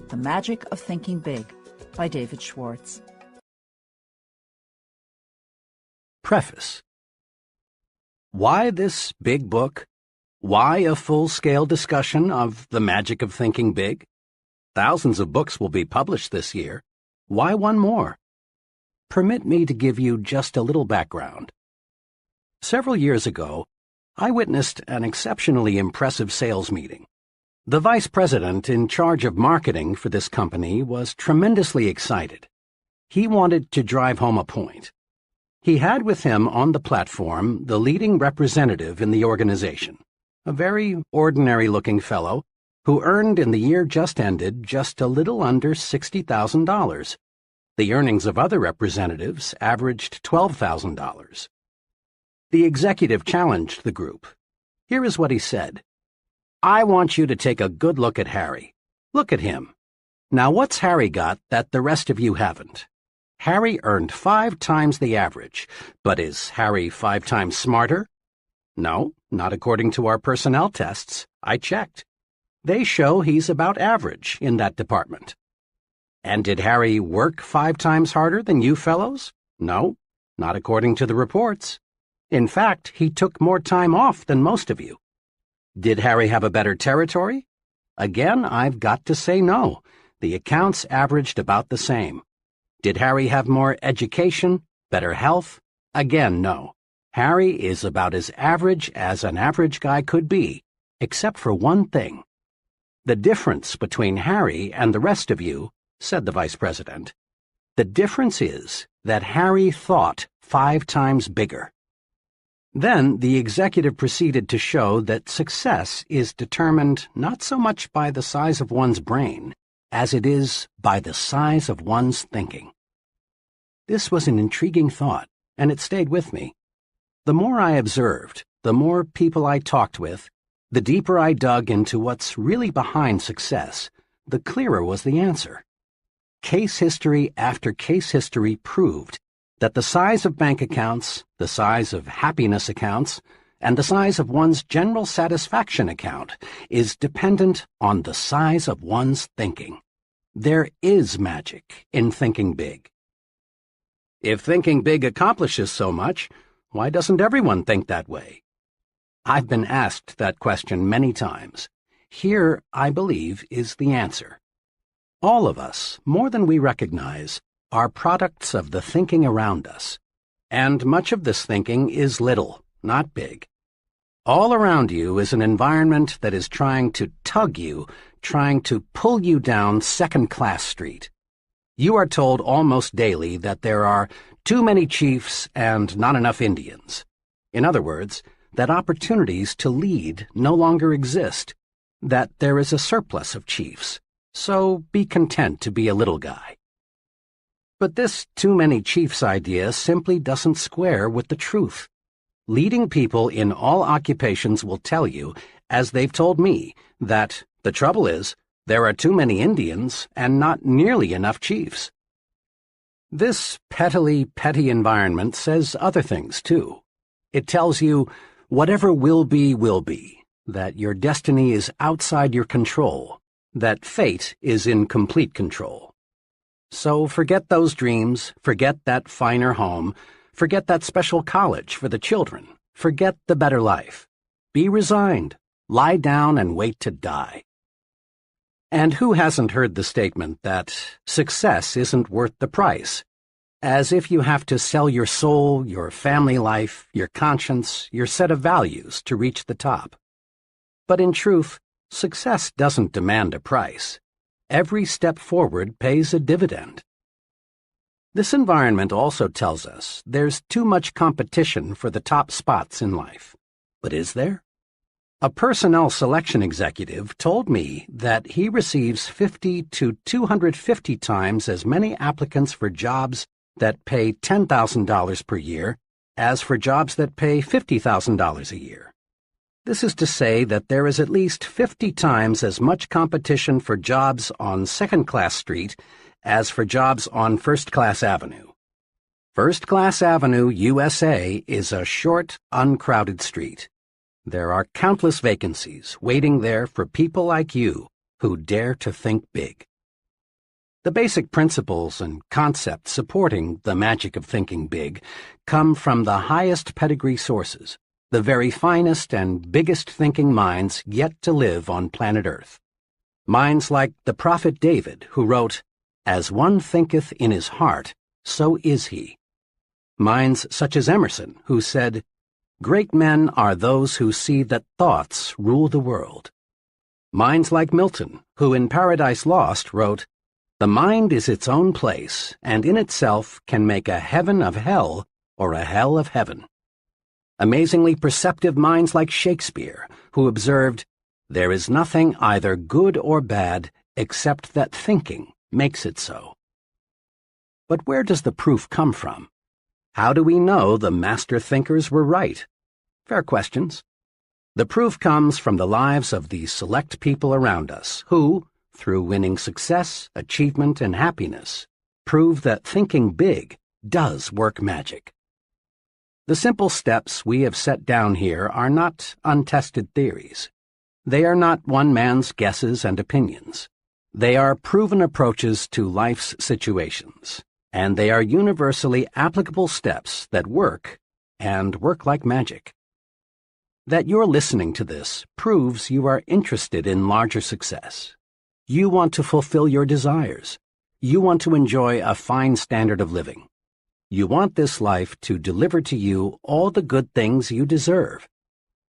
The Magic of Thinking Big by David Schwartz. Preface. Why this big book? Why a full-scale discussion of the magic of thinking big? Thousands of books will be published this year. Why one more? Permit me to give you just a little background. Several years ago, I witnessed an exceptionally impressive sales meeting. The vice president in charge of marketing for this company was tremendously excited. He wanted to drive home a point. He had with him on the platform the leading representative in the organization, a very ordinary-looking fellow who earned in the year just ended just a little under $60,000. The earnings of other representatives averaged $12,000. The executive challenged the group. Here is what he said. I want you to take a good look at Harry. Look at him. Now what's Harry got that the rest of you haven't? Harry earned 5 times the average, but is Harry 5 times smarter? No, not according to our personnel tests. I checked. They show he's about average in that department. And did Harry work 5 times harder than you fellows? No, not according to the reports. In fact, he took more time off than most of you. Did Harry have a better territory? Again, I've got to say no. The accounts averaged about the same. Did Harry have more education, better health? Again, no. Harry is about as average as an average guy could be, except for one thing. The difference between Harry and the rest of you, said the vice president, the difference is that Harry thought 5 times bigger. Then the executive proceeded to show that success is determined not so much by the size of one's brain as it is by the size of one's thinking. This was an intriguing thought, and it stayed with me. The more I observed, the more people I talked with, the deeper I dug into what's really behind success, the clearer was the answer. Case history after case history proved that the size of bank accounts, the size of happiness accounts, and the size of one's general satisfaction account is dependent on the size of one's thinking. There is magic in thinking big. If thinking big accomplishes so much, why doesn't everyone think that way? I've been asked that question many times. Here, I believe, is the answer. All of us, more than we recognize, are products of the thinking around us, and much of this thinking is little, not big. All around you is an environment that is trying to tug you, trying to pull you down second-class street. You are told almost daily that there are too many chiefs and not enough Indians. In other words, that opportunities to lead no longer exist, that there is a surplus of chiefs, so be content to be a little guy. But this too many chiefs idea simply doesn't square with the truth. Leading people in all occupations will tell you, as they've told me, that the trouble is, there are too many Indians and not nearly enough chiefs. This petty environment says other things, too. It tells you, whatever will be, that your destiny is outside your control, that fate is in complete control. So forget those dreams, forget that finer home, forget that special college for the children, forget the better life. Be resigned, lie down and wait to die. And who hasn't heard the statement that success isn't worth the price? As if you have to sell your soul, your family life, your conscience, your set of values to reach the top. But in truth, success doesn't demand a price. Every step forward pays a dividend. This environment also tells us there's too much competition for the top spots in life. But is there? A personnel selection executive told me that he receives 50 to 250 times as many applicants for jobs that pay $10,000 per year as for jobs that pay $50,000 a year. This is to say that there is at least 50 times as much competition for jobs on Second-Class Street as for jobs on First-Class Avenue. First-Class Avenue, USA, is a short, uncrowded street. There are countless vacancies waiting there for people like you who dare to think big. The basic principles and concepts supporting the magic of thinking big come from the highest pedigree sources, the very finest and biggest thinking minds yet to live on planet Earth. Minds like the prophet David, who wrote, "As one thinketh in his heart, so is he." Minds such as Emerson, who said, "Great men are those who see that thoughts rule the world." Minds like Milton, who in Paradise Lost wrote, "The mind is its own place, and in itself can make a heaven of hell or a hell of heaven." Amazingly perceptive minds like Shakespeare, who observed, "There is nothing either good or bad except that thinking makes it so." But where does the proof come from? How do we know the master thinkers were right? Fair questions. The proof comes from the lives of the select people around us who, through winning success, achievement, and happiness, prove that thinking big does work magic. The simple steps we have set down here are not untested theories. They are not one man's guesses and opinions. They are proven approaches to life's situations, and they are universally applicable steps that work, and work like magic. That you're listening to this proves you are interested in larger success. You want to fulfill your desires. You want to enjoy a fine standard of living. You want this life to deliver to you all the good things you deserve.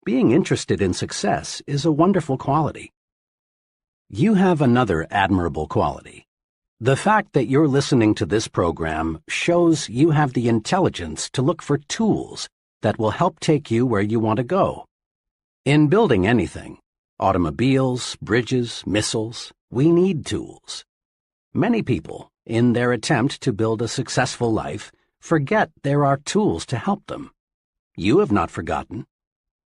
Being interested in success is a wonderful quality. You have another admirable quality. The fact that you're listening to this program shows you have the intelligence to look for tools that will help take you where you want to go. In building anything, automobiles, bridges, missiles, we need tools. Many people, in their attempt to build a successful life, forget there are tools to help them. You have not forgotten.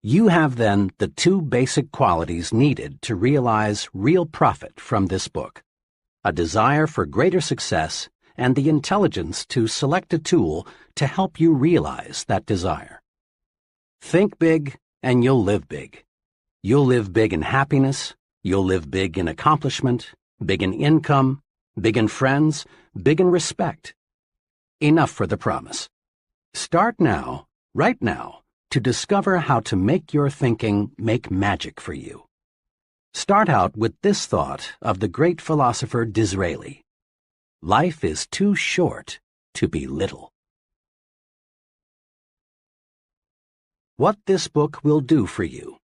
You have then the two basic qualities needed to realize real profit from this book: a desire for greater success and the intelligence to select a tool to help you realize that desire. Think big and you'll live big. You'll live big in happiness, you'll live big in accomplishment, big in income, big in friends, big in respect. Enough for the promise. Start now, right now, to discover how to make your thinking make magic for you. Start out with this thought of the great philosopher Disraeli: life is too short to be little. What this book will do for you.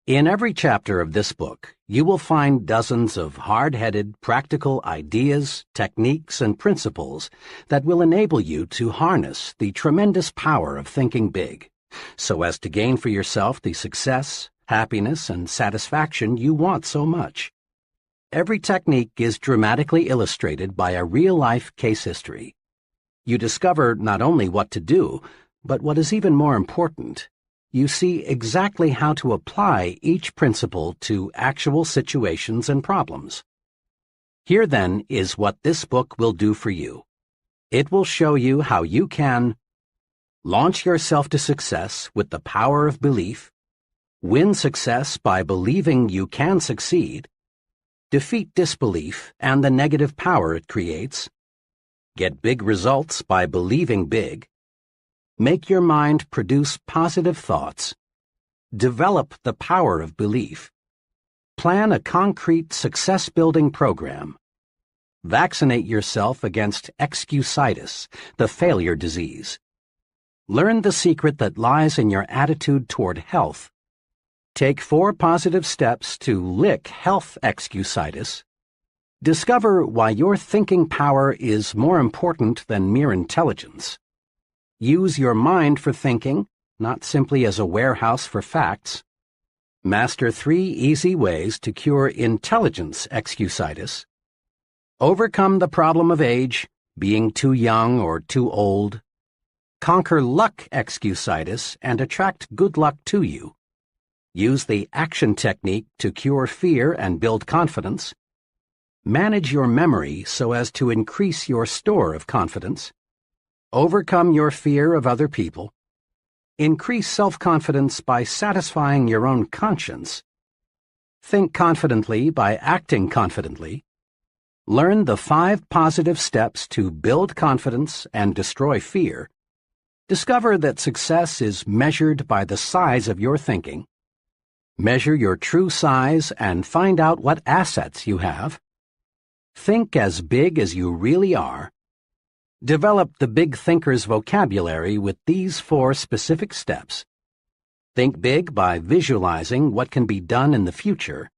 In every chapter of this book, you will find dozens of hard-headed, practical ideas, techniques, and principles that will enable you to harness the tremendous power of thinking big, so as to gain for yourself the success, happiness, and satisfaction you want so much. Every technique is dramatically illustrated by a real-life case history. You discover not only what to do, but what is even more important, you see exactly how to apply each principle to actual situations and problems. Here, then, is what this book will do for you. It will show you how you can launch yourself to success with the power of belief, win success by believing you can succeed, defeat disbelief and the negative power it creates, get big results by believing big, make your mind produce positive thoughts, develop the power of belief, plan a concrete success-building program, vaccinate yourself against Excusitis, the failure disease, learn the secret that lies in your attitude toward health, take 4 positive steps to lick health Excusitis, discover why your thinking power is more important than mere intelligence, use your mind for thinking, not simply as a warehouse for facts. Master 3 easy ways to cure intelligence Excusitis. Overcome the problem of age, being too young or too old. Conquer luck Excusitis and attract good luck to you. Use the action technique to cure fear and build confidence. Manage your memory so as to increase your store of confidence. Overcome your fear of other people. Increase self-confidence by satisfying your own conscience. Think confidently by acting confidently. Learn the 5 positive steps to build confidence and destroy fear. Discover that success is measured by the size of your thinking. Measure your true size and find out what assets you have. Think as big as you really are. Develop the big thinker's vocabulary with these 4 specific steps. Think big by visualizing what can be done in the future.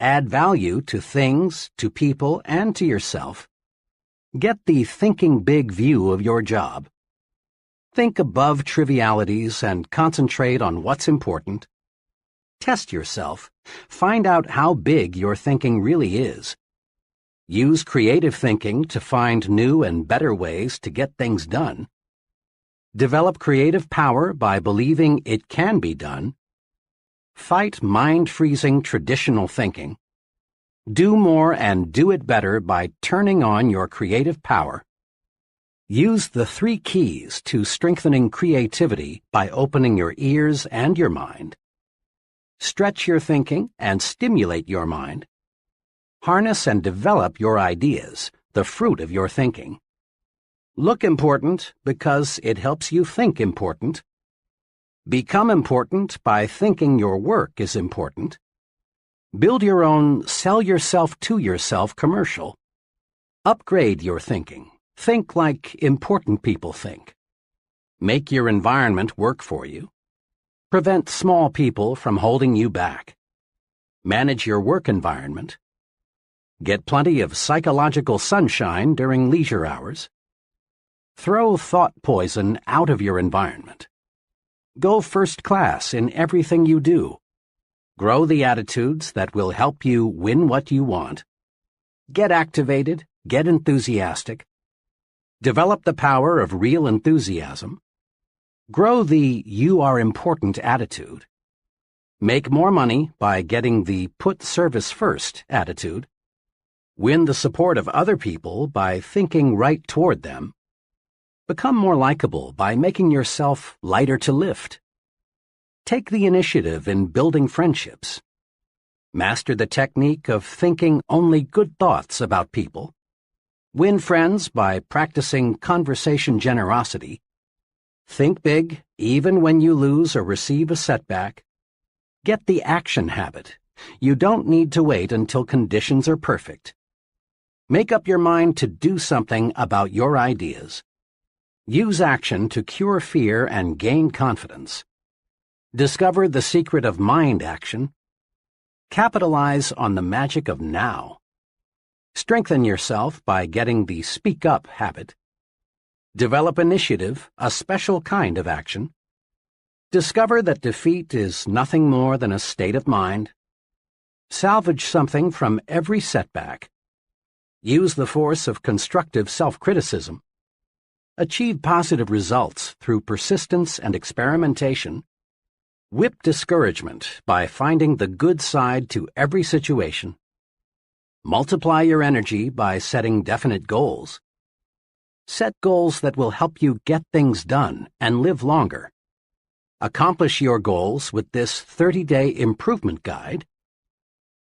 Add value to things, to people, and to yourself. Get the thinking big view of your job. Think above trivialities and concentrate on what's important. Test yourself. Find out how big your thinking really is. Use creative thinking to find new and better ways to get things done. Develop creative power by believing it can be done. Fight mind-freezing traditional thinking. Do more and do it better by turning on your creative power. Use the 3 keys to strengthening creativity by opening your ears and your mind. Stretch your thinking and stimulate your mind. Harness and develop your ideas, the fruit of your thinking. Look important because it helps you think important. Become important by thinking your work is important. Build your own sell yourself to yourself commercial. Upgrade your thinking. Think like important people think. Make your environment work for you. Prevent small people from holding you back. Manage your work environment. Get plenty of psychological sunshine during leisure hours. Throw thought poison out of your environment. Go first class in everything you do. Grow the attitudes that will help you win what you want. Get activated, get enthusiastic. Develop the power of real enthusiasm. Grow the you are important attitude. Make more money by getting the put service first attitude. Win the support of other people by thinking right toward them. Become more likable by making yourself lighter to lift. Take the initiative in building friendships. Master the technique of thinking only good thoughts about people. Win friends by practicing conversation generosity. Think big, even when you lose or receive a setback. Get the action habit. You don't need to wait until conditions are perfect. Make up your mind to do something about your ideas. Use action to cure fear and gain confidence. Discover the secret of mind action. Capitalize on the magic of now. Strengthen yourself by getting the speak up habit. Develop initiative, a special kind of action. Discover that defeat is nothing more than a state of mind. Salvage something from every setback. Use the force of constructive self-criticism. Achieve positive results through persistence and experimentation. Whip discouragement by finding the good side to every situation. Multiply your energy by setting definite goals. Set goals that will help you get things done and live longer. Accomplish your goals with this 30-day improvement guide.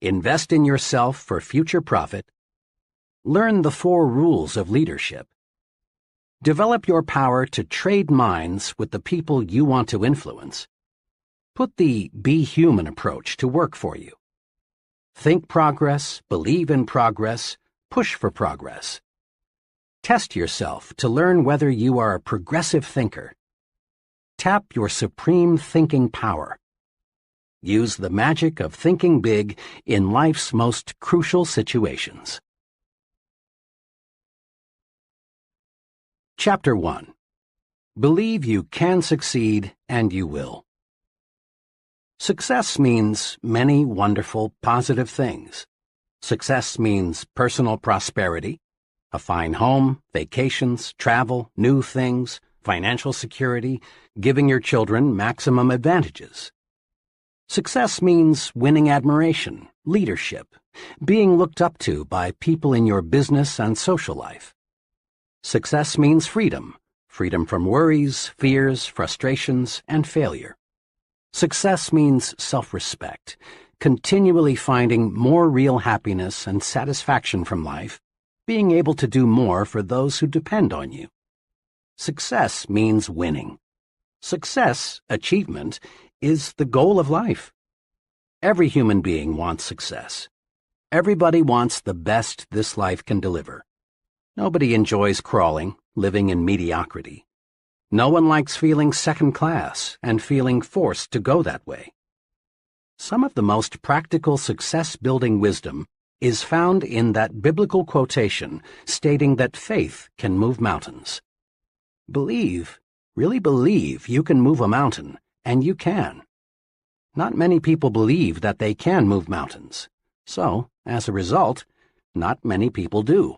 Invest in yourself for future profit. Learn the 4 rules of leadership. Develop your power to trade minds with the people you want to influence. Put the be human approach to work for you. Think progress, believe in progress, push for progress. Test yourself to learn whether you are a progressive thinker. Tap your supreme thinking power. Use the magic of thinking big in life's most crucial situations. Chapter 1. Believe you can succeed and you will. Success means many wonderful, positive things. Success means personal prosperity, a fine home, vacations, travel, new things, financial security, giving your children maximum advantages. Success means winning admiration, leadership, being looked up to by people in your business and social life. Success means freedom, freedom from worries, fears, frustrations, and failure. Success means self-respect, continually finding more real happiness and satisfaction from life, being able to do more for those who depend on you. Success means winning. Success, achievement, is the goal of life. Every human being wants success. Everybody wants the best this life can deliver. Nobody enjoys crawling, living in mediocrity. No one likes feeling second class and feeling forced to go that way. Some of the most practical success-building wisdom is found in that biblical quotation stating that faith can move mountains. Believe, really believe you can move a mountain, and you can. Not many people believe that they can move mountains, so, as a result, not many people do.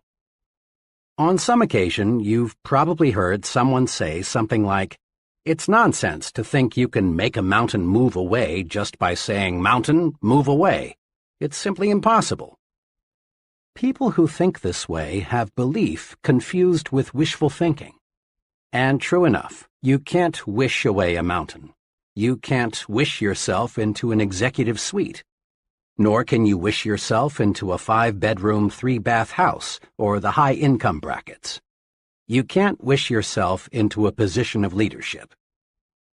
On some occasion, you've probably heard someone say something like, "It's nonsense to think you can make a mountain move away just by saying, 'Mountain, move away.' It's simply impossible." People who think this way have belief confused with wishful thinking. And true enough, you can't wish away a mountain. You can't wish yourself into an executive suite. Nor can you wish yourself into a 5-bedroom, 3-bath house or the high-income brackets. You can't wish yourself into a position of leadership.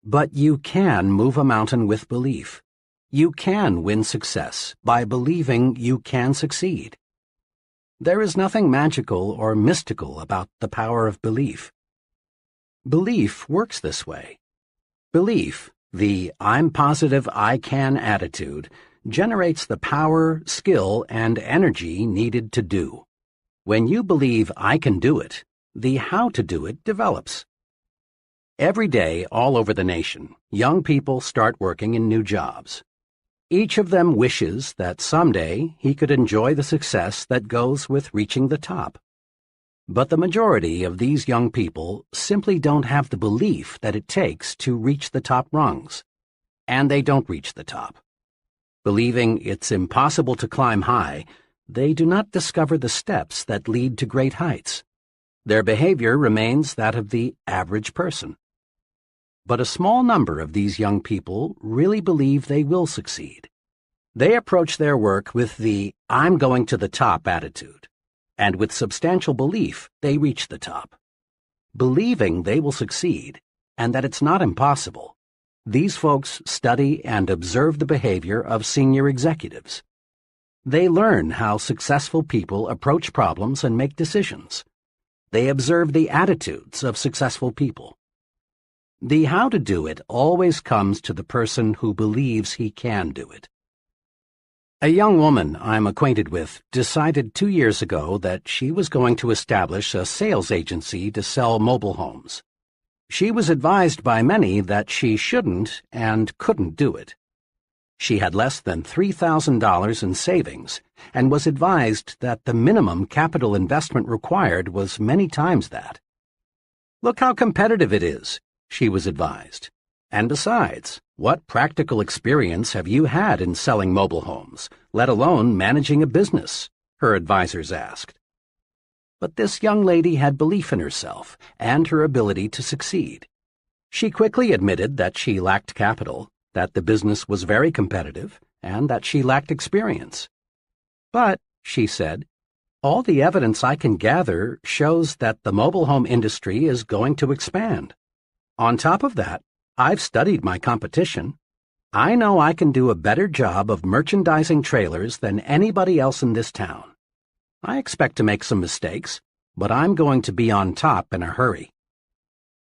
But you can move a mountain with belief. You can win success by believing you can succeed. There is nothing magical or mystical about the power of belief. Belief works this way. Belief, the "I'm positive I can" attitude, generates the power, skill, and energy needed to do. When you believe I can do it, the how to do it develops. Every day, all over the nation, young people start working in new jobs. Each of them wishes that someday he could enjoy the success that goes with reaching the top. But the majority of these young people simply don't have the belief that it takes to reach the top rungs. And they don't reach the top. Believing it's impossible to climb high, they do not discover the steps that lead to great heights. Their behavior remains that of the average person. But a small number of these young people really believe they will succeed. They approach their work with the "I'm going to the top" attitude, and with substantial belief they reach the top. Believing they will succeed, and that it's not impossible, these folks study and observe the behavior of senior executives. They learn how successful people approach problems and make decisions. They observe the attitudes of successful people. The how to do it always comes to the person who believes he can do it. A young woman I'm acquainted with decided 2 years ago that she was going to establish a sales agency to sell mobile homes. She was advised by many that she shouldn't and couldn't do it. She had less than $3,000 in savings and was advised that the minimum capital investment required was many times that. "Look how competitive it is," she was advised. "And besides, what practical experience have you had in selling mobile homes, let alone managing a business?" her advisors asked. But this young lady had belief in herself and her ability to succeed. She quickly admitted that she lacked capital, that the business was very competitive, and that she lacked experience. "But," she said, "all the evidence I can gather shows that the mobile home industry is going to expand. On top of that, I've studied my competition. I know I can do a better job of merchandising trailers than anybody else in this town. I expect to make some mistakes, but I'm going to be on top in a hurry."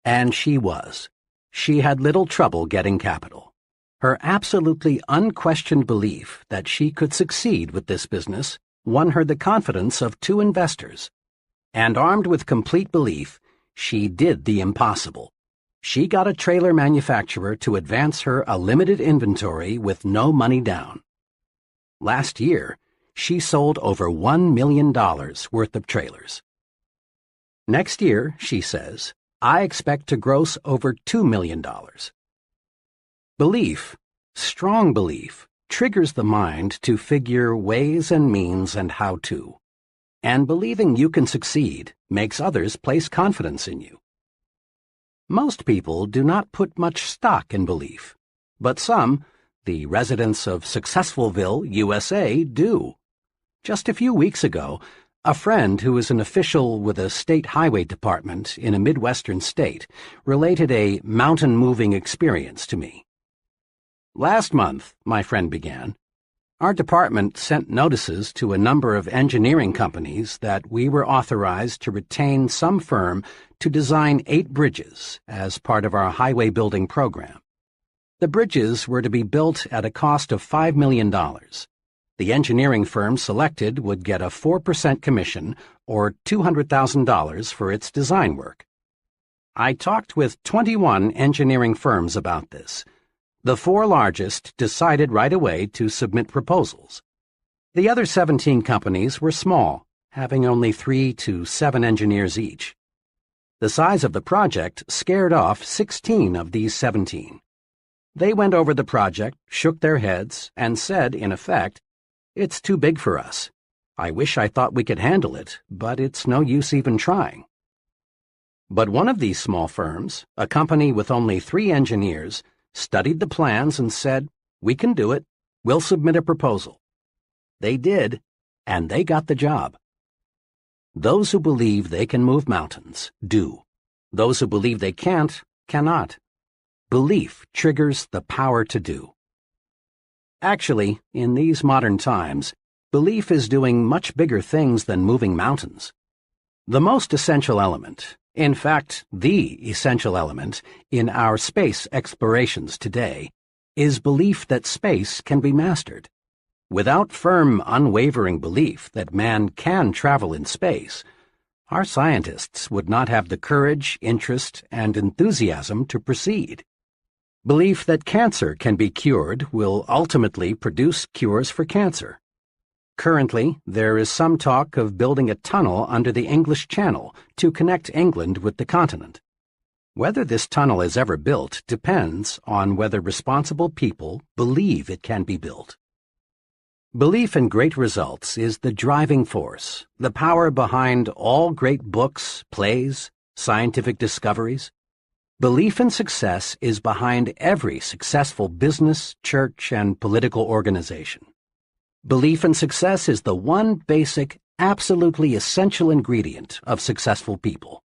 And she was. She had little trouble getting capital. Her absolutely unquestioned belief that she could succeed with this business won her the confidence of 2 investors. And armed with complete belief, she did the impossible. She got a trailer manufacturer to advance her a limited inventory with no money down. Last year, she sold over $1 million worth of trailers. Next year, she says, I expect to gross over $2 million. Belief, strong belief, triggers the mind to figure ways and means and how to. And believing you can succeed makes others place confidence in you. Most people do not put much stock in belief, but some, The residents of Successfulville, USA, do. Just a few weeks ago, a friend who is an official with a state highway department in a Midwestern state related a mountain-moving experience to me. "Last month," my friend began, "our department sent notices to a number of engineering companies that we were authorized to retain some firm to design 8 bridges as part of our highway building program. The bridges were to be built at a cost of $5 million. The engineering firm selected would get a 4% commission, or $200,000 for its design work. I talked with 21 engineering firms about this. The 4 largest decided right away to submit proposals. The other 17 companies were small, having only 3 to 7 engineers each. The size of the project scared off 16 of these 17. They went over the project, shook their heads, and said, in effect, 'It's too big for us. I wish I thought we could handle it, but it's no use even trying.' But one of these small firms, a company with only 3 engineers, studied the plans and said, 'We can do it. We'll submit a proposal.' They did, and they got the job. Those who believe they can move mountains do. Those who believe they can't, cannot. Belief triggers the power to do. Actually, in these modern times, belief is doing much bigger things than moving mountains. The most essential element, in fact, the essential element, in our space explorations today, is belief that space can be mastered. Without firm, unwavering belief that man can travel in space, our scientists would not have the courage, interest, and enthusiasm to proceed. Belief that cancer can be cured will ultimately produce cures for cancer. Currently, there is some talk of building a tunnel under the English Channel to connect England with the continent. Whether this tunnel is ever built depends on whether responsible people believe it can be built. Belief in great results is the driving force, the power behind all great books, plays, scientific discoveries. Belief in success is behind every successful business, church, and political organization. Belief in success is the one basic, absolutely essential ingredient of successful people.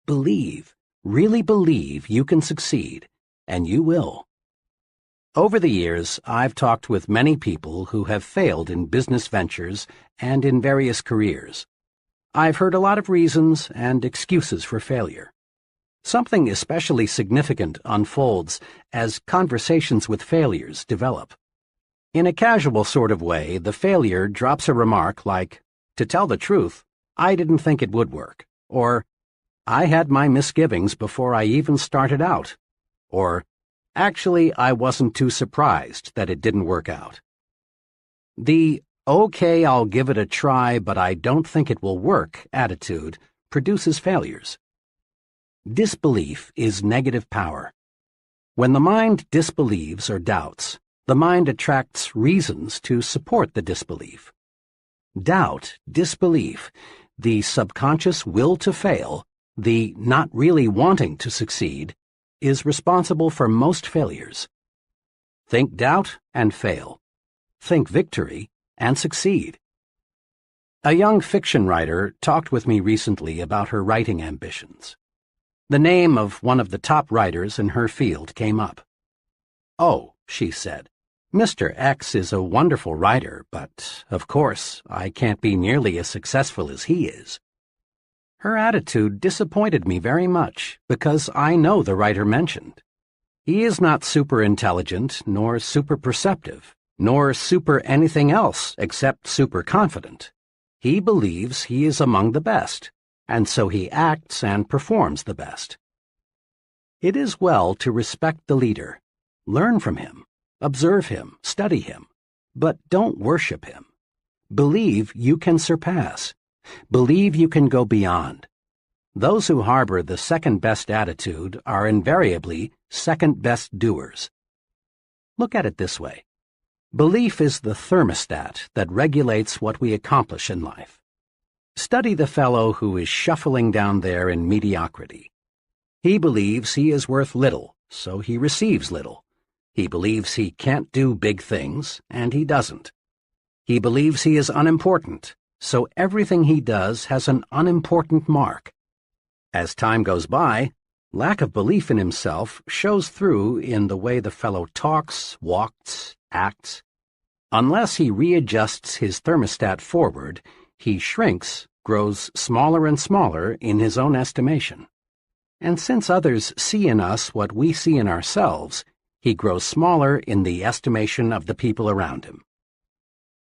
Believe, really believe you can succeed, and you will. Over the years, I've talked with many people who have failed in business ventures and in various careers. I've heard a lot of reasons and excuses for failure. Something especially significant unfolds as conversations with failures develop. In a casual sort of way, the failure drops a remark like, "To tell the truth, I didn't think it would work," or "I had my misgivings before I even started out," or "Actually, I wasn't too surprised that it didn't work out." The "okay, I'll give it a try, but I don't think it will work" attitude produces failures. Disbelief is negative power. When the mind disbelieves or doubts, the mind attracts reasons to support the disbelief. Doubt, disbelief, the subconscious will to fail, the not really wanting to succeed, is responsible for most failures. Think doubt and fail. Think victory and succeed. A young fiction writer talked with me recently about her writing ambitions. The name of one of the top writers in her field came up. "Oh," she said, "Mr. X is a wonderful writer, but, of course, I can't be nearly as successful as he is." Her attitude disappointed me very much because I know the writer mentioned. He is not super intelligent, nor super perceptive, nor super anything else except super confident. He believes he is among the best, and so he acts and performs the best. It is well to respect the leader, learn from him, observe him, study him, but don't worship him. Believe you can surpass. Believe you can go beyond. Those who harbor the second-best attitude are invariably second-best doers. Look at it this way. Belief is the thermostat that regulates what we accomplish in life. Study the fellow who is shuffling down there in mediocrity. He believes he is worth little, so he receives little. He believes he can't do big things, and he doesn't. He believes he is unimportant, so everything he does has an unimportant mark. As time goes by, lack of belief in himself shows through in the way the fellow talks, walks, acts. Unless he readjusts his thermostat forward, he shrinks, grows smaller and smaller in his own estimation. And since others see in us what we see in ourselves, he grows smaller in the estimation of the people around him.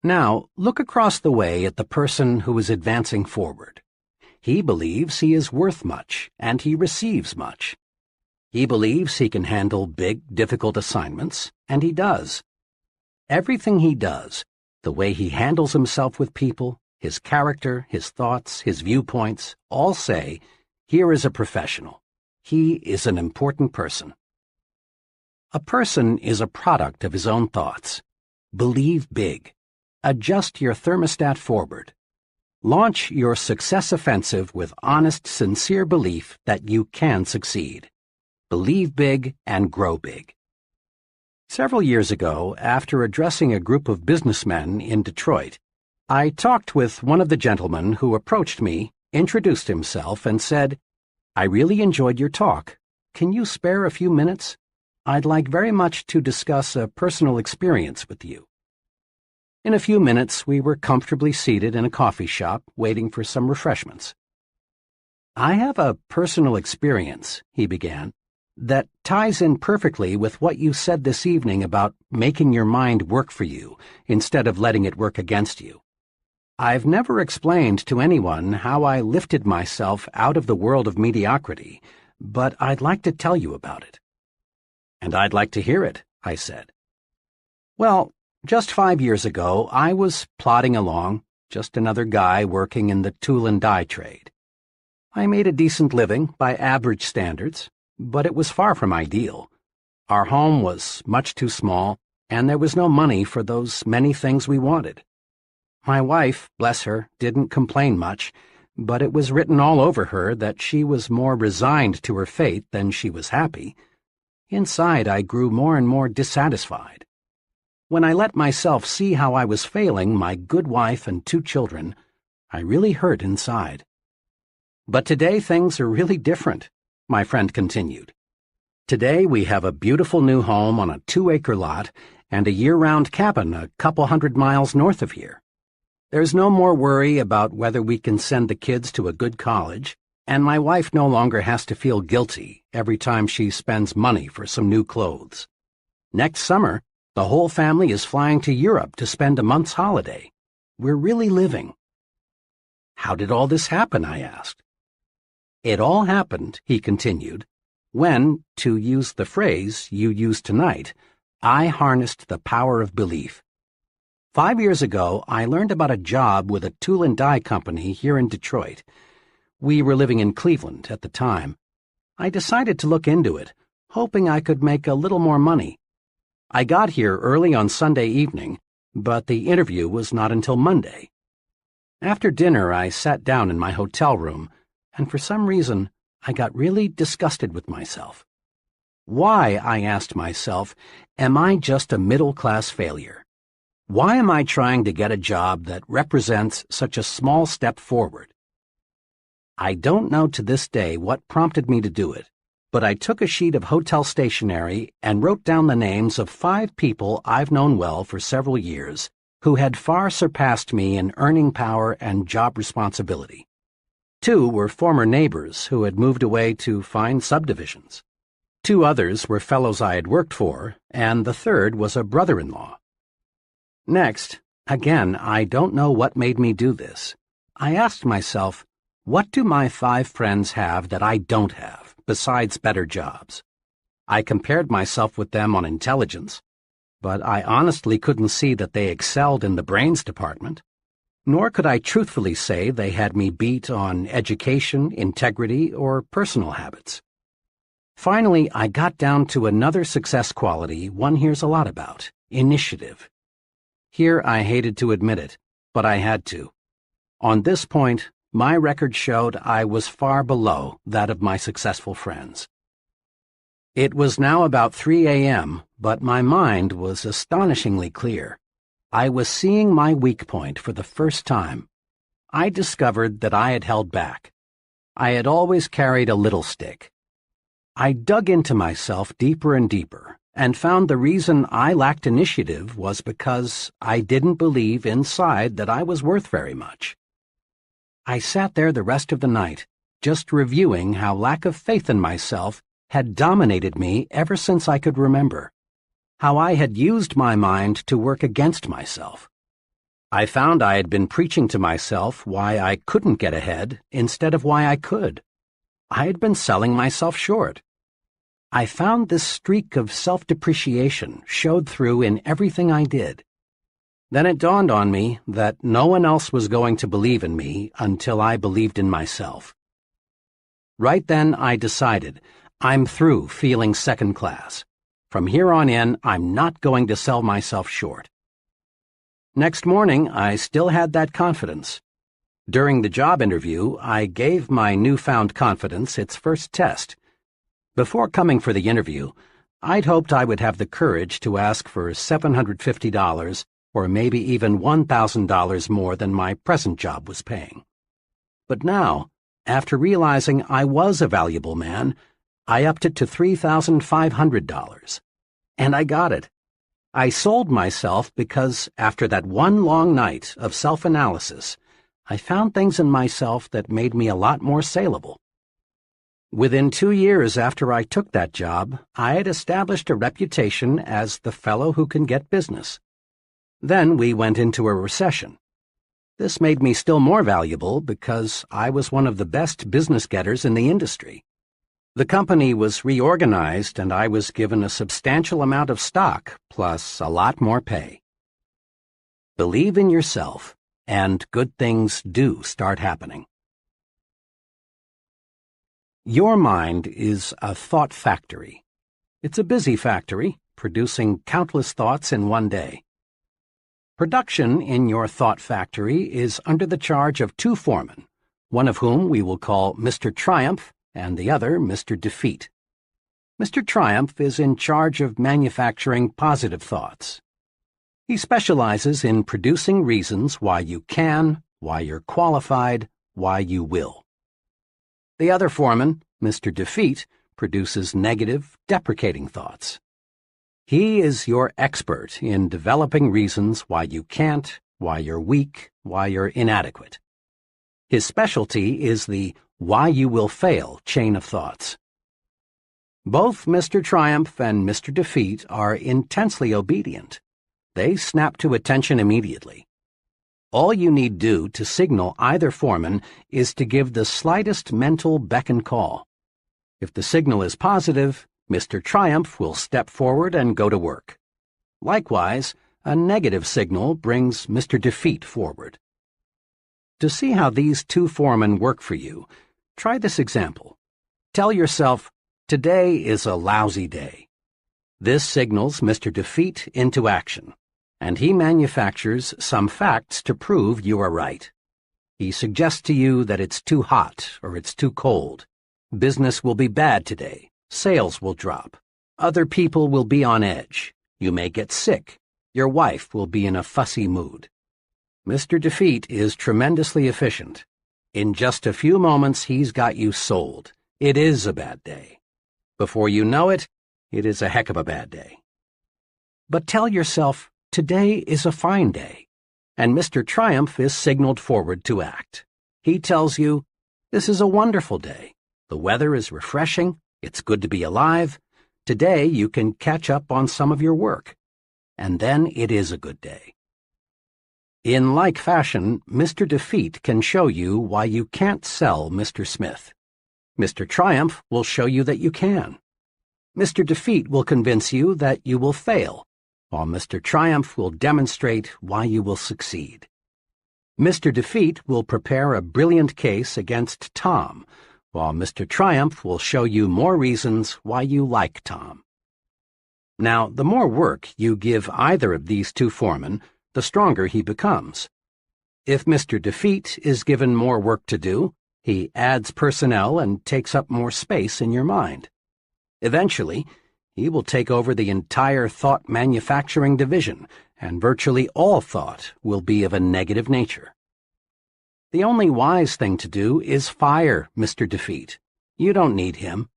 Now, look across the way at the person who is advancing forward. He believes he is worth much, and he receives much. He believes he can handle big, difficult assignments, and he does. Everything he does, the way he handles himself with people, his character, his thoughts, his viewpoints, all say, here is a professional. He is an important person. A person is a product of his own thoughts. Believe big. Adjust your thermostat forward. Launch your success offensive with honest, sincere belief that you can succeed. Believe big and grow big. Several years ago, after addressing a group of businessmen in Detroit, I talked with one of the gentlemen who approached me, introduced himself, and said, "I really enjoyed your talk. Can you spare a few minutes? I'd like very much to discuss a personal experience with you." In a few minutes, we were comfortably seated in a coffee shop, waiting for some refreshments. "I have a personal experience," he began, "that ties in perfectly with what you said this evening about making your mind work for you instead of letting it work against you. I've never explained to anyone how I lifted myself out of the world of mediocrity, but I'd like to tell you about it." "And I'd like to hear it," I said. "Well, just 5 years ago, I was plodding along, just another guy working in the tool and die trade. I made a decent living by average standards, but it was far from ideal. Our home was much too small, and there was no money for those many things we wanted. My wife, bless her, didn't complain much, but it was written all over her that she was more resigned to her fate than she was happy. Inside, I grew more and more dissatisfied. When I let myself see how I was failing my good wife and 2 children, I really hurt inside. But today things are really different," my friend continued. "Today we have a beautiful new home on a 2-acre lot and a year-round cabin a couple 100 miles north of here. There's no more worry about whether we can send the kids to a good college, and my wife no longer has to feel guilty every time she spends money for some new clothes. Next summer, the whole family is flying to Europe to spend a month's holiday. We're really living." "How did all this happen?" I asked. "It all happened," he continued, "when, to use the phrase you used tonight, I harnessed the power of belief. 5 years ago, I learned about a job with a tool and die company here in Detroit. We were living in Cleveland at the time. I decided to look into it, hoping I could make a little more money. I got here early on Sunday evening, but the interview was not until Monday. After dinner, I sat down in my hotel room, and for some reason, I got really disgusted with myself. Why, I asked myself, am I just a middle-class failure? Why am I trying to get a job that represents such a small step forward? I don't know to this day what prompted me to do it, but I took a sheet of hotel stationery and wrote down the names of 5 people I've known well for several years who had far surpassed me in earning power and job responsibility. 2 were former neighbors who had moved away to fine subdivisions. 2 others were fellows I had worked for, and the 3rd was a brother-in-law. Next, again, I don't know what made me do this. I asked myself, what do my 5 friends have that I don't have, besides better jobs? I compared myself with them on intelligence, but I honestly couldn't see that they excelled in the brains department. Nor could I truthfully say they had me beat on education, integrity, or personal habits. Finally, I got down to another success quality one hears a lot about: initiative. Here I hated to admit it, but I had to. On this point, my record showed I was far below that of my successful friends. It was now about 3 a.m., but my mind was astonishingly clear. I was seeing my weak point for the first time. I discovered that I had held back. I had always carried a little stick. I dug into myself deeper and deeper, and found the reason I lacked initiative was because I didn't believe inside that I was worth very much. I sat there the rest of the night, just reviewing how lack of faith in myself had dominated me ever since I could remember, how I had used my mind to work against myself. I found I had been preaching to myself why I couldn't get ahead instead of why I could. I had been selling myself short. I found this streak of self-depreciation showed through in everything I did. Then it dawned on me that no one else was going to believe in me until I believed in myself. Right then I decided, I'm through feeling second class. From here on in, I'm not going to sell myself short. Next morning, I still had that confidence. During the job interview, I gave my newfound confidence its first test. Before coming for the interview, I'd hoped I would have the courage to ask for $750 or maybe even $1,000 more than my present job was paying. But now, after realizing I was a valuable man, I upped it to $3,500. And I got it. I sold myself because, after that one long night of self-analysis, I found things in myself that made me a lot more saleable. Within 2 years after I took that job, I had established a reputation as the fellow who can get business. Then we went into a recession. This made me still more valuable because I was one of the best business getters in the industry. The company was reorganized and I was given a substantial amount of stock, plus a lot more pay. Believe in yourself, and good things do start happening. Your mind is a thought factory. It's a busy factory, producing countless thoughts in one day. Production in your thought factory is under the charge of 2 foremen, one of whom we will call Mr. Triumph and the other Mr. Defeat. Mr. Triumph is in charge of manufacturing positive thoughts. He specializes in producing reasons why you can, why you're qualified, why you will. The other foreman, Mr. Defeat, produces negative, deprecating thoughts. He is your expert in developing reasons why you can't, why you're weak, why you're inadequate. His specialty is the why you will fail chain of thoughts. Both Mr. Triumph and Mr. Defeat are intensely obedient. They snap to attention immediately. All you need do to signal either foreman is to give the slightest mental beck and call. If the signal is positive, Mr. Triumph will step forward and go to work. Likewise, a negative signal brings Mr. Defeat forward. To see how these 2 foremen work for you, try this example. Tell yourself, today is a lousy day. This signals Mr. Defeat into action, and he manufactures some facts to prove you are right. He suggests to you that it's too hot or it's too cold. Business will be bad today. Sales will drop. Other people will be on edge. You may get sick. Your wife will be in a fussy mood. Mr. Defeat is tremendously efficient. In just a few moments, he's got you sold. It is a bad day. Before you know it, it is a heck of a bad day. But tell yourself, today is a fine day, and Mr. Triumph is signaled forward to act. He tells you, this is a wonderful day. The weather is refreshing. It's good to be alive. Today you can catch up on some of your work. And then it is a good day. In like fashion, Mr. Defeat can show you why you can't sell Mr. Smith. Mr. Triumph will show you that you can. Mr. Defeat will convince you that you will fail, while Mr. Triumph will demonstrate why you will succeed. Mr. Defeat will prepare a brilliant case against Tom, while Mr. Triumph will show you more reasons why you like Tom. Now, the more work you give either of these 2 foremen, the stronger he becomes. If Mr. Defeat is given more work to do, he adds personnel and takes up more space in your mind. Eventually, he will take over the entire thought manufacturing division, and virtually all thought will be of a negative nature. The only wise thing to do is fire Mr. Defeat. You don't need him.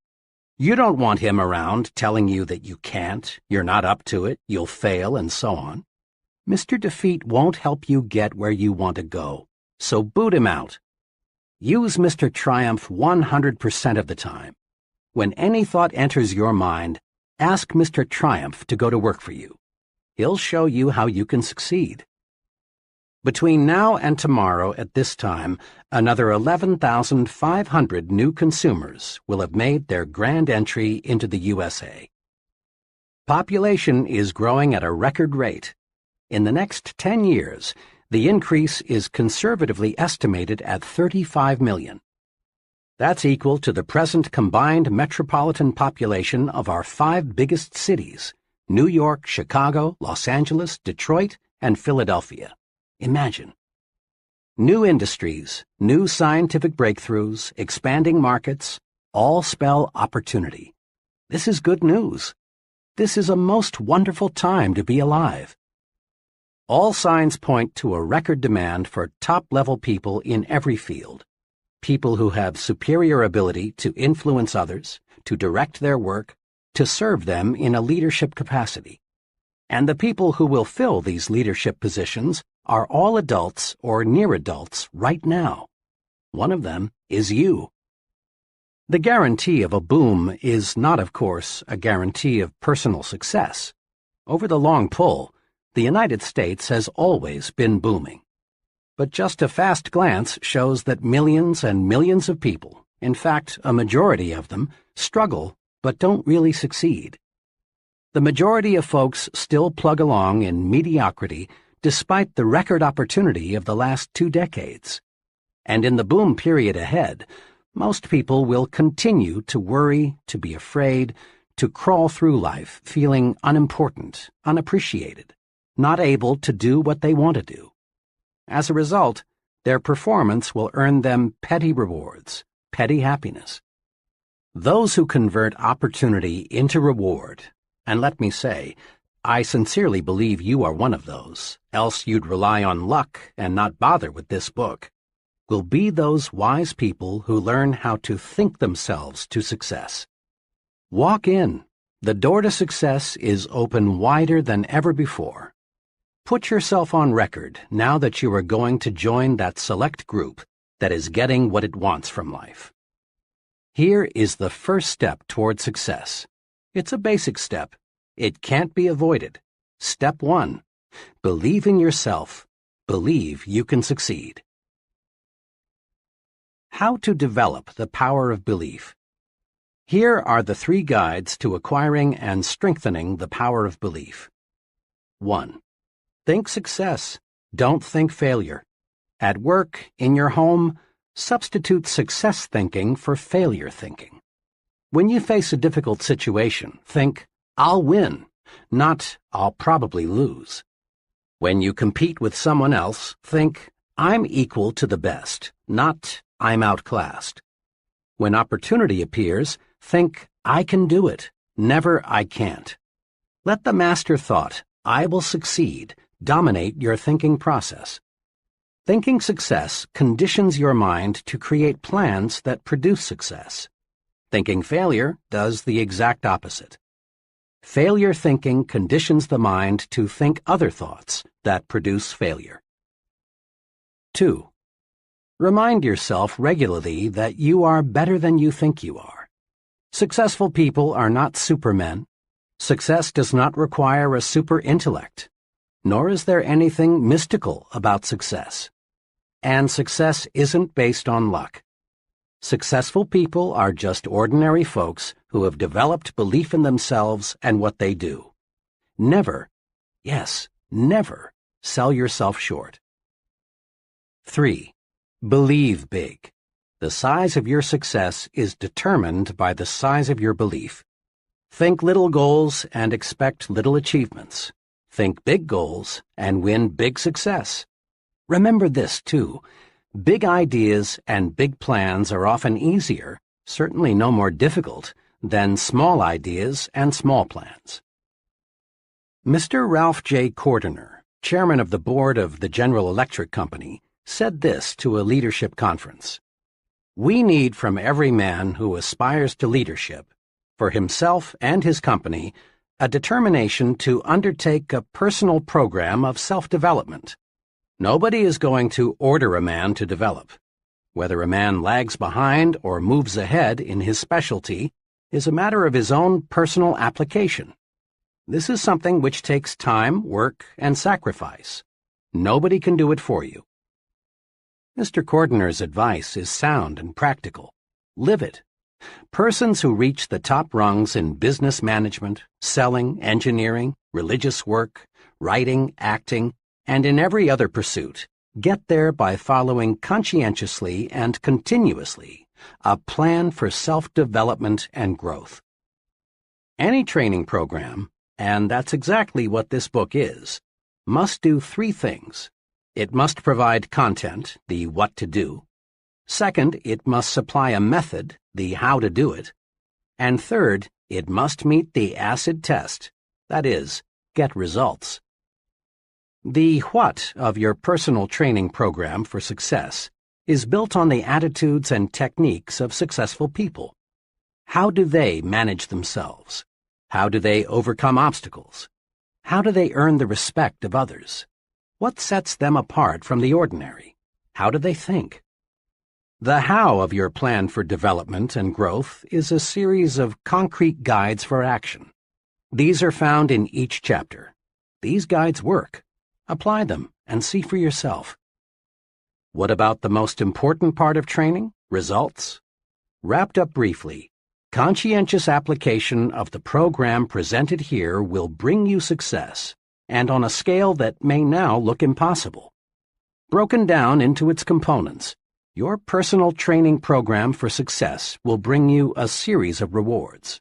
You don't want him around telling you that you can't, you're not up to it, you'll fail, and so on. Mr. Defeat won't help you get where you want to go, so boot him out. Use Mr. Triumph 100% of the time. When any thought enters your mind, ask Mr. Triumph to go to work for you. He'll show you how you can succeed. Between now and tomorrow at this time, another 11,500 new consumers will have made their grand entry into the USA. Population is growing at a record rate. In the next 10 years, the increase is conservatively estimated at 35 million. That's equal to the present combined metropolitan population of our 5 biggest cities: New York, Chicago, Los Angeles, Detroit, and Philadelphia. Imagine. New industries, new scientific breakthroughs, expanding markets, all spell opportunity. This is good news. This is a most wonderful time to be alive. All signs point to a record demand for top-level people in every field. People who have superior ability to influence others, to direct their work, to serve them in a leadership capacity. And the people who will fill these leadership positions are all adults or near adults right now. One of them is you. The guarantee of a boom is not, of course, a guarantee of personal success. Over the long pull, the United States has always been booming. But just a fast glance shows that millions and millions of people, in fact, a majority of them, struggle but don't really succeed. The majority of folks still plug along in mediocrity despite the record opportunity of the last 2 decades. And in the boom period ahead, most people will continue to worry, to be afraid, to crawl through life feeling unimportant, unappreciated, not able to do what they want to do. As a result, their performance will earn them petty rewards, petty happiness. Those who convert opportunity into reward, and let me say, I sincerely believe you are one of those, else you'd rely on luck and not bother with this book, will be those wise people who learn how to think themselves to success. Walk in. The door to success is open wider than ever before. Put yourself on record now that you are going to join that select group that is getting what it wants from life. Here is the first step toward success. It's a basic step. It can't be avoided. Step 1. Believe in yourself. Believe you can succeed. How to develop the power of belief. Here are the 3 guides to acquiring and strengthening the power of belief. 1. Think success. Don't think failure. At work, in your home, substitute success thinking for failure thinking. When you face a difficult situation, think, I'll win, not I'll probably lose. When you compete with someone else, think, I'm equal to the best, not I'm outclassed. When opportunity appears, think, I can do it, never I can't. Let the master thought, I will succeed, dominate your thinking process. Thinking success conditions your mind to create plans that produce success. Thinking failure does the exact opposite. Failure thinking conditions the mind to think other thoughts that produce failure. 2. Remind yourself regularly that you are better than you think you are. Successful people are not supermen. Success does not require a super intellect, nor is there anything mystical about success. And success isn't based on luck. Successful people are just ordinary folks who have developed belief in themselves and what they do. Never, yes, never sell yourself short. 3. Believe big. The size of your success is determined by the size of your belief. Think little goals and expect little achievements. Think big goals and win big success. Remember this, too. Big ideas and big plans are often easier, certainly no more difficult, then small ideas and small plans. Mr. Ralph J. Cordiner, chairman of the board of the General Electric Company, said this to a leadership conference: "We need from every man who aspires to leadership, for himself and his company, a determination to undertake a personal program of self-development. Nobody is going to order a man to develop. Whether a man lags behind or moves ahead in his specialty is a matter of his own personal application. This is something which takes time, work, and sacrifice. Nobody can do it for you." Mr. Cordiner's advice is sound and practical. Live it. Persons who reach the top rungs in business management, selling, engineering, religious work, writing, acting, and in every other pursuit get there by following conscientiously and continuously a plan for self-development and growth. Any training program, and that's exactly what this book is, must do three things. It must provide content, the what to do. Second, it must supply a method, the how to do it. And third, it must meet the acid test, that is, get results. The what of your personal training program for success is built on the attitudes and techniques of successful people. How do they manage themselves? How do they overcome obstacles? How do they earn the respect of others? What sets them apart from the ordinary? How do they think? The how of your plan for development and growth is a series of concrete guides for action. These are found in each chapter. These guides work. Apply them and see for yourself. What about the most important part of training? Results? Wrapped up briefly, conscientious application of the program presented here will bring you success, and on a scale that may now look impossible. Broken down into its components, your personal training program for success will bring you a series of rewards.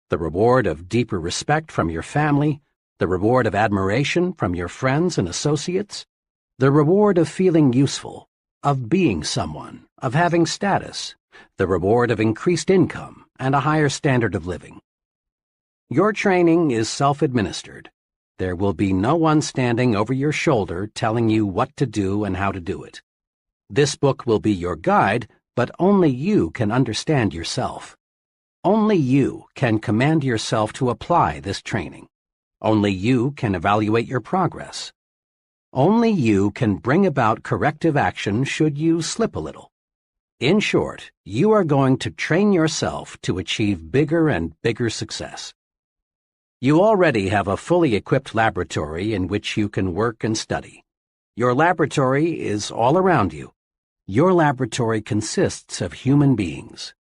The reward of deeper respect from your family, the reward of admiration from your friends and associates, the reward of feeling useful, of being someone, of having status, the reward of increased income and a higher standard of living. Your training is self-administered. There will be no one standing over your shoulder telling you what to do and how to do it. This book will be your guide, but only you can understand yourself. Only you can command yourself to apply this training. Only you can evaluate your progress. Only you can bring about corrective action should you slip a little. In short, you are going to train yourself to achieve bigger and bigger success. You already have a fully equipped laboratory in which you can work and study. Your laboratory is all around you. Your laboratory consists of human beings.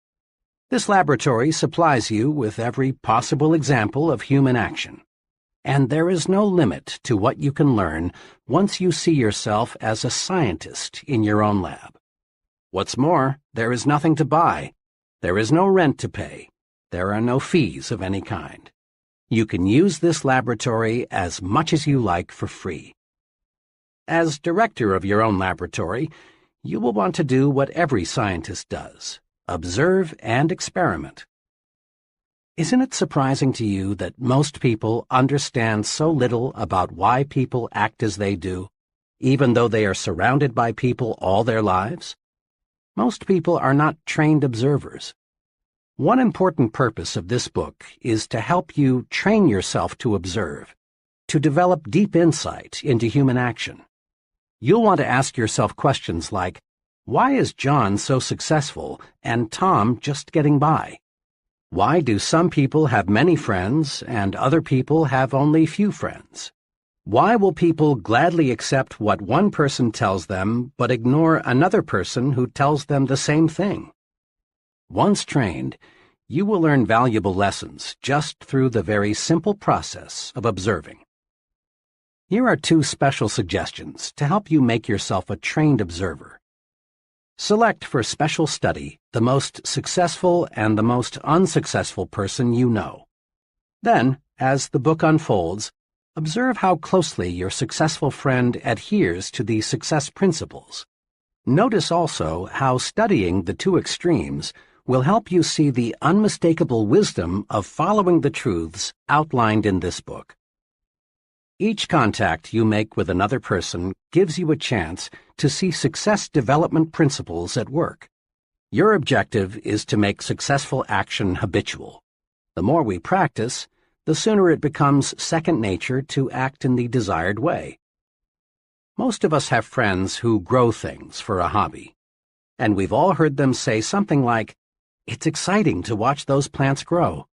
This laboratory supplies you with every possible example of human action. And there is no limit to what you can learn once you see yourself as a scientist in your own lab. What's more, there is nothing to buy. There is no rent to pay. There are no fees of any kind. You can use this laboratory as much as you like for free. As director of your own laboratory, you will want to do what every scientist does: observe and experiment. Isn't it surprising to you that most people understand so little about why people act as they do, even though they are surrounded by people all their lives? Most people are not trained observers. One important purpose of this book is to help you train yourself to observe, to develop deep insight into human action. You'll want to ask yourself questions like, why is John so successful and Tom just getting by? Why do some people have many friends and other people have only few friends? Why will people gladly accept what one person tells them but ignore another person who tells them the same thing? Once trained, you will learn valuable lessons just through the very simple process of observing. Here are two special suggestions to help you make yourself a trained observer. Select for special study the most successful and the most unsuccessful person you know. Then, as the book unfolds, observe how closely your successful friend adheres to the success principles. Notice also how studying the two extremes will help you see the unmistakable wisdom of following the truths outlined in this book. Each contact you make with another person gives you a chance to see success development principles at work. Your objective is to make successful action habitual. The more we practice, the sooner it becomes second nature to act in the desired way. Most of us have friends who grow things for a hobby, and we've all heard them say something like, "It's exciting to watch those plants grow.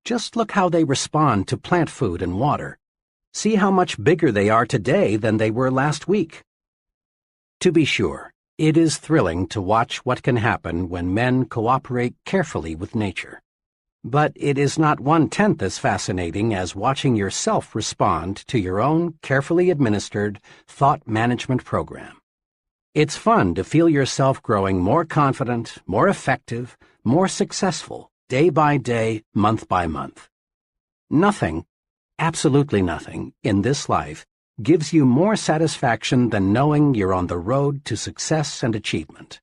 Just look how they respond to plant food and water. See how much bigger they are today than they were last week." To be sure, it is thrilling to watch what can happen when men cooperate carefully with nature. But it is not 1/10 as fascinating as watching yourself respond to your own carefully administered thought management program. It's fun to feel yourself growing more confident, more effective, more successful, day by day, month by month. Nothing, absolutely nothing, in this life gives you more satisfaction than knowing you're on the road to success and achievement.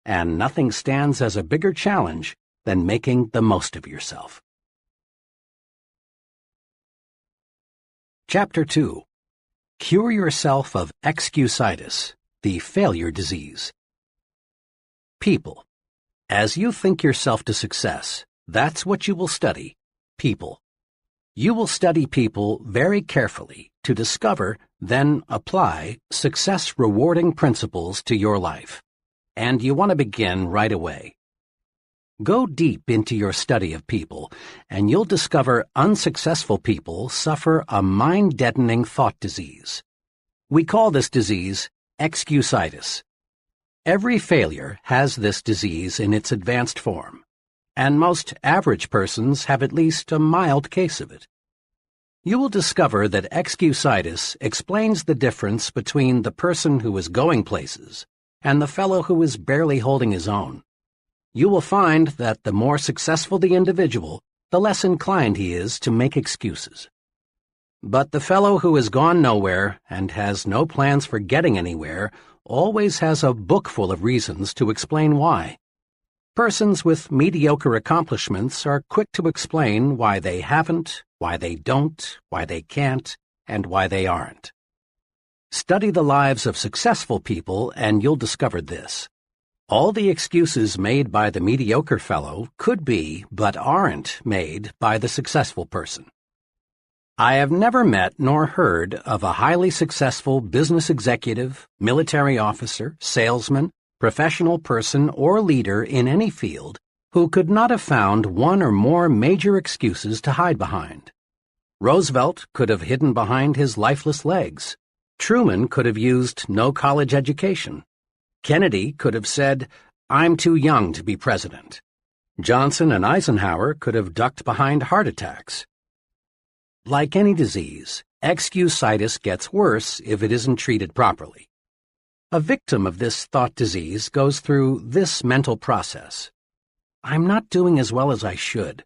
And nothing stands as a bigger challenge than making the most of yourself. Chapter 2. Cure yourself of Excusitis, the failure disease. People. As you think yourself to success, that's what you will study, people. You will study people very carefully to discover, then apply, success-rewarding principles to your life. And you want to begin right away. Go deep into your study of people, and you'll discover unsuccessful people suffer a mind-deadening thought disease. We call this disease Excusitis. Every failure has this disease in its advanced form, and most average persons have at least a mild case of it. You will discover that Excusitis explains the difference between the person who is going places and the fellow who is barely holding his own. You will find that the more successful the individual, the less inclined he is to make excuses. But the fellow who has gone nowhere and has no plans for getting anywhere always has a book full of reasons to explain why. Persons with mediocre accomplishments are quick to explain why they haven't, why they don't, why they can't, and why they aren't. Study the lives of successful people and you'll discover this. All the excuses made by the mediocre fellow could be, but aren't, made by the successful person. I have never met nor heard of a highly successful business executive, military officer, salesman, professional person, or leader in any field who could not have found one or more major excuses to hide behind. Roosevelt could have hidden behind his lifeless legs. Truman could have used no college education. Kennedy could have said, "I'm too young to be president." Johnson and Eisenhower could have ducked behind heart attacks. Like any disease, Excusitis gets worse if it isn't treated properly. A victim of this thought disease goes through this mental process. I'm not doing as well as I should.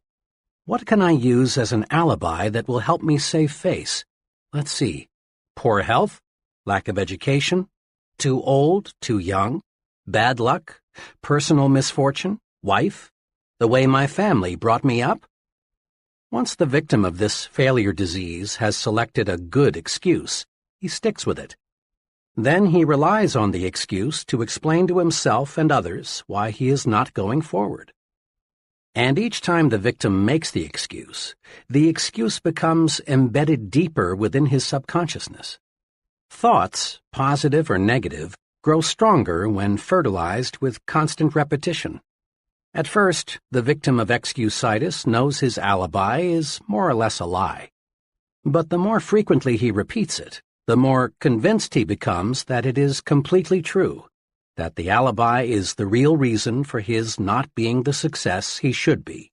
What can I use as an alibi that will help me save face? Let's see. Poor health? Lack of education? Too old? Too young? Bad luck? Personal misfortune? Wife? The way my family brought me up? Once the victim of this failure disease has selected a good excuse, he sticks with it. Then he relies on the excuse to explain to himself and others why he is not going forward. And each time the victim makes the excuse becomes embedded deeper within his subconsciousness. Thoughts, positive or negative, grow stronger when fertilized with constant repetition. At first, the victim of Excusitis knows his alibi is more or less a lie. But the more frequently he repeats it, the more convinced he becomes that it is completely true, that the alibi is the real reason for his not being the success he should be.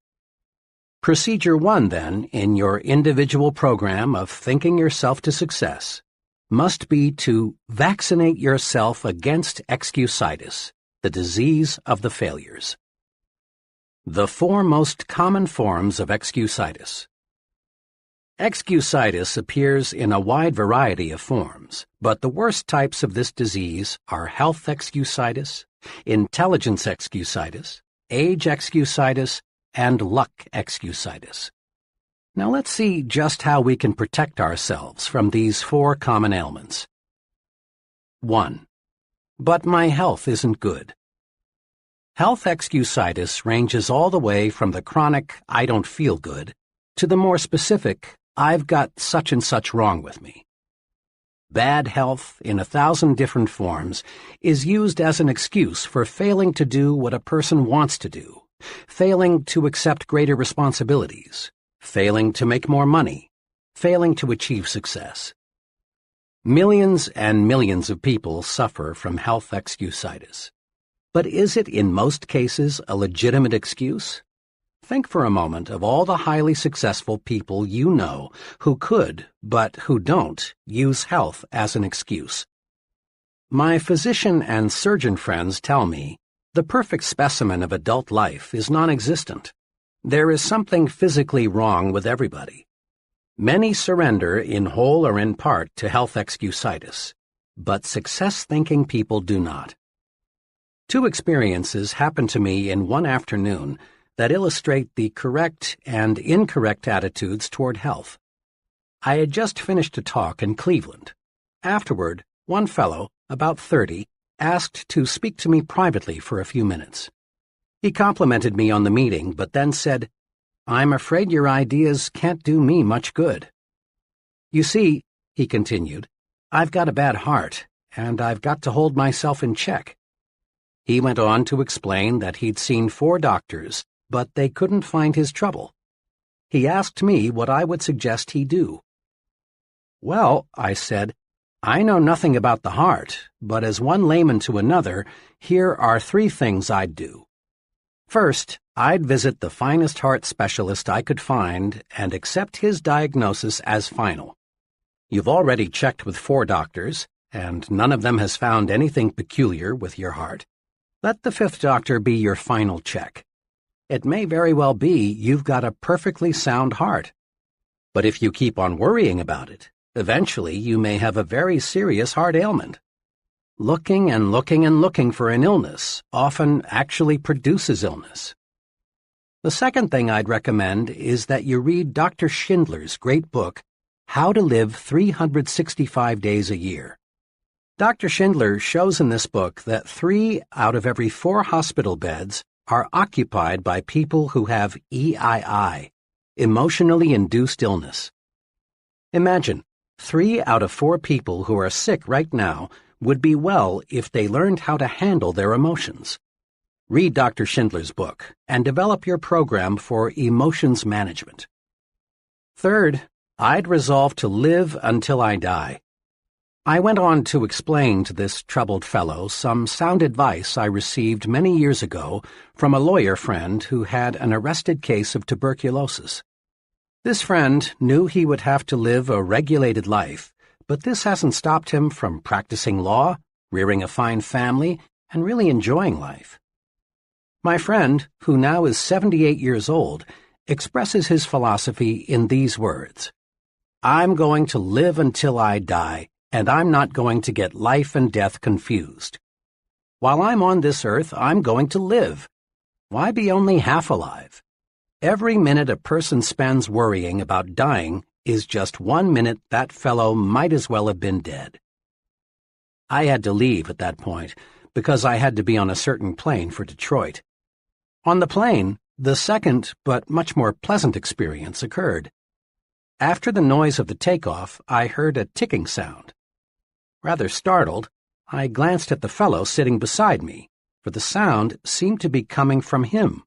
Procedure 1, then, in your individual program of thinking yourself to success, must be to vaccinate yourself against Excusitis, the disease of the failures. The 4 most common forms of Excusitis. Excusitis appears in a wide variety of forms, but the worst types of this disease are health Excusitis, intelligence Excusitis, age excusitis, and luck excusitis. Now let's see just how we can protect ourselves from these 4 common ailments. 1. But my health isn't good. Health excusitis ranges all the way from the chronic I don't feel good to the more specific I've got such and such wrong with me. Bad health, in 1,000 different forms, is used as an excuse for failing to do what a person wants to do, failing to accept greater responsibilities, failing to make more money, failing to achieve success. Millions and millions of people suffer from health excusitis. But is it in most cases a legitimate excuse? Think for a moment of all the highly successful people you know who could, but who don't, use health as an excuse. My physician and surgeon friends tell me the perfect specimen of adult life is non-existent. There is something physically wrong with everybody. Many surrender in whole or in part to health excusitis, but success-thinking people do not. 2 experiences happened to me in one afternoon that illustrate the correct and incorrect attitudes toward health. I had just finished a talk in Cleveland. Afterward, one fellow, about 30, asked to speak to me privately for a few minutes. He complimented me on the meeting, but then said, "I'm afraid your ideas can't do me much good." "You see," he continued, "I've got a bad heart, and I've got to hold myself in check." He went on to explain that he'd seen 4 doctors, but they couldn't find his trouble. He asked me what I would suggest he do. "Well," I said, "I know nothing about the heart, but as one layman to another, here are 3 things I'd do. First, I'd visit the finest heart specialist I could find and accept his diagnosis as final. You've already checked with 4 doctors, and none of them has found anything peculiar with your heart. Let the 5th doctor be your final check. It may very well be you've got a perfectly sound heart. But if you keep on worrying about it, eventually you may have a very serious heart ailment. Looking and looking and looking for an illness often actually produces illness." The second thing I'd recommend is that you read Dr. Schindler's great book, How to Live 365 Days a Year. Dr. Schindler shows in this book that 3 out of every 4 hospital beds are occupied by people who have EII, emotionally induced illness. Imagine, 3 out of 4 people who are sick right now would be well if they learned how to handle their emotions. Read Dr. Schindler's book and develop your program for emotions management. Third, I'd resolve to live until I die. I went on to explain to this troubled fellow some sound advice I received many years ago from a lawyer friend who had an arrested case of tuberculosis. This friend knew he would have to live a regulated life, but this hasn't stopped him from practicing law, rearing a fine family, and really enjoying life. My friend, who now is 78 years old, expresses his philosophy in these words: "I'm going to live until I die, and I'm not going to get life and death confused. While I'm on this earth, I'm going to live. Why be only half alive? Every minute a person spends worrying about dying is just 1 minute that fellow might as well have been dead." I had to leave at that point because I had to be on a certain plane for Detroit. On the plane, the second but much more pleasant experience occurred. After the noise of the takeoff, I heard a ticking sound. Rather startled, I glanced at the fellow sitting beside me, for the sound seemed to be coming from him.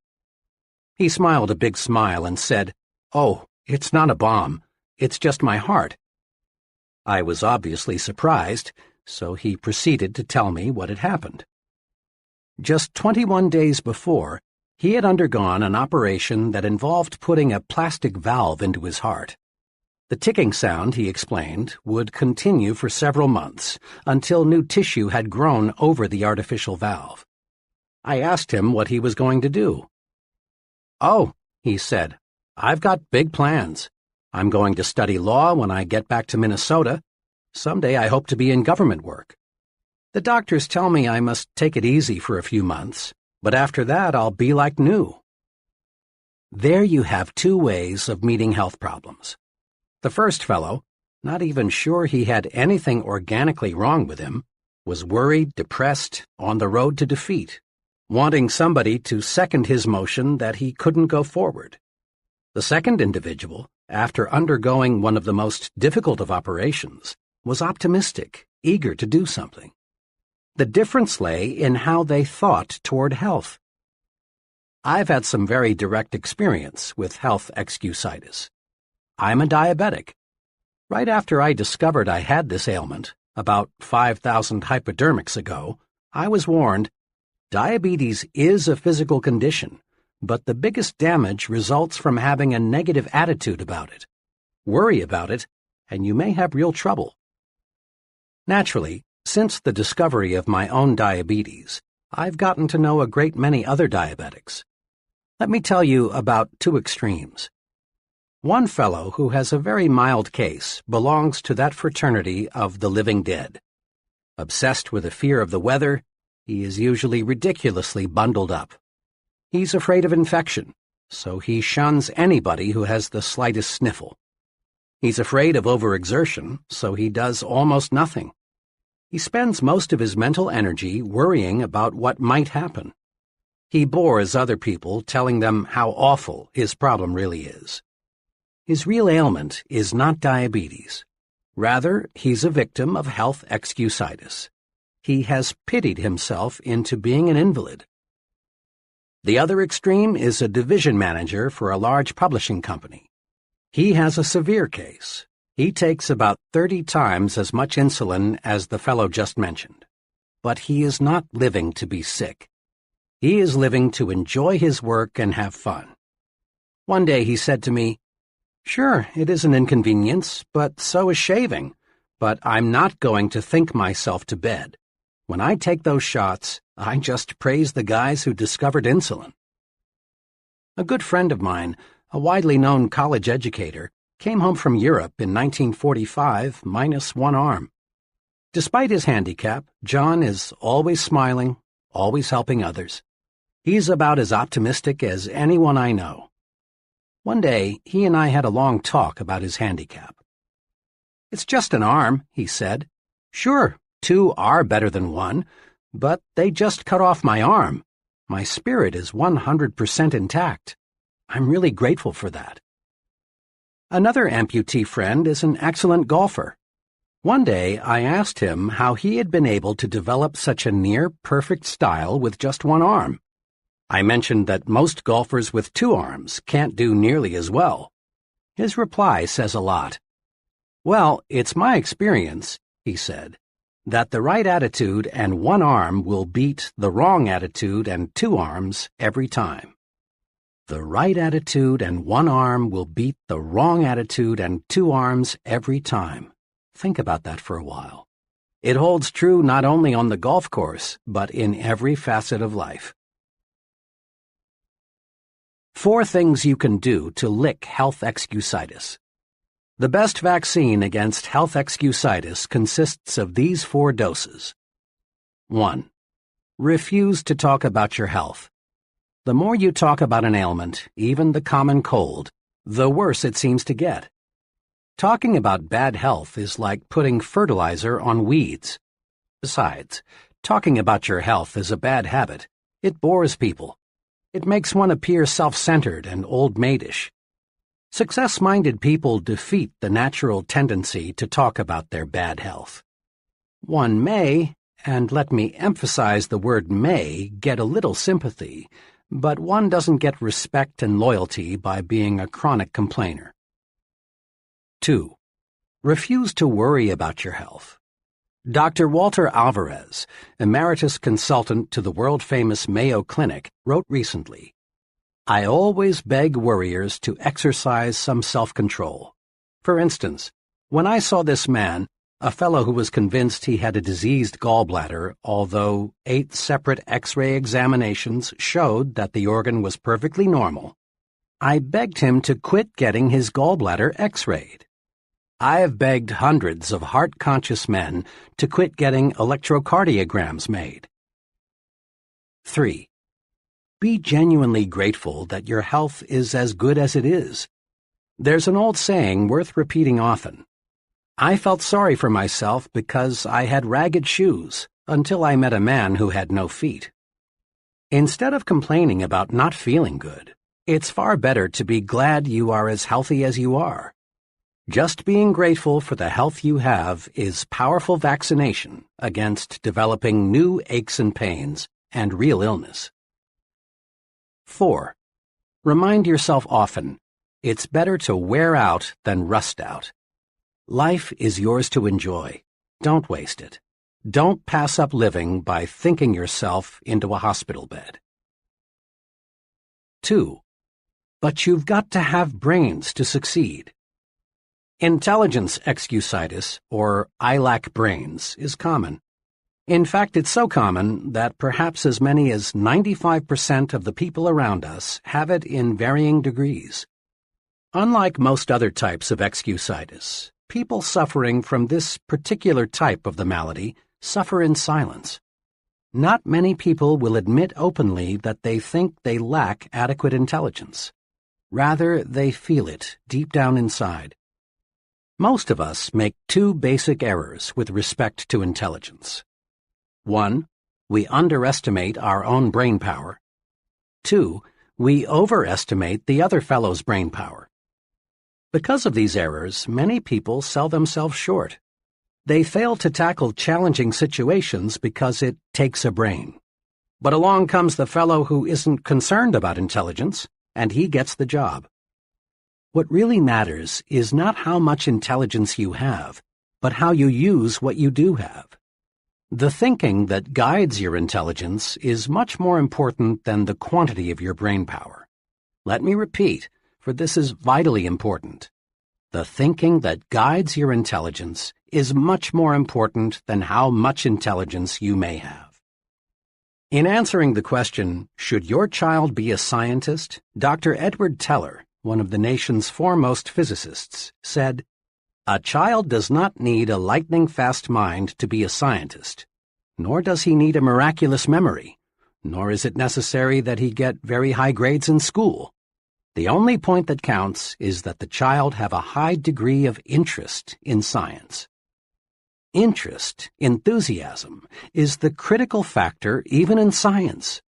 He smiled a big smile and said, "Oh, it's not a bomb. It's just my heart." I was obviously surprised, so he proceeded to tell me what had happened. Just 21 days before, he had undergone an operation that involved putting a plastic valve into his heart. The ticking sound, he explained, would continue for several months until new tissue had grown over the artificial valve. I asked him what he was going to do. "Oh," he said, "I've got big plans. I'm going to study law when I get back to Minnesota. Someday I hope to be in government work. The doctors tell me I must take it easy for a few months, but after that I'll be like new. There you have two ways of meeting health problems. The first fellow, not even sure he had anything organically wrong with him, was worried, depressed, on the road to defeat, wanting somebody to second his motion that he couldn't go forward. The second individual, after undergoing one of the most difficult of operations, was optimistic, eager to do something. The difference lay in how they thought toward health. I've had some very direct experience with health excusitis. I'm a diabetic. Right after I discovered I had this ailment, about 5,000 hypodermics ago, I was warned, diabetes is a physical condition, but the biggest damage results from having a negative attitude about it. Worry about it, and you may have real trouble. Naturally, since the discovery of my own diabetes, I've gotten to know a great many other diabetics. Let me tell you about two extremes. One fellow who has a very mild case belongs to that fraternity of the living dead. Obsessed with a fear of the weather, he is usually ridiculously bundled up. He's afraid of infection, so he shuns anybody who has the slightest sniffle. He's afraid of overexertion, so he does almost nothing. He spends most of his mental energy worrying about what might happen. He bores other people telling them how awful his problem really is. His real ailment is not diabetes. Rather, he's a victim of health excusitis. He has pitied himself into being an invalid. The other extreme is a division manager for a large publishing company. He has a severe case. He takes about 30 times as much insulin as the fellow just mentioned. But he is not living to be sick. He is living to enjoy his work and have fun. One day he said to me, "Sure, it is an inconvenience, but so is shaving. But I'm not going to think myself to bed. When I take those shots, I just praise the guys who discovered insulin." A good friend of mine, a widely known college educator, came home from Europe in 1945 minus one arm. Despite his handicap, John is always smiling, always helping others. He's about as optimistic as anyone I know. One day, he and I had a long talk about his handicap. "It's just an arm," he said. "Sure, two are better than one, but they just cut off my arm. My spirit is 100% intact. I'm really grateful for that." Another amputee friend is an excellent golfer. One day, I asked him how he had been able to develop such a near-perfect style with just one arm. I mentioned that most golfers with two arms can't do nearly as well. His reply says a lot. "Well, it's my experience," he said, "that the right attitude and one arm will beat the wrong attitude and two arms every time." The right attitude and one arm will beat the wrong attitude and two arms every time. Think about that for a while. It holds true not only on the golf course, but in every facet of life. 4 things you can do to lick health excusitis. The best vaccine against health excusitis consists of these 4 doses. 1. Refuse to talk about your health. The more you talk about an ailment, even the common cold, the worse it seems to get. Talking about bad health is like putting fertilizer on weeds. Besides, talking about your health is a bad habit. It bores people. It makes one appear self-centered and old-maidish. Success-minded people defeat the natural tendency to talk about their bad health. One may, and let me emphasize the word may, get a little sympathy, but one doesn't get respect and loyalty by being a chronic complainer. 2. Refuse to worry about your health. Dr. Walter Alvarez, emeritus consultant to the world-famous Mayo Clinic, wrote recently, "I always beg worriers to exercise some self-control. For instance, when I saw this man, a fellow who was convinced he had a diseased gallbladder, although 8 separate X-ray examinations showed that the organ was perfectly normal, I begged him to quit getting his gallbladder X-rayed. I have begged hundreds of heart-conscious men to quit getting electrocardiograms made." 3. Be genuinely grateful that your health is as good as it is. There's an old saying worth repeating often. I felt sorry for myself because I had ragged shoes until I met a man who had no feet. Instead of complaining about not feeling good, it's far better to be glad you are as healthy as you are. Just being grateful for the health you have is powerful vaccination against developing new aches and pains and real illness. 4. Remind yourself often, it's better to wear out than rust out. Life is yours to enjoy. Don't waste it. Don't pass up living by thinking yourself into a hospital bed. 2. But you've got to have brains to succeed. Intelligence excusitis, or I lack brains, is common. In fact, it's so common that perhaps as many as 95% of the people around us have it in varying degrees. Unlike most other types of excusitis, people suffering from this particular type of the malady suffer in silence. Not many people will admit openly that they think they lack adequate intelligence. Rather, they feel it deep down inside. Most of us make two basic errors with respect to intelligence. 1. We underestimate our own brain power. 2. We overestimate the other fellow's brain power. Because of these errors, many people sell themselves short. They fail to tackle challenging situations because it takes a brain. But along comes the fellow who isn't concerned about intelligence, and he gets the job. What really matters is not how much intelligence you have, but how you use what you do have. The thinking that guides your intelligence is much more important than the quantity of your brain power. Let me repeat, for this is vitally important. The thinking that guides your intelligence is much more important than how much intelligence you may have. In answering the question, should your child be a scientist, Dr. Edward Teller, one of the nation's foremost physicists, said, "A child does not need a lightning-fast mind to be a scientist, nor does he need a miraculous memory, nor is it necessary that he get very high grades in school. The only point that counts is that the child have a high degree of interest in science." Interest, enthusiasm, is the critical factor even in science.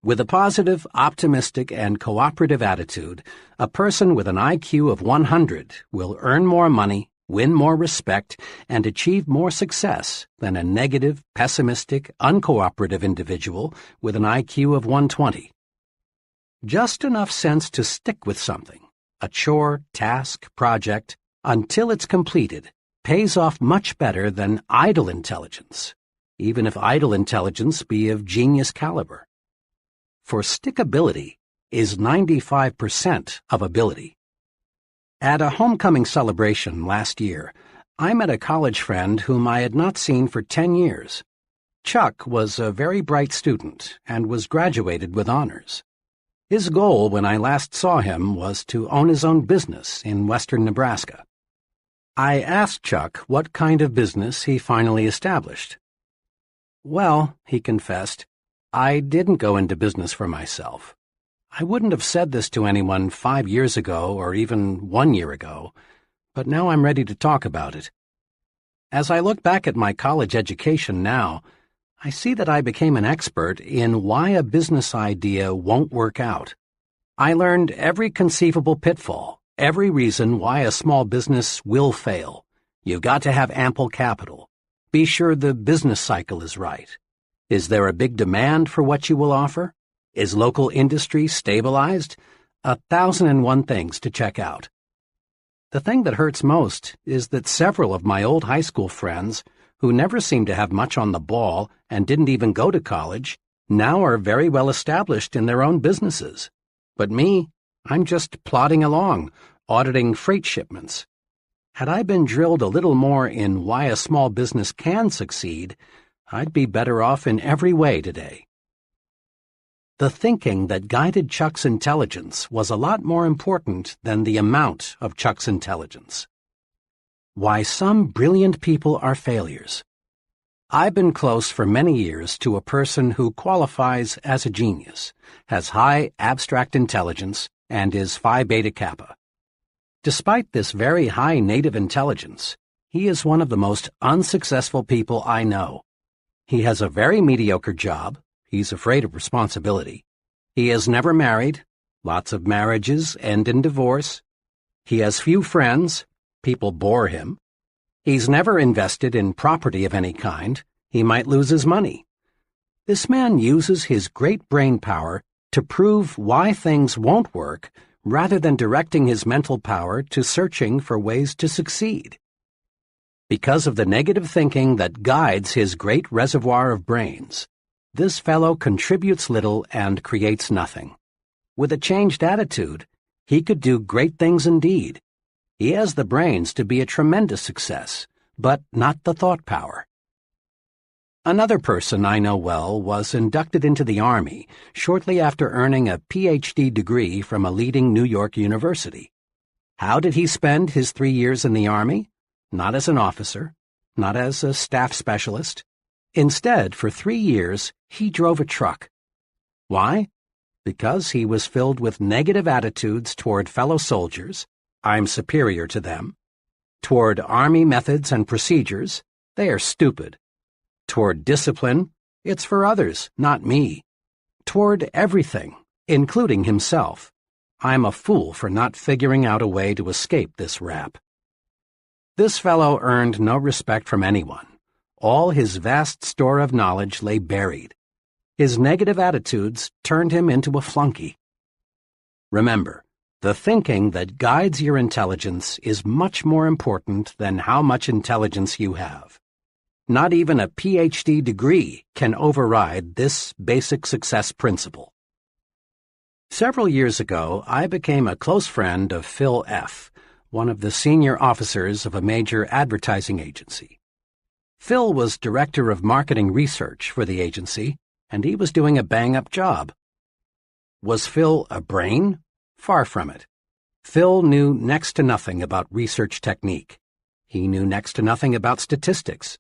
With a positive, optimistic, and cooperative attitude, a person with an IQ of 100 will earn more money, win more respect, and achieve more success than a negative, pessimistic, uncooperative individual with an IQ of 120. Just enough sense to stick with something, a chore, task, project, until it's completed, pays off much better than idle intelligence, even if idle intelligence be of genius caliber. For stickability is 95% of ability. At a homecoming celebration last year, I met a college friend whom I had not seen for 10 years. Chuck was a very bright student and was graduated with honors. His goal when I last saw him was to own his own business in western Nebraska. I asked Chuck what kind of business he finally established. "Well," he confessed, "I didn't go into business for myself. I wouldn't have said this to anyone 5 years ago or even 1 year ago, but now I'm ready to talk about it. As I look back at my college education now, I see that I became an expert in why a business idea won't work out. I learned every conceivable pitfall, every reason why a small business will fail. You've got to have ample capital. Be sure the business cycle is right. Is there a big demand for what you will offer? Is local industry stabilized? 1,001 things to check out. The thing that hurts most is that several of my old high school friends, who never seemed to have much on the ball and didn't even go to college, now are very well established in their own businesses. But me, I'm just plodding along, auditing freight shipments. Had I been drilled a little more in why a small business can succeed, I'd be better off in every way today. The thinking that guided Chuck's intelligence was a lot more important than the amount of Chuck's intelligence. Why some brilliant people are failures. I've been close for many years to a person who qualifies as a genius, has high abstract intelligence, and is Phi Beta Kappa. Despite this very high native intelligence, he is one of the most unsuccessful people I know. He has a very mediocre job. He's afraid of responsibility. He is never married. Lots of marriages end in divorce. He has few friends. People bore him. He's never invested in property of any kind. He might lose his money. This man uses his great brain power to prove why things won't work rather than directing his mental power to searching for ways to succeed. Because of the negative thinking that guides his great reservoir of brains, this fellow contributes little and creates nothing. With a changed attitude, he could do great things indeed. He has the brains to be a tremendous success, but not the thought power. Another person I know well was inducted into the Army shortly after earning a Ph.D. degree from a leading New York university. How did he spend his 3 years in the Army? Not as an officer, not as a staff specialist. Instead, for 3 years, he drove a truck. Why? Because he was filled with negative attitudes toward fellow soldiers, I'm superior to them. Toward Army methods and procedures, they are stupid. Toward discipline, it's for others, not me. Toward everything, including himself, I'm a fool for not figuring out a way to escape this rap. This fellow earned no respect from anyone. All his vast store of knowledge lay buried. His negative attitudes turned him into a flunky. Remember, the thinking that guides your intelligence is much more important than how much intelligence you have. Not even a Ph.D. degree can override this basic success principle. Several years ago, I became a close friend of Phil F., one of the senior officers of a major advertising agency. Phil was director of marketing research for the agency, and he was doing a bang-up job. Was Phil a brain? Far from it. Phil knew next to nothing about research technique. He knew next to nothing about statistics.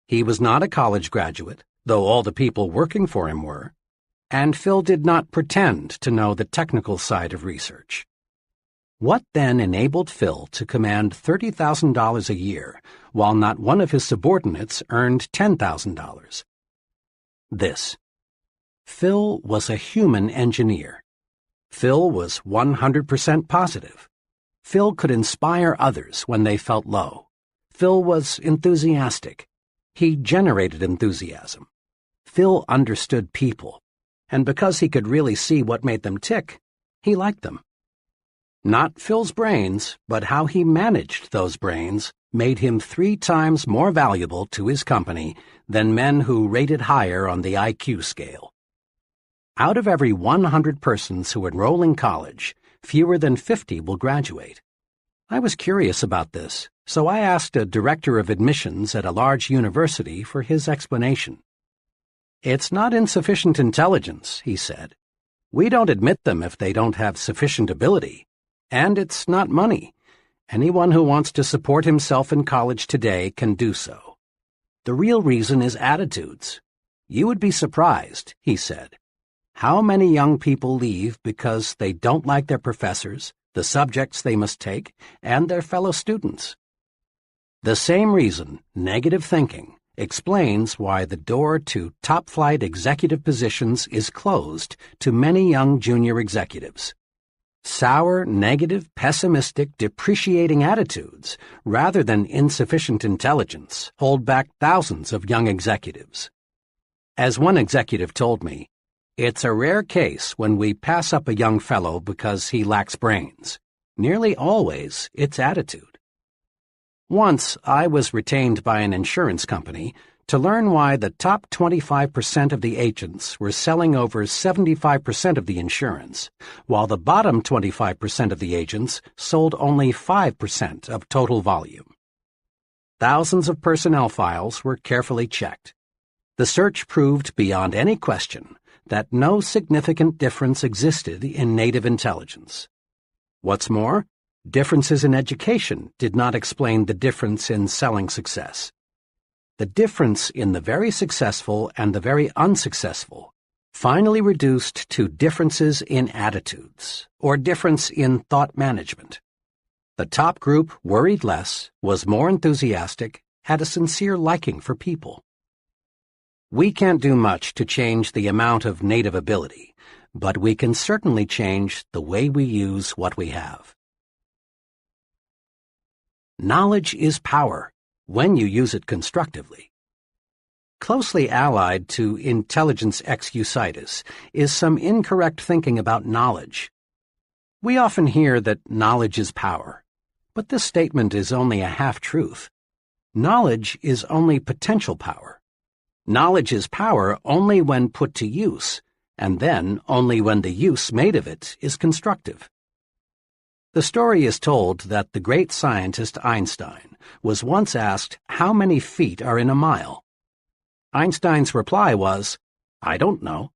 He was not a college graduate, though all the people working for him were. And Phil did not pretend to know the technical side of research. What then enabled Phil to command $30,000 a year, while not one of his subordinates earned $10,000? This. Phil was a human engineer. Phil was 100% positive. Phil could inspire others when they felt low. Phil was enthusiastic. He generated enthusiasm. Phil understood people, and because he could really see what made them tick, he liked them. Not Phil's brains, but how he managed those brains made him 3 times more valuable to his company than men who rated higher on the IQ scale. Out of every 100 persons who enroll in college, fewer than 50 will graduate. I was curious about this, so I asked a director of admissions at a large university for his explanation. "It's not insufficient intelligence," he said. "We don't admit them if they don't have sufficient ability. And it's not money. Anyone who wants to support himself in college today can do so. The real reason is attitudes. You would be surprised," he said, "how many young people leave because they don't like their professors, the subjects they must take, and their fellow students." The same reason, negative thinking, explains why the door to top-flight executive positions is closed to many young junior executives. Sour, negative, pessimistic, depreciating attitudes, rather than insufficient intelligence, hold back thousands of young executives. As one executive told me, "It's a rare case when we pass up a young fellow because he lacks brains. Nearly always, it's attitude." Once, I was retained by an insurance company to learn why the top 25% of the agents were selling over 75% of the insurance, while the bottom 25% of the agents sold only 5% of total volume. Thousands of personnel files were carefully checked. The search proved beyond any question that no significant difference existed in native intelligence. What's more, differences in education did not explain the difference in selling success. the difference in the very successful and the very unsuccessful finally reduced to differences in attitudes, or difference in thought management. The top group worried less, was more enthusiastic, had a sincere liking for people. We can't do much to change the amount of native ability, but we can certainly change the way we use what we have. Knowledge is power, when you use it constructively. Closely allied to intelligence excusitis is some incorrect thinking about knowledge. We often hear that knowledge is power, but this statement is only a half-truth. Knowledge is only potential power. Knowledge is power only when put to use, and then only when the use made of it is constructive. The story is told that the great scientist Einstein was once asked how many feet are in a mile. Einstein's reply was, "I don't know.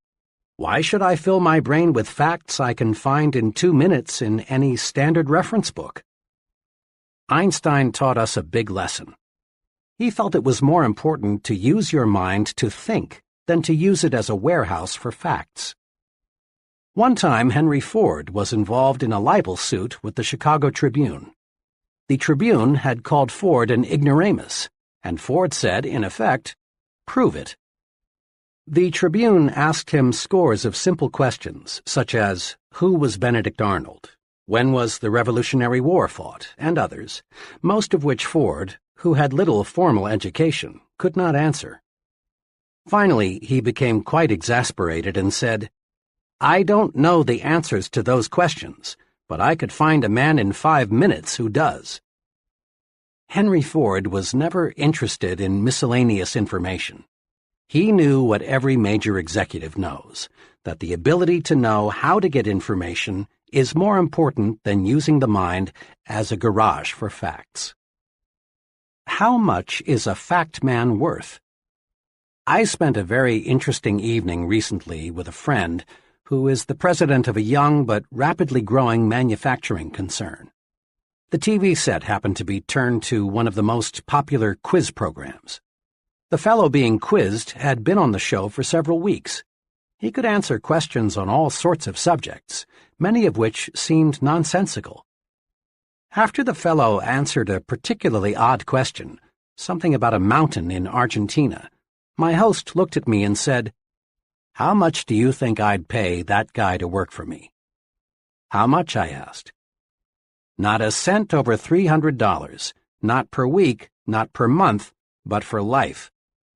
Why should I fill my brain with facts I can find in 2 minutes in any standard reference book?" Einstein taught us a big lesson. He felt it was more important to use your mind to think than to use it as a warehouse for facts. One time, Henry Ford was involved in a libel suit with the Chicago Tribune. The Tribune had called Ford an ignoramus, and Ford said, in effect, "Prove it." The Tribune asked him scores of simple questions, such as, who was Benedict Arnold? When was the Revolutionary War fought? And others, most of which Ford, who had little formal education, could not answer. Finally, he became quite exasperated and said, "I don't know the answers to those questions, but I could find a man in 5 minutes who does." Henry Ford was never interested in miscellaneous information. He knew what every major executive knows, that the ability to know how to get information is more important than using the mind as a garage for facts. How much is a fact man worth? I spent a very interesting evening recently with a friend who is the president of a young but rapidly growing manufacturing concern. The TV set happened to be turned to one of the most popular quiz programs. The fellow being quizzed had been on the show for several weeks. He could answer questions on all sorts of subjects, many of which seemed nonsensical. After the fellow answered a particularly odd question, something about a mountain in Argentina, my host looked at me and said, "How much do you think I'd pay that guy to work for me?" "How much?" I asked. "Not a cent over $300, not per week, not per month, but for life.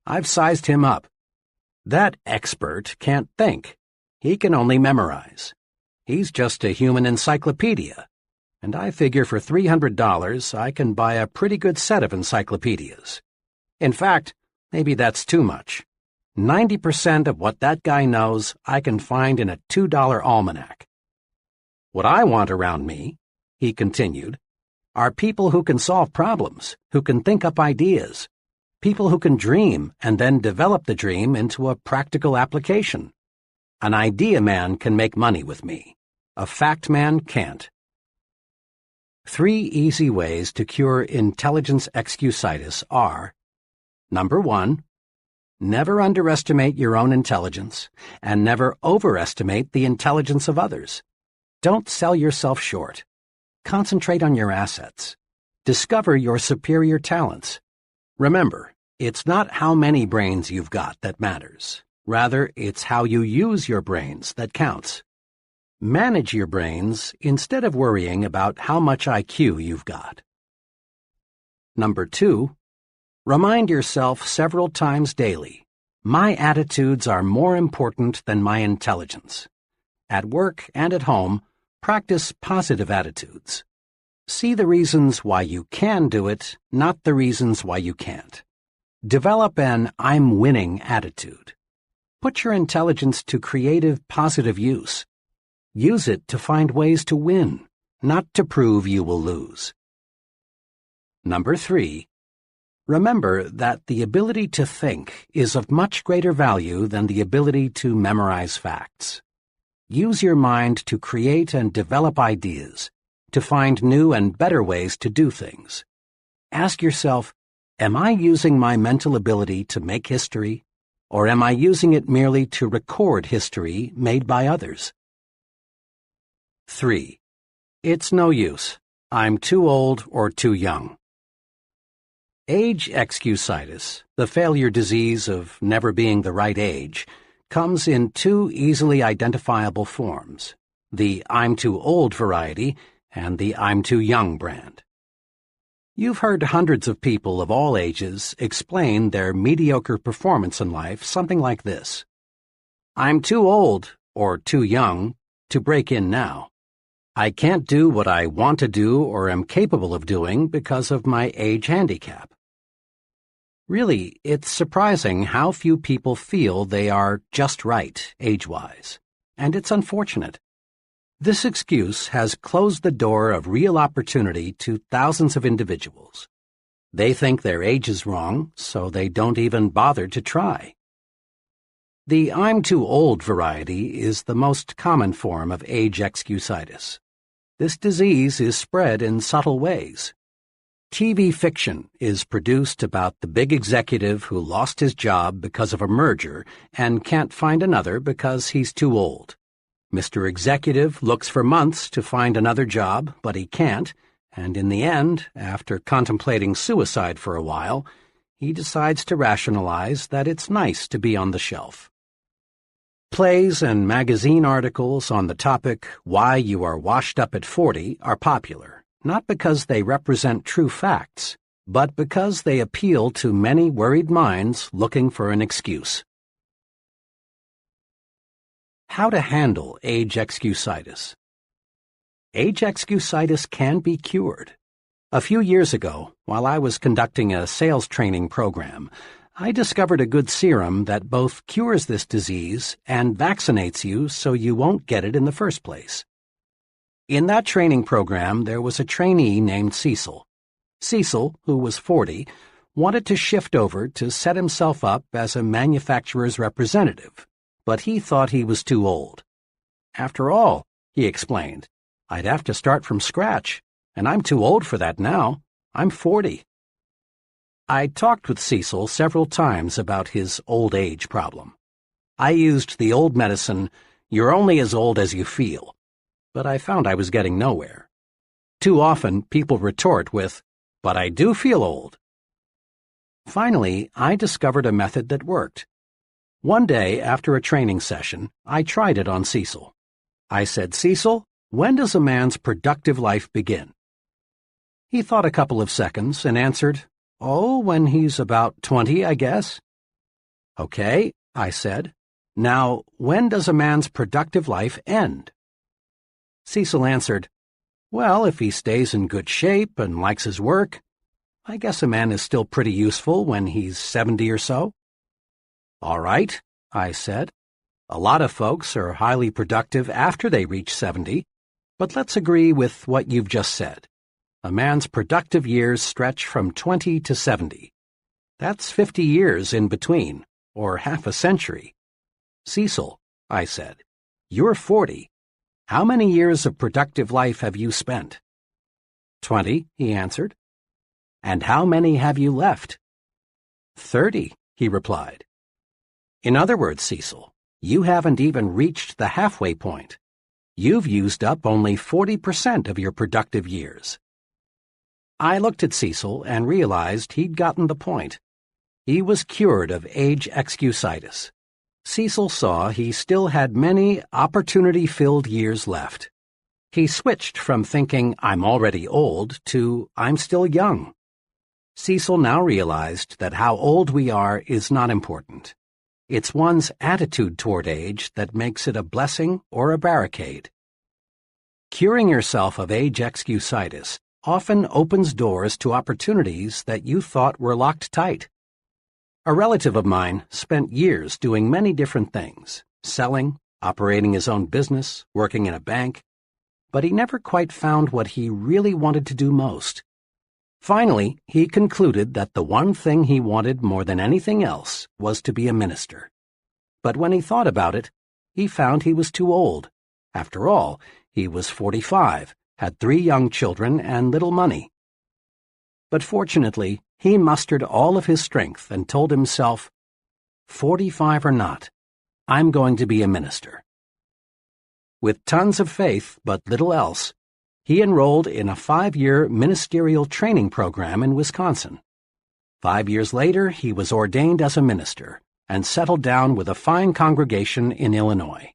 I've sized him up. That expert can't think. He can only memorize. He's just a human encyclopedia, and I figure for $300 I can buy a pretty good set of encyclopedias. In fact, maybe that's too much. 90% of what that guy knows I can find in a $2 almanac. What I want around me," he continued, "are people who can solve problems, who can think up ideas, people who can dream and then develop the dream into a practical application. An idea man can make money with me. A fact man can't." 3 easy ways to cure intelligence excusitis are: Number 1, never underestimate your own intelligence, and never overestimate the intelligence of others. Don't sell yourself short. Concentrate on your assets. Discover your superior talents. Remember, it's not how many brains you've got that matters. Rather, it's how you use your brains that counts. Manage your brains instead of worrying about how much IQ you've got. Number 2, remind yourself several times daily, my attitudes are more important than my intelligence. At work and at home, practice positive attitudes. See the reasons why you can do it, not the reasons why you can't. Develop an I'm winning attitude. Put your intelligence to creative, positive use. Use it to find ways to win, not to prove you will lose. Number 3, remember that the ability to think is of much greater value than the ability to memorize facts. Use your mind to create and develop ideas, to find new and better ways to do things. Ask yourself, Am I using my mental ability to make history, or am I using it merely to record history made by others? 3. It's no use. I'm too old or too young. Age excusitis, the failure disease of never being the right age, comes in two easily identifiable forms, the I'm too old variety and the I'm too young brand. You've heard hundreds of people of all ages explain their mediocre performance in life something like this: I'm too old, or too young, to break in now. I can't do what I want to do or am capable of doing because of my age handicap. Really, it's surprising how few people feel they are just right, age-wise, and it's unfortunate. This excuse has closed the door of real opportunity to thousands of individuals. They think their age is wrong, so they don't even bother to try. The I'm too old variety is the most common form of age excusitis. This disease is spread in subtle ways. TV fiction is produced about the big executive who lost his job because of a merger and can't find another because he's too old. Mr. Executive looks for months to find another job, but he can't, and in the end, after contemplating suicide for a while, he decides to rationalize that it's nice to be on the shelf. Plays and magazine articles on the topic "Why You Are Washed Up at 40" are popular, not because they represent true facts, but because they appeal to many worried minds looking for an excuse. How to handle age excusitis. Age excusitis can be cured. A few years ago, while I was conducting a sales training program, I discovered a good serum that both cures this disease and vaccinates you so you won't get it in the first place. In that training program, there was a trainee named Cecil. Cecil, who was 40, wanted to shift over to set himself up as a manufacturer's representative, but he thought he was too old. After all, he explained, I'd have to start from scratch, and I'm too old for that now. I'm 40. I talked with Cecil several times about his old age problem. I used the old medicine, "You're only as old as you feel," but I found I was getting nowhere. Too often, people retort with, "But I do feel old." Finally, I discovered a method that worked. One day, after a training session, I tried it on Cecil. I said, "Cecil, when does a man's productive life begin?" He thought a couple of seconds and answered, "Oh, when he's about 20, I guess." "Okay," I said. "Now, when does a man's productive life end?" Cecil answered, "Well, if he stays in good shape and likes his work, I guess a man is still pretty useful when he's 70 or so." "All right," I said. "A lot of folks are highly productive after they reach 70, but let's agree with what you've just said. A man's productive years stretch from 20 to 70. That's 50 years in between, or half a century. Cecil," I said, "you're 40. How many years of productive life have you spent?" 20, he answered. "And how many have you left?" 30, he replied. "In other words, Cecil, you haven't even reached the halfway point. You've used up only 40% of your productive years." I looked at Cecil and realized he'd gotten the point. He was cured of age excusitis. Cecil saw he still had many opportunity-filled years left. He switched from thinking, "I'm already old," to "I'm still young." Cecil now realized that how old we are is not important. It's one's attitude toward age that makes it a blessing or a barricade. Curing yourself of age excusitis often opens doors to opportunities that you thought were locked tight. A relative of mine spent years doing many different things, selling, operating his own business, working in a bank, but he never quite found what he really wanted to do most. Finally, he concluded that the one thing he wanted more than anything else was to be a minister. But when he thought about it, he found he was too old. After all, he was 45, had 3 young children, and little money. But fortunately, he mustered all of his strength and told himself, 45 or not, I'm going to be a minister. With tons of faith but little else, he enrolled in a 5-year ministerial training program in Wisconsin. 5 years later, he was ordained as a minister and settled down with a fine congregation in Illinois.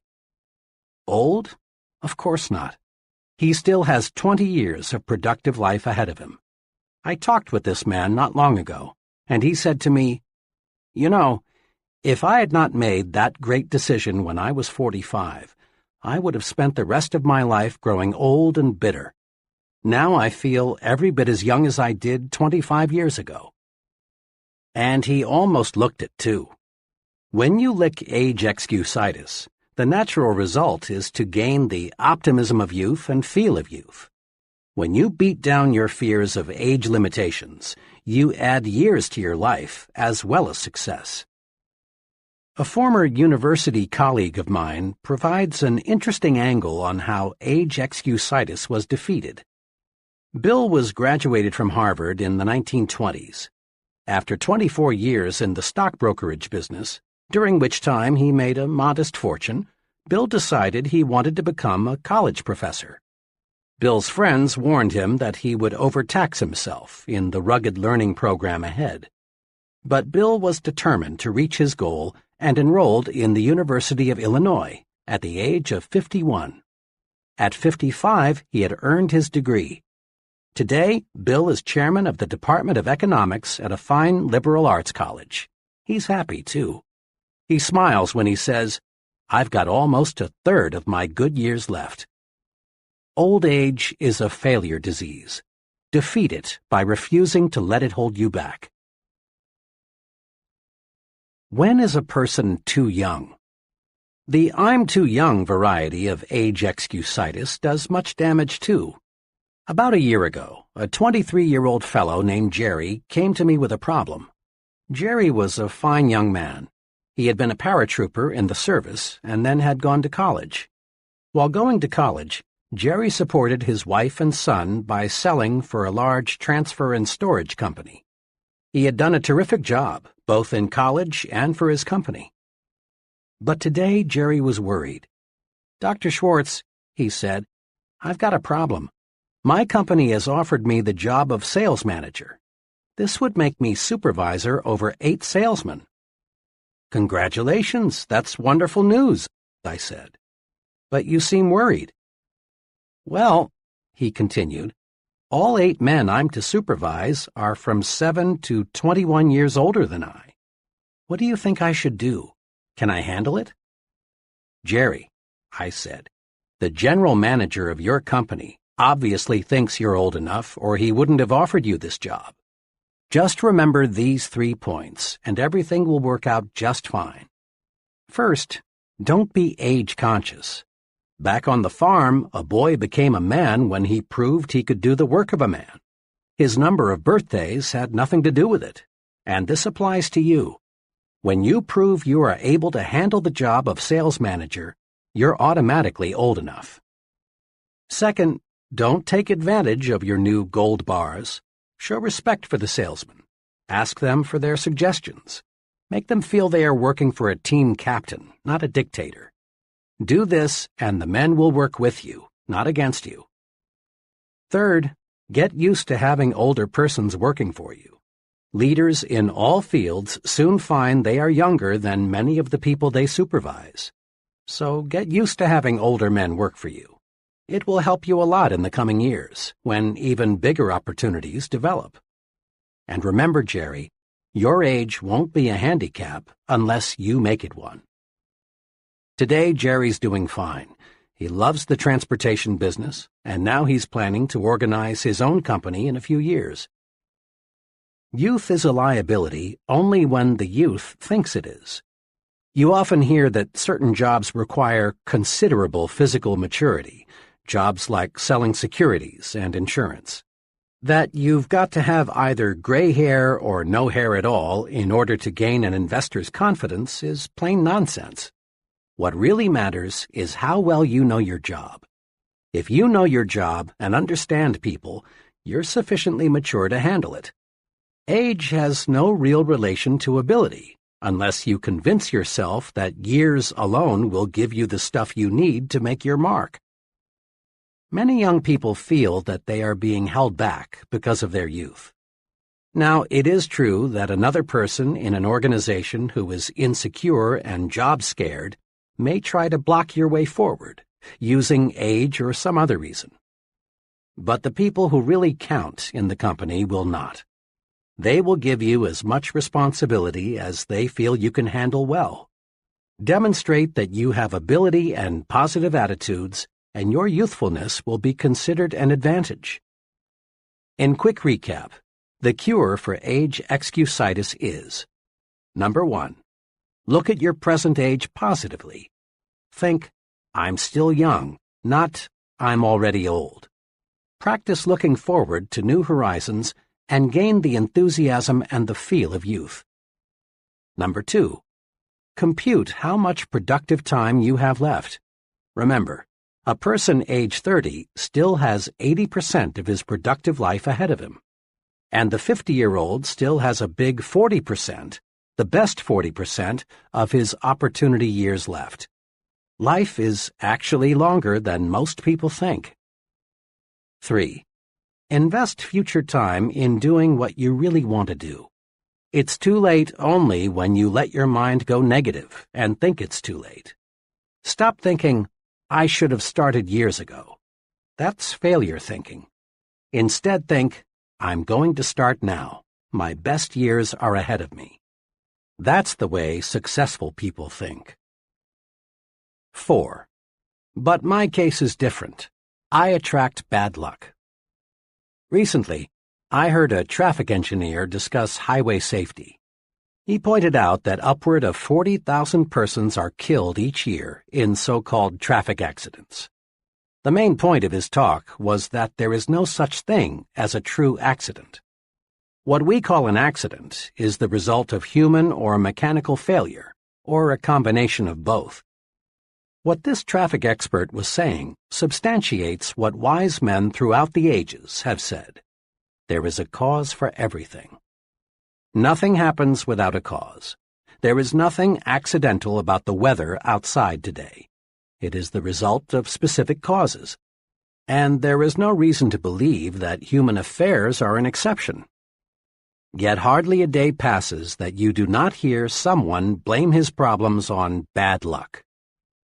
Old? Of course not. He still has 20 years of productive life ahead of him. I talked with this man not long ago, and he said to me, "You know, if I had not made that great decision when I was 45, I would have spent the rest of my life growing old and bitter. Now I feel every bit as young as I did 25 years ago." And he almost looked it, too. When you lick age excusitis, the natural result is to gain the optimism of youth and feel of youth. When you beat down your fears of age limitations, you add years to your life as well as success. A former university colleague of mine provides an interesting angle on how age excusitis was defeated. Bill was graduated from Harvard in the 1920s. After 24 years in the stock brokerage business, during which time he made a modest fortune, Bill decided he wanted to become a college professor. Bill's friends warned him that he would overtax himself in the rugged learning program ahead. But Bill was determined to reach his goal and enrolled in the University of Illinois at the age of 51. At 55, he had earned his degree. Today, Bill is chairman of the Department of Economics at a fine liberal arts college. He's happy, too. He smiles when he says, "I've got almost a third of my good years left." Old age is a failure disease. Defeat it by refusing to let it hold you back. When is a person too young? The "I'm too young" variety of age excusitis does much damage, too. About a year ago, a 23-year-old fellow named Jerry came to me with a problem. Jerry was a fine young man. He had been a paratrooper in the service and then had gone to college. While going to college, Jerry supported his wife and son by selling for a large transfer and storage company. He had done a terrific job, both in college and for his company. But today Jerry was worried. "Dr. Schwartz," he said, "I've got a problem. My company has offered me the job of sales manager. This would make me supervisor over 8 salesmen." "Congratulations, that's wonderful news," I said. "But you seem worried." "Well," he continued, "all 8 men I'm to supervise are from 7 to 21 years older than I. What do you think I should do? Can I handle it?" "Jerry," I said, "the general manager of your company obviously thinks you're old enough or he wouldn't have offered you this job. Just remember these 3 points and everything will work out just fine. First, don't be age conscious. Back on the farm, a boy became a man when he proved he could do the work of a man. His number of birthdays had nothing to do with it, and this applies to you. When you prove you are able to handle the job of sales manager, you're automatically old enough. Second, don't take advantage of your new gold bars. Show respect for the salesman. Ask them for their suggestions. Make them feel they are working for a team captain, not a dictator. Do this, and the men will work with you, not against you. Third, get used to having older persons working for you. Leaders in all fields soon find they are younger than many of the people they supervise. So get used to having older men work for you. It will help you a lot in the coming years, when even bigger opportunities develop. And remember, Jerry, your age won't be a handicap unless you make it one. Today, Jerry's doing fine. He loves the transportation business, and now he's planning to organize his own company in a few years. Youth is a liability only when the youth thinks it is. You often hear that certain jobs require considerable physical maturity, jobs like selling securities and insurance. That you've got to have either gray hair or no hair at all in order to gain an investor's confidence is plain nonsense. What really matters is how well you know your job. If you know your job and understand people, you're sufficiently mature to handle it. Age has no real relation to ability, unless you convince yourself that years alone will give you the stuff you need to make your mark. Many young people feel that they are being held back because of their youth. Now, it is true that another person in an organization who is insecure and job-scared may try to block your way forward, using age or some other reason. But the people who really count in the company will not. They will give you as much responsibility as they feel you can handle well. Demonstrate that you have ability and positive attitudes, and your youthfulness will be considered an advantage. In quick recap, the cure for age excusitis is: Number 1. Look at your present age positively. Think, I'm still young, not I'm already old. Practice looking forward to new horizons and gain the enthusiasm and the feel of youth. Number 2. Compute how much productive time you have left. Remember, a person age 30 still has 80% of his productive life ahead of him. And the 50-year-old still has a big 40%, the best 40%, of his opportunity years left. Life is actually longer than most people think. 3. Invest future time in doing what you really want to do. It's too late only when you let your mind go negative and think it's too late. Stop thinking, I should have started years ago. That's failure thinking. Instead think, I'm going to start now. My best years are ahead of me. That's the way successful people think. 4. But my case is different. I attract bad luck. Recently, I heard a traffic engineer discuss highway safety. He pointed out that upward of 40,000 persons are killed each year in so-called traffic accidents. The main point of his talk was that there is no such thing as a true accident. What we call an accident is the result of human or mechanical failure, or a combination of both. What this traffic expert was saying substantiates what wise men throughout the ages have said. There is a cause for everything. Nothing happens without a cause. There is nothing accidental about the weather outside today. It is the result of specific causes. And there is no reason to believe that human affairs are an exception. Yet hardly a day passes that you do not hear someone blame his problems on bad luck.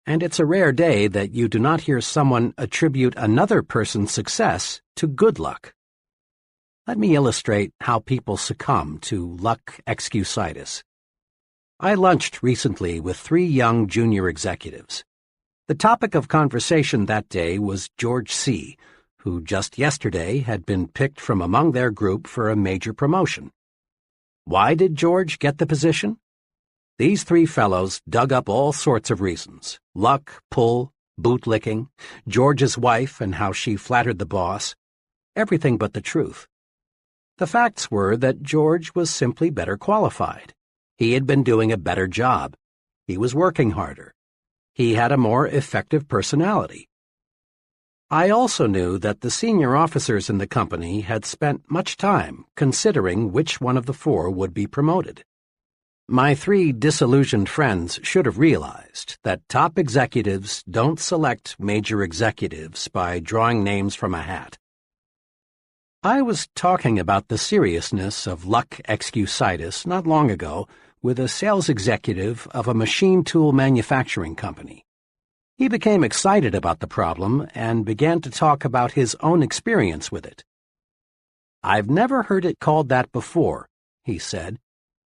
And it's a rare day that you do not hear someone attribute another person's success to good luck. Let me illustrate how people succumb to luck excusitis. I lunched recently with 3 young junior executives. The topic of conversation that day was George C., who just yesterday had been picked from among their group for a major promotion. Why did George get the position? These 3 fellows dug up all sorts of reasons: luck, pull, bootlicking, George's wife and how she flattered the boss, everything but the truth. The facts were that George was simply better qualified. He had been doing a better job. He was working harder. He had a more effective personality. I also knew that the senior officers in the company had spent much time considering which one of the 4 would be promoted. My 3 disillusioned friends should have realized that top executives don't select major executives by drawing names from a hat. I was talking about the seriousness of luck excusitis not long ago with a sales executive of a machine tool manufacturing company. He became excited about the problem and began to talk about his own experience with it. I've never heard it called that before, he said,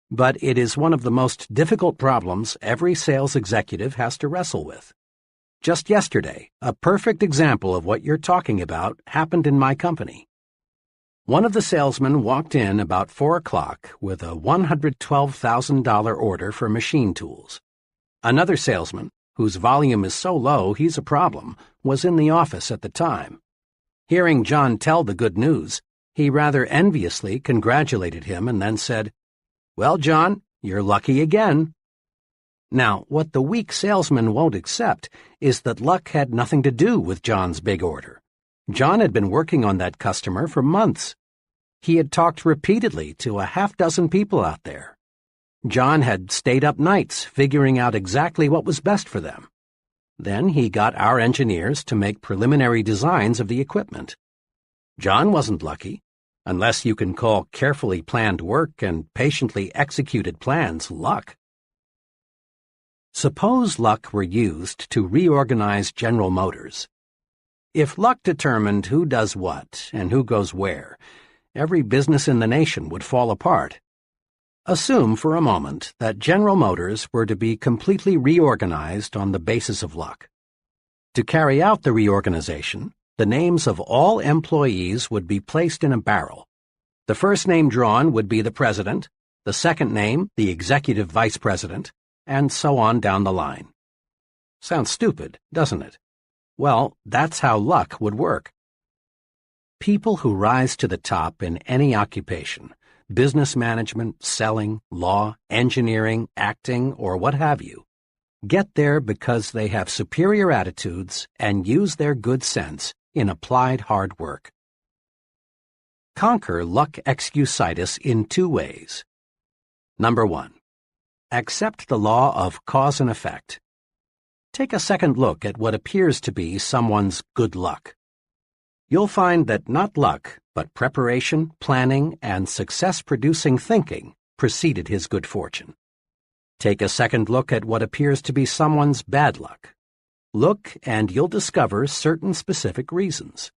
but it is one of the most difficult problems every sales executive has to wrestle with. Just yesterday, a perfect example of what you're talking about happened in my company. One of the salesmen walked in about 4 o'clock with a $112,000 order for machine tools. Another salesman, whose volume is so low he's a problem, was in the office at the time. Hearing John tell the good news, he rather enviously congratulated him and then said, "Well, John, you're lucky again." Now, what the weak salesman won't accept is that luck had nothing to do with John's big order. John had been working on that customer for months. He had talked repeatedly to a half-dozen people out there. John had stayed up nights figuring out exactly what was best for them. Then he got our engineers to make preliminary designs of the equipment. John wasn't lucky, unless you can call carefully planned work and patiently executed plans luck. Suppose luck were used to reorganize General Motors. If luck determined who does what and who goes where, every business in the nation would fall apart. Assume for a moment that General Motors were to be completely reorganized on the basis of luck. To carry out the reorganization, the names of all employees would be placed in a barrel. The first name drawn would be the president, the second name the executive vice president, and so on down the line. Sounds stupid, doesn't it? Well, that's how luck would work. People who rise to the top in any occupation, business management, selling, law, engineering, acting, or what have you, get there because they have superior attitudes and use their good sense in applied hard work. Conquer luck excusitis in 2 ways. Number 1. Accept the law of cause and effect. Take a second look at what appears to be someone's good luck. You'll find that not luck, but preparation, planning, and success-producing thinking preceded his good fortune. Take a second look at what appears to be someone's bad luck. Look, and you'll discover certain specific reasons.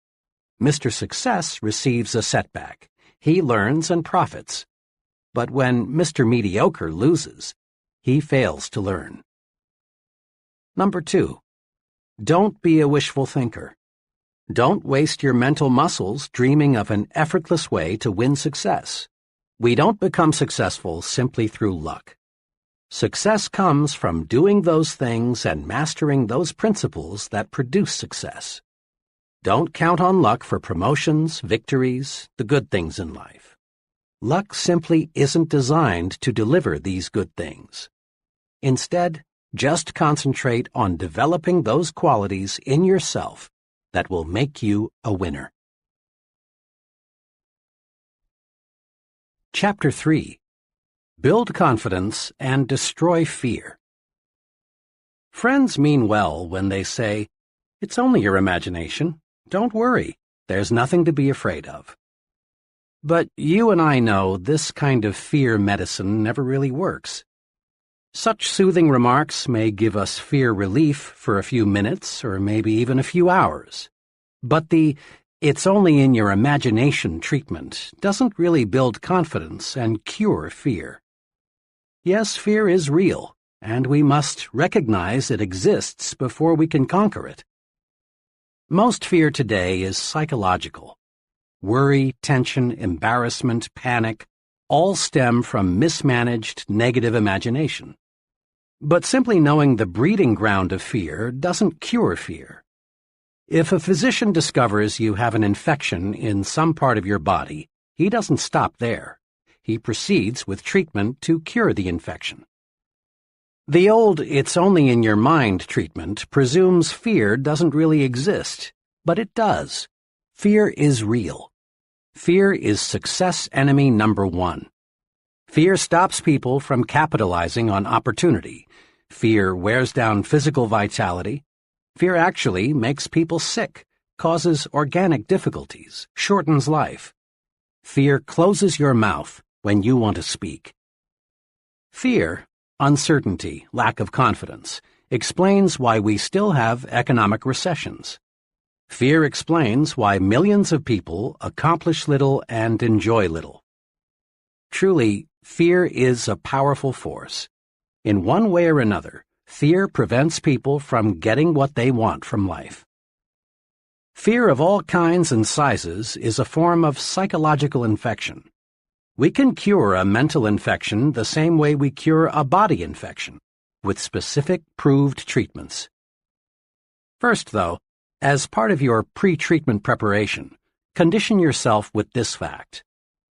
Mr. Success receives a setback. He learns and profits. But when Mr. Mediocre loses, he fails to learn. Number 2. Don't be a wishful thinker. Don't waste your mental muscles dreaming of an effortless way to win success. We don't become successful simply through luck. Success comes from doing those things and mastering those principles that produce success. Don't count on luck for promotions, victories, the good things in life. Luck simply isn't designed to deliver these good things. Instead, just concentrate on developing those qualities in yourself that will make you a winner. Chapter 3. Build confidence and destroy fear. Friends mean well when they say, "It's only your imagination. Don't worry. There's nothing to be afraid of." But you and I know this kind of fear medicine never really works. Such soothing remarks may give us fear relief for a few minutes or maybe even a few hours. But the "it's only in your imagination" treatment doesn't really build confidence and cure fear. Yes, fear is real, and we must recognize it exists before we can conquer it. Most fear today is psychological. Worry, tension, embarrassment, panic all stem from mismanaged negative imagination. But simply knowing the breeding ground of fear doesn't cure fear. If a physician discovers you have an infection in some part of your body, he doesn't stop there. He proceeds with treatment to cure the infection. The old "it's only in your mind" treatment presumes fear doesn't really exist, but it does. Fear is real. Fear is success enemy number 1. Fear stops people from capitalizing on opportunity. Fear wears down physical vitality. Fear actually makes people sick, causes organic difficulties, shortens life. Fear closes your mouth when you want to speak. Fear, uncertainty, lack of confidence, explains why we still have economic recessions. Fear explains why millions of people accomplish little and enjoy little. Truly, fear is a powerful force. In one way or another, fear prevents people from getting what they want from life. Fear of all kinds and sizes is a form of psychological infection. We can cure a mental infection the same way we cure a body infection, with specific proved treatments. First, though, as part of your pre-treatment preparation, condition yourself with this fact.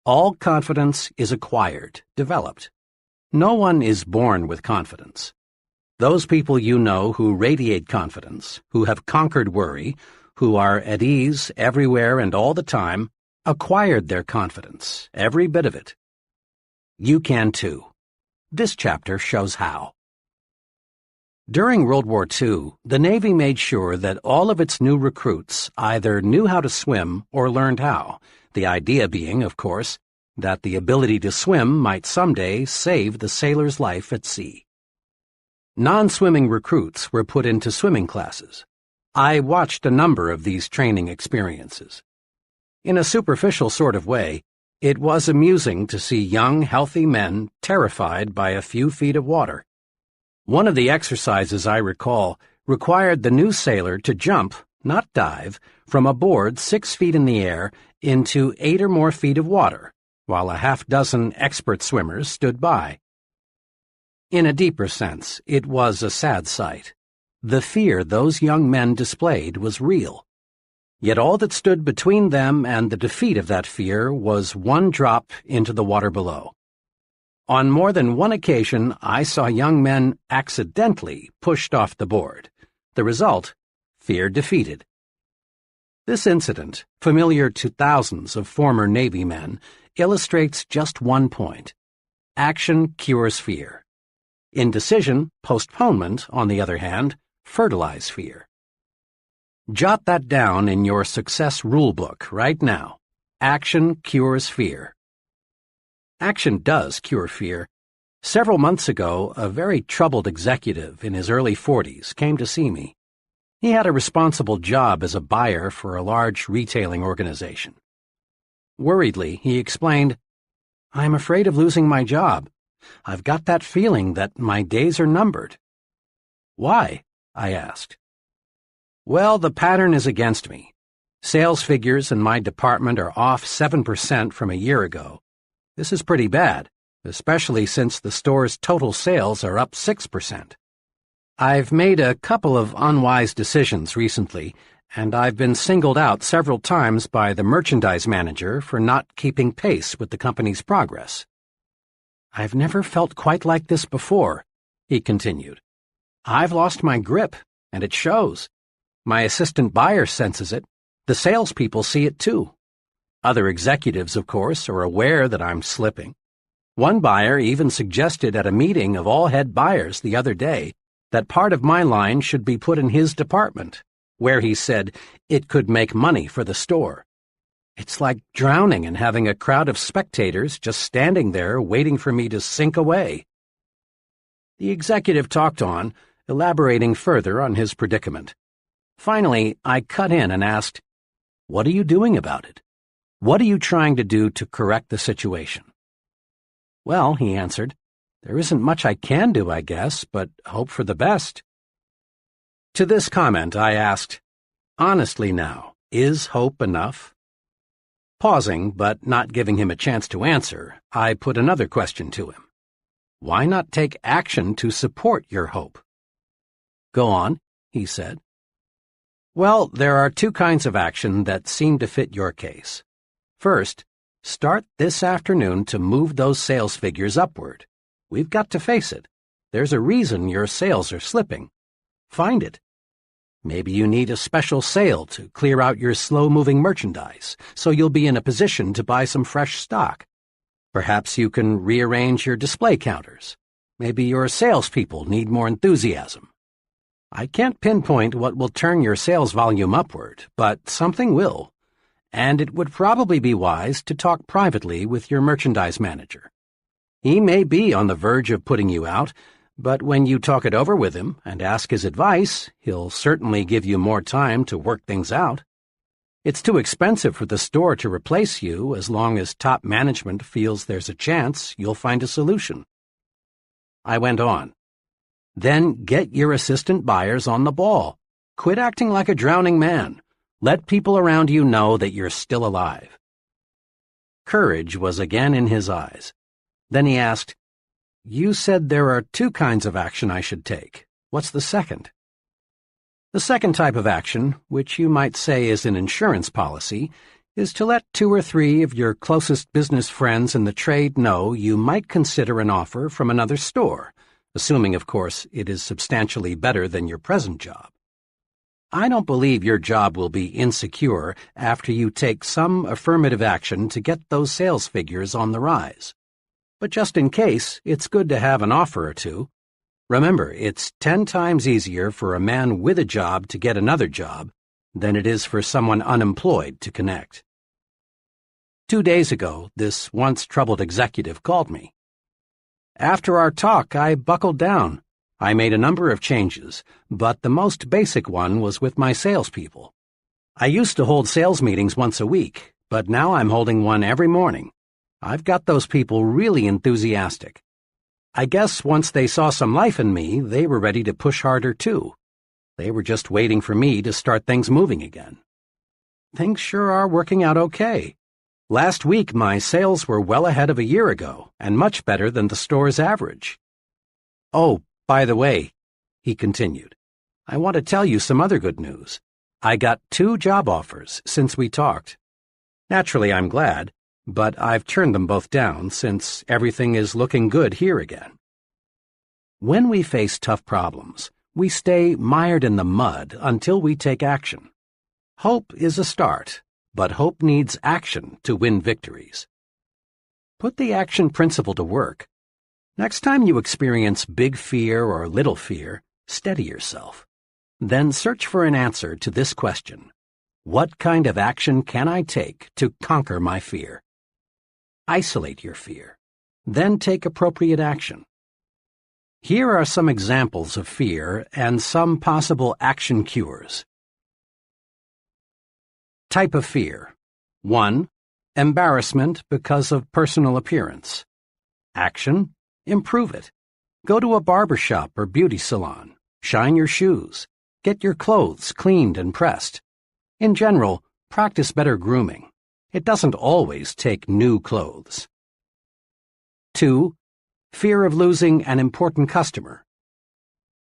All confidence is acquired, developed. No one is born with confidence. Those people you know who radiate confidence, who have conquered worry, who are at ease everywhere and all the time, acquired their confidence, every bit of it. You can too. This chapter shows how. During World War II, the Navy made sure that all of its new recruits either knew how to swim or learned how, the idea being, of course, that the ability to swim might someday save the sailor's life at sea. Non-swimming recruits were put into swimming classes. I watched a number of these training experiences. In a superficial sort of way, it was amusing to see young, healthy men terrified by a few feet of water. One of the exercises I recall required the new sailor to jump, not dive, from a board 6 feet in the air into 8 or more feet of water, while a half-dozen expert swimmers stood by. In a deeper sense, it was a sad sight. The fear those young men displayed was real. Yet all that stood between them and the defeat of that fear was one drop into the water below. On more than one occasion, I saw young men accidentally pushed off the board. The result, fear defeated. This incident, familiar to thousands of former Navy men, illustrates just one point. Action cures fear. Indecision, postponement, on the other hand, fertilize fear. Jot that down in your success rulebook right now. Action cures fear. Action does cure fear. Several months ago, a very troubled executive in his early 40s came to see me. He had a responsible job as a buyer for a large retailing organization. Worriedly, he explained, "I'm afraid of losing my job. I've got that feeling that my days are numbered." "Why?" I asked. "Well, the pattern is against me. Sales figures in my department are off 7% from a year ago. This is pretty bad, especially since the store's total sales are up 6%. I've made a couple of unwise decisions recently, and I've been singled out several times by the merchandise manager for not keeping pace with the company's progress." "I've never felt quite like this before," he continued. "I've lost my grip, and it shows. My assistant buyer senses it. The salespeople see it too. Other executives, of course, are aware that I'm slipping. One buyer even suggested at a meeting of all head buyers the other day that part of my line should be put in his department, where he said it could make money for the store. It's like drowning and having a crowd of spectators just standing there waiting for me to sink away." The executive talked on, elaborating further on his predicament. Finally, I cut in and asked, "What are you doing about it? What are you trying to do to correct the situation?" "Well," he answered, "there isn't much I can do, I guess, but hope for the best." To this comment, I asked, "Honestly now, is hope enough?" Pausing, but not giving him a chance to answer, I put another question to him. "Why not take action to support your hope?" "Go on," he said. "Well, there are two kinds of action that seem to fit your case. First, start this afternoon to move those sales figures upward. We've got to face it. There's a reason your sales are slipping. Find it. Maybe you need a special sale to clear out your slow-moving merchandise, so you'll be in a position to buy some fresh stock. Perhaps you can rearrange your display counters. Maybe your salespeople need more enthusiasm. I can't pinpoint what will turn your sales volume upward, but something will. And it would probably be wise to talk privately with your merchandise manager. He may be on the verge of putting you out, but when you talk it over with him and ask his advice, he'll certainly give you more time to work things out. It's too expensive for the store to replace you as long as top management feels there's a chance you'll find a solution." I went on. "Then get your assistant buyers on the ball. Quit acting like a drowning man. Let people around you know that you're still alive." Courage was again in his eyes. Then he asked, "You said there are two kinds of action I should take. What's the second?" "The second type of action, which you might say is an insurance policy, is to let 2 or 3 of your closest business friends in the trade know you might consider an offer from another store, assuming, of course, it is substantially better than your present job. I don't believe your job will be insecure after you take some affirmative action to get those sales figures on the rise. But just in case, it's good to have an offer or two. Remember, it's 10 times easier for a man with a job to get another job than it is for someone unemployed to connect. 2 days ago, this once troubled executive called me. After our talk, I buckled down. I made a number of changes, but the most basic one was with my salespeople. I used to hold sales meetings once a week, but now I'm holding one every morning. I've got those people really enthusiastic. I guess once they saw some life in me, they were ready to push harder too. They were just waiting for me to start things moving again. Things sure are working out okay. Last week, my sales were well ahead of a year ago, and much better than the store's average. Oh, by the way, he continued, I want to tell you some other good news. I got 2 job offers since we talked. Naturally, I'm glad, but I've turned them both down since everything is looking good here again. When we face tough problems, we stay mired in the mud until we take action. Hope is a start, but hope needs action to win victories. Put the action principle to work. Next time you experience big fear or little fear, steady yourself. Then search for an answer to this question. What kind of action can I take to conquer my fear? Isolate your fear. Then take appropriate action. Here are some examples of fear and some possible action cures. Type of fear. 1. Embarrassment because of personal appearance. Action. Improve it. Go to a barber shop or beauty salon. Shine your shoes. Get your clothes cleaned and pressed. In general, practice better grooming. It doesn't always take new clothes. 2. Fear of losing an important customer.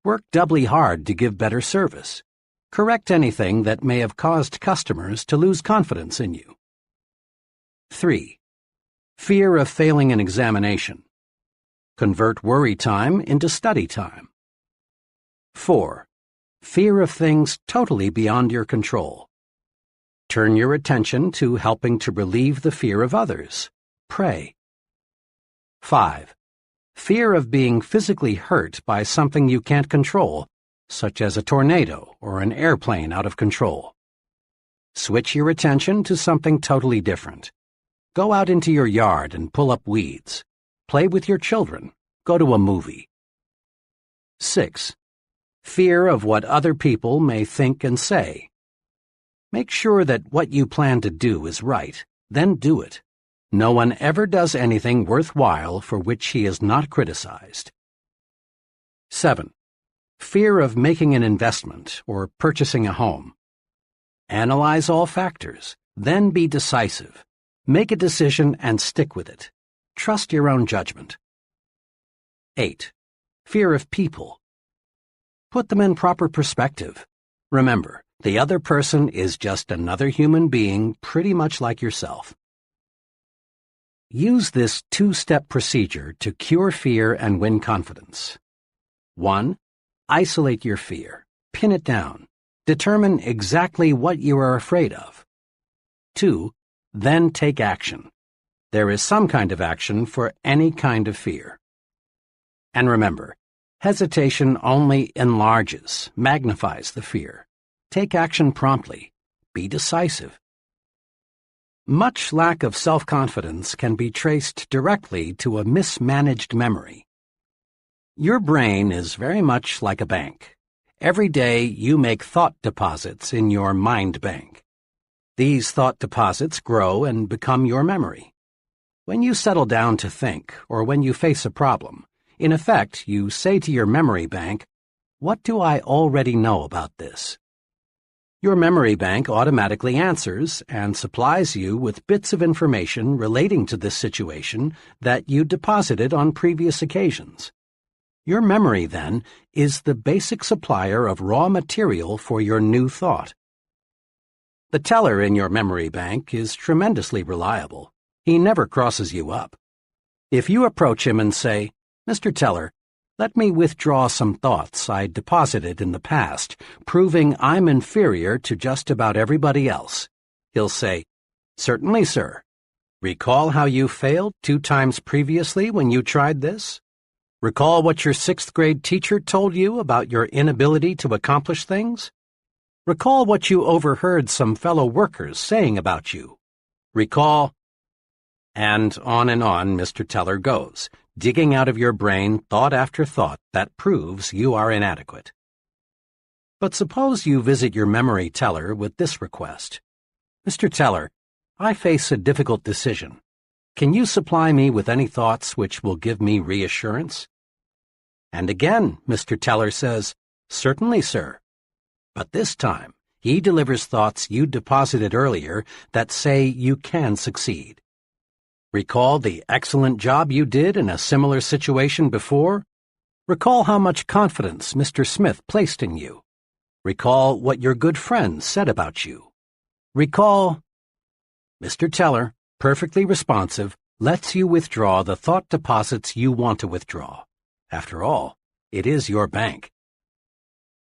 Work doubly hard to give better service. Correct anything that may have caused customers to lose confidence in you. 3. Fear of failing an examination. Convert worry time into study time. 4. Fear of things totally beyond your control. Turn your attention to helping to relieve the fear of others. Pray. 5. Fear of being physically hurt by something you can't control, such as a tornado or an airplane out of control. Switch your attention to something totally different. Go out into your yard and pull up weeds. Play with your children. Go to a movie. 6. Fear of what other people may think and say. Make sure that what you plan to do is right, then do it. No one ever does anything worthwhile for which he is not criticized. 7. Fear of making an investment or purchasing a home. Analyze all factors, then be decisive. Make a decision and stick with it. Trust your own judgment. 8. Fear of people. Put them in proper perspective. Remember, the other person is just another human being pretty much like yourself. Use this 2-step procedure to cure fear and win confidence. 1. Isolate your fear. Pin it down. Determine exactly what you are afraid of. 2. Then take action. There is some kind of action for any kind of fear. And remember, hesitation only enlarges, magnifies the fear. Take action promptly. Be decisive. Much lack of self-confidence can be traced directly to a mismanaged memory. Your brain is very much like a bank. Every day you make thought deposits in your mind bank. These thought deposits grow and become your memory. When you settle down to think, or when you face a problem, in effect you say to your memory bank, "What do I already know about this?" Your memory bank automatically answers and supplies you with bits of information relating to this situation that you deposited on previous occasions. Your memory, then, is the basic supplier of raw material for your new thought. The teller in your memory bank is tremendously reliable. He never crosses you up. If you approach him and say, "Mr. Teller, Let me withdraw some thoughts I deposited in the past, proving I'm inferior to just about everybody else. He'll say, "Certainly, sir. Recall how you failed 2 times previously when you tried this? Recall what your 6th grade teacher told you about your inability to accomplish things? Recall what you overheard some fellow workers saying about you. Recall—" And on Mr. Teller goes, digging out of your brain thought after thought that proves you are inadequate. But suppose you visit your memory teller with this request. "Mr. Teller, I face a difficult decision. Can you supply me with any thoughts which will give me reassurance?" And again, Mr. Teller says, "Certainly, sir." But this time, he delivers thoughts you deposited earlier that say you can succeed. Recall the excellent job you did in a similar situation before? Recall how much confidence Mr. Smith placed in you. Recall what your good friends said about you. Recall— Mr. Teller, perfectly responsive, lets you withdraw the thought deposits you want to withdraw. After all, it is your bank.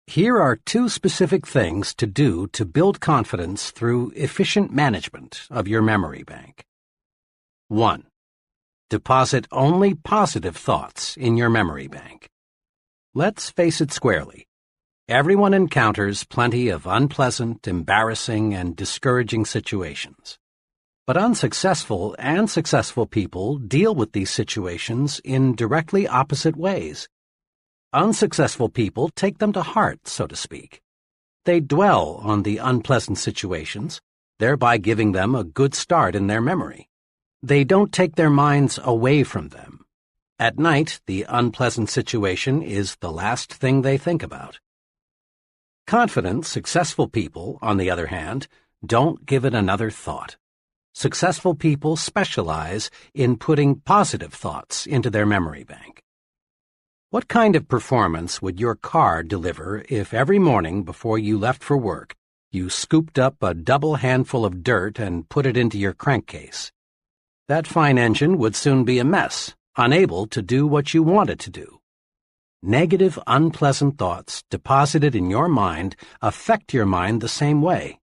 Here are 2 specific things to do to build confidence through efficient management of your memory bank. 1. Deposit only positive thoughts in your memory bank. Let's face it squarely. Everyone encounters plenty of unpleasant, embarrassing, and discouraging situations. But unsuccessful and successful people deal with these situations in directly opposite ways. Unsuccessful people take them to heart, so to speak. They dwell on the unpleasant situations, thereby giving them a good start in their memory. They don't take their minds away from them. At night, the unpleasant situation is the last thing they think about. Confident, successful people, on the other hand, don't give it another thought. Successful people specialize in putting positive thoughts into their memory bank. What kind of performance would your car deliver if every morning before you left for work, you scooped up a double handful of dirt and put it into your crankcase? That fine engine would soon be a mess, unable to do what you want it to do. Negative, unpleasant thoughts deposited in your mind affect your mind the same way.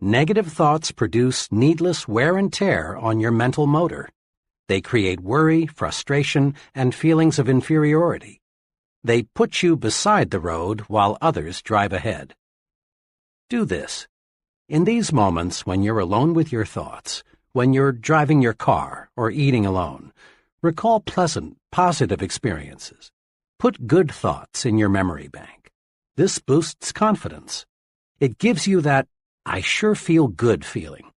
Negative thoughts produce needless wear and tear on your mental motor. They create worry, frustration, and feelings of inferiority. They put you beside the road while others drive ahead. Do this. In these moments when you're alone with your thoughts, when you're driving your car or eating alone, recall pleasant, positive experiences. Put good thoughts in your memory bank. This boosts confidence. It gives you that "I sure feel good" feeling.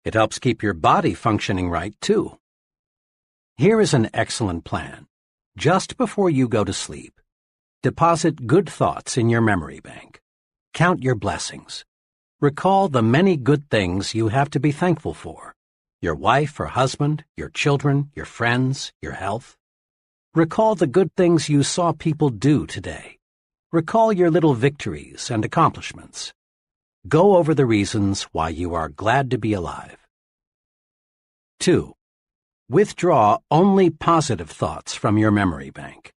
It helps keep your body functioning right, too. Here is an excellent plan. Just before you go to sleep, deposit good thoughts in your memory bank. Count your blessings. Recall the many good things you have to be thankful for. Your wife or husband, your children, your friends, your health. Recall the good things you saw people do today. Recall your little victories and accomplishments. Go over the reasons why you are glad to be alive. 2. Withdraw only positive thoughts from your memory bank.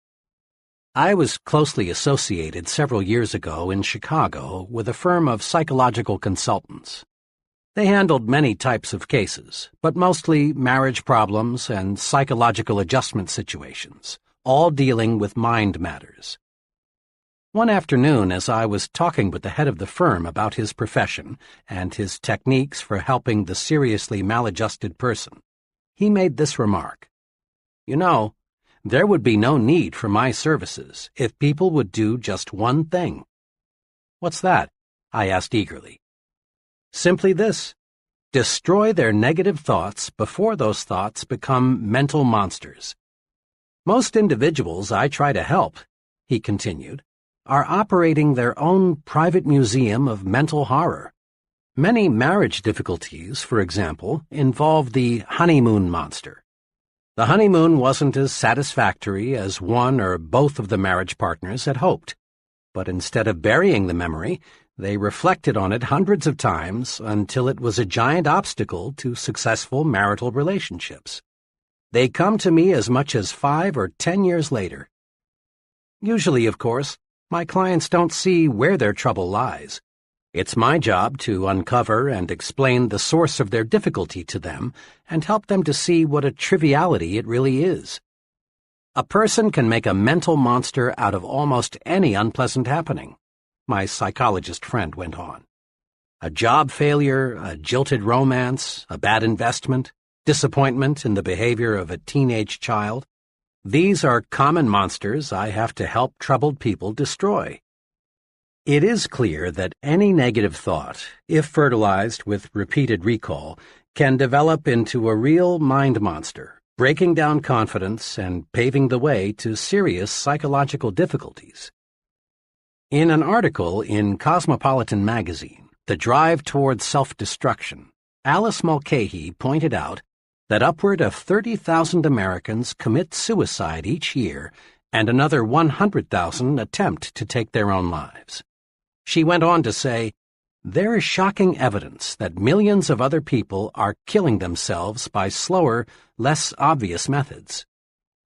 I was closely associated several years ago in Chicago with a firm of psychological consultants. They handled many types of cases, but mostly marriage problems and psychological adjustment situations, all dealing with mind matters. One afternoon, as I was talking with the head of the firm about his profession and his techniques for helping the seriously maladjusted person, he made this remark: "You know, there would be no need for my services if people would do just one thing." "What's that?" I asked eagerly. "Simply this: destroy their negative thoughts before those thoughts become mental monsters. Most individuals I try to help," he continued, "are operating their own private museum of mental horror. Many marriage difficulties, for example, involve the honeymoon monster. The honeymoon wasn't as satisfactory as one or both of the marriage partners had hoped, but instead of burying the memory, they reflected on it hundreds of times until it was a giant obstacle to successful marital relationships. They come to me as much as 5 or 10 years later. Usually, of course, my clients don't see where their trouble lies. It's my job to uncover and explain the source of their difficulty to them and help them to see what a triviality it really is. A person can make a mental monster out of almost any unpleasant happening, my psychologist friend went on. A job failure, a jilted romance, a bad investment, disappointment in the behavior of a teenage child. These are common monsters I have to help troubled people destroy. It is clear that any negative thought, if fertilized with repeated recall, can develop into a real mind monster, breaking down confidence and paving the way to serious psychological difficulties. In an article in Cosmopolitan magazine, The Drive Towards Self-Destruction, Alice Mulcahy pointed out that upward of 30,000 Americans commit suicide each year and another 100,000 attempt to take their own lives. She went on to say, "There is shocking evidence that millions of other people are killing themselves by slower, less obvious methods.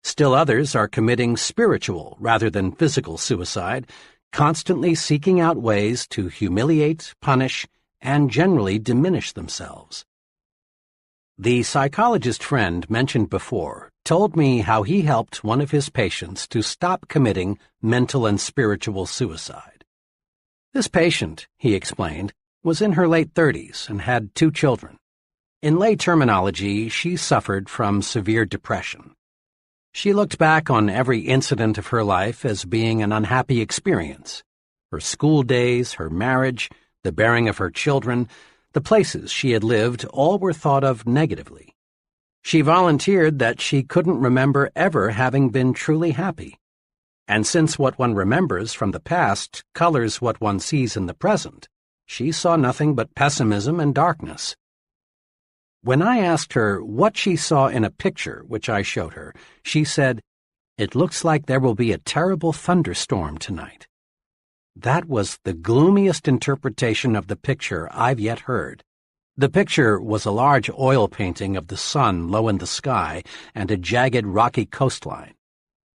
Still others are committing spiritual rather than physical suicide, constantly seeking out ways to humiliate, punish, and generally diminish themselves." The psychologist friend mentioned before told me how he helped one of his patients to stop committing mental and spiritual suicide. This patient, he explained, was in her late 30s and had 2 children. In lay terminology, she suffered from severe depression. She looked back on every incident of her life as being an unhappy experience. Her school days, her marriage, the bearing of her children, the places she had lived, all were thought of negatively. She volunteered that she couldn't remember ever having been truly happy. And since what one remembers from the past colors what one sees in the present, she saw nothing but pessimism and darkness. When I asked her what she saw in a picture which I showed her, she said, "It looks like there will be a terrible thunderstorm tonight." That was the gloomiest interpretation of the picture I've yet heard. The picture was a large oil painting of the sun low in the sky and a jagged rocky coastline.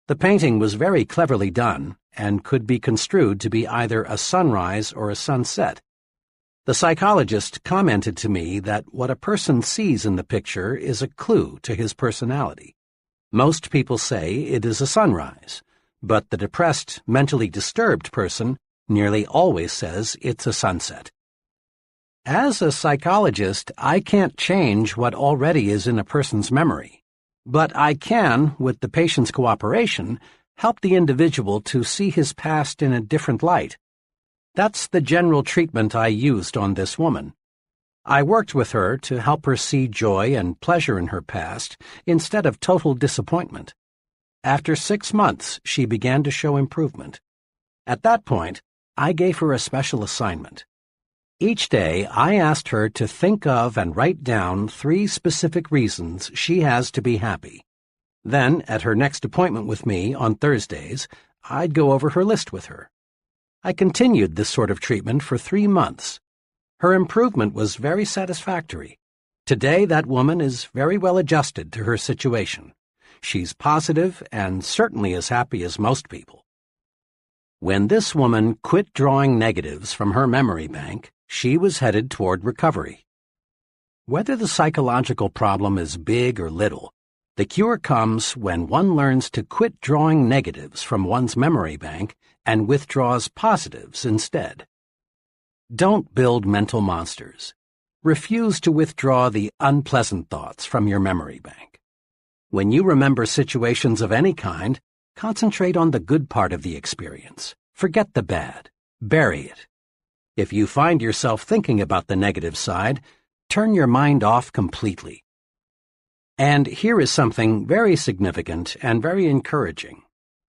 The painting was very cleverly done and could be construed to be either a sunrise or a sunset. The psychologist commented to me that what a person sees in the picture is a clue to his personality. Most people say it is a sunrise, but the depressed, mentally disturbed person nearly always says it's a sunset. As a psychologist, I can't change what already is in a person's memory. But I can, with the patient's cooperation, help the individual to see his past in a different light. That's the general treatment I used on this woman. I worked with her to help her see joy and pleasure in her past instead of total disappointment. After 6 months, she began to show improvement. At that point, I gave her a special assignment. Each day, I asked her to think of and write down 3 specific reasons she has to be happy. Then, at her next appointment with me on Thursdays, I'd go over her list with her. I continued this sort of treatment for 3 months. Her improvement was very satisfactory. Today, that woman is very well adjusted to her situation. She's positive and certainly as happy as most people. When this woman quit drawing negatives from her memory bank, she was headed toward recovery. Whether the psychological problem is big or little, the cure comes when one learns to quit drawing negatives from one's memory bank and withdraws positives instead. Don't build mental monsters. Refuse to withdraw the unpleasant thoughts from your memory bank. When you remember situations of any kind, concentrate on the good part of the experience. Forget the bad. Bury it. If you find yourself thinking about the negative side, turn your mind off completely. And here is something very significant and very encouraging.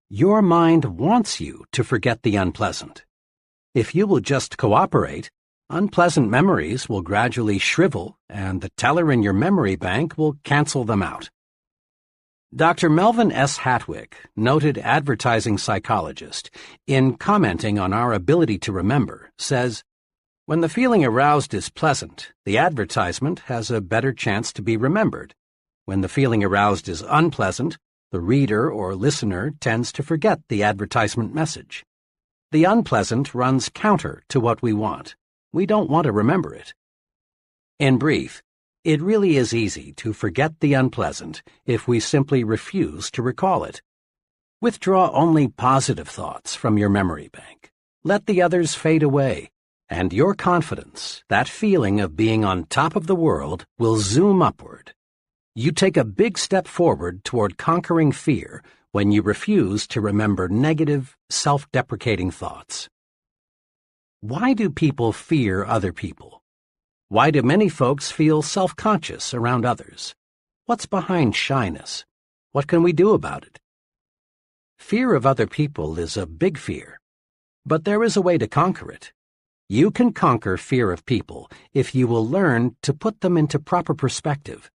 Your mind wants you to forget the unpleasant. If you will just cooperate, unpleasant memories will gradually shrivel and the teller in your memory bank will cancel them out. Dr. Melvin S. Hatwick, noted advertising psychologist, in commenting on our ability to remember, says, "When the feeling aroused is pleasant, the advertisement has a better chance to be remembered. When the feeling aroused is unpleasant, The reader or listener tends to forget the advertisement message. The unpleasant runs counter to what we want. We don't want to remember it. In brief, it really is easy to forget the unpleasant if we simply refuse to recall it. Withdraw only positive thoughts from your memory bank. Let the others fade away, and your confidence, that feeling of being on top of the world, will zoom upward. You take a big step forward toward conquering fear when you refuse to remember negative, self-deprecating thoughts. Why do people fear other people? Why do many folks feel self-conscious around others? What's behind shyness? What can we do about it? Fear of other people is a big fear, but there is a way to conquer it. You can conquer fear of people if you will learn to put them into proper perspective.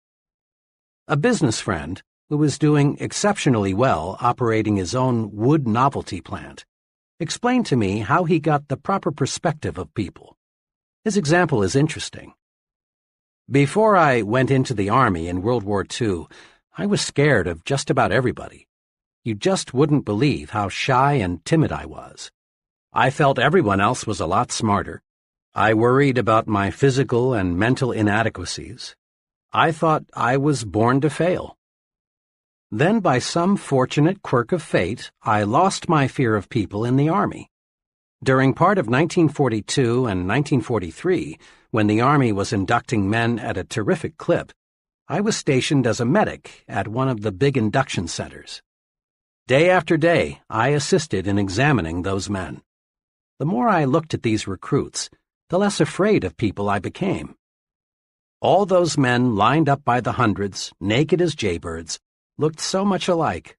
A business friend, who was doing exceptionally well operating his own wood novelty plant, explained to me how he got the proper perspective of people. His example is interesting. Before I went into the Army in World War II, I was scared of just about everybody. You just wouldn't believe how shy and timid I was. I felt everyone else was a lot smarter. I worried about my physical and mental inadequacies. I thought I was born to fail. Then, by some fortunate quirk of fate, I lost my fear of people in the Army. During part of 1942 and 1943, when the Army was inducting men at a terrific clip, I was stationed as a medic at one of the big induction centers. Day after day, I assisted in examining those men. The more I looked at these recruits, the less afraid of people I became. All those men lined up by the hundreds, naked as jaybirds, looked so much alike.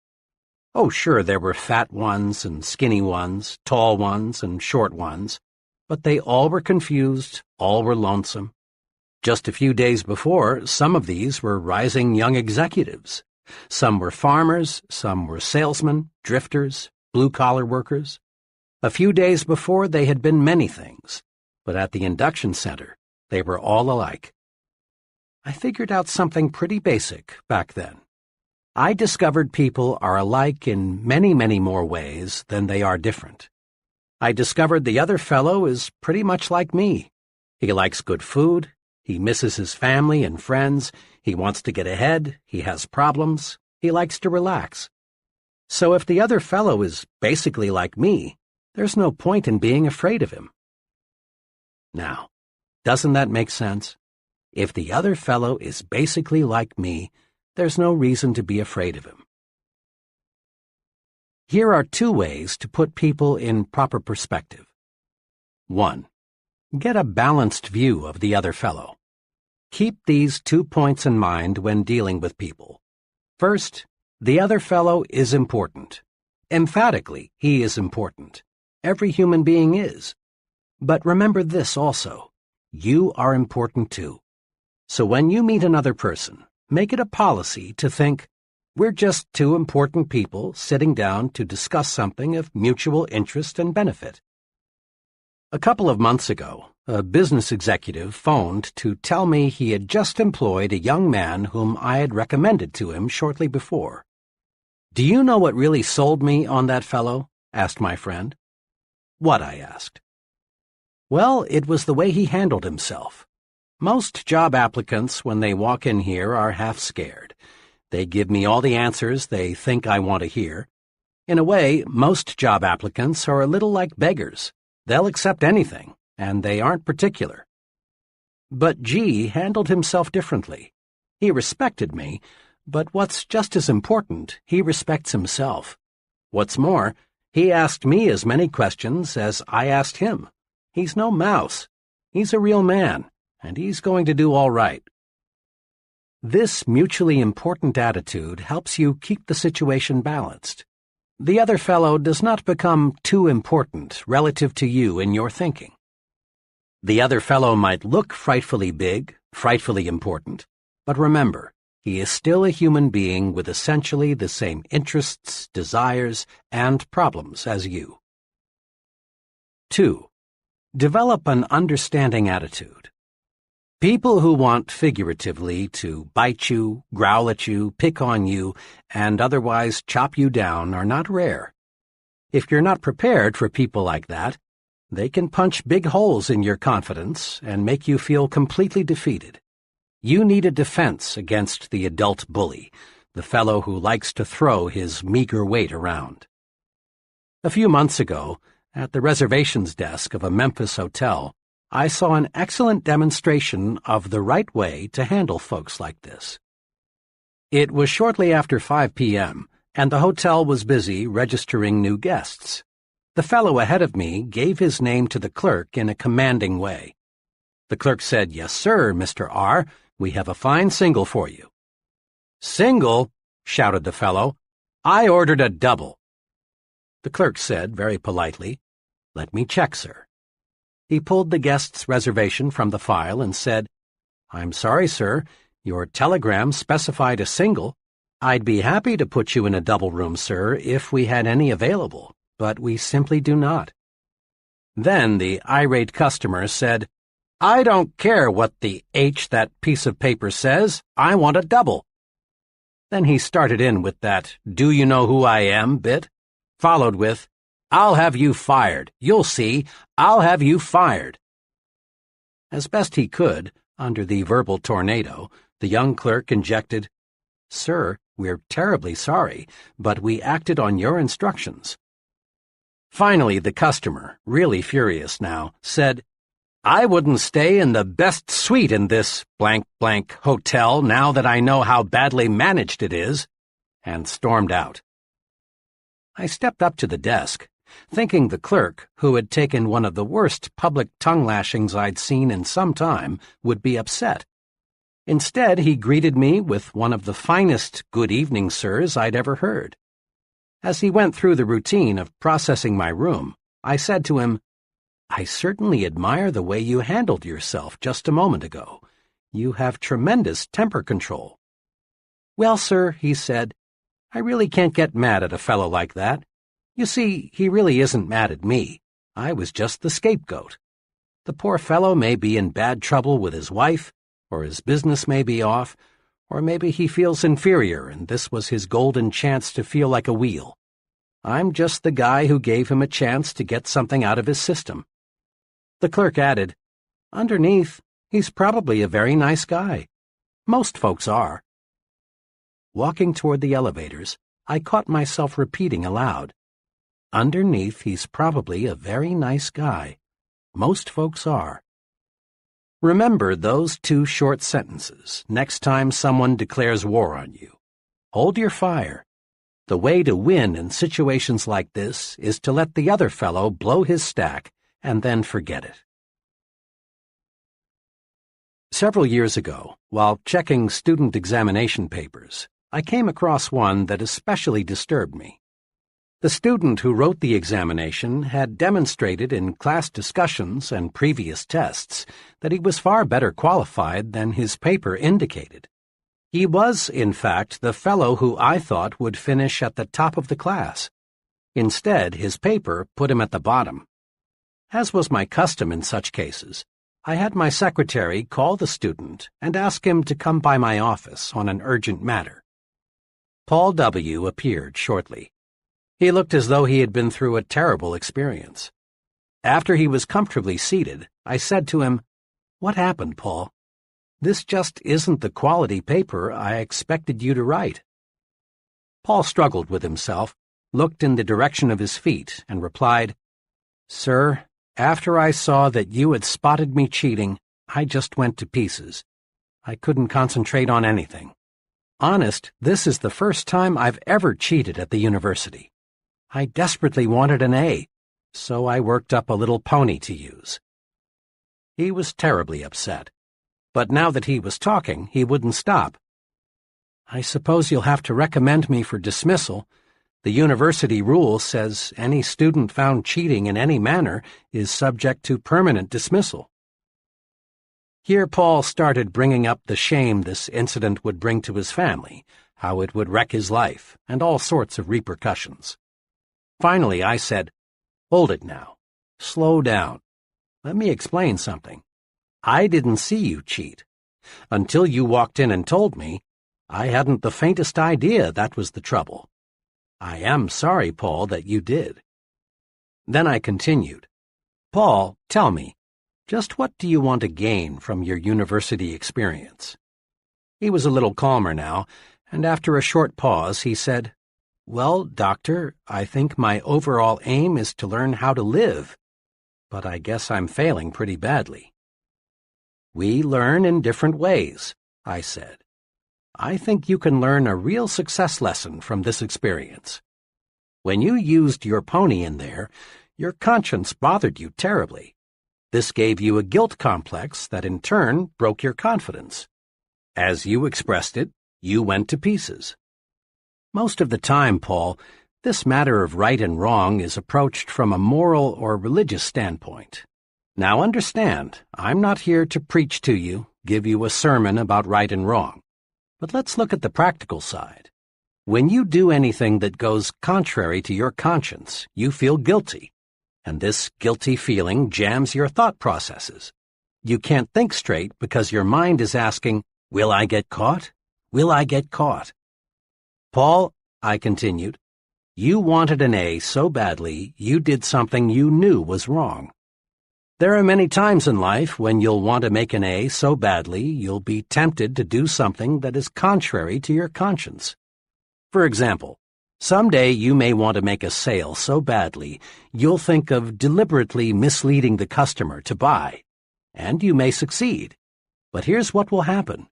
Oh, sure, there were fat ones and skinny ones, tall ones and short ones, but they all were confused, all were lonesome. Just a few days before, some of these were rising young executives. Some were farmers, some were salesmen, drifters, blue-collar workers. A few days before, they had been many things, but at the induction center, they were all alike. I figured out something pretty basic back then. I discovered people are alike in many, many more ways than they are different. I discovered the other fellow is pretty much like me. He likes good food, he misses his family and friends, he wants to get ahead, he has problems, he likes to relax. So if the other fellow is basically like me, there's no point in being afraid of him. Now, doesn't that make sense? If the other fellow is basically like me, there's no reason to be afraid of him. Here are 2 ways to put people in proper perspective. 1. Get a balanced view of the other fellow. Keep these 2 points in mind when dealing with people. First, the other fellow is important. Emphatically, he is important. Every human being is. But remember this also. You are important too. So when you meet another person, make it a policy to think, we're just 2 important people sitting down to discuss something of mutual interest and benefit. A couple of months ago, a business executive phoned to tell me he had just employed a young man whom I had recommended to him shortly before. "Do you know what really sold me on that fellow?" asked my friend. "What?" I asked. "Well, it was the way he handled himself. Most job applicants, when they walk in here, are half scared. They give me all the answers they think I want to hear. In a way, most job applicants are a little like beggars. They'll accept anything, and they aren't particular. But G handled himself differently. He respected me, but what's just as important, he respects himself. What's more, he asked me as many questions as I asked him. He's no mouse. He's a real man, and he's going to do all right." This mutually important attitude helps you keep the situation balanced. The other fellow does not become too important relative to you in your thinking. The other fellow might look frightfully big, frightfully important, but remember, he is still a human being with essentially the same interests, desires, and problems as you. 2. Develop an understanding attitude. People who want figuratively to bite you, growl at you, pick on you, and otherwise chop you down are not rare. If you're not prepared for people like that, they can punch big holes in your confidence and make you feel completely defeated. You need a defense against the adult bully, the fellow who likes to throw his meager weight around. A few months ago, at the reservations desk of a Memphis hotel, I saw an excellent demonstration of the right way to handle folks like this. It was shortly after 5 p.m., and the hotel was busy registering new guests. The fellow ahead of me gave his name to the clerk in a commanding way. The clerk said, "Yes, sir, Mr. R. We have a fine single for you." "Single?" shouted the fellow. "I ordered a double." The clerk said, very politely, "Let me check, sir." He pulled the guest's reservation from the file and said, "I'm sorry, sir. Your telegram specified a single. I'd be happy to put you in a double room, sir, if we had any available, but we simply do not." Then the irate customer said, "I don't care what the H that piece of paper says. I want a double." Then he started in with that "do you know who I am" bit, followed with, "I'll have you fired. You'll see. I'll have you fired." As best he could, under the verbal tornado, the young clerk injected, "Sir, we're terribly sorry, but we acted on your instructions." Finally, the customer, really furious now, said, "I wouldn't stay in the best suite in this blank hotel now that I know how badly managed it is," and stormed out. I stepped up to the desk, thinking the clerk, who had taken one of the worst public tongue-lashings I'd seen in some time, would be upset. Instead, he greeted me with one of the finest "good evening, sirs" I'd ever heard. As he went through the routine of processing my room, I said to him, "I certainly admire the way you handled yourself just a moment ago. You have tremendous temper control." "Well, sir," he said, "I really can't get mad at a fellow like that. You see, he really isn't mad at me. I was just the scapegoat. The poor fellow may be in bad trouble with his wife, or his business may be off, or maybe he feels inferior and this was his golden chance to feel like a wheel. I'm just the guy who gave him a chance to get something out of his system." The clerk added, "Underneath, he's probably a very nice guy. Most folks are." Walking toward the elevators, I caught myself repeating aloud, "Underneath, he's probably a very nice guy. Most folks are." Remember those two short sentences next time someone declares war on you. Hold your fire. The way to win in situations like this is to let the other fellow blow his stack and then forget it. Several years ago, while checking student examination papers, I came across one that especially disturbed me. The student who wrote the examination had demonstrated in class discussions and previous tests that he was far better qualified than his paper indicated. He was, in fact, the fellow who I thought would finish at the top of the class. Instead, his paper put him at the bottom. As was my custom in such cases, I had my secretary call the student and ask him to come by my office on an urgent matter. Paul W. appeared shortly. He looked as though he had been through a terrible experience. After he was comfortably seated, I said to him, "What happened, Paul? This just isn't the quality paper I expected you to write." Paul struggled with himself, looked in the direction of his feet, and replied, "Sir, after I saw that you had spotted me cheating, I just went to pieces. I couldn't concentrate on anything. Honest, this is the first time I've ever cheated at the university. I desperately wanted an A, so I worked up a little pony to use." He was terribly upset, but now that he was talking, he wouldn't stop. "I suppose you'll have to recommend me for dismissal. The university rule says any student found cheating in any manner is subject to permanent dismissal." Here Paul started bringing up the shame this incident would bring to his family, how it would wreck his life, and all sorts of repercussions. Finally, I said, "Hold it now. Slow down. Let me explain something. I didn't see you cheat. Until you walked in and told me, I hadn't the faintest idea that was the trouble. I am sorry, Paul, that you did." Then I continued, "Paul, tell me, just what do you want to gain from your university experience?" He was a little calmer now, and after a short pause he said, "Well, Doctor, I think my overall aim is to learn how to live, but I guess I'm failing pretty badly." "We learn in different ways," I said. "I think you can learn a real success lesson from this experience. When you used your pony in there, your conscience bothered you terribly. This gave you a guilt complex that in turn broke your confidence. As you expressed it, you went to pieces. Most of the time, Paul, this matter of right and wrong is approached from a moral or religious standpoint. Now understand, I'm not here to preach to you, give you a sermon about right and wrong. But let's look at the practical side. When you do anything that goes contrary to your conscience, you feel guilty, and this guilty feeling jams your thought processes. You can't think straight because your mind is asking, "Will I get caught? Will I get caught?" "Paul," I continued, "you wanted an A so badly you did something you knew was wrong. There are many times in life when you'll want to make an A so badly you'll be tempted to do something that is contrary to your conscience. For example, someday you may want to make a sale so badly you'll think of deliberately misleading the customer to buy, and you may succeed. But here's what will happen.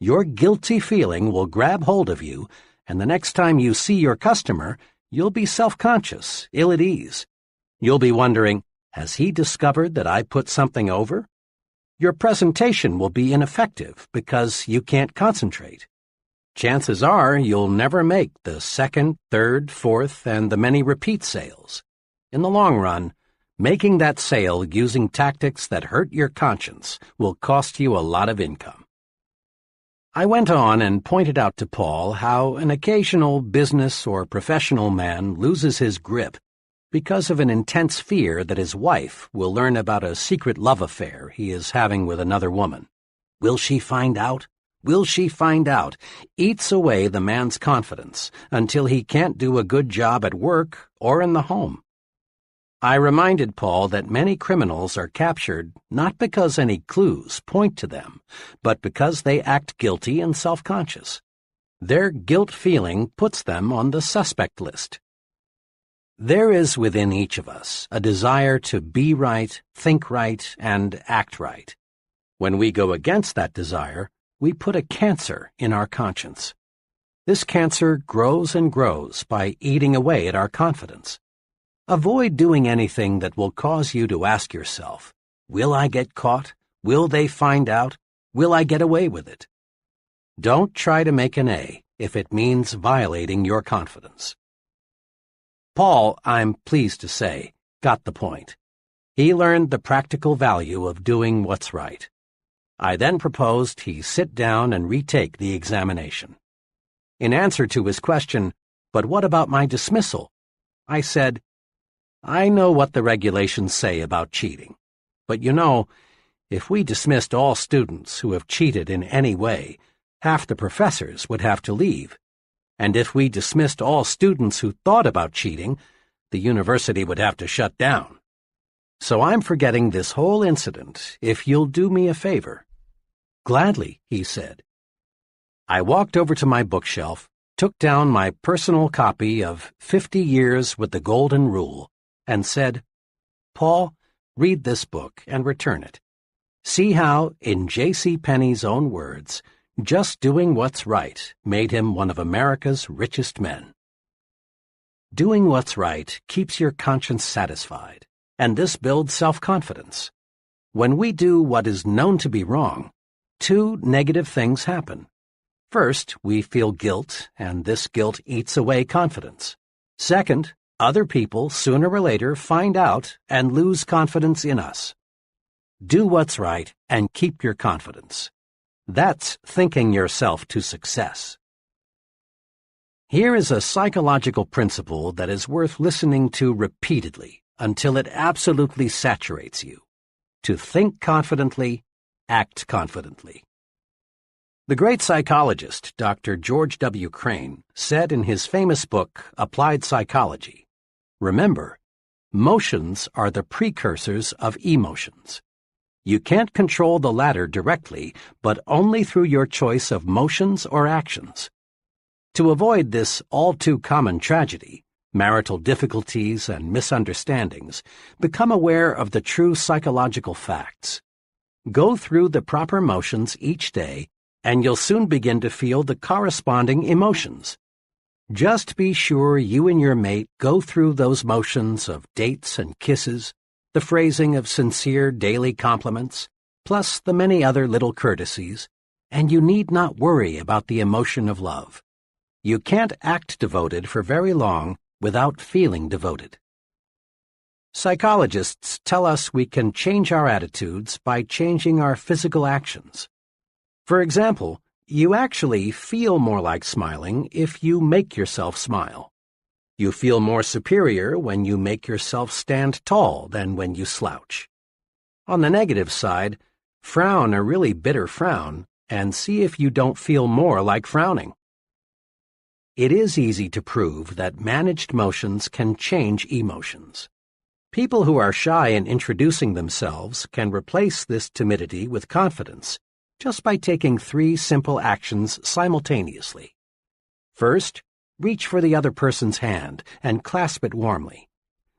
Your guilty feeling will grab hold of you, and the next time you see your customer, you'll be self-conscious, ill at ease. You'll be wondering, has he discovered that I put something over? Your presentation will be ineffective because you can't concentrate. Chances are you'll never make the second, third, fourth, and the many repeat sales. In the long run, making that sale using tactics that hurt your conscience will cost you a lot of income." I went on and pointed out to Paul how an occasional business or professional man loses his grip because of an intense fear that his wife will learn about a secret love affair he is having with another woman. Will she find out? Will she find out? Eats away the man's confidence until he can't do a good job at work or in the home. I reminded Paul that many criminals are captured not because any clues point to them, but because they act guilty and self-conscious. Their guilt feeling puts them on the suspect list. There is within each of us a desire to be right, think right, and act right. When we go against that desire, we put a cancer in our conscience. This cancer grows and grows by eating away at our confidence. Avoid doing anything that will cause you to ask yourself, "Will I get caught? Will they find out? Will I get away with it?" Don't try to make an A if it means violating your confidence. Paul, I'm pleased to say, got the point. He learned the practical value of doing what's right. I then proposed he sit down and retake the examination. In answer to his question, "But what about my dismissal?" I said, "I know what the regulations say about cheating, but you know, if we dismissed all students who have cheated in any way, half the professors would have to leave. And if we dismissed all students who thought about cheating, the university would have to shut down. So I'm forgetting this whole incident if you'll do me a favor." "Gladly," he said. I walked over to my bookshelf, took down my personal copy of 50 Years with the Golden Rule, and said, "Paul, read this book and return it. See how, in J.C. Penney's own words, just doing what's right made him one of America's richest men." Doing what's right keeps your conscience satisfied, and this builds self-confidence. When we do what is known to be wrong, two negative things happen. First, we feel guilt, and this guilt eats away confidence. Second, other people sooner or later find out and lose confidence in us. Do what's right and keep your confidence. That's thinking yourself to success. Here is a psychological principle that is worth listening to repeatedly until it absolutely saturates you. To think confidently, act confidently. The great psychologist, Dr. George W. Crane, said in his famous book, Applied Psychology, "Remember, motions are the precursors of emotions. You can't control the latter directly, but only through your choice of motions or actions. To avoid this all-too-common tragedy, marital difficulties and misunderstandings, become aware of the true psychological facts. Go through the proper motions each day, and you'll soon begin to feel the corresponding emotions. Just be sure you and your mate go through those motions of dates and kisses, the phrasing of sincere daily compliments, plus the many other little courtesies, and you need not worry about the emotion of love. You can't act devoted for very long without feeling devoted." Psychologists tell us we can change our attitudes by changing our physical actions. For example, you actually feel more like smiling if you make yourself smile. You feel more superior when you make yourself stand tall than when you slouch. On the negative side, frown a really bitter frown and see if you don't feel more like frowning. It is easy to prove that managed motions can change emotions. People who are shy in introducing themselves can replace this timidity with confidence just by taking 3 simple actions simultaneously. First, reach for the other person's hand and clasp it warmly.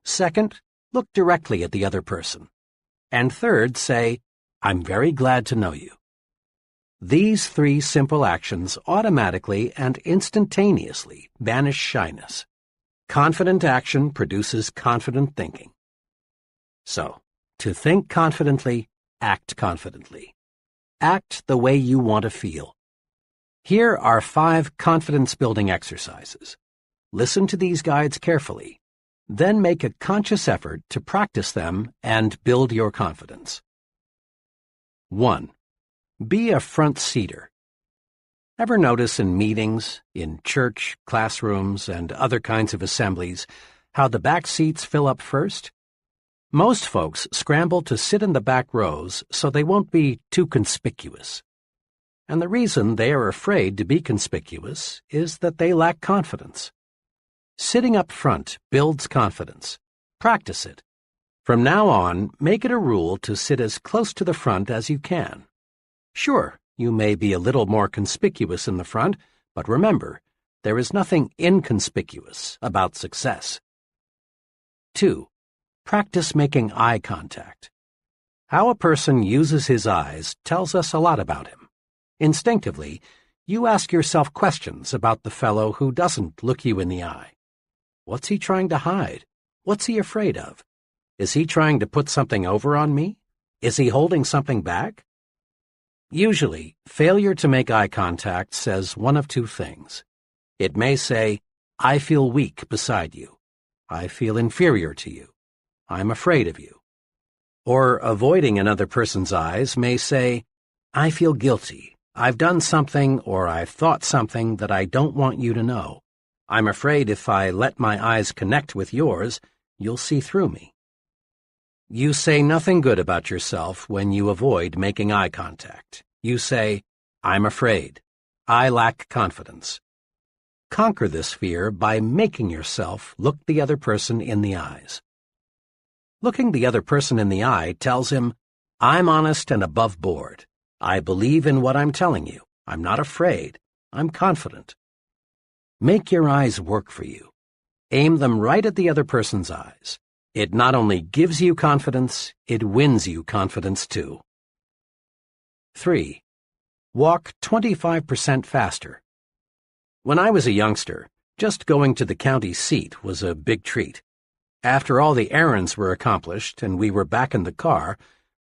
Second, look directly at the other person. And third, say, "I'm very glad to know you." These 3 simple actions automatically and instantaneously banish shyness. Confident action produces confident thinking. So, to think confidently, act confidently. Act the way you want to feel. Here are 5 confidence-building exercises. Listen to these guides carefully, then make a conscious effort to practice them and build your confidence. 1. Be a front-seater. Ever notice in meetings, in church, classrooms, and other kinds of assemblies, how the back seats fill up first? Most folks scramble to sit in the back rows so they won't be too conspicuous. And the reason they are afraid to be conspicuous is that they lack confidence. Sitting up front builds confidence. Practice it. From now on, make it a rule to sit as close to the front as you can. Sure, you may be a little more conspicuous in the front, but remember, there is nothing inconspicuous about success. 2. Practice making eye contact. How a person uses his eyes tells us a lot about him. Instinctively, you ask yourself questions about the fellow who doesn't look you in the eye. What's he trying to hide? What's he afraid of? Is he trying to put something over on me? Is he holding something back? Usually, failure to make eye contact says one of 2 things. It may say, "I feel weak beside you. I feel inferior to you. I'm afraid of you." Or avoiding another person's eyes may say, "I feel guilty. I've done something or I've thought something that I don't want you to know. I'm afraid if I let my eyes connect with yours, you'll see through me." You say nothing good about yourself when you avoid making eye contact. You say, "I'm afraid. I lack confidence." Conquer this fear by making yourself look the other person in the eyes. Looking the other person in the eye tells him, "I'm honest and above board. I believe in what I'm telling you. I'm not afraid. I'm confident." Make your eyes work for you. Aim them right at the other person's eyes. It not only gives you confidence, it wins you confidence too. 3. Walk 25% faster. When I was a youngster, just going to the county seat was a big treat. After all the errands were accomplished and we were back in the car,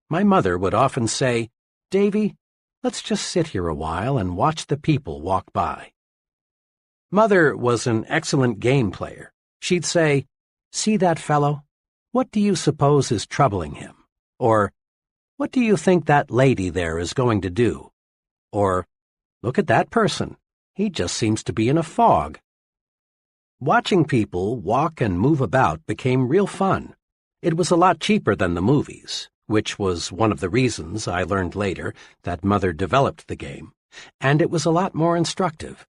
my mother would often say, "Davy, let's just sit here a while and watch the people walk by." Mother was an excellent game player. She'd say, "See that fellow? What do you suppose is troubling him?" Or, "What do you think that lady there is going to do?" Or, "Look at that person. He just seems to be in a fog." Watching people walk and move about became real fun. It was a lot cheaper than the movies. which was one of the reasons I learned later that Mother developed the game, and it was a lot more instructive.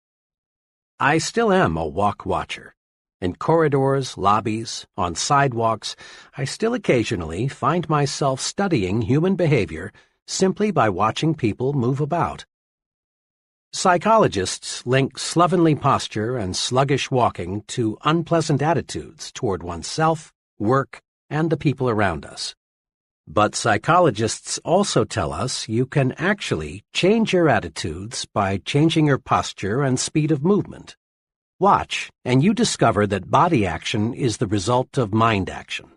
I still am a walk watcher. In corridors, lobbies, on sidewalks, I still occasionally find myself studying human behavior simply by watching people move about. Psychologists link slovenly posture and sluggish walking to unpleasant attitudes toward oneself, work, and the people around us. But psychologists also tell us you can actually change your attitudes by changing your posture and speed of movement. Watch, and you discover that body action is the result of mind action.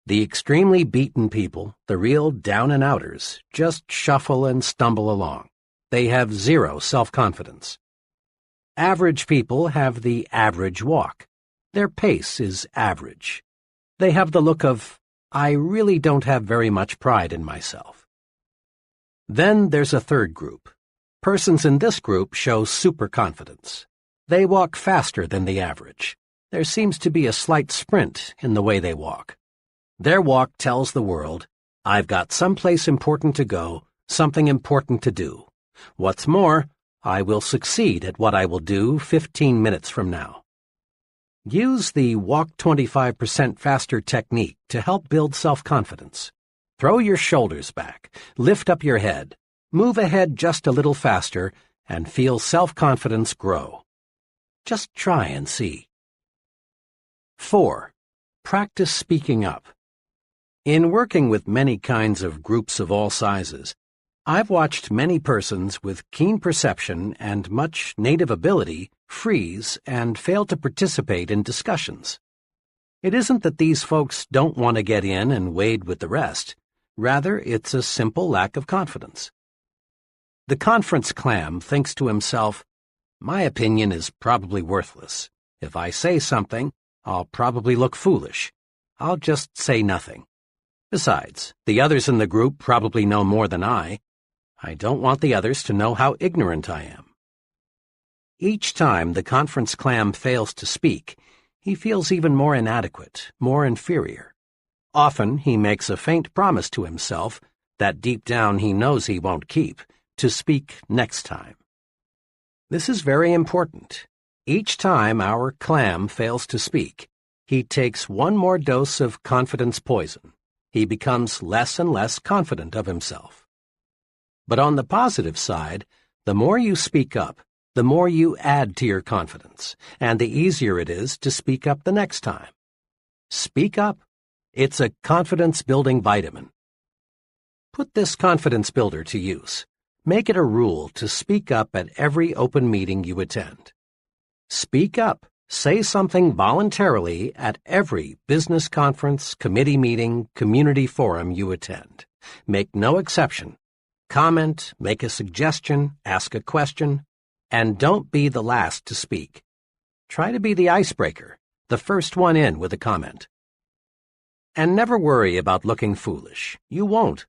The extremely beaten people, the real down-and-outers, just shuffle and stumble along. They have zero self-confidence. Average people have the average walk. Their pace is average. They have the look of, I really don't have very much pride in myself. Then there's a third group. Persons in this group show superconfidence. They walk faster than the average. There seems to be a slight sprint in the way they walk. Their walk tells the world, I've got someplace important to go, something important to do. What's more, I will succeed at what I will do 15 minutes from now. Use the walk 25% faster technique to help build self-confidence. Throw your shoulders back, lift up your head, move ahead just a little faster, and feel self-confidence grow. Just try and see. 4. Practice speaking up. In working with many kinds of groups of all sizes, I've watched many persons with keen perception and much native ability freeze and fail to participate in discussions. It isn't that these folks don't want to get in and wade with the rest. Rather, it's a simple lack of confidence. The conference clam thinks to himself, my opinion is probably worthless. If I say something, I'll probably look foolish. I'll just say nothing. Besides, the others in the group probably know more than I don't want the others to know how ignorant I am. Each time the conference clam fails to speak, he feels even more inadequate, more inferior. Often he makes a faint promise to himself that deep down he knows he won't keep, to speak next time. This is very important. Each time our clam fails to speak, he takes one more dose of confidence poison. He becomes less and less confident of himself. But on the positive side, the more you speak up, the more you add to your confidence, and the easier it is to speak up the next time. Speak up. It's a confidence-building vitamin. Put this confidence builder to use. Make it a rule to speak up at every open meeting you attend. Speak up. Say something voluntarily at every business conference, committee meeting, community forum you attend. Make no exception. Comment, make a suggestion, ask a question, and don't be the last to speak. Try to be the icebreaker, the first one in with a comment. And never worry about looking foolish. You won't.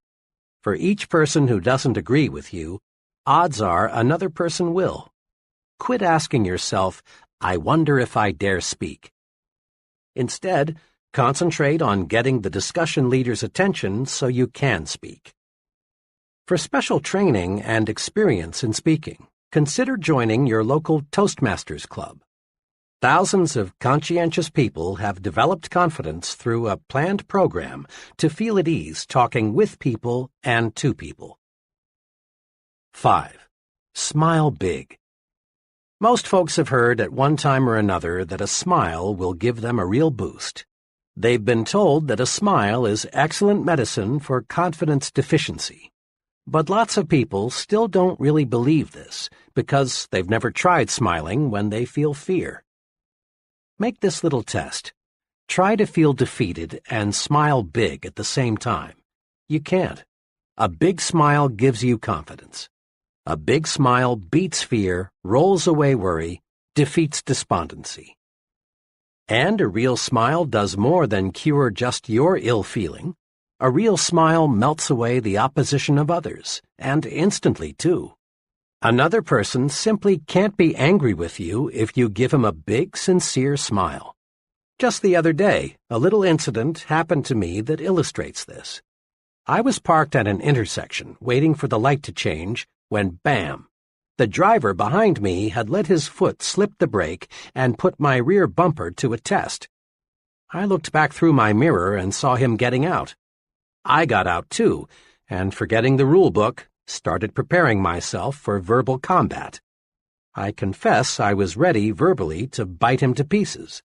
For each person who doesn't agree with you, odds are another person will. Quit asking yourself, I wonder if I dare speak. Instead, concentrate on getting the discussion leader's attention so you can speak. For special training and experience in speaking, consider joining your local Toastmasters Club. Thousands of conscientious people have developed confidence through a planned program to feel at ease talking with people and to people. 5. Smile big. Most folks have heard at one time or another that a smile will give them a real boost. They've been told that a smile is excellent medicine for confidence deficiency. But lots of people still don't really believe this because they've never tried smiling when they feel fear. Make this little test. Try to feel defeated and smile big at the same time. You can't. A big smile gives you confidence. A big smile beats fear, rolls away worry, defeats despondency. And a real smile does more than cure just your ill feeling. A real smile melts away the opposition of others, and instantly, too. Another person simply can't be angry with you if you give him a big, sincere smile. Just the other day, a little incident happened to me that illustrates this. I was parked at an intersection, waiting for the light to change, when bam! The driver behind me had let his foot slip the brake and put my rear bumper to a test. I looked back through my mirror and saw him getting out. I got out too, and forgetting the rule book, started preparing myself for verbal combat. I confess I was ready verbally to bite him to pieces.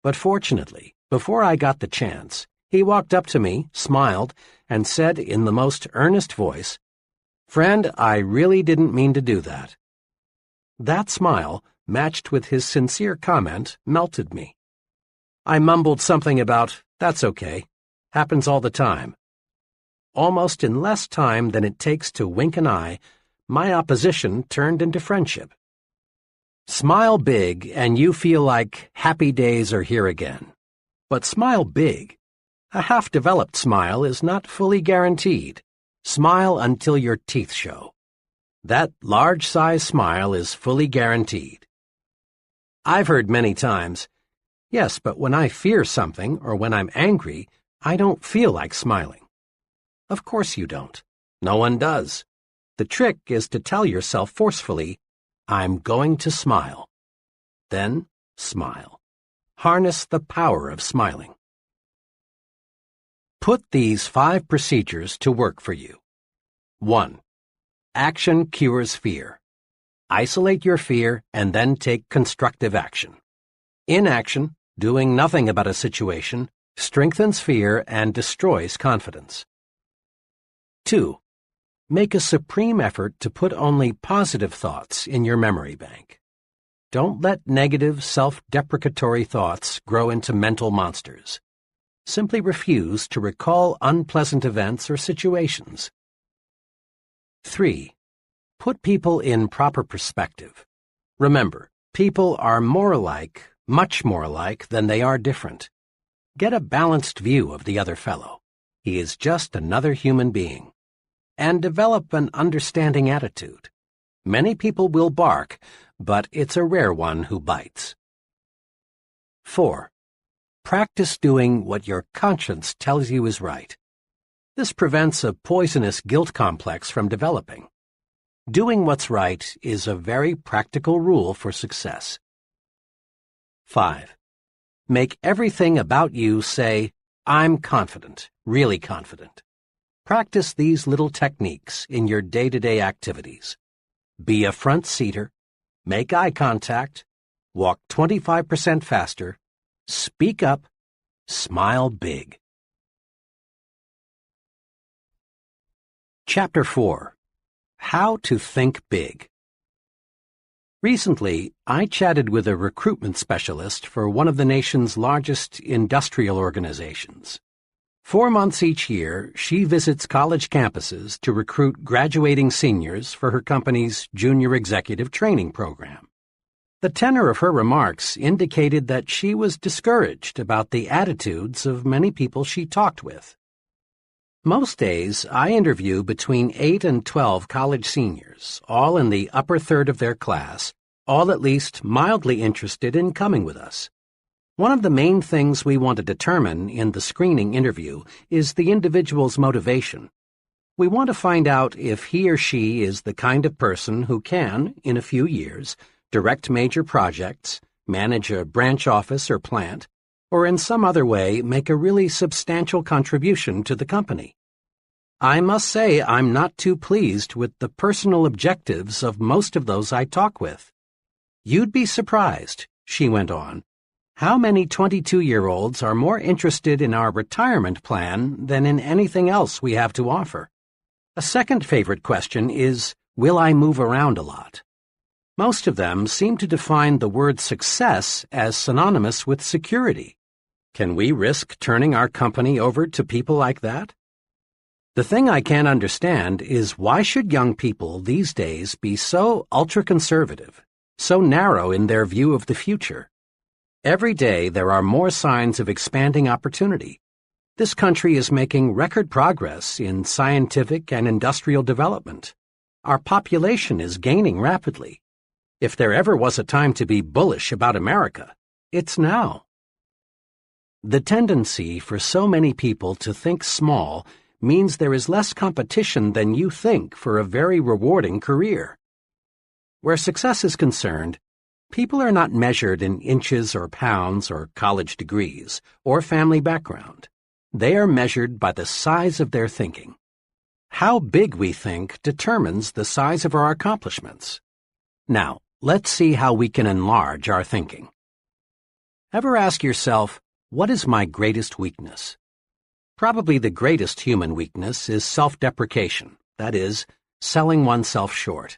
But fortunately, before I got the chance, he walked up to me, smiled, and said in the most earnest voice, "Friend, I really didn't mean to do that." That smile, matched with his sincere comment, melted me. I mumbled something about, "That's okay. Happens all the time." Almost in less time than it takes to wink an eye, my opposition turned into friendship. Smile big and you feel like happy days are here again. But smile big. A half-developed smile is not fully guaranteed. Smile until your teeth show. That large-size smile is fully guaranteed. I've heard many times, "Yes, but when I fear something or when I'm angry, I don't feel like smiling." Of course you don't. No one does. The trick is to tell yourself forcefully, "I'm going to smile." Then smile. Harness the power of smiling. Put these 5 procedures to work for you. 1. Action cures fear. Isolate your fear and then take constructive action. Inaction, doing nothing about a situation, strengthens fear and destroys confidence. 2. Make a supreme effort to put only positive thoughts in your memory bank. Don't let negative, self-deprecatory thoughts grow into mental monsters. Simply refuse to recall unpleasant events or situations. 3. Put people in proper perspective. Remember, people are more alike, much more alike, than they are different. Get a balanced view of the other fellow. He is just another human being. And develop an understanding attitude. Many people will bark, but it's a rare one who bites. 4. Practice doing what your conscience tells you is right. This prevents a poisonous guilt complex from developing. Doing what's right is a very practical rule for success. 5. Make everything about you say, "I'm confident, really confident." Practice these little techniques in your day-to-day activities. Be a front-seater, make eye contact, walk 25% faster, speak up, smile big. Chapter 4. How to Think Big. Recently, I chatted with a recruitment specialist for one of the nation's largest industrial organizations. 4 months each year, she visits college campuses to recruit graduating seniors for her company's junior executive training program. The tenor of her remarks indicated that she was discouraged about the attitudes of many people she talked with. Most days, I interview between 8 and 12 college seniors, all in the upper third of their class, all at least mildly interested in coming with us. One of the main things we want to determine in the screening interview is the individual's motivation. We want to find out if he or she is the kind of person who can, in a few years, direct major projects, manage a branch office or plant, or in some other way make a really substantial contribution to the company. I must say I'm not too pleased with the personal objectives of most of those I talk with. "You'd be surprised," she went on, "how many 22-year-olds are more interested in our retirement plan than in anything else we have to offer. A second favorite question is, will I move around a lot? Most of them seem to define the word success as synonymous with security. Can we risk turning our company over to people like that? The thing I can't understand is why should young people these days be so ultra-conservative, so narrow in their view of the future? Every day there are more signs of expanding opportunity. This country is making record progress in scientific and industrial development. Our population is gaining rapidly. If there ever was a time to be bullish about America, it's now. The tendency for so many people to think small means there is less competition than you think for a very rewarding career. Where success is concerned, people are not measured in inches or pounds or college degrees or family background. They are measured by the size of their thinking. How big we think determines the size of our accomplishments. Now, let's see how we can enlarge our thinking. Ever ask yourself, what is my greatest weakness? Probably the greatest human weakness is self-deprecation, that is, selling oneself short.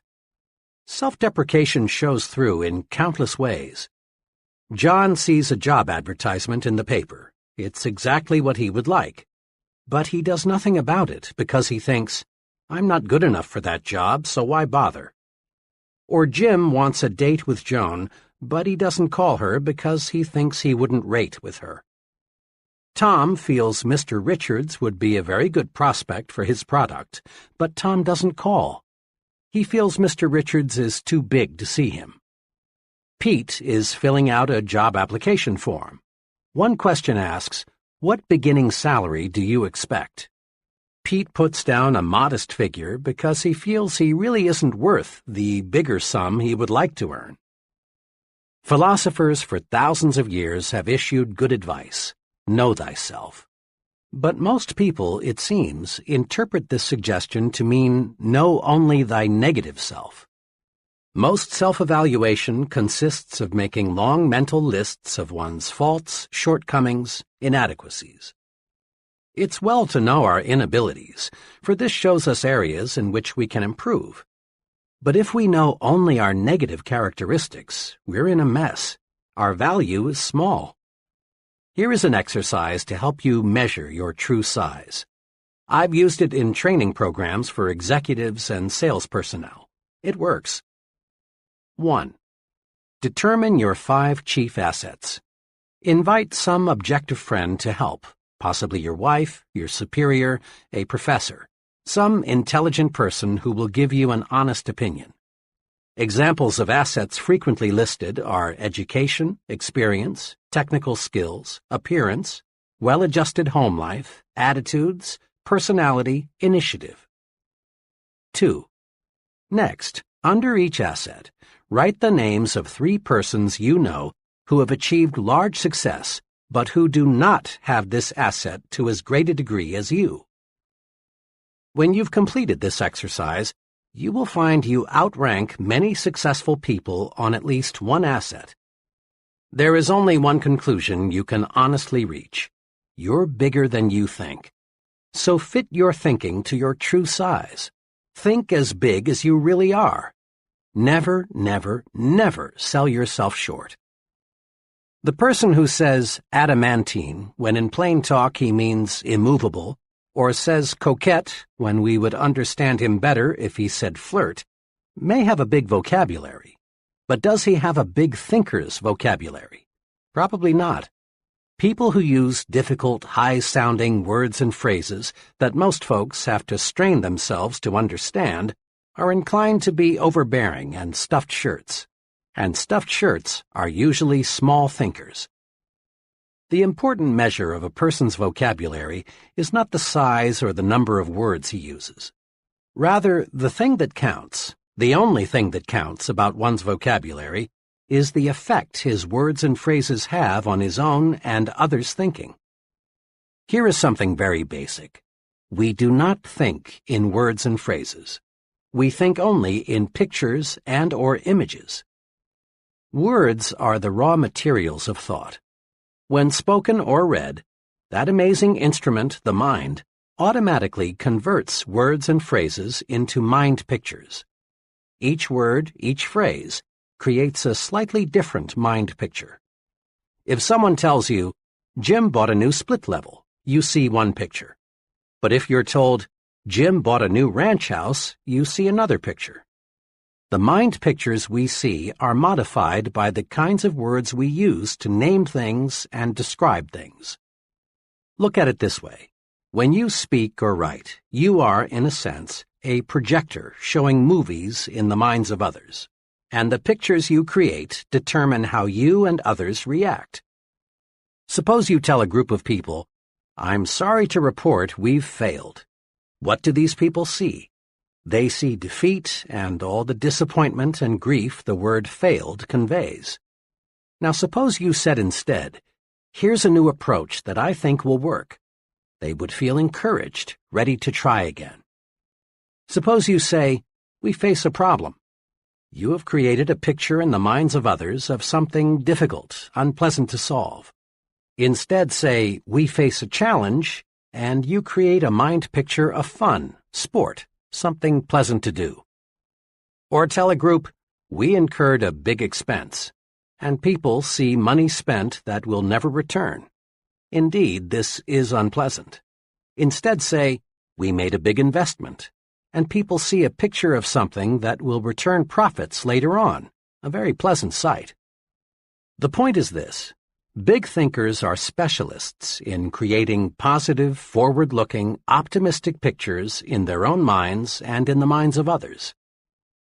Self-deprecation shows through in countless ways. John sees a job advertisement in the paper. It's exactly what he would like. But he does nothing about it because he thinks, I'm not good enough for that job, so why bother? Or Jim wants a date with Joan, but he doesn't call her because he thinks he wouldn't rate with her. Tom feels Mr. Richards would be a very good prospect for his product, but Tom doesn't call. He feels Mr. Richards is too big to see him. Pete is filling out a job application form. One question asks, what beginning salary do you expect? Pete puts down a modest figure because he feels he really isn't worth the bigger sum he would like to earn. Philosophers for thousands of years have issued good advice. Know thyself. But most people, it seems, interpret this suggestion to mean know only thy negative self. Most self-evaluation consists of making long mental lists of one's faults, shortcomings, inadequacies. It's well to know our inabilities, for this shows us areas in which we can improve. But if we know only our negative characteristics, we're in a mess. Our value is small. Here is an exercise to help you measure your true size. I've used it in training programs for executives and sales personnel. It works. 1. Determine your 5 chief assets. Invite some objective friend to help, possibly your wife, your superior, a professor, some intelligent person who will give you an honest opinion. Examples of assets frequently listed are education, experience, technical skills, appearance, well-adjusted home life, attitudes, personality, initiative. 2. Next, under each asset, write the names of 3 persons you know who have achieved large success, but who do not have this asset to as great a degree as you. When you've completed this exercise, you will find you outrank many successful people on at least one asset. There is only one conclusion you can honestly reach. You're bigger than you think. So fit your thinking to your true size. Think as big as you really are. Never, never, never sell yourself short. The person who says adamantine when in plain talk he means immovable, or says coquette when we would understand him better if he said flirt, may have a big vocabulary. But does he have a big thinker's vocabulary? Probably not. People who use difficult, high-sounding words and phrases that most folks have to strain themselves to understand are inclined to be overbearing and stuffed shirts. And stuffed shirts are usually small thinkers. The important measure of a person's vocabulary is not the size or the number of words he uses. Rather, the thing that counts, the only thing that counts about one's vocabulary, is the effect his words and phrases have on his own and others' thinking. Here is something very basic. We do not think in words and phrases. We think only in pictures and/or images. Words are the raw materials of thought. When spoken or read, that amazing instrument, the mind, automatically converts words and phrases into mind pictures. Each word, each phrase, creates a slightly different mind picture. If someone tells you, Jim bought a new split level, you see one picture. But if you're told, Jim bought a new ranch house, you see another picture. The mind pictures we see are modified by the kinds of words we use to name things and describe things. Look at it this way. When you speak or write, you are, in a sense, a projector showing movies in the minds of others, and the pictures you create determine how you and others react. Suppose you tell a group of people, I'm sorry to report we've failed. What do these people see? They see defeat and all the disappointment and grief the word failed conveys. Now suppose you said instead, "Here's a new approach that I think will work." They would feel encouraged, ready to try again. Suppose you say, "We face a problem." You have created a picture in the minds of others of something difficult, unpleasant to solve. Instead say, "We face a challenge," and you create a mind picture of fun, sport, something pleasant to do. Or tell a group, "We incurred a big expense," and people see money spent that will never return. Indeed, this is unpleasant. Instead say, "We made a big investment," and people see a picture of something that will return profits later on, a very pleasant sight. The point is this: big thinkers are specialists in creating positive, forward-looking, optimistic pictures in their own minds and in the minds of others.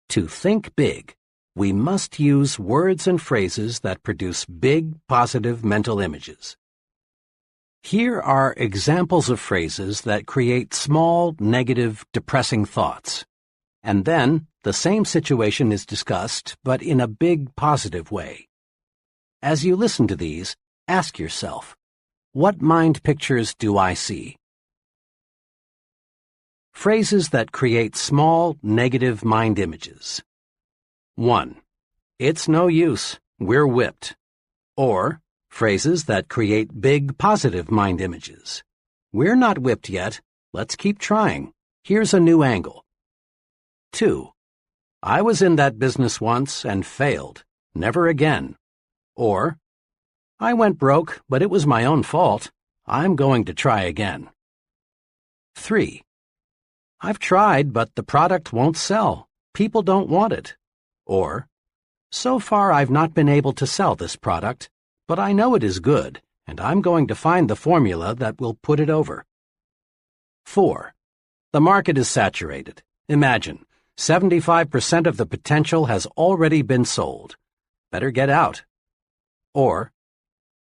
To think big, we must use words and phrases that produce big, positive mental images. Here are examples of phrases that create small, negative, depressing thoughts. And then, the same situation is discussed, but in a big, positive way. As you listen to these, ask yourself, what mind pictures do I see? Phrases that create small, negative mind images. 1. It's no use, we're whipped. Or, phrases that create big, positive mind images. We're not whipped yet, let's keep trying. Here's a new angle. 2. I was in that business once and failed. Never again. Or, I went broke, but it was my own fault. I'm going to try again. 3. I've tried, but the product won't sell. People don't want it. Or, so far I've not been able to sell this product, but I know it is good, and I'm going to find the formula that will put it over. 4. The market is saturated. Imagine, 75% of the potential has already been sold. Better get out. Or,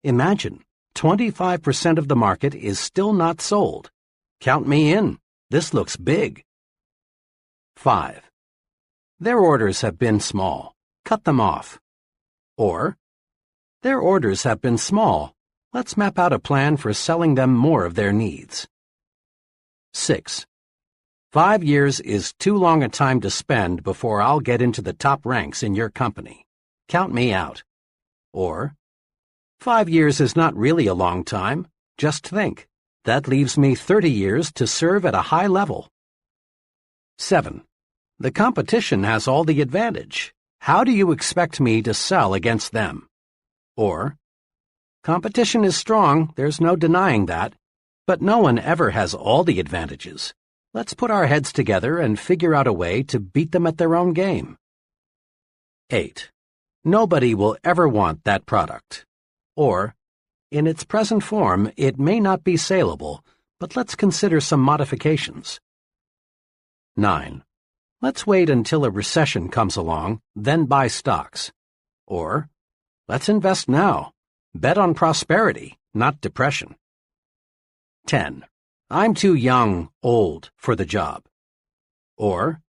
imagine, 25% of the market is still not sold. Count me in. This looks big. 5. Their orders have been small. Cut them off. Or, their orders have been small. Let's map out a plan for selling them more of their needs. 6. 5 years is too long a time to spend before I'll get into the top ranks in your company. Count me out. Or, 5 years is not really a long time. Just think. That leaves me 30 years to serve at a high level. 7. The competition has all the advantage. How do you expect me to sell against them? Or, competition is strong, there's no denying that, but no one ever has all the advantages. Let's put our heads together and figure out a way to beat them at their own game. 8. Nobody will ever want that product. Or, in its present form, it may not be saleable, but let's consider some modifications. 9. Let's wait until a recession comes along, then buy stocks. Or, let's invest now. Bet on prosperity, not depression. 10. I'm too young, old, for the job. Or,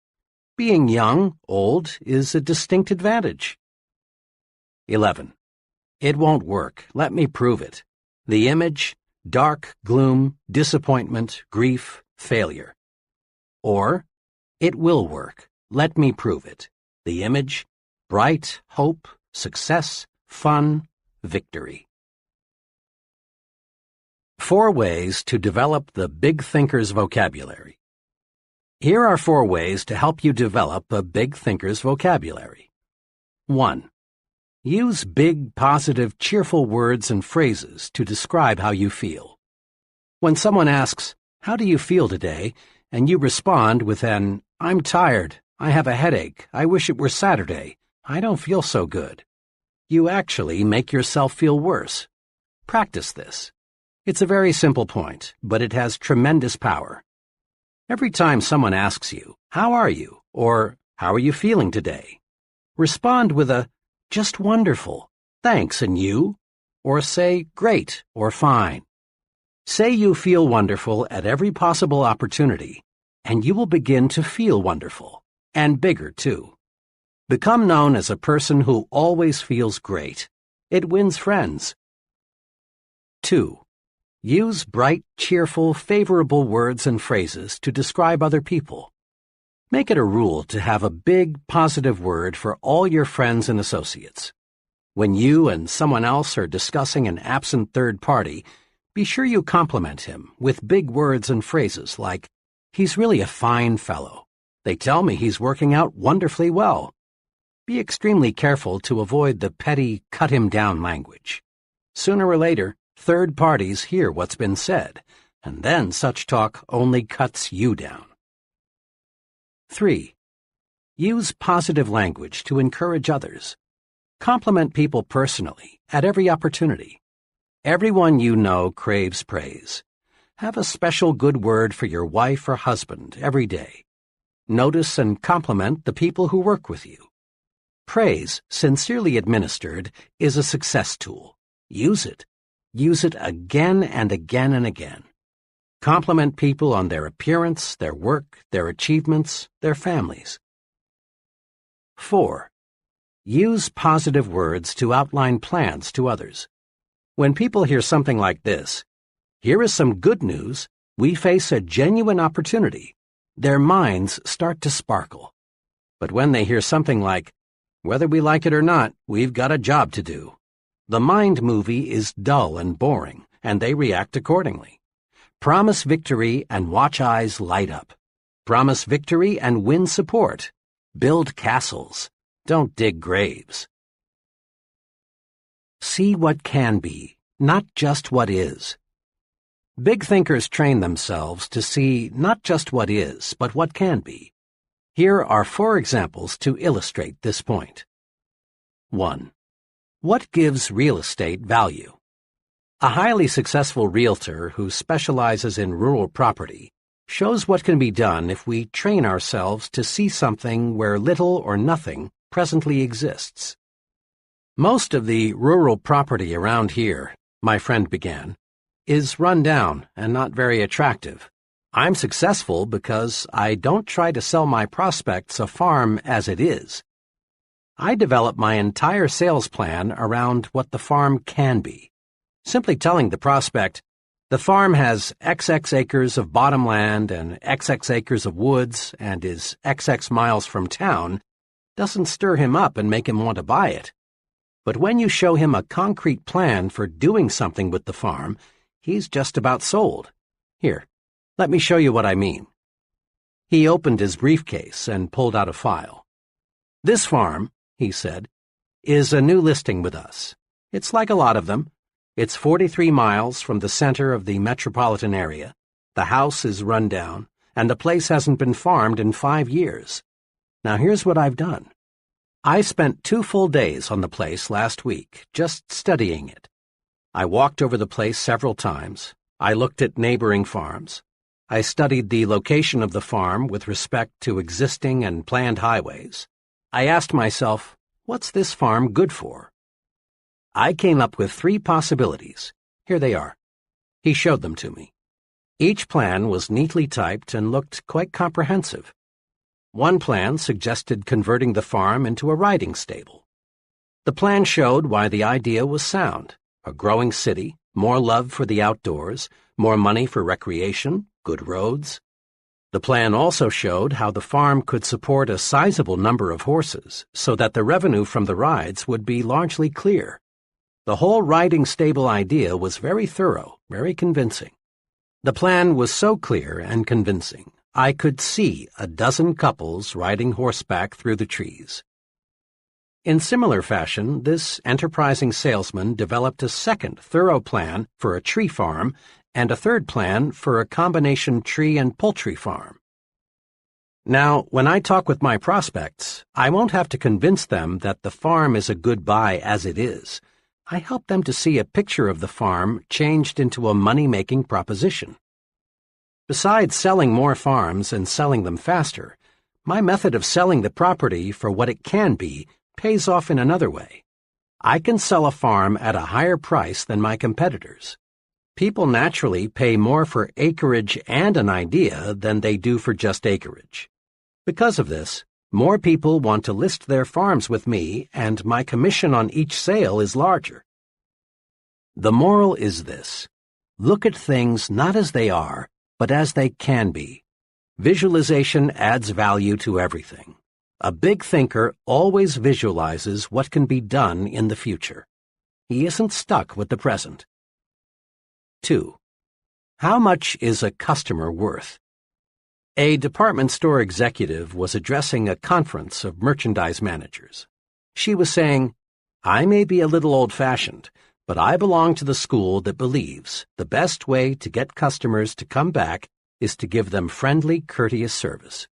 being young, old, is a distinct advantage. 11. It won't work. Let me prove it. The image, dark, gloom, disappointment, grief, failure. Or, it will work. Let me prove it. The image, bright, hope, success, fun, victory. 4 ways to develop the big thinker's vocabulary. Here are 4 ways to help you develop a big thinker's vocabulary. 1. Use big, positive, cheerful words and phrases to describe how you feel. When someone asks, "How do you feel today?" and you respond with an, "I'm tired, I have a headache, I wish it were Saturday, I don't feel so good," you actually make yourself feel worse. Practice this. It's a very simple point, but it has tremendous power. Every time someone asks you, "How are you?" or "How are you feeling today?" respond with a, "Just wonderful, thanks, and you?" or say, "Great," or "Fine." Say you feel wonderful at every possible opportunity, and you will begin to feel wonderful, and bigger too. Become known as a person who always feels great. It wins friends. 2. Use bright, cheerful, favorable words and phrases to describe other people. Make it a rule to have a big, positive word for all your friends and associates. When you and someone else are discussing an absent third party, be sure you compliment him with big words and phrases like, "He's really a fine fellow. They tell me he's working out wonderfully well." Be extremely careful to avoid the petty, cut-him-down language. Sooner or later, third parties hear what's been said, and then such talk only cuts you down. 3. Use positive language to encourage others. Compliment people personally, at every opportunity. Everyone you know craves praise. Have a special good word for your wife or husband every day. Notice and compliment the people who work with you. Praise, sincerely administered, is a success tool. Use it. Use it again and again and again. Compliment people on their appearance, their work, their achievements, their families. 4. Use positive words to outline plans to others. When people hear something like this, "Here is some good news, we face a genuine opportunity," their minds start to sparkle. But when they hear something like, "Whether we like it or not, we've got a job to do," the mind movie is dull and boring, and they react accordingly. Promise victory and watch eyes light up. Promise victory and win support. Build castles. Don't dig graves. See what can be, not just what is. Big thinkers train themselves to see not just what is, but what can be. Here are 4 examples to illustrate this point. 1. What gives real estate value? A highly successful realtor who specializes in rural property shows what can be done if we train ourselves to see something where little or nothing presently exists. "Most of the rural property around here," my friend began, "is run down and not very attractive. I'm successful because I don't try to sell my prospects a farm as it is. I develop my entire sales plan around what the farm can be. Simply telling the prospect, 'The farm has XX acres of bottom land and XX acres of woods and is XX miles from town,' doesn't stir him up and make him want to buy it. But when you show him a concrete plan for doing something with the farm, he's just about sold. Here, let me show you what I mean." He opened his briefcase and pulled out a file. "This farm," he said, "is a new listing with us. It's like a lot of them. It's 43 miles from the center of the metropolitan area. The house is run down, and the place hasn't been farmed in 5 years. Now here's what I've done. I spent 2 full days on the place last week, just studying it. I walked over the place several times. I looked at neighboring farms. I studied the location of the farm with respect to existing and planned highways. I asked myself, what's this farm good for? I came up with 3 possibilities. Here they are." He showed them to me. Each plan was neatly typed and looked quite comprehensive. One plan suggested converting the farm into a riding stable. The plan showed why the idea was sound: a growing city, more love for the outdoors, more money for recreation, good roads. The plan also showed how the farm could support a sizable number of horses so that the revenue from the rides would be largely clear. The whole riding stable idea was very thorough, very convincing. The plan was so clear and convincing, I could see a dozen couples riding horseback through the trees. In similar fashion, this enterprising salesman developed a second thorough plan for a tree farm and a third plan for a combination tree and poultry farm. Now, when I talk with my prospects, I won't have to convince them that the farm is a good buy as it is. I help them to see a picture of the farm changed into a money-making proposition. Besides selling more farms and selling them faster, my method of selling the property for what it can be pays off in another way. I can sell a farm at a higher price than my competitors. People naturally pay more for acreage and an idea than they do for just acreage. Because of this, more people want to list their farms with me, and my commission on each sale is larger. The moral is this: look at things not as they are, but as they can be. Visualization adds value to everything. A big thinker always visualizes what can be done in the future. He isn't stuck with the present. 2. How much is a customer worth? A department store executive was addressing a conference of merchandise managers. She was saying, "I may be a little old-fashioned, but I belong to the school that believes the best way to get customers to come back is to give them friendly, courteous service."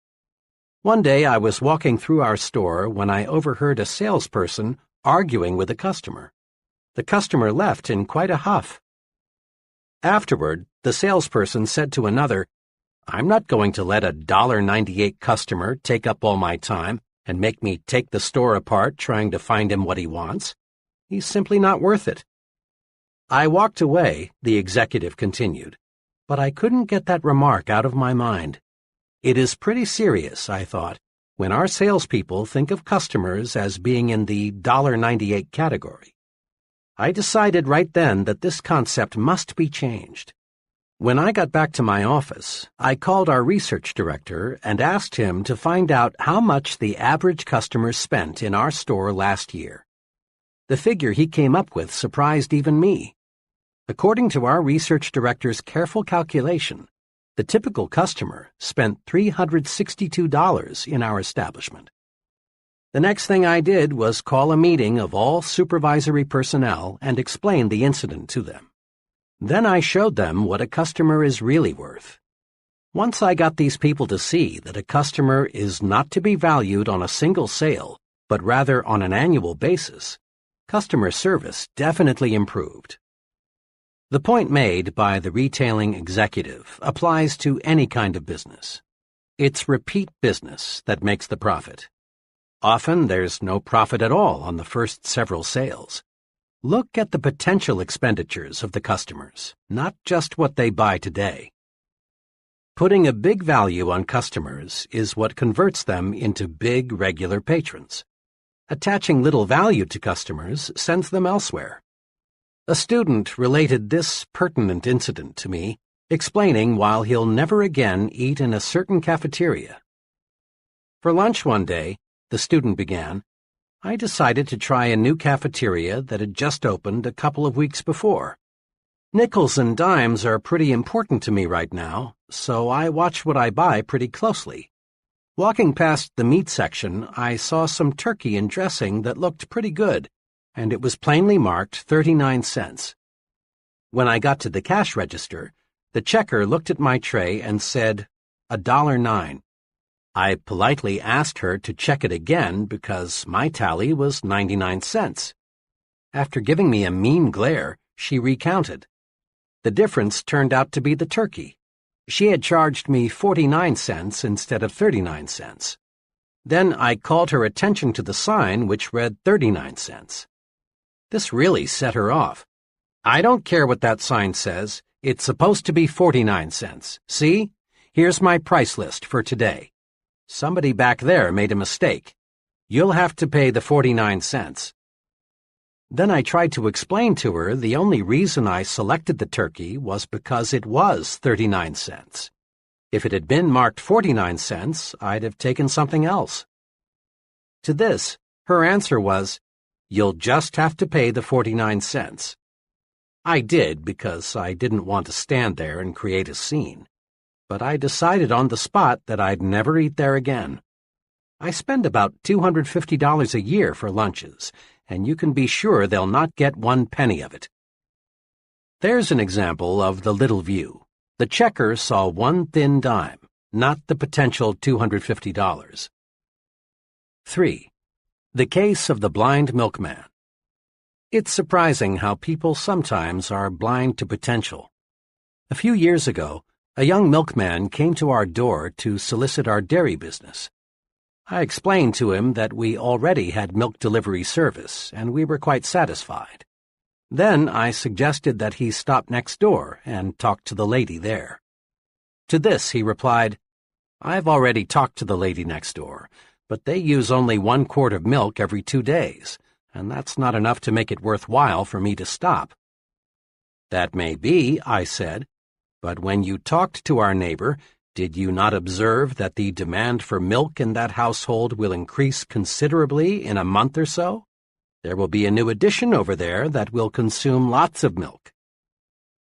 One day I was walking through our store when I overheard a salesperson arguing with a customer. The customer left in quite a huff. Afterward, the salesperson said to another, "I'm not going to let a $1.98 customer take up all my time and make me take the store apart trying to find him what he wants. He's simply not worth it." I walked away, the executive continued, but I couldn't get that remark out of my mind. It is pretty serious, I thought, when our salespeople think of customers as being in the $1.98 category. I decided right then that this concept must be changed. When I got back to my office, I called our research director and asked him to find out how much the average customer spent in our store last year. The figure he came up with surprised even me. According to our research director's careful calculation, the typical customer spent $362 in our establishment. The next thing I did was call a meeting of all supervisory personnel and explain the incident to them. Then I showed them what a customer is really worth. Once I got these people to see that a customer is not to be valued on a single sale, but rather on an annual basis, customer service definitely improved. The point made by the retailing executive applies to any kind of business. It's repeat business that makes the profit. Often there's no profit at all on the first several sales. Look at the potential expenditures of the customers, not just what they buy today. Putting a big value on customers is what converts them into big regular patrons. Attaching little value to customers sends them elsewhere. A student related this pertinent incident to me, explaining why he'll never again eat in a certain cafeteria. For lunch one day, the student began, I decided to try a new cafeteria that had just opened a couple of weeks before. Nickels and dimes are pretty important to me right now, so I watch what I buy pretty closely. Walking past the meat section, I saw some turkey and dressing that looked pretty good, and it was plainly marked 39 cents. When I got to the cash register, the checker looked at my tray and said, $1.09. I politely asked her to check it again because my tally was 99 cents. After giving me a mean glare, she recounted. The difference turned out to be the turkey. She had charged me 49 cents instead of 39 cents. Then I called her attention to the sign which read 39 cents. This really set her off. I don't care what that sign says. It's supposed to be 49 cents. See? Here's my price list for today. Somebody back there made a mistake. You'll have to pay the 49 cents. Then I tried to explain to her the only reason I selected the turkey was because it was 39 cents. If it had been marked 49 cents, I'd have taken something else. To this, her answer was, "You'll just have to pay the 49 cents. I did because I didn't want to stand there and create a scene. But I decided on the spot that I'd never eat there again. I spend about $250 a year for lunches, and you can be sure they'll not get 1 penny of it. There's an example of the little view. The checker saw 1 thin dime, not the potential $250. 3. The case of the blind milkman. It's surprising how people sometimes are blind to potential. A few years ago, a young milkman came to our door to solicit our dairy business. I explained to him that we already had milk delivery service, and we were quite satisfied. Then I suggested that he stop next door and talk to the lady there. To this he replied, "I've already talked to the lady next door, but they use only 1 quart of milk every 2 days, and that's not enough to make it worthwhile for me to stop." "That may be," I said, "but when you talked to our neighbor, did you not observe that the demand for milk in that household will increase considerably in a month or so? There will be a new addition over there that will consume lots of milk."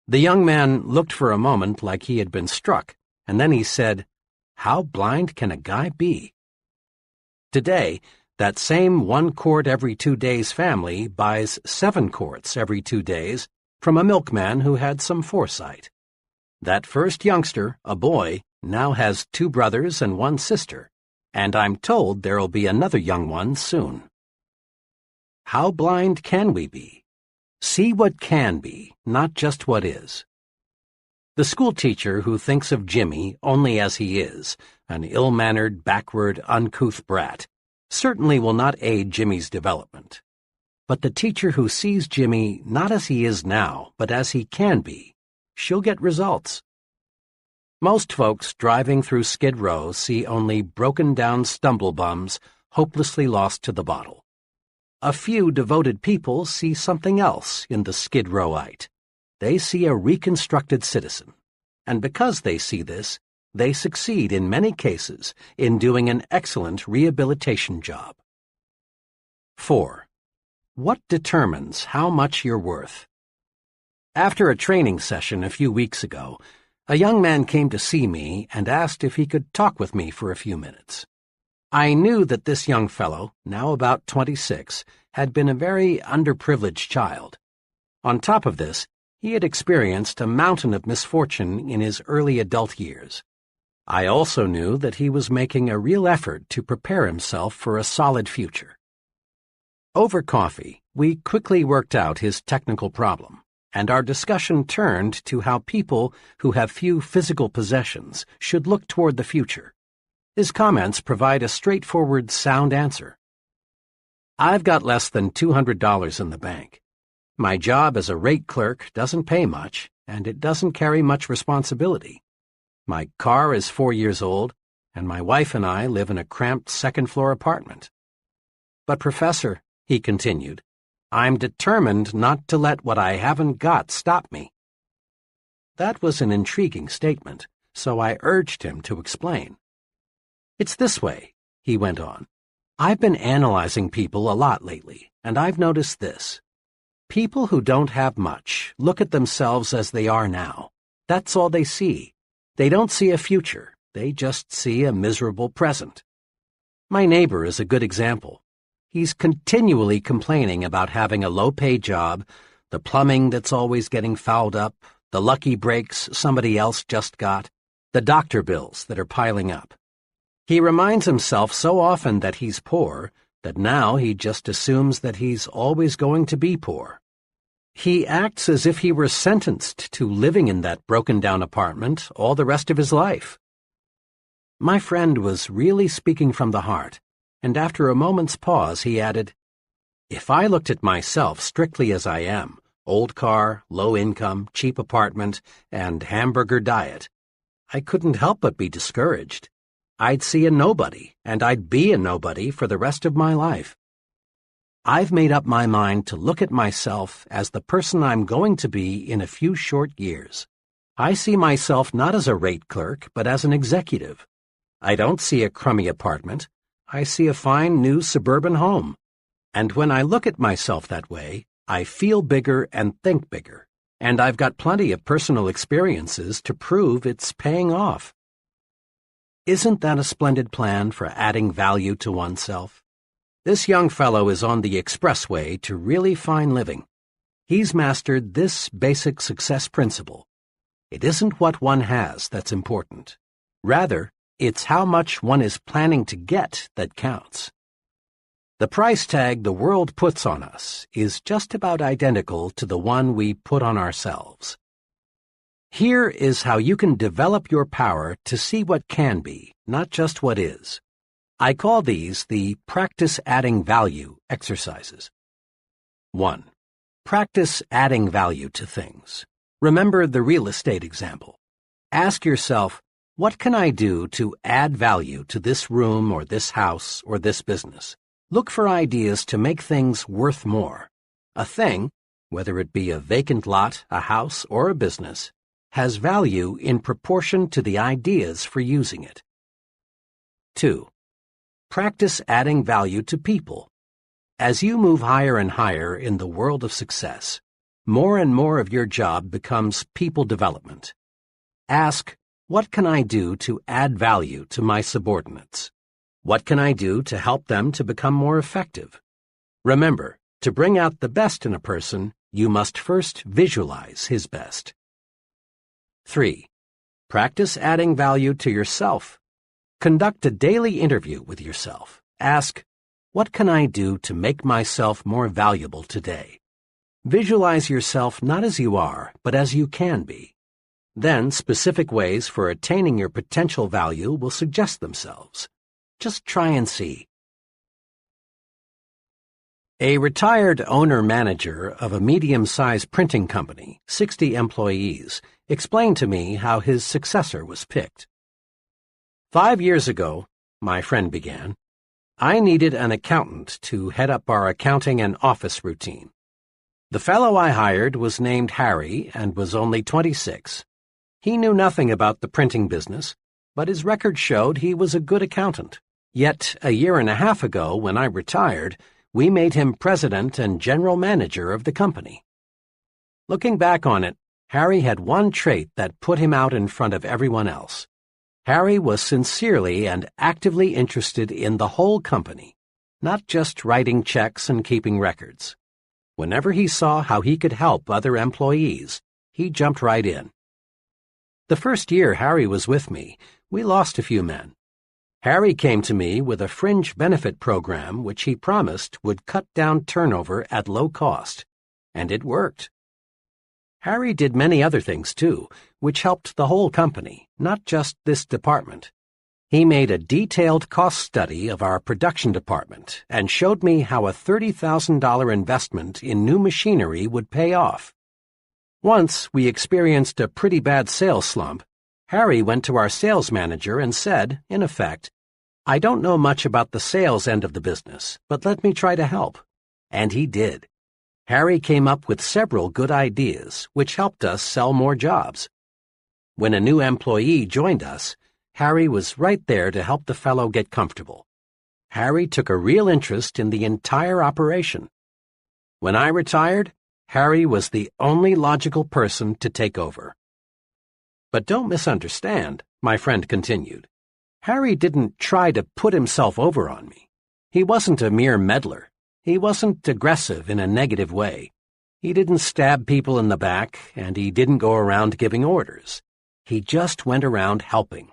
The young man looked for a moment like he had been struck, and then he said, "How blind can a guy be?" Today, that same 1 quart every 2 days family buys 7 quarts every 2 days from a milkman who had some foresight. That first youngster, a boy, now has 2 brothers and 1 sister, and I'm told there'll be another young one soon. How blind can we be? See what can be, not just what is. The schoolteacher who thinks of Jimmy only as he is, an ill-mannered, backward, uncouth brat, certainly will not aid Jimmy's development. But the teacher who sees Jimmy not as he is now, but as he can be, she'll get results. Most folks driving through Skid Row see only broken-down stumble-bums hopelessly lost to the bottle. A few devoted people see something else in the Skid Rowite. They see a reconstructed citizen, and because they see this, they succeed in many cases in doing an excellent rehabilitation job. 4. What determines how much you're worth? After a training session a few weeks ago, a young man came to see me and asked if he could talk with me for a few minutes. I knew that this young fellow, now about 26, had been a very underprivileged child. On top of this, he had experienced a mountain of misfortune in his early adult years. I also knew that he was making a real effort to prepare himself for a solid future. Over coffee, we quickly worked out his technical problem, and our discussion turned to how people who have few physical possessions should look toward the future. His comments provide a straightforward, sound answer. "I've got less than $200 in the bank. My job as a rate clerk doesn't pay much, and it doesn't carry much responsibility. My car is 4 years old, and my wife and I live in a cramped second-floor apartment. But, Professor," he continued, "I'm determined not to let what I haven't got stop me." That was an intriguing statement, so I urged him to explain. "It's this way," he went on. "I've been analyzing people a lot lately, and I've noticed this. People who don't have much look at themselves as they are now. That's all they see. They don't see a future. They just see a miserable present. My neighbor is a good example. He's continually complaining about having a low-pay job, the plumbing that's always getting fouled up, the lucky breaks somebody else just got, the doctor bills that are piling up. He reminds himself so often that he's poor that now he just assumes that he's always going to be poor. He acts as if he were sentenced to living in that broken-down apartment all the rest of his life." My friend was really speaking from the heart, and after a moment's pause he added, "If I looked at myself strictly as I am, old car, low income, cheap apartment, and hamburger diet, I couldn't help but be discouraged. I'd see a nobody, and I'd be a nobody for the rest of my life. I've made up my mind to look at myself as the person I'm going to be in a few short years. I see myself not as a rate clerk, but as an executive. I don't see a crummy apartment. I see a fine new suburban home. And when I look at myself that way, I feel bigger and think bigger, and I've got plenty of personal experiences to prove it's paying off." Isn't that a splendid plan for adding value to oneself? This young fellow is on the expressway to really fine living. He's mastered this basic success principle. It isn't what one has that's important. Rather, it's how much one is planning to get that counts. The price tag the world puts on us is just about identical to the one we put on ourselves. Here is how you can develop your power to see what can be, not just what is. I call these the practice adding value exercises. 1. Practice adding value to things. Remember the real estate example. Ask yourself, what can I do to add value to this room or this house or this business? Look for ideas to make things worth more. A thing, whether it be a vacant lot, a house, or a business, has value in proportion to the ideas for using it. 2. Practice adding value to people. As you move higher and higher in the world of success, more and more of your job becomes people development. Ask, what can I do to add value to my subordinates? What can I do to help them to become more effective? Remember, to bring out the best in a person, you must first visualize his best. 3. Practice adding value to yourself. Conduct a daily interview with yourself. Ask, what can I do to make myself more valuable today? Visualize yourself not as you are, but as you can be. Then specific ways for attaining your potential value will suggest themselves. Just try and see. A retired owner-manager of a medium-sized printing company, 60 employees, explained to me how his successor was picked. 5 years ago, my friend began, I needed an accountant to head up our accounting and office routine. The fellow I hired was named Harry and was only 26. He knew nothing about the printing business, but his record showed he was a good accountant. Yet, a year and a half ago, when I retired, we made him president and general manager of the company. Looking back on it, Harry had one trait that put him out in front of everyone else. Harry was sincerely and actively interested in the whole company, not just writing checks and keeping records. Whenever he saw how he could help other employees, he jumped right in. The first year Harry was with me, we lost a few men. Harry came to me with a fringe benefit program which he promised would cut down turnover at low cost, and it worked. Harry did many other things, too, which helped the whole company, not just this department. He made a detailed cost study of our production department and showed me how a $30,000 investment in new machinery would pay off. Once we experienced a pretty bad sales slump. Harry went to our sales manager and said, in effect, I don't know much about the sales end of the business, but let me try to help. And he did. Harry came up with several good ideas, which helped us sell more jobs. When a new employee joined us, Harry was right there to help the fellow get comfortable. Harry took a real interest in the entire operation. When I retired, Harry was the only logical person to take over. But don't misunderstand, my friend continued. Harry didn't try to put himself over on me. He wasn't a mere meddler. He wasn't aggressive in a negative way. He didn't stab people in the back, and he didn't go around giving orders. He just went around helping.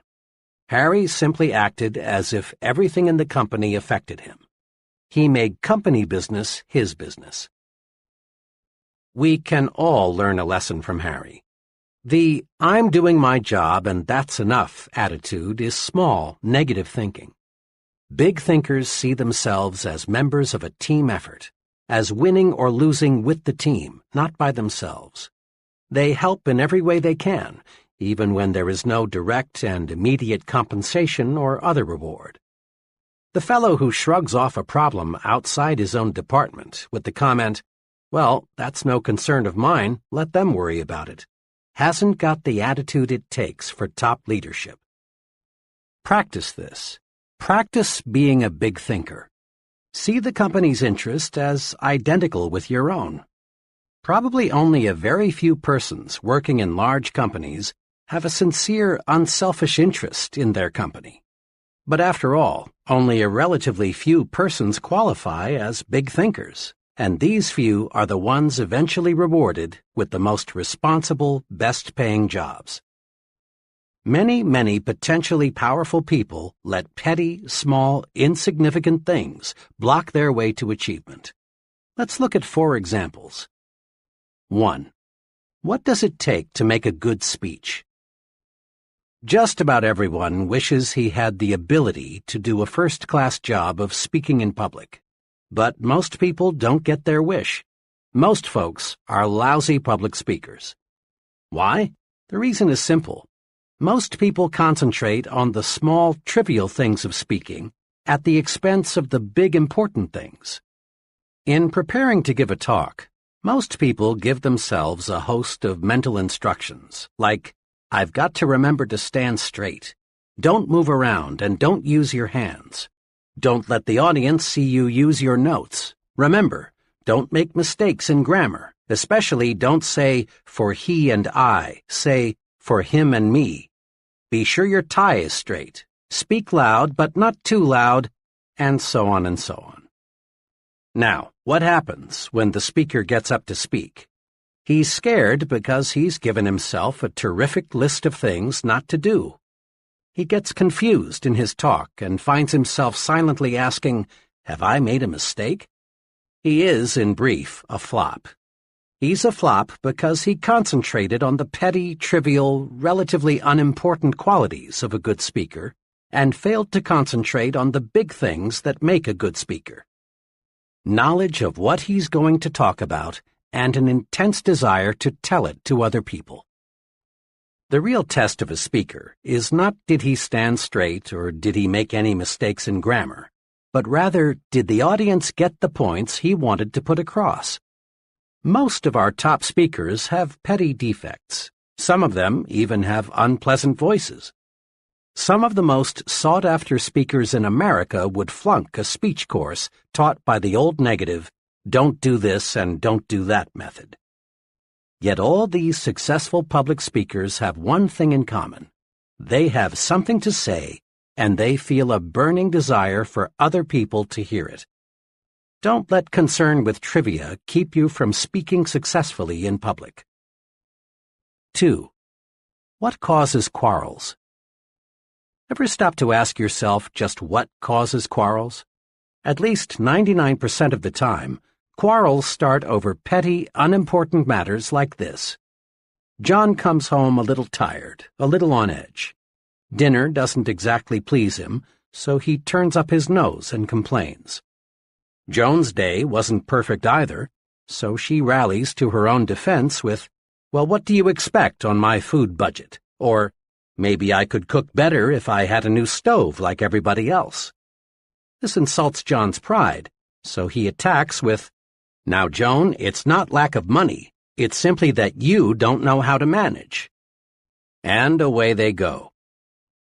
Harry simply acted as if everything in the company affected him. He made company business his business. We can all learn a lesson from Harry. The I'm doing my job and that's enough attitude is small, negative thinking. Big thinkers see themselves as members of a team effort, as winning or losing with the team, not by themselves. They help in every way they can, even when there is no direct and immediate compensation or other reward. The fellow who shrugs off a problem outside his own department with the comment, well, that's no concern of mine, let them worry about it, hasn't got the attitude it takes for top leadership. Practice this. Practice being a big thinker. See the company's interest as identical with your own. Probably only a very few persons working in large companies have a sincere, unselfish interest in their company. But after all, only a relatively few persons qualify as big thinkers, and these few are the ones eventually rewarded with the most responsible, best-paying jobs. Many potentially powerful people let petty, small, insignificant things block their way to achievement. Let's look at 4 examples. 1. What does it take to make a good speech? Just about everyone wishes he had the ability to do a first-class job of speaking in public. But most people don't get their wish. Most folks are lousy public speakers. Why? The reason is simple. Most people concentrate on the small, trivial things of speaking at the expense of the big, important things. In preparing to give a talk, most people give themselves a host of mental instructions, like, I've got to remember to stand straight. Don't move around and don't use your hands. Don't let the audience see you use your notes. Remember, don't make mistakes in grammar, especially don't say, for he and I. Say, for him and me. Be sure your tie is straight. Speak loud, but not too loud, and so on and so on. Now, what happens when the speaker gets up to speak? He's scared because he's given himself a terrific list of things not to do. He gets confused in his talk and finds himself silently asking, have I made a mistake? He is, in brief, a flop. He's a flop because he concentrated on the petty, trivial, relatively unimportant qualities of a good speaker and failed to concentrate on the big things that make a good speaker. Knowledge of what he's going to talk about and an intense desire to tell it to other people. The real test of a speaker is not did he stand straight or did he make any mistakes in grammar, but rather did the audience get the points he wanted to put across. Most of our top speakers have petty defects. Some of them even have unpleasant voices. Some of the most sought-after speakers in America would flunk a speech course taught by the old negative, don't do this and don't do that method. Yet all these successful public speakers have one thing in common. They have something to say, and they feel a burning desire for other people to hear it. Don't let concern with trivia keep you from speaking successfully in public. 2. What causes quarrels? Ever stop to ask yourself just what causes quarrels? At least 99% of the time, quarrels start over petty, unimportant matters like this. John comes home a little tired, a little on edge. Dinner doesn't exactly please him, so he turns up his nose and complains. Joan's day wasn't perfect either, so she rallies to her own defense with, well, what do you expect on my food budget? Or, maybe I could cook better if I had a new stove like everybody else. This insults John's pride, so he attacks with, now, Joan, it's not lack of money. It's simply that you don't know how to manage. And away they go.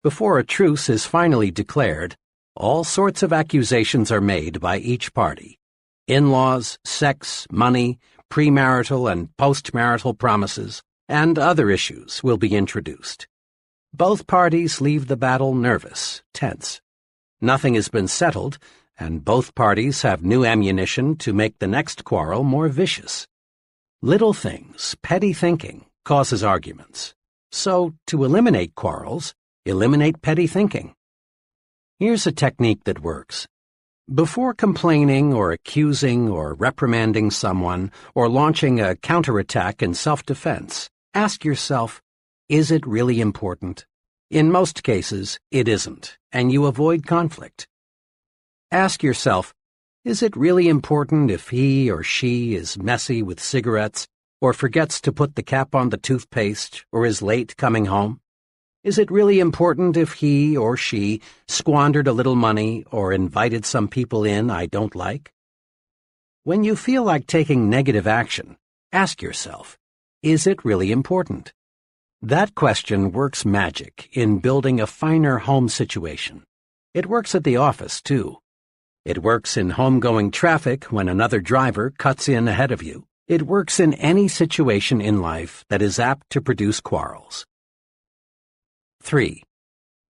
Before a truce is finally declared, all sorts of accusations are made by each party. In-laws, sex, money, premarital and postmarital promises, and other issues will be introduced. Both parties leave the battle nervous, tense. Nothing has been settled, and both parties have new ammunition to make the next quarrel more vicious. Little things, petty thinking, causes arguments. So, to eliminate quarrels, eliminate petty thinking. Here's a technique that works. Before complaining or accusing or reprimanding someone or launching a counterattack in self-defense, ask yourself, is it really important? In most cases, it isn't, and you avoid conflict. Ask yourself, is it really important if he or she is messy with cigarettes or forgets to put the cap on the toothpaste or is late coming home? Is it really important if he or she squandered a little money or invited some people in I don't like? When you feel like taking negative action, ask yourself, is it really important? That question works magic in building a finer home situation. It works at the office, too. It works in homegoing traffic when another driver cuts in ahead of you. It works in any situation in life that is apt to produce quarrels. 3.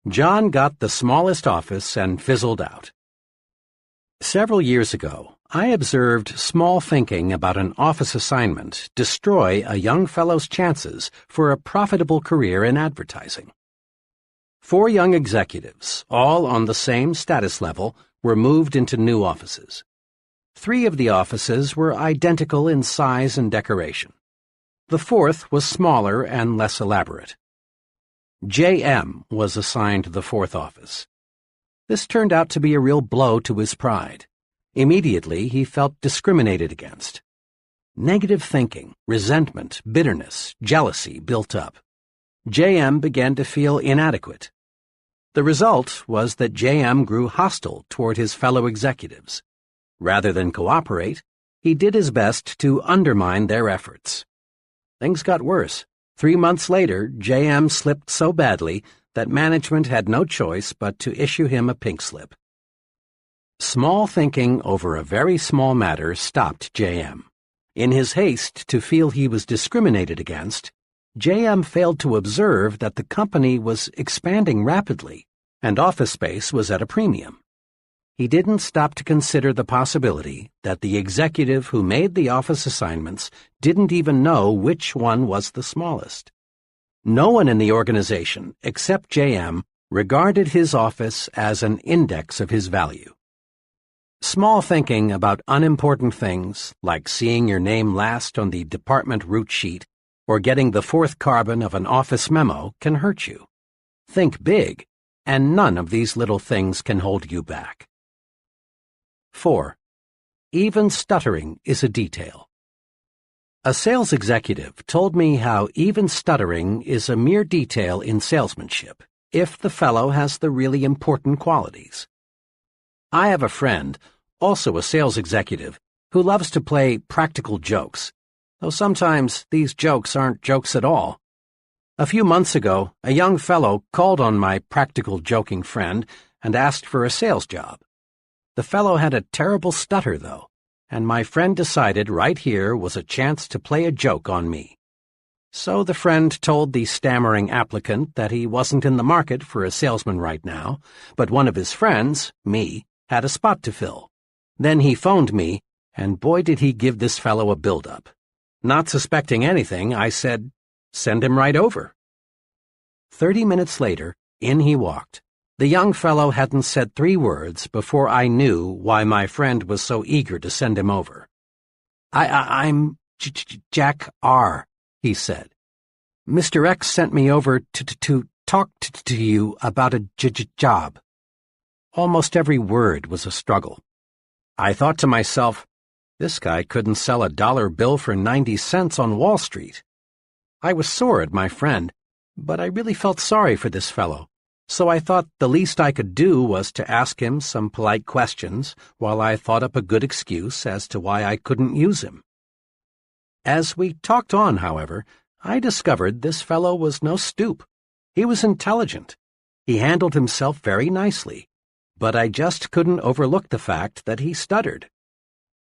John got the smallest office and fizzled out. Several years ago, I observed small thinking about an office assignment destroy a young fellow's chances for a profitable career in advertising. 4 young executives, all on the same status level, were moved into new offices. 3 of the offices were identical in size and decoration. The 4th was smaller and less elaborate. J.M. was assigned the 4th office. This turned out to be a real blow to his pride. Immediately, he felt discriminated against. Negative thinking, resentment, bitterness, jealousy built up. JM began to feel inadequate. The result was that JM grew hostile toward his fellow executives. Rather than cooperate, he did his best to undermine their efforts. Things got worse. 3 months later, JM slipped so badly that management had no choice but to issue him a pink slip. Small thinking over a very small matter stopped JM. In his haste to feel he was discriminated against, JM failed to observe that the company was expanding rapidly and office space was at a premium. He didn't stop to consider the possibility that the executive who made the office assignments didn't even know which one was the smallest. No one in the organization, except JM, regarded his office as an index of his value. Small thinking about unimportant things, like seeing your name last on the department route sheet or getting the fourth carbon of an office memo, can hurt you. Think big, and none of these little things can hold you back. 4. Even stuttering is a detail. A sales executive told me how even stuttering is a mere detail in salesmanship, if the fellow has the really important qualities. I have a friend, also a sales executive, who loves to play practical jokes, though sometimes these jokes aren't jokes at all. A few months ago, a young fellow called on my practical joking friend and asked for a sales job. The fellow had a terrible stutter, though, and my friend decided right here was a chance to play a joke on me. So the friend told the stammering applicant that he wasn't in the market for a salesman right now, but one of his friends, me, had a spot to fill. Then he phoned me, and boy did he give this fellow a build-up. Not suspecting anything, I said, "Send him right over." 30 minutes later, in he walked. The young fellow hadn't said 3 words before I knew why my friend was so eager to send him over. I'm Jack R., he said. "Mr. X sent me over to talk to you about a job." Almost every word was a struggle. I thought to myself, this guy couldn't sell a dollar bill for 90 cents on Wall Street. I was sore at my friend, but I really felt sorry for this fellow. So I thought the least I could do was to ask him some polite questions while I thought up a good excuse as to why I couldn't use him. As we talked on, however, I discovered this fellow was no stoop. He was intelligent. He handled himself very nicely, but I just couldn't overlook the fact that he stuttered.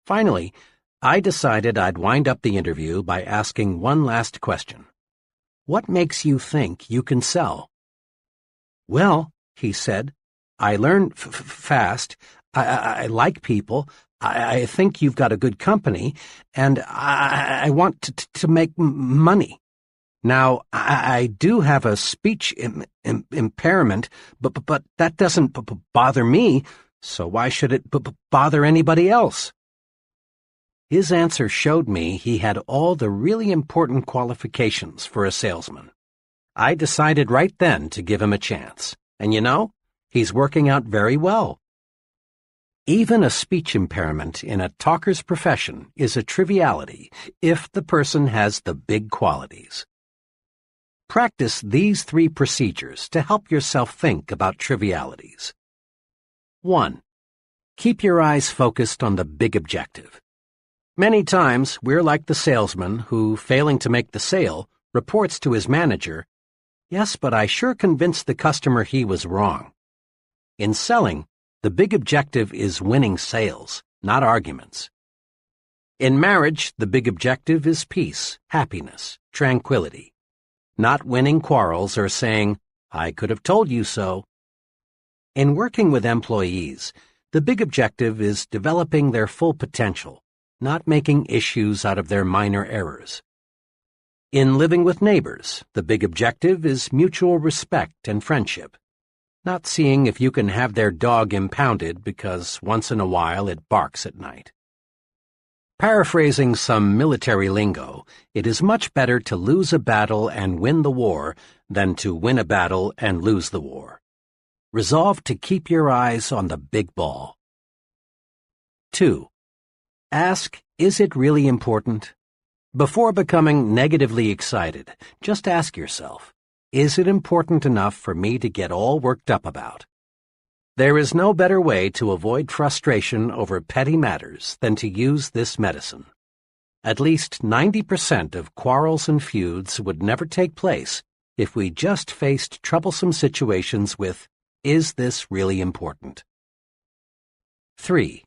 Finally, I decided I'd wind up the interview by asking one last question. What makes you think you can sell? "Well," he said, "I learn fast, I like people, I think you've got a good company, and I want to make money. Now, I do have a speech impairment, but that doesn't bother me, so why should it bother anybody else?" His answer showed me he had all the really important qualifications for a salesman. I decided right then to give him a chance, and you know, he's working out very well. Even a speech impairment in a talker's profession is a triviality if the person has the big qualities. Practice these 3 procedures to help yourself think about trivialities. 1. Keep your eyes focused on the big objective. Many times, we're like the salesman who, failing to make the sale, reports to his manager, "Yes, but I sure convinced the customer he was wrong." In selling, the big objective is winning sales, not arguments. In marriage, the big objective is peace, happiness, tranquility, not winning quarrels or saying, "I could have told you so." In working with employees, the big objective is developing their full potential, not making issues out of their minor errors. In living with neighbors, the big objective is mutual respect and friendship, not seeing if you can have their dog impounded because once in a while it barks at night. Paraphrasing some military lingo, it is much better to lose a battle and win the war than to win a battle and lose the war. Resolve to keep your eyes on the big ball. 2. Ask, is it really important? Before becoming negatively excited, just ask yourself, is it important enough for me to get all worked up about? There is no better way to avoid frustration over petty matters than to use this medicine. At least 90% of quarrels and feuds would never take place if we just faced troublesome situations with, is this really important? 3.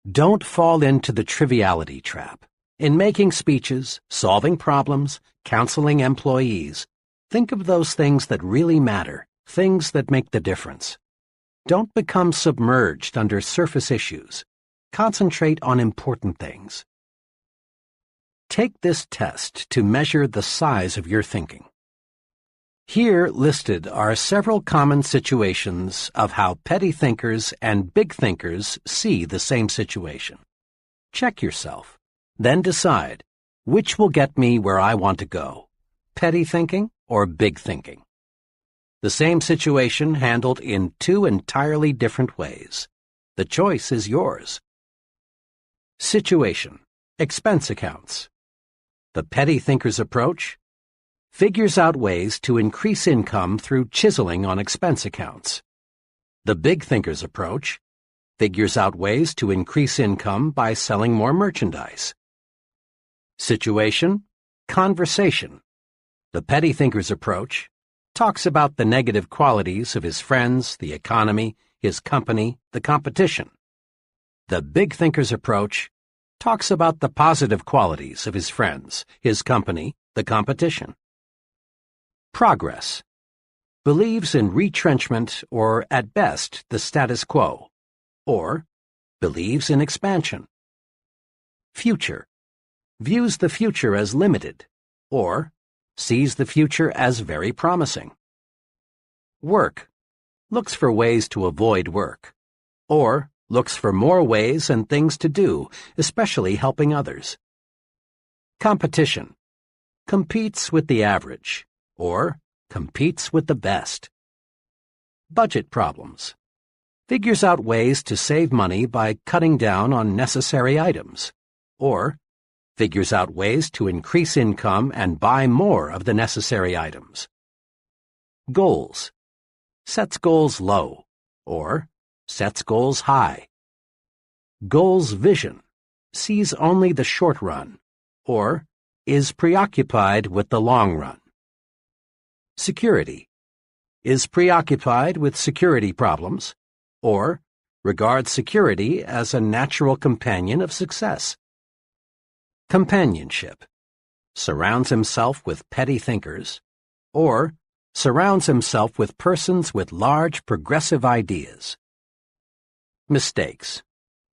Don't fall into the triviality trap. In making speeches, solving problems, counseling employees, think of those things that really matter, things that make the difference. Don't become submerged under surface issues. Concentrate on important things. Take this test to measure the size of your thinking. Here listed are several common situations of how petty thinkers and big thinkers see the same situation. Check yourself. Then decide, which will get me where I want to go, petty thinking or big thinking? The same situation handled in two entirely different ways. The choice is yours. Situation: expense accounts. The petty thinker's approach figures out ways to increase income through chiseling on expense accounts. The big thinker's approach figures out ways to increase income by selling more merchandise. Situation: conversation. The petty thinker's approach talks about the negative qualities of his friends, the economy, his company, the competition. The big thinker's approach talks about the positive qualities of his friends, his company, the competition. Progress. Believes in retrenchment or, at best, the status quo, or believes in expansion. Future. Views the future as limited, or sees the future as very promising. Work. Looks for ways to avoid work, or looks for more ways and things to do, especially helping others. Competition. Competes with the average, or competes with the best. Budget problems. Figures out ways to save money by cutting down on necessary items, or figures out ways to increase income and buy more of the necessary items. Goals. Sets goals low, or sets goals high. Goals vision. Sees only the short run, or is preoccupied with the long run. Security. Is preoccupied with security problems, or regards security as a natural companion of success. Companionship. Surrounds himself with petty thinkers, or surrounds himself with persons with large progressive ideas. Mistakes.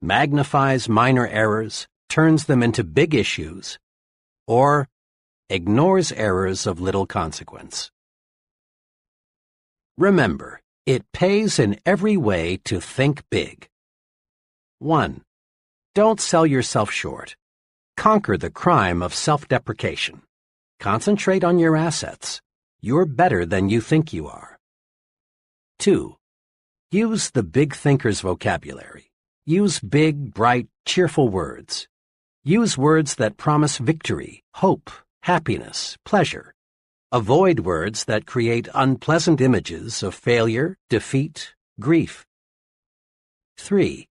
Magnifies minor errors, turns them into big issues, or ignores errors of little consequence. Remember, it pays in every way to think big. 1. Don't sell yourself short. Conquer the crime of self-deprecation. Concentrate on your assets. You're better than you think you are. 2. Use the big thinker's vocabulary. Use big, bright, cheerful words. Use words that promise victory, hope, happiness, pleasure. Avoid words that create unpleasant images of failure, defeat, grief. 3.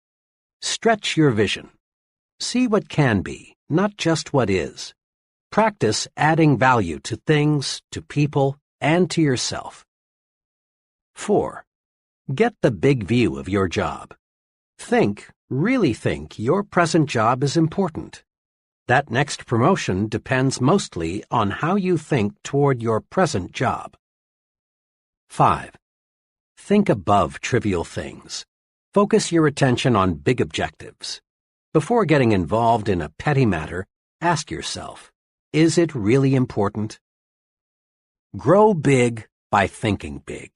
Stretch your vision. See what can be, not just what is. Practice adding value to things, to people, and to yourself. 4. Get the big view of your job. Really think your present job is important. That next promotion depends mostly on how you think toward your present job. 5. Think above trivial things. Focus your attention on big objectives. Before getting involved in a petty matter, ask yourself, is it really important? Grow big by thinking big.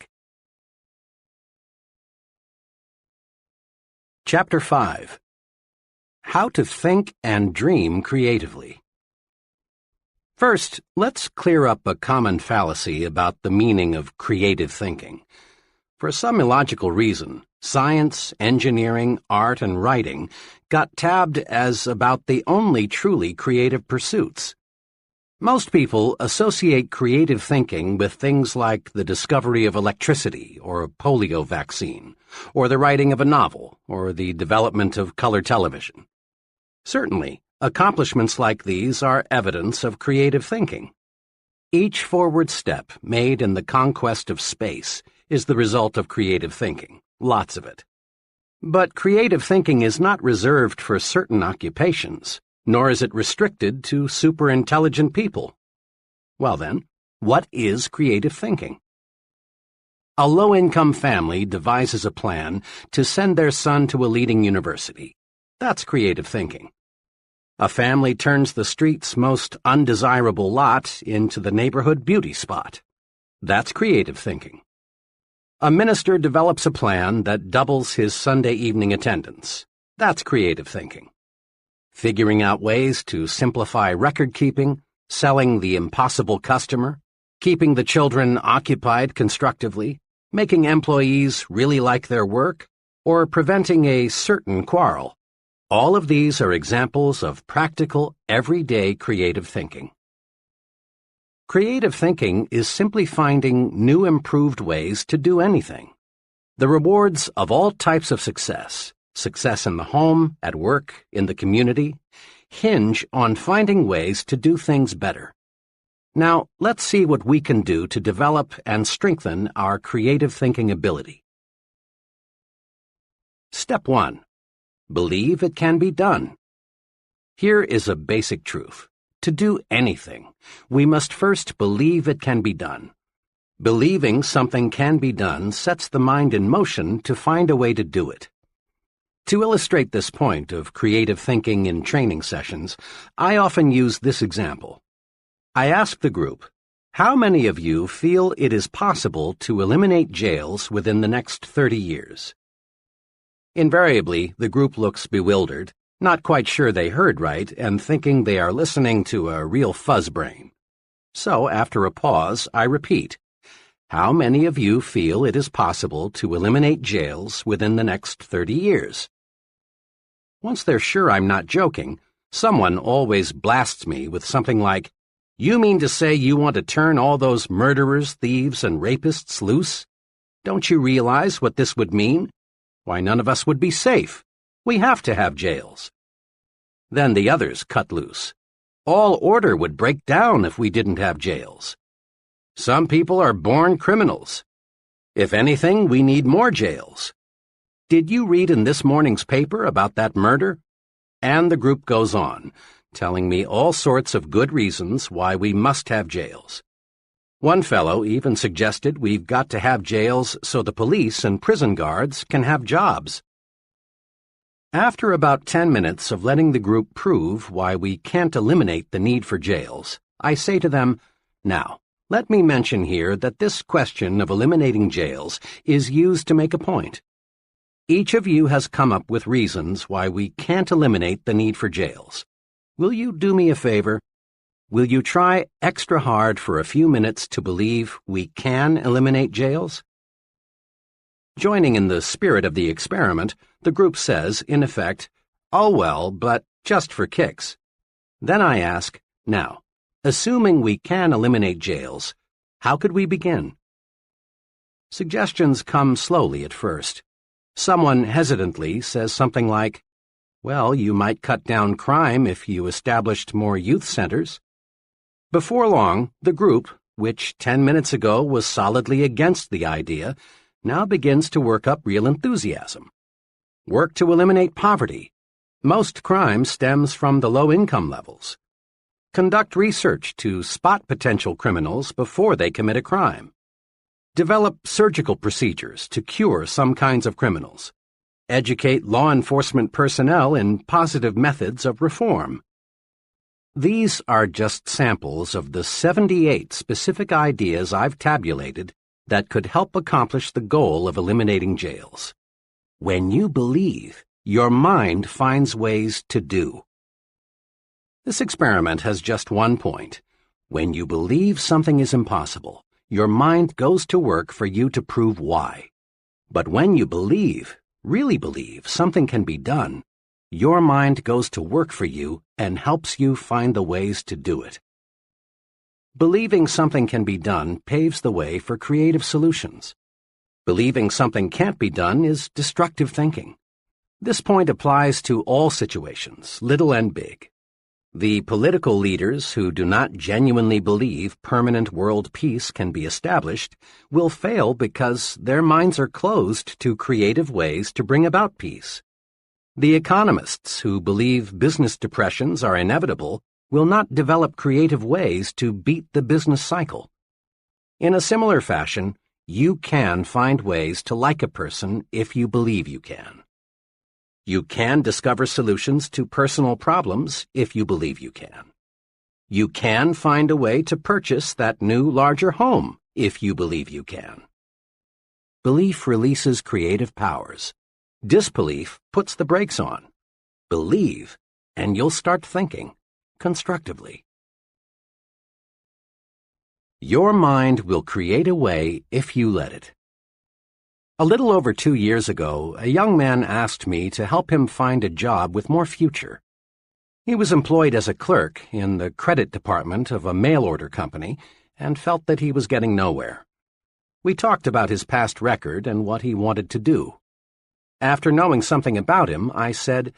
Chapter 5. How to Think and Dream Creatively. First, let's clear up a common fallacy about the meaning of creative thinking. For some illogical reason, science, engineering, art, and writing got tabbed as about the only truly creative pursuits. Most people associate creative thinking with things like the discovery of electricity or a polio vaccine, or the writing of a novel, or the development of color television. Certainly, accomplishments like these are evidence of creative thinking. Each forward step made in the conquest of space is the result of creative thinking, lots of it. But creative thinking is not reserved for certain occupations, nor is it restricted to super-intelligent people. Well then, what is creative thinking? A low-income family devises a plan to send their son to a leading university. That's creative thinking. A family turns the street's most undesirable lot into the neighborhood beauty spot. That's creative thinking. A minister develops a plan that doubles his Sunday evening attendance. That's creative thinking. Figuring out ways to simplify record-keeping, selling the impossible customer, keeping the children occupied constructively, making employees really like their work, or preventing a certain quarrel. All of these are examples of practical, everyday creative thinking. Creative thinking is simply finding new improved ways to do anything. The rewards of all types of success in the home, at work, in the community, hinge on finding ways to do things better. Now, let's see what we can do to develop and strengthen our creative thinking ability. Step 1. Believe it can be done. Here is a basic truth. To do anything, we must first believe it can be done. Believing something can be done sets the mind in motion to find a way to do it. To illustrate this point of creative thinking in training sessions, I often use this example. I ask the group, how many of you feel it is possible to eliminate jails within the next 30 years? Invariably, the group looks bewildered, not quite sure they heard right, and thinking they are listening to a real fuzzbrain. So, after a pause, I repeat, how many of you feel it is possible to eliminate jails within the next 30 years? Once they're sure I'm not joking, someone always blasts me with something like, "You mean to say you want to turn all those murderers, thieves, and rapists loose? Don't you realize what this would mean? Why, none of us would be safe. We have to have jails." Then the others cut loose. All order would break down if we didn't have jails. Some people are born criminals. If anything, we need more jails. Did you read in this morning's paper about that murder? And the group goes on, telling me all sorts of good reasons why we must have jails. One fellow even suggested we've got to have jails so the police and prison guards can have jobs. After about 10 minutes of letting the group prove why we can't eliminate the need for jails, I say to them, now, let me mention here that this question of eliminating jails is used to make a point. Each of you has come up with reasons why we can't eliminate the need for jails. Will you do me a favor? Will you try extra hard for a few minutes to believe we can eliminate jails? Joining in the spirit of the experiment, the group says, in effect, "Oh well, but just for kicks." Then I ask, now, assuming we can eliminate jails, how could we begin? Suggestions come slowly at first. Someone hesitantly says something like, well, you might cut down crime if you established more youth centers. Before long, the group, which 10 minutes ago was solidly against the idea, now begins to work up real enthusiasm. Work to eliminate poverty. Most crime stems from the low income levels. Conduct research to spot potential criminals before they commit a crime. Develop surgical procedures to cure some kinds of criminals. Educate law enforcement personnel in positive methods of reform. These are just samples of the 78 specific ideas I've tabulated that could help accomplish the goal of eliminating jails. When you believe, your mind finds ways to do. This experiment has just one point. When you believe something is impossible, your mind goes to work for you to prove why. But when you believe, really believe, something can be done, your mind goes to work for you and helps you find the ways to do it. Believing something can be done paves the way for creative solutions. Believing something can't be done is destructive thinking. This point applies to all situations, little and big. The political leaders who do not genuinely believe permanent world peace can be established will fail because their minds are closed to creative ways to bring about peace. The economists who believe business depressions are inevitable will not develop creative ways to beat the business cycle. In a similar fashion, you can find ways to like a person if you believe you can. You can discover solutions to personal problems if you believe you can. You can find a way to purchase that new, larger home if you believe you can. Belief releases creative powers. Disbelief puts the brakes on. Believe, and you'll start thinking constructively. Your mind will create a way if you let it. A little over 2 years ago, a young man asked me to help him find a job with more future. He was employed as a clerk in the credit department of a mail-order company and felt that he was getting nowhere. We talked about his past record and what he wanted to do. After knowing something about him, I said,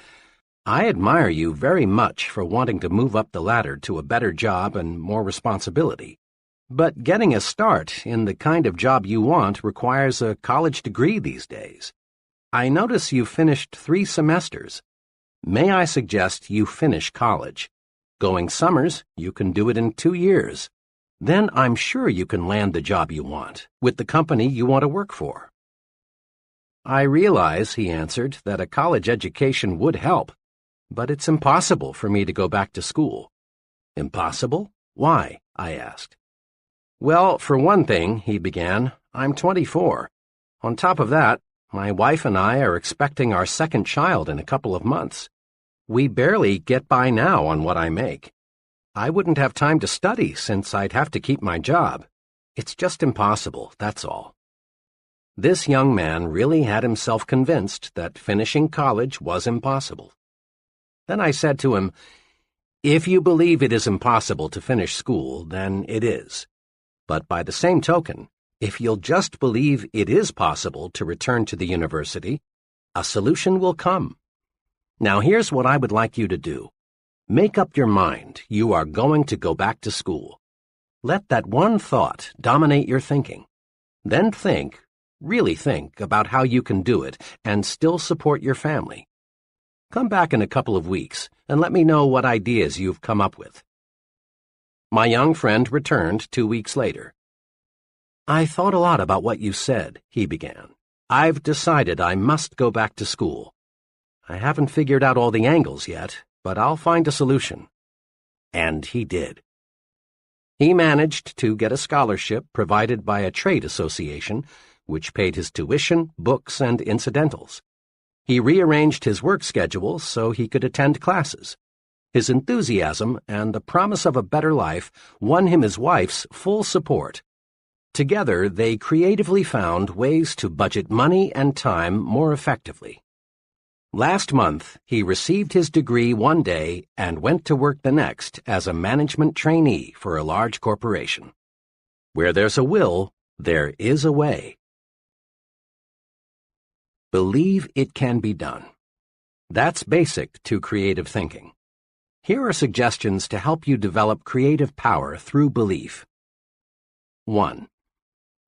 "I admire you very much for wanting to move up the ladder to a better job and more responsibility. But getting a start in the kind of job you want requires a college degree these days. I notice you finished 3 semesters. May I suggest you finish college? Going summers, you can do it in 2 years. Then I'm sure you can land the job you want, with the company you want to work for." "I realize," he answered, "that a college education would help, but it's impossible for me to go back to school." "Impossible? Why?" I asked. "Well, for one thing," he began, "I'm 24. On top of that, my wife and I are expecting our second child in a couple of months. We barely get by now on what I make. I wouldn't have time to study since I'd have to keep my job. It's just impossible, that's all." This young man really had himself convinced that finishing college was impossible. Then I said to him, "If you believe it is impossible to finish school, then it is. But by the same token, if you'll just believe it is possible to return to the university, a solution will come. Now here's what I would like you to do. Make up your mind you are going to go back to school. Let that one thought dominate your thinking. Then think, really think about how you can do it and still support your family. Come back in a couple of weeks and let me know what ideas you've come up with." My young friend returned 2 weeks later. "I thought a lot about what you said," he began. "I've decided I must go back to school. I haven't figured out all the angles yet, but I'll find a solution." And he did. He managed to get a scholarship provided by a trade association, which paid his tuition, books, and incidentals. He rearranged his work schedule so he could attend classes. His enthusiasm and the promise of a better life won him his wife's full support. Together, they creatively found ways to budget money and time more effectively. Last month, he received his degree one day and went to work the next as a management trainee for a large corporation. Where there's a will, there is a way. Believe it can be done. That's basic to creative thinking. Here are suggestions to help you develop creative power through belief. 1.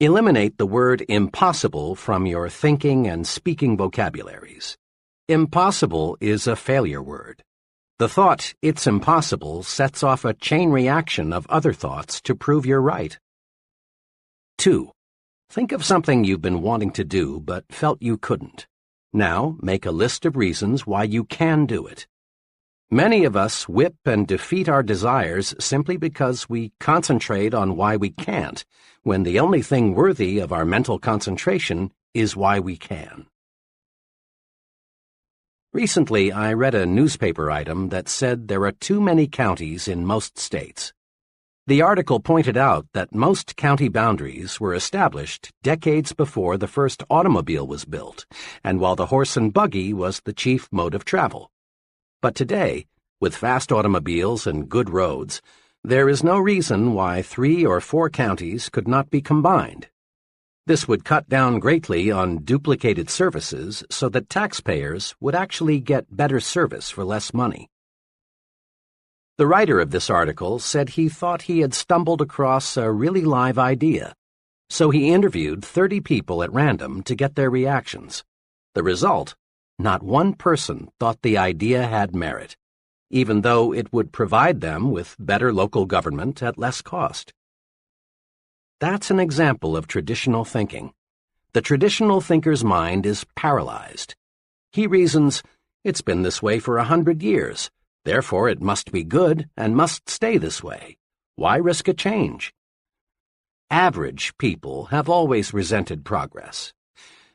Eliminate the word impossible from your thinking and speaking vocabularies. Impossible is a failure word. The thought, "it's impossible," sets off a chain reaction of other thoughts to prove you're right. 2. Think of something you've been wanting to do but felt you couldn't. Now make a list of reasons why you can do it. Many of us whip and defeat our desires simply because we concentrate on why we can't, when the only thing worthy of our mental concentration is why we can. Recently, I read a newspaper item that said there are too many counties in most states. The article pointed out that most county boundaries were established decades before the first automobile was built, and while the horse and buggy was the chief mode of travel. But today, with fast automobiles and good roads, There is no reason why 3 or 4 counties could not be combined. This would cut down greatly on duplicated services so that taxpayers would actually get better service for less money. The writer of this article said he thought he had stumbled across a really live idea, so he interviewed 30 people at random to get their reactions. The result? Not one person thought the idea had merit, even though it would provide them with better local government at less cost. That's an example of traditional thinking. The traditional thinker's mind is paralyzed. He reasons, it's been this way for 100 years. Therefore, it must be good and must stay this way. Why risk a change? Average people have always resented progress.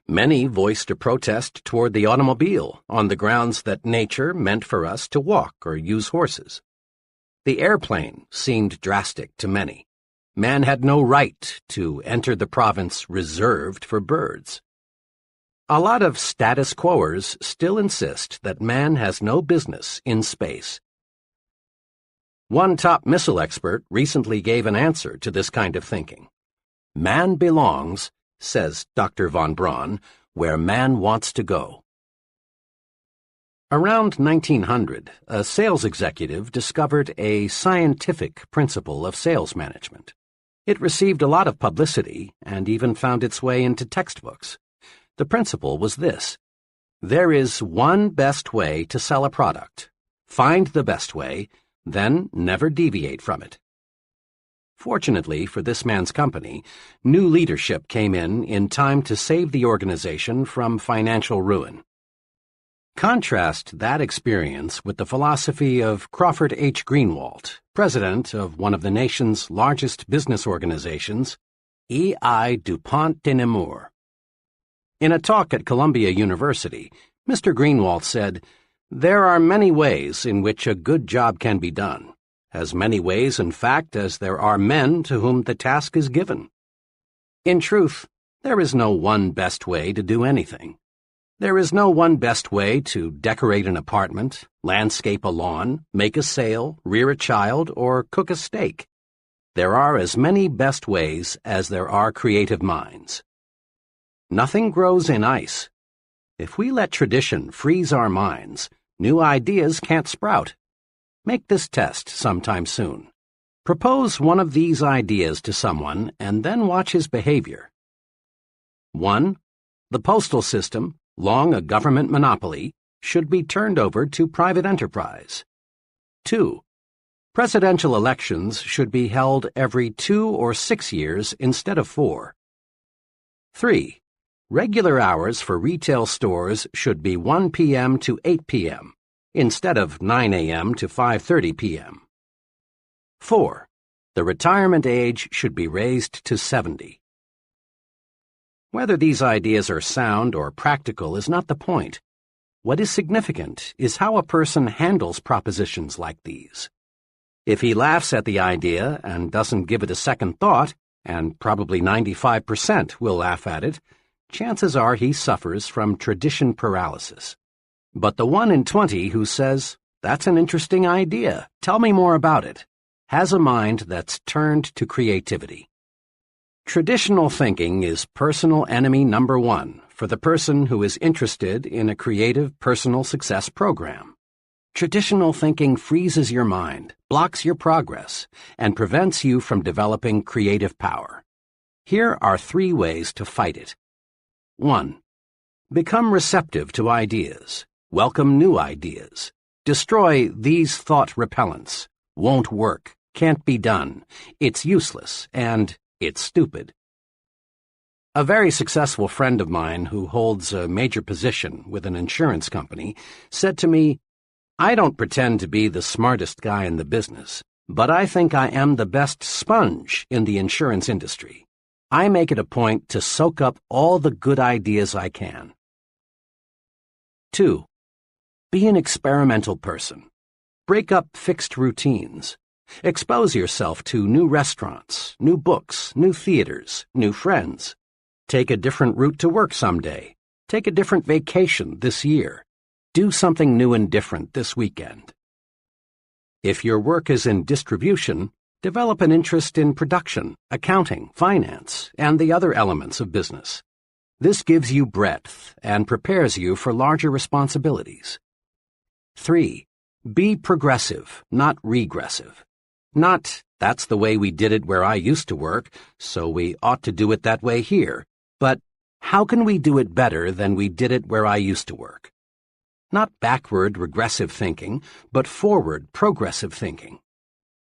Many voiced a protest toward the automobile on the grounds that nature meant for us to walk or use horses. The airplane seemed drastic to many. Man had no right to enter the province reserved for birds. A lot of status quoers still insist that man has no business in space. One top missile expert recently gave an answer to this kind of thinking. Man belongs, says Dr. von Braun, where man wants to go. Around 1900, a sales executive discovered a scientific principle of sales management. It received a lot of publicity and even found its way into textbooks. The principle was this: there is one best way to sell a product. Find the best way, then never deviate from it. Fortunately for this man's company, new leadership came in time to save the organization from financial ruin. Contrast that experience with the philosophy of Crawford H. Greenwald, president of one of the nation's largest business organizations, E.I. DuPont de Nemours. In a talk at Columbia University, Mr. Greenwald said, "There are many ways in which a good job can be done, as many ways, in fact, as there are men to whom the task is given. In truth, there is no one best way to do anything. There is no one best way to decorate an apartment, landscape a lawn, make a sale, rear a child, or cook a steak. There are as many best ways as there are creative minds. Nothing grows in ice. If we let tradition freeze our minds, new ideas can't sprout. Make this test sometime soon. Propose one of these ideas to someone and then watch his behavior. 1. The postal system, long a government monopoly, should be turned over to private enterprise. 2. Presidential elections should be held every 2 or 6 years instead of 4. 3. Regular hours for retail stores should be 1 p.m. to 8 p.m. instead of 9 a.m. to 5:30 p.m. 4. The retirement age should be raised to 70. Whether these ideas are sound or practical is not the point. What is significant is how a person handles propositions like these. If he laughs at the idea and doesn't give it a second thought, and probably 95% will laugh at it, chances are he suffers from tradition paralysis. But the 1 in 20 who says, "That's an interesting idea, tell me more about it," has a mind that's turned to creativity. Traditional thinking is personal enemy number 1 for the person who is interested in a creative personal success program. Traditional thinking freezes your mind, blocks your progress, and prevents you from developing creative power. Here are 3 ways to fight it. 1. Become receptive to ideas. Welcome new ideas. Destroy these thought repellents. Won't work. Can't be done. It's useless. And it's stupid. A very successful friend of mine who holds a major position with an insurance company said to me, "I don't pretend to be the smartest guy in the business, but I think I am the best sponge in the insurance industry. I make it a point to soak up all the good ideas I can." 2. Be an experimental person. Break up fixed routines. Expose yourself to new restaurants, new books, new theaters, new friends. Take a different route to work someday. Take a different vacation this year. Do something new and different this weekend. If your work is in distribution, develop an interest in production, accounting, finance, and the other elements of business. This gives you breadth and prepares you for larger responsibilities. 3. Be progressive, not regressive. Not, that's the way we did it where I used to work, so we ought to do it that way here, but how can we do it better than we did it where I used to work? Not backward, regressive thinking, but forward, progressive thinking.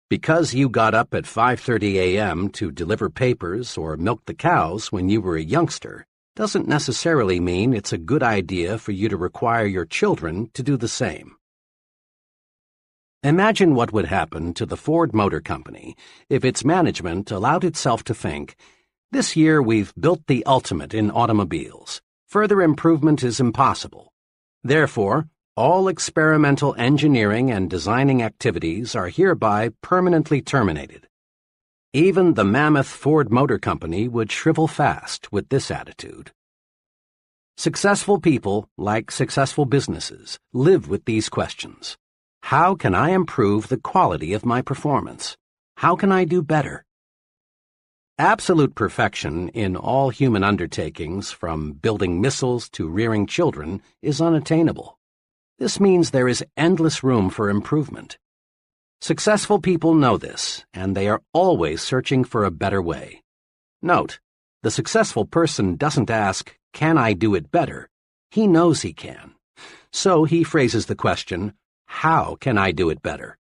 Because you got up at 5:30 a.m. to deliver papers or milk the cows when you were a youngster doesn't necessarily mean it's a good idea for you to require your children to do the same. Imagine what would happen to the Ford Motor Company if its management allowed itself to think, "This year we've built the ultimate in automobiles. Further improvement is impossible. Therefore, all experimental engineering and designing activities are hereby permanently terminated." Even the mammoth Ford Motor Company would shrivel fast with this attitude. Successful people, like successful businesses, live with these questions. How can I improve the quality of my performance? How can I do better? Absolute perfection in all human undertakings, from building missiles to rearing children, is unattainable. This means there is endless room for improvement. Successful people know this, and they are always searching for a better way. Note, the successful person doesn't ask, "Can I do it better?" He knows he can. So he phrases the question, "How can I do it better?"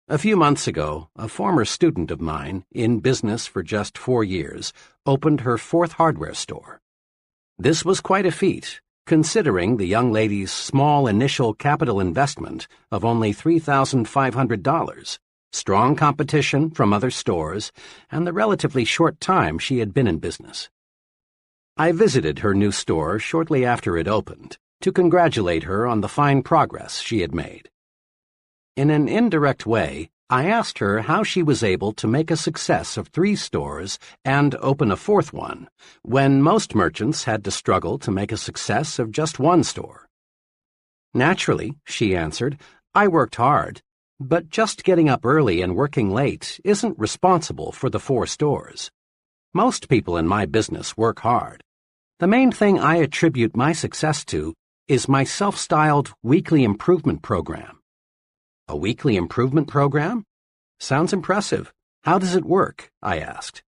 A few months ago, a former student of mine, in business for just 4 years, opened her 4th hardware store. This was quite a feat, considering the young lady's small initial capital investment of only $3,500, strong competition from other stores, and the relatively short time she had been in business. I visited her new store shortly after it opened to congratulate her on the fine progress she had made. In an indirect way, I asked her how she was able to make a success of 3 stores and open a 4th one, when most merchants had to struggle to make a success of just 1 store. "Naturally," she answered, "I worked hard, but just getting up early and working late isn't responsible for the 4 stores. Most people in my business work hard. The main thing I attribute my success to is my self-styled weekly improvement program." "A weekly improvement program? Sounds impressive. How does it work?" I asked.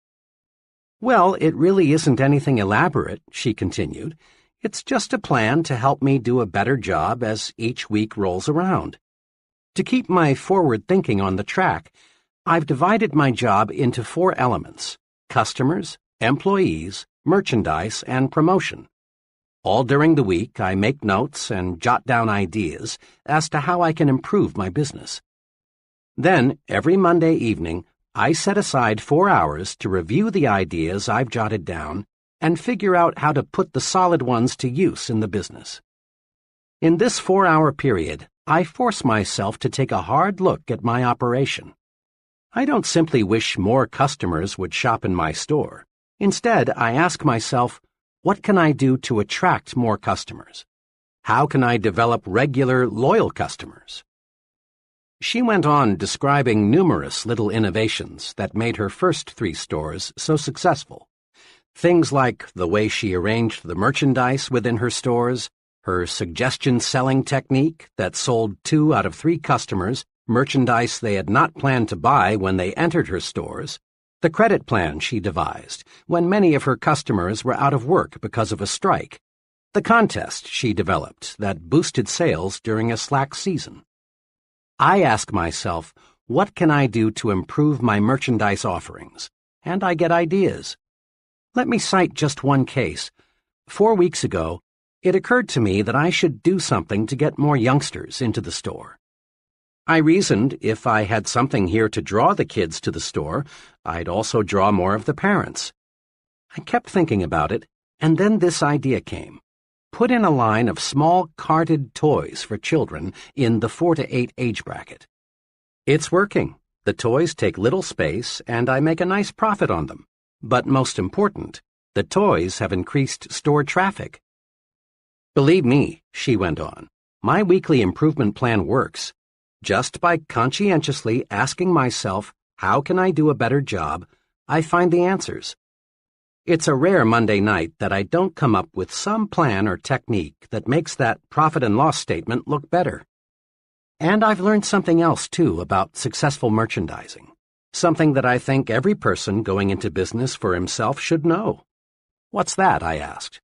"Well, it really isn't anything elaborate," she continued. "It's just a plan to help me do a better job as each week rolls around. To keep my forward thinking on the track, I've divided my job into 4 elements: customers, employees, merchandise, and promotion. All during the week, I make notes and jot down ideas as to how I can improve my business. Then, every Monday evening, I set aside 4 hours to review the ideas I've jotted down and figure out how to put the solid ones to use in the business. In this 4-hour period, I force myself to take a hard look at my operation. I don't simply wish more customers would shop in my store. Instead, I ask myself, what can I do to attract more customers? How can I develop regular, loyal customers? She went on describing numerous little innovations that made her first 3 stores so successful. Things like the way she arranged the merchandise within her stores, her suggestion selling technique that sold 2 out of 3 customers merchandise they had not planned to buy when they entered her stores, the credit plan she devised when many of her customers were out of work because of a strike, the contest she developed that boosted sales during a slack season. I ask myself, what can I do to improve my merchandise offerings? And I get ideas. Let me cite just one case. 4 weeks ago, it occurred to me that I should do something to get more youngsters into the store. I reasoned if I had something here to draw the kids to the store, I'd also draw more of the parents. I kept thinking about it, and then this idea came. Put in a line of small carded toys for children in the 4 to 8 age bracket. It's working. The toys take little space, and I make a nice profit on them. But most important, the toys have increased store traffic. "Believe me," she went on, "my weekly improvement plan works. Just by conscientiously asking myself, how can I do a better job, I find the answers. It's a rare Monday night that I don't come up with some plan or technique that makes that profit and loss statement look better. And I've learned something else, too, about successful merchandising. Something that I think every person going into business for himself should know. What's that? I asked.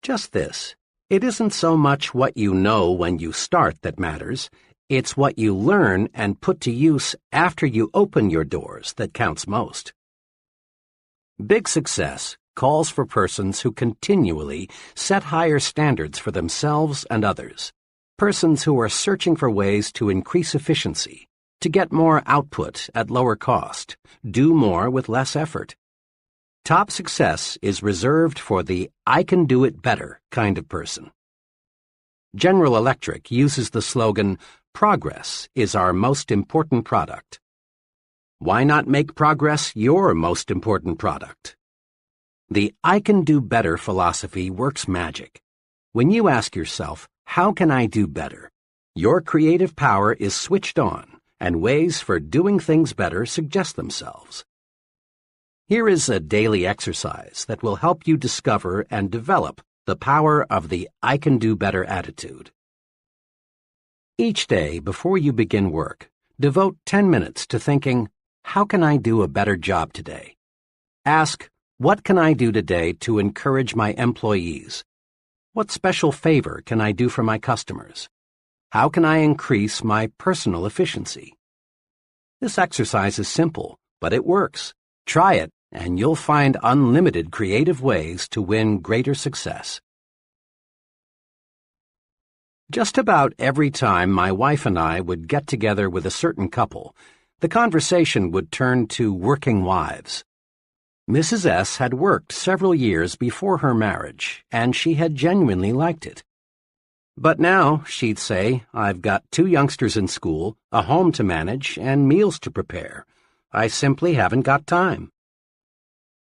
Just this. It isn't so much what you know when you start that matters. It's what you learn and put to use after you open your doors that counts most. Big success calls for persons who continually set higher standards for themselves and others. Persons who are searching for ways to increase efficiency, to get more output at lower cost, do more with less effort. Top success is reserved for the I can do it better kind of person. General Electric uses the slogan, "Progress is our most important product." Why not make progress your most important product? The I can do better philosophy works magic. When you ask yourself, how can I do better? Your creative power is switched on, and ways for doing things better suggest themselves. Here is a daily exercise that will help you discover and develop the power of the I can do better attitude. Each day before you begin work, devote 10 minutes to thinking, how can I do a better job today? Ask, what can I do today to encourage my employees? What special favor can I do for my customers? How can I increase my personal efficiency? This exercise is simple, but it works. Try it, and you'll find unlimited creative ways to win greater success. Just about every time my wife and I would get together with a certain couple, the conversation would turn to working wives. Mrs. S. had worked several years before her marriage, and she had genuinely liked it. But now, she'd say, I've got 2 youngsters in school, a home to manage, and meals to prepare. I simply haven't got time.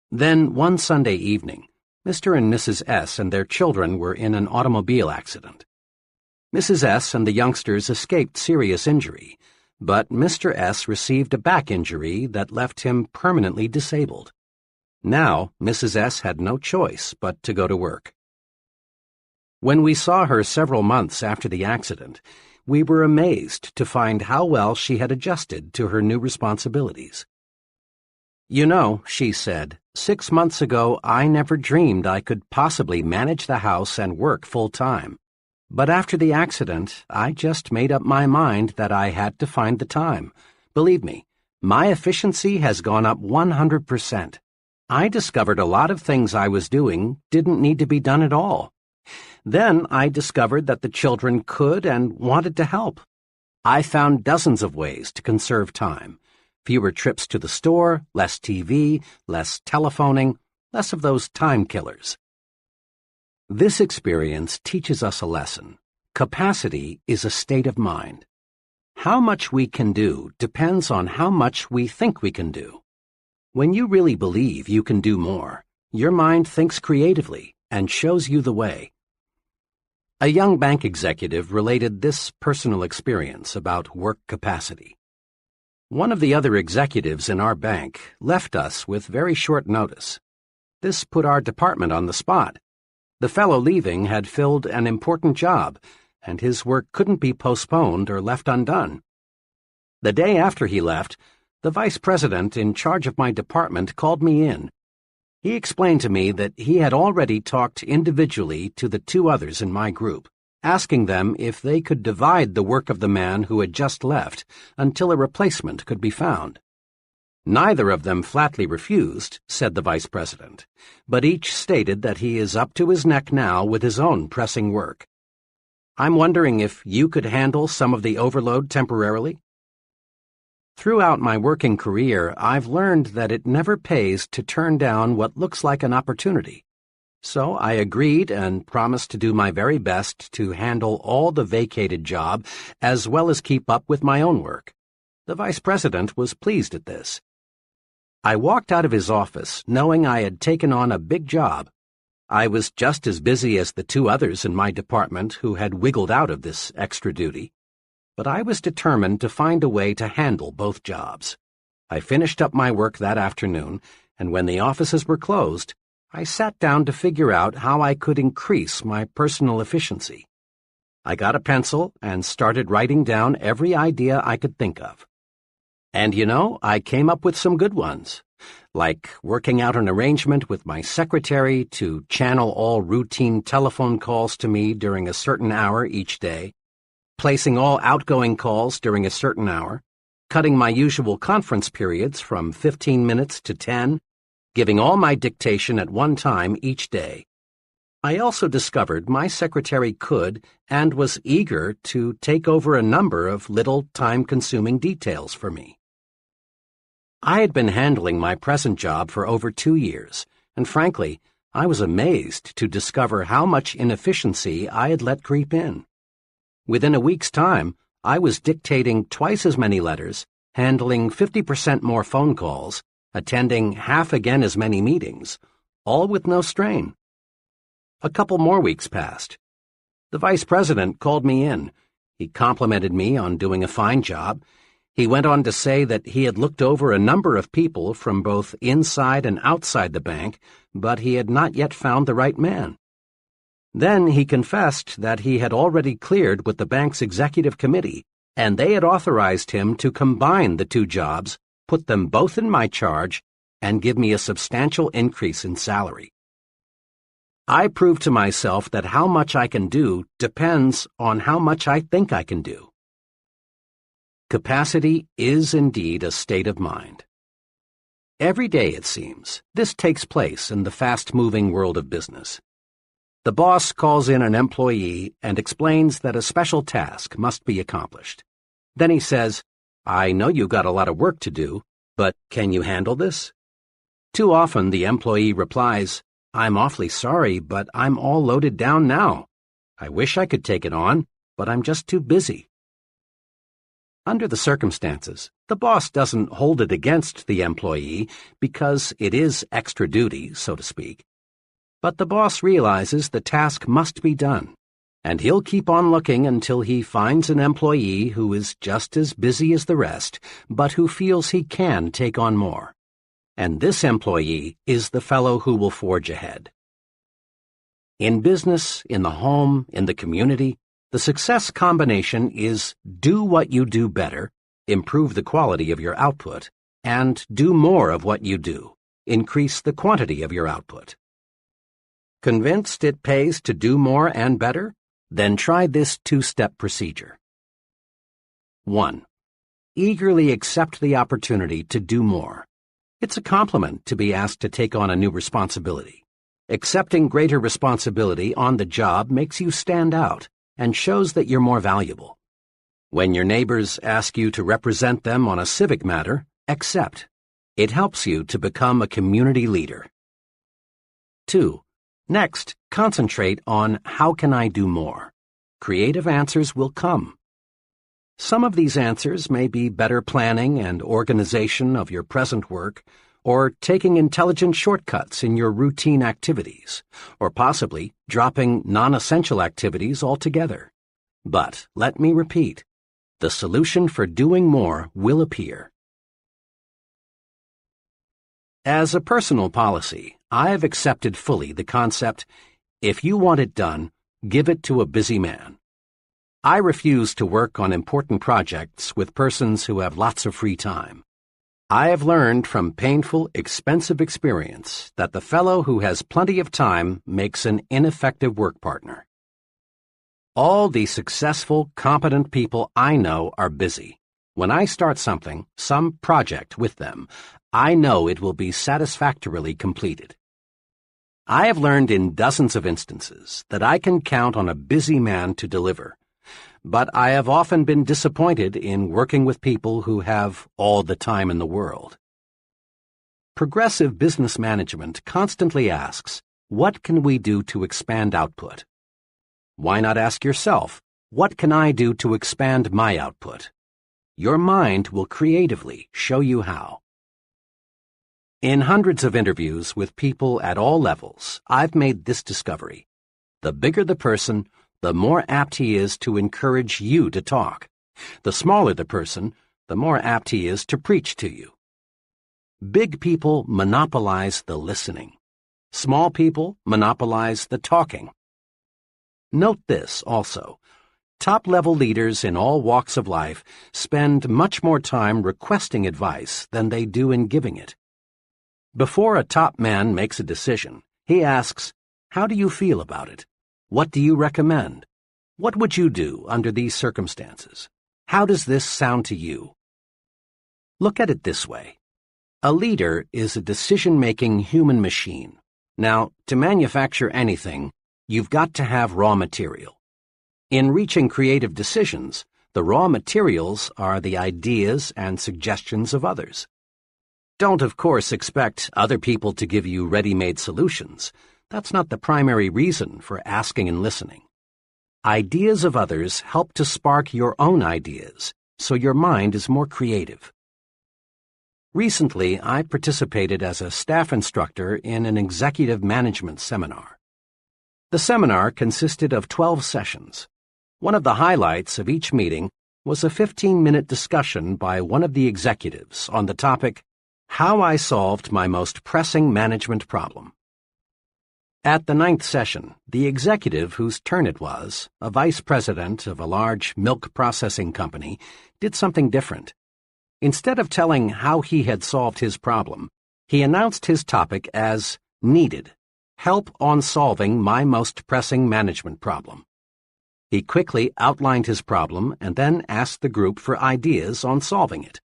Then, one Sunday evening, Mr. and Mrs. S. and their children were in an automobile accident. Mrs. S. and the youngsters escaped serious injury, but Mr. S. received a back injury that left him permanently disabled. Now, Mrs. S. had no choice but to go to work. When we saw her several months after the accident, we were amazed to find how well she had adjusted to her new responsibilities. You know, she said, 6 months ago I never dreamed I could possibly manage the house and work full-time. But after the accident, I just made up my mind that I had to find the time. Believe me, my efficiency has gone up 100%. I discovered a lot of things I was doing didn't need to be done at all. Then I discovered that the children could and wanted to help. I found dozens of ways to conserve time. Fewer trips to the store, less TV, less telephoning, less of those time killers. This experience teaches us a lesson. Capacity is a state of mind. How much we can do depends on how much we think we can do. When you really believe you can do more, your mind thinks creatively and shows you the way. A young bank executive related this personal experience about work capacity. One of the other executives in our bank left us with very short notice. This put our department on the spot. The fellow leaving had filled an important job, and his work couldn't be postponed or left undone. The day after he left, the vice president in charge of my department called me in. He explained to me that he had already talked individually to the 2 others in my group, asking them if they could divide the work of the man who had just left until a replacement could be found. Neither of them flatly refused, said the vice president, but each stated that he is up to his neck now with his own pressing work. I'm wondering if you could handle some of the overload temporarily? Throughout my working career, I've learned that it never pays to turn down what looks like an opportunity. So I agreed and promised to do my very best to handle all the vacated job as well as keep up with my own work. The vice president was pleased at this. I walked out of his office knowing I had taken on a big job. I was just as busy as the 2 others in my department who had wiggled out of this extra duty. but I was determined to find a way to handle both jobs. I finished up my work that afternoon, and when the offices were closed, I sat down to figure out how I could increase my personal efficiency. I got a pencil and started writing down every idea I could think of. And I came up with some good ones, like working out an arrangement with my secretary to channel all routine telephone calls to me during a certain hour each day, placing all outgoing calls during a certain hour, cutting my usual conference periods from 15 minutes to 10, giving all my dictation at one time each day. I also discovered my secretary could and was eager to take over a number of little time-consuming details for me. I had been handling my present job for over 2 years, and frankly, I was amazed to discover how much inefficiency I had let creep in. Within a week's time, I was dictating twice as many letters, handling 50% more phone calls, attending half again as many meetings, all with no strain. A couple more weeks passed. The vice president called me in. He complimented me on doing a fine job. He went on to say that he had looked over a number of people from both inside and outside the bank, but he had not yet found the right man. Then he confessed that he had already cleared with the bank's executive committee, and they had authorized him to combine the two jobs, put them both in my charge, and give me a substantial increase in salary. I proved to myself that how much I can do depends on how much I think I can do. Capacity is indeed a state of mind. Every day, it seems, this takes place in the fast-moving world of business. The boss calls in an employee and explains that a special task must be accomplished. Then he says, "I know you've got a lot of work to do, but can you handle this?" Too often the employee replies, "I'm awfully sorry, but I'm all loaded down now. I wish I could take it on, but I'm just too busy." Under the circumstances, the boss doesn't hold it against the employee because it is extra duty, so to speak. But the boss realizes the task must be done, and he'll keep on looking until he finds an employee who is just as busy as the rest, but who feels he can take on more. And this employee is the fellow who will forge ahead. In business, in the home, in the community, the success combination is do what you do better, improve the quality of your output, and do more of what you do, increase the quantity of your output. Convinced it pays to do more and better? Then try this two-step procedure. 1. Eagerly accept the opportunity to do more. It's a compliment to be asked to take on a new responsibility. Accepting greater responsibility on the job makes you stand out and shows that you're more valuable. When your neighbors ask you to represent them on a civic matter, accept. It helps you to become a community leader. 2. Next, concentrate on how can I do more. Creative answers will come. Some of these answers may be better planning and organization of your present work, or taking intelligent shortcuts in your routine activities, or possibly dropping non-essential activities altogether. But let me repeat, the solution for doing more will appear. As a personal policy, I have accepted fully the concept, if you want it done, give it to a busy man. I refuse to work on important projects with persons who have lots of free time. I have learned from painful, expensive experience that the fellow who has plenty of time makes an ineffective work partner. All the successful, competent people I know are busy. When I start something, some project with them, I know it will be satisfactorily completed. I have learned in dozens of instances that I can count on a busy man to deliver. But I have often been disappointed in working with people who have all the time in the world. Progressive business management constantly asks, what can we do to expand output? Why not ask yourself, what can I do to expand my output? Your mind will creatively show you how. In hundreds of interviews with people at all levels, I've made this discovery. The bigger the person, the more apt he is to encourage you to talk, The smaller the person, the more apt he is to preach to you. Big people monopolize the listening. Small people monopolize the talking. Note this also. Top-level leaders in all walks of life spend much more time requesting advice than they do in giving it. Before a top man makes a decision, he asks, "How do you feel about it? What do you recommend? What would you do under these circumstances? How does this sound to you?" Look at it this way. A leader is a decision-making human machine. Now, to manufacture anything, you've got to have raw material. In reaching creative decisions, the raw materials are the ideas and suggestions of others. Don't, of course, expect other people to give you ready-made solutions. That's not the primary reason for asking and listening. Ideas of others help to spark your own ideas, so your mind is more creative. Recently, I participated as a staff instructor in an executive management seminar. The seminar consisted of 12 sessions. One of the highlights of each meeting was a 15-minute discussion by one of the executives on the topic, "How I Solved My Most Pressing Management Problem." At the 9th session, the executive whose turn it was, a vice president of a large milk processing company, did something different. Instead of telling how he had solved his problem, he announced his topic as "Needed. Help on solving my most pressing management problem." He quickly outlined his problem and then asked the group for ideas on solving it.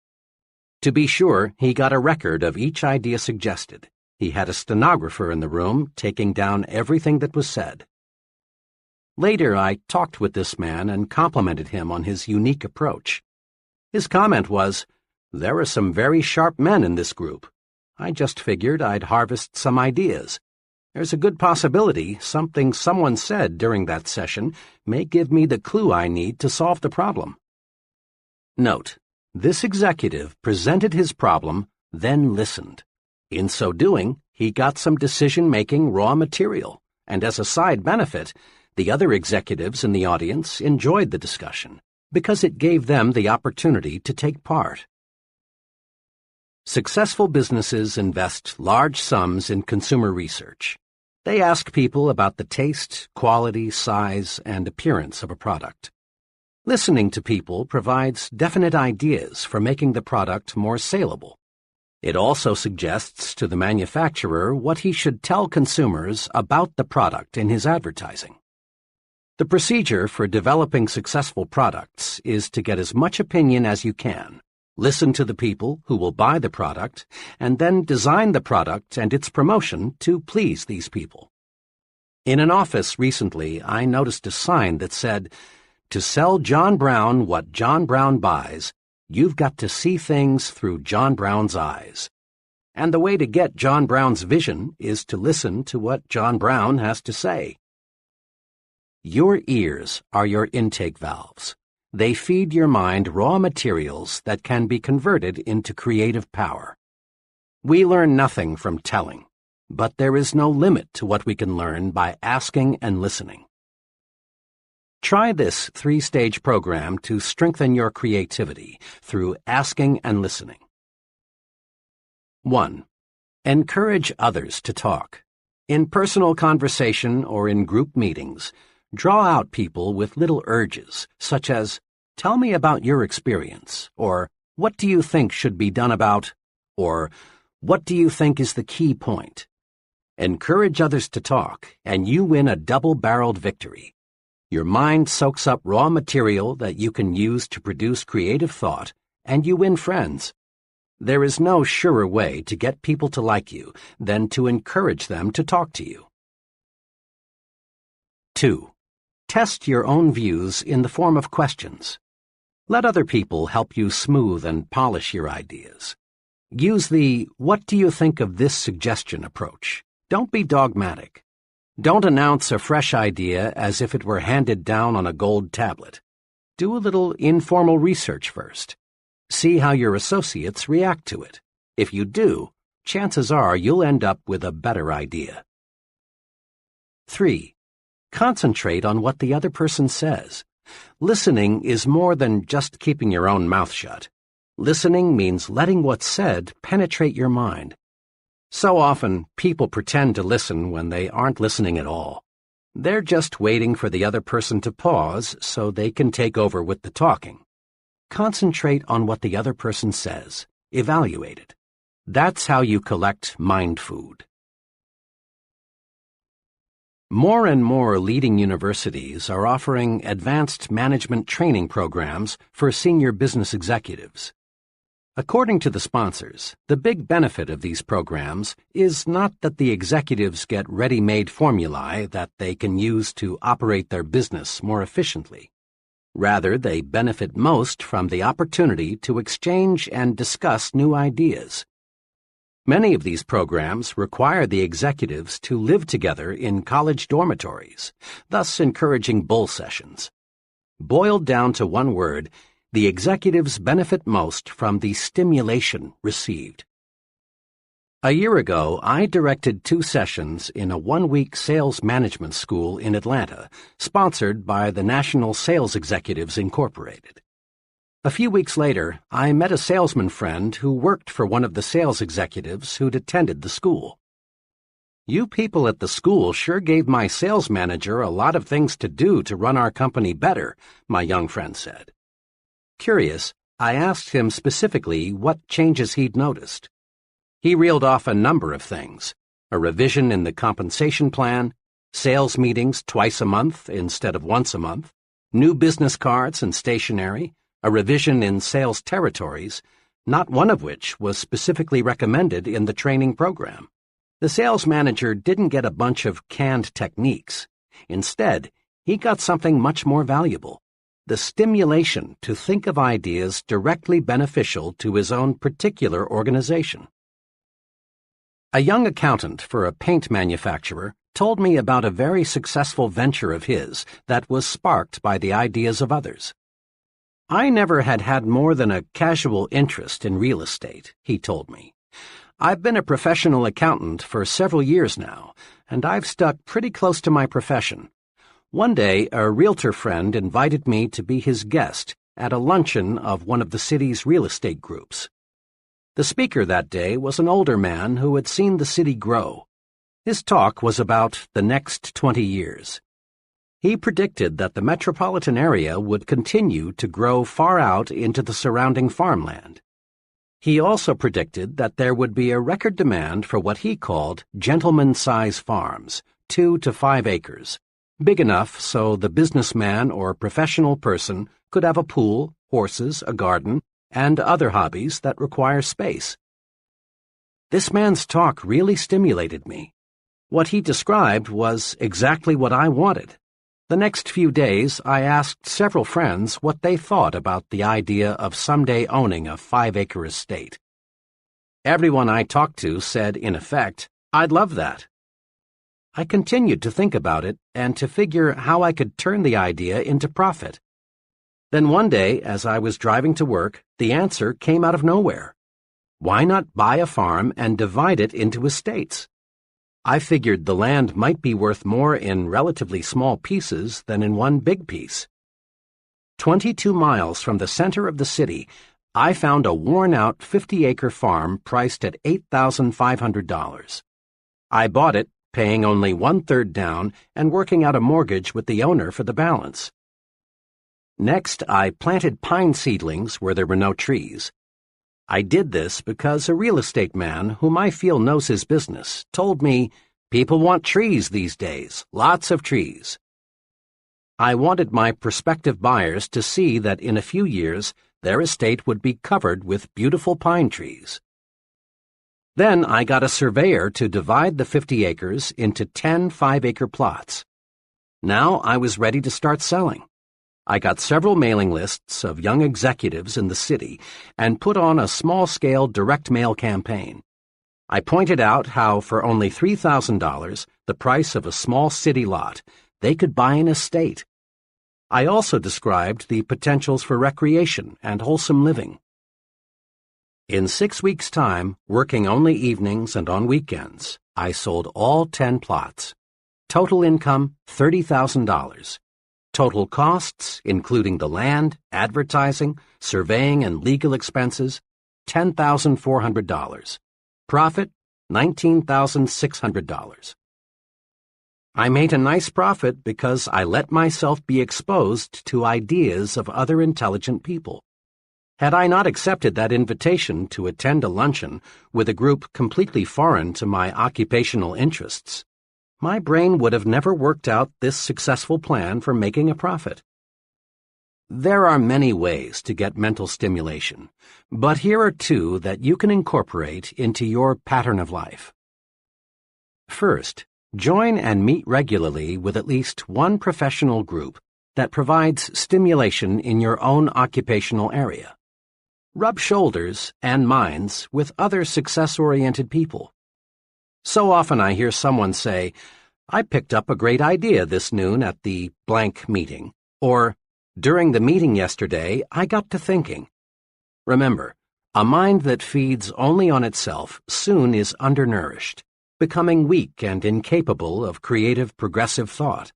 To be sure, he got a record of each idea suggested. He had a stenographer in the room taking down everything that was said. Later, I talked with this man and complimented him on his unique approach. His comment was, "There are some very sharp men in this group. I just figured I'd harvest some ideas. There's a good possibility something someone said during that session may give me the clue I need to solve the problem." Note, this executive presented his problem, then listened. In so doing, he got some decision-making raw material, and as a side benefit, the other executives in the audience enjoyed the discussion because it gave them the opportunity to take part. Successful businesses invest large sums in consumer research. They ask people about the taste, quality, size, and appearance of a product. Listening to people provides definite ideas for making the product more saleable. It also suggests to the manufacturer what he should tell consumers about the product in his advertising. The procedure for developing successful products is to get as much opinion as you can, listen to the people who will buy the product, and then design the product and its promotion to please these people. In an office recently, I noticed a sign that said, "To sell John Brown what John Brown buys, you've got to see things through John Brown's eyes." And the way to get John Brown's vision is to listen to what John Brown has to say. Your ears are your intake valves. They feed your mind raw materials that can be converted into creative power. We learn nothing from telling, but there is no limit to what we can learn by asking and listening. Try this 3-stage program to strengthen your creativity through asking and listening. 1. Encourage others to talk. In personal conversation or in group meetings, draw out people with little urges, such as, "Tell me about your experience," or "What do you think should be done about," or "What do you think is the key point?" Encourage others to talk, and you win a double-barreled victory. Your mind soaks up raw material that you can use to produce creative thought, and you win friends. There is no surer way to get people to like you than to encourage them to talk to you. 2. Test your own views in the form of questions. Let other people help you smooth and polish your ideas. Use the "What do you think of this suggestion" approach. Don't be dogmatic. Don't announce a fresh idea as if it were handed down on a gold tablet. Do a little informal research first. See how your associates react to it. If you do, chances are you'll end up with a better idea. 3. Concentrate on what the other person says. Listening is more than just keeping your own mouth shut. Listening means letting what's said penetrate your mind. So often, people pretend to listen when they aren't listening at all. They're just waiting for the other person to pause so they can take over with the talking. Concentrate on what the other person says. Evaluate it. That's how you collect mind food. More and more leading universities are offering advanced management training programs for senior business executives. According to the sponsors, the big benefit of these programs is not that the executives get ready-made formulae that they can use to operate their business more efficiently. Rather, they benefit most from the opportunity to exchange and discuss new ideas. Many of these programs require the executives to live together in college dormitories, thus encouraging bull sessions. Boiled down to one word, the executives benefit most from the stimulation received. A year ago, I directed 2 sessions in a one-week sales management school in Atlanta, sponsored by the National Sales Executives Incorporated. A few weeks later, I met a salesman friend who worked for one of the sales executives who'd attended the school. "You people at the school sure gave my sales manager a lot of things to do to run our company better," my young friend said. Curious, I asked him specifically what changes he'd noticed. He reeled off a number of things: a revision in the compensation plan, sales meetings twice a month instead of once a month, new business cards and stationery, a revision in sales territories, not one of which was specifically recommended in the training program. The sales manager didn't get a bunch of canned techniques. Instead, he got something much more valuable: the stimulation to think of ideas directly beneficial to his own particular organization. A young accountant for a paint manufacturer told me about a very successful venture of his that was sparked by the ideas of others. "I never had more than a casual interest in real estate," he told me. "I've been a professional accountant for several years now, and I've stuck pretty close to my profession. One day, a realtor friend invited me to be his guest at a luncheon of one of the city's real estate groups. The speaker that day was an older man who had seen the city grow. His talk was about the next 20 years. He predicted that the metropolitan area would continue to grow far out into the surrounding farmland. He also predicted that there would be a record demand for what he called gentleman-size farms, 2 to 5 acres. Big enough so the businessman or professional person could have a pool, horses, a garden, and other hobbies that require space. This man's talk really stimulated me. What he described was exactly what I wanted. The next few days, I asked several friends what they thought about the idea of someday owning a 5-acre estate. Everyone I talked to said, in effect, "I'd love that." I continued to think about it and to figure how I could turn the idea into profit. Then one day, as I was driving to work, the answer came out of nowhere. Why not buy a farm and divide it into estates? I figured the land might be worth more in relatively small pieces than in one big piece. 22 miles from the center of the city, I found a worn-out 50-acre farm priced at $8,500. I bought it, paying only 1/3 down and working out a mortgage with the owner for the balance. Next, I planted pine seedlings where there were no trees. I did this because a real estate man whom I feel knows his business told me, "People want trees these days, lots of trees." I wanted my prospective buyers to see that in a few years their estate would be covered with beautiful pine trees. Then I got a surveyor to divide the 50 acres into 10 5-acre plots. Now I was ready to start selling. I got several mailing lists of young executives in the city and put on a small-scale direct mail campaign. I pointed out how for only $3,000, the price of a small city lot, they could buy an estate. I also described the potentials for recreation and wholesome living. In 6 weeks' time, working only evenings and on weekends, I sold all 10 plots. Total income, $30,000. Total costs, including the land, advertising, surveying, and legal expenses, $10,400. Profit, $19,600. I made a nice profit because I let myself be exposed to ideas of other intelligent people. Had I not accepted that invitation to attend a luncheon with a group completely foreign to my occupational interests, my brain would have never worked out this successful plan for making a profit. There are many ways to get mental stimulation, but here are two that you can incorporate into your pattern of life. First, join and meet regularly with at least one professional group that provides stimulation in your own occupational area. Rub shoulders and minds with other success-oriented people. So often I hear someone say, "I picked up a great idea this noon at the blank meeting," or, "During the meeting yesterday, I got to thinking." Remember, a mind that feeds only on itself soon is undernourished, becoming weak and incapable of creative, progressive thought.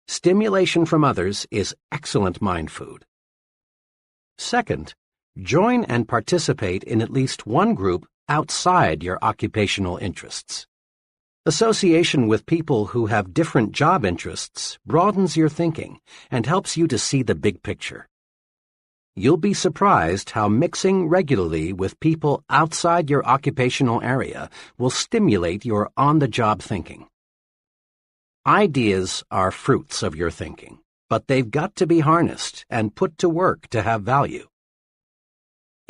Stimulation from others is excellent mind food. Second, join and participate in at least one group outside your occupational interests. Association with people who have different job interests broadens your thinking and helps you to see the big picture. You'll be surprised how mixing regularly with people outside your occupational area will stimulate your on-the-job thinking. Ideas are fruits of your thinking, but they've got to be harnessed and put to work to have value.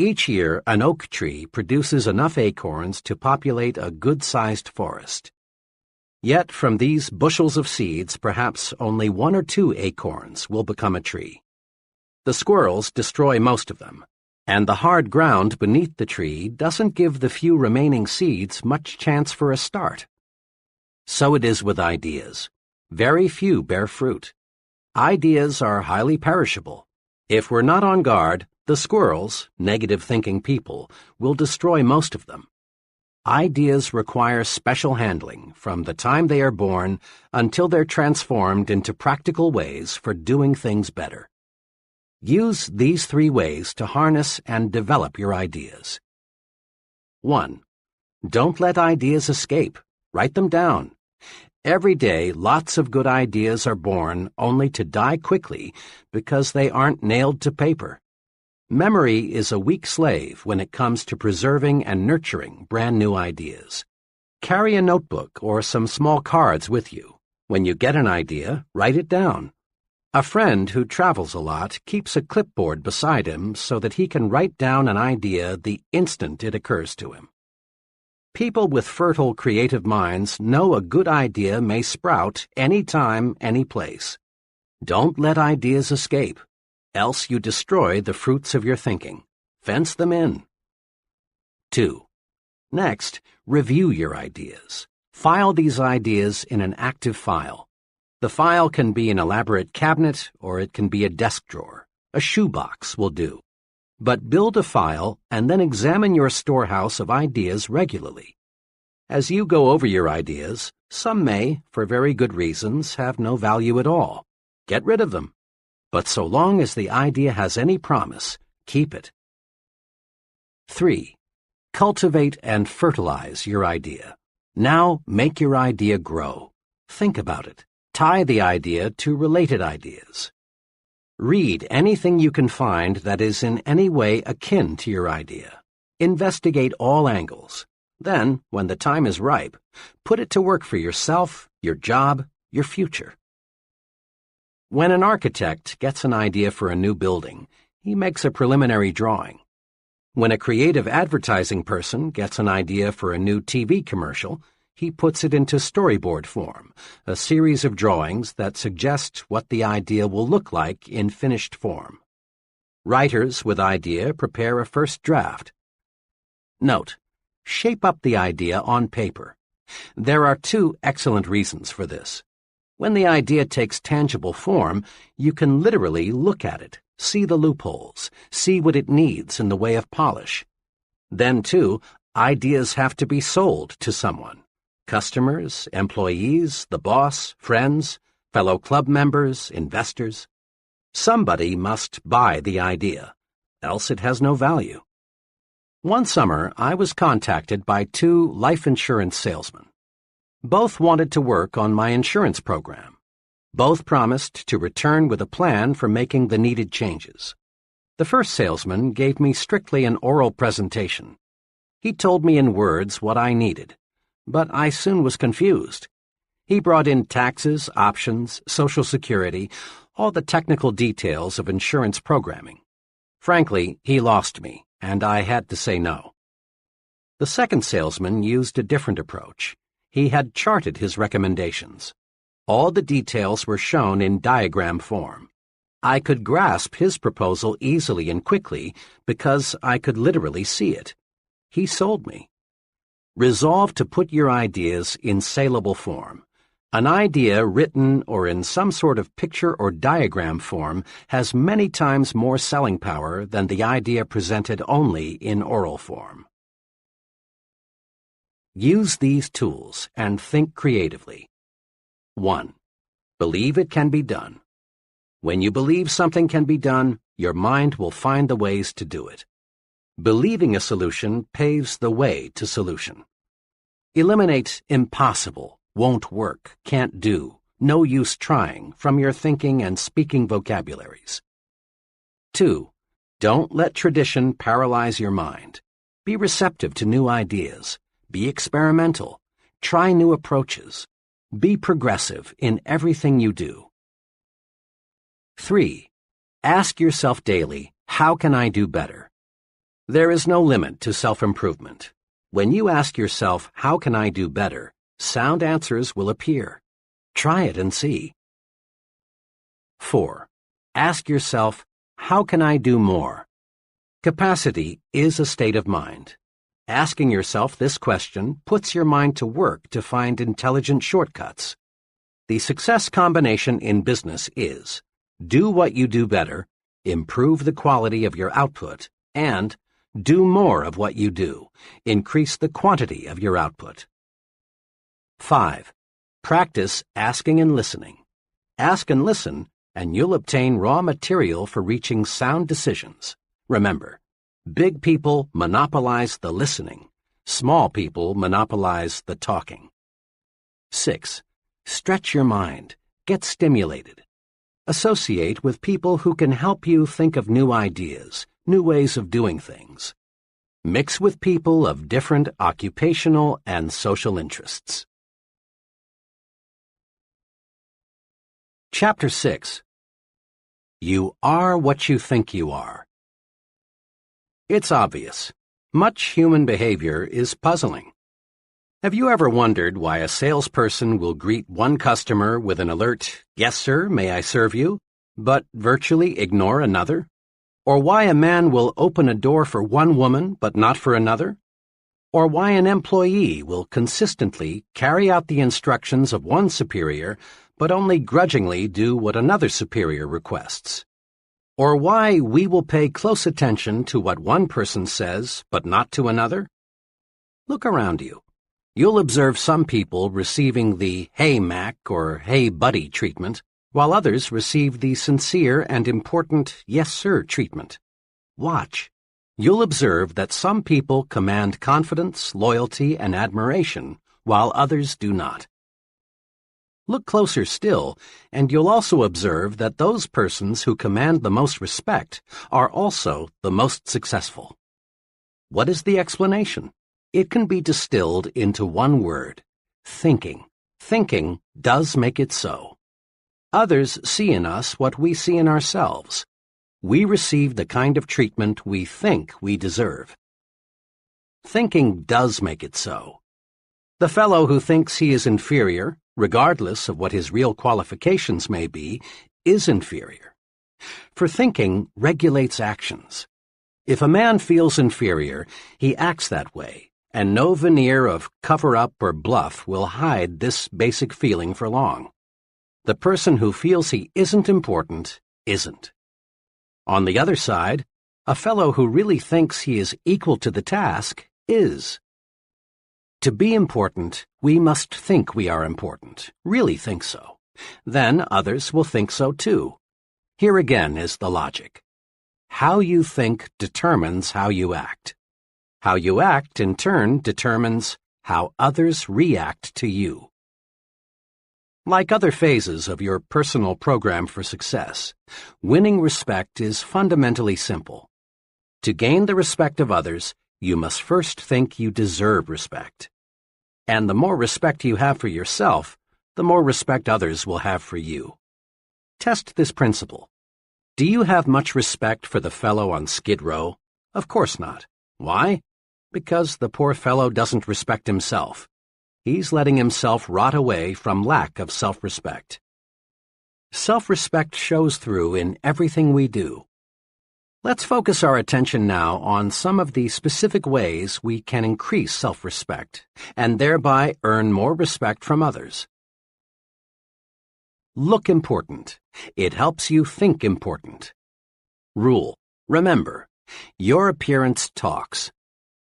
Each year, an oak tree produces enough acorns to populate a good-sized forest. Yet from these bushels of seeds, perhaps only 1 or 2 acorns will become a tree. The squirrels destroy most of them, and the hard ground beneath the tree doesn't give the few remaining seeds much chance for a start. So it is with ideas. Very few bear fruit. Ideas are highly perishable. If we're not on guard, the squirrels, negative-thinking people, will destroy most of them. Ideas require special handling from the time they are born until they're transformed into practical ways for doing things better. Use these 3 ways to harness and develop your ideas. 1. Don't let ideas escape. Write them down. Every day, lots of good ideas are born only to die quickly because they aren't nailed to paper. Memory is a weak slave when it comes to preserving and nurturing brand new ideas. Carry a notebook or some small cards with you. When you get an idea, write it down. A friend who travels a lot keeps a clipboard beside him so that he can write down an idea the instant it occurs to him. People with fertile creative minds know a good idea may sprout any time, any place. Don't let ideas escape, else you destroy the fruits of your thinking. Fence them in. 2. Next, review your ideas. File these ideas in an active file. The file can be an elaborate cabinet or it can be a desk drawer. A shoebox will do. But build a file and then examine your storehouse of ideas regularly. As you go over your ideas, some may, for very good reasons, have no value at all. Get rid of them. But so long as the idea has any promise, keep it. 3. Cultivate and fertilize your idea. Now make your idea grow. Think about it. Tie the idea to related ideas. Read anything you can find that is in any way akin to your idea. Investigate all angles. Then, when the time is ripe, put it to work for yourself, your job, your future. When an architect gets an idea for a new building, he makes a preliminary drawing. When a creative advertising person gets an idea for a new TV commercial, he puts it into storyboard form, a series of drawings that suggest what the idea will look like in finished form. Writers with idea prepare a first draft. Note: shape up the idea on paper. There are 2 excellent reasons for this. When the idea takes tangible form, you can literally look at it, see the loopholes, see what it needs in the way of polish. Then, too, ideas have to be sold to someone. Customers, employees, the boss, friends, fellow club members, investors. Somebody must buy the idea, else it has no value. One summer, I was contacted by 2 life insurance salesmen. Both wanted to work on my insurance program. Both promised to return with a plan for making the needed changes. The first salesman gave me strictly an oral presentation. He told me in words what I needed, but I soon was confused. He brought in taxes, options, Social Security, all the technical details of insurance programming. Frankly, he lost me, and I had to say no. The second salesman used a different approach. He had charted his recommendations. All the details were shown in diagram form. I could grasp his proposal easily and quickly because I could literally see it. He sold me. Resolve to put your ideas in saleable form. An idea written or in some sort of picture or diagram form has many times more selling power than the idea presented only in oral form. Use these tools and think creatively. 1. Believe it can be done. When you believe something can be done, your mind will find the ways to do it. Believing a solution paves the way to solution. Eliminate impossible, won't work, can't do, no use trying from your thinking and speaking vocabularies. 2. Don't let tradition paralyze your mind. Be receptive to new ideas. Be experimental. Try new approaches. Be progressive in everything you do. 3. Ask yourself daily, how can I do better? There is no limit to self-improvement. When you ask yourself, how can I do better, sound answers will appear. Try it and see. 4. Ask yourself, how can I do more? Capacity is a state of mind. Asking yourself this question puts your mind to work to find intelligent shortcuts. The success combination in business is do what you do better, improve the quality of your output, and do more of what you do, increase the quantity of your output. 5. Practice asking and listening. Ask and listen, and you'll obtain raw material for reaching sound decisions. Remember, big people monopolize the listening. Small people monopolize the talking. 6. Stretch your mind. Get stimulated. Associate with people who can help you think of new ideas, new ways of doing things. Mix with people of different occupational and social interests. Chapter 6. You are what you think you are. It's obvious. Much human behavior is puzzling. Have you ever wondered why a salesperson will greet one customer with an alert, "Yes, sir, may I serve you?" but virtually ignore another? Or why a man will open a door for one woman but not for another? Or why an employee will consistently carry out the instructions of one superior but only grudgingly do what another superior requests? Or why we will pay close attention to what one person says, but not to another? Look around you. You'll observe some people receiving the "Hey, Mac" or "Hey, buddy" treatment, while others receive the sincere and important "Yes, sir" treatment. Watch. You'll observe that some people command confidence, loyalty, and admiration, while others do not. Look closer still, and you'll also observe that those persons who command the most respect are also the most successful. What is the explanation? It can be distilled into one word: thinking. Thinking does make it so. Others see in us what we see in ourselves. We receive the kind of treatment we think we deserve. Thinking does make it so. The fellow who thinks he is inferior, regardless of what his real qualifications may be, is inferior. For thinking regulates actions. If a man feels inferior, he acts that way, and no veneer of cover-up or bluff will hide this basic feeling for long. The person who feels he isn't important isn't. On the other side, a fellow who really thinks he is equal to the task is. To be important, we must think we are important, really think so. Then others will think so too. Here again is the logic. How you think determines how you act. How you act, in turn, determines how others react to you. Like other phases of your personal program for success, winning respect is fundamentally simple. To gain the respect of others, you must first think you deserve respect. And the more respect you have for yourself, the more respect others will have for you. Test this principle. Do you have much respect for the fellow on Skid Row? Of course not. Why? Because the poor fellow doesn't respect himself. He's letting himself rot away from lack of self-respect. Self-respect shows through in everything we do. Let's focus our attention now on some of the specific ways we can increase self-respect and thereby earn more respect from others. Look important. It helps you think important. Rule. Remember, your appearance talks.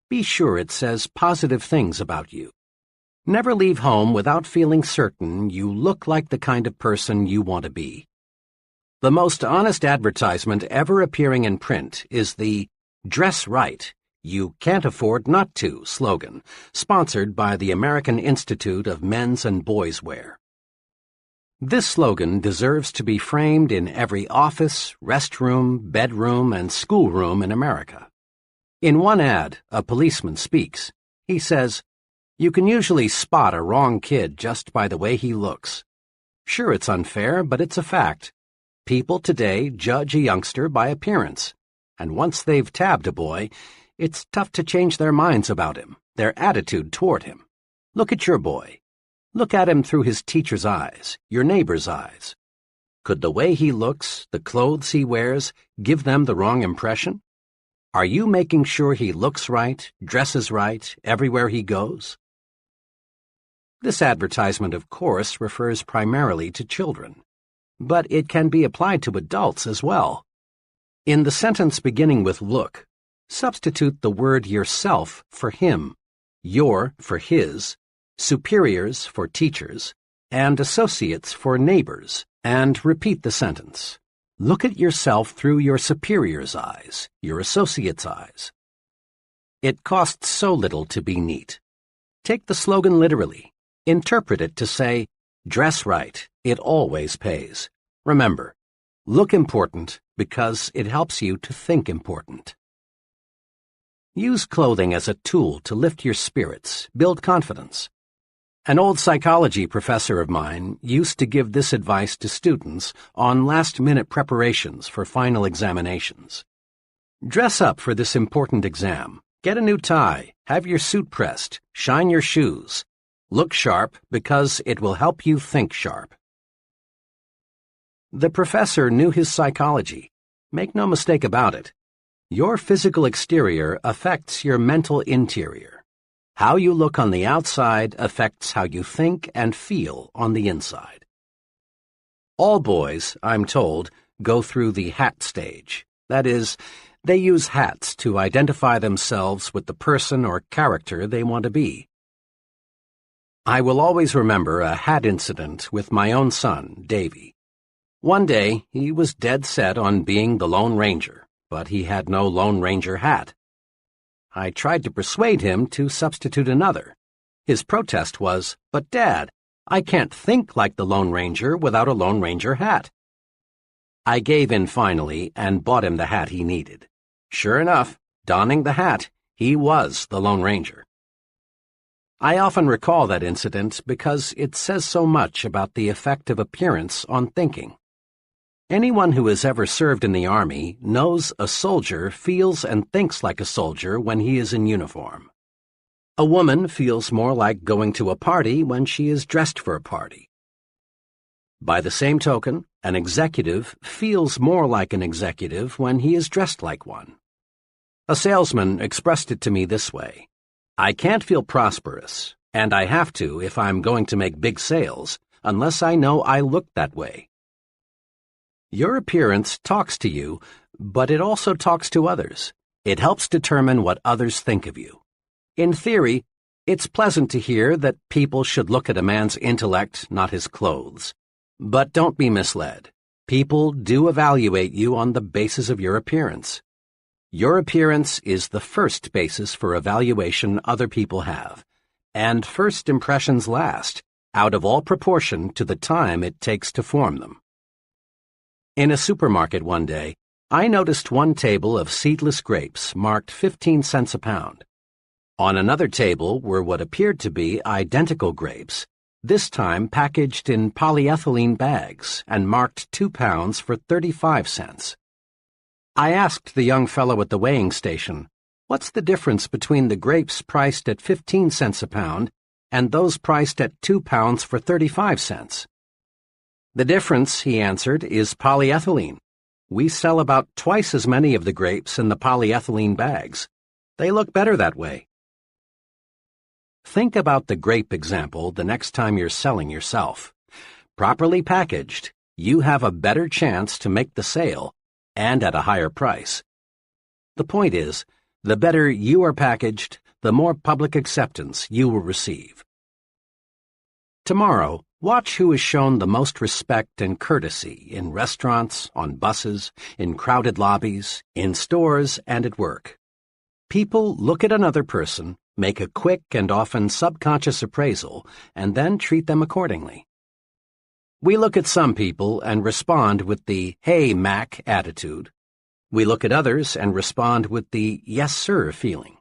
Be sure it says positive things about you. Never leave home without feeling certain you look like the kind of person you want to be. The most honest advertisement ever appearing in print is the "Dress Right, You Can't Afford Not To" slogan, sponsored by the American Institute of Men's and Boys' Wear. This slogan deserves to be framed in every office, restroom, bedroom, and schoolroom in America. In one ad, a policeman speaks. He says, "You can usually spot a wrong kid just by the way he looks." Sure, it's unfair, but it's a fact. People today judge a youngster by appearance, and once they've tabbed a boy, it's tough to change their minds about him, their attitude toward him. Look at your boy. Look at him through his teacher's eyes, your neighbor's eyes. Could the way he looks, the clothes he wears, give them the wrong impression? Are you making sure he looks right, dresses right, everywhere he goes? This advertisement, of course, refers primarily to children, but it can be applied to adults as well. In the sentence beginning with "look," substitute the word yourself for him, your for his, superiors for teachers, and associates for neighbors, and repeat the sentence. Look at yourself through your superior's eyes, your associate's eyes. It costs so little to be neat. Take the slogan literally. Interpret it to say, "Dress right, it always pays." Remember, look important because it helps you to think important. Use clothing as a tool to lift your spirits, build confidence. An old psychology professor of mine used to give this advice to students on last-minute preparations for final examinations. Dress up for this important exam. Get a new tie, have your suit pressed, shine your shoes. Look sharp because it will help you think sharp. The professor knew his psychology. Make no mistake about it. Your physical exterior affects your mental interior. How you look on the outside affects how you think and feel on the inside. All boys, I'm told, go through the hat stage. That is, they use hats to identify themselves with the person or character they want to be. I will always remember a hat incident with my own son, Davy. One day, he was dead set on being the Lone Ranger, but he had no Lone Ranger hat. I tried to persuade him to substitute another. His protest was, "But Dad, I can't think like the Lone Ranger without a Lone Ranger hat." I gave in finally and bought him the hat he needed. Sure enough, donning the hat, he was the Lone Ranger. I often recall that incident because it says so much about the effect of appearance on thinking. Anyone who has ever served in the Army knows a soldier feels and thinks like a soldier when he is in uniform. A woman feels more like going to a party when she is dressed for a party. By the same token, an executive feels more like an executive when he is dressed like one. A salesman expressed it to me this way: "I can't feel prosperous, and I have to if I'm going to make big sales, unless I know I look that way." Your appearance talks to you, but it also talks to others. It helps determine what others think of you. In theory, it's pleasant to hear that people should look at a man's intellect, not his clothes. But don't be misled. People do evaluate you on the basis of your appearance. Your appearance is the first basis for evaluation other people have, and first impressions last, out of all proportion to the time it takes to form them. In a supermarket one day, I noticed one table of seedless grapes marked 15 cents a pound. On another table were what appeared to be identical grapes, this time packaged in polyethylene bags and marked 2 pounds for 35 cents. I asked the young fellow at the weighing station, "What's the difference between the grapes priced at 15 cents a pound and those priced at 2 pounds for 35 cents? "The difference," he answered, "is polyethylene. We sell about twice as many of the grapes in the polyethylene bags. They look better that way." Think about the grape example the next time you're selling yourself. Properly packaged, you have a better chance to make the sale, and at a higher price. The point is, the better you are packaged, the more public acceptance you will receive. Tomorrow, watch who is shown the most respect and courtesy in restaurants, on buses, in crowded lobbies, in stores, and at work. People look at another person, make a quick and often subconscious appraisal, and then treat them accordingly. We look at some people and respond with the "Hey, Mac" attitude. We look at others and respond with the "Yes, sir" feeling.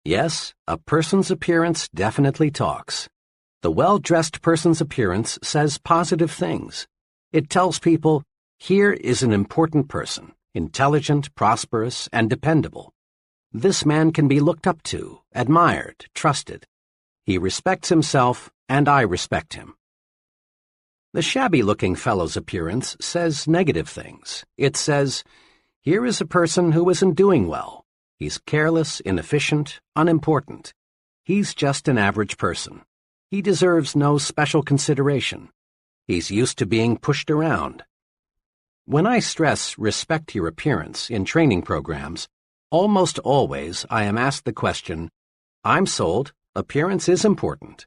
Yes, a person's appearance definitely talks. The well-dressed person's appearance says positive things. It tells people, here is an important person, intelligent, prosperous, and dependable. This man can be looked up to, admired, trusted. He respects himself, and I respect him. The shabby-looking fellow's appearance says negative things. It says, here is a person who isn't doing well. He's careless, inefficient, unimportant. He's just an average person. He deserves no special consideration. He's used to being pushed around. When I stress respect your appearance in training programs, almost always I am asked the question, I'm sold, appearance is important.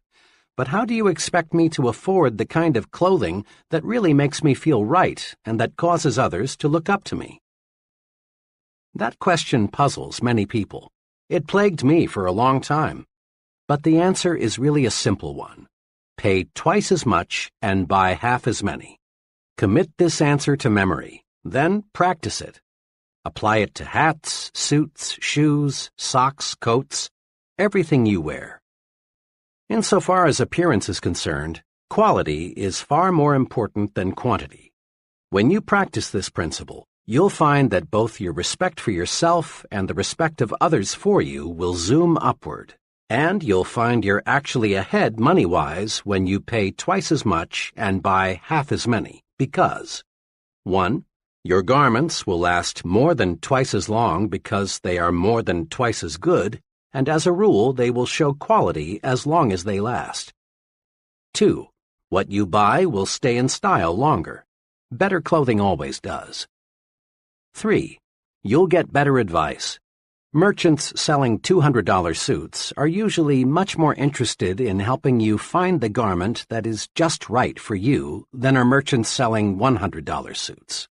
But how do you expect me to afford the kind of clothing that really makes me feel right and that causes others to look up to me? That question puzzles many people. It plagued me for a long time. But the answer is really a simple one. Pay twice as much and buy half as many. Commit this answer to memory, then practice it. Apply it to hats, suits, shoes, socks, coats, everything you wear. Insofar as appearance is concerned, quality is far more important than quantity. When you practice this principle, you'll find that both your respect for yourself and the respect of others for you will zoom upward, and you'll find you're actually ahead money-wise when you pay twice as much and buy half as many, because 1. Your garments will last more than twice as long because they are more than twice as good, and as a rule they will show quality as long as they last. 2. What you buy will stay in style longer. Better clothing always does. 3. You'll get better advice. Merchants selling $200 suits are usually much more interested in helping you find the garment that is just right for you than are merchants selling $100 suits.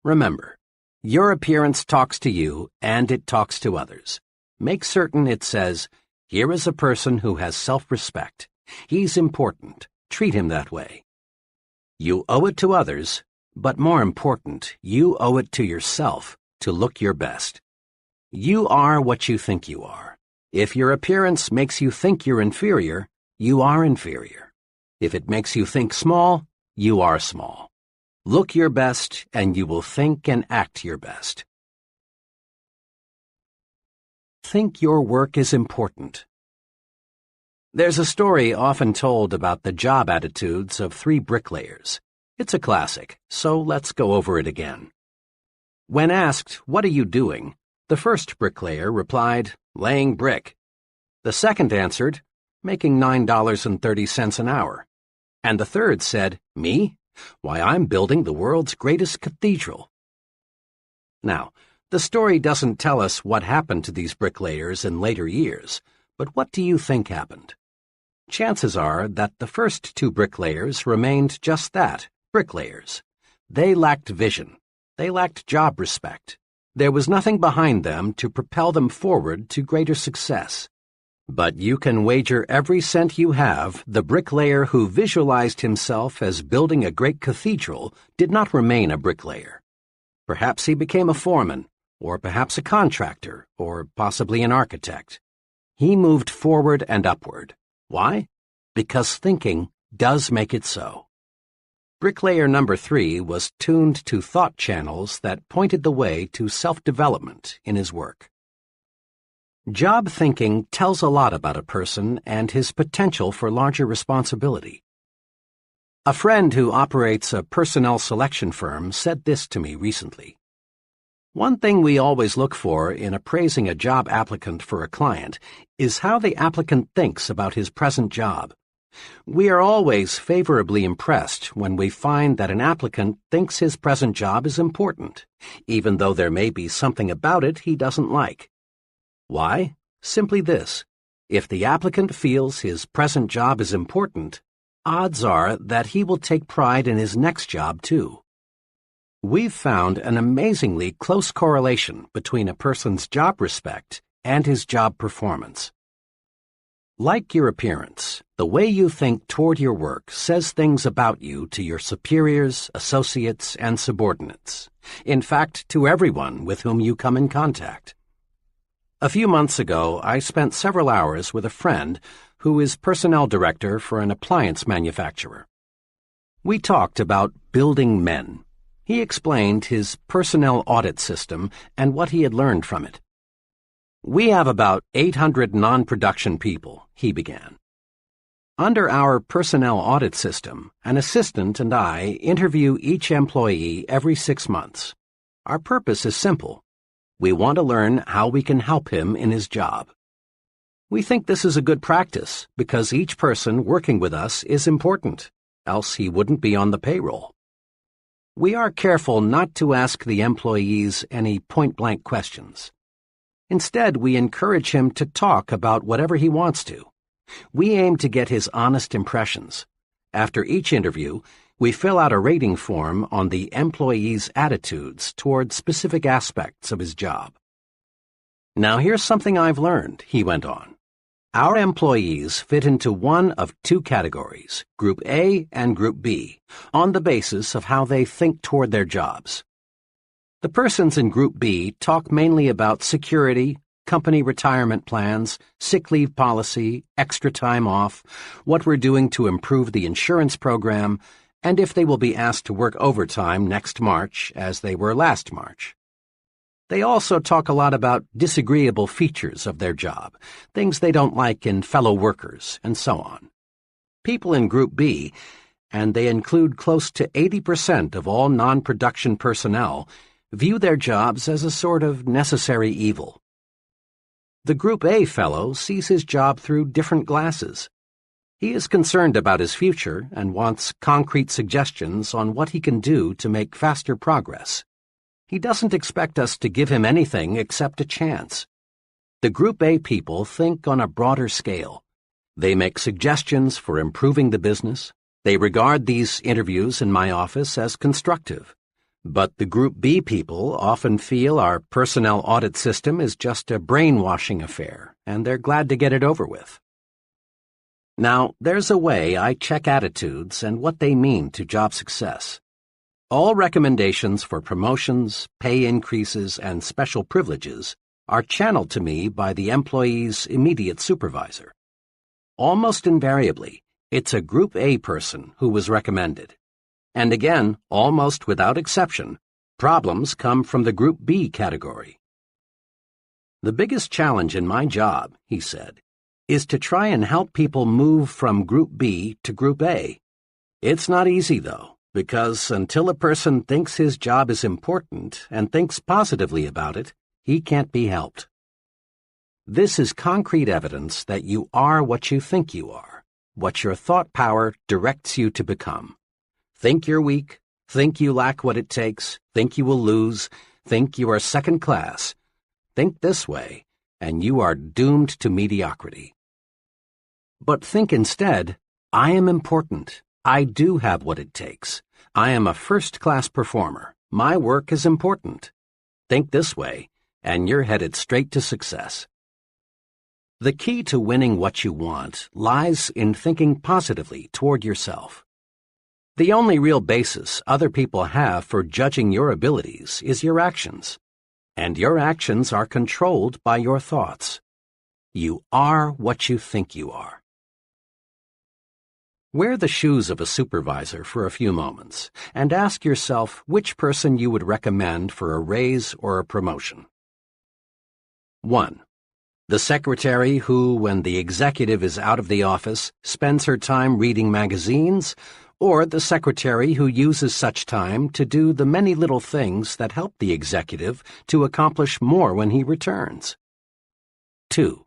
Remember, your appearance talks to you and it talks to others. Make certain it says, here is a person who has self-respect. He's important. Treat him that way. You owe it to others, but more important, you owe it to yourself to look your best. You are what you think you are. If your appearance makes you think you're inferior, you are inferior. If it makes you think small, you are small. Look your best, and you will think and act your best. Think your work is important. There's a story often told about the job attitudes of 3 bricklayers. It's a classic, so let's go over it again. When asked, what are you doing? The first bricklayer replied, laying brick. The second answered, making $9.30 an hour. And the third said, me? Why, I'm building the world's greatest cathedral. Now, the story doesn't tell us what happened to these bricklayers in later years, but what do you think happened? chances are that the first two bricklayers remained just that, bricklayers. They lacked vision. They lacked job respect. There was nothing behind them to propel them forward to greater success. But you can wager every cent you have the bricklayer who visualized himself as building a great cathedral did not remain a bricklayer. Perhaps he became a foreman, or perhaps a contractor, or possibly an architect. He moved forward and upward. Why? Because thinking does make it so. Bricklayer number 3 was tuned to thought channels that pointed the way to self-development in his work. Job thinking tells a lot about a person and his potential for larger responsibility. A friend who operates a personnel selection firm said this to me recently. One thing we always look for in appraising a job applicant for a client is how the applicant thinks about his present job. We are always favorably impressed when we find that an applicant thinks his present job is important, even though there may be something about it he doesn't like. Why? Simply this. If the applicant feels his present job is important, odds are that he will take pride in his next job too. We've found an amazingly close correlation between a person's job respect and his job performance. Like your appearance, the way you think toward your work says things about you to your superiors, associates, and subordinates. In fact, to everyone with whom you come in contact. A few months ago, I spent several hours with a friend who is personnel director for an appliance manufacturer. We talked about building men. He explained his personnel audit system and what he had learned from it. We have about 800 non-production people, he began. Under our personnel audit system, an assistant and I interview each employee every 6 months. Our purpose is simple. We want to learn how we can help him in his job. We think this is a good practice because each person working with us is important, else he wouldn't be on the payroll. We are careful not to ask the employees any point-blank questions. Instead, we encourage him to talk about whatever he wants to. We aim to get his honest impressions. After each interview, we fill out a rating form on the employee's attitudes toward specific aspects of his job. Now here's something I've learned, he went on. Our employees fit into one of two categories, Group A and Group B, on the basis of how they think toward their jobs. The persons in Group B talk mainly about security, company retirement plans, sick leave policy, extra time off, what we're doing to improve the insurance program, and if they will be asked to work overtime next March as they were last March. They also talk a lot about disagreeable features of their job, things they don't like in fellow workers, and so on. People in Group B, and they include close to 80% of all non-production personnel, view their jobs as a sort of necessary evil. The Group A fellow sees his job through different glasses. He is concerned about his future and wants concrete suggestions on what he can do to make faster progress. He doesn't expect us to give him anything except a chance. The Group A people think on a broader scale. They make suggestions for improving the business. They regard these interviews in my office as constructive. But the Group B people often feel our personnel audit system is just a brainwashing affair, and they're glad to get it over with. Now, there's a way I check attitudes and what they mean to job success. All recommendations for promotions, pay increases, and special privileges are channeled to me by the employee's immediate supervisor. Almost invariably, it's a Group A person who was recommended. And again, almost without exception, problems come from the Group B category. The biggest challenge in my job, he said, is to try and help people move from Group B to Group A. It's not easy, though, because until a person thinks his job is important and thinks positively about it, he can't be helped. This is concrete evidence that you are what you think you are, what your thought power directs you to become. Think you're weak, think you lack what it takes, think you will lose, think you are second class. Think this way, and you are doomed to mediocrity. But think instead, I am important. I do have what it takes. I am a first-class performer. My work is important. Think this way, and you're headed straight to success. The key to winning what you want lies in thinking positively toward yourself. The only real basis other people have for judging your abilities is your actions, and your actions are controlled by your thoughts. You are what you think you are. Wear the shoes of a supervisor for a few moments and ask yourself which person you would recommend for a raise or a promotion. 1. The secretary who, when the executive is out of the office, spends her time reading magazines, or the secretary who uses such time to do the many little things that help the executive to accomplish more when he returns. 2.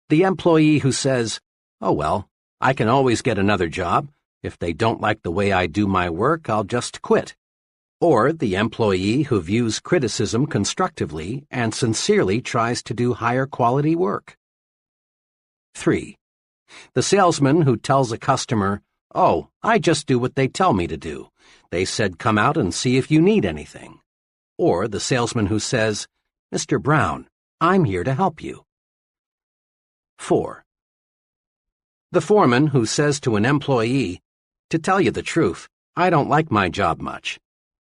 The employee who says, "Oh well, I can always get another job. If they don't like the way I do my work, I'll just quit." Or the employee who views criticism constructively and sincerely tries to do higher quality work. 3. The salesman who tells a customer, "Oh, I just do what they tell me to do. They said come out and see if you need anything." Or the salesman who says, "Mr. Brown, I'm here to help you." 4. The foreman who says to an employee, "To tell you the truth, I don't like my job much.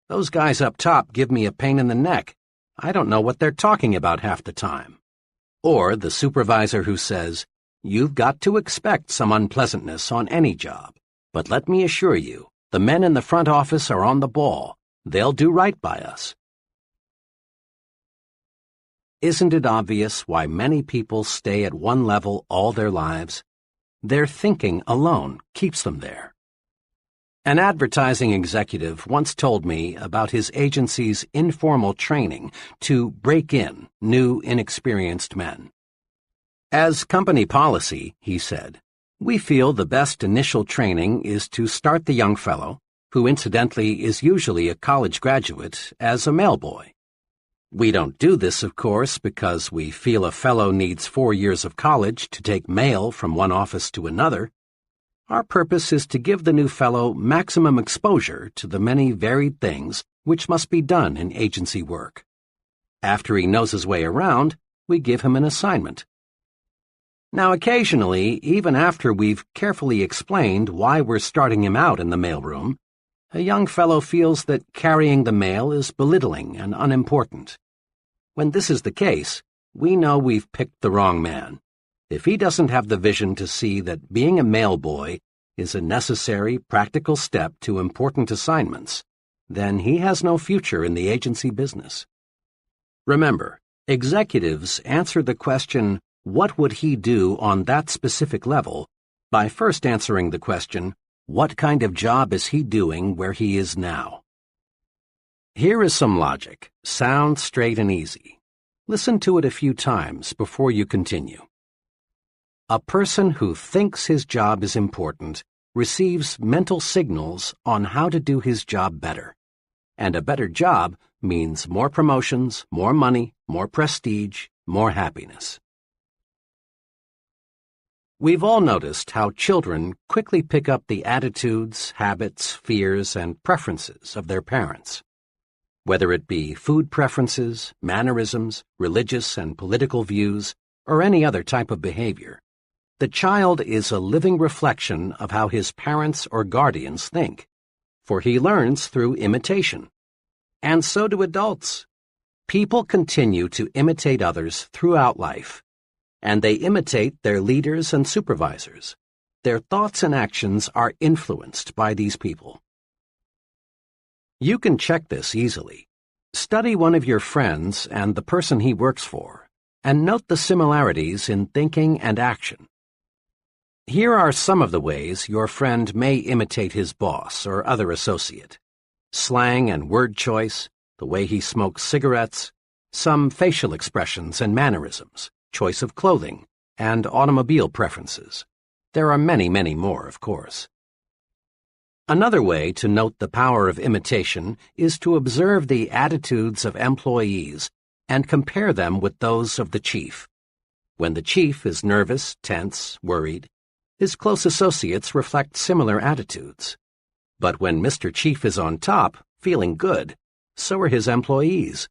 Those guys up top give me a pain in the neck. I don't know what they're talking about half the time." Or the supervisor who says, "You've got to expect some unpleasantness on any job, but let me assure you, the men in the front office are on the ball. They'll do right by us." Isn't it obvious why many people stay at one level all their lives? Their thinking alone keeps them there. An advertising executive once told me about his agency's informal training to break in new, inexperienced men. "As company policy," he said, "we feel the best initial training is to start the young fellow, who incidentally is usually a college graduate, as a mailboy. We don't do this, of course, because we feel a fellow needs 4 years of college to take mail from one office to another. Our purpose is to give the new fellow maximum exposure to the many varied things which must be done in agency work. After he knows his way around, we give him an assignment. Now occasionally, even after we've carefully explained why we're starting him out in the mailroom, a young fellow feels that carrying the mail is belittling and unimportant. When this is the case, we know we've picked the wrong man. If he doesn't have the vision to see that being a mailboy is a necessary, practical step to important assignments, then he has no future in the agency business. Remember, executives answer the question, "What would he do on that specific level?" by first answering the question, "What kind of job is he doing where he is now?" Here is some logic, sound, straight, and easy. Listen to it a few times before you continue. A person who thinks his job is important receives mental signals on how to do his job better. And a better job means more promotions, more money, more prestige, more happiness. We've all noticed how children quickly pick up the attitudes, habits, fears, and preferences of their parents. Whether it be food preferences, mannerisms, religious and political views, or any other type of behavior, the child is a living reflection of how his parents or guardians think, for he learns through imitation. And so do adults. People continue to imitate others throughout life, and they imitate their leaders and supervisors. Their thoughts and actions are influenced by these people. You can check this easily. Study one of your friends and the person he works for, and note the similarities in thinking and action. Here are some of the ways your friend may imitate his boss or other associate: slang and word choice, the way he smokes cigarettes, some facial expressions and mannerisms, choice of clothing, and automobile preferences. There are many, many more, of course. Another way to note the power of imitation is to observe the attitudes of employees and compare them with those of the chief. When the chief is nervous, tense, worried, His close associates reflect similar attitudes. But when Mr. Chief is on top, feeling good, so are his employees.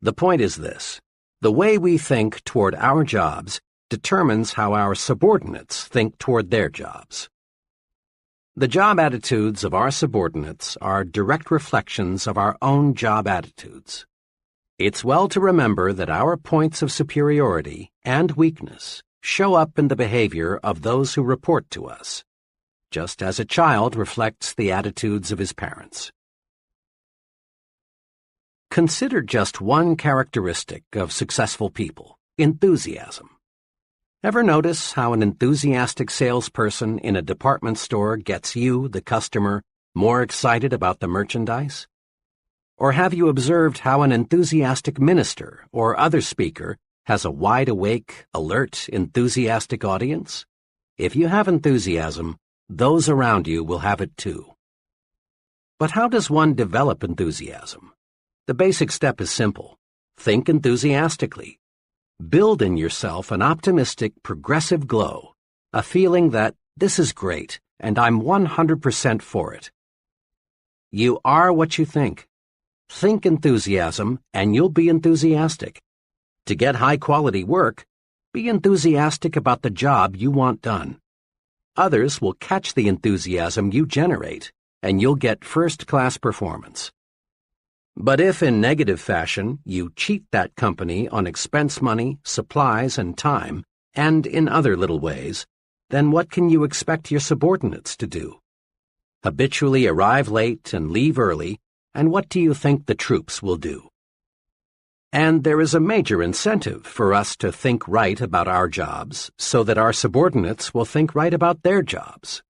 The point is this: the way we think toward our jobs determines how our subordinates think toward their jobs. The job attitudes of our subordinates are direct reflections of our own job attitudes. It's well to remember that our points of superiority and weakness show up in the behavior of those who report to us, just as a child reflects the attitudes of his parents. Consider just one characteristic of successful people: enthusiasm. Ever notice how an enthusiastic salesperson in a department store gets you, the customer, more excited about the merchandise? Or have you observed how an enthusiastic minister or other speaker has a wide-awake, alert, enthusiastic audience? If you have enthusiasm, those around you will have it too. But how does one develop enthusiasm? The basic step is simple. Think enthusiastically. Build in yourself an optimistic, progressive glow, a feeling that this is great and I'm 100% for it. You are what you think. Think enthusiasm and you'll be enthusiastic. To get high-quality work, be enthusiastic about the job you want done. Others will catch the enthusiasm you generate, and you'll get first-class performance. But if in negative fashion you cheat that company on expense money, supplies, and time, and in other little ways, then what can you expect your subordinates to do? Habitually arrive late and leave early, and what do you think the troops will do? And there is a major incentive for us to think right about our jobs so that our subordinates will think right about their jobs.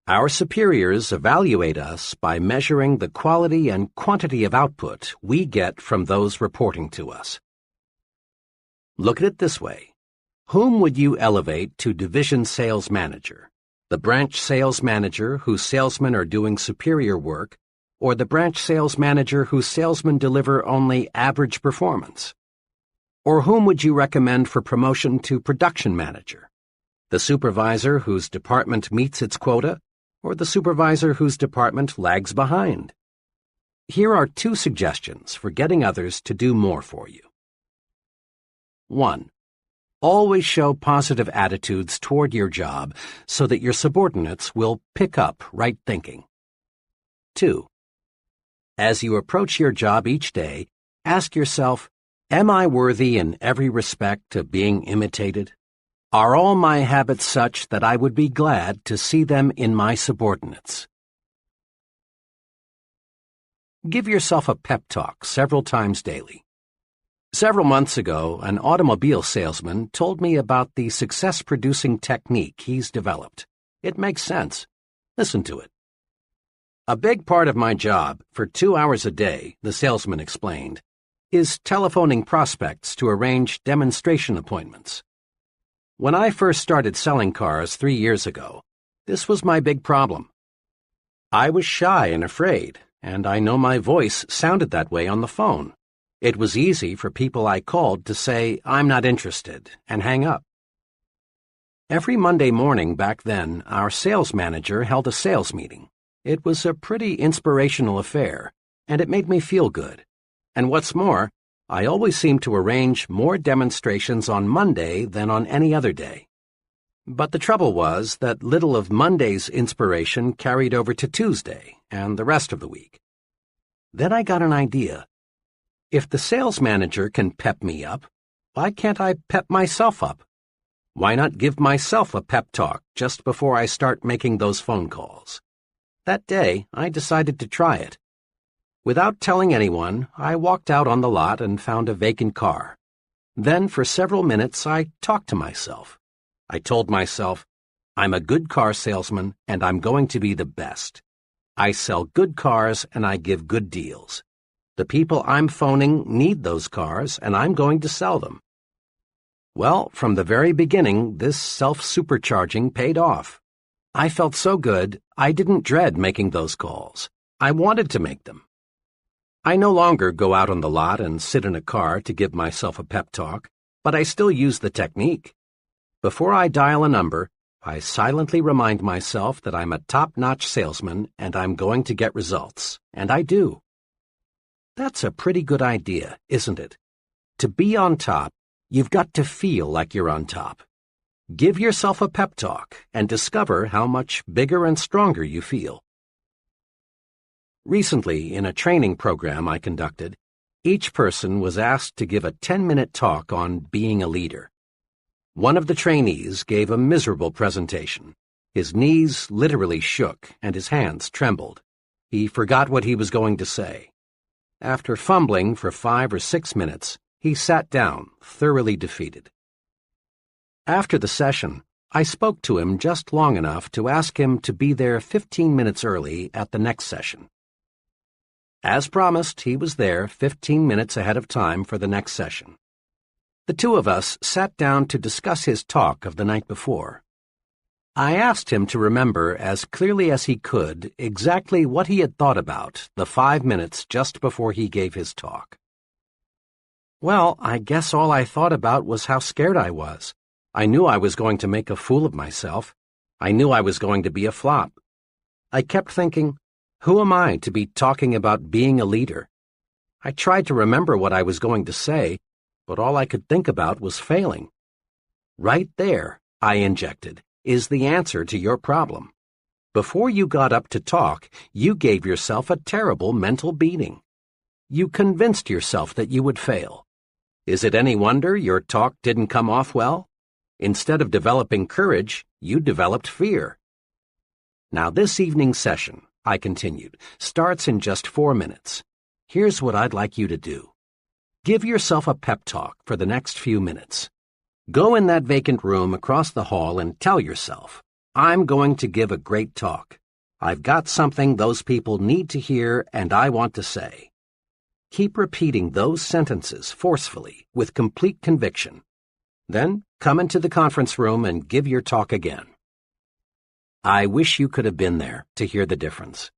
Our superiors evaluate us by measuring the quality and quantity of output we get from those reporting to us. Look at it this way. Whom would you elevate to division sales manager? The branch sales manager whose salesmen are doing superior work, or the branch sales manager whose salesmen deliver only average performance? Or whom would you recommend for promotion to production manager? The supervisor whose department meets its quota, or the supervisor whose department lags behind? Here are 2 suggestions for getting others to do more for you. 1. Always show positive attitudes toward your job so that your subordinates will pick up right thinking. 2. As you approach your job each day, ask yourself, am I worthy in every respect of being imitated? Are all my habits such that I would be glad to see them in my subordinates? Give yourself a pep talk several times daily. Several months ago, an automobile salesman told me about the success-producing technique he's developed. It makes sense. Listen to it. A big part of my job, for 2 hours a day, the salesman explained, is telephoning prospects to arrange demonstration appointments. When I first started selling cars 3 years ago, this was my big problem. I was shy and afraid, and I know my voice sounded that way on the phone. It was easy for people I called to say, "I'm not interested," and hang up. Every Monday morning back then, our sales manager held a sales meeting. It was a pretty inspirational affair, and it made me feel good. And what's more, I always seemed to arrange more demonstrations on Monday than on any other day. But the trouble was that little of Monday's inspiration carried over to Tuesday and the rest of the week. Then I got an idea. If the sales manager can pep me up, why can't I pep myself up? Why not give myself a pep talk just before I start making those phone calls? That day, I decided to try it. Without telling anyone, I walked out on the lot and found a vacant car. Then, for several minutes, I talked to myself. I told myself, I'm a good car salesman, and I'm going to be the best. I sell good cars, and I give good deals. The people I'm phoning need those cars, and I'm going to sell them. Well, from the very beginning, this self-supercharging paid off. I felt so good, I didn't dread making those calls. I wanted to make them. I no longer go out on the lot and sit in a car to give myself a pep talk, but I still use the technique. Before I dial a number, I silently remind myself that I'm a top-notch salesman and I'm going to get results, and I do. That's a pretty good idea, isn't it? To be on top, you've got to feel like you're on top. Give yourself a pep talk and discover how much bigger and stronger you feel. Recently, in a training program I conducted, each person was asked to give a 10-minute talk on being a leader. One of the trainees gave a miserable presentation. His knees literally shook and his hands trembled. He forgot what he was going to say. After fumbling for 5 or 6 minutes, he sat down, thoroughly defeated. After the session, I spoke to him just long enough to ask him to be there 15 minutes early at the next session. As promised, he was there 15 minutes ahead of time for the next session. The two of us sat down to discuss his talk of the night before. I asked him to remember as clearly as he could exactly what he had thought about the 5 minutes just before he gave his talk. Well, I guess all I thought about was how scared I was. I knew I was going to make a fool of myself. I knew I was going to be a flop. I kept thinking, who am I to be talking about being a leader? I tried to remember what I was going to say, but all I could think about was failing. Right there, I injected, is the answer to your problem. Before you got up to talk, you gave yourself a terrible mental beating. You convinced yourself that you would fail. Is it any wonder your talk didn't come off well? Instead of developing courage, you developed fear. Now this evening's session, I continued, starts in just 4 minutes. Here's what I'd like you to do. Give yourself a pep talk for the next few minutes. Go in that vacant room across the hall and tell yourself, I'm going to give a great talk. I've got something those people need to hear and I want to say. Keep repeating those sentences forcefully, with complete conviction. Then come into the conference room and give your talk again. I wish you could have been there to hear the difference.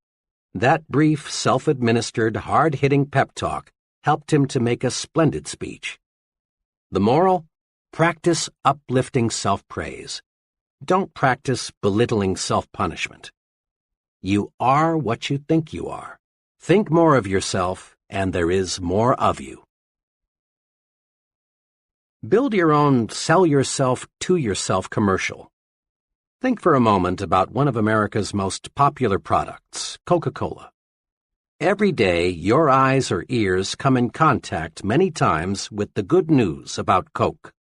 That brief, self-administered, hard-hitting pep talk helped him to make a splendid speech. The moral? Practice uplifting self-praise. Don't practice belittling self-punishment. You are what you think you are. Think more of yourself, and there is more of you. Build your own sell yourself to yourself commercial. Think for a moment about one of America's most popular products, Coca-Cola. Every day, your eyes or ears come in contact many times with the good news about Coke.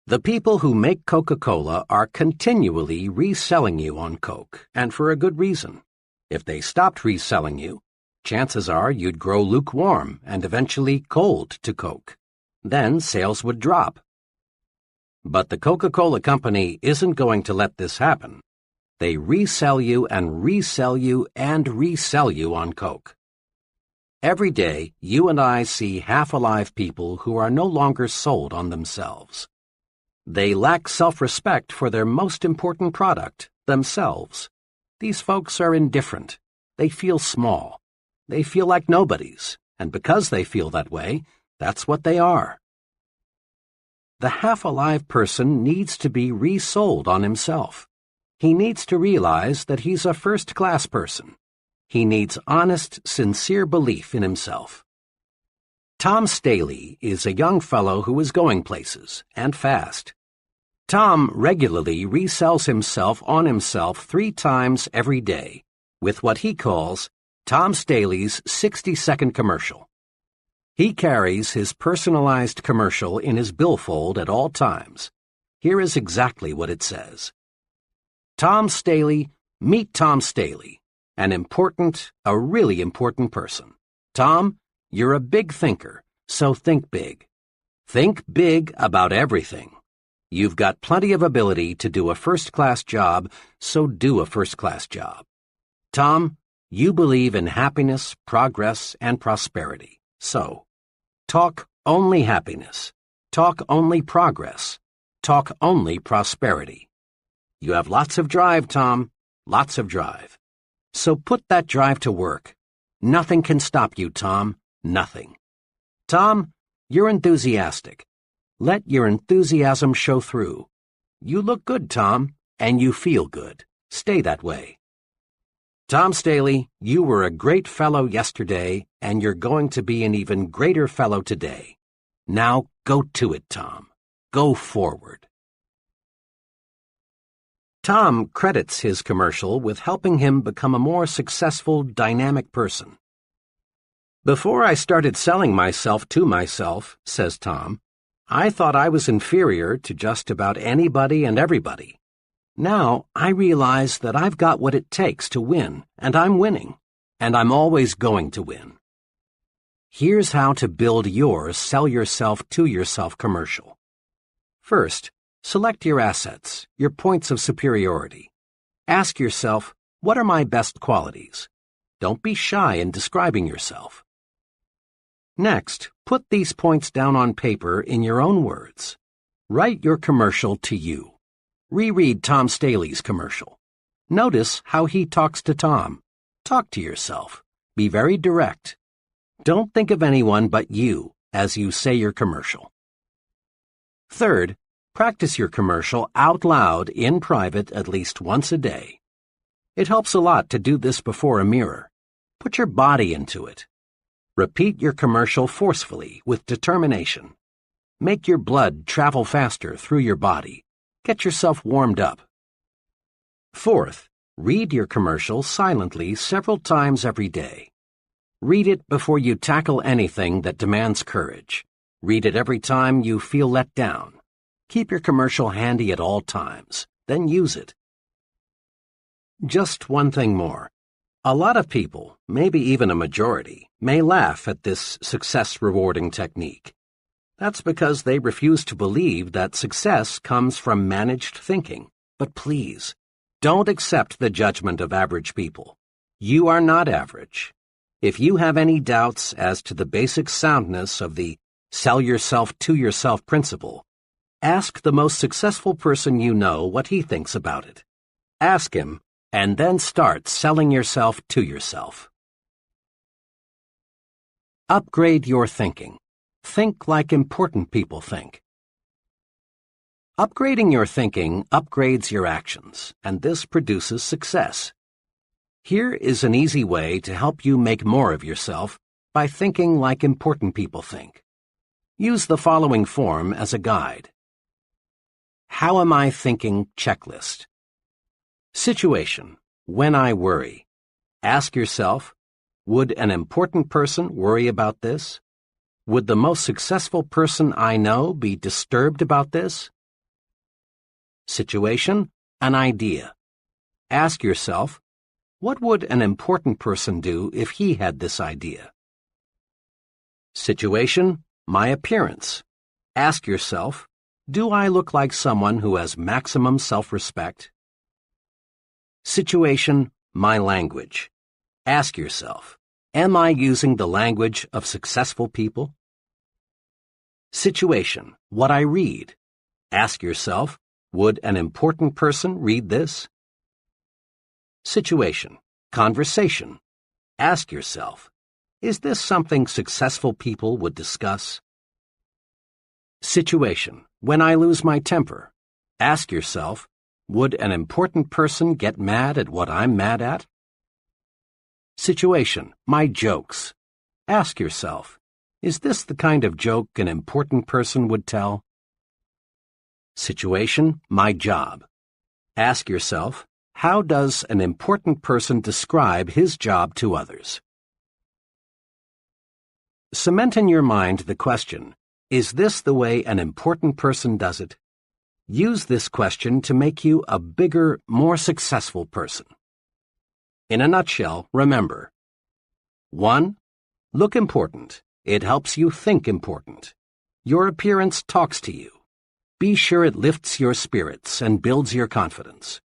The people who make Coca-Cola are continually reselling you on Coke, and for a good reason. If they stopped reselling you, chances are you'd grow lukewarm and eventually cold to Coke. Then sales would drop. But the Coca-Cola Company isn't going to let this happen. They resell you and resell you and resell you on Coke. Every day, you and I see half-alive people who are no longer sold on themselves. They lack self-respect for their most important product, themselves. These folks are indifferent. They feel small. They feel like nobodies, and because they feel that way, that's what they are. The half-alive person needs to be resold on himself. He needs to realize that he's a first-class person. He needs honest, sincere belief in himself. Tom Staley is a young fellow who is going places, and fast. Tom regularly resells himself on himself 3 times every day, with what he calls Tom Staley's 60-second commercial. He carries his personalized commercial in his billfold at all times. Here is exactly what it says. Tom Staley, meet Tom Staley, a really important person. Tom, you're a big thinker, so think big. Think big about everything. You've got plenty of ability to do a first-class job, so do a first-class job. Tom, you believe in happiness, progress, and prosperity, so talk only happiness, talk only progress, talk only prosperity. You have lots of drive, Tom, lots of drive. So put that drive to work. Nothing can stop you, Tom, nothing. Tom, you're enthusiastic. Let your enthusiasm show through. "You look good, Tom, and you feel good. Stay that way." "Tom Staley, you were a great fellow yesterday, and you're going to be an even greater fellow today. Now go to it, Tom. Go forward." Tom credits his commercial with helping him become a more successful, dynamic person. "Before I started selling myself to myself," says Tom, "I thought I was inferior to just about anybody and everybody. Now I realize that I've got what it takes to win, and I'm winning, and I'm always going to win." Here's how to build your sell yourself to yourself commercial. First, select your assets, your points of superiority. Ask yourself, what are my best qualities? Don't be shy in describing yourself. Next, put these points down on paper in your own words. Write your commercial to you. Reread Tom Staley's commercial. Notice how he talks to Tom. Talk to yourself. Be very direct. Don't think of anyone but you as you say your commercial. Third, practice your commercial out loud in private at least once a day. It helps a lot to do this before a mirror. Put your body into it. Repeat your commercial forcefully with determination. Make your blood travel faster through your body. Get yourself warmed up. Fourth, read your commercial silently several times every day. Read it before you tackle anything that demands courage. Read it every time you feel let down. Keep your commercial handy at all times, then use it. Just one thing more. A lot of people, maybe even a majority, may laugh at this success-rewarding technique. That's because they refuse to believe that success comes from managed thinking. But please, don't accept the judgment of average people. You are not average. If you have any doubts as to the basic soundness of the sell yourself to yourself principle, ask the most successful person you know what he thinks about it. Ask him, and then start selling yourself to yourself. Upgrade your thinking. Think like important people think. Upgrading your thinking upgrades your actions, and this produces success. Here is an easy way to help you make more of yourself by thinking like important people think. Use the following form as a guide. How am I thinking checklist. Situation, when I worry. Ask yourself, would an important person worry about this? Would the most successful person I know be disturbed about this? Situation, an idea. Ask yourself, what would an important person do if he had this idea? Situation, my appearance. Ask yourself, do I look like someone who has maximum self-respect? Situation, my language. Ask yourself, am I using the language of successful people? Situation, what I read. Ask yourself, would an important person read this? Situation, conversation. Ask yourself, is this something successful people would discuss? Situation, when I lose my temper. Ask yourself, would an important person get mad at what I'm mad at? Situation, my jokes. Ask yourself, is this the kind of joke an important person would tell? Situation, my job. Ask yourself, how does an important person describe his job to others? Cement in your mind the question, is this the way an important person does it? Use this question to make you a bigger, more successful person. In a nutshell, remember. 1. Look important. It helps you think important. Your appearance talks to you. Be sure it lifts your spirits and builds your confidence.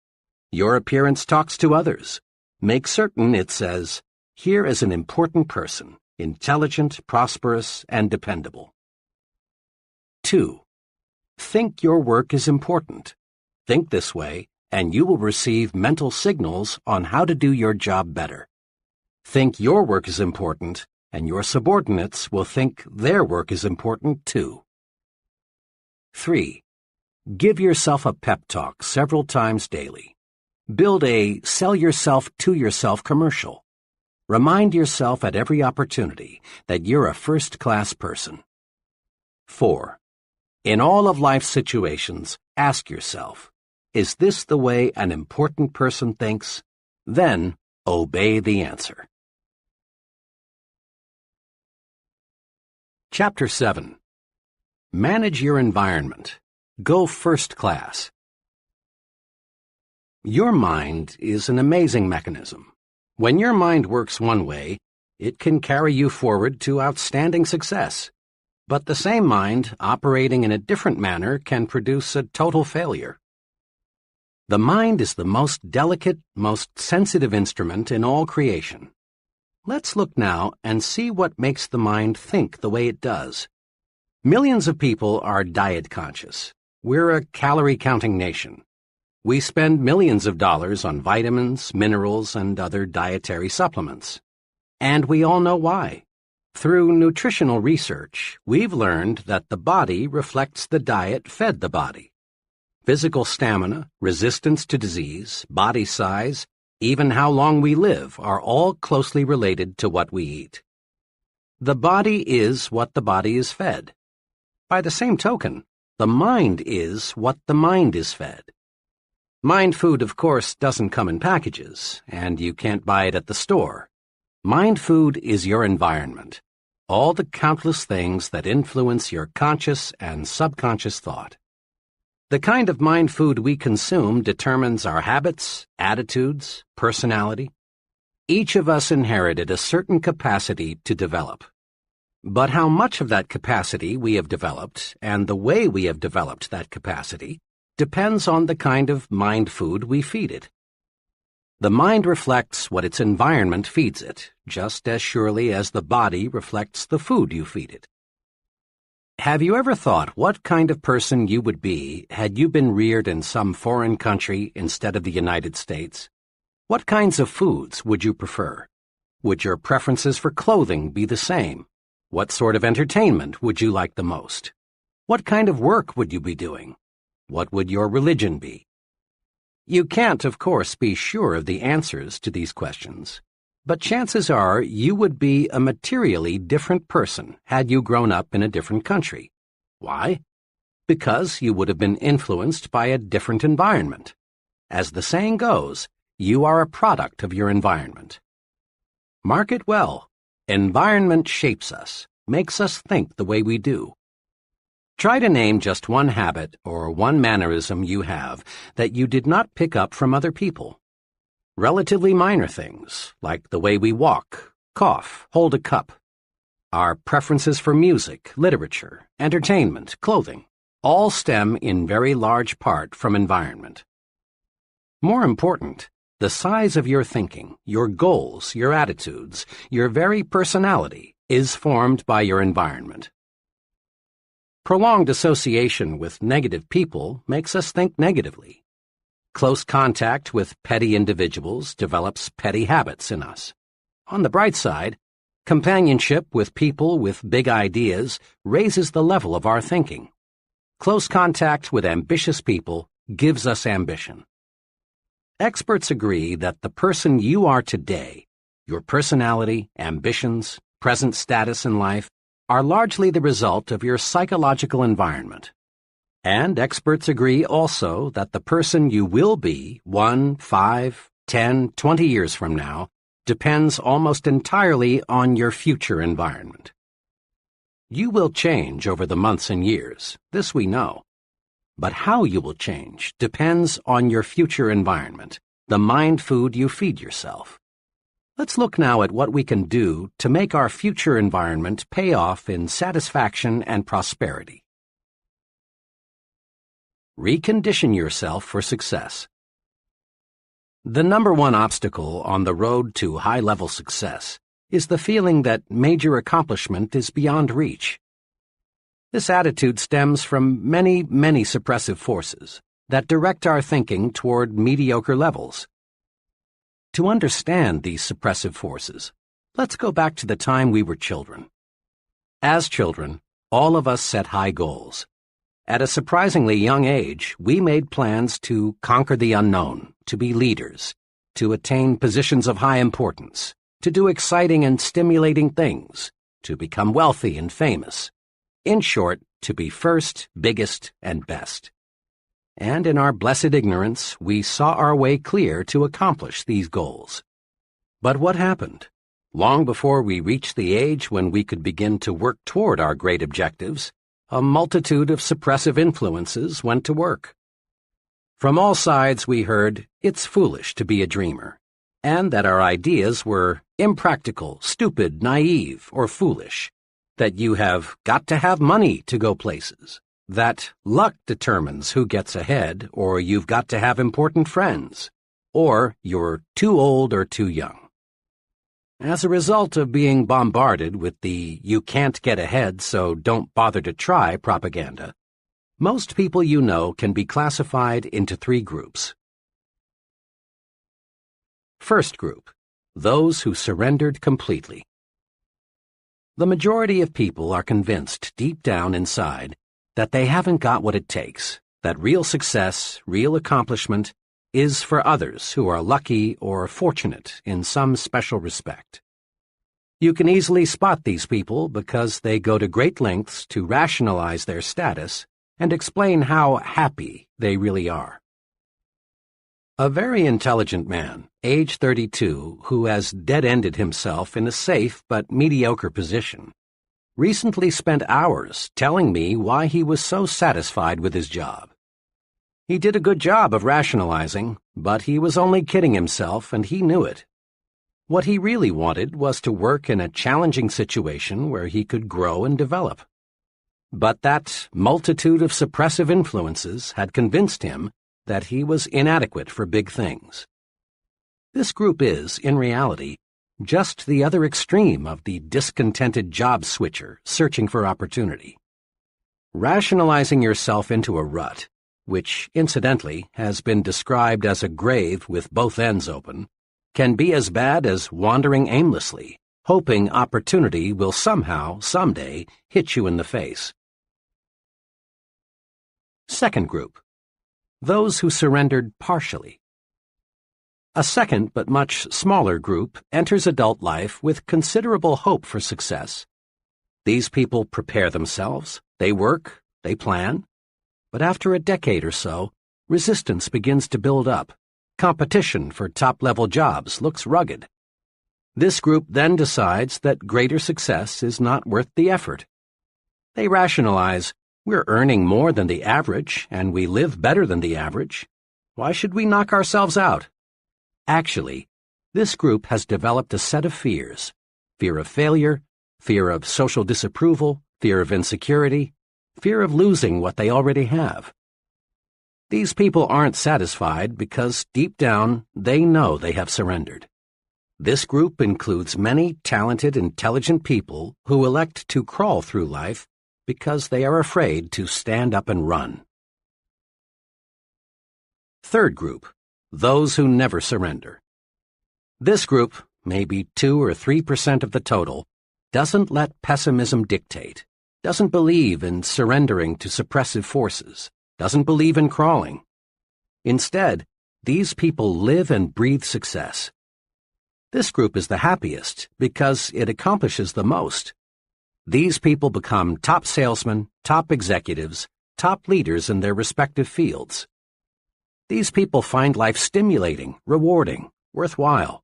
Your appearance talks to others. Make certain it says, here is an important person, intelligent, prosperous, and dependable. 2. Think your work is important. Think this way, and you will receive mental signals on how to do your job better. Think your work is important, and your subordinates will think their work is important too. 3. Give yourself a pep talk several times daily. Build a sell yourself to yourself commercial. Remind yourself at every opportunity that you're a first-class person. 4. In all of life's situations, ask yourself, is this the way an important person thinks? Then, obey the answer. Chapter 7. Manage your environment. Go first class. Your mind is an amazing mechanism. When your mind works one way, it can carry you forward to outstanding success. But the same mind, operating in a different manner, can produce a total failure. The mind is the most delicate, most sensitive instrument in all creation. Let's look now and see what makes the mind think the way it does. Millions of people are diet conscious. We're a calorie-counting nation. We spend millions of dollars on vitamins, minerals, and other dietary supplements. And we all know why. Through nutritional research, we've learned that the body reflects the diet fed the body. Physical stamina, resistance to disease, body size, even how long we live are all closely related to what we eat. The body is what the body is fed. By the same token, the mind is what the mind is fed. Mind food, of course, doesn't come in packages, and you can't buy it at the store. Mind food is your environment, all the countless things that influence your conscious and subconscious thought. The kind of mind food we consume determines our habits, attitudes, personality. Each of us inherited a certain capacity to develop. But how much of that capacity we have developed and the way we have developed that capacity depends on the kind of mind food we feed it. The mind reflects what its environment feeds it, just as surely as the body reflects the food you feed it. Have you ever thought what kind of person you would be had you been reared in some foreign country instead of the United States? What kinds of foods would you prefer? Would your preferences for clothing be the same? What sort of entertainment would you like the most? What kind of work would you be doing? What would your religion be? You can't, of course, be sure of the answers to these questions, but chances are you would be a materially different person had you grown up in a different country. Why? Because you would have been influenced by a different environment. As the saying goes, you are a product of your environment. Mark it well. Environment shapes us, makes us think the way we do. Try to name just one habit or one mannerism you have that you did not pick up from other people. Relatively minor things, like the way we walk, cough, hold a cup. Our preferences for music, literature, entertainment, clothing, all stem in very large part from environment. More important, the size of your thinking, your goals, your attitudes, your very personality is formed by your environment. Prolonged association with negative people makes us think negatively. Close contact with petty individuals develops petty habits in us. On the bright side, companionship with people with big ideas raises the level of our thinking. Close contact with ambitious people gives us ambition. Experts agree that the person you are today, your personality, ambitions, present status in life, are largely the result of your psychological environment. And experts agree also that the person you will be 1, 5, 10, 20 years from now depends almost entirely on your future environment. You will change over the months and years, this we know. But how you will change depends on your future environment, the mind food you feed yourself. Let's look now at what we can do to make our future environment pay off in satisfaction and prosperity. Recondition yourself for success. The number one obstacle on the road to high-level success is the feeling that major accomplishment is beyond reach. This attitude stems from many, many suppressive forces that direct our thinking toward mediocre levels. To understand these suppressive forces, let's go back to the time we were children. As children, all of us set high goals. At a surprisingly young age, we made plans to conquer the unknown, to be leaders, to attain positions of high importance, to do exciting and stimulating things, to become wealthy and famous. In short, to be first, biggest, and best. And in our blessed ignorance, we saw our way clear to accomplish these goals. But what happened? Long before we reached the age when we could begin to work toward our great objectives, a multitude of suppressive influences went to work. From all sides we heard, it's foolish to be a dreamer, and that our ideas were impractical, stupid, naive, or foolish, that you have got to have money to go places, that luck determines who gets ahead, or you've got to have important friends, or you're too old or too young. As a result of being bombarded with the "you can't get ahead, so don't bother to try" propaganda, most people you know can be classified into 3 groups. First group, those who surrendered completely. The majority of people are convinced deep down inside that they haven't got what it takes, that real success, real accomplishment, is for others who are lucky or fortunate in some special respect. You can easily spot these people because they go to great lengths to rationalize their status and explain how happy they really are. A very intelligent man, age 32, who has dead-ended himself in a safe but mediocre position, recently spent hours telling me why he was so satisfied with his job. He did a good job of rationalizing, but he was only kidding himself, and he knew it. What he really wanted was to work in a challenging situation where he could grow and develop. But that multitude of suppressive influences had convinced him that he was inadequate for big things. This group is, in reality, just the other extreme of the discontented job switcher searching for opportunity. Rationalizing yourself into a rut, which, incidentally, has been described as a grave with both ends open, can be as bad as wandering aimlessly, hoping opportunity will somehow, someday, hit you in the face. Second group, those who surrendered partially. A second but much smaller group enters adult life with considerable hope for success. These people prepare themselves, they work, they plan. But after a decade or so, resistance begins to build up. Competition for top-level jobs looks rugged. This group then decides that greater success is not worth the effort. They rationalize, we're earning more than the average, and we live better than the average. Why should we knock ourselves out? Actually, this group has developed a set of fears: fear of failure, fear of social disapproval, fear of insecurity, fear of losing what they already have. These people aren't satisfied because deep down they know they have surrendered. This group includes many talented, intelligent people who elect to crawl through life because they are afraid to stand up and run. Third group, those who never surrender. This group, maybe 2 or 3% of the total, doesn't let pessimism dictate, doesn't believe in surrendering to suppressive forces, doesn't believe in crawling. Instead, these people live and breathe success. This group is the happiest because it accomplishes the most. These people become top salesmen, top executives, top leaders in their respective fields. These people find life stimulating, rewarding, worthwhile.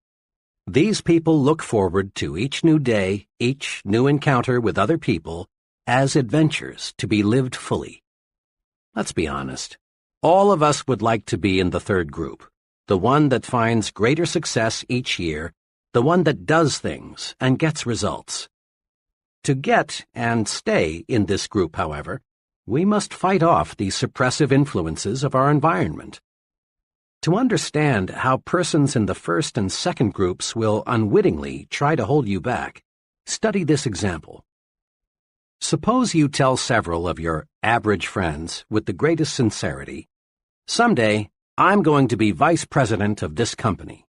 These people look forward to each new day, each new encounter with other people, as adventures to be lived fully. Let's be honest. All of us would like to be in the third group, the one that finds greater success each year, the one that does things and gets results. To get and stay in this group, however, we must fight off the suppressive influences of our environment. To understand how persons in the first and second groups will unwittingly try to hold you back, study this example. Suppose you tell several of your average friends with the greatest sincerity, "Someday, I'm going to be vice president of this company."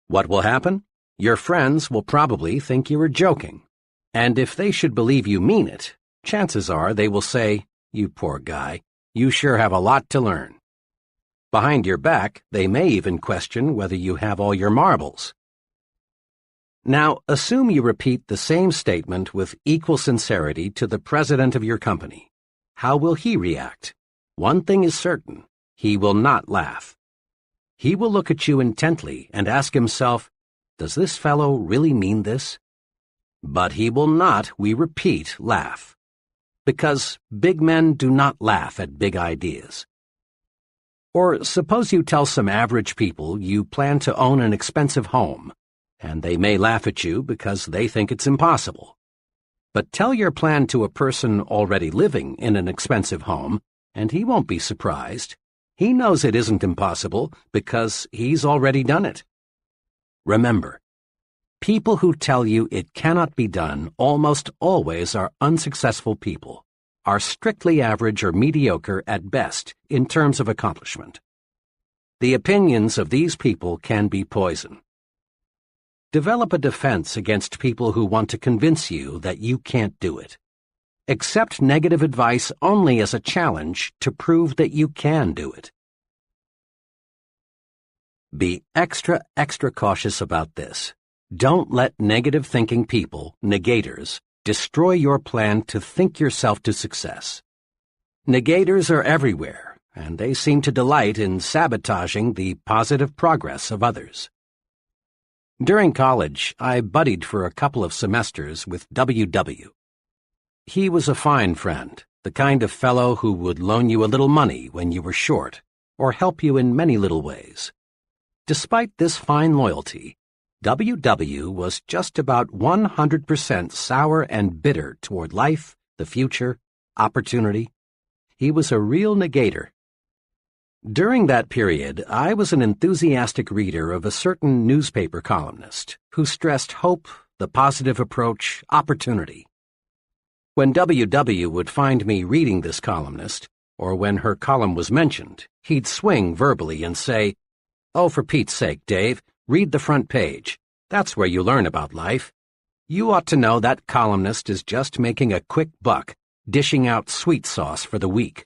What will happen? Your friends will probably think you are joking. And if they should believe you mean it, chances are they will say, "You poor guy, you sure have a lot to learn." Behind your back, they may even question whether you have all your marbles. Now, assume you repeat the same statement with equal sincerity to the president of your company. How will he react? One thing is certain: he will not laugh. He will look at you intently and ask himself, "Does this fellow really mean this?" But he will not, we repeat, laugh. Because big men do not laugh at big ideas. Or suppose you tell some average people you plan to own an expensive home, and they may laugh at you because they think it's impossible. But tell your plan to a person already living in an expensive home, and he won't be surprised. He knows it isn't impossible because he's already done it. Remember, people who tell you it cannot be done almost always are unsuccessful people, are strictly average or mediocre at best in terms of accomplishment. The opinions of these people can be poison. Develop a defense against people who want to convince you that you can't do it. Accept negative advice only as a challenge to prove that you can do it. Be extra cautious about this. Don't let negative thinking people, negators, destroy your plan to think yourself to success. Negators are everywhere, and they seem to delight in sabotaging the positive progress of others. During college, I buddied for a couple of semesters with W.W. He was a fine friend, the kind of fellow who would loan you a little money when you were short, or help you in many little ways. Despite this fine loyalty, W.W. was just about 100% sour and bitter toward life, the future, opportunity. He was a real negator. During that period, I was an enthusiastic reader of a certain newspaper columnist who stressed hope, the positive approach, opportunity. When W.W. would find me reading this columnist, or when her column was mentioned, he'd swing verbally and say, "Oh, for Pete's sake, Dave, read the front page. That's where you learn about life. You ought to know that columnist is just making a quick buck, dishing out sweet sauce for the weak."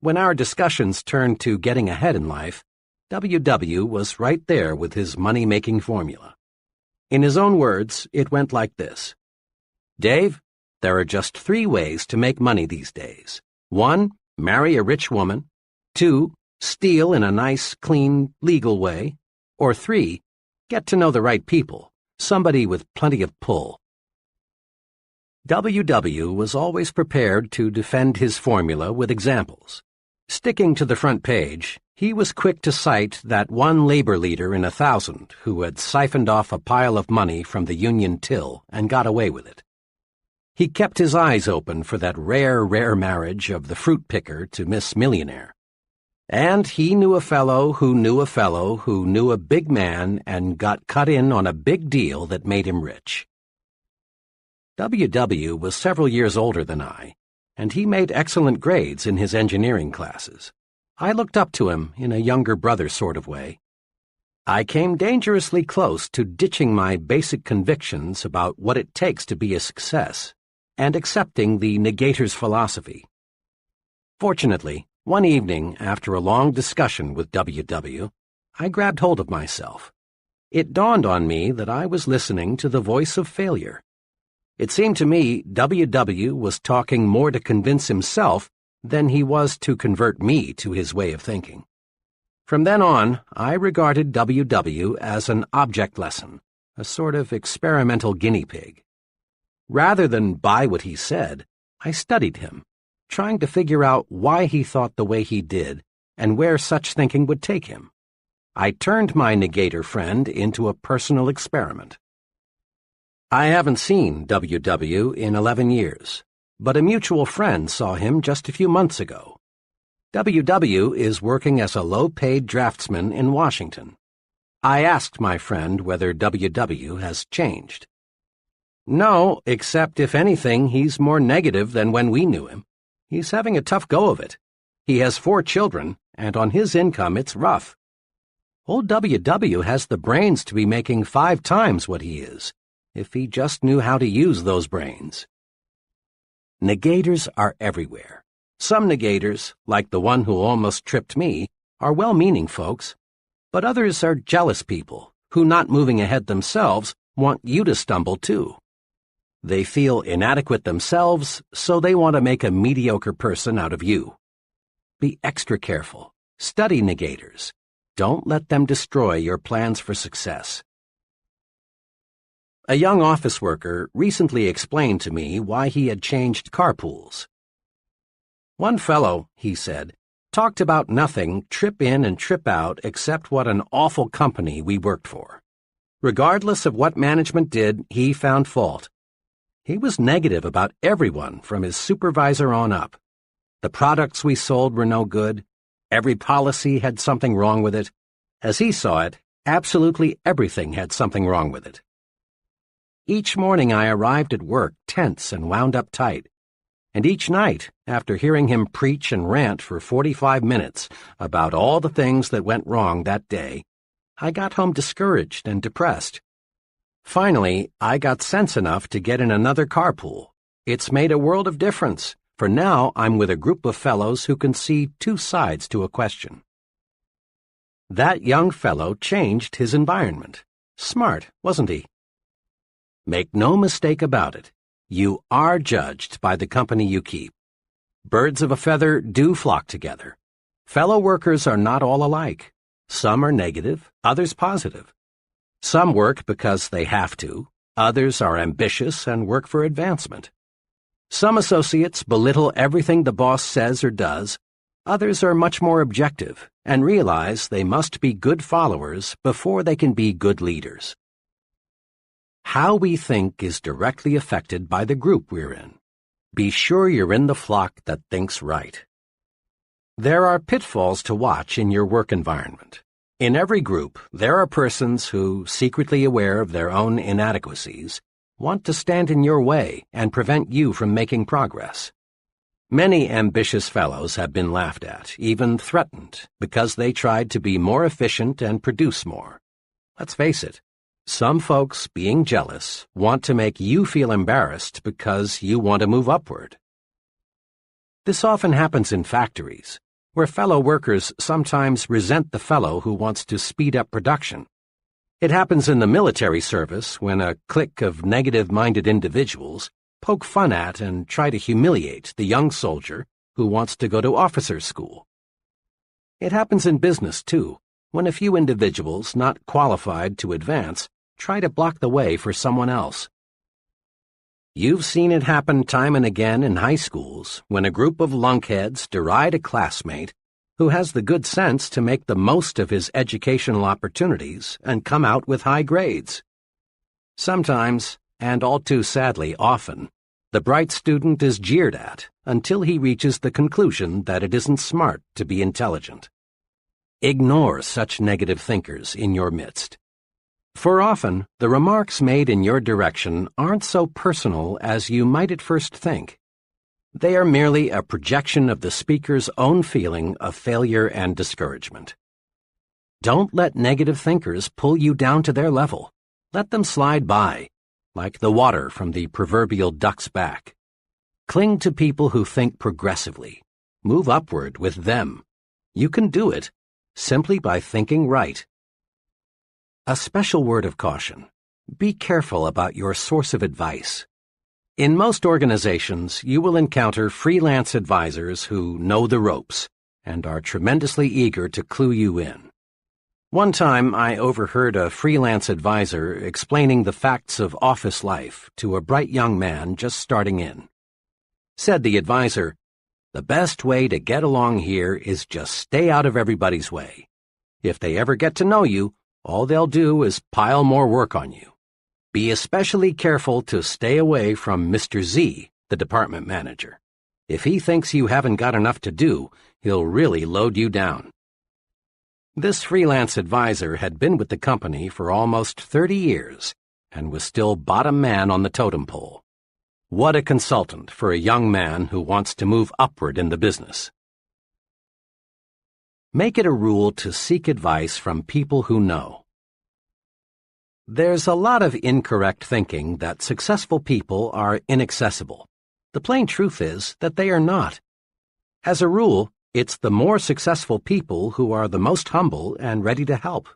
When our discussions turned to getting ahead in life, W.W. was right there with his money-making formula. In his own words, it went like this: "Dave, there are just 3 ways to make money these days. 1, marry a rich woman. 2, steal in a nice, clean, legal way. Or 3, get to know the right people, somebody with plenty of pull." W.W. was always prepared to defend his formula with examples. Sticking to the front page, he was quick to cite that one labor leader in 1,000 who had siphoned off a pile of money from the union till and got away with it. He kept his eyes open for that rare marriage of the fruit picker to Miss Millionaire. And he knew a fellow who knew a fellow who knew a big man and got cut in on a big deal that made him rich. W.W. was several years older than I, and he made excellent grades in his engineering classes. I looked up to him in a younger brother sort of way. I came dangerously close to ditching my basic convictions about what it takes to be a success and accepting the negator's philosophy. Fortunately, one evening, after a long discussion with W.W., I grabbed hold of myself. It dawned on me that I was listening to the voice of failure. It seemed to me W.W. was talking more to convince himself than he was to convert me to his way of thinking. From then on, I regarded W.W. as an object lesson, a sort of experimental guinea pig. Rather than buy what he said, I studied him, trying to figure out why he thought the way he did and where such thinking would take him. I turned my negator friend into a personal experiment. I haven't seen W.W. in 11 years, but a mutual friend saw him just a few months ago. W.W. is working as a low-paid draftsman in Washington. I asked my friend whether W.W. has changed. "No, except if anything, he's more negative than when we knew him. He's having a tough go of it. He has 4 children, and on his income it's rough. Old W.W. has the brains to be making 5 times what he is, if he just knew how to use those brains." Negators are everywhere, Some negators, like the one who almost tripped me, are well-meaning folks, but others are jealous people who, not moving ahead themselves, want you to stumble too. They feel inadequate themselves, so they want to make a mediocre person out of you. Be extra careful. Study negators. Don't let them destroy your plans for success. A young office worker recently explained to me why he had changed carpools. One fellow, he said, talked about nothing trip in and trip out except what an awful company we worked for. Regardless of what management did, he found fault. He was negative about everyone from his supervisor on up. The products we sold were no good. Every policy had something wrong with it. As he saw it, absolutely everything had something wrong with it. Each morning I arrived at work tense and wound up tight. And each night, after hearing him preach and rant for 45 minutes about all the things that went wrong that day, I got home discouraged and depressed. Finally, I got sense enough to get in another carpool. It's made a world of difference, for now I'm with a group of fellows who can see two sides to a question. That young fellow changed his environment. Smart, wasn't he? Make no mistake about it. You are judged by the company you keep. Birds of a feather do flock together. Fellow workers are not all alike. Some are negative, others positive. Some work because they have to. Others are ambitious and work for advancement. Some associates belittle everything the boss says or does. Others are much more objective and realize they must be good followers before they can be good leaders. How we think is directly affected by the group we're in. Be sure you're in the flock that thinks right. There are pitfalls to watch in your work environment. In every group, there are persons who, secretly aware of their own inadequacies, want to stand in your way and prevent you from making progress. Many ambitious fellows have been laughed at, even threatened, because they tried to be more efficient and produce more. Let's face it. Some folks, being jealous, want to make you feel embarrassed because you want to move upward. This often happens in factories, where fellow workers sometimes resent the fellow who wants to speed up production. It happens in the military service when a clique of negative-minded individuals poke fun at and try to humiliate the young soldier who wants to go to officer's school. It happens in business, too, when a few individuals not qualified to advance try to block the way for someone else. You've seen it happen time and again in high schools when a group of lunkheads deride a classmate who has the good sense to make the most of his educational opportunities and come out with high grades. Sometimes, and all too sadly often, the bright student is jeered at until he reaches the conclusion that it isn't smart to be intelligent. Ignore such negative thinkers in your midst. For often, the remarks made in your direction aren't so personal as you might at first think. They are merely a projection of the speaker's own feeling of failure and discouragement. Don't let negative thinkers pull you down to their level. Let them slide by, like the water from the proverbial duck's back. Cling to people who think progressively. Move upward with them. You can do it simply by thinking right. A special word of caution. Be careful about your source of advice. In most organizations, you will encounter freelance advisors who know the ropes and are tremendously eager to clue you in. One time, I overheard a freelance advisor explaining the facts of office life to a bright young man just starting in. Said the advisor, "The best way to get along here is just stay out of everybody's way. If they ever get to know you, all they'll do is pile more work on you. Be especially careful to stay away from Mr. Z, the department manager. If he thinks you haven't got enough to do, he'll really load you down." This freelance advisor had been with the company for almost 30 years and was still bottom man on the totem pole. What a consultant for a young man who wants to move upward in the business. Make it a rule to seek advice from people who know. There's a lot of incorrect thinking that successful people are inaccessible. The plain truth is that they are not. As a rule, it's the more successful people who are the most humble and ready to help.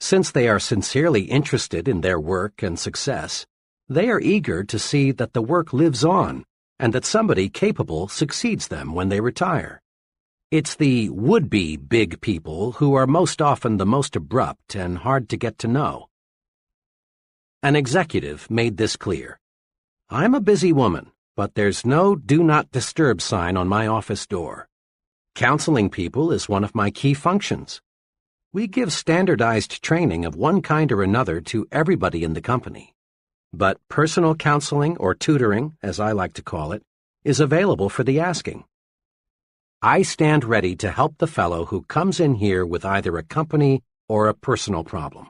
Since they are sincerely interested in their work and success, they are eager to see that the work lives on and that somebody capable succeeds them when they retire. It's the would-be big people who are most often the most abrupt and hard to get to know. An executive made this clear. "I'm a busy woman, but there's no do not disturb sign on my office door. Counseling people is one of my key functions. We give standardized training of one kind or another to everybody in the company. But personal counseling or tutoring, as I like to call it, is available for the asking. I stand ready to help the fellow who comes in here with either a company or a personal problem.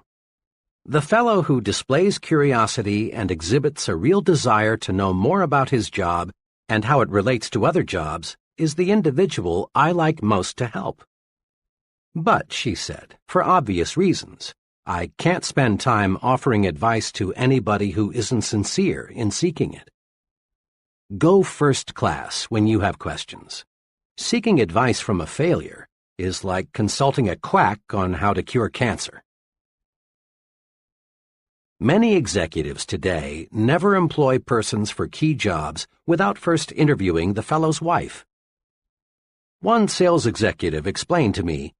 The fellow who displays curiosity and exhibits a real desire to know more about his job and how it relates to other jobs is the individual I like most to help. But," she said, "for obvious reasons, I can't spend time offering advice to anybody who isn't sincere in seeking it. Go first class when you have questions. Seeking advice from a failure is like consulting a quack on how to cure cancer." Many executives today never employ persons for key jobs without first interviewing the fellow's wife. One sales executive explained to me,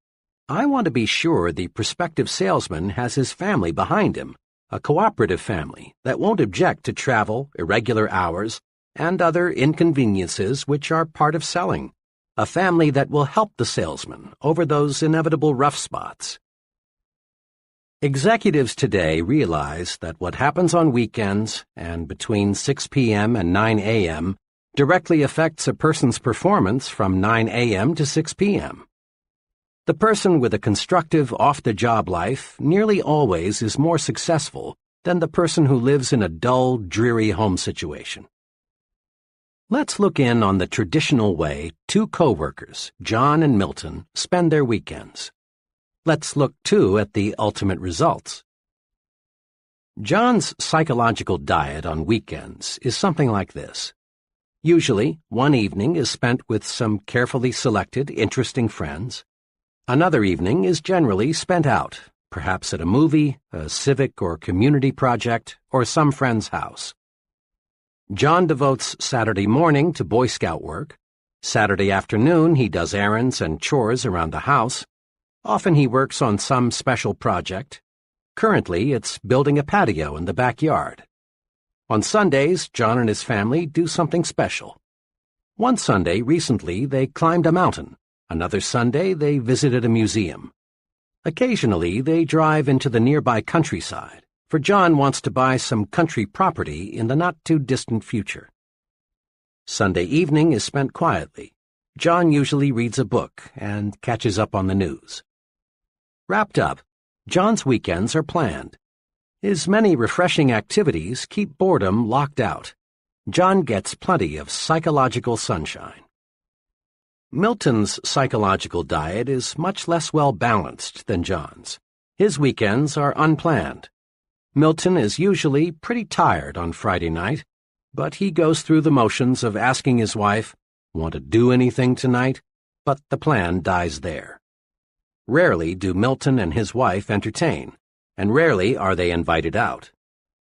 "I want to be sure the prospective salesman has his family behind him, a cooperative family that won't object to travel, irregular hours, and other inconveniences which are part of selling, a family that will help the salesman over those inevitable rough spots." Executives today realize that what happens on weekends and between 6 p.m. and 9 a.m. directly affects a person's performance from 9 a.m. to 6 p.m. The person with a constructive off-the-job life nearly always is more successful than the person who lives in a dull, dreary home situation. Let's look in on the traditional way two co-workers, John and Milton, spend their weekends. Let's look, too, at the ultimate results. John's psychological diet on weekends is something like this. Usually, one evening is spent with some carefully selected, interesting friends. Another evening is generally spent out, perhaps at a movie, a civic or community project, or some friend's house. John devotes Saturday morning to Boy Scout work. Saturday afternoon he does errands and chores around the house. Often he works on some special project. Currently, it's building a patio in the backyard. On Sundays, John and his family do something special. One Sunday recently, they climbed a mountain. Another Sunday, they visited a museum. Occasionally, they drive into the nearby countryside, for John wants to buy some country property in the not-too-distant future. Sunday evening is spent quietly. John usually reads a book and catches up on the news. Wrapped up, John's weekends are planned. His many refreshing activities keep boredom locked out. John gets plenty of psychological sunshine. Milton's psychological diet is much less well-balanced than John's. His weekends are unplanned. Milton is usually pretty tired on Friday night, but he goes through the motions of asking his wife, "Want to do anything tonight?" But the plan dies there. Rarely do Milton and his wife entertain, and rarely are they invited out.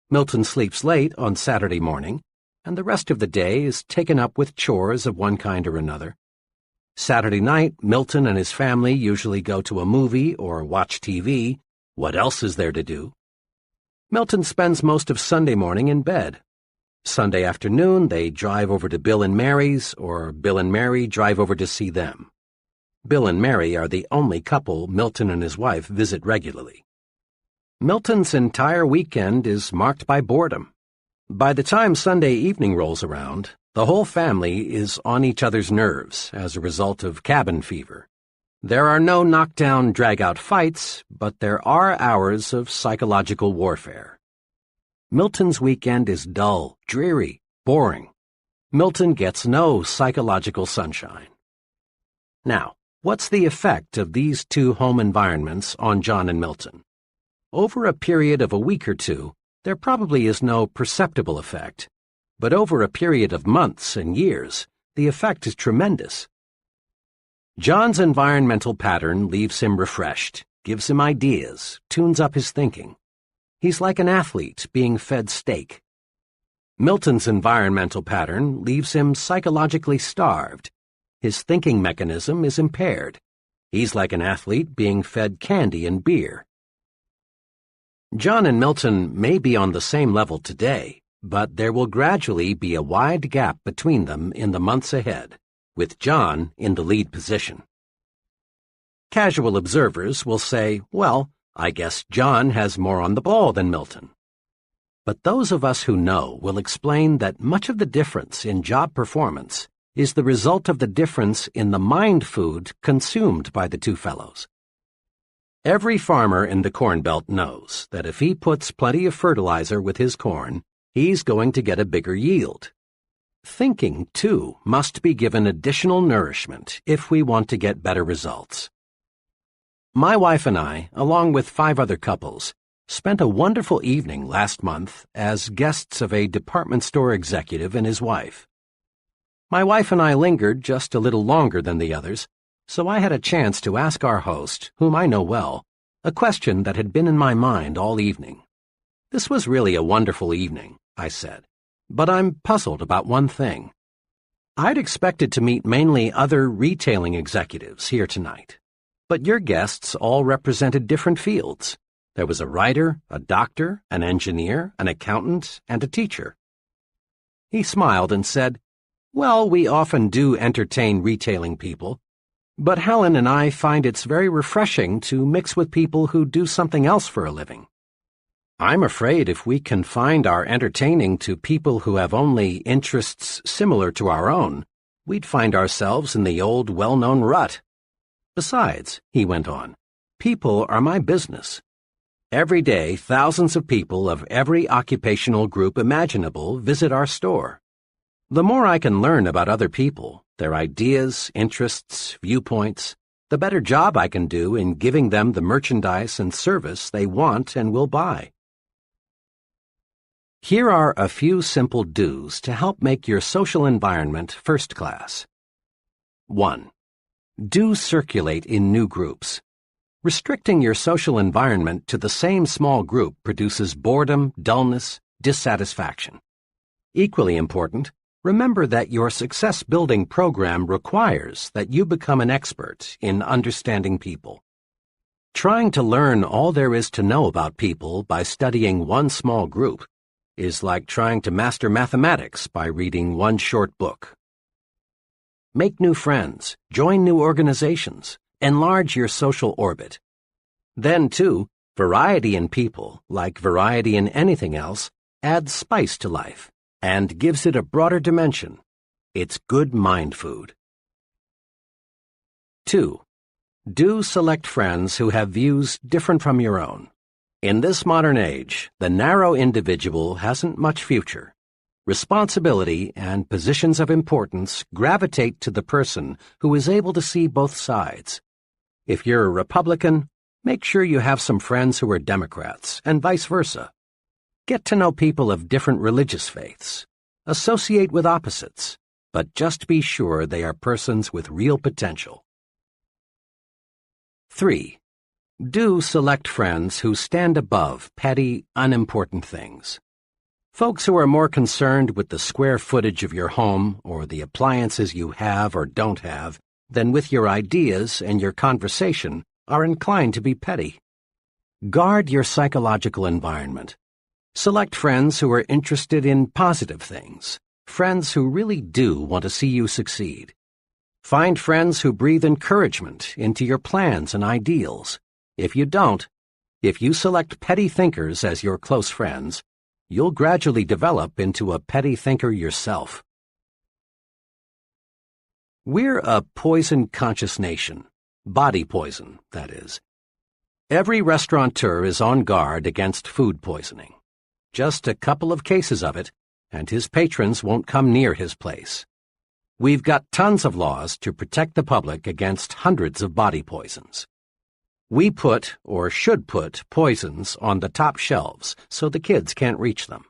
Milton sleeps late on Saturday morning, and the rest of the day is taken up with chores of one kind or another. Saturday night, Milton and his family usually go to a movie or watch TV. What else is there to do? Milton spends most of Sunday morning in bed. Sunday afternoon, they drive over to Bill and Mary's, or Bill and Mary drive over to see them. Bill and Mary are the only couple Milton and his wife visit regularly. Milton's entire weekend is marked by boredom. By the time Sunday evening rolls around, the whole family is on each other's nerves as a result of cabin fever. There are no knockdown, drag-out fights, but there are hours of psychological warfare. Milton's weekend is dull, dreary, boring. Milton gets no psychological sunshine. Now, what's the effect of these two home environments on John and Milton? Over a period of a week or two, there probably is no perceptible effect. But over a period of months and years, the effect is tremendous. John's environmental pattern leaves him refreshed, gives him ideas, tunes up his thinking. He's like an athlete being fed steak. Milton's environmental pattern leaves him psychologically starved. His thinking mechanism is impaired. He's like an athlete being fed candy and beer. John and Milton may be on the same level today, but there will gradually be a wide gap between them in the months ahead, with John in the lead position. Casual observers will say, well, I guess John has more on the ball than Milton. But those of us who know will explain that much of the difference in job performance is the result of the difference in the mind food consumed by the two fellows. Every farmer in the Corn Belt knows that if he puts plenty of fertilizer with his corn, he's going to get a bigger yield. Thinking, too, must be given additional nourishment if we want to get better results. My wife and I, along with 5 other couples, spent a wonderful evening last month as guests of a department store executive and his wife. My wife and I lingered just a little longer than the others, so I had a chance to ask our host, whom I know well, a question that had been in my mind all evening. This was really a wonderful evening, I said, but I'm puzzled about one thing. I'd expected to meet mainly other retailing executives here tonight, but your guests all represented different fields. There was a writer, a doctor, an engineer, an accountant, and a teacher. He smiled and said, well, we often do entertain retailing people, but Helen and I find it's very refreshing to mix with people who do something else for a living. I'm afraid if we confined our entertaining to people who have only interests similar to our own, we'd find ourselves in the old well-known rut. Besides, he went on, people are my business. Every day, thousands of people of every occupational group imaginable visit our store. The more I can learn about other people, their ideas, interests, viewpoints, the better job I can do in giving them the merchandise and service they want and will buy. Here are a few simple do's to help make your social environment first class. 1. Do circulate in new groups. Restricting your social environment to the same small group produces boredom, dullness, dissatisfaction. Equally important, remember that your success-building program requires that you become an expert in understanding people. Trying to learn all there is to know about people by studying one small group is like trying to master mathematics by reading one short book. Make new friends, join new organizations, enlarge your social orbit. Then, too, variety in people, like variety in anything else, adds spice to life and gives it a broader dimension. It's good mind food. 2. Do select friends who have views different from your own. In this modern age, the narrow individual hasn't much future. Responsibility and positions of importance gravitate to the person who is able to see both sides. If you're a Republican, make sure you have some friends who are Democrats, and vice versa. Get to know people of different religious faiths. Associate with opposites, but just be sure they are persons with real potential. 3. Do select friends who stand above petty, unimportant things. Folks who are more concerned with the square footage of your home or the appliances you have or don't have than with your ideas and your conversation are inclined to be petty. Guard your psychological environment. Select friends who are interested in positive things, friends who really do want to see you succeed. Find friends who breathe encouragement into your plans and ideals. If you don't, if you select petty thinkers as your close friends, you'll gradually develop into a petty thinker yourself. We're a poison-conscious nation. Body poison, that is. Every restaurateur is on guard against food poisoning. Just a couple of cases of it, and his patrons won't come near his place. We've got tons of laws to protect the public against hundreds of body poisons. We put, or should put, poisons on the top shelves so the kids can't reach them.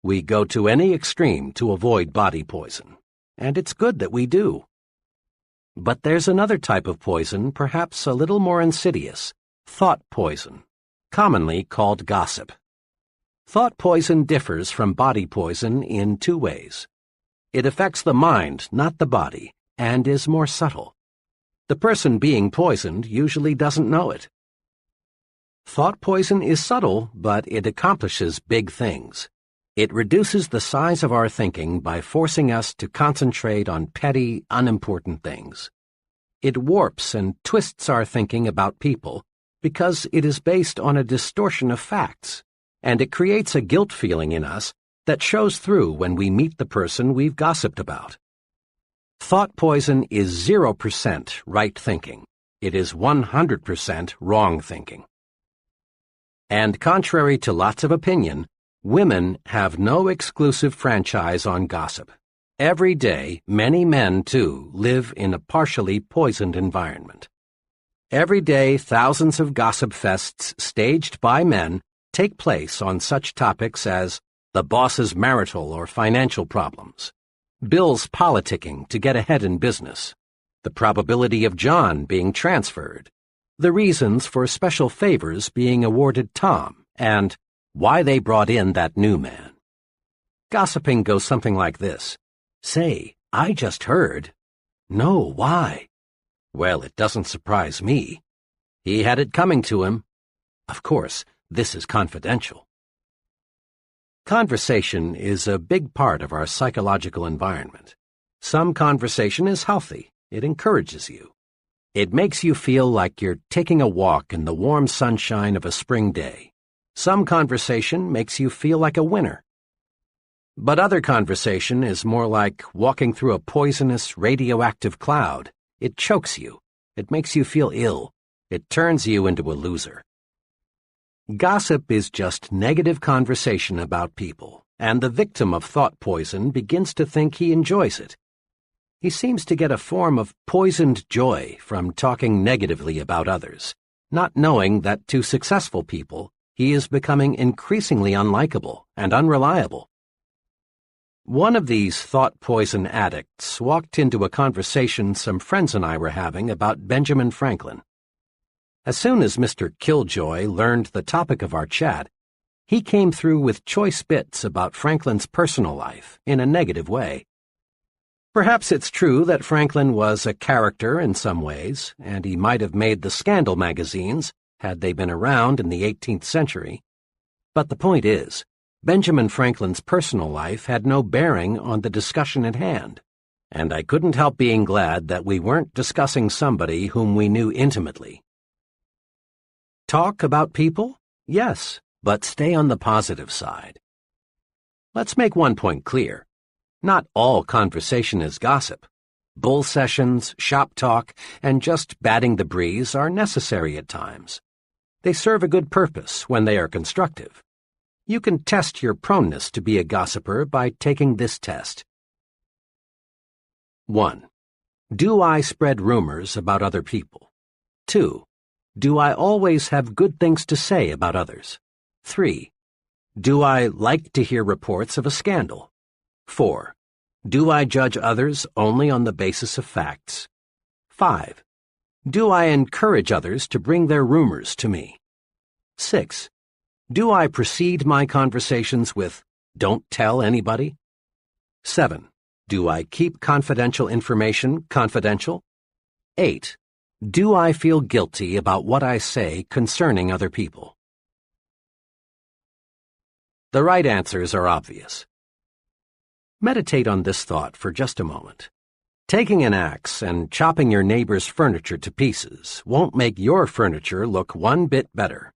We go to any extreme to avoid body poison, and it's good that we do. But there's another type of poison, perhaps a little more insidious, thought poison, commonly called gossip. Thought poison differs from body poison in two ways. It affects the mind, not the body, and is more subtle. The person being poisoned usually doesn't know it. Thought poison is subtle, but it accomplishes big things. It reduces the size of our thinking by forcing us to concentrate on petty, unimportant things. It warps and twists our thinking about people because it is based on a distortion of facts, and it creates a guilt feeling in us that shows through when we meet the person we've gossiped about. Thought poison is 0% right thinking. It is 100% wrong thinking. And contrary to lots of opinion, women have no exclusive franchise on gossip. Every day, many men, too, live in a partially poisoned environment. Every day, thousands of gossip fests staged by men take place on such topics as the boss's marital or financial problems, Bill's politicking to get ahead in business, the probability of John being transferred, the reasons for special favors being awarded Tom, and why they brought in that new man. Gossiping goes something like this. Say, I just heard. No, why? Well, it doesn't surprise me. He had it coming to him. Of course, this is confidential. Conversation is a big part of our psychological environment. Some conversation is healthy. It encourages you. It makes you feel like you're taking a walk in the warm sunshine of a spring day. Some conversation makes you feel like a winner. But other conversation is more like walking through a poisonous, radioactive cloud. It chokes you. It makes you feel ill. It turns you into a loser. Gossip is just negative conversation about people, and the victim of thought poison begins to think he enjoys it. He seems to get a form of poisoned joy from talking negatively about others, not knowing that to successful people, he is becoming increasingly unlikable and unreliable. One of these thought poison addicts walked into a conversation some friends and I were having about Benjamin Franklin. As soon as Mr. Killjoy learned the topic of our chat, he came through with choice bits about Franklin's personal life in a negative way. Perhaps it's true that Franklin was a character in some ways, and he might have made the scandal magazines had they been around in the 18th century. But the point is, Benjamin Franklin's personal life had no bearing on the discussion at hand, and I couldn't help being glad that we weren't discussing somebody whom we knew intimately. Talk about people? Yes, but stay on the positive side. Let's make one point clear. Not all conversation is gossip. Bull sessions, shop talk, and just batting the breeze are necessary at times. They serve a good purpose when they are constructive. You can test your proneness to be a gossiper by taking this test. 1. Do I spread rumors about other people? 2. Do I always have good things to say about others? 3. Do I like to hear reports of a scandal? 4. Do I judge others only on the basis of facts? 5. Do I encourage others to bring their rumors to me? 6. Do I precede my conversations with, "Don't tell anybody"? 7. Do I keep confidential information confidential? 8. Do I feel guilty about what I say concerning other people? The right answers are obvious. Meditate on this thought for just a moment. Taking an axe and chopping your neighbor's furniture to pieces won't make your furniture look one bit better.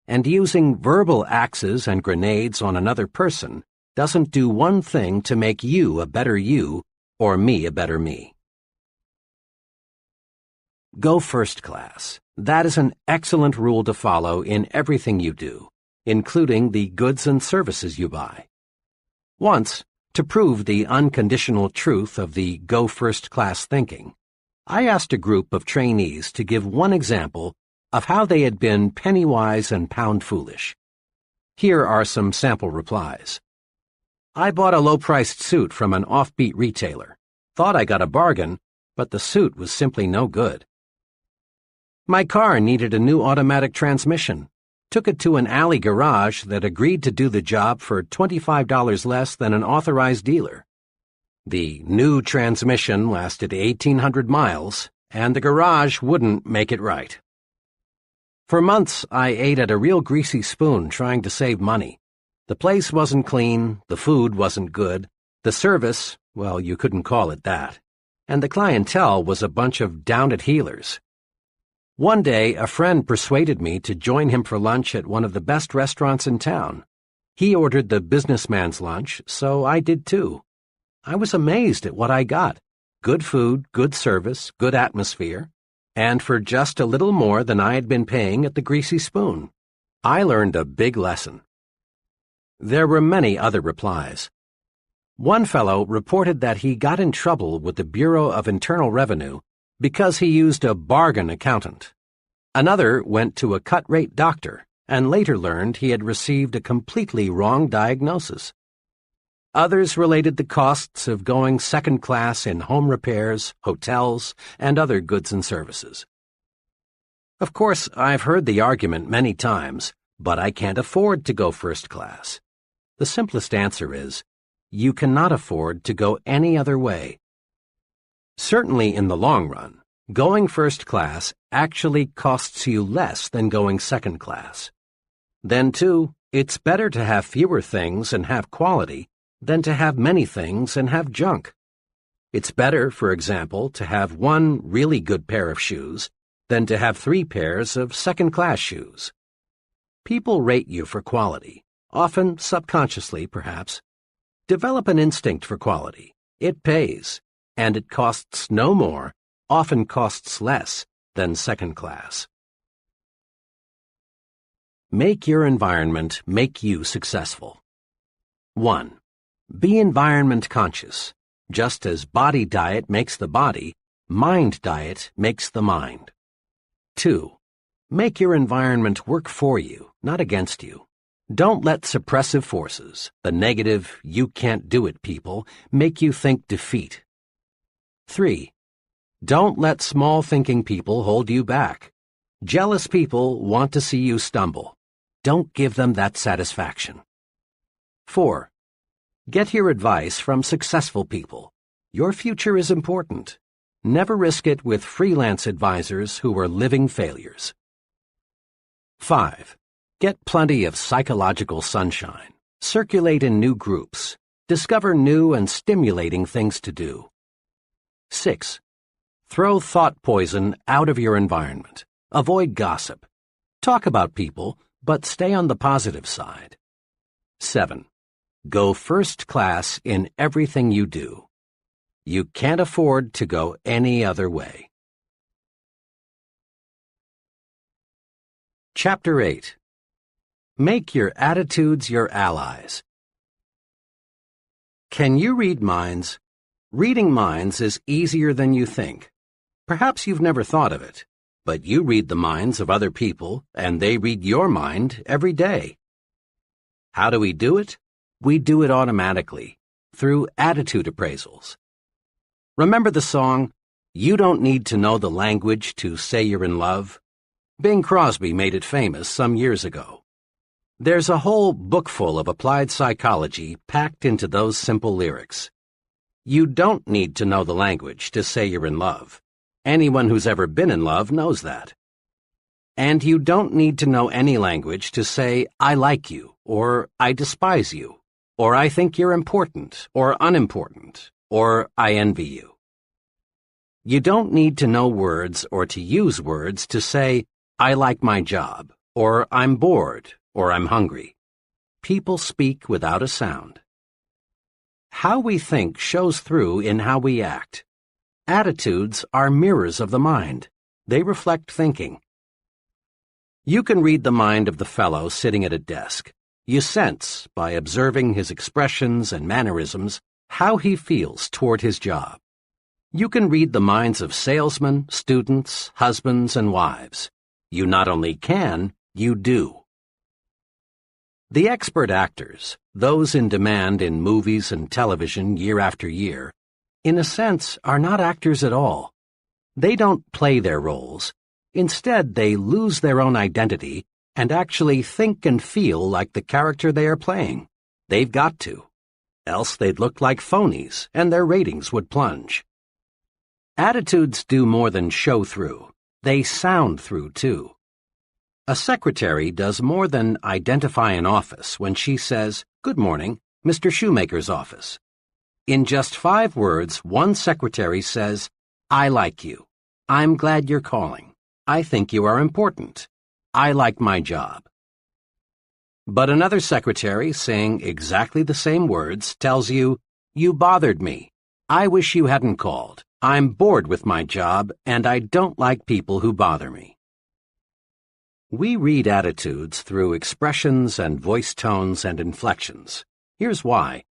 And using verbal axes and grenades on another person doesn't do one thing to make you a better you or me a better me. Go first class. That is an excellent rule to follow in everything you do, including the goods and services you buy. Once, to prove the unconditional truth of the go first class thinking, I asked a group of trainees to give one example of how they had been penny-wise and pound-foolish. Here are some sample replies. I bought a low-priced suit from an offbeat retailer, thought I got a bargain, but the suit was simply no good. My car needed a new automatic transmission. Took it to an alley garage that agreed to do the job for $25 less than an authorized dealer. The new transmission lasted 1,800 miles, and the garage wouldn't make it right. For months, I ate at a real greasy spoon trying to save money. The place wasn't clean, the food wasn't good, the service, well, you couldn't call it that, and the clientele was a bunch of down-at-heelers. One day, a friend persuaded me to join him for lunch at one of the best restaurants in town. He ordered the businessman's lunch, so I did too. I was amazed at what I got. Good food, good service, good atmosphere, and for just a little more than I had been paying at the Greasy Spoon. I learned a big lesson. There were many other replies. One fellow reported that he got in trouble with the Bureau of Internal Revenue because he used a bargain accountant. Another went to a cut-rate doctor and later learned he had received a completely wrong diagnosis. Others related the costs of going second class in home repairs, hotels, and other goods and services. Of course, I've heard the argument many times, but I can't afford to go first class. The simplest answer is, you cannot afford to go any other way. Certainly in the long run, going first class actually costs you less than going second class. Then, too, it's better to have fewer things and have quality than to have many things and have junk. It's better, for example, to have one really good pair of shoes than to have 3 pairs of second-class shoes. People rate you for quality, often subconsciously, perhaps. Develop an instinct for quality. It pays. And it costs no more, often costs less, than second class. Make your environment make you successful. 1. Be environment conscious. Just as body diet makes the body, mind diet makes the mind. 2. Make your environment work for you, not against you. Don't let suppressive forces, the negative, you can't do it people, make you think defeat. 3. Don't let small-thinking people hold you back. Jealous people want to see you stumble. Don't give them that satisfaction. 4. Get your advice from successful people. Your future is important. Never risk it with freelance advisors who are living failures. 5. Get plenty of psychological sunshine. Circulate in new groups. Discover new and stimulating things to do. 6. Throw thought poison out of your environment. Avoid gossip. Talk about people, but stay on the positive side. 7. Go first class in everything you do. You can't afford to go any other way. Chapter 8. Make your attitudes your allies. Can you read minds? Reading minds is easier than you think. Perhaps you've never thought of it, but you read the minds of other people, and they read your mind every day. How do we do it? We do it automatically, through attitude appraisals. Remember the song, "You Don't Need to Know the Language to Say You're in Love"? Bing Crosby made it famous some years ago. There's a whole book full of applied psychology packed into those simple lyrics. You don't need to know the language to say you're in love. Anyone who's ever been in love knows that. And you don't need to know any language to say, I like you, or I despise you, or I think you're important, or unimportant, or I envy you. You don't need to know words or to use words to say, I like my job, or I'm bored, or I'm hungry. People speak without a sound. How we think shows through in how we act. Attitudes are mirrors of the mind. They reflect thinking. You can read the mind of the fellow sitting at a desk. You sense, by observing his expressions and mannerisms, how he feels toward his job. You can read the minds of salesmen, students, husbands, and wives. You not only can, you do. The expert actors, those in demand in movies and television year after year, in a sense, are not actors at all. They don't play their roles. Instead, they lose their own identity and actually think and feel like the character they are playing. They've got to. Else they'd look like phonies, and their ratings would plunge. Attitudes do more than show through. They sound through, too. A secretary does more than identify an office when she says, "Good morning, Mr. Shoemaker's office." In just 5 words, one secretary says, "I like you. I'm glad you're calling. I think you are important. I like my job." But another secretary, saying exactly the same words, tells you, "You bothered me. I wish you hadn't called. I'm bored with my job, and I don't like people who bother me." We read attitudes through expressions and voice tones and inflections. Here's why.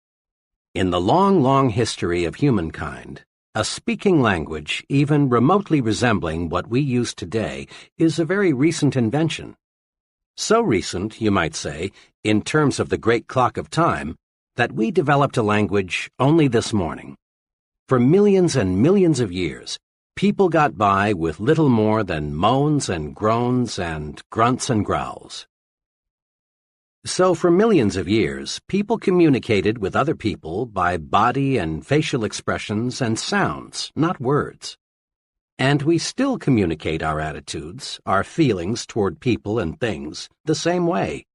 In the long, long history of humankind, a speaking language, even remotely resembling what we use today, is a very recent invention. So recent, you might say, in terms of the great clock of time, that we developed a language only this morning. For millions and millions of years, people got by with little more than moans and groans and grunts and growls. So for millions of years, people communicated with other people by body and facial expressions and sounds, not words. And we still communicate our attitudes, our feelings toward people and things, the same way.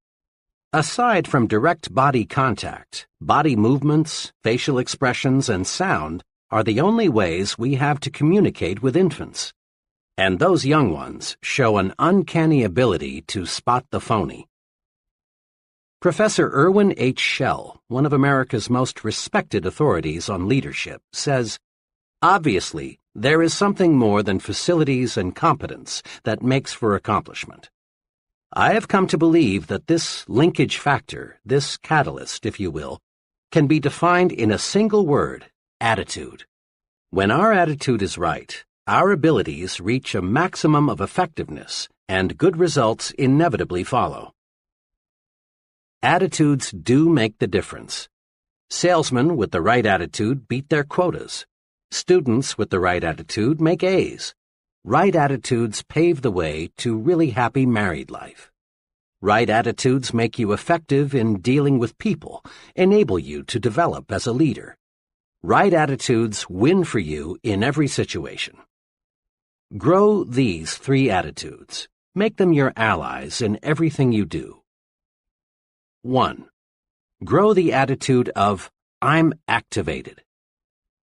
Aside from direct body contact, body movements, facial expressions, and sound are the only ways we have to communicate with infants. And those young ones show an uncanny ability to spot the phony. Professor Irwin H. Shell, one of America's most respected authorities on leadership, says, "Obviously, there is something more than facilities and competence that makes for accomplishment. I have come to believe that this linkage factor, this catalyst, if you will, can be defined in a single word, attitude. When our attitude is right, our abilities reach a maximum of effectiveness, and good results inevitably follow." Attitudes do make the difference. Salesmen with the right attitude beat their quotas. Students with the right attitude make A's. Right attitudes pave the way to really happy married life. Right attitudes make you effective in dealing with people, enable you to develop as a leader. Right attitudes win for you in every situation. Grow these 3 attitudes. Make them your allies in everything you do. 1. Grow the attitude of, "I'm activated."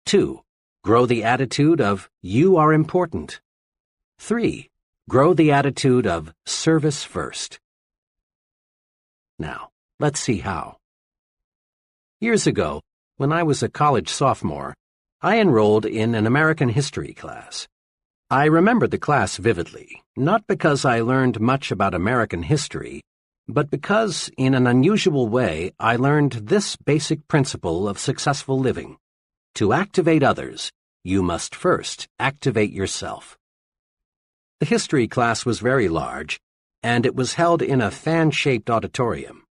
2. Grow the attitude of, "You are important." 3. Grow the attitude of, "Service first." Now, let's see how. Years ago, when I was a college sophomore, I enrolled in an American history class. I remember the class vividly, not because I learned much about American history, but because, in an unusual way, I learned this basic principle of successful living. To activate others, you must first activate yourself. The history class was very large, and it was held in a fan-shaped auditorium.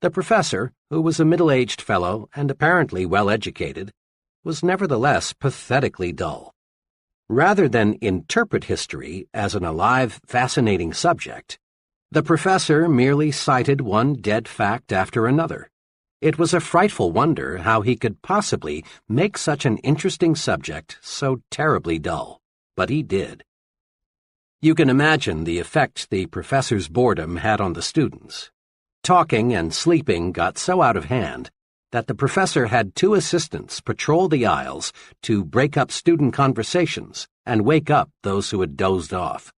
The professor, who was a middle-aged fellow and apparently well-educated, was nevertheless pathetically dull. Rather than interpret history as an alive, fascinating subject, the professor merely cited one dead fact after another. It was a frightful wonder how he could possibly make such an interesting subject so terribly dull, but he did. You can imagine the effect the professor's boredom had on the students. Talking and sleeping got so out of hand that the professor had 2 assistants patrol the aisles to break up student conversations and wake up those who had dozed off.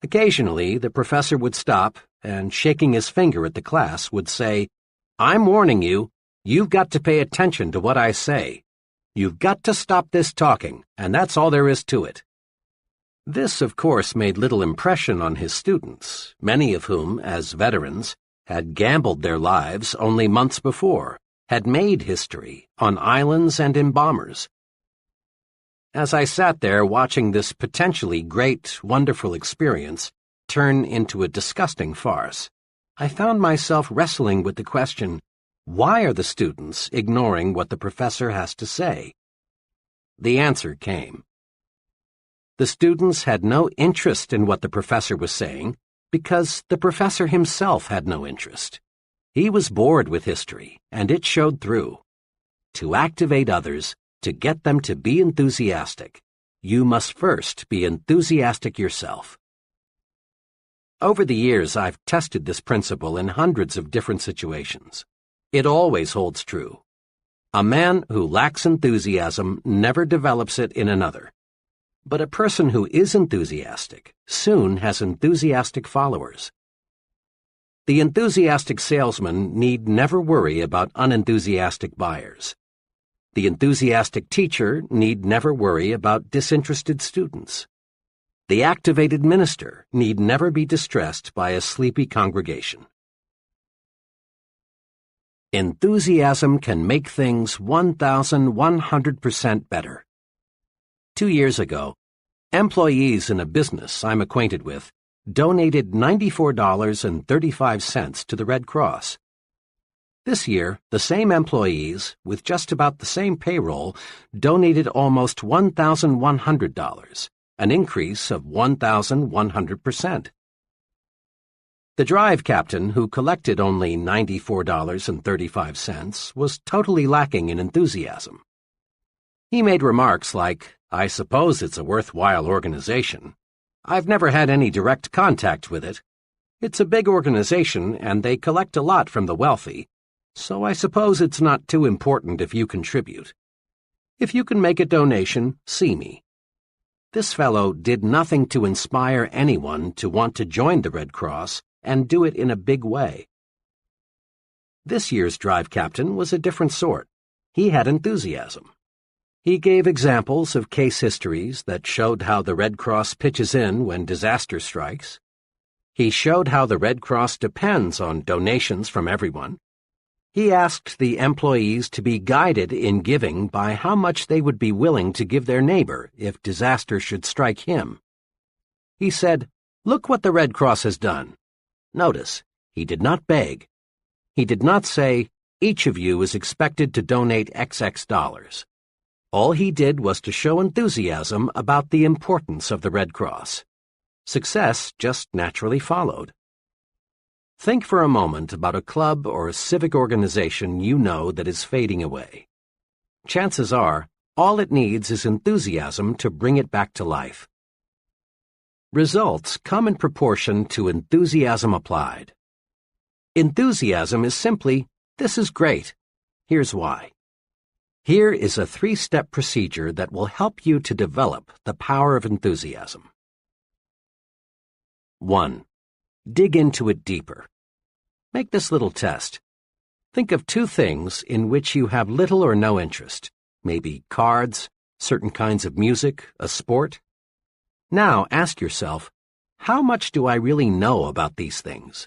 Occasionally, the professor would stop and, shaking his finger at the class, would say, "I'm warning you, you've got to pay attention to what I say. You've got to stop this talking, and that's all there is to it." This, of course, made little impression on his students, many of whom, as veterans, had gambled their lives only months before, had made history on islands and in bombers. As I sat there watching this potentially great, wonderful experience turn into a disgusting farce, I found myself wrestling with the question, why are the students ignoring what the professor has to say? the answer came. The students had no interest in what the professor was saying because the professor himself had no interest. He was bored with history, and it showed through. To activate others, to get them to be enthusiastic, you must first be enthusiastic yourself. Over the years, I've tested this principle in hundreds of different situations. It always holds true. A man who lacks enthusiasm never develops it in another. But a person who is enthusiastic soon has enthusiastic followers. The enthusiastic salesman need never worry about unenthusiastic buyers. The enthusiastic teacher need never worry about disinterested students. The activated minister need never be distressed by a sleepy congregation. Enthusiasm can make things 1,100% better. 2 years ago, employees in a business I'm acquainted with donated $94.35 to the Red Cross. This year, the same employees, with just about the same payroll, donated almost $1,100, an increase of 1,100%. The drive captain, who collected only $94.35, was totally lacking in enthusiasm. He made remarks like, "I suppose it's a worthwhile organization. I've never had any direct contact with it. It's a big organization and they collect a lot from the wealthy, so I suppose it's not too important if you contribute. If you can make a donation, see me." This fellow did nothing to inspire anyone to want to join the Red Cross and do it in a big way. This year's drive captain was a different sort. He had enthusiasm. He gave examples of case histories that showed how the Red Cross pitches in when disaster strikes. He showed how the Red Cross depends on donations from everyone. He asked the employees to be guided in giving by how much they would be willing to give their neighbor if disaster should strike him. He said, "Look what the Red Cross has done." Notice, he did not beg. He did not say, "Each of you is expected to donate XX dollars." All he did was to show enthusiasm about the importance of the Red Cross. Success just naturally followed. Think for a moment about a club or a civic organization you know that is fading away. Chances are, all it needs is enthusiasm to bring it back to life. Results come in proportion to enthusiasm applied. Enthusiasm is simply, "This is great. Here's why." Here is a 3-step procedure that will help you to develop the power of enthusiasm. 1. Dig into it deeper. Make this little test. Think of 2 things in which you have little or no interest, maybe cards, certain kinds of music, a sport. Now ask yourself, how much do I really know about these things?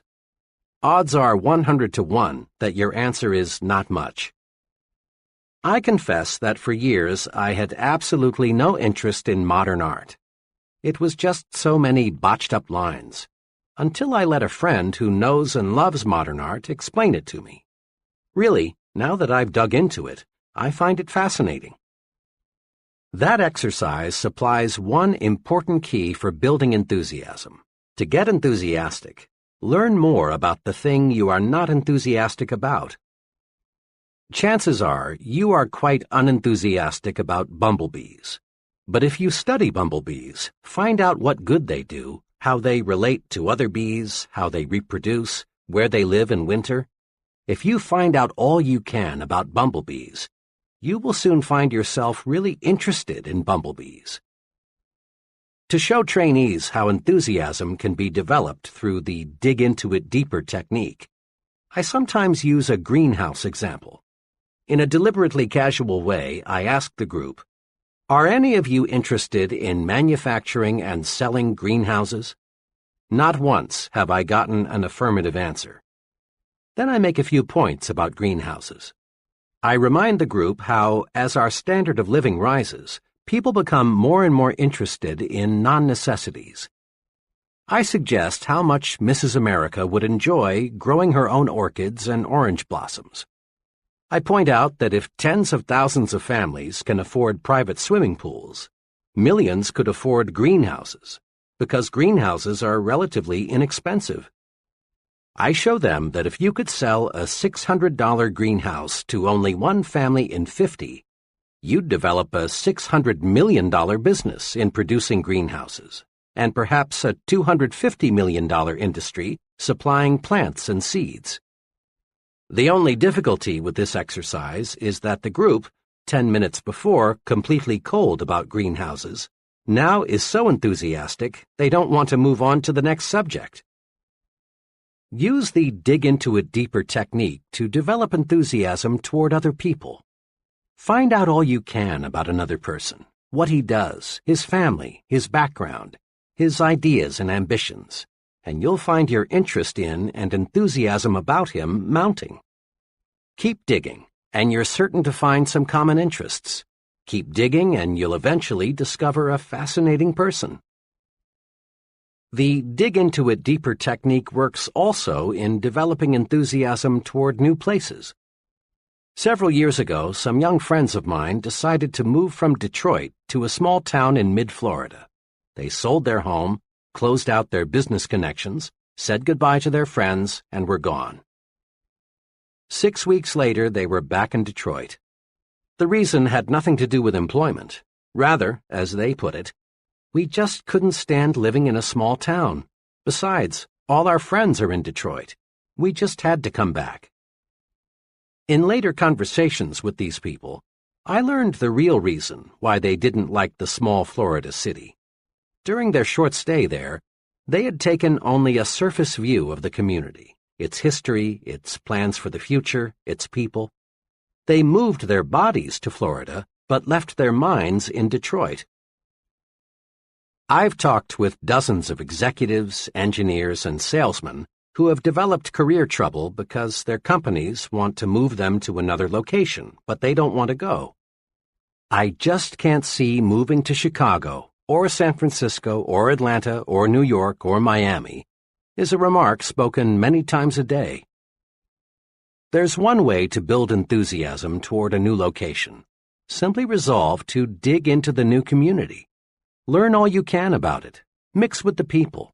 Odds are 100 to 1 that your answer is not much. I confess that for years I had absolutely no interest in modern art. It was just so many botched-up lines, until I let a friend who knows and loves modern art explain it to me. Really, now that I've dug into it, I find it fascinating. That exercise supplies one important key for building enthusiasm. To get enthusiastic, learn more about the thing you are not enthusiastic about. Chances are you are quite unenthusiastic about bumblebees. But if you study bumblebees, find out what good they do, how they relate to other bees, how they reproduce, where they live in winter. If you find out all you can about bumblebees, you will soon find yourself really interested in bumblebees. To show trainees how enthusiasm can be developed through the dig into it deeper technique, I sometimes use a greenhouse example. In a deliberately casual way, I ask the group, "Are any of you interested in manufacturing and selling greenhouses?" Not once have I gotten an affirmative answer. Then I make a few points about greenhouses. I remind the group how, as our standard of living rises, people become more and more interested in non-necessities. I suggest how much Mrs. America would enjoy growing her own orchids and orange blossoms. I point out that if tens of thousands of families can afford private swimming pools, millions could afford greenhouses, because greenhouses are relatively inexpensive. I show them that if you could sell a $600 greenhouse to only one family in 50, you'd develop a $600 million business in producing greenhouses, and perhaps a $250 million industry supplying plants and seeds. The only difficulty with this exercise is that the group, 10 minutes before completely cold about greenhouses, now is so enthusiastic they don't want to move on to the next subject. Use the dig into it deeper technique to develop enthusiasm toward other people. Find out all you can about another person, what he does, his family, his background, his ideas and ambitions, and you'll find your interest in and enthusiasm about him mounting. Keep digging, and you're certain to find some common interests. Keep digging, and you'll eventually discover a fascinating person. The dig into it deeper technique works also in developing enthusiasm toward new places. Several years ago, some young friends of mine decided to move from Detroit to a small town in mid-Florida. They sold their home, closed out their business connections, said goodbye to their friends, and were gone. 6 weeks later, they were back in Detroit. The reason had nothing to do with employment. Rather, as they put it, we just couldn't stand living in a small town. Besides, all our friends are in Detroit. We just had to come back. In later conversations with these people, I learned the real reason why they didn't like the small Florida city. During their short stay there, they had taken only a surface view of the community, its history, its plans for the future, its people. They moved their bodies to Florida, but left their minds in Detroit. I've talked with dozens of executives, engineers, and salesmen who have developed career trouble because their companies want to move them to another location, but they don't want to go. I just can't see moving to Chicago, or San Francisco, or Atlanta, or New York, or Miami, is a remark spoken many times a day. There's one way to build enthusiasm toward a new location. Simply resolve to dig into the new community. Learn all you can about it. Mix with the people.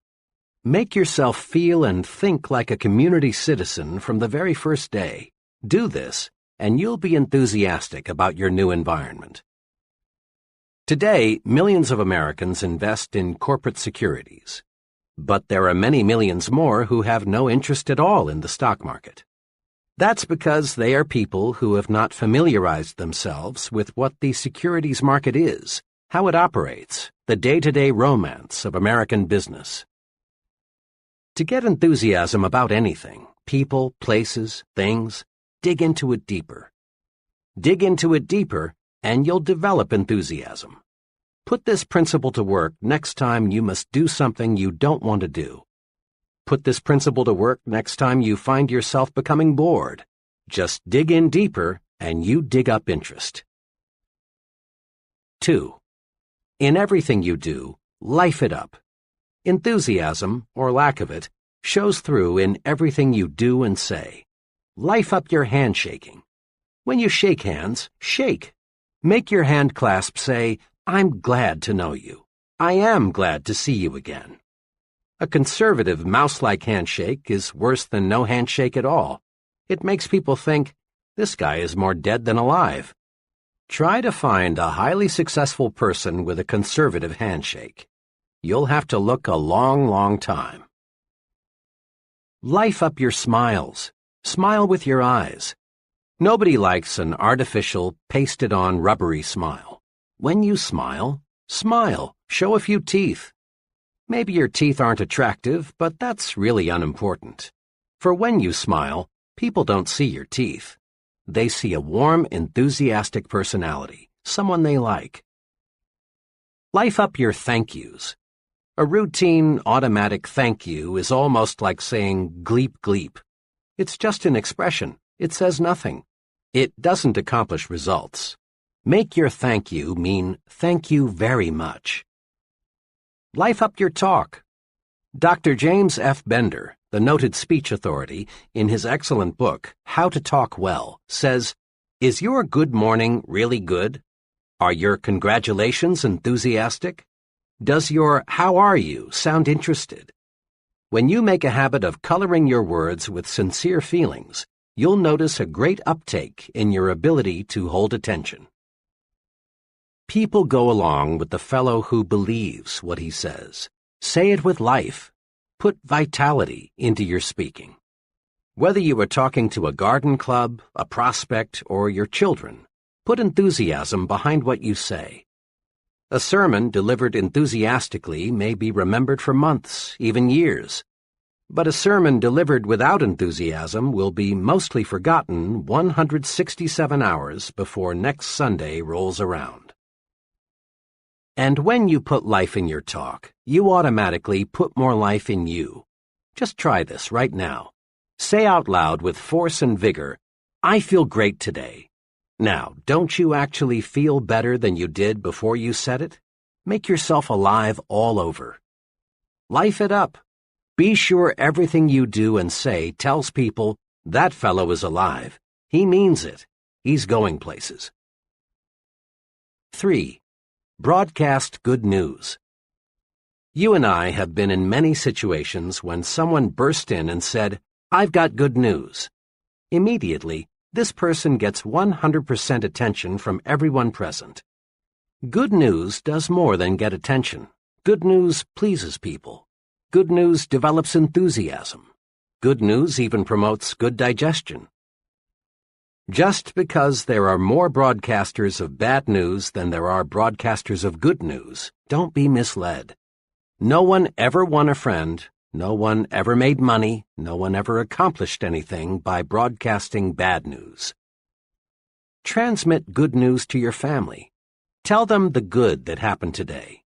Make yourself feel and think like a community citizen from the very first day. Do this, and you'll be enthusiastic about your new environment. Today, millions of Americans invest in corporate securities. But there are many millions more who have no interest at all in the stock market. That's because they are people who have not familiarized themselves with what the securities market is, how it operates, the day-to-day romance of American business. To get enthusiasm about anything, people, places, things, dig into it deeper. Dig into it deeper, and you'll develop enthusiasm. Put this principle to work next time you must do something you don't want to do. Put this principle to work next time you find yourself becoming bored. Just dig in deeper, and you dig up interest. 2. In everything you do, life it up. Enthusiasm, or lack of it, shows through in everything you do and say. Life up your handshaking. When you shake hands, shake. Make your hand clasp say, "I'm glad to know you. I am glad to see you again." A conservative mouse-like handshake is worse than no handshake at all. It makes people think, this guy is more dead than alive. Try to find a highly successful person with a conservative handshake. You'll have to look a long, long time. Life up your smiles. Smile with your eyes. Nobody likes an artificial, pasted-on, rubbery smile. When you smile, smile. Show a few teeth. Maybe your teeth aren't attractive, but that's really unimportant. For when you smile, people don't see your teeth. They see a warm, enthusiastic personality, someone they like. Life up your thank yous. A routine, automatic thank you is almost like saying gleep gleep. It's just an expression. It says nothing. It doesn't accomplish results. Make your thank you mean thank you very much. Life up your talk. Dr. James F. Bender, the noted speech authority, in his excellent book, How to Talk Well, says, Is your good morning really good? Are your congratulations enthusiastic? Does your how are you sound interested? When you make a habit of coloring your words with sincere feelings, you'll notice a great uptake in your ability to hold attention. People go along with the fellow who believes what he says. Say it with life. Put vitality into your speaking. Whether you are talking to a garden club, a prospect, or your children, put enthusiasm behind what you say. A sermon delivered enthusiastically may be remembered for months, even years. But a sermon delivered without enthusiasm will be mostly forgotten 167 hours before next Sunday rolls around. And when you put life in your talk, you automatically put more life in you. Just try this right now. Say out loud with force and vigor, "I feel great today." Now, don't you actually feel better than you did before you said it? Make yourself alive all over. Life it up. Be sure everything you do and say tells people, "That fellow is alive. He means it. He's going places." 3. Broadcast good news. You and I have been in many situations when someone burst in and said, "I've got good news." Immediately, this person gets 100% attention from everyone present. Good news does more than get attention. Good news pleases people. Good news develops enthusiasm. Good news even promotes good digestion. Just because there are more broadcasters of bad news than there are broadcasters of good news, don't be misled. No one ever won a friend. No one ever made money, no one ever accomplished anything by broadcasting bad news. Transmit good news to your family. Tell them the good that happened today.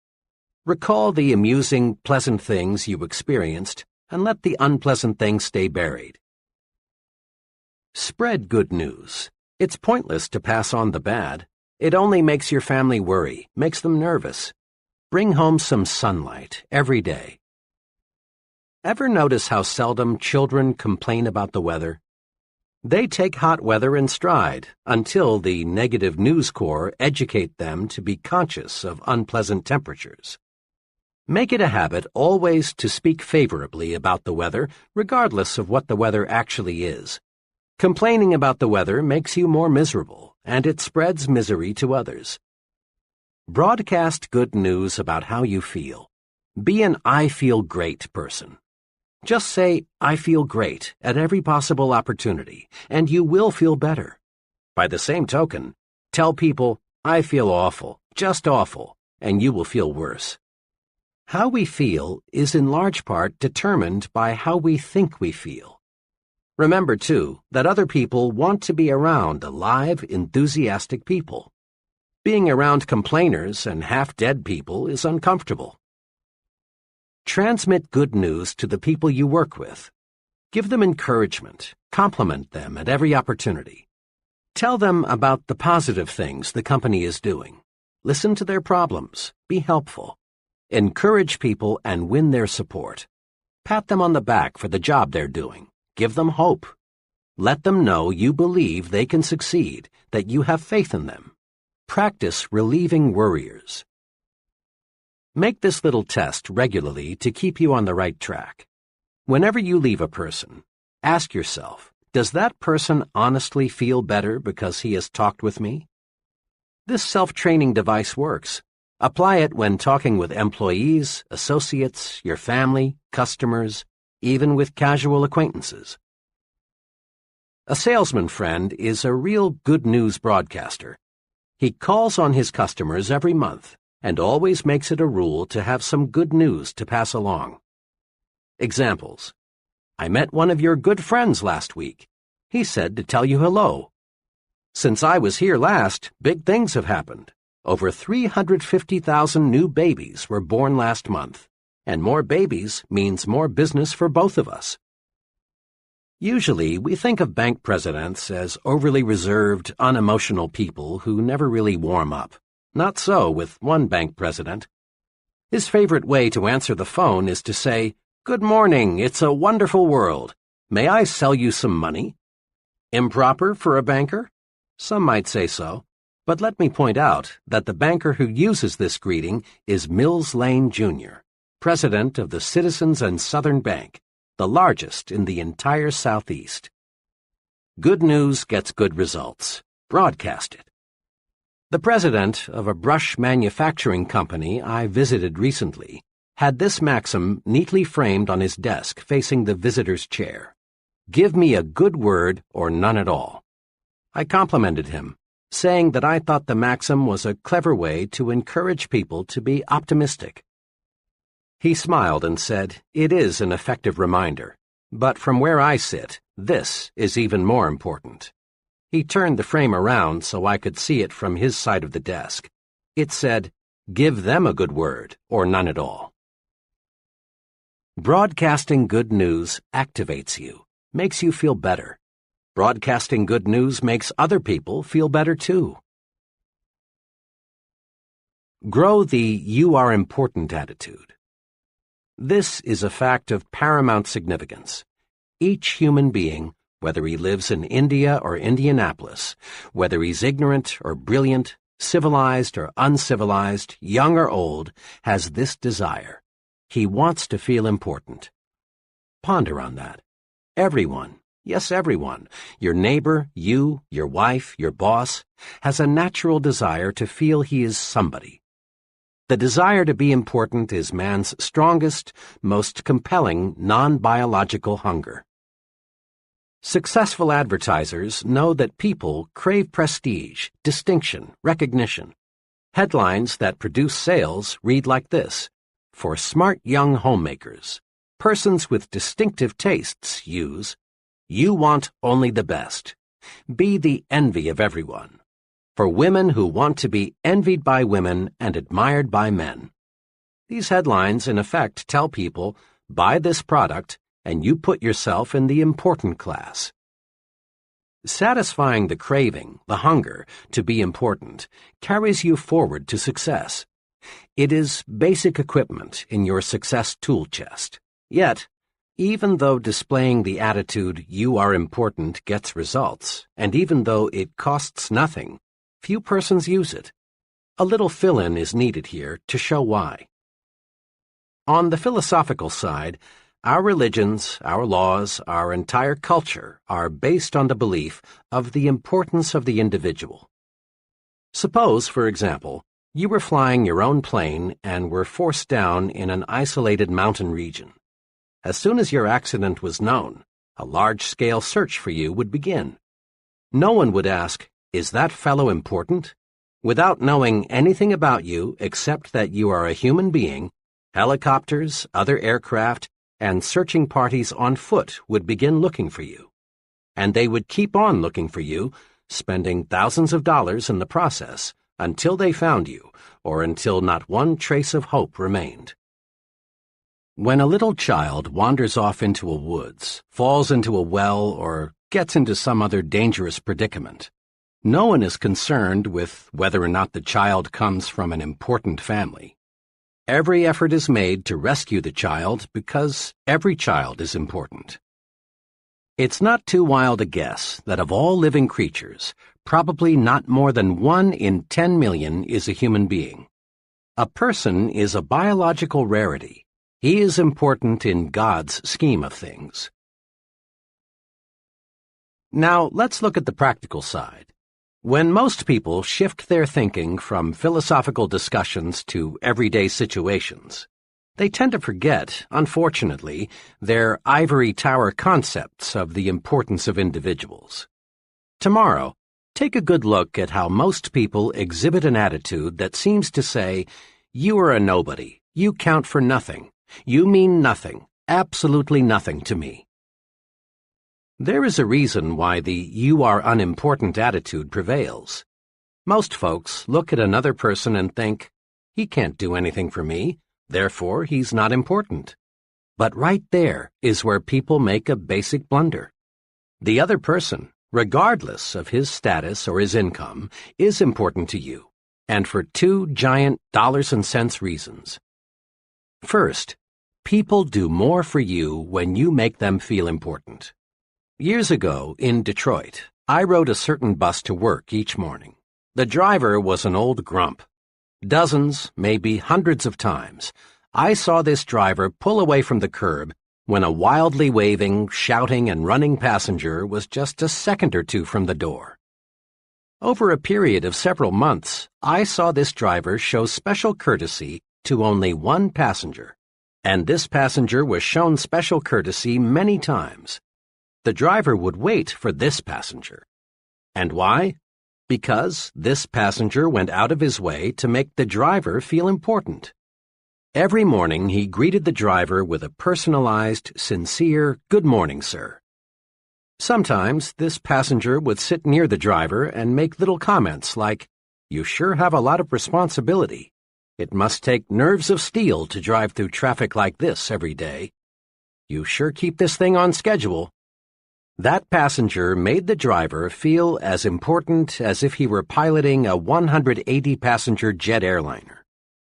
Recall the amusing, pleasant things you experienced, and let the unpleasant things stay buried. Spread good news. It's pointless to pass on the bad. It only makes your family worry, makes them nervous. Bring home some sunlight every day. Ever notice how seldom children complain about the weather? They take hot weather in stride until the negative news corps educate them to be conscious of unpleasant temperatures. Make it a habit always to speak favorably about the weather, regardless of what the weather actually is. Complaining about the weather makes you more miserable, and it spreads misery to others. Broadcast good news about how you feel. Be an "I feel great" person. Just say, "I feel great" at every possible opportunity, and you will feel better. By the same token, tell people, "I feel awful, just awful," and you will feel worse. How we feel is in large part determined by how we think we feel. Remember, too, that other people want to be around alive, enthusiastic people. Being around complainers and half-dead people is uncomfortable. Transmit good news to the people you work with. Give them encouragement. Compliment them at every opportunity. Tell them about the positive things the company is doing. Listen to their problems. Be helpful. Encourage people and win their support. Pat them on the back for the job they're doing. Give them hope. Let them know you believe they can succeed, that you have faith in them. Practice relieving worriers. Make this little test regularly to keep you on the right track. Whenever you leave a person, ask yourself, does that person honestly feel better because he has talked with me? This self-training device works. Apply it when talking with employees, associates, your family, customers, even with casual acquaintances. A salesman friend is a real good news broadcaster. He calls on his customers every month and always makes it a rule to have some good news to pass along. Examples. I met one of your good friends last week. He said to tell you hello. Since I was here last, big things have happened. Over 350,000 new babies were born last month, and more babies means more business for both of us. Usually, we think of bank presidents as overly reserved, unemotional people who never really warm up. Not so with one bank president. His favorite way to answer the phone is to say, "Good morning, it's a wonderful world. May I sell you some money?" Improper for a banker? Some might say so, but let me point out that the banker who uses this greeting is Mills Lane, Jr., president of the Citizens and Southern Bank, the largest in the entire Southeast. Good news gets good results. Broadcast it. The president of a brush manufacturing company I visited recently had this maxim neatly framed on his desk facing the visitor's chair. Give me a good word or none at all. I complimented him, saying that I thought the maxim was a clever way to encourage people to be optimistic. He smiled and said, "It is an effective reminder, but from where I sit, this is even more important." He turned the frame around so I could see it from his side of the desk. It said, "Give them a good word, or none at all." Broadcasting good news activates you, makes you feel better. Broadcasting good news makes other people feel better too. Grow the "you are important" attitude. This is a fact of paramount significance. Each human being, whether he lives in India or Indianapolis, whether he's ignorant or brilliant, civilized or uncivilized, young or old, has this desire. He wants to feel important. Ponder on that. Everyone, yes, everyone, your neighbor, you, your wife, your boss, has a natural desire to feel he is somebody. The desire to be important is man's strongest, most compelling non-biological hunger. Successful advertisers know that people crave prestige, distinction, recognition. Headlines that produce sales read like this: "For smart young homemakers, persons with distinctive tastes use, you want only the best. Be the envy of everyone. For women who want to be envied by women and admired by men." These headlines, in effect, tell people, buy this product, and you put yourself in the important class. Satisfying the craving, the hunger, to be important, carries you forward to success. It is basic equipment in your success tool chest. Yet, even though displaying the attitude "you are important" gets results, and even though it costs nothing, few persons use it. A little fill-in is needed here to show why. On the philosophical side, our religions, our laws, our entire culture are based on the belief of the importance of the individual. Suppose, for example, you were flying your own plane and were forced down in an isolated mountain region. As soon as your accident was known, a large-scale search for you would begin. No one would ask, "Is that fellow important?" Without knowing anything about you except that you are a human being, helicopters, other aircraft, and searching parties on foot would begin looking for you. And they would keep on looking for you, spending thousands of dollars in the process, until they found you, or until not one trace of hope remained. When a little child wanders off into a woods, falls into a well, or gets into some other dangerous predicament, no one is concerned with whether or not the child comes from an important family. Every effort is made to rescue the child because every child is important. It's not too wild a guess that of all living creatures, probably not more than 1 in 10 million is a human being. A person is a biological rarity. He is important in God's scheme of things. Now, let's look at the practical side. When most people shift their thinking from philosophical discussions to everyday situations, they tend to forget, unfortunately, their ivory tower concepts of the importance of individuals. Tomorrow, take a good look at how most people exhibit an attitude that seems to say, "You are a nobody, you count for nothing, you mean nothing, absolutely nothing to me." There is a reason why the "you are unimportant" attitude prevails. Most folks look at another person and think, "He can't do anything for me, therefore he's not important." But right there is where people make a basic blunder. The other person, regardless of his status or his income, is important to you, and for 2 giant dollars and cents reasons. First, people do more for you when you make them feel important. Years ago, in Detroit, I rode a certain bus to work each morning. The driver was an old grump. Dozens, maybe hundreds of times, I saw this driver pull away from the curb when a wildly waving, shouting, and running passenger was just a second or two from the door. Over a period of several months, I saw this driver show special courtesy to only one passenger, and this passenger was shown special courtesy many times. The driver would wait for this passenger. And why? Because this passenger went out of his way to make the driver feel important. Every morning he greeted the driver with a personalized, sincere, "Good morning, sir." Sometimes this passenger would sit near the driver and make little comments like, "You sure have a lot of responsibility. It must take nerves of steel to drive through traffic like this every day. You sure keep this thing on schedule." That passenger made the driver feel as important as if he were piloting a 180-passenger jet airliner,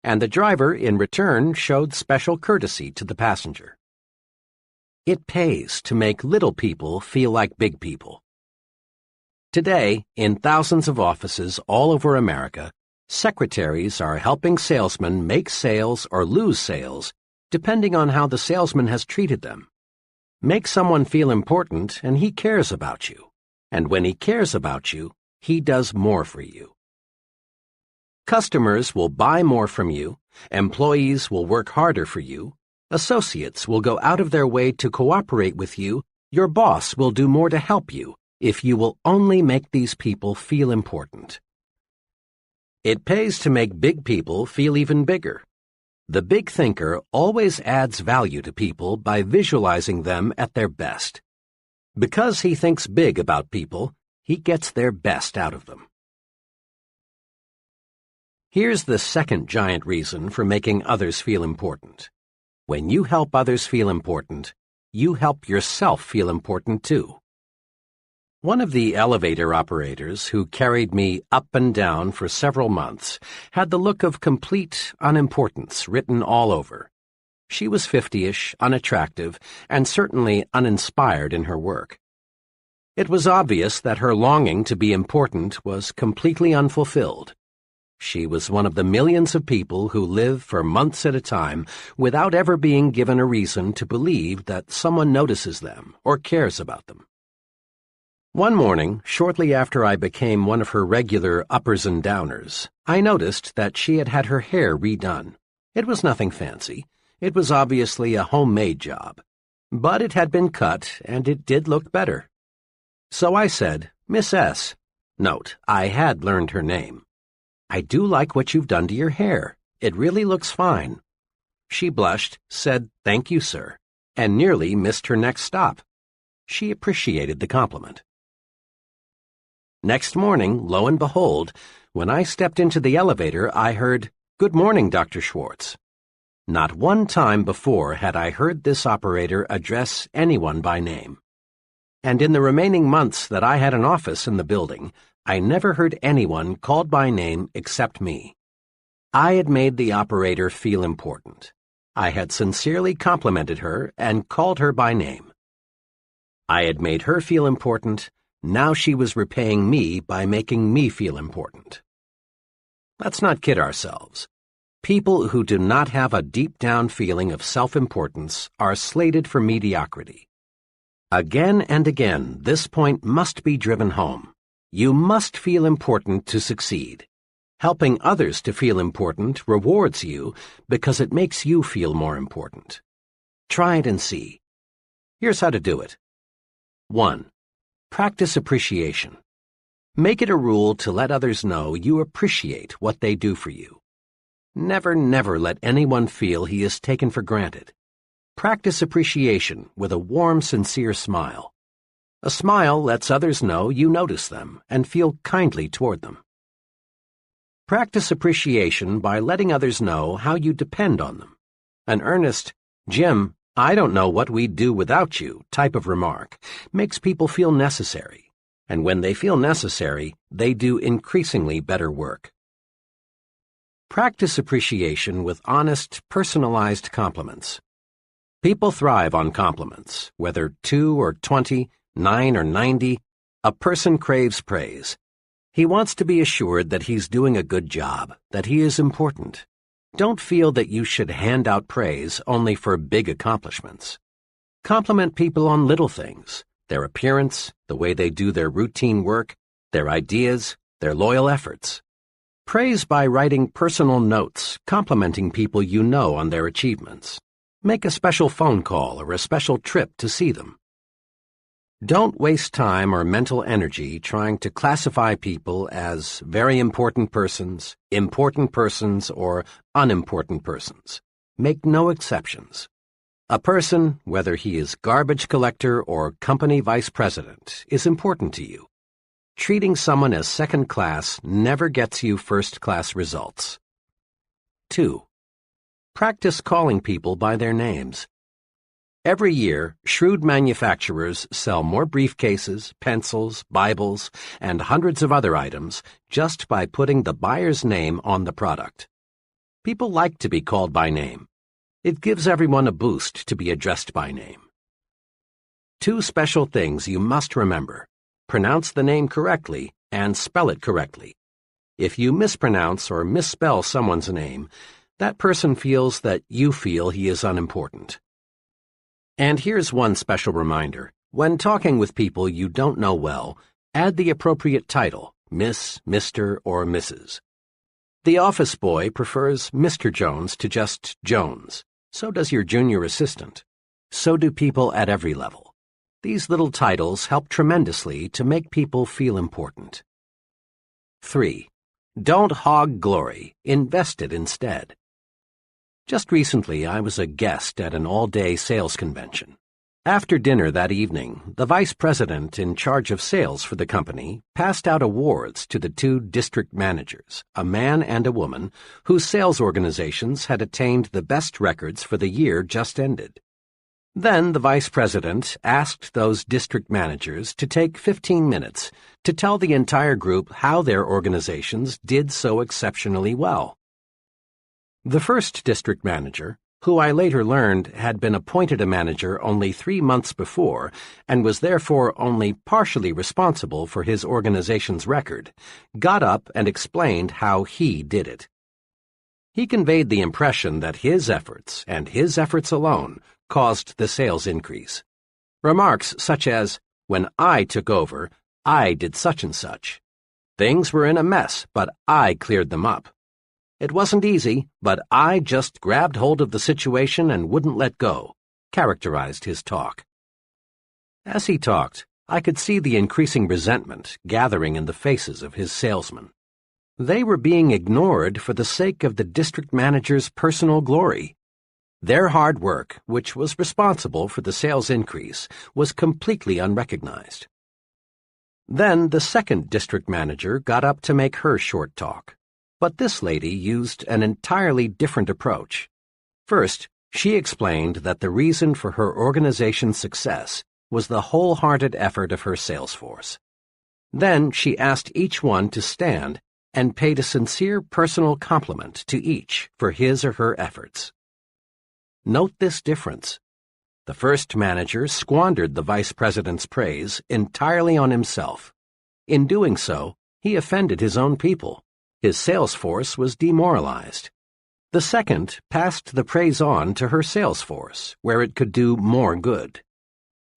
and the driver, in return, showed special courtesy to the passenger. It pays to make little people feel like big people. Today, in thousands of offices all over America, secretaries are helping salesmen make sales or lose sales, depending on how the salesman has treated them. Make someone feel important and he cares about you. And when he cares about you, he does more for you. Customers will buy more from you, employees will work harder for you, associates will go out of their way to cooperate with you, your boss will do more to help you if you will only make these people feel important. It pays to make big people feel even bigger. The big thinker always adds value to people by visualizing them at their best. Because he thinks big about people, he gets their best out of them. Here's the second giant reason for making others feel important. When you help others feel important, you help yourself feel important too. One of the elevator operators who carried me up and down for several months had the look of complete unimportance written all over. She was 50-ish, unattractive, and certainly uninspired in her work. It was obvious that her longing to be important was completely unfulfilled. She was one of the millions of people who live for months at a time without ever being given a reason to believe that someone notices them or cares about them. One morning, shortly after I became one of her regular uppers and downers, I noticed that she had had her hair redone. It was nothing fancy. It was obviously a homemade job. But it had been cut, and it did look better. So I said, "Miss S." Note, I had learned her name. "I do like what you've done to your hair. It really looks fine." She blushed, said, "Thank you, sir," and nearly missed her next stop. She appreciated the compliment. Next morning, lo and behold, when I stepped into the elevator, I heard, "Good morning, Dr. Schwartz." Not one time before had I heard this operator address anyone by name. And in the remaining months that I had an office in the building, I never heard anyone called by name except me. I had made the operator feel important. I had sincerely complimented her and called her by name. I had made her feel important. Now she was repaying me by making me feel important. Let's not kid ourselves. People who do not have a deep-down feeling of self-importance are slated for mediocrity. Again and again, this point must be driven home. You must feel important to succeed. Helping others to feel important rewards you because it makes you feel more important. Try it and see. Here's how to do it. 1. Practice appreciation. Make it a rule to let others know you appreciate what they do for you. Never, never let anyone feel he is taken for granted. Practice appreciation with a warm, sincere smile. A smile lets others know you notice them and feel kindly toward them. Practice appreciation by letting others know how you depend on them. An earnest, "Jim, I don't know what we'd do without you" type of remark makes people feel necessary, and when they feel necessary, they do increasingly better work. Practice appreciation with honest, personalized compliments. People thrive on compliments, whether 2 or 20, 9 or 90. A person craves praise. He wants to be assured that he's doing a good job, that he is important. Don't feel that you should hand out praise only for big accomplishments. Compliment people on little things, their appearance, the way they do their routine work, their ideas, their loyal efforts. Praise by writing personal notes, complimenting people you know on their achievements. Make a special phone call or a special trip to see them. Don't waste time or mental energy trying to classify people as very important persons, or unimportant persons. Make no exceptions. A person, whether he is garbage collector or company vice president, is important to you. Treating someone as second class never gets you first-class results. 2. Practice calling people by their names. Every year, shrewd manufacturers sell more briefcases, pencils, Bibles, and hundreds of other items just by putting the buyer's name on the product. People like to be called by name. It gives everyone a boost to be addressed by name. 2 special things you must remember. Pronounce the name correctly and spell it correctly. If you mispronounce or misspell someone's name, that person feels that you feel he is unimportant. And here's one special reminder. When talking with people you don't know well, add the appropriate title, Miss, Mr., or Mrs. The office boy prefers Mr. Jones to just Jones. So does your junior assistant. So do people at every level. These little titles help tremendously to make people feel important. 3. Don't hog glory. Invest it instead. Just recently, I was a guest at an all-day sales convention. After dinner that evening, the vice president in charge of sales for the company passed out awards to the 2 district managers, a man and a woman, whose sales organizations had attained the best records for the year just ended. Then the vice president asked those district managers to take 15 minutes to tell the entire group how their organizations did so exceptionally well. The first district manager, who I later learned had been appointed a manager only 3 months before and was therefore only partially responsible for his organization's record, got up and explained how he did it. He conveyed the impression that his efforts, and his efforts alone, caused the sales increase. Remarks such as, "When I took over, I did such and such. Things were in a mess, but I cleared them up. It wasn't easy, but I just grabbed hold of the situation and wouldn't let go," characterized his talk. As he talked, I could see the increasing resentment gathering in the faces of his salesmen. They were being ignored for the sake of the district manager's personal glory. Their hard work, which was responsible for the sales increase, was completely unrecognized. Then the second district manager got up to make her short talk. But this lady used an entirely different approach. First, she explained that the reason for her organization's success was the wholehearted effort of her sales force. Then she asked each one to stand and paid a sincere personal compliment to each for his or her efforts. Note this difference. The first manager squandered the vice president's praise entirely on himself. In doing so, he offended his own people. His sales force was demoralized. The second passed the praise on to her sales force, where it could do more good.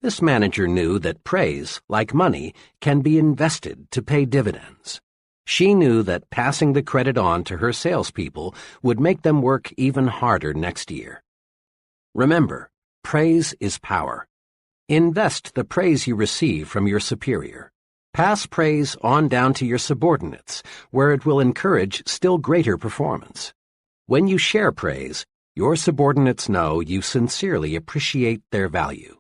This manager knew that praise, like money, can be invested to pay dividends. She knew that passing the credit on to her salespeople would make them work even harder next year. Remember, praise is power. Invest the praise you receive from your superior. Pass praise on down to your subordinates, where it will encourage still greater performance. When you share praise, your subordinates know you sincerely appreciate their value.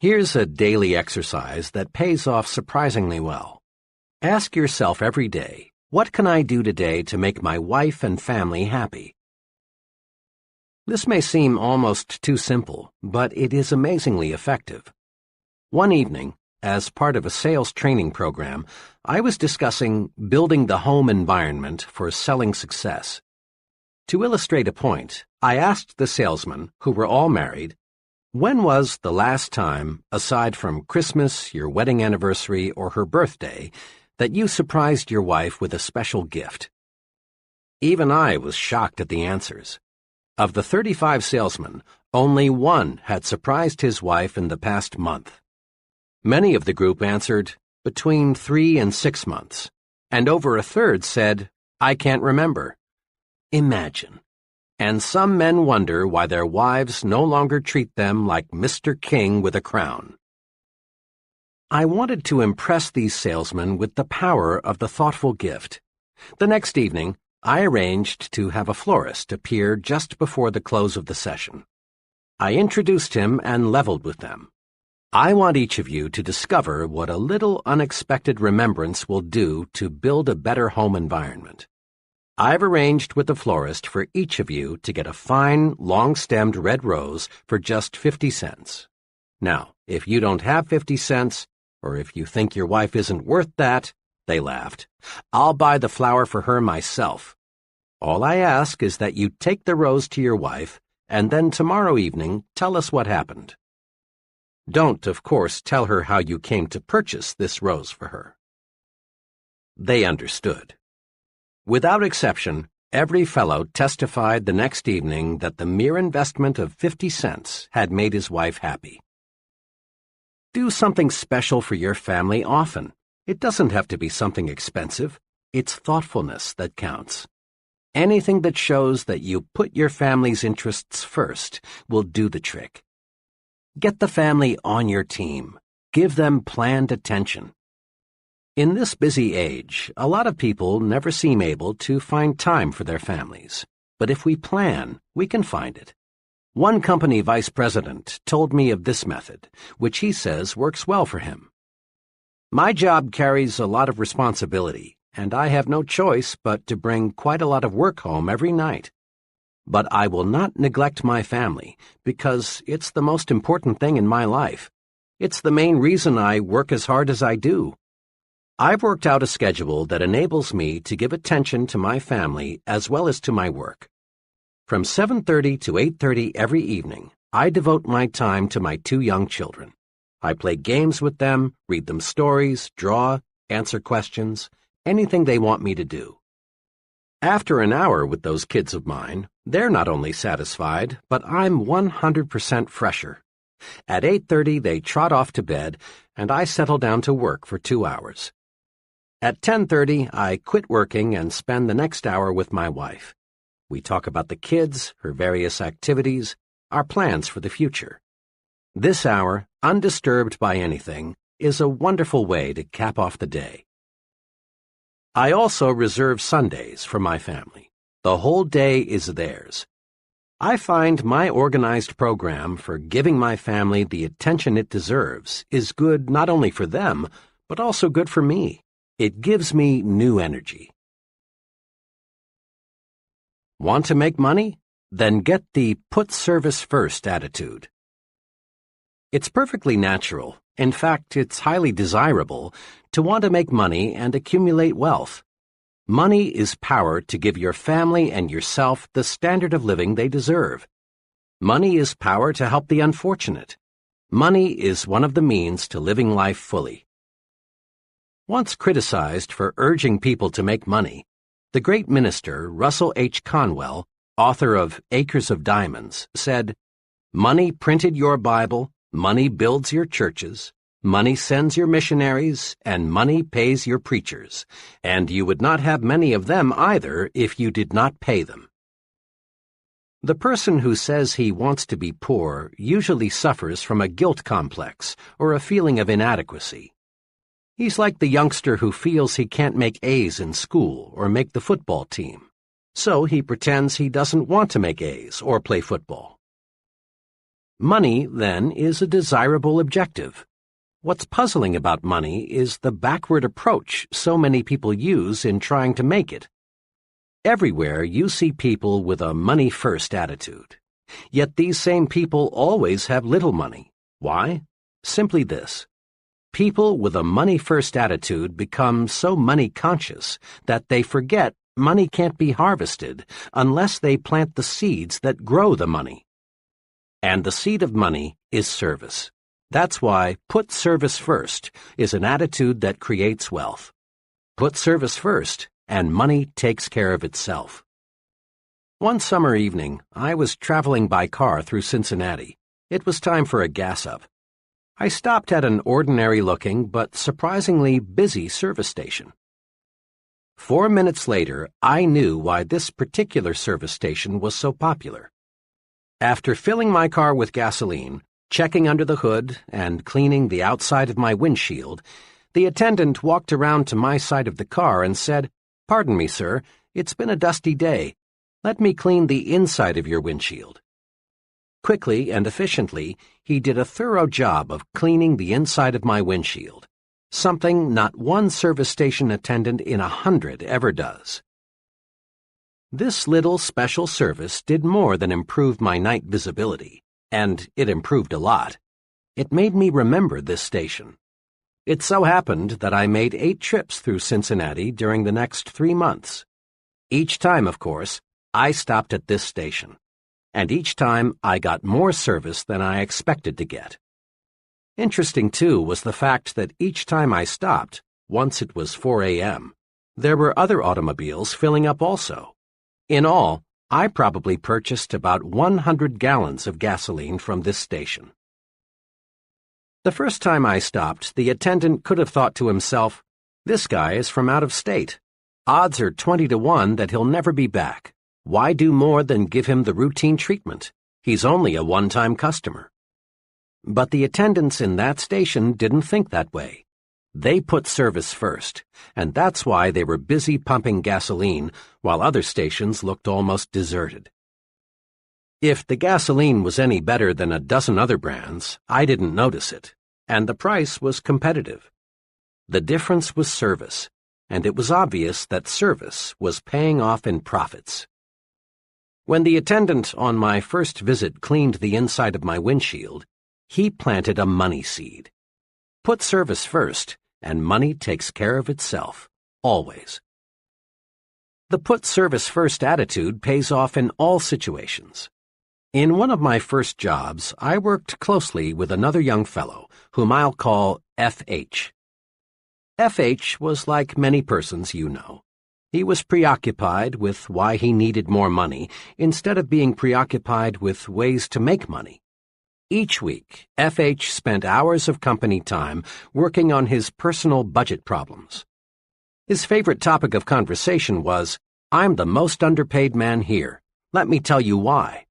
Here's a daily exercise that pays off surprisingly well. Ask yourself every day, what can I do today to make my wife and family happy? This may seem almost too simple, but it is amazingly effective. One evening, as part of a sales training program, I was discussing building the home environment for selling success. To illustrate a point, I asked the salesmen, who were all married, When was the last time, aside from Christmas, your wedding anniversary, or her birthday, that you surprised your wife with a special gift? Even I was shocked at the answers. Of the 35 salesmen, only one had surprised his wife in the past month. Many of the group answered between 3 and 6 months, and over a third said, "I can't remember." Imagine. And some men wonder why their wives no longer treat them like Mr. King with a crown. I wanted to impress these salesmen with the power of the thoughtful gift. The next evening, I arranged to have a florist appear just before the close of the session. I introduced him and leveled with them. I want each of you to discover what a little unexpected remembrance will do to build a better home environment. I've arranged with the florist for each of you to get a fine, long-stemmed red rose for just 50 cents. Now, if you don't have 50 cents, or if you think your wife isn't worth that, they laughed, I'll buy the flower for her myself. All I ask is that you take the rose to your wife, and then tomorrow evening tell us what happened. Don't, of course, tell her how you came to purchase this rose for her. They understood. Without exception, every fellow testified the next evening that the mere investment of 50 cents had made his wife happy. Do something special for your family often. It doesn't have to be something expensive. It's thoughtfulness that counts. Anything that shows that you put your family's interests first will do the trick. Get the family on your team. Give them planned attention. In this busy age, a lot of people never seem able to find time for their families. But if we plan, we can find it. One company vice president told me of this method, which he says works well for him. My job carries a lot of responsibility, and I have no choice but to bring quite a lot of work home every night. But I will not neglect my family, because it's the most important thing in my life. It's the main reason I work as hard as I do. I've worked out a schedule that enables me to give attention to my family as well as to my work. From 7:30 to 8:30 every evening, I devote my time to my 2 young children. I play games with them, read them stories, draw, answer questions, anything they want me to do. After an hour with those kids of mine, they're not only satisfied, but I'm 100% fresher. At 8:30, they trot off to bed, and I settle down to work for 2 hours. At 10:30, I quit working and spend the next hour with my wife. We talk about the kids, her various activities, our plans for the future. This hour, undisturbed by anything, is a wonderful way to cap off the day. I also reserve Sundays for my family. The whole day is theirs. I find my organized program for giving my family the attention it deserves is good not only for them, but also good for me. It gives me new energy. Want to make money? Then get the put service first attitude. It's perfectly natural, in fact, it's highly desirable, to want to make money and accumulate wealth. Money is power to give your family and yourself the standard of living they deserve. Money is power to help the unfortunate. Money is one of the means to living life fully. Once criticized for urging people to make money, the great minister Russell H. Conwell, author of Acres of Diamonds, said, "Money printed your Bible, money builds your churches, money sends your missionaries, and money pays your preachers, and you would not have many of them either if you did not pay them." The person who says he wants to be poor usually suffers from a guilt complex or a feeling of inadequacy. He's like the youngster who feels he can't make A's in school or make the football team, so he pretends he doesn't want to make A's or play football. Money, then, is a desirable objective. What's puzzling about money is the backward approach so many people use in trying to make it. Everywhere you see people with a money-first attitude. Yet these same people always have little money. Why? Simply this. People with a money-first attitude become so money-conscious that they forget money can't be harvested unless they plant the seeds that grow the money. And the seed of money is service. That's why put service first is an attitude that creates wealth. Put service first, and money takes care of itself. One summer evening, I was traveling by car through Cincinnati. It was time for a gas-up. I stopped at an ordinary-looking but surprisingly busy service station. 4 minutes later, I knew why this particular service station was so popular. After filling my car with gasoline, checking under the hood, and cleaning the outside of my windshield, the attendant walked around to my side of the car and said, "Pardon me, sir, it's been a dusty day. Let me clean the inside of your windshield." Quickly and efficiently, he did a thorough job of cleaning the inside of my windshield, something not one service station attendant in 100 ever does. This little special service did more than improve my night visibility, and it improved a lot. It made me remember this station. It so happened that I made 8 trips through Cincinnati during the next 3 months. Each time, of course, I stopped at this station, and each time I got more service than I expected to get. Interesting, too, was the fact that each time I stopped, once it was 4 a.m., there were other automobiles filling up also. In all, I probably purchased about 100 gallons of gasoline from this station. The first time I stopped, the attendant could have thought to himself, "This guy is from out of state. Odds are 20 to 1 that he'll never be back. Why do more than give him the routine treatment? He's only a one-time customer." But the attendants in that station didn't think that way. They put service first, and that's why they were busy pumping gasoline while other stations looked almost deserted. If the gasoline was any better than a dozen other brands, I didn't notice it, and the price was competitive. The difference was service, and it was obvious that service was paying off in profits. When the attendant on my first visit cleaned the inside of my windshield, he planted a money seed. Put service first, and money takes care of itself, always. The put service first attitude pays off in all situations. In one of my first jobs, I worked closely with another young fellow, whom I'll call F.H. F.H. was like many persons you know. He was preoccupied with why he needed more money instead of being preoccupied with ways to make money. Each week, F.H. spent hours of company time working on his personal budget problems. His favorite topic of conversation was, "I'm the most underpaid man here. Let me tell you why."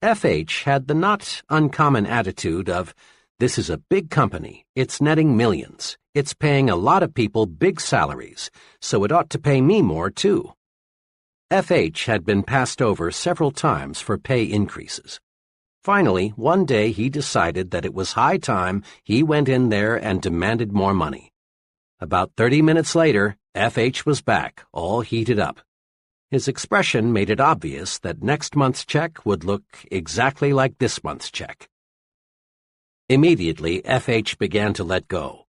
F.H. had the not uncommon attitude of, "This is a big company. It's netting millions. It's paying a lot of people big salaries, so it ought to pay me more, too." F.H. had been passed over several times for pay increases. Finally, one day he decided that it was high time he went in there and demanded more money. About 30 minutes later, F.H. was back, all heated up. His expression made it obvious that next month's check would look exactly like this month's check. Immediately, F.H. began to let go.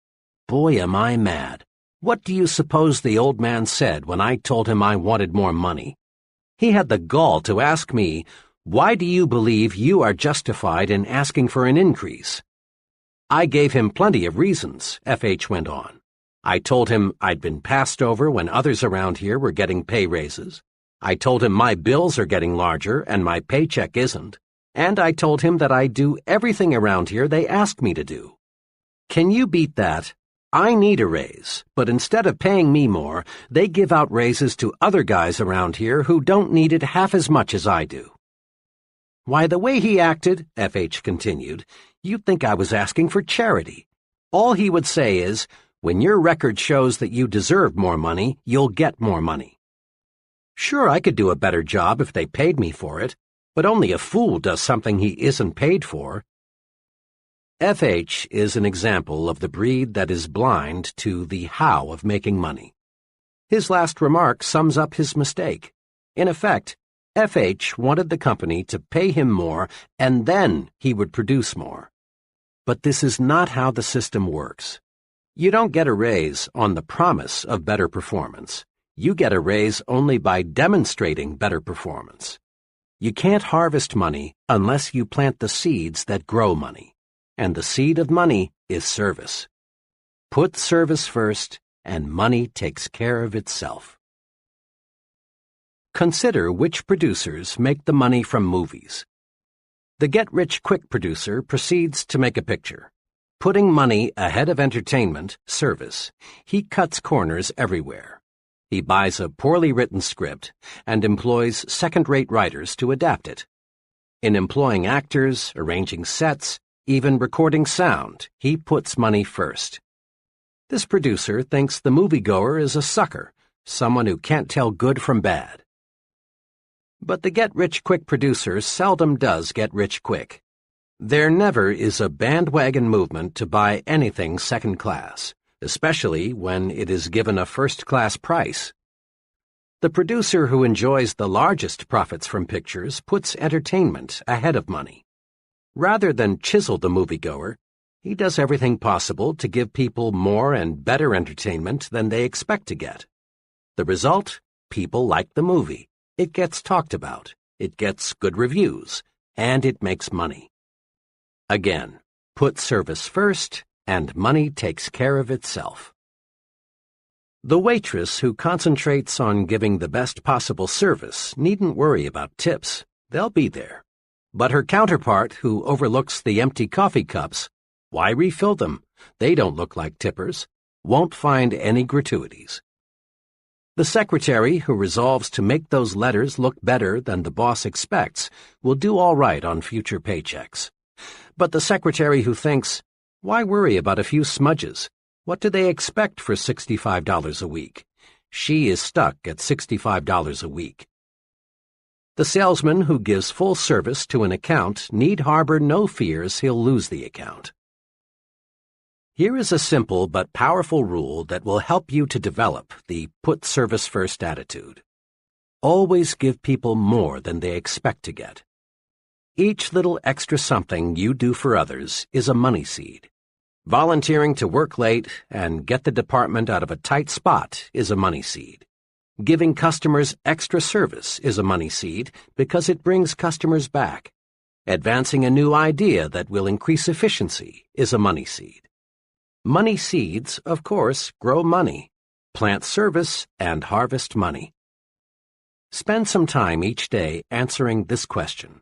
Boy, am I mad. What do you suppose the old man said when I told him I wanted more money? He had the gall to ask me, "Why do you believe you are justified in asking for an increase?" I gave him plenty of reasons, F.H. went on. I told him I'd been passed over when others around here were getting pay raises. I told him my bills are getting larger and my paycheck isn't. And I told him that I do everything around here they ask me to do. Can you beat that? I need a raise, but instead of paying me more, they give out raises to other guys around here who don't need it half as much as I do. Why, the way he acted, F.H. continued, you'd think I was asking for charity. All he would say is, "When your record shows that you deserve more money, you'll get more money." Sure, I could do a better job if they paid me for it, but only a fool does something he isn't paid for. F.H. is an example of the breed that is blind to the how of making money. His last remark sums up his mistake. In effect, F.H. wanted the company to pay him more, and then he would produce more. But this is not how the system works. You don't get a raise on the promise of better performance. You get a raise only by demonstrating better performance. You can't harvest money unless you plant the seeds that grow money. And the seed of money is service. Put service first, and money takes care of itself. Consider which producers make the money from movies. The get-rich-quick producer proceeds to make a picture. Putting money ahead of entertainment, service, he cuts corners everywhere. He buys a poorly written script and employs second-rate writers to adapt it. In employing actors, arranging sets, even recording sound, he puts money first. This producer thinks the moviegoer is a sucker, someone who can't tell good from bad. But the get-rich-quick producer seldom does get rich quick. There never is a bandwagon movement to buy anything second class, especially when it is given a first-class price. The producer who enjoys the largest profits from pictures puts entertainment ahead of money. Rather than chisel the moviegoer, he does everything possible to give people more and better entertainment than they expect to get. The result? People like the movie. It gets talked about, it gets good reviews, and it makes money. Again, put service first, and money takes care of itself. The waitress who concentrates on giving the best possible service needn't worry about tips. They'll be there. But her counterpart who overlooks the empty coffee cups, why refill them? They don't look like tippers, won't find any gratuities. The secretary who resolves to make those letters look better than the boss expects will do all right on future paychecks. But the secretary who thinks, why worry about a few smudges? What do they expect for $65 a week? She is stuck at $65 a week. The salesman who gives full service to an account need harbor no fears he'll lose the account. Here is a simple but powerful rule that will help you to develop the put service first attitude. Always give people more than they expect to get. Each little extra something you do for others is a money seed. Volunteering to work late and get the department out of a tight spot is a money seed. Giving customers extra service is a money seed because it brings customers back. Advancing a new idea that will increase efficiency is a money seed. Money seeds, of course, grow money. Plant service and harvest money. Spend some time each day answering this question.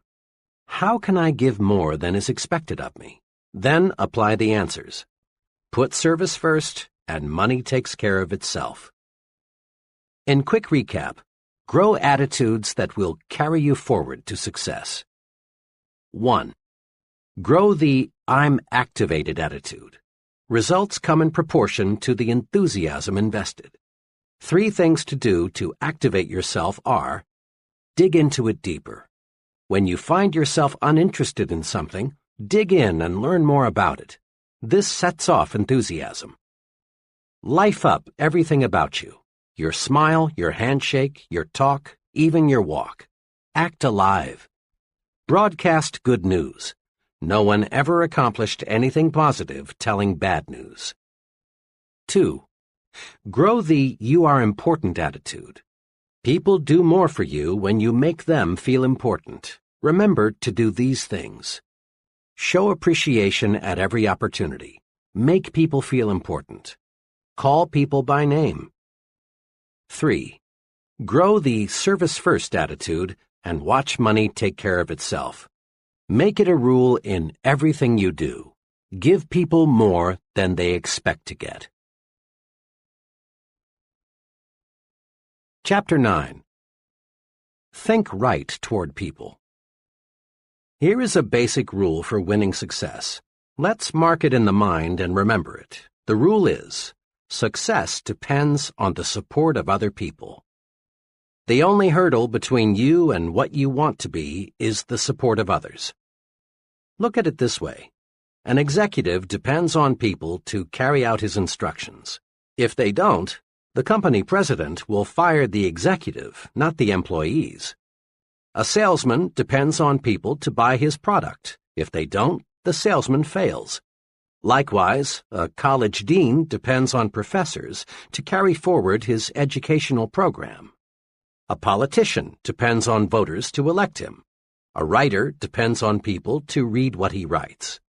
How can I give more than is expected of me? Then apply the answers. Put service first, and money takes care of itself. In quick recap, grow attitudes that will carry you forward to success. 1. Grow the I'm activated attitude. Results come in proportion to the enthusiasm invested. 3 things to do to activate yourself are: dig into it deeper. When you find yourself uninterested in something, dig in and learn more about it. This sets off enthusiasm. Life up everything about you. Your smile, your handshake, your talk, even your walk. Act alive. Broadcast good news. No one ever accomplished anything positive telling bad news. 2. Grow the you are important attitude. People do more for you when you make them feel important. Remember to do these things. Show appreciation at every opportunity. Make people feel important. Call people by name. 3. Grow the service-first attitude and watch money take care of itself. Make it a rule in everything you do. Give people more than they expect to get. Chapter 9. Think right toward people. Here is a basic rule for winning success. Let's mark it in the mind and remember it. The rule is, success depends on the support of other people. The only hurdle between you and what you want to be is the support of others. Look at it this way. An executive depends on people to carry out his instructions. If they don't, the company president will fire the executive, not the employees. A salesman depends on people to buy his product. If they don't, the salesman fails. Likewise, a college dean depends on professors to carry forward his educational program. A politician depends on voters to elect him. A writer depends on people to read what he writes.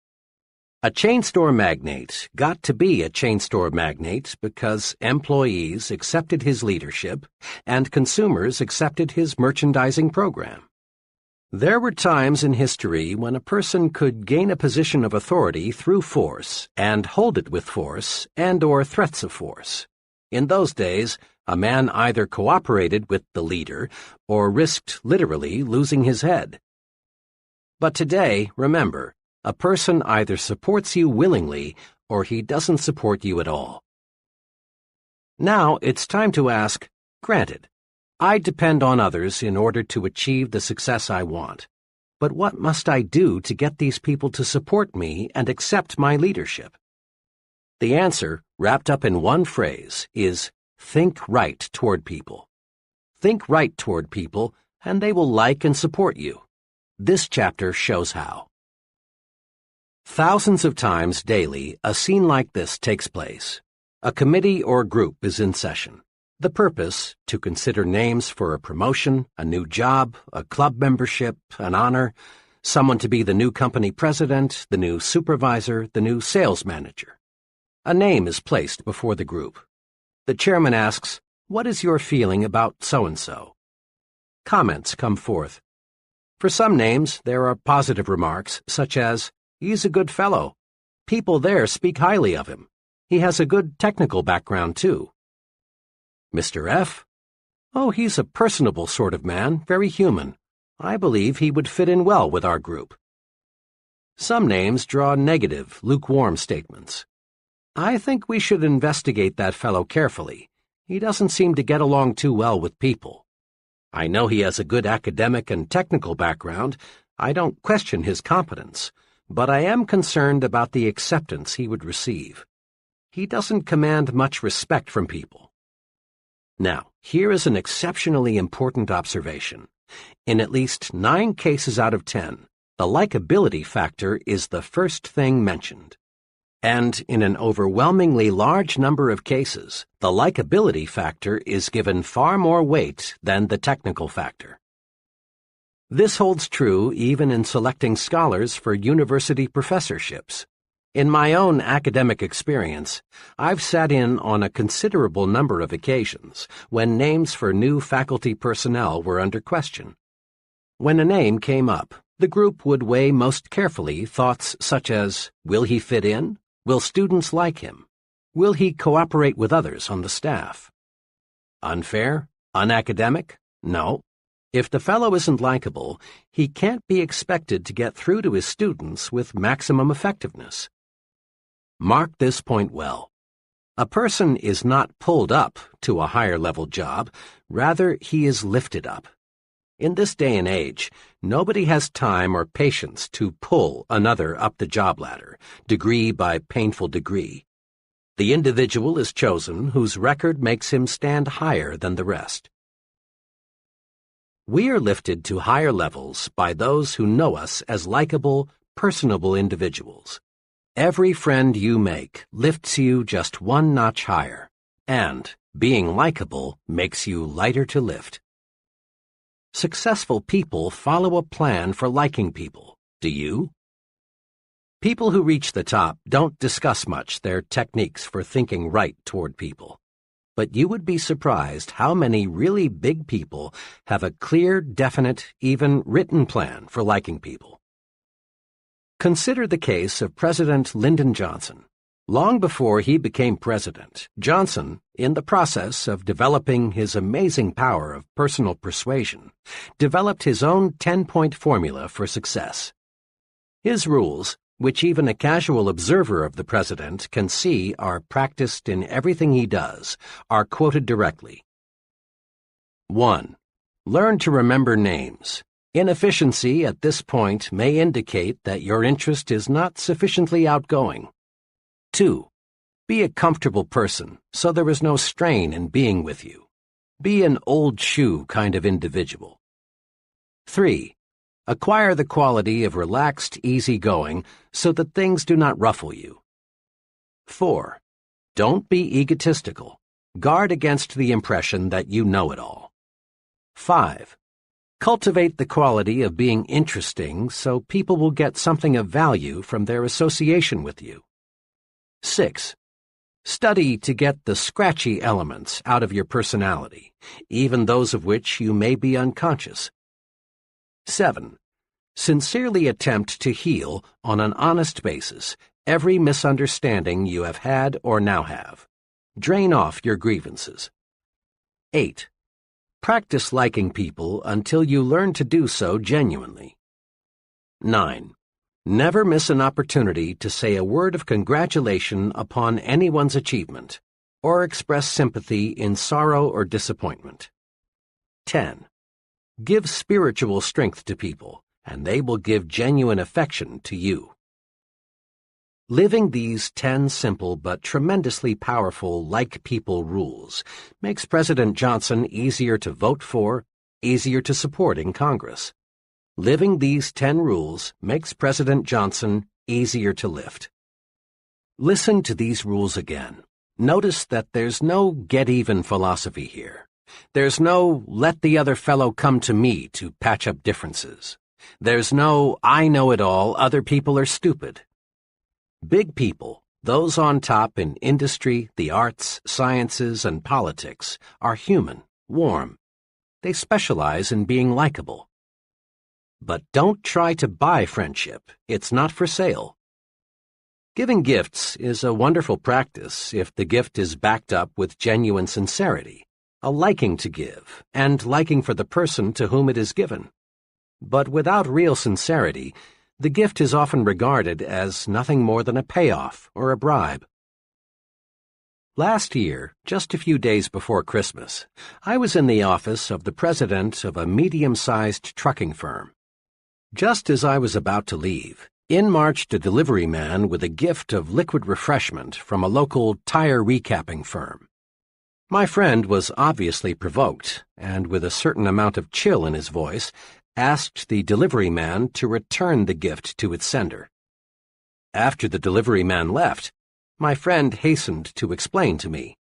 A chain store magnate got to be a chain store magnate because employees accepted his leadership and consumers accepted his merchandising program. There were times in history when a person could gain a position of authority through force and hold it with force and/or threats of force. In those days, a man either cooperated with the leader or risked literally losing his head. But today, remember, a person either supports you willingly or he doesn't support you at all. Now it's time to ask, granted, I depend on others in order to achieve the success I want. But what must I do to get these people to support me and accept my leadership? The answer, wrapped up in one phrase, is think right toward people. Think right toward people, and they will like and support you. This chapter shows how. Thousands of times daily, a scene like this takes place. A committee or group is in session. The purpose, to consider names for a promotion, a new job, a club membership, an honor, someone to be the new company president, the new supervisor, the new sales manager. A name is placed before the group. The chairman asks, "What is your feeling about so-and-so?" Comments come forth. For some names, there are positive remarks, such as, "He's a good fellow. People there speak highly of him. He has a good technical background, too." Mr. F. "Oh, he's a personable sort of man, very human. I believe he would fit in well with our group." Some names draw negative, lukewarm statements. "I think we should investigate that fellow carefully. He doesn't seem to get along too well with people. I know he has a good academic and technical background. I don't question his competence, but I am concerned about the acceptance he would receive. He doesn't command much respect from people." Now, here is an exceptionally important observation. In at least 9 cases out of 10, the likability factor is the first thing mentioned. And in an overwhelmingly large number of cases, the likability factor is given far more weight than the technical factor. This holds true even in selecting scholars for university professorships. In my own academic experience, I've sat in on a considerable number of occasions when names for new faculty personnel were under question. When a name came up, the group would weigh most carefully thoughts such as, will he fit in? Will students like him? Will he cooperate with others on the staff? Unfair? Unacademic? No. If the fellow isn't likable, he can't be expected to get through to his students with maximum effectiveness. Mark this point well. A person is not pulled up to a higher-level job, rather he is lifted up. In this day and age, nobody has time or patience to pull another up the job ladder, degree by painful degree. The individual is chosen whose record makes him stand higher than the rest. We are lifted to higher levels by those who know us as likable, personable individuals. Every friend you make lifts you just one notch higher, and being likable makes you lighter to lift. Successful people follow a plan for liking people. Do you? People who reach the top don't discuss much their techniques for thinking right toward people. But you would be surprised how many really big people have a clear, definite, even written plan for liking people. Consider the case of President Lyndon Johnson. Long before he became president, Johnson, in the process of developing his amazing power of personal persuasion, developed his own 10-point formula for success. His rules, which even a casual observer of the president can see are practiced in everything he does, are quoted directly. 1. Learn to remember names. Inefficiency at this point may indicate that your interest is not sufficiently outgoing. 2. Be a comfortable person, so there is no strain in being with you. Be an old shoe kind of individual. 3. Acquire the quality of relaxed, easygoing, so that things do not ruffle you. 4. Don't be egotistical. Guard against the impression that you know it all. 5. Cultivate the quality of being interesting so people will get something of value from their association with you. 6. Study to get the scratchy elements out of your personality, even those of which you may be unconscious. 7. Sincerely attempt to heal on an honest basis every misunderstanding you have had or now have. Drain off your grievances. 8. Practice liking people until you learn to do so genuinely. 9. Never miss an opportunity to say a word of congratulation upon anyone's achievement, or express sympathy in sorrow or disappointment. 10. Give spiritual strength to people, and they will give genuine affection to you. Living these 10 simple but tremendously powerful like people rules makes President Johnson easier to vote for, easier to support in Congress. Living these 10 rules makes President Johnson easier to lift. Listen to these rules again. Notice that there's no get-even philosophy here. There's no let the other fellow come to me to patch up differences. There's no I know it all, other people are stupid. Big people, those on top in industry, the arts, sciences, and politics, are human, warm. They specialize in being likable. But don't try to buy friendship. It's not for sale. Giving gifts is a wonderful practice if the gift is backed up with genuine sincerity, a liking to give, and liking for the person to whom it is given. But without real sincerity, the gift is often regarded as nothing more than a payoff or a bribe. Last year, just a few days before Christmas, I was in the office of the president of a medium-sized trucking firm. Just as I was about to leave, in marched a delivery man with a gift of liquid refreshment from a local tire recapping firm. My friend was obviously provoked, and with a certain amount of chill in his voice, asked the delivery man to return the gift to its sender. After the delivery man left, my friend hastened to explain to me,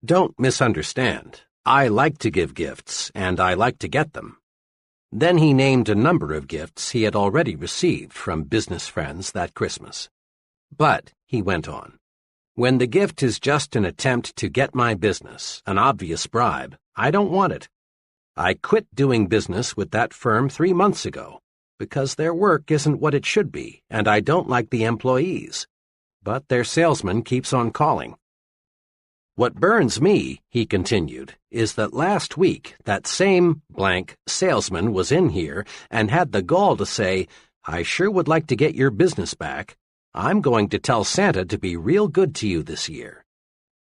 "Don't misunderstand. I like to give gifts, and I like to get them." Then he named a number of gifts he had already received from business friends that Christmas. "But," he went on, "when the gift is just an attempt to get my business, an obvious bribe, I don't want it. I quit doing business with that firm 3 months ago because their work isn't what it should be, and I don't like the employees. But their salesman keeps on calling. What burns me," he continued, "is that last week that same blank salesman was in here and had the gall to say, 'I sure would like to get your business back. I'm going to tell Santa to be real good to you this year.'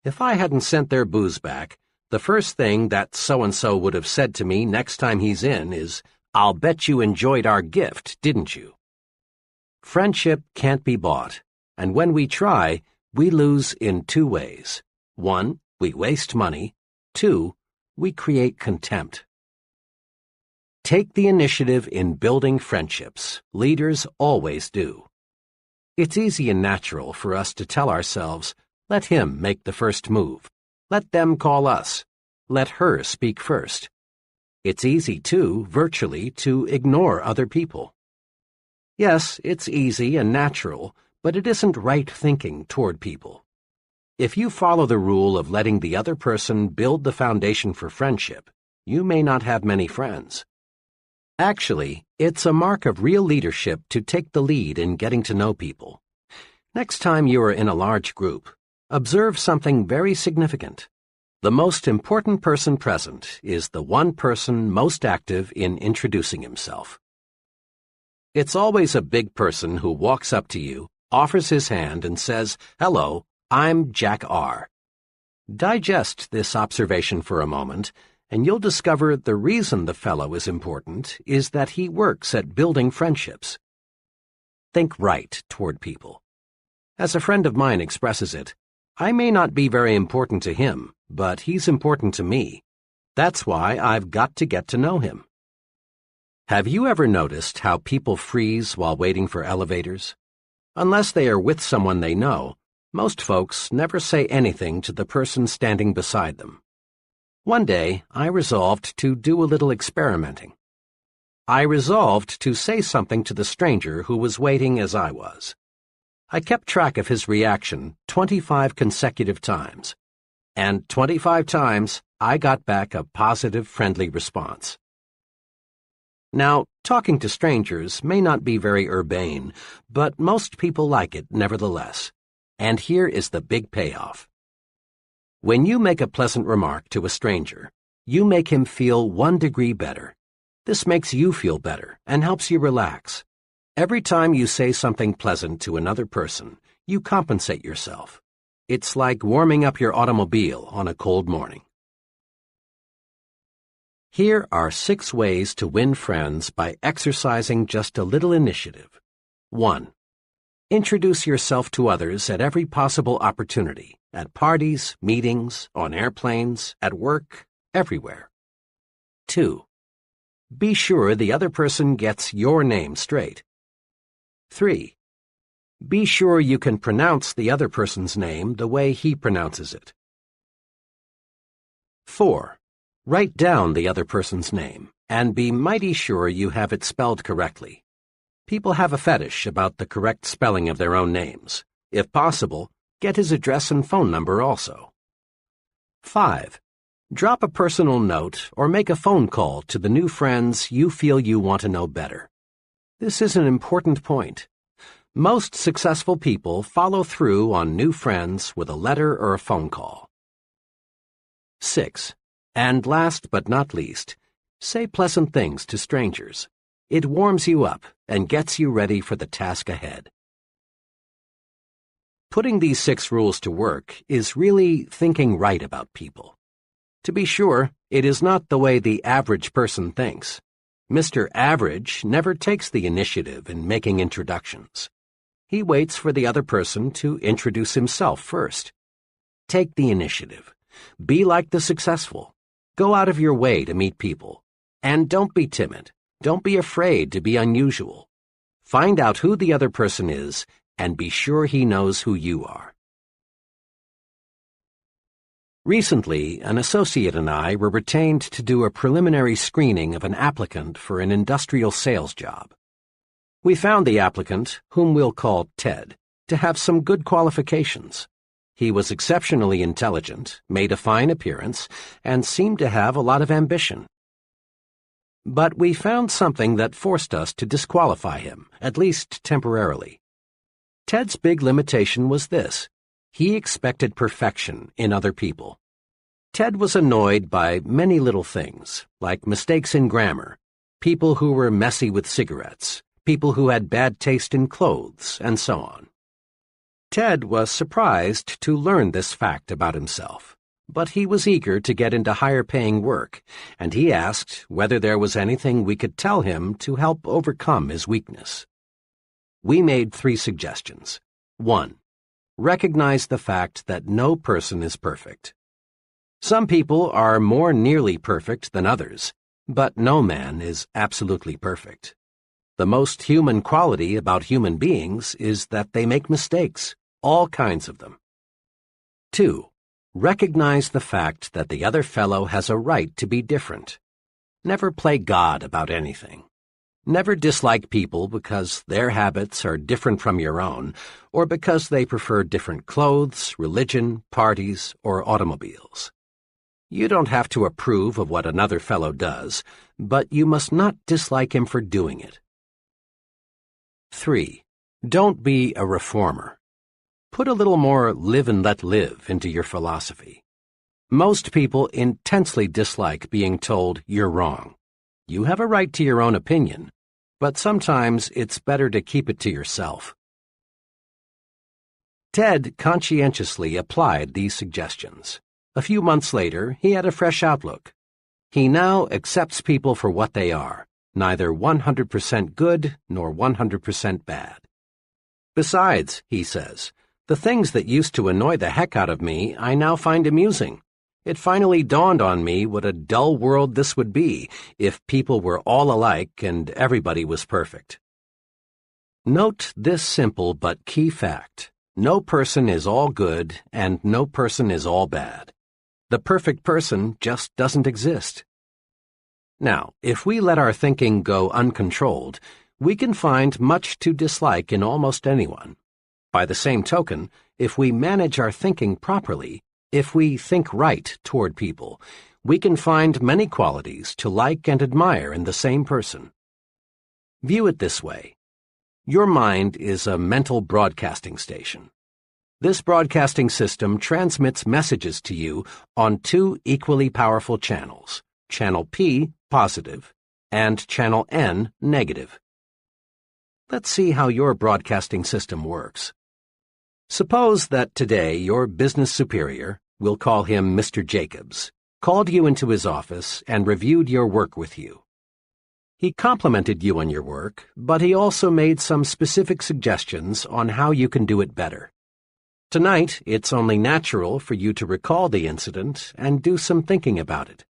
If I hadn't sent their booze back, the first thing that so-and-so would have said to me next time he's in is, 'I'll bet you enjoyed our gift, didn't you?' Friendship can't be bought, and when we try, we lose in 2 ways. 1, we waste money. 2, we create contempt. Take the initiative in building friendships. Leaders always do. It's easy and natural for us to tell ourselves, let him make the first move. Let them call us. Let her speak first. It's easy, too, virtually, to ignore other people. Yes, it's easy and natural, but it isn't right thinking toward people. If you follow the rule of letting the other person build the foundation for friendship, you may not have many friends. Actually, it's a mark of real leadership to take the lead in getting to know people. Next time you are in a large group, observe something very significant. The most important person present is the one person most active in introducing himself. It's always a big person who walks up to you, offers his hand, and says, "Hello, I'm Jack R." Digest this observation for a moment, and you'll discover the reason the fellow is important is that he works at building friendships. Think right toward people. As a friend of mine expresses it, I may not be very important to him, but he's important to me. That's why I've got to get to know him. Have you ever noticed how people freeze while waiting for elevators? Unless they are with someone they know, most folks never say anything to the person standing beside them. One day, I resolved to do a little experimenting. I resolved to say something to the stranger who was waiting as I was. I kept track of his reaction 25 consecutive times, and 25 times I got back a positive, friendly response. Now, talking to strangers may not be very urbane, but most people like it nevertheless. And here is the big payoff. When you make a pleasant remark to a stranger, you make him feel 1 degree better. This makes you feel better and helps you relax. Every time you say something pleasant to another person, you compensate yourself. It's like warming up your automobile on a cold morning. Here are 6 ways to win friends by exercising just a little initiative. 1. Introduce yourself to others at every possible opportunity, at parties, meetings, on airplanes, at work, everywhere. 2. Be sure the other person gets your name straight. 3. Be sure you can pronounce the other person's name the way he pronounces it. 4. Write down the other person's name, and be mighty sure you have it spelled correctly. People have a fetish about the correct spelling of their own names. If possible, get his address and phone number also. 5. Drop a personal note or make a phone call to the new friends you feel you want to know better. This is an important point. Most successful people follow through on new friends with a letter or a phone call. 6. And last but not least, say pleasant things to strangers. It warms you up and gets you ready for the task ahead. Putting these 6 rules to work is really thinking right about people. To be sure, it is not the way the average person thinks. Mr. Average never takes the initiative in making introductions. He waits for the other person to introduce himself first. Take the initiative. Be like the successful. Go out of your way to meet people. And don't be timid. Don't be afraid to be unusual. Find out who the other person is and be sure he knows who you are. Recently, an associate and I were retained to do a preliminary screening of an applicant for an industrial sales job. We found the applicant, whom we'll call Ted, to have some good qualifications. He was exceptionally intelligent, made a fine appearance, and seemed to have a lot of ambition. But we found something that forced us to disqualify him, at least temporarily. Ted's big limitation was this: he expected perfection in other people. Ted was annoyed by many little things, like mistakes in grammar, people who were messy with cigarettes, people who had bad taste in clothes, and so on. Ted was surprised to learn this fact about himself, but he was eager to get into higher-paying work, and he asked whether there was anything we could tell him to help overcome his weakness. We made 3 suggestions. 1. Recognize the fact that no person is perfect. Some people are more nearly perfect than others, but no man is absolutely perfect. The most human quality about human beings is that they make mistakes, all kinds of them. 2. Recognize the fact that the other fellow has a right to be different. Never play God about anything. Never dislike people because their habits are different from your own, or because they prefer different clothes, religion, parties, or automobiles. You don't have to approve of what another fellow does, but you must not dislike him for doing it. 3. Don't be a reformer. Put a little more live and let live into your philosophy. Most people intensely dislike being told you're wrong. You have a right to your own opinion, but sometimes it's better to keep it to yourself. Ted conscientiously applied these suggestions. A few months later, he had a fresh outlook. He now accepts people for what they are, neither 100% good nor 100% bad. Besides, he says, the things that used to annoy the heck out of me I now find amusing. It finally dawned on me what a dull world this would be if people were all alike and everybody was perfect. Note this simple but key fact. No person is all good and no person is all bad. The perfect person just doesn't exist. Now, if we let our thinking go uncontrolled, we can find much to dislike in almost anyone. By the same token, if we manage our thinking properly, if we think right toward people, we can find many qualities to like and admire in the same person. View it this way. Your mind is a mental broadcasting station. This broadcasting system transmits messages to you on two equally powerful channels, Channel P, positive, and Channel N, negative. Let's see how your broadcasting system works. Suppose that today your business superior, we'll call him Mr. Jacobs, called you into his office and reviewed your work with you. He complimented you on your work, but he also made some specific suggestions on how you can do it better. Tonight, it's only natural for you to recall the incident and do some thinking about it.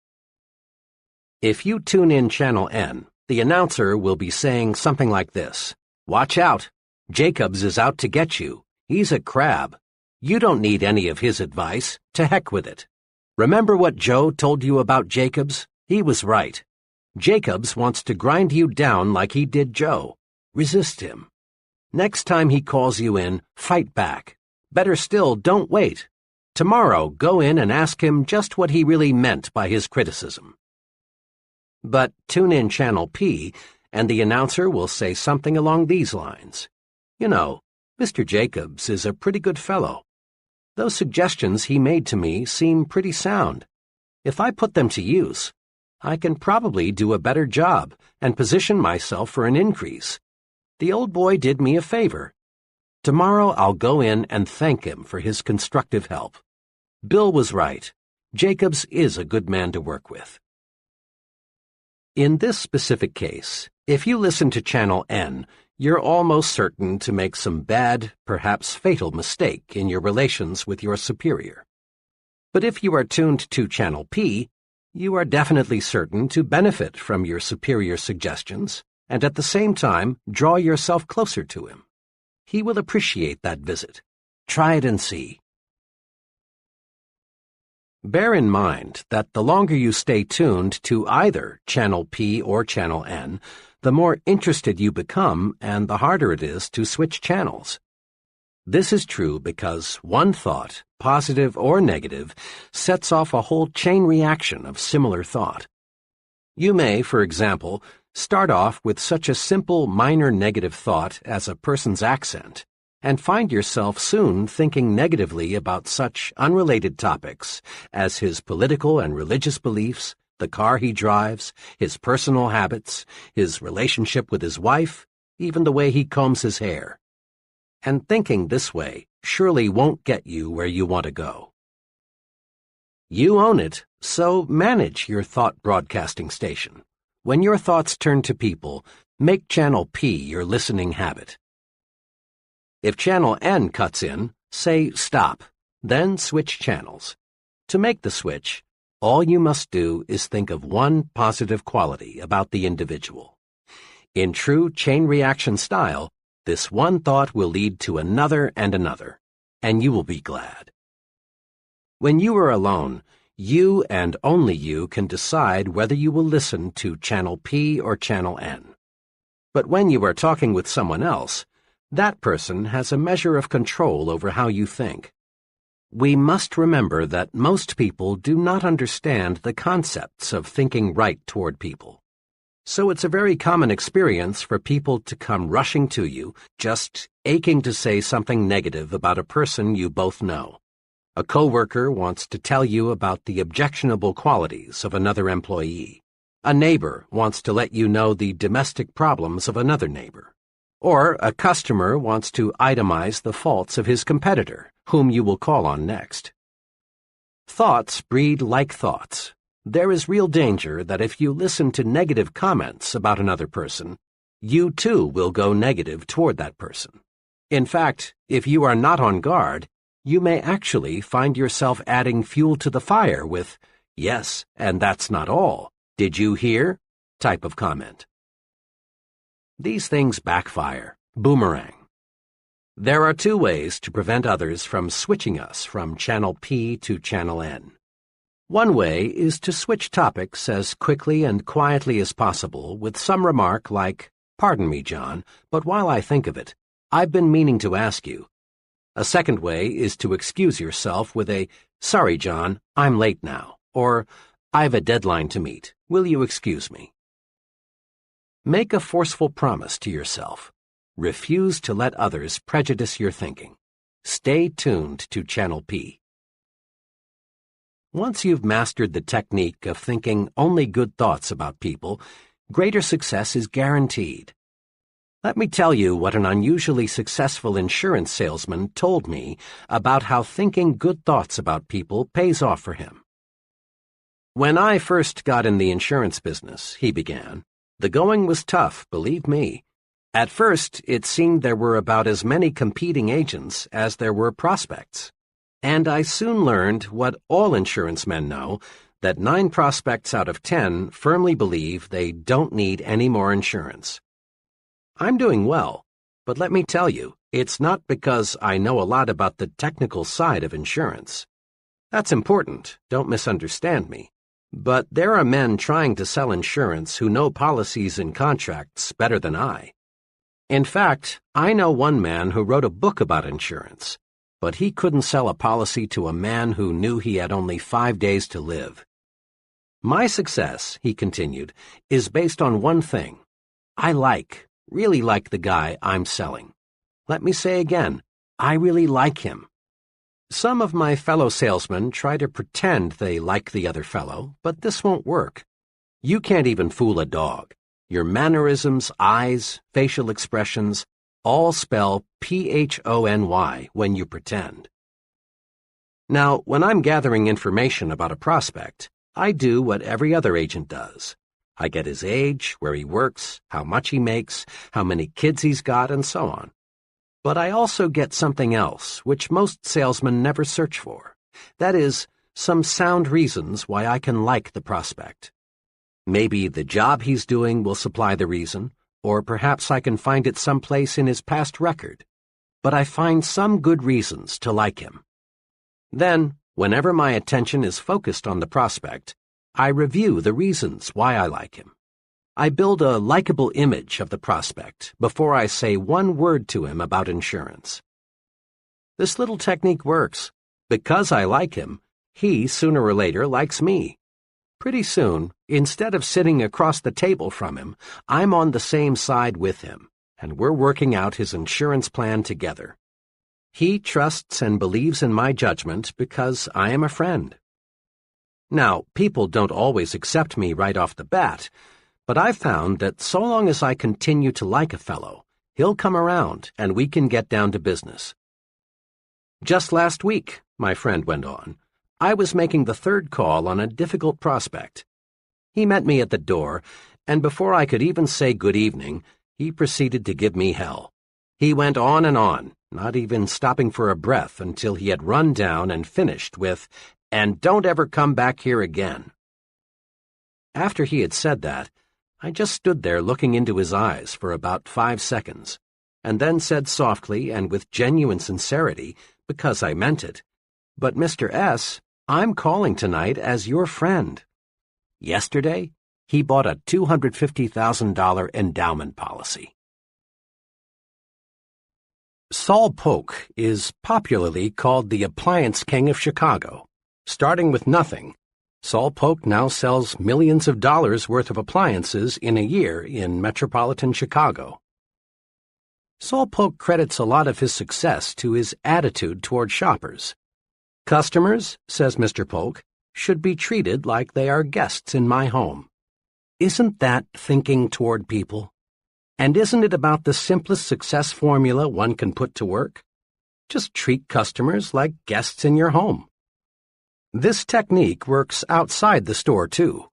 If you tune in Channel N, the announcer will be saying something like this: "Watch out! Jacobs is out to get you. He's a crab. You don't need any of his advice. To heck with it. Remember what Joe told you about Jacobs? He was right. Jacobs wants to grind you down like he did Joe. Resist him. Next time he calls you in, fight back. Better still, don't wait. Tomorrow, go in and ask him just what he really meant by his criticism." But tune in Channel P, and the announcer will say something along these lines. "You know, Mr. Jacobs is a pretty good fellow. Those suggestions he made to me seem pretty sound. If I put them to use, I can probably do a better job and position myself for an increase. The old boy did me a favor. Tomorrow I'll go in and thank him for his constructive help. Bill was right. Jacobs is a good man to work with." In this specific case, if you listen to Channel N, you're almost certain to make some bad, perhaps fatal mistake in your relations with your superior. But if you are tuned to Channel P, you are definitely certain to benefit from your superior's suggestions and at the same time draw yourself closer to him. He will appreciate that visit. Try it and see. Bear in mind that the longer you stay tuned to either Channel P or Channel N, the more interested you become and the harder it is to switch channels. This is true because one thought, positive or negative, sets off a whole chain reaction of similar thought. You may, for example, start off with such a simple minor negative thought as a person's accent, and find yourself soon thinking negatively about such unrelated topics as his political and religious beliefs, the car he drives, his personal habits, his relationship with his wife, even the way he combs his hair. And thinking this way surely won't get you where you want to go. You own it, so manage your thought broadcasting station. When your thoughts turn to people, make Channel P your listening habit. If Channel N cuts in, say stop, then switch channels. To make the switch, all you must do is think of one positive quality about the individual. In true chain reaction style, this one thought will lead to another and another, and you will be glad. When you are alone, you and only you can decide whether you will listen to Channel P or Channel N. But when you are talking with someone else, that person has a measure of control over how you think. We must remember that most people do not understand the concepts of thinking right toward people. So it's a very common experience for people to come rushing to you, just aching to say something negative about a person you both know. A coworker wants to tell you about the objectionable qualities of another employee. A neighbor wants to let you know the domestic problems of another neighbor. Or a customer wants to itemize the faults of his competitor, whom you will call on next. Thoughts breed like thoughts. There is real danger that if you listen to negative comments about another person, you too will go negative toward that person. In fact, if you are not on guard, you may actually find yourself adding fuel to the fire with, "Yes, and that's not all. Did you hear?" type of comment. These things backfire, boomerang. There are two ways to prevent others from switching us from Channel P to Channel N. One way is to switch topics as quickly and quietly as possible with some remark like, "Pardon me, John, but while I think of it, I've been meaning to ask you." A second way is to excuse yourself with a, "Sorry, John, I'm late now," or, "I've a deadline to meet. Will you excuse me?" Make a forceful promise to yourself. Refuse to let others prejudice your thinking. Stay tuned to Channel P. Once you've mastered the technique of thinking only good thoughts about people, greater success is guaranteed. Let me tell you what an unusually successful insurance salesman told me about how thinking good thoughts about people pays off for him. "When I first got in the insurance business," he began, "the going was tough, believe me. At first, it seemed there were about as many competing agents as there were prospects. And I soon learned what all insurance men know, that 9 prospects out of 10 firmly believe they don't need any more insurance. I'm doing well, but let me tell you, it's not because I know a lot about the technical side of insurance. That's important, don't misunderstand me. But there are men trying to sell insurance who know policies and contracts better than I. In fact, I know one man who wrote a book about insurance, but he couldn't sell a policy to a man who knew he had only 5 days to live. My success," he continued, "is based on one thing. I really like the guy I'm selling. Let me say again, I really like him. Some of my fellow salesmen try to pretend they like the other fellow, but this won't work. You can't even fool a dog. Your mannerisms, eyes, facial expressions, all spell PHONY when you pretend. Now, when I'm gathering information about a prospect, I do what every other agent does. I get his age, where he works, how much he makes, how many kids he's got, and so on. But I also get something else, which most salesmen never search for. That is, some sound reasons why I can like the prospect. Maybe the job he's doing will supply the reason, or perhaps I can find it someplace in his past record. But I find some good reasons to like him. Then, whenever my attention is focused on the prospect, I review the reasons why I like him. I build a likable image of the prospect before I say one word to him about insurance. This little technique works. Because I like him, he sooner or later likes me. Pretty soon, instead of sitting across the table from him, I'm on the same side with him, and we're working out his insurance plan together. He trusts and believes in my judgment because I am a friend. Now, people don't always accept me right off the bat, but I've found that so long as I continue to like a fellow, he'll come around and we can get down to business. "Just last week," my friend went on, "I was making the 3rd call on a difficult prospect. He met me at the door, and before I could even say good evening, he proceeded to give me hell. He went on, not even stopping for a breath until he had run down and finished with, 'And don't ever come back here again.' After he had said that, I just stood there looking into his eyes for about 5 seconds, and then said softly and with genuine sincerity, because I meant it, 'But Mr. S., I'm calling tonight as your friend.' Yesterday, he bought a $250,000 endowment policy." Saul Polk is popularly called the appliance king of Chicago. Starting with nothing, Saul Polk now sells millions of dollars worth of appliances in a year in metropolitan Chicago. Saul Polk credits a lot of his success to his attitude toward shoppers. "Customers," says Mr. Polk, "should be treated like they are guests in my home." Isn't that thinking toward people? And isn't it about the simplest success formula one can put to work? Just treat customers like guests in your home. This technique works outside the store, too.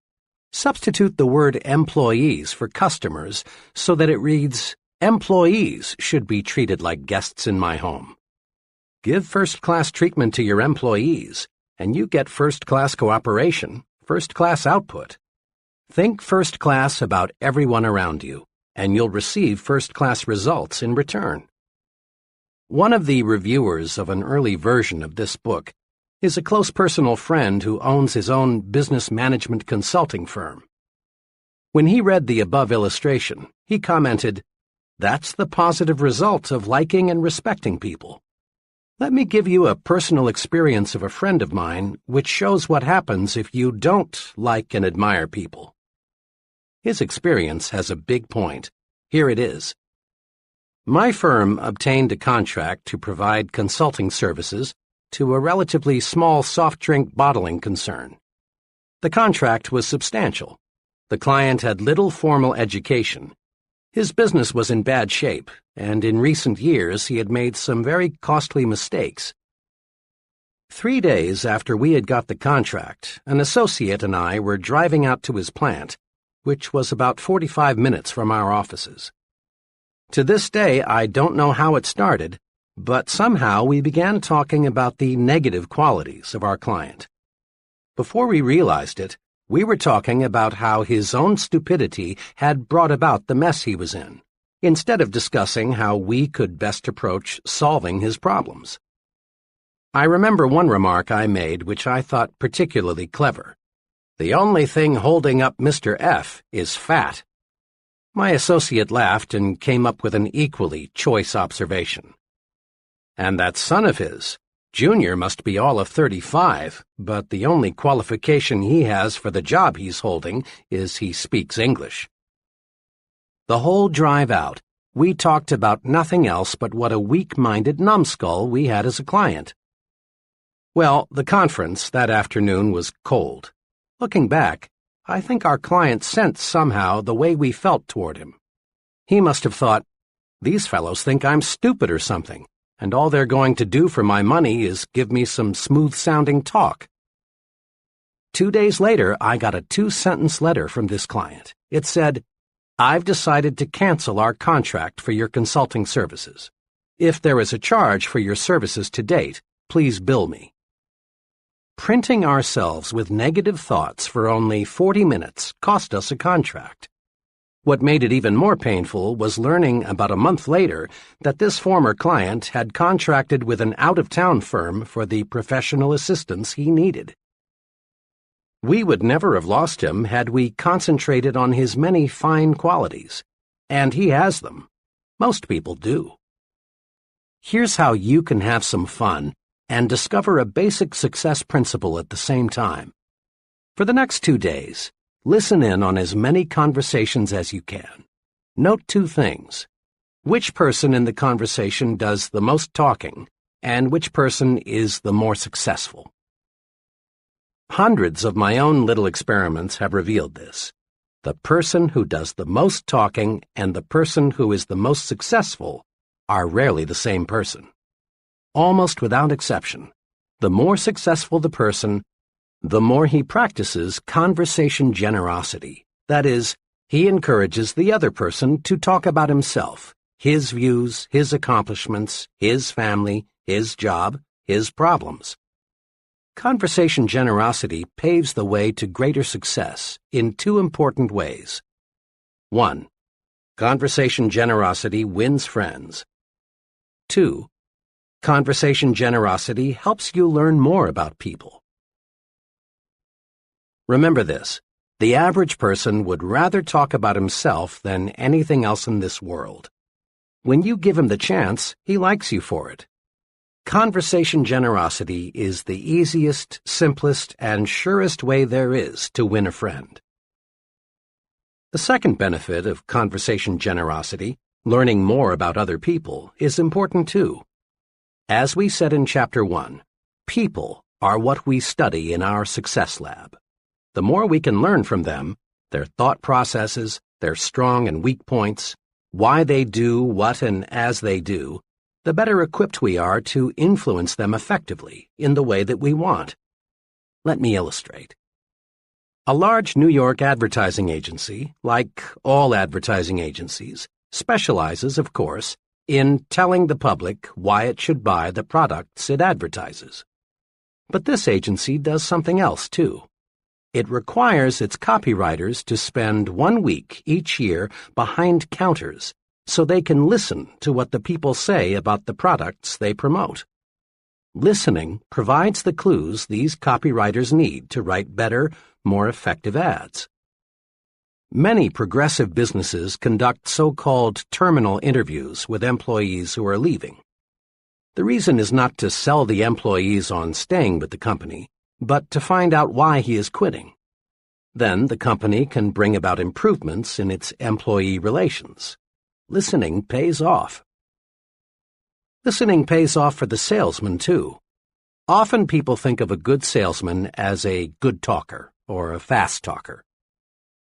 Substitute the word employees for customers so that it reads, "Employees should be treated like guests in my home." Give first-class treatment to your employees, and you get first-class cooperation, first-class output. Think first class about everyone around you, and you'll receive first-class results in return. One of the reviewers of an early version of this book is a close personal friend who owns his own business management consulting firm. When he read the above illustration, he commented, "That's the positive result of liking and respecting people." Let me give you a personal experience of a friend of mine which shows what happens if you don't like and admire people. His experience has a big point. Here it is. My firm obtained a contract to provide consulting services to a relatively small soft drink bottling concern. The contract was substantial. The client had little formal education. His business was in bad shape, and in recent years he had made some very costly mistakes. 3 days after we had got the contract, an associate and I were driving out to his plant, which was about 45 minutes from our offices. To this day, I don't know how it started, but somehow we began talking about the negative qualities of our client. Before we realized it, we were talking about how his own stupidity had brought about the mess he was in, instead of discussing how we could best approach solving his problems. I remember one remark I made which I thought particularly clever. "The only thing holding up Mr. F is fat." My associate laughed and came up with an equally choice observation. "And that son of his, Junior, must be all of 35, but the only qualification he has for the job he's holding is he speaks English." The whole drive out, we talked about nothing else but what a weak-minded numbskull we had as a client. Well, the conference that afternoon was cold. Looking back, I think our client sensed somehow the way we felt toward him. He must have thought, "These fellows think I'm stupid or something, and all they're going to do for my money is give me some smooth-sounding talk." 2 days later, I got a 2-sentence letter from this client. It said, "I've decided to cancel our contract for your consulting services. If there is a charge for your services to date, please bill me." Printing ourselves with negative thoughts for only 40 minutes cost us a contract. What made it even more painful was learning about a month later that this former client had contracted with an out-of-town firm for the professional assistance he needed. We would never have lost him had we concentrated on his many fine qualities, and he has them. Most people do. Here's how you can have some fun and discover a basic success principle at the same time. For the next 2 days, listen in on as many conversations as you can. Note 2 things. Which person in the conversation does the most talking, and which person is the more successful. Hundreds of my own little experiments have revealed this. The person who does the most talking and the person who is the most successful are rarely the same person. Almost without exception, the more successful the person, the more he practices conversation generosity. That is, he encourages the other person to talk about himself, his views, his accomplishments, his family, his job, his problems. Conversation generosity paves the way to greater success in 2 important ways. 1. Conversation generosity wins friends. 2. Conversation generosity helps you learn more about people. Remember this, the average person would rather talk about himself than anything else in this world. When you give him the chance, he likes you for it. Conversation generosity is the easiest, simplest, and surest way there is to win a friend. The second benefit of conversation generosity, learning more about other people, is important too. As we said in Chapter 1, people are what we study in our success lab. The more we can learn from them, their thought processes, their strong and weak points, why they do what and as they do, the better equipped we are to influence them effectively in the way that we want. Let me illustrate. A large New York advertising agency, like all advertising agencies, specializes, of course, in telling the public why it should buy the products it advertises. But this agency does something else, too. It requires its copywriters to spend 1 week each year behind counters so they can listen to what the people say about the products they promote. Listening provides the clues these copywriters need to write better, more effective ads. Many progressive businesses conduct so-called terminal interviews with employees who are leaving. The reason is not to sell the employees on staying with the company, but to find out why he is quitting. Then the company can bring about improvements in its employee relations. Listening pays off. Listening pays off for the salesman, too. Often people think of a good salesman as a good talker or a fast talker.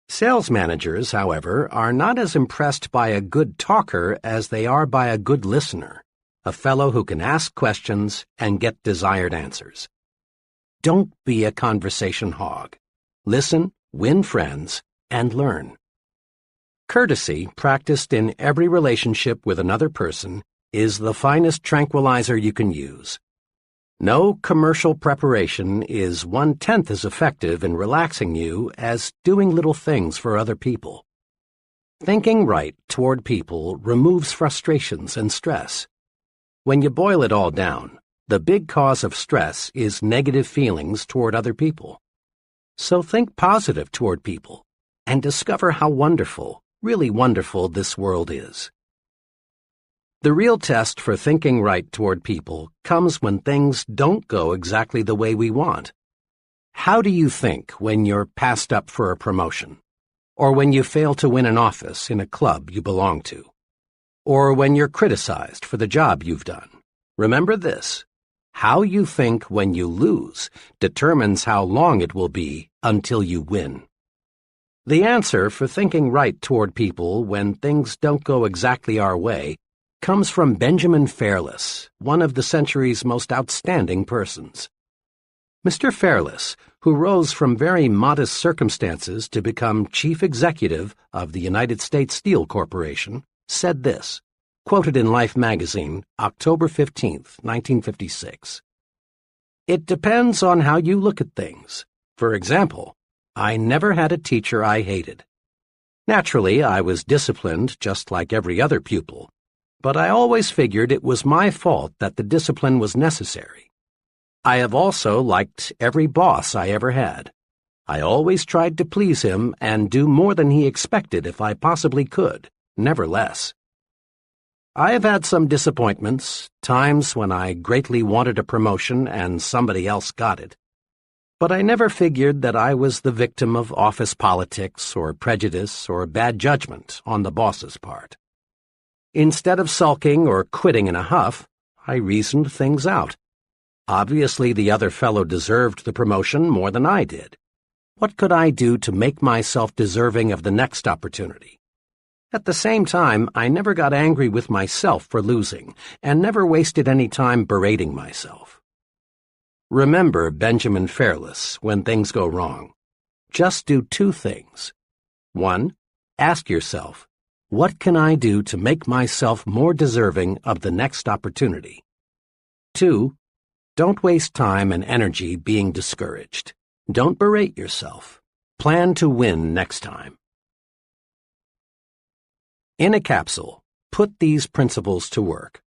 Sales managers, however, are not as impressed by a good talker as they are by a good listener, a fellow who can ask questions and get desired answers. Don't be a conversation hog. Listen, win friends, and learn. Courtesy, practiced in every relationship with another person, is the finest tranquilizer you can use. No commercial preparation is 1/10 as effective in relaxing you as doing little things for other people. Thinking right toward people removes frustrations and stress. When you boil it all down, the big cause of stress is negative feelings toward other people. So think positive toward people and discover how wonderful, really wonderful this world is. The real test for thinking right toward people comes when things don't go exactly the way we want. How do you think when you're passed up for a promotion? Or when you fail to win an office in a club you belong to? Or when you're criticized for the job you've done? Remember this: how you think when you lose determines how long it will be until you win. The answer for thinking right toward people when things don't go exactly our way comes from Benjamin Fairless, one of the century's most outstanding persons. Mr. Fairless, who rose from very modest circumstances to become chief executive of the United States Steel Corporation, said this, quoted in Life magazine, October 15, 1956. "It depends on how you look at things. For example, I never had a teacher I hated. Naturally, I was disciplined just like every other pupil, but I always figured it was my fault that the discipline was necessary. I have also liked every boss I ever had. I always tried to please him and do more than he expected if I possibly could, never less. I have had some disappointments, times when I greatly wanted a promotion and somebody else got it. But I never figured that I was the victim of office politics or prejudice or bad judgment on the boss's part. Instead of sulking or quitting in a huff, I reasoned things out. Obviously, the other fellow deserved the promotion more than I did. What could I do to make myself deserving of the next opportunity? At the same time, I never got angry with myself for losing, and never wasted any time berating myself. Remember Benjamin Fairless when things go wrong. Just do two things. 1. Ask yourself, what can I do to make myself more deserving of the next opportunity? 2. Don't waste time and energy being discouraged. Don't berate yourself. Plan to win next time. In a capsule, put these principles to work.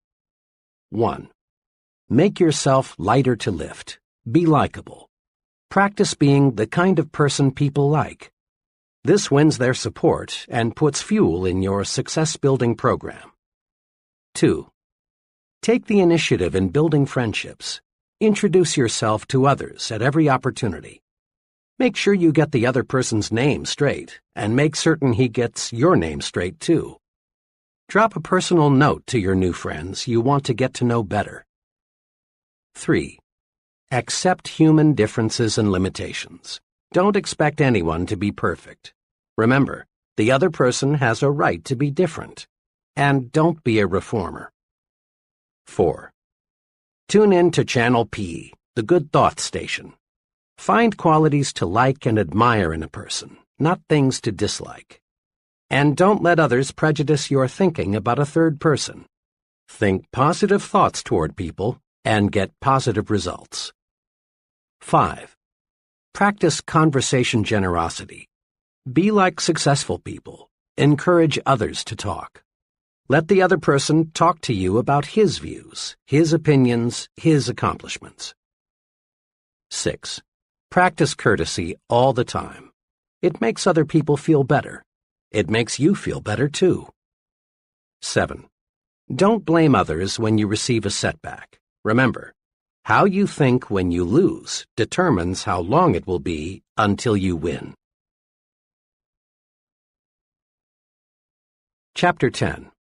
1. Make yourself lighter to lift. Be likable. Practice being the kind of person people like. This wins their support and puts fuel in your success-building program. 2. Take the initiative in building friendships. Introduce yourself to others at every opportunity. Make sure you get the other person's name straight, and make certain he gets your name straight, too. Drop a personal note to your new friends you want to get to know better. 3. Accept human differences and limitations. Don't expect anyone to be perfect. Remember, the other person has a right to be different. And don't be a reformer. 4. Tune in to Channel P, the Good Thoughts Station. Find qualities to like and admire in a person, not things to dislike. And don't let others prejudice your thinking about a third person. Think positive thoughts toward people and get positive results. 5. Practice conversation generosity. Be like successful people. Encourage others to talk. Let the other person talk to you about his views, his opinions, his accomplishments. 6. Practice courtesy all the time. It makes other people feel better. It makes you feel better, too. 7. Don't blame others when you receive a setback. Remember, how you think when you lose determines how long it will be until you win. Chapter 10.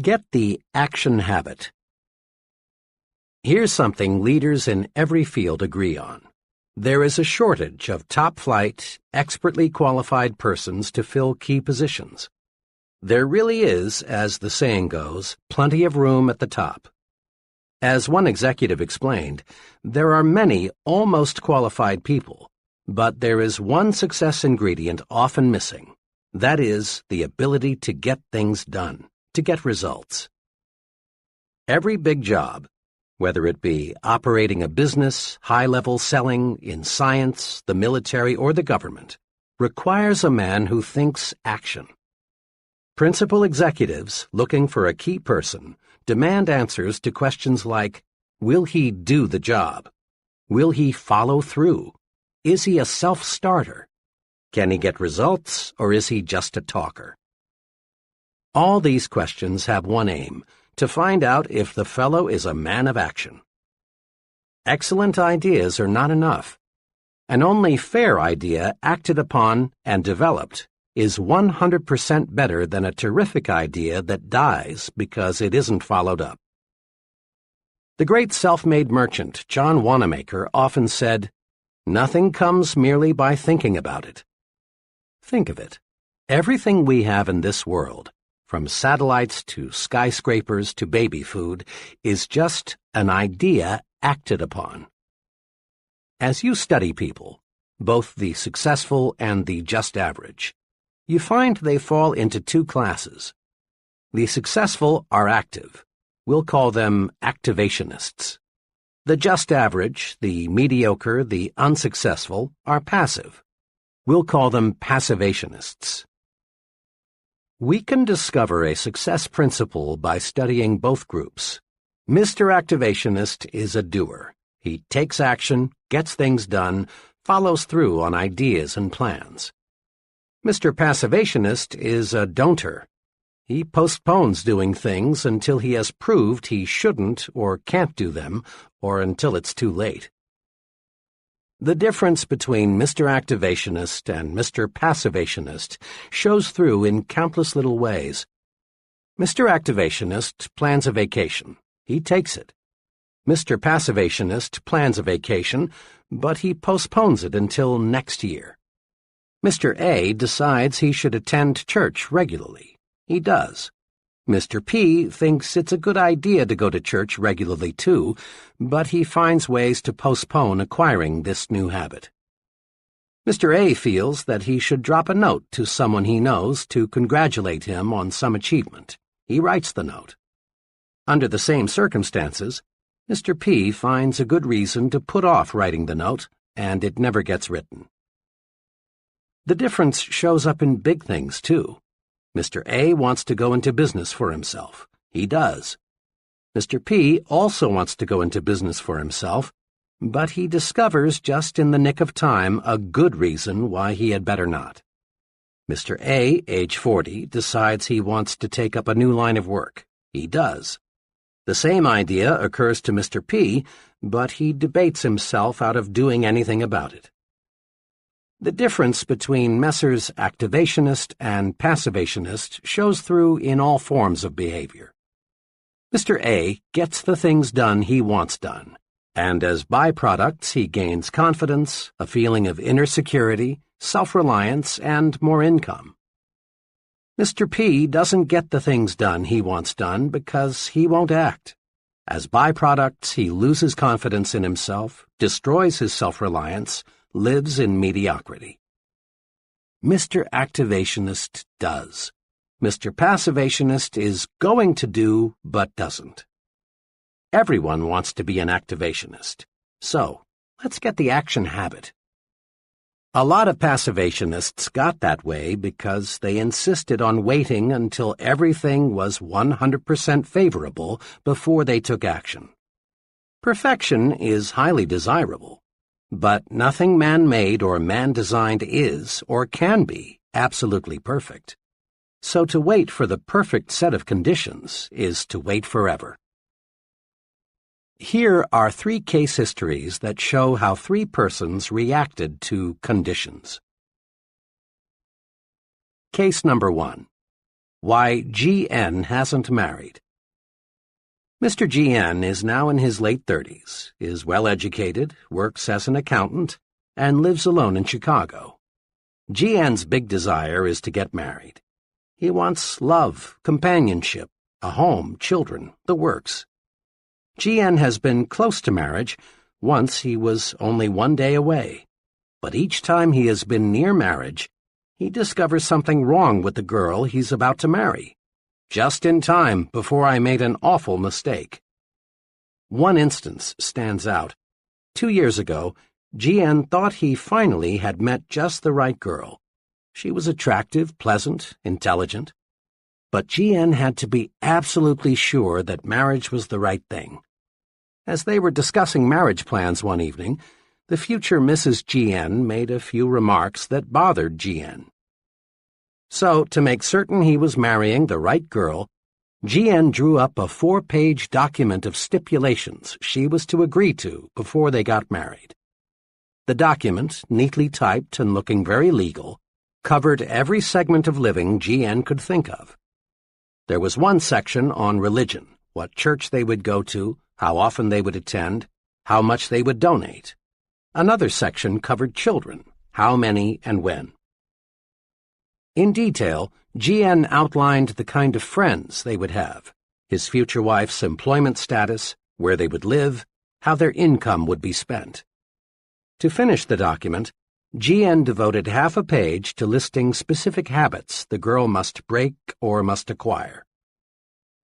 Get the action habit. Here's something leaders in every field agree on. There is a shortage of top-flight, expertly qualified persons to fill key positions. There really is, as the saying goes, plenty of room at the top. As one executive explained, there are many almost qualified people, but there is one success ingredient often missing. That is, the ability to get things done, to get results. Every big job, whether it be operating a business, high-level selling, in science, the military, or the government, requires a man who thinks action. Principal executives looking for a key person demand answers to questions like, will he do the job? Will he follow through? Is he a self-starter? Can he get results, or is he just a talker? All these questions have one aim, to find out if the fellow is a man of action. Excellent ideas are not enough. An only fair idea acted upon and developed is 100% better than a terrific idea that dies because it isn't followed up. The great self-made merchant John Wanamaker often said, "Nothing comes merely by thinking about it." Think of it. Everything we have in this world, from satellites to skyscrapers to baby food, is just an idea acted upon. As you study people, both the successful and the just average, you find they fall into two classes. The successful are active. We'll call them activationists. The just average, the mediocre, the unsuccessful, are passive. We'll call them passivationists. We can discover a success principle by studying both groups. Mr. Activationist is a doer. He takes action, gets things done, follows through on ideas and plans. Mr. Passivationist is a don'ter. He postpones doing things until he has proved he shouldn't or can't do them, or until it's too late. The difference between Mr. Activationist and Mr. Passivationist shows through in countless little ways. Mr. Activationist plans a vacation. He takes it. Mr. Passivationist plans a vacation, but he postpones it until next year. Mr. A decides he should attend church regularly. He does. Mr. P thinks it's a good idea to go to church regularly too, but he finds ways to postpone acquiring this new habit. Mr. A feels that he should drop a note to someone he knows to congratulate him on some achievement. He writes the note. Under the same circumstances, Mr. P finds a good reason to put off writing the note, and it never gets written. The difference shows up in big things, too. Mr. A wants to go into business for himself. He does. Mr. P also wants to go into business for himself, but he discovers just in the nick of time a good reason why he had better not. Mr. A, age 40, decides he wants to take up a new line of work. He does. The same idea occurs to Mr. P, but he debates himself out of doing anything about it. The difference between Messrs. Activationist and Passivationist shows through in all forms of behavior. Mr. A gets the things done he wants done, and as byproducts he gains confidence, a feeling of inner security, self-reliance, and more income. Mr. P doesn't get the things done he wants done because he won't act. As byproducts, he loses confidence in himself, destroys his self-reliance, lives in mediocrity. Mr. Activationist does. Mr. Passivationist is going to do, but doesn't. Everyone wants to be an activationist. So, let's get the action habit. A lot of passivationists got that way because they insisted on waiting until everything was 100% favorable before they took action. Perfection is highly desirable, but nothing man-made or man-designed is or can be absolutely perfect. So to wait for the perfect set of conditions is to wait forever. Here are 3 case histories that show how 3 persons reacted to conditions. Case number 1. Why G.N. hasn't married. Mr. G.N. is now in his late 30s, is well-educated, works as an accountant, and lives alone in Chicago. G.N.'s big desire is to get married. He wants love, companionship, a home, children, the works. G.N. has been close to marriage. Once he was only 1 day away. But each time he has been near marriage, he discovers something wrong with the girl he's about to marry. Just in time before I made an awful mistake. One instance stands out. 2 years ago, G.N. thought he finally had met just the right girl. She was attractive, pleasant, intelligent. But G.N. had to be absolutely sure that marriage was the right thing. As they were discussing marriage plans one evening, the future Mrs. G.N. made a few remarks that bothered G.N. So, to make certain he was marrying the right girl, G.N. drew up a 4-page document of stipulations she was to agree to before they got married. The document, neatly typed and looking very legal, covered every segment of living G.N. could think of. There was one section on religion, what church they would go to, how often they would attend, how much they would donate. Another section covered children, how many and when. In detail, G.N. outlined the kind of friends they would have, his future wife's employment status, where they would live, how their income would be spent. To finish the document, G.N. devoted half a page to listing specific habits the girl must break or must acquire.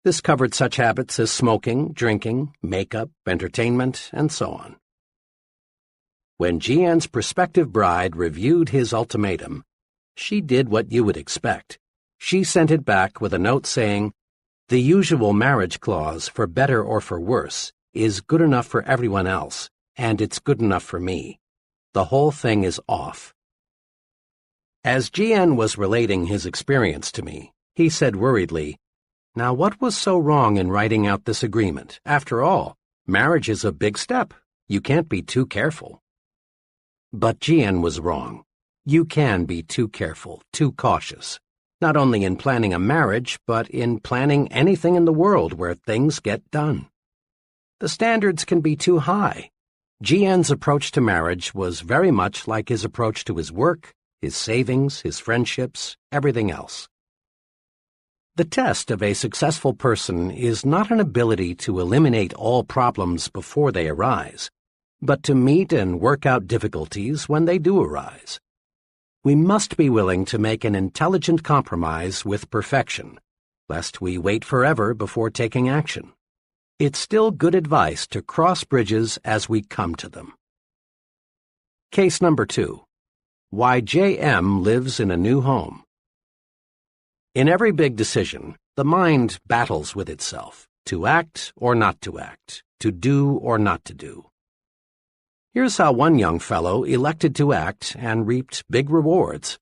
This covered such habits as smoking, drinking, makeup, entertainment, and so on. When G.N.'s prospective bride reviewed his ultimatum, she did what you would expect. She sent it back with a note saying, "The usual marriage clause, for better or for worse, is good enough for everyone else, and it's good enough for me. The whole thing is off." As G.N. was relating his experience to me, he said worriedly, "Now what was so wrong in writing out this agreement? After all, marriage is a big step. You can't be too careful." But G.N. was wrong. You can be too careful, too cautious, not only in planning a marriage, but in planning anything in the world where things get done. The standards can be too high. G.N.'s approach to marriage was very much like his approach to his work, his savings, his friendships, everything else. The test of a successful person is not an ability to eliminate all problems before they arise, but to meet and work out difficulties when they do arise. We must be willing to make an intelligent compromise with perfection, lest we wait forever before taking action. It's still good advice to cross bridges as we come to them. Case number 2. Why J.M. lives in a new home. In every big decision, the mind battles with itself, to act or not to act, to do or not to do. Here's how one young fellow elected to act and reaped big rewards.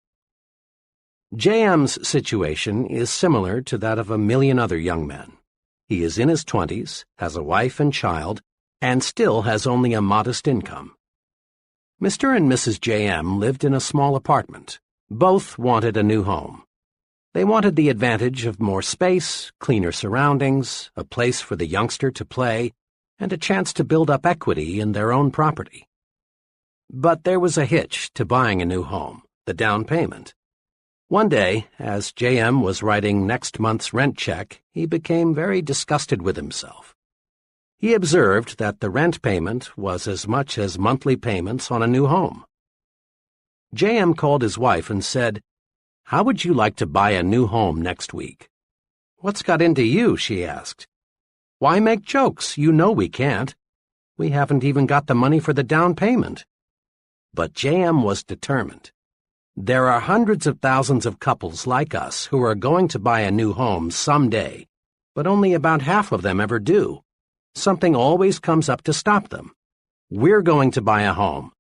J.M.'s situation is similar to that of a million other young men. He is in his 20s, has a wife and child, and still has only a modest income. Mr. and Mrs. J.M. lived in a small apartment. Both wanted a new home. They wanted the advantage of more space, cleaner surroundings, a place for the youngster to play, and a chance to build up equity in their own property. But there was a hitch to buying a new home, the down payment. One day, as J.M. was writing next month's rent check, he became very disgusted with himself. He observed that the rent payment was as much as monthly payments on a new home. J.M. called his wife and said, "How would you like to buy a new home next week?" "What's got into you?" she asked. "Why make jokes? You know we can't. We haven't even got the money for the down payment." But JM was determined. There are hundreds of thousands of couples like us who are going to buy a new home someday, but only about half of them ever do. Something always comes up to stop them. We're going to buy a home.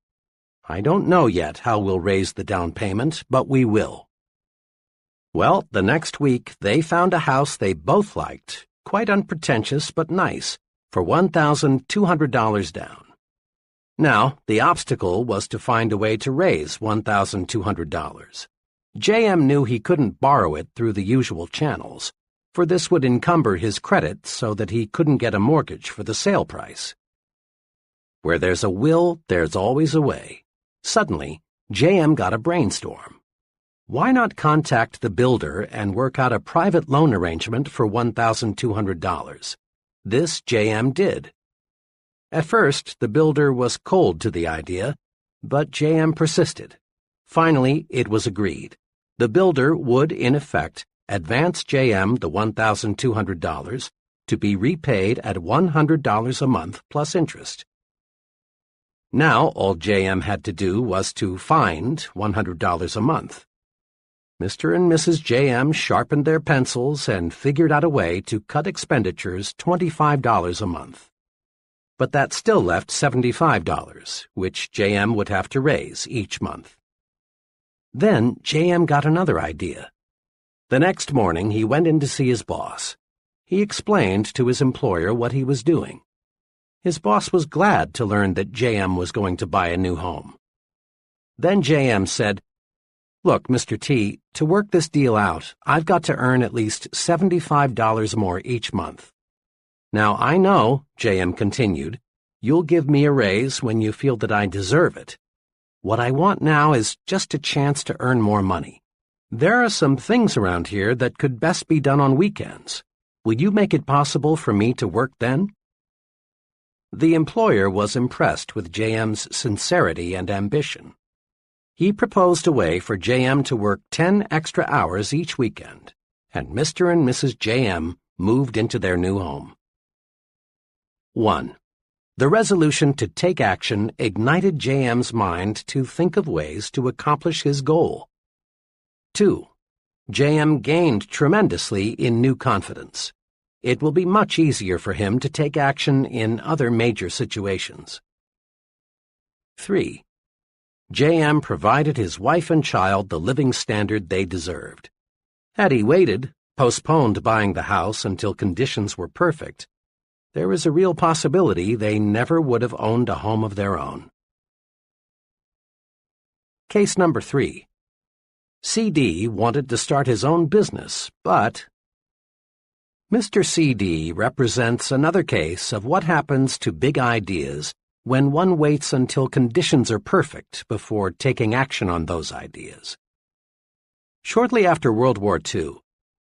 I don't know yet how we'll raise the down payment, but we will. Well, the next week they found a house they both liked, quite unpretentious but nice, for $1,200 down. Now, the obstacle was to find a way to raise $1,200. JM knew he couldn't borrow it through the usual channels, for this would encumber his credit so that he couldn't get a mortgage for the sale price. Where there's a will, there's always a way. Suddenly, JM got a brainstorm. Why not contact the builder and work out a private loan arrangement for $1,200? This JM did. At first, the builder was cold to the idea, but JM persisted. Finally, it was agreed. The builder would, in effect, advance JM the $1,200 to be repaid at $100 a month plus interest. Now, all JM had to do was to find $100 a month. Mr. and Mrs. JM sharpened their pencils and figured out a way to cut expenditures $25 a month. But that still left $75, which JM would have to raise each month. Then JM got another idea. The next morning he went in to see his boss. He explained to his employer what he was doing. His boss was glad to learn that JM was going to buy a new home. Then JM said, "Look, Mr. T, to work this deal out, I've got to earn at least $75 more each month. Now I know," JM continued, "you'll give me a raise when you feel that I deserve it. What I want now is just a chance to earn more money. There are some things around here that could best be done on weekends. Will you make it possible for me to work then?" The employer was impressed with JM's sincerity and ambition. He proposed a way for JM to work 10 extra hours each weekend, and Mr. and Mrs. JM moved into their new home. 1. The resolution to take action ignited JM's mind to think of ways to accomplish his goal. 2. JM gained tremendously in new confidence. It will be much easier for him to take action in other major situations. 3. JM provided his wife and child the living standard they deserved. Had he waited, postponed buying the house until conditions were perfect, there is a real possibility they never would have owned a home of their own. Case number 3. CD wanted to start his own business, but Mr. CD represents another case of what happens to big ideas when one waits until conditions are perfect before taking action on those ideas. Shortly after World War II,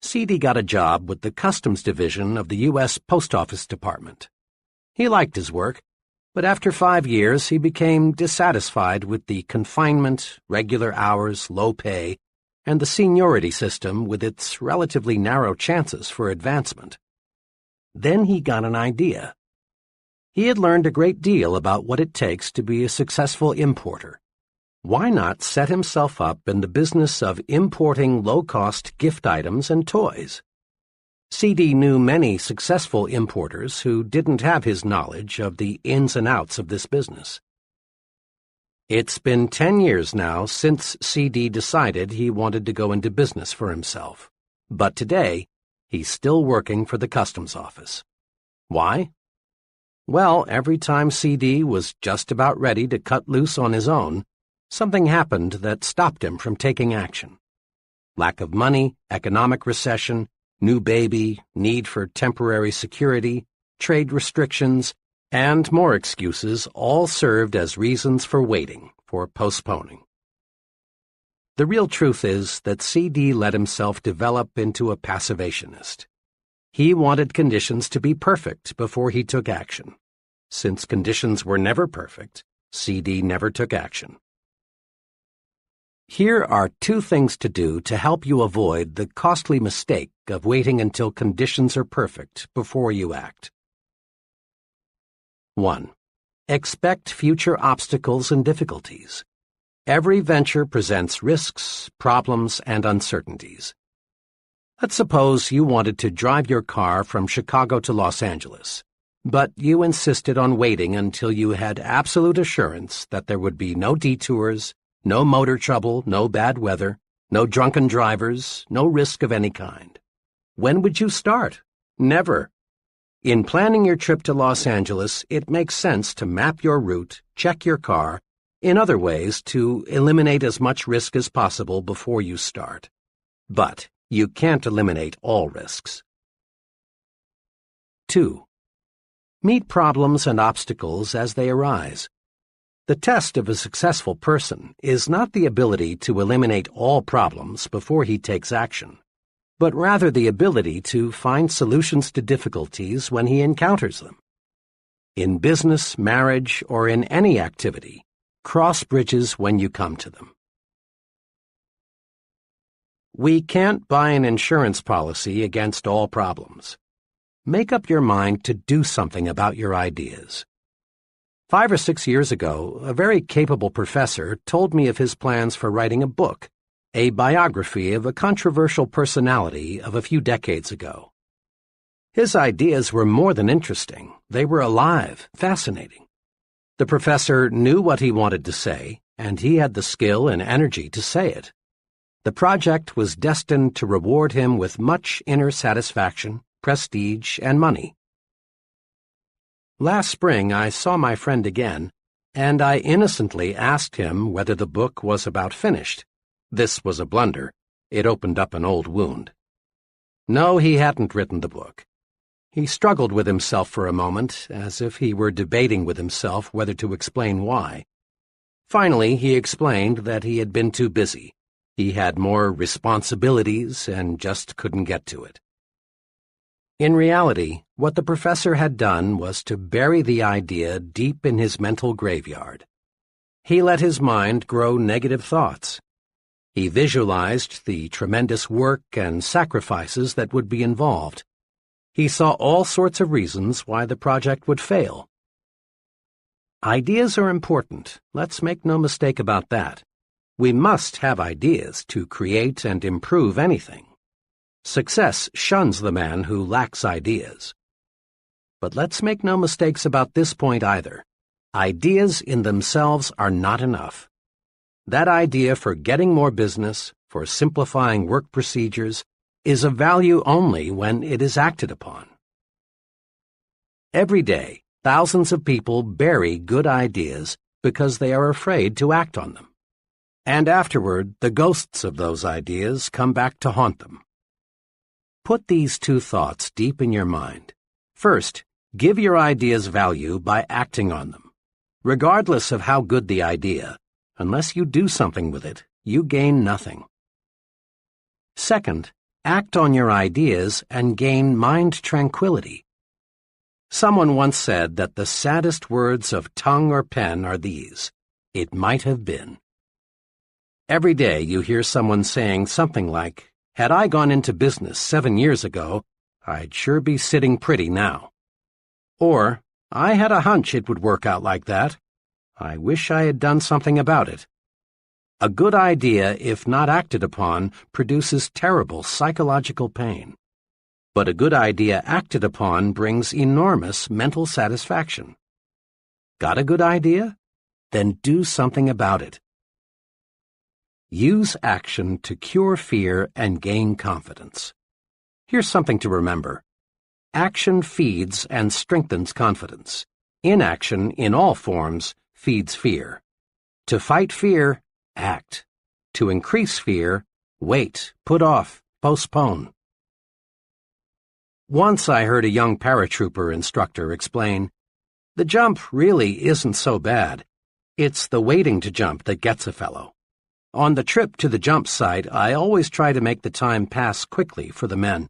CD got a job with the Customs Division of the U.S. Post Office Department. He liked his work, but after 5 years he became dissatisfied with the confinement, regular hours, low pay, and the seniority system with its relatively narrow chances for advancement. Then he got an idea. He had learned a great deal about what it takes to be a successful importer. Why not set himself up in the business of importing low-cost gift items and toys? CD knew many successful importers who didn't have his knowledge of the ins and outs of this business. It's been 10 years now since CD decided he wanted to go into business for himself. But today, he's still working for the Customs Office. Why? Well, every time CD was just about ready to cut loose on his own, something happened that stopped him from taking action. Lack of money, economic recession, new baby, need for temporary security, trade restrictions, and more excuses all served as reasons for waiting, for postponing. The real truth is that CD let himself develop into a passivationist. He wanted conditions to be perfect before he took action. Since conditions were never perfect, CD never took action. Here are 2 things to do to help you avoid the costly mistake of waiting until conditions are perfect before you act. 1. Expect future obstacles and difficulties. Every venture presents risks, problems, and uncertainties. Let's suppose you wanted to drive your car from Chicago to Los Angeles, but you insisted on waiting until you had absolute assurance that there would be no detours, no motor trouble, no bad weather, no drunken drivers, no risk of any kind. When would you start? Never. In planning your trip to Los Angeles, it makes sense to map your route, check your car, in other ways to eliminate as much risk as possible before you start. But you can't eliminate all risks. 2. Meet problems and obstacles as they arise. The test of a successful person is not the ability to eliminate all problems before he takes action, but rather the ability to find solutions to difficulties when he encounters them. In business, marriage, or in any activity, cross bridges when you come to them. We can't buy an insurance policy against all problems. Make up your mind to do something about your ideas. 5 or 6 years ago, a very capable professor told me of his plans for writing a book, a biography of a controversial personality of a few decades ago. His ideas were more than interesting. They were alive, fascinating. The professor knew what he wanted to say, and he had the skill and energy to say it. The project was destined to reward him with much inner satisfaction, prestige, and money. Last spring I saw my friend again, and I innocently asked him whether the book was about finished. This was a blunder. It opened up an old wound. No, he hadn't written the book. He struggled with himself for a moment, as if he were debating with himself whether to explain why. Finally, he explained that he had been too busy. He had more responsibilities and just couldn't get to it. In reality, what the professor had done was to bury the idea deep in his mental graveyard. He let his mind grow negative thoughts. He visualized the tremendous work and sacrifices that would be involved. He saw all sorts of reasons why the project would fail. Ideas are important. Let's make no mistake about that. We must have ideas to create and improve anything. Success shuns the man who lacks ideas. But let's make no mistakes about this point either. Ideas in themselves are not enough. That idea for getting more business, for simplifying work procedures, is of value only when it is acted upon. Every day, thousands of people bury good ideas because they are afraid to act on them. And afterward, the ghosts of those ideas come back to haunt them. Put these 2 thoughts deep in your mind. First, give your ideas value by acting on them. Regardless of how good the idea, unless you do something with it, you gain nothing. Second, act on your ideas and gain mind tranquility. Someone once said that the saddest words of tongue or pen are these: "It might have been." Every day you hear someone saying something like, "Had I gone into business 7 years ago, I'd sure be sitting pretty now." Or, "I had a hunch it would work out like that. I wish I had done something about it." A good idea, if not acted upon, produces terrible psychological pain. But a good idea acted upon brings enormous mental satisfaction. Got a good idea? Then do something about it. Use action to cure fear and gain confidence. Here's something to remember. Action feeds and strengthens confidence. Inaction, in all forms, feeds fear. To fight fear, act. To increase fear, wait, put off, postpone. Once I heard a young paratrooper instructor explain, "The jump really isn't so bad. It's the waiting to jump that gets a fellow." On the trip to the jump site, I always try to make the time pass quickly for the men.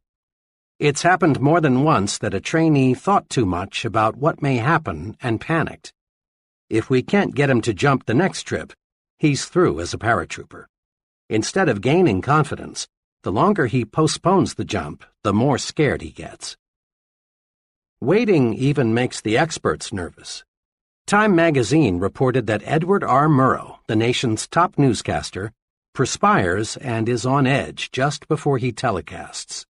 It's happened more than once that a trainee thought too much about what may happen and panicked. If we can't get him to jump the next trip, he's through as a paratrooper. Instead of gaining confidence, the longer he postpones the jump, the more scared he gets. Waiting even makes the experts nervous. Time magazine reported that Edward R. Murrow, the nation's top newscaster, perspires and is on edge just before he telecasts.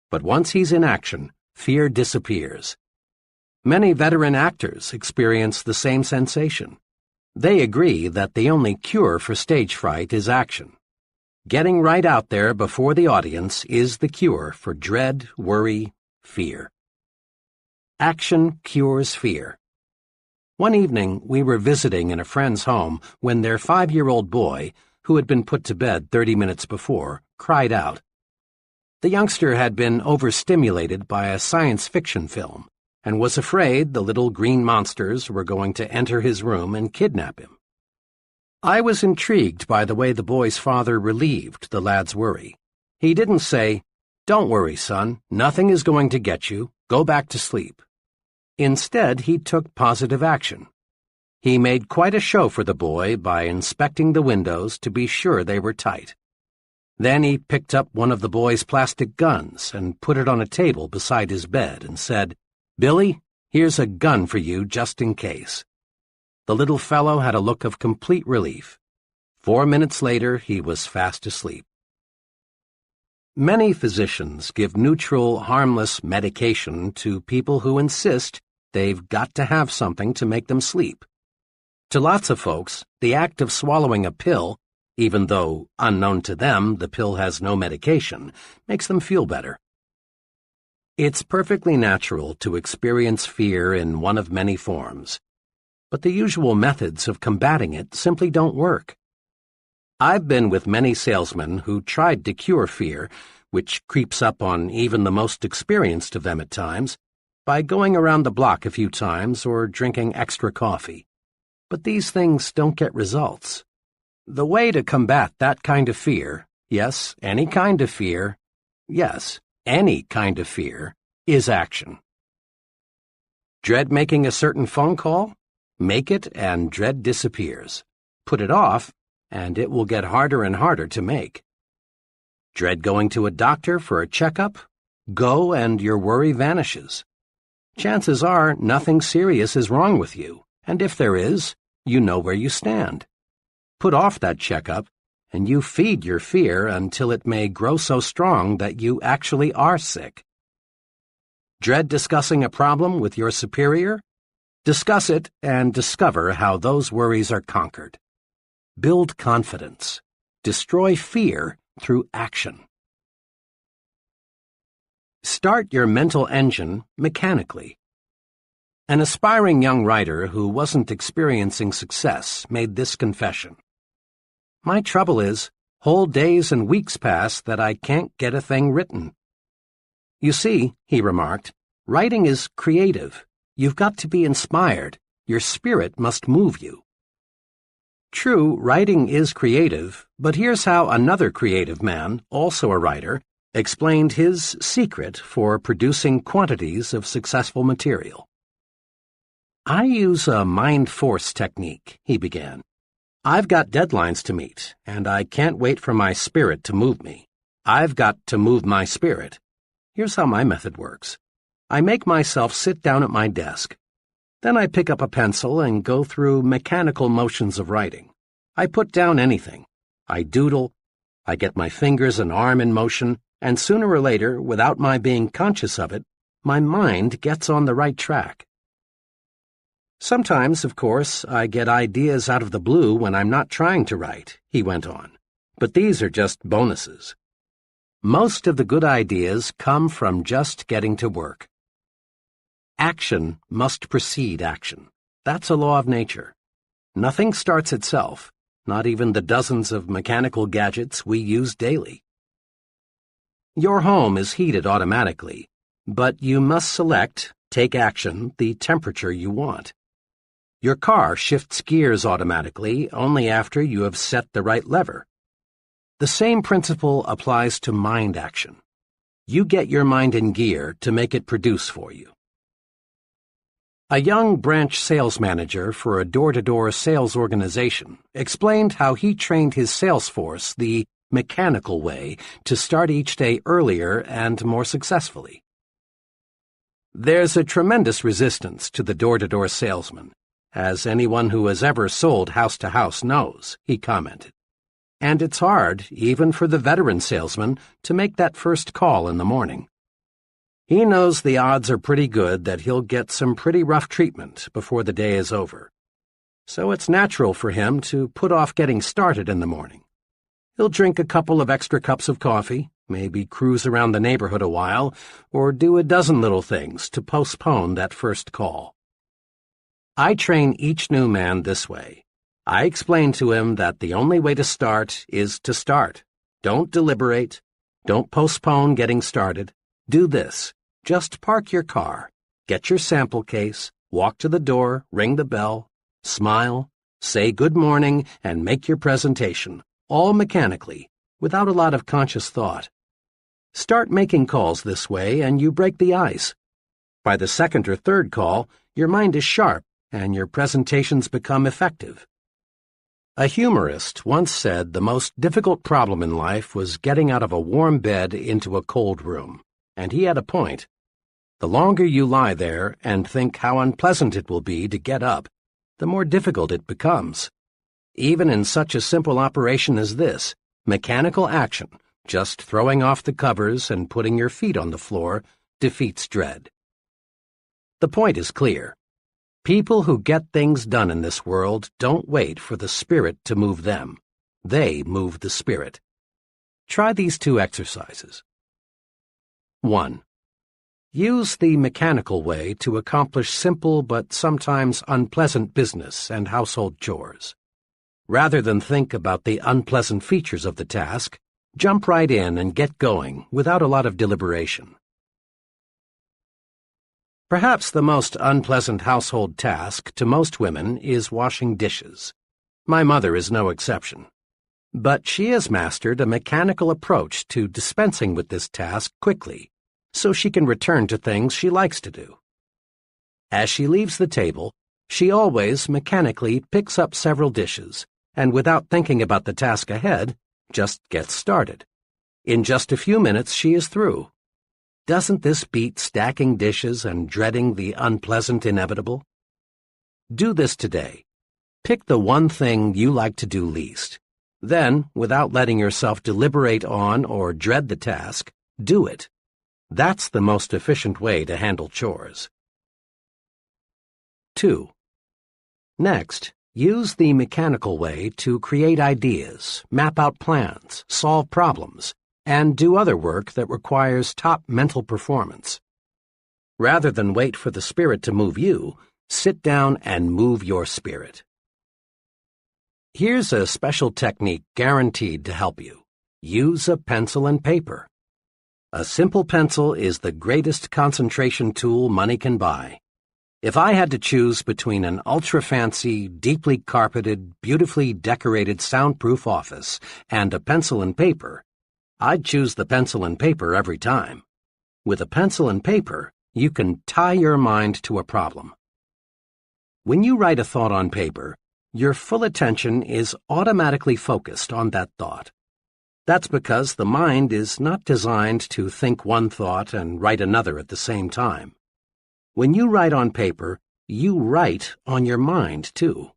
But once he's in action, fear disappears. Many veteran actors experience the same sensation. They agree that the only cure for stage fright is action. Getting right out there before the audience is the cure for dread, worry, fear. Action cures fear. One evening, we were visiting in a friend's home when their 5-year-old boy, who had been put to bed 30 minutes before, cried out. The youngster had been overstimulated by a science fiction film and was afraid the little green monsters were going to enter his room and kidnap him. I was intrigued by the way the boy's father relieved the lad's worry. He didn't say, "Don't worry, son, nothing is going to get you, go back to sleep." Instead, he took positive action. He made quite a show for the boy by inspecting the windows to be sure they were tight. Then he picked up one of the boy's plastic guns and put it on a table beside his bed and said, "Billy, here's a gun for you just in case." The little fellow had a look of complete relief. 4 minutes later, he was fast asleep. Many physicians give neutral, harmless medication to people who insist they've got to have something to make them sleep. To lots of folks, the act of swallowing a pill, even though, unknown to them, the pill has no medication, makes them feel better. It's perfectly natural to experience fear in one of many forms, but the usual methods of combating it simply don't work. I've been with many salesmen who tried to cure fear, which creeps up on even the most experienced of them at times, by going around the block a few times or drinking extra coffee. But these things don't get results. The way to combat that kind of fear, yes, any kind of fear, is action. Dread making a certain phone call? Make it and dread disappears. Put it off, and it will get harder and harder to make. Dread going to a doctor for a checkup? Go and your worry vanishes. Chances are nothing serious is wrong with you, and if there is, you know where you stand. Put off that checkup, and you feed your fear until it may grow so strong that you actually are sick. Dread discussing a problem with your superior? Discuss it and discover how those worries are conquered. Build confidence. Destroy fear through action. Start your mental engine mechanically. An aspiring young writer who wasn't experiencing success made this confession. My trouble is, whole days and weeks pass that I can't get a thing written. You see, he remarked, writing is creative. You've got to be inspired. Your spirit must move you. True, writing is creative, but here's how another creative man, also a writer, explained his secret for producing quantities of successful material. I use a mind force technique, he began. I've got deadlines to meet, and I can't wait for my spirit to move me. I've got to move my spirit. Here's how my method works. I make myself sit down at my desk. Then I pick up a pencil and go through mechanical motions of writing. I put down anything. I doodle. I get my fingers and arm in motion, and sooner or later, without my being conscious of it, my mind gets on the right track. Sometimes, of course, I get ideas out of the blue when I'm not trying to write, he went on, but these are just bonuses. Most of the good ideas come from just getting to work. Action must precede action. That's a law of nature. Nothing starts itself, not even the dozens of mechanical gadgets we use daily. Your home is heated automatically, but you must select, take action, the temperature you want. Your car shifts gears automatically only after you have set the right lever. The same principle applies to mind action. You get your mind in gear to make it produce for you. A young branch sales manager for a door-to-door sales organization explained how he trained his sales force the mechanical way to start each day earlier and more successfully. There's a tremendous resistance to the door-to-door salesman. as anyone who has ever sold house to house knows," he commented. "And it's hard, even for the veteran salesman, to make that first call in the morning. He knows the odds are pretty good that he'll get some pretty rough treatment before the day is over. So it's natural for him to put off getting started in the morning. He'll drink a couple of extra cups of coffee, maybe cruise around the neighborhood a while, or do a dozen little things to postpone that first call. I train each new man this way. I explain to him that the only way to start is to start. Don't deliberate. Don't postpone getting started. Do this. Just park your car, get your sample case, walk to the door, ring the bell, smile, say good morning, and make your presentation, all mechanically, without a lot of conscious thought. Start making calls this way and you break the ice. By the second or third call, your mind is sharp and your presentations become effective. A humorist once said the most difficult problem in life was getting out of a warm bed into a cold room, and he had a point. The longer you lie there and think how unpleasant it will be to get up, the more difficult it becomes. Even in such a simple operation as this, mechanical action, just throwing off the covers and putting your feet on the floor, defeats dread. The point is clear. People who get things done in this world don't wait for the spirit to move them. They move the spirit. Try these 2 exercises. 1. Use the mechanical way to accomplish simple but sometimes unpleasant business and household chores. Rather than think about the unpleasant features of the task, jump right in and get going without a lot of deliberation. Perhaps the most unpleasant household task to most women is washing dishes. My mother is no exception. But she has mastered a mechanical approach to dispensing with this task quickly, so she can return to things she likes to do. As she leaves the table, she always mechanically picks up several dishes, and without thinking about the task ahead, just gets started. In just a few minutes, she is through. Doesn't this beat stacking dishes and dreading the unpleasant inevitable? Do this today. Pick the one thing you like to do least. Then, without letting yourself deliberate on or dread the task, do it. That's the most efficient way to handle chores. 2. Next, use the mechanical way to create ideas, map out plans, solve problems, and do other work that requires top mental performance. Rather than wait for the spirit to move you, sit down and move your spirit. Here's a special technique guaranteed to help you. Use a pencil and paper. A simple pencil is the greatest concentration tool money can buy. If I had to choose between an ultra-fancy, deeply carpeted, beautifully decorated soundproof office and a pencil and paper, I'd choose the pencil and paper every time. With a pencil and paper, you can tie your mind to a problem. When you write a thought on paper, your full attention is automatically focused on that thought. That's because the mind is not designed to think one thought and write another at the same time. When you write on paper, you write on your mind, too.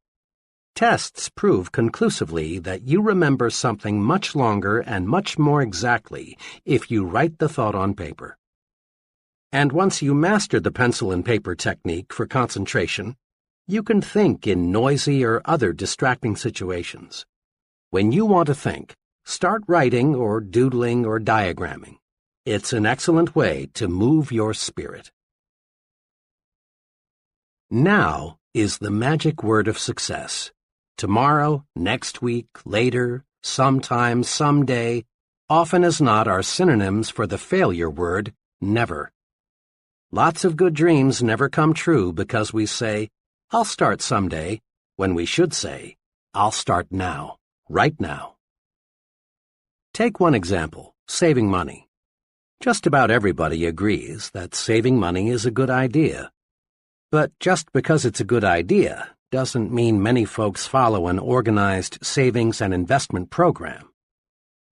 Tests prove conclusively that you remember something much longer and much more exactly if you write the thought on paper. And once you master the pencil and paper technique for concentration, you can think in noisy or other distracting situations. When you want to think, start writing or doodling or diagramming. It's an excellent way to move your spirit. Now is the magic word of success. Tomorrow, next week, later, sometime, someday, often as not are synonyms for the failure word, never. Lots of good dreams never come true because we say, "I'll start someday," when we should say, "I'll start now, right now." Take one example, saving money. Just about everybody agrees that saving money is a good idea. But just because it's a good idea doesn't mean many folks follow an organized savings and investment program.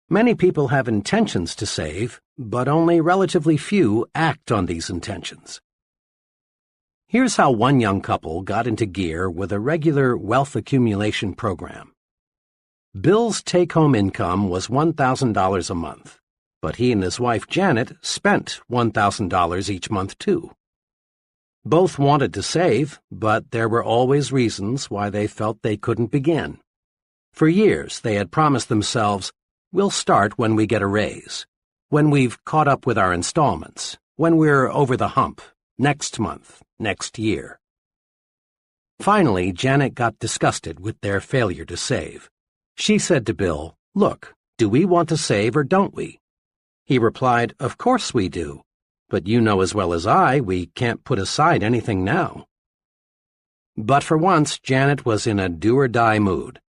Many people have intentions to save, but only relatively few act on these intentions. Here's how one young couple got into gear with a regular wealth accumulation program. Bill's take-home income was $1,000 a month, but he and his wife Janet spent $1,000 each month too. Both wanted to save, but there were always reasons why they felt they couldn't begin. For years, they had promised themselves, "We'll start when we get a raise, when we've caught up with our installments, when we're over the hump, next month, next year." Finally, Janet got disgusted with their failure to save. She said to Bill, "Look, do we want to save or don't we?" He replied, "Of course we do. But you know as well as I, we can't put aside anything now." But for once, Janet was in a do-or-die mood.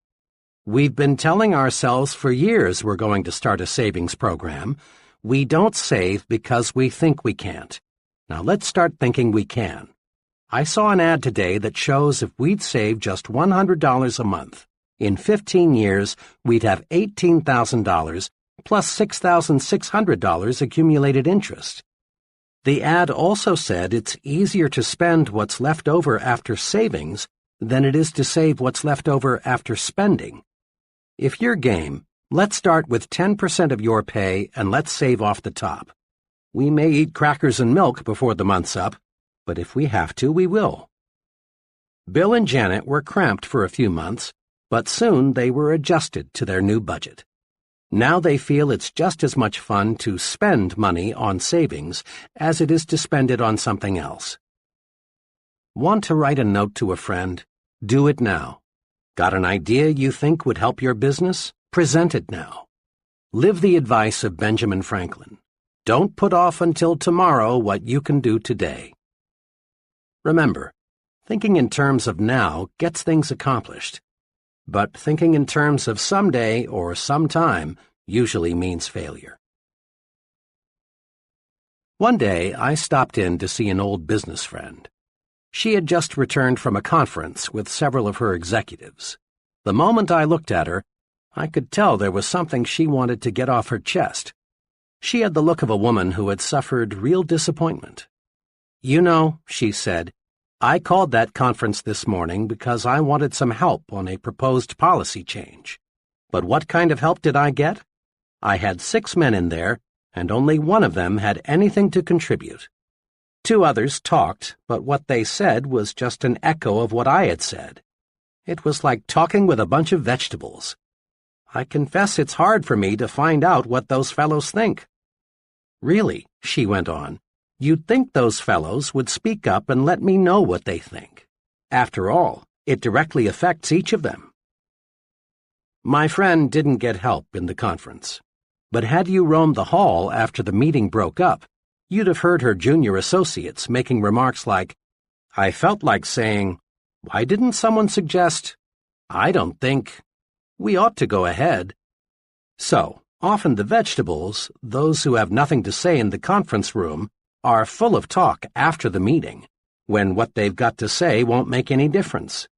"We've been telling ourselves for years we're going to start a savings program. We don't save because we think we can't. Now let's start thinking we can. I saw an ad today that shows if we'd save just $100 a month, in 15 years we'd have $18,000 plus $6,600 accumulated interest." The ad also said it's easier to spend what's left over after savings than it is to save what's left over after spending. If you're game, let's start with 10% of your pay and let's save off the top. We may eat crackers and milk before the month's up, but if we have to, we will. Bill and Janet were cramped for a few months, but soon they were adjusted to their new budget. Now they feel it's just as much fun to spend money on savings as it is to spend it on something else. Want to write a note to a friend? Do it now. Got an idea you think would help your business? Present it now. Live the advice of Benjamin Franklin. Don't put off until tomorrow what you can do today. Remember, thinking in terms of now gets things accomplished. But thinking in terms of someday or sometime usually means failure. One day, I stopped in to see an old business friend. She had just returned from a conference with several of her executives. The moment I looked at her, I could tell there was something she wanted to get off her chest. She had the look of a woman who had suffered real disappointment. "You know," she said, "I called that conference this morning because I wanted some help on a proposed policy change. But what kind of help did I get? I had 6 men in there, and only one of them had anything to contribute. 2 others talked, but what they said was just an echo of what I had said. It was like talking with a bunch of vegetables. I confess it's hard for me to find out what those fellows think." "Really," she went on, "you'd think those fellows would speak up and let me know what they think. After all, it directly affects each of them." My friend didn't get help in the conference, but had you roamed the hall after the meeting broke up, you'd have heard her junior associates making remarks like, "I felt like saying, why didn't someone suggest, I don't think, we ought to go ahead." So, often the vegetables, those who have nothing to say in the conference room, are full of talk after the meeting, when what they've got to say won't make any difference.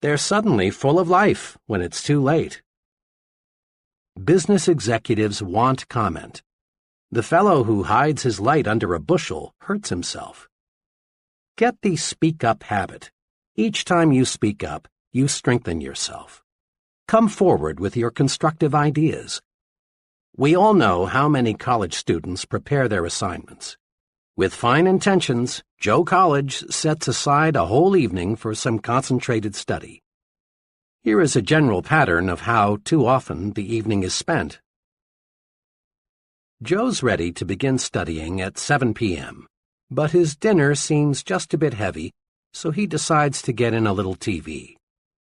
They're suddenly full of life when it's too late. Business executives want comment. The fellow who hides his light under a bushel hurts himself. Get the speak-up habit. Each time you speak up, you strengthen yourself. Come forward with your constructive ideas. We all know how many college students prepare their assignments. With fine intentions, Joe College sets aside a whole evening for some concentrated study. Here is a general pattern of how, too often, the evening is spent. Joe's ready to begin studying at 7 p.m., but his dinner seems just a bit heavy, so he decides to get in a little TV.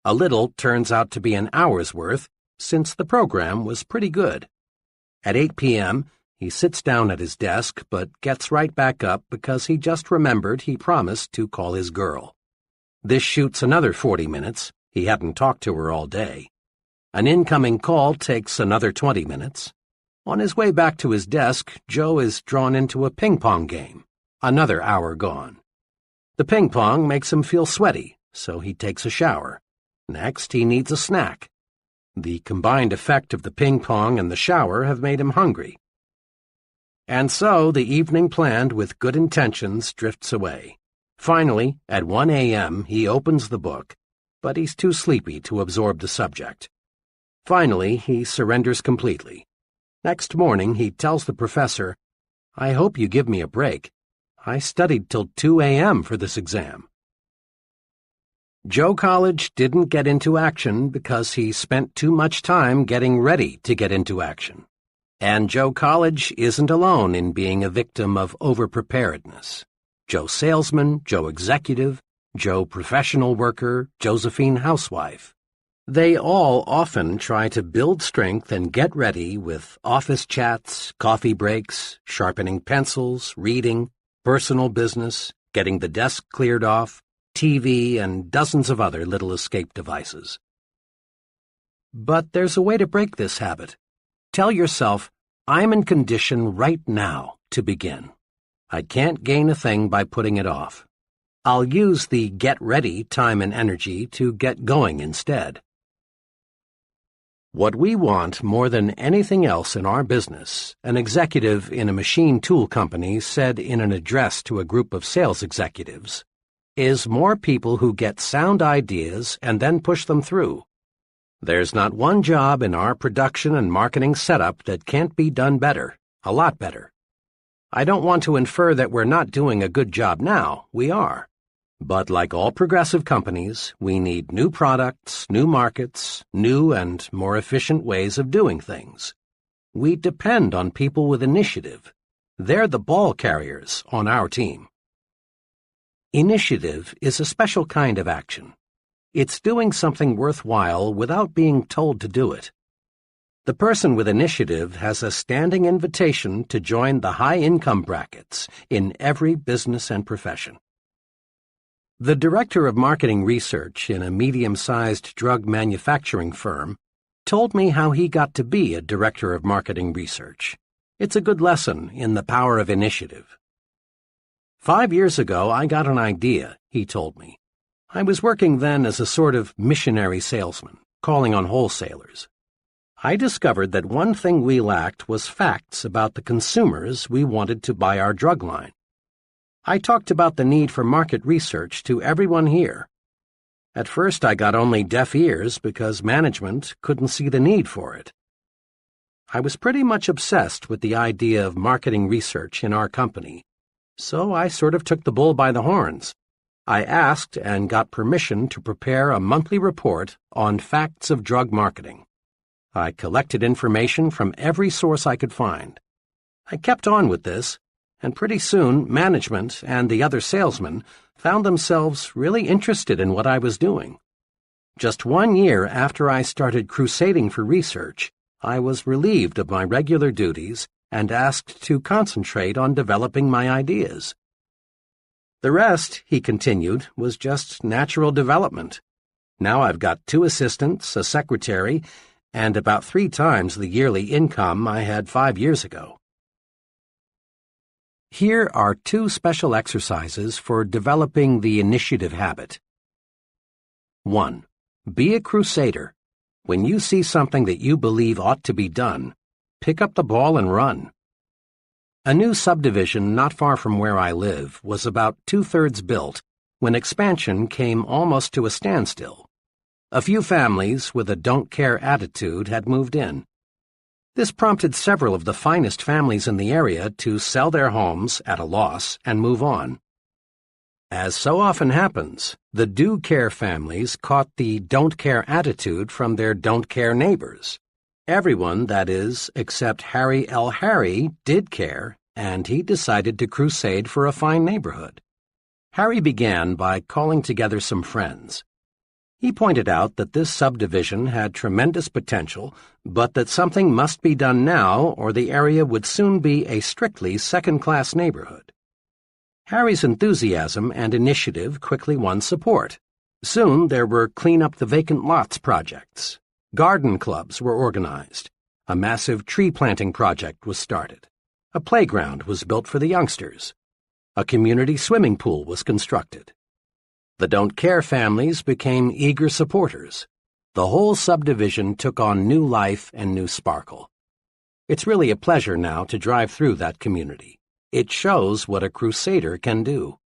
A little turns out to be an hour's worth, since the program was pretty good. At 8 p.m., he sits down at his desk, but gets right back up because he just remembered he promised to call his girl. This shoots another 40 minutes. He hadn't talked to her all day. An incoming call takes another 20 minutes. On his way back to his desk, Joe is drawn into a ping-pong game. Another hour gone. The ping-pong makes him feel sweaty, so he takes a shower. Next, he needs a snack. The combined effect of the ping-pong and the shower have made him hungry. And so the evening planned with good intentions drifts away. Finally, at 1 a.m., he opens the book, but he's too sleepy to absorb the subject. Finally, he surrenders completely. Next morning, he tells the professor, "I hope you give me a break. I studied till 2 a.m. for this exam." Joe College didn't get into action because he spent too much time getting ready to get into action. And Joe College isn't alone in being a victim of overpreparedness. Joe Salesman, Joe Executive, Joe Professional Worker, Josephine Housewife. They all often try to build strength and get ready with office chats, coffee breaks, sharpening pencils, reading, personal business, getting the desk cleared off, TV, and dozens of other little escape devices. But there's a way to break this habit. Tell yourself, "I'm in condition right now to begin. I can't gain a thing by putting it off. I'll use the get ready time and energy to get going instead." What we want more than anything else in our business, an executive in a machine tool company said in an address to a group of sales executives, is more people who get sound ideas and then push them through. There's not one job in our production and marketing setup that can't be done better, a lot better. I don't want to infer that we're not doing a good job now. We are. But like all progressive companies, we need new products, new markets, new and more efficient ways of doing things. We depend on people with initiative. They're the ball carriers on our team. Initiative is a special kind of action. It's doing something worthwhile without being told to do it. The person with initiative has a standing invitation to join the high-income brackets in every business and profession. The director of marketing research in a medium-sized drug manufacturing firm told me how he got to be a director of marketing research. It's a good lesson in the power of initiative. 5 years ago, I got an idea, he told me. I was working then as a sort of missionary salesman, calling on wholesalers. I discovered that one thing we lacked was facts about the consumers we wanted to buy our drug line. I talked about the need for market research to everyone here. At first I got only deaf ears because management couldn't see the need for it. I was pretty much obsessed with the idea of marketing research in our company, so I sort of took the bull by the horns. I asked and got permission to prepare a monthly report on facts of drug marketing. I collected information from every source I could find. I kept on with this, and pretty soon management and the other salesmen found themselves really interested in what I was doing. Just 1 year after I started crusading for research, I was relieved of my regular duties and asked to concentrate on developing my ideas. The rest, he continued, was just natural development. Now I've got 2 assistants, a secretary, and about 3 times the yearly income I had 5 years ago. Here are 2 special exercises for developing the initiative habit. 1. Be a crusader. When you see something that you believe ought to be done, pick up the ball and run. A new subdivision not far from where I live was about 2/3 built when expansion came almost to a standstill. A few families with a don't-care attitude had moved in. This prompted several of the finest families in the area to sell their homes at a loss and move on. As so often happens, the do-care families caught the don't-care attitude from their don't-care neighbors. Everyone, that is, except Harry L. Harry, did care, and he decided to crusade for a fine neighborhood. Harry began by calling together some friends. He pointed out that this subdivision had tremendous potential, but that something must be done now or the area would soon be a strictly second-class neighborhood. Harry's enthusiasm and initiative quickly won support. Soon there were clean-up-the-vacant lots projects. Garden clubs were organized. A massive tree-planting project was started. A playground was built for the youngsters. A community swimming pool was constructed. The don't-care families became eager supporters. The whole subdivision took on new life and new sparkle. It's really a pleasure now to drive through that community. It shows what a crusader can do.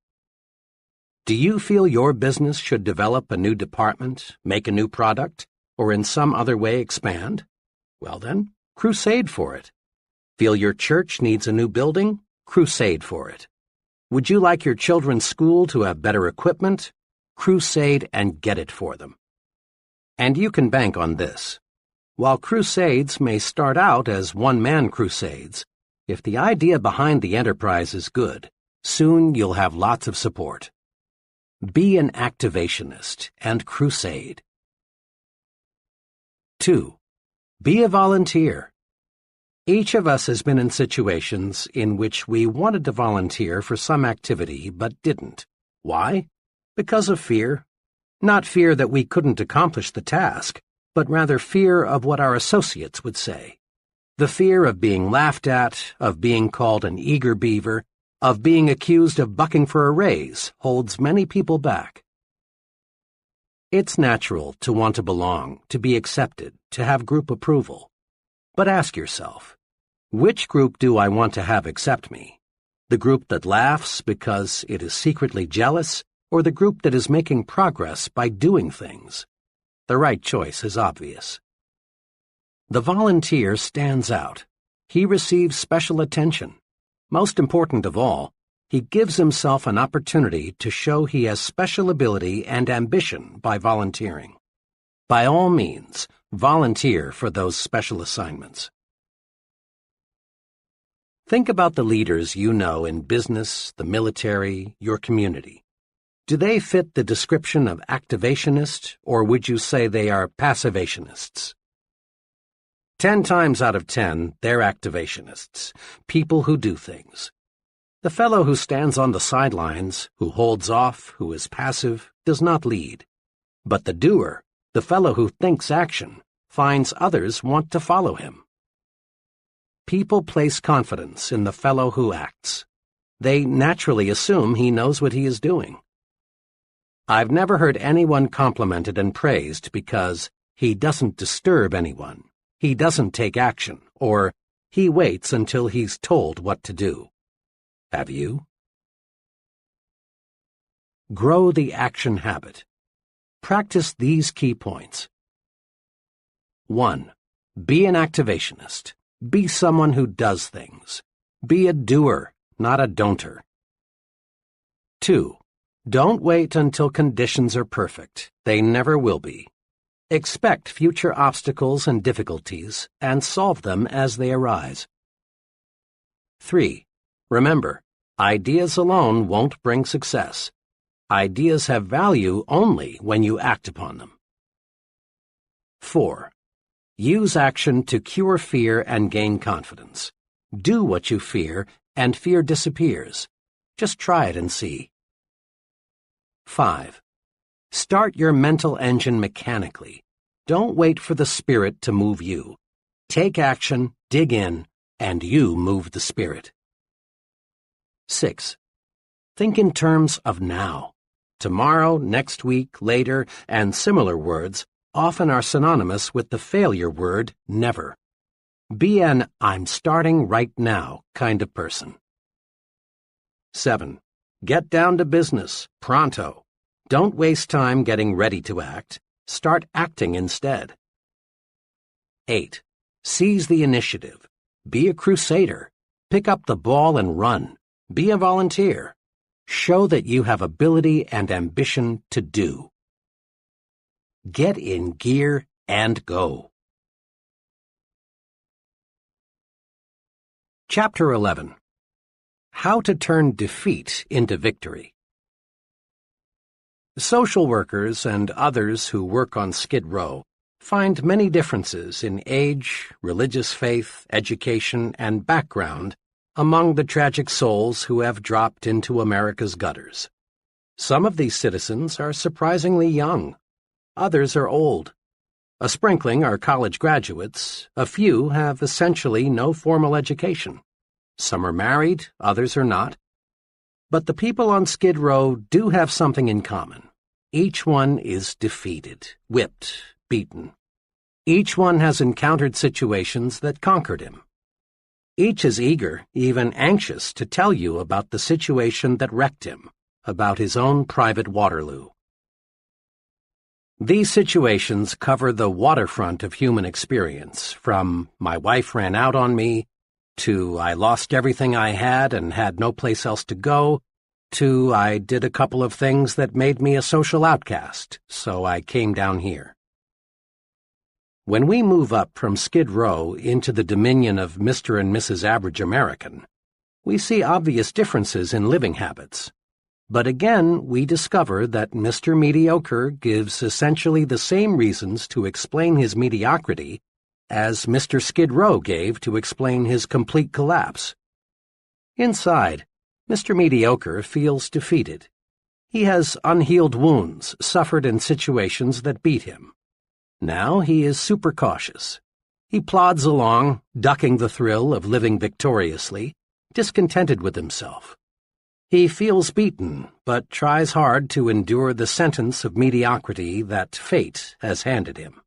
Do you feel your business should develop a new department, make a new product, or in some other way expand? Well then, crusade for it. Feel your church needs a new building? Crusade for it. Would you like your children's school to have better equipment? Crusade and get it for them. And you can bank on this. While crusades may start out as one-man crusades, if the idea behind the enterprise is good, soon you'll have lots of support. Be an activationist and crusade. 2. Be a volunteer. Each of us has been in situations in which we wanted to volunteer for some activity but didn't. Why? Because of fear. Not fear that we couldn't accomplish the task, but rather fear of what our associates would say. The fear of being laughed at, of being called an eager beaver, of being accused of bucking for a raise holds many people back. It's natural to want to belong, to be accepted, to have group approval. But ask yourself, which group do I want to have accept me? The group that laughs because it is secretly jealous, or the group that is making progress by doing things? The right choice is obvious. The volunteer stands out. He receives special attention. Most important of all, he gives himself an opportunity to show he has special ability and ambition by volunteering. By all means, volunteer for those special assignments. Think about the leaders you know in business, the military, your community. Do they fit the description of activationist, or would you say they are passivationists? 10 times out of 10, they're activationists, people who do things. The fellow who stands on the sidelines, who holds off, who is passive, does not lead. But the doer, the fellow who thinks action, finds others want to follow him. People place confidence in the fellow who acts. They naturally assume he knows what he is doing. I've never heard anyone complimented and praised because he doesn't disturb anyone, he doesn't take action, or he waits until he's told what to do. Have you? Grow the action habit. Practice these key points. 1. Be an activationist. Be someone who does things. Be a doer, not a don'ter. 2. Don't wait until conditions are perfect. They never will be. Expect future obstacles and difficulties and solve them as they arise. 3. Remember, ideas alone won't bring success. Ideas have value only when you act upon them. 4. Use action to cure fear and gain confidence. Do what you fear, and fear disappears. Just try it and see. 5. Start your mental engine mechanically. Don't wait for the spirit to move you. Take action, dig in, and you move the spirit. 6. Think in terms of now. Tomorrow, next week, later, and similar words often are synonymous with the failure word never. Be an I'm starting right now kind of person. 7. Get down to business, pronto. Don't waste time getting ready to act. Start acting instead. 8. Seize the initiative. Be a crusader. Pick up the ball and run. Be a volunteer. Show that you have ability and ambition to do. Get in gear and go. Chapter 11. How to turn defeat into victory. Social workers and others who work on Skid Row find many differences in age, religious faith, education, and background among the tragic souls who have dropped into America's gutters. Some of these citizens are surprisingly young. Others are old. A sprinkling are college graduates. A few have essentially no formal education. Some are married, others are not. But the people on Skid Row do have something in common. Each one is defeated, whipped, beaten. Each one has encountered situations that conquered him. Each is eager, even anxious, to tell you about the situation that wrecked him, about his own private Waterloo. These situations cover the waterfront of human experience, from "my wife ran out on me," to "I lost everything I had and had no place else to go," to "I did a couple of things that made me a social outcast, so I came down here." When we move up from Skid Row into the dominion of Mr. and Mrs. Average American, we see obvious differences in living habits. But again, we discover that Mr. Mediocre gives essentially the same reasons to explain his mediocrity as Mr. Skid Row gave to explain his complete collapse. Inside, Mr. Mediocre feels defeated. He has unhealed wounds suffered in situations that beat him. Now he is super cautious. He plods along, ducking the thrill of living victoriously, discontented with himself. He feels beaten, but tries hard to endure the sentence of mediocrity that fate has handed him.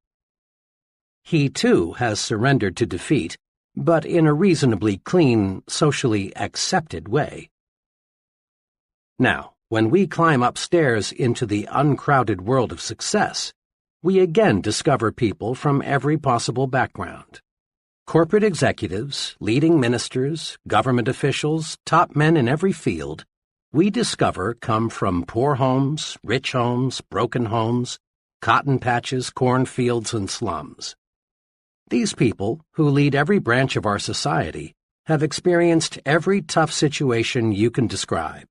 He, too, has surrendered to defeat, but in a reasonably clean, socially accepted way. Now, when we climb upstairs into the uncrowded world of success, we again discover people from every possible background. Corporate executives, leading ministers, government officials, top men in every field, we discover come from poor homes, rich homes, broken homes, cotton patches, cornfields, and slums. These people, who lead every branch of our society, have experienced every tough situation you can describe.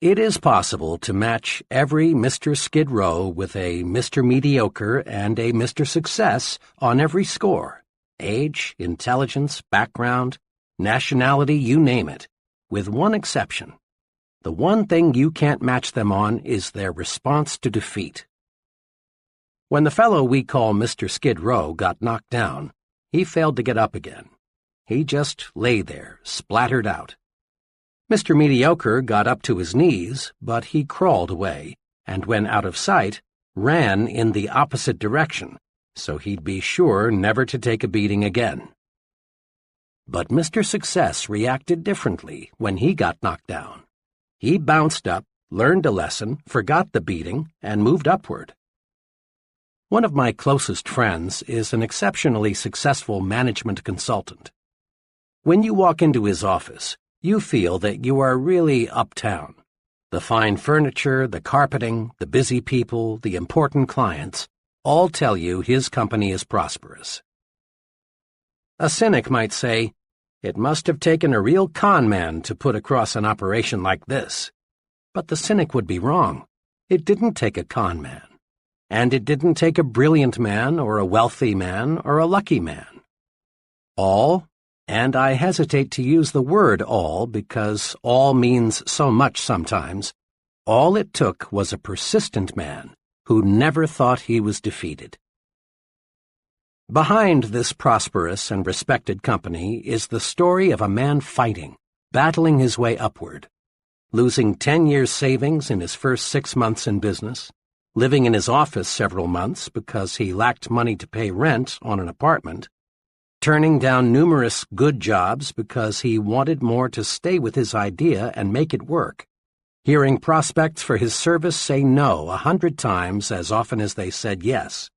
It is possible to match every Mr. Skid Row with a Mr. Mediocre and a Mr. Success on every score: age, intelligence, background, nationality, you name it, with one exception. The one thing you can't match them on is their response to defeat. When the fellow we call Mr. Skid Row got knocked down, he failed to get up again. He just lay there, splattered out. Mr. Mediocre got up to his knees, but he crawled away, and when out of sight, ran in the opposite direction, so he'd be sure never to take a beating again. But Mr. Success reacted differently when he got knocked down. He bounced up, learned a lesson, forgot the beating, and moved upward. One of my closest friends is an exceptionally successful management consultant. When you walk into his office, you feel that you are really uptown. The fine furniture, the carpeting, the busy people, the important clients all tell you his company is prosperous. A cynic might say, "It must have taken a real con man to put across an operation like this." But the cynic would be wrong. It didn't take a con man. And it didn't take a brilliant man or a wealthy man or a lucky man. All, and I hesitate to use the word all because all means so much sometimes, all it took was a persistent man who never thought he was defeated. Behind this prosperous and respected company is the story of a man fighting, battling his way upward, losing 10 years' savings in his first 6 months in business, living in his office several months because he lacked money to pay rent on an apartment, turning down numerous good jobs because he wanted more to stay with his idea and make it work, hearing prospects for his service say no 100 times as often as they said yes.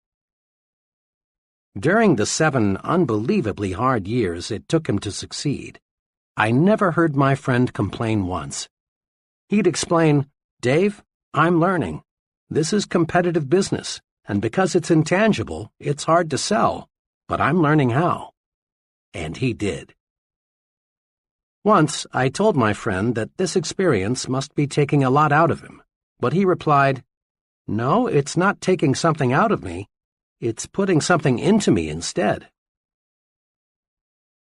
During the 7 unbelievably hard years it took him to succeed, I never heard my friend complain once. He'd explain, "Dave, I'm learning. This is competitive business, and because it's intangible, it's hard to sell, but I'm learning how." And he did. Once I told my friend that this experience must be taking a lot out of him, but he replied, "No, it's not taking something out of me. It's putting something into me instead."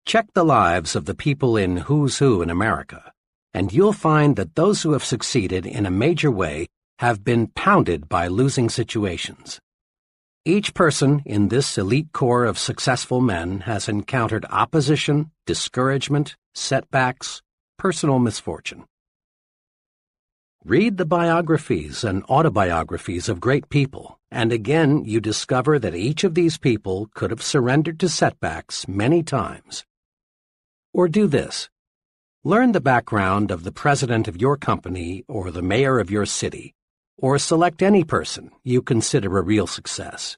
Check the lives of the people in Who's Who in America, and you'll find that those who have succeeded in a major way have been pounded by losing situations. Each person in this elite core of successful men has encountered opposition, discouragement, setbacks, personal misfortune. Read the biographies and autobiographies of great people, and again you discover that each of these people could have surrendered to setbacks many times. Or do this. Learn the background of the president of your company or the mayor of your city, or select any person you consider a real success.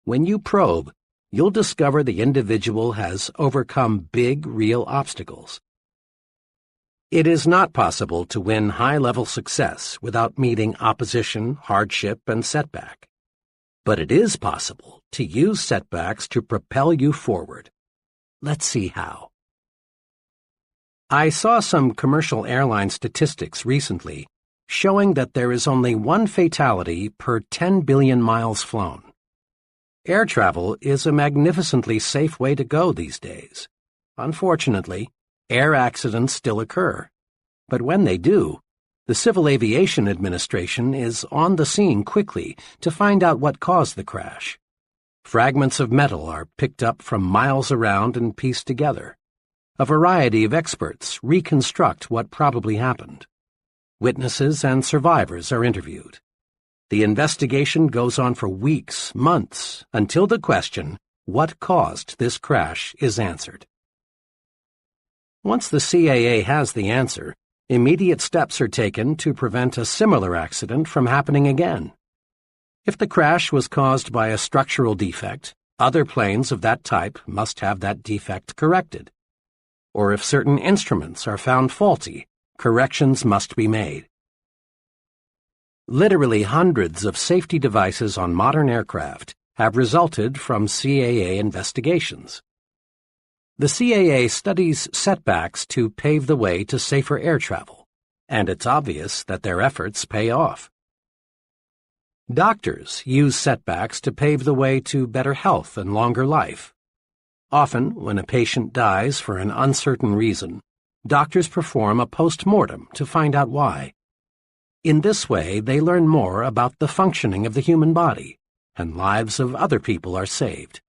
When you probe, you'll discover the individual has overcome big, real obstacles. It is not possible to win high-level success without meeting opposition, hardship, and setback. But it is possible to use setbacks to propel you forward. Let's see how. I saw some commercial airline statistics recently showing that there is only one fatality per 10 billion miles flown. Air travel is a magnificently safe way to go these days. Unfortunately, air accidents still occur. But when they do, the Civil Aviation Administration is on the scene quickly to find out what caused the crash. Fragments of metal are picked up from miles around and pieced together. A variety of experts reconstruct what probably happened. Witnesses and survivors are interviewed. The investigation goes on for weeks, months, until the question, what caused this crash, is answered. Once the CAA has the answer, immediate steps are taken to prevent a similar accident from happening again. If the crash was caused by a structural defect, other planes of that type must have that defect corrected. Or if certain instruments are found faulty, corrections must be made. Literally hundreds of safety devices on modern aircraft have resulted from CAA investigations. The CAA studies setbacks to pave the way to safer air travel, and it's obvious that their efforts pay off. Doctors use setbacks to pave the way to better health and longer life. Often, when a patient dies for an uncertain reason, doctors perform a post-mortem to find out why. In this way, they learn more about the functioning of the human body, and lives of other people are saved.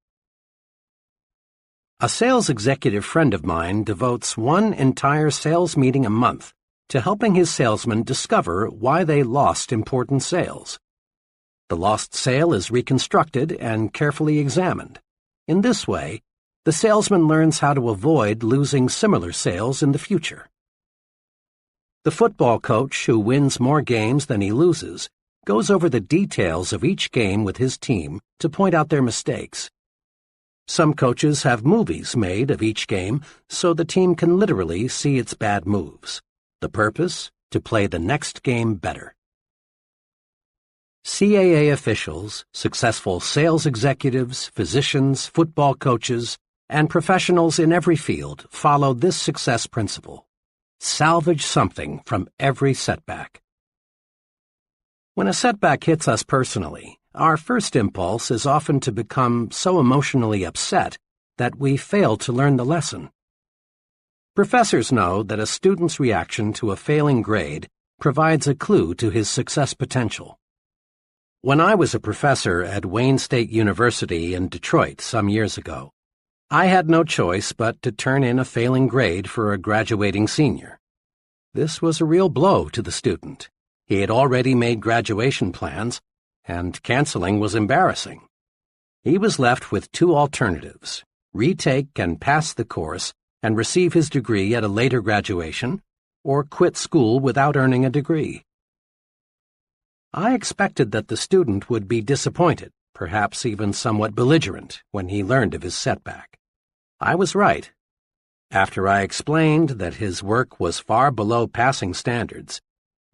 A sales executive friend of mine devotes one entire sales meeting a month to helping his salesmen discover why they lost important sales. The lost sale is reconstructed and carefully examined. In this way, the salesman learns how to avoid losing similar sales in the future. The football coach who wins more games than he loses goes over the details of each game with his team to point out their mistakes. Some coaches have movies made of each game so the team can literally see its bad moves. The purpose? To play the next game better. CAA officials, successful sales executives, physicians, football coaches, and professionals in every field follow this success principle. Salvage something from every setback. When a setback hits us personally, our first impulse is often to become so emotionally upset that we fail to learn the lesson. Professors know that a student's reaction to a failing grade provides a clue to his success potential. When I was a professor at Wayne State University in Detroit some years ago, I had no choice but to turn in a failing grade for a graduating senior. This was a real blow to the student. He had already made graduation plans, and canceling was embarrassing. He was left with two alternatives: retake and pass the course and receive his degree at a later graduation, or quit school without earning a degree. I expected that the student would be disappointed, perhaps even somewhat belligerent, when he learned of his setback. I was right. After I explained that his work was far below passing standards,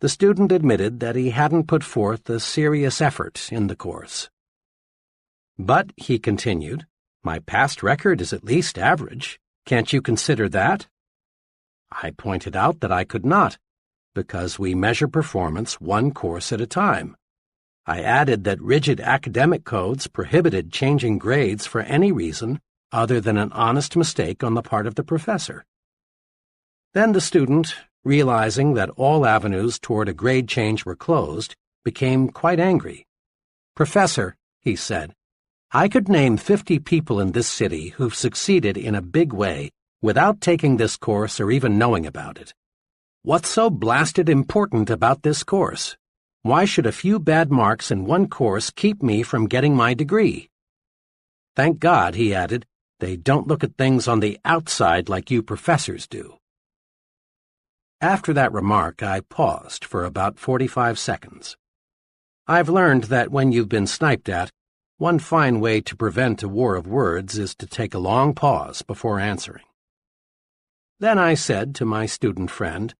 the student admitted that he hadn't put forth a serious effort in the course. But, he continued, my past record is at least average. Can't you consider that? I pointed out that I could not, because we measure performance one course at a time. I added that rigid academic codes prohibited changing grades for any reason other than an honest mistake on the part of the professor. Then the student, realizing that all avenues toward a grade change were closed, became quite angry. Professor, he said, I could name 50 people in this city who've succeeded in a big way without taking this course or even knowing about it. What's so blasted important about this course? Why should a few bad marks in one course keep me from getting my degree? Thank God, he added, they don't look at things on the outside like you professors do. After that remark, I paused for about 45 seconds. I've learned that when you've been sniped at, one fine way to prevent a war of words is to take a long pause before answering. Then I said to my student friend,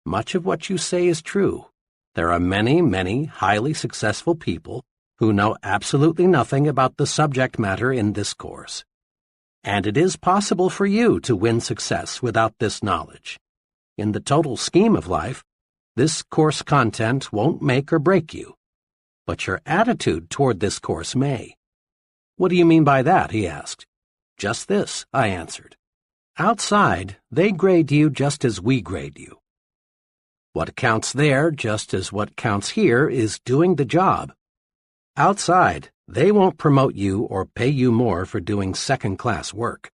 "Much of what you say is true. There are many, many highly successful people who know absolutely nothing about the subject matter in this course. And it is possible for you to win success without this knowledge. In the total scheme of life, this course content won't make or break you. But your attitude toward this course may." "What do you mean by that?" he asked. "Just this," I answered. "Outside, they grade you just as we grade you. What counts there, just as what counts here, is doing the job. Outside, they won't promote you or pay you more for doing second-class work."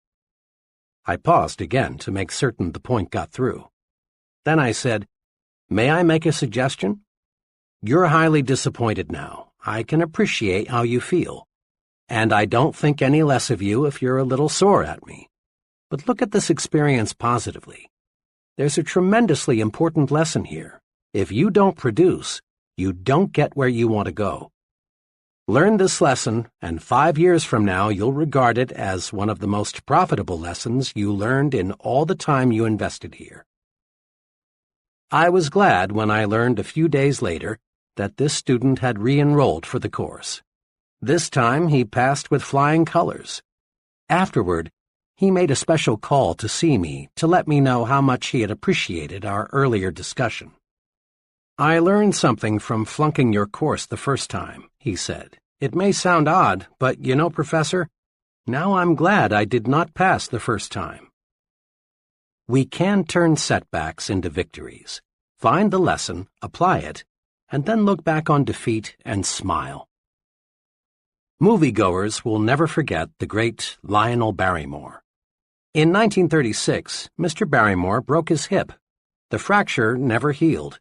I paused again to make certain the point got through. Then I said, "May I make a suggestion? You're highly disappointed now. I can appreciate how you feel. And I don't think any less of you if you're a little sore at me. But look at this experience positively. There's a tremendously important lesson here. If you don't produce, you don't get where you want to go. Learn this lesson, and 5 years from now you'll regard it as one of the most profitable lessons you learned in all the time you invested here." I was glad when I learned a few days later that this student had re-enrolled for the course. This time he passed with flying colors. Afterward, he made a special call to see me to let me know how much he had appreciated our earlier discussion. "I learned something from flunking your course the first time," he said. "It may sound odd, but you know, Professor, now I'm glad I did not pass the first time." We can turn setbacks into victories, find the lesson, apply it, and then look back on defeat and smile. Moviegoers will never forget the great Lionel Barrymore. In 1936, Mr. Barrymore broke his hip. The fracture never healed.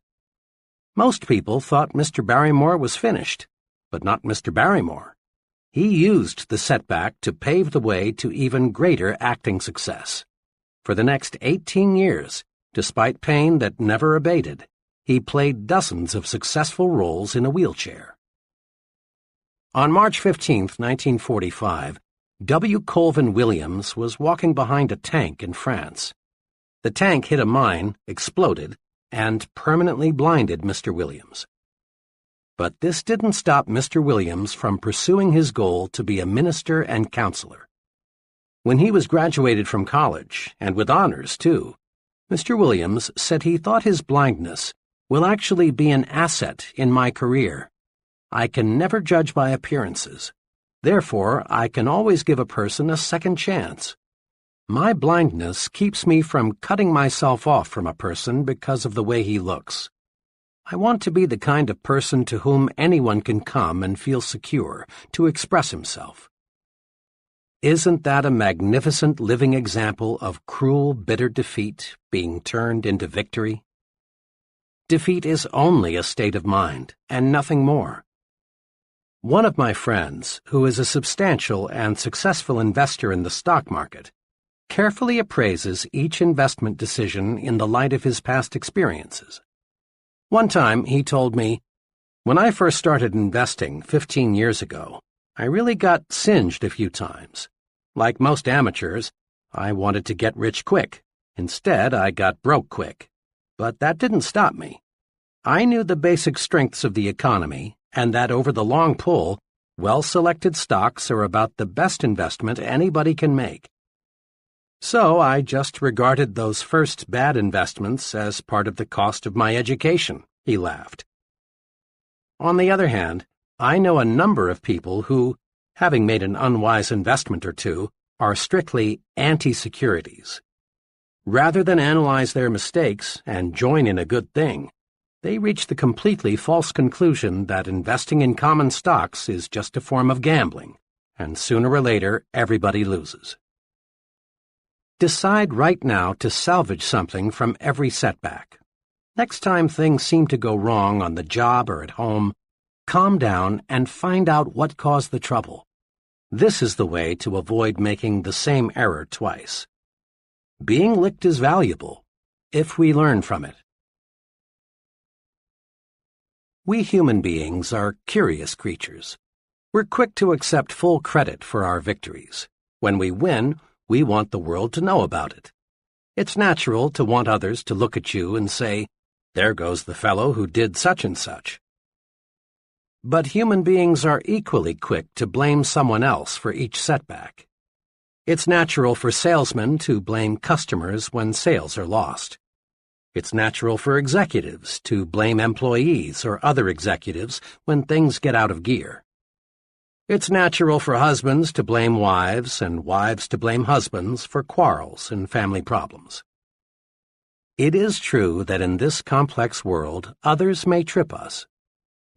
Most people thought Mr. Barrymore was finished, but not Mr. Barrymore. He used the setback to pave the way to even greater acting success. For the next 18 years, despite pain that never abated, he played dozens of successful roles in a wheelchair. On March 15, 1945, W. Colvin Williams was walking behind a tank in France. The tank hit a mine, exploded, and permanently blinded Mr. Williams. But this didn't stop Mr. Williams from pursuing his goal to be a minister and counselor. When he was graduated from college, and with honors too, Mr. Williams said he thought his blindness will actually be an asset in my career. I can never judge by appearances. Therefore, I can always give a person a second chance. My blindness keeps me from cutting myself off from a person because of the way he looks. I want to be the kind of person to whom anyone can come and feel secure to express himself. Isn't that a magnificent living example of cruel, bitter defeat being turned into victory? Defeat is only a state of mind, and nothing more. One of my friends, who is a substantial and successful investor in the stock market, carefully appraises each investment decision in the light of his past experiences. One time he told me, "When I first started investing 15 years ago, I really got singed a few times. Like most amateurs, I wanted to get rich quick. Instead, I got broke quick. But that didn't stop me. I knew the basic strengths of the economy, and that over the long pull, well-selected stocks are about the best investment anybody can make. So I just regarded those first bad investments as part of the cost of my education," he laughed. On the other hand, I know a number of people who, having made an unwise investment or two, are strictly anti-securities. Rather than analyze their mistakes and join in a good thing, they reach the completely false conclusion that investing in common stocks is just a form of gambling, and sooner or later everybody loses. Decide right now to salvage something from every setback. Next time things seem to go wrong on the job or at home, calm down and find out what caused the trouble. This is the way to avoid making the same error twice. Being licked is valuable. if we learn from it. We human beings are curious creatures. We're quick to accept full credit for our victories. When we win, we want the world to know about it. It's natural to want others to look at you and say, "There goes the fellow who did such and such." But human beings are equally quick to blame someone else for each setback. It's natural for salesmen to blame customers when sales are lost. It's natural for executives to blame employees or other executives when things get out of gear. It's natural for husbands to blame wives and wives to blame husbands for quarrels and family problems. It is true that in this complex world, others may trip us.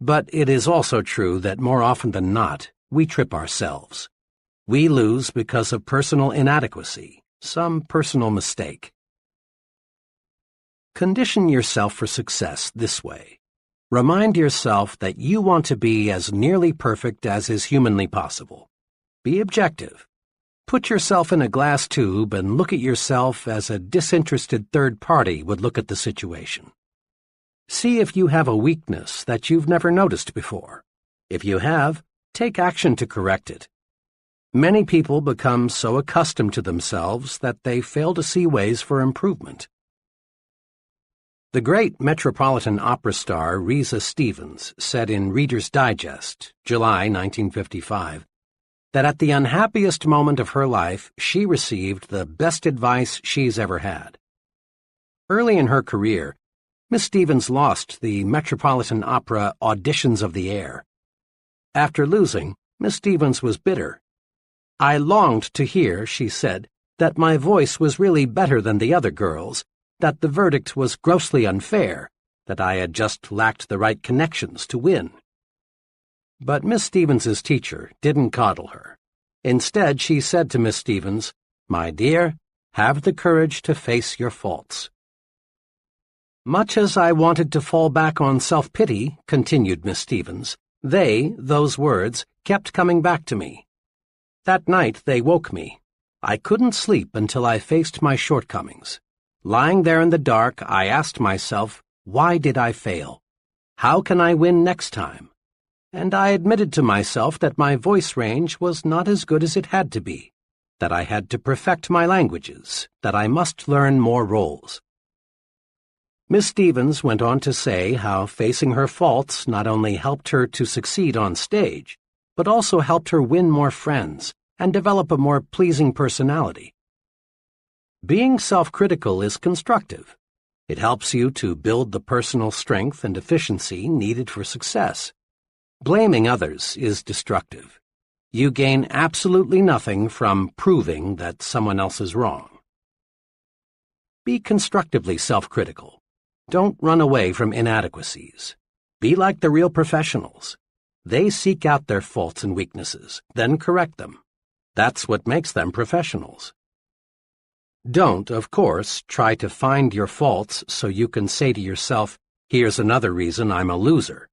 But it is also true that more often than not, we trip ourselves. We lose because of personal inadequacy, some personal mistake. Condition yourself for success this way. Remind yourself that you want to be as nearly perfect as is humanly possible. Be objective. Put yourself in a glass tube and look at yourself as a disinterested third party would look at the situation. See if you have a weakness that you've never noticed before. If you have, take action to correct it. Many people become so accustomed to themselves that they fail to see ways for improvement. The great Metropolitan Opera star Risa Stevens said in Reader's Digest, July 1955, that at the unhappiest moment of her life, she received the best advice she's ever had. Early in her career, Miss Stevens lost the Metropolitan Opera Auditions of the Air. After losing, Miss Stevens was bitter. "I longed to hear," she said, "that my voice was really better than the other girls', that the verdict was grossly unfair, that I had just lacked the right connections to win." But Miss Stevens's teacher didn't coddle her. Instead, she said to Miss Stevens, "My dear, have the courage to face your faults." "Much as I wanted to fall back on self-pity," continued Miss Stevens, those words, kept coming back to me. That night they woke me. I couldn't sleep until I faced my shortcomings. Lying there in the dark, I asked myself, why did I fail? How can I win next time? And I admitted to myself that my voice range was not as good as it had to be, that I had to perfect my languages, that I must learn more roles. Miss Stevens went on to say how facing her faults not only helped her to succeed on stage, but also helped her win more friends and develop a more pleasing personality. Being self-critical is constructive. It helps you to build the personal strength and efficiency needed for success. Blaming others is destructive. You gain absolutely nothing from proving that someone else is wrong. Be constructively self-critical. Don't run away from inadequacies. Be like the real professionals. They seek out their faults and weaknesses, then correct them. That's what makes them professionals. Don't, of course, try to find your faults so you can say to yourself, "Here's another reason I'm a loser."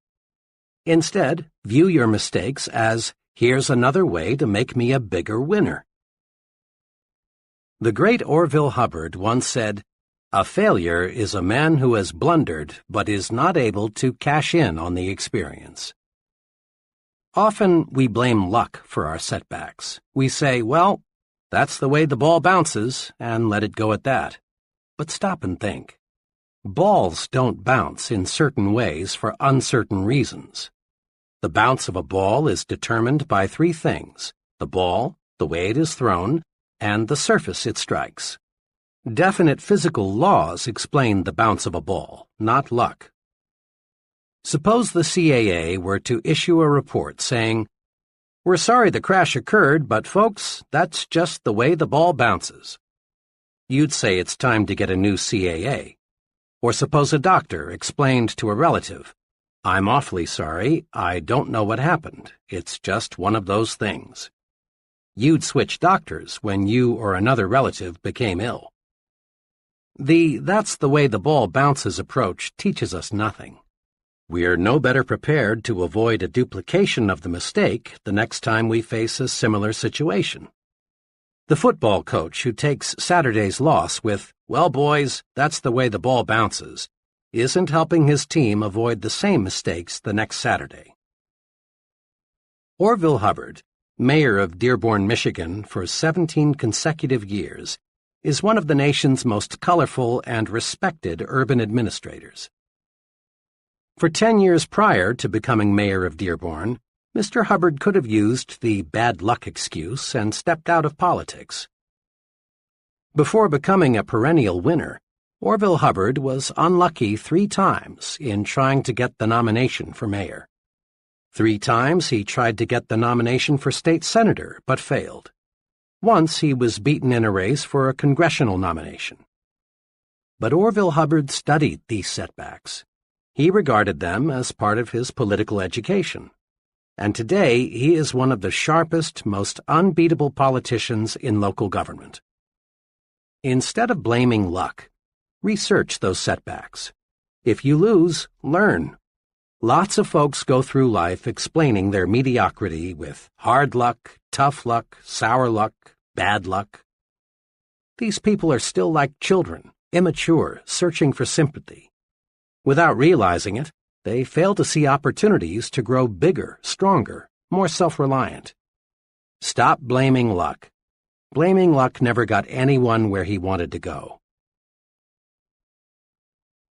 Instead, view your mistakes as, "Here's another way to make me a bigger winner." The great Orville Hubbard once said, "A failure is a man who has blundered but is not able to cash in on the experience." Often we blame luck for our setbacks. We say, "Well, that's the way the ball bounces," and let it go at that. But stop and think. Balls don't bounce in certain ways for uncertain reasons. The bounce of a ball is determined by three things: the ball, the way it is thrown, and the surface it strikes. Definite physical laws explain the bounce of a ball, not luck. Suppose the CAA were to issue a report saying, "We're sorry the crash occurred, but folks, that's just the way the ball bounces." You'd say it's time to get a new CAA. Or suppose a doctor explained to a relative, "I'm awfully sorry, I don't know what happened. It's just one of those things." You'd switch doctors when you or another relative became ill. The "that's the way the ball bounces" approach teaches us nothing. We're no better prepared to avoid a duplication of the mistake the next time we face a similar situation. The football coach who takes Saturday's loss with, "Well, boys, that's the way the ball bounces," isn't helping his team avoid the same mistakes the next Saturday. Orville Hubbard, mayor of Dearborn, Michigan for 17 consecutive years, is one of the nation's most colorful and respected urban administrators. For 10 years prior to becoming mayor of Dearborn, Mr. Hubbard could have used the bad luck excuse and stepped out of politics. Before becoming a perennial winner, Orville Hubbard was unlucky 3 times in trying to get the nomination for mayor. 3 times he tried to get the nomination for state senator, but failed. Once he was beaten in a race for a congressional nomination. But Orville Hubbard studied these setbacks. He regarded them as part of his political education. And today he is one of the sharpest, most unbeatable politicians in local government. Instead of blaming luck, research those setbacks. If you lose, learn. Lots of folks go through life explaining their mediocrity with hard luck, tough luck, sour luck, bad luck. These people are still like children, immature, searching for sympathy. Without realizing it, they fail to see opportunities to grow bigger, stronger, more self-reliant. Stop blaming luck. Blaming luck never got anyone where he wanted to go.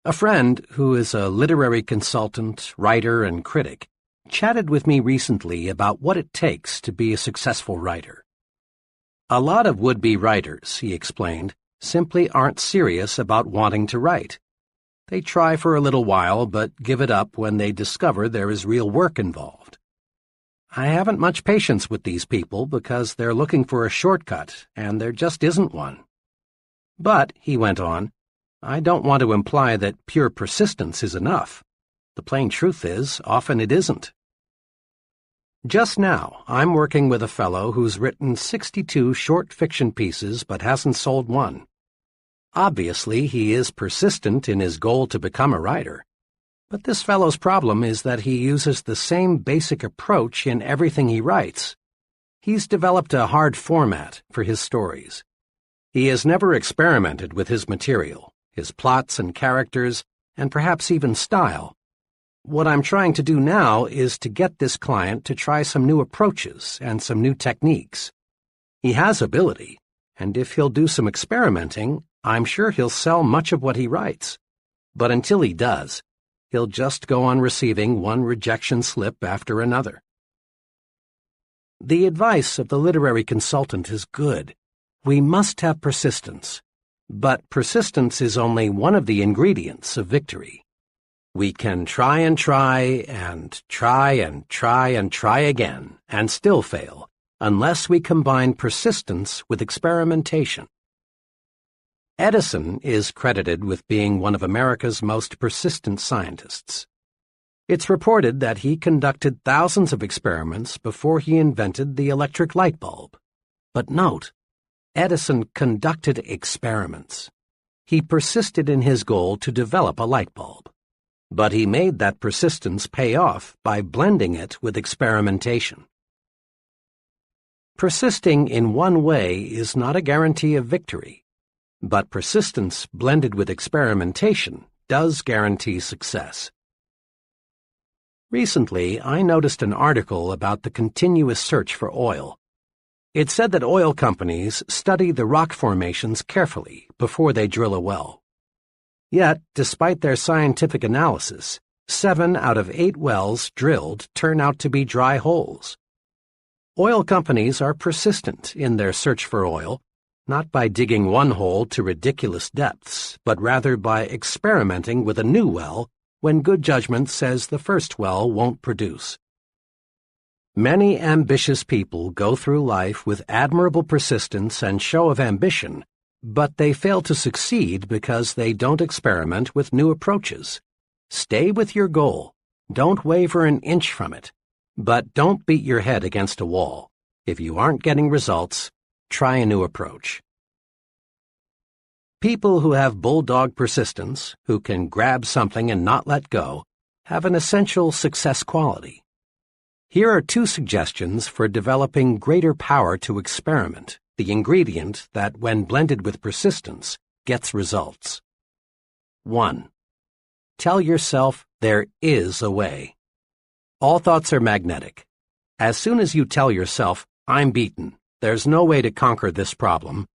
A friend, who is a literary consultant, writer, and critic, chatted with me recently about what it takes to be a successful writer. A lot of would-be writers, he explained, simply aren't serious about wanting to write. They try for a little while, but give it up when they discover there is real work involved. I haven't much patience with these people because they're looking for a shortcut, and there just isn't one. But, he went on, I don't want to imply that pure persistence is enough. The plain truth is, often it isn't. Just now, I'm working with a fellow who's written 62 short fiction pieces but hasn't sold one. Obviously, he is persistent in his goal to become a writer. But this fellow's problem is that he uses the same basic approach in everything he writes. He's developed a hard format for his stories. He has never experimented with his material, his plots and characters, and perhaps even style. What I'm trying to do now is to get this client to try some new approaches and some new techniques. He has ability, and if he'll do some experimenting, I'm sure he'll sell much of what he writes. But until he does, he'll just go on receiving one rejection slip after another. The advice of the literary consultant is good. We must have persistence. But persistence is only one of the ingredients of victory. We can try and try and try and try and try again and still fail, unless we combine persistence with experimentation. Edison is credited with being one of America's most persistent scientists. It's reported that he conducted thousands of experiments before he invented the electric light bulb. But note, Edison conducted experiments. He persisted in his goal to develop a light bulb. But he made that persistence pay off by blending it with experimentation. Persisting in one way is not a guarantee of victory, but persistence blended with experimentation does guarantee success. Recently, I noticed an article about the continuous search for oil. It said that oil companies study the rock formations carefully before they drill a well. Yet, despite their scientific analysis, 7 out of 8 wells drilled turn out to be dry holes. Oil companies are persistent in their search for oil, not by digging one hole to ridiculous depths, but rather by experimenting with a new well when good judgment says the first well won't produce. Many ambitious people go through life with admirable persistence and show of ambition, but they fail to succeed because they don't experiment with new approaches. Stay with your goal. Don't waver an inch from it. But don't beat your head against a wall. If you aren't getting results, try a new approach. People who have bulldog persistence, who can grab something and not let go, have an essential success quality. Here are 2 suggestions for developing greater power to experiment, the ingredient that, when blended with persistence, gets results. 1. Tell yourself there is a way. All thoughts are magnetic. As soon as you tell yourself, I'm beaten, there's no way to conquer this problem,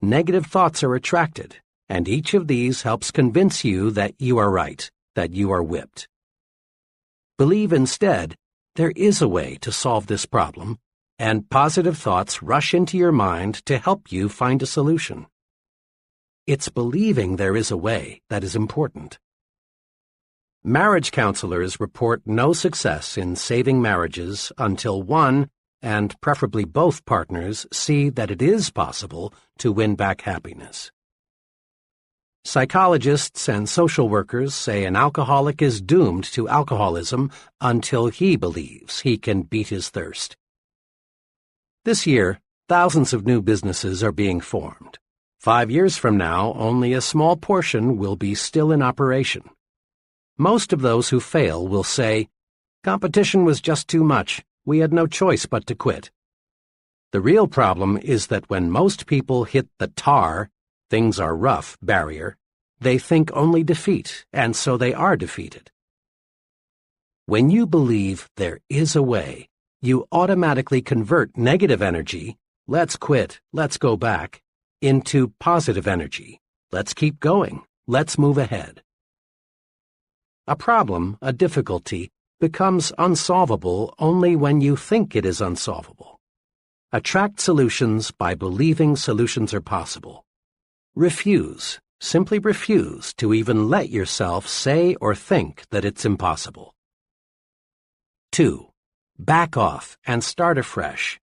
negative thoughts are attracted, and each of these helps convince you that you are right, that you are whipped. Believe instead, there is a way to solve this problem, and positive thoughts rush into your mind to help you find a solution. It's believing there is a way that is important. Marriage counselors report no success in saving marriages until one, and preferably both partners, see that it is possible to win back happiness. Psychologists and social workers say an alcoholic is doomed to alcoholism until he believes he can beat his thirst. This year, thousands of new businesses are being formed. 5 years from now, only a small portion will be still in operation. Most of those who fail will say, competition was just too much. We had no choice but to quit. The real problem is that when most people hit the tar, things are rough barrier, they think only defeat, and so they are defeated. When you believe there is a way, you automatically convert negative energy, let's quit, let's go back, into positive energy, let's keep going, let's move ahead. A problem, a difficulty, becomes unsolvable only when you think it is unsolvable. Attract solutions by believing solutions are possible. Refuse, simply refuse to even let yourself say or think that it's impossible. 2. Back off and start afresh.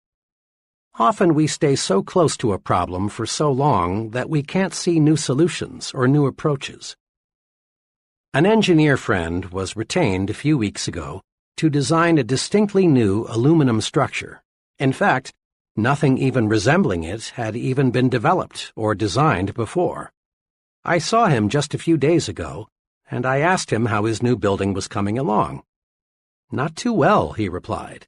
Often we stay so close to a problem for so long that we can't see new solutions or new approaches. An engineer friend was retained a few weeks ago to design a distinctly new aluminum structure. In fact, nothing even resembling it had even been developed or designed before. I saw him just a few days ago, and I asked him how his new building was coming along. Not too well, he replied.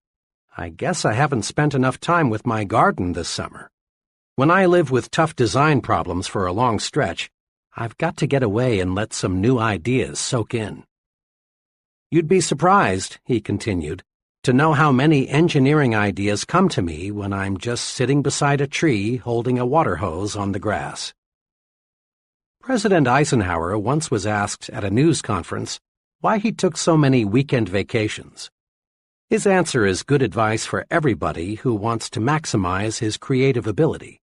I guess I haven't spent enough time with my garden this summer. When I live with tough design problems for a long stretch, I've got to get away and let some new ideas soak in. You'd be surprised, he continued, to know how many engineering ideas come to me when I'm just sitting beside a tree holding a water hose on the grass. President Eisenhower once was asked at a news conference why he took so many weekend vacations. His answer is good advice for everybody who wants to maximize his creative ability.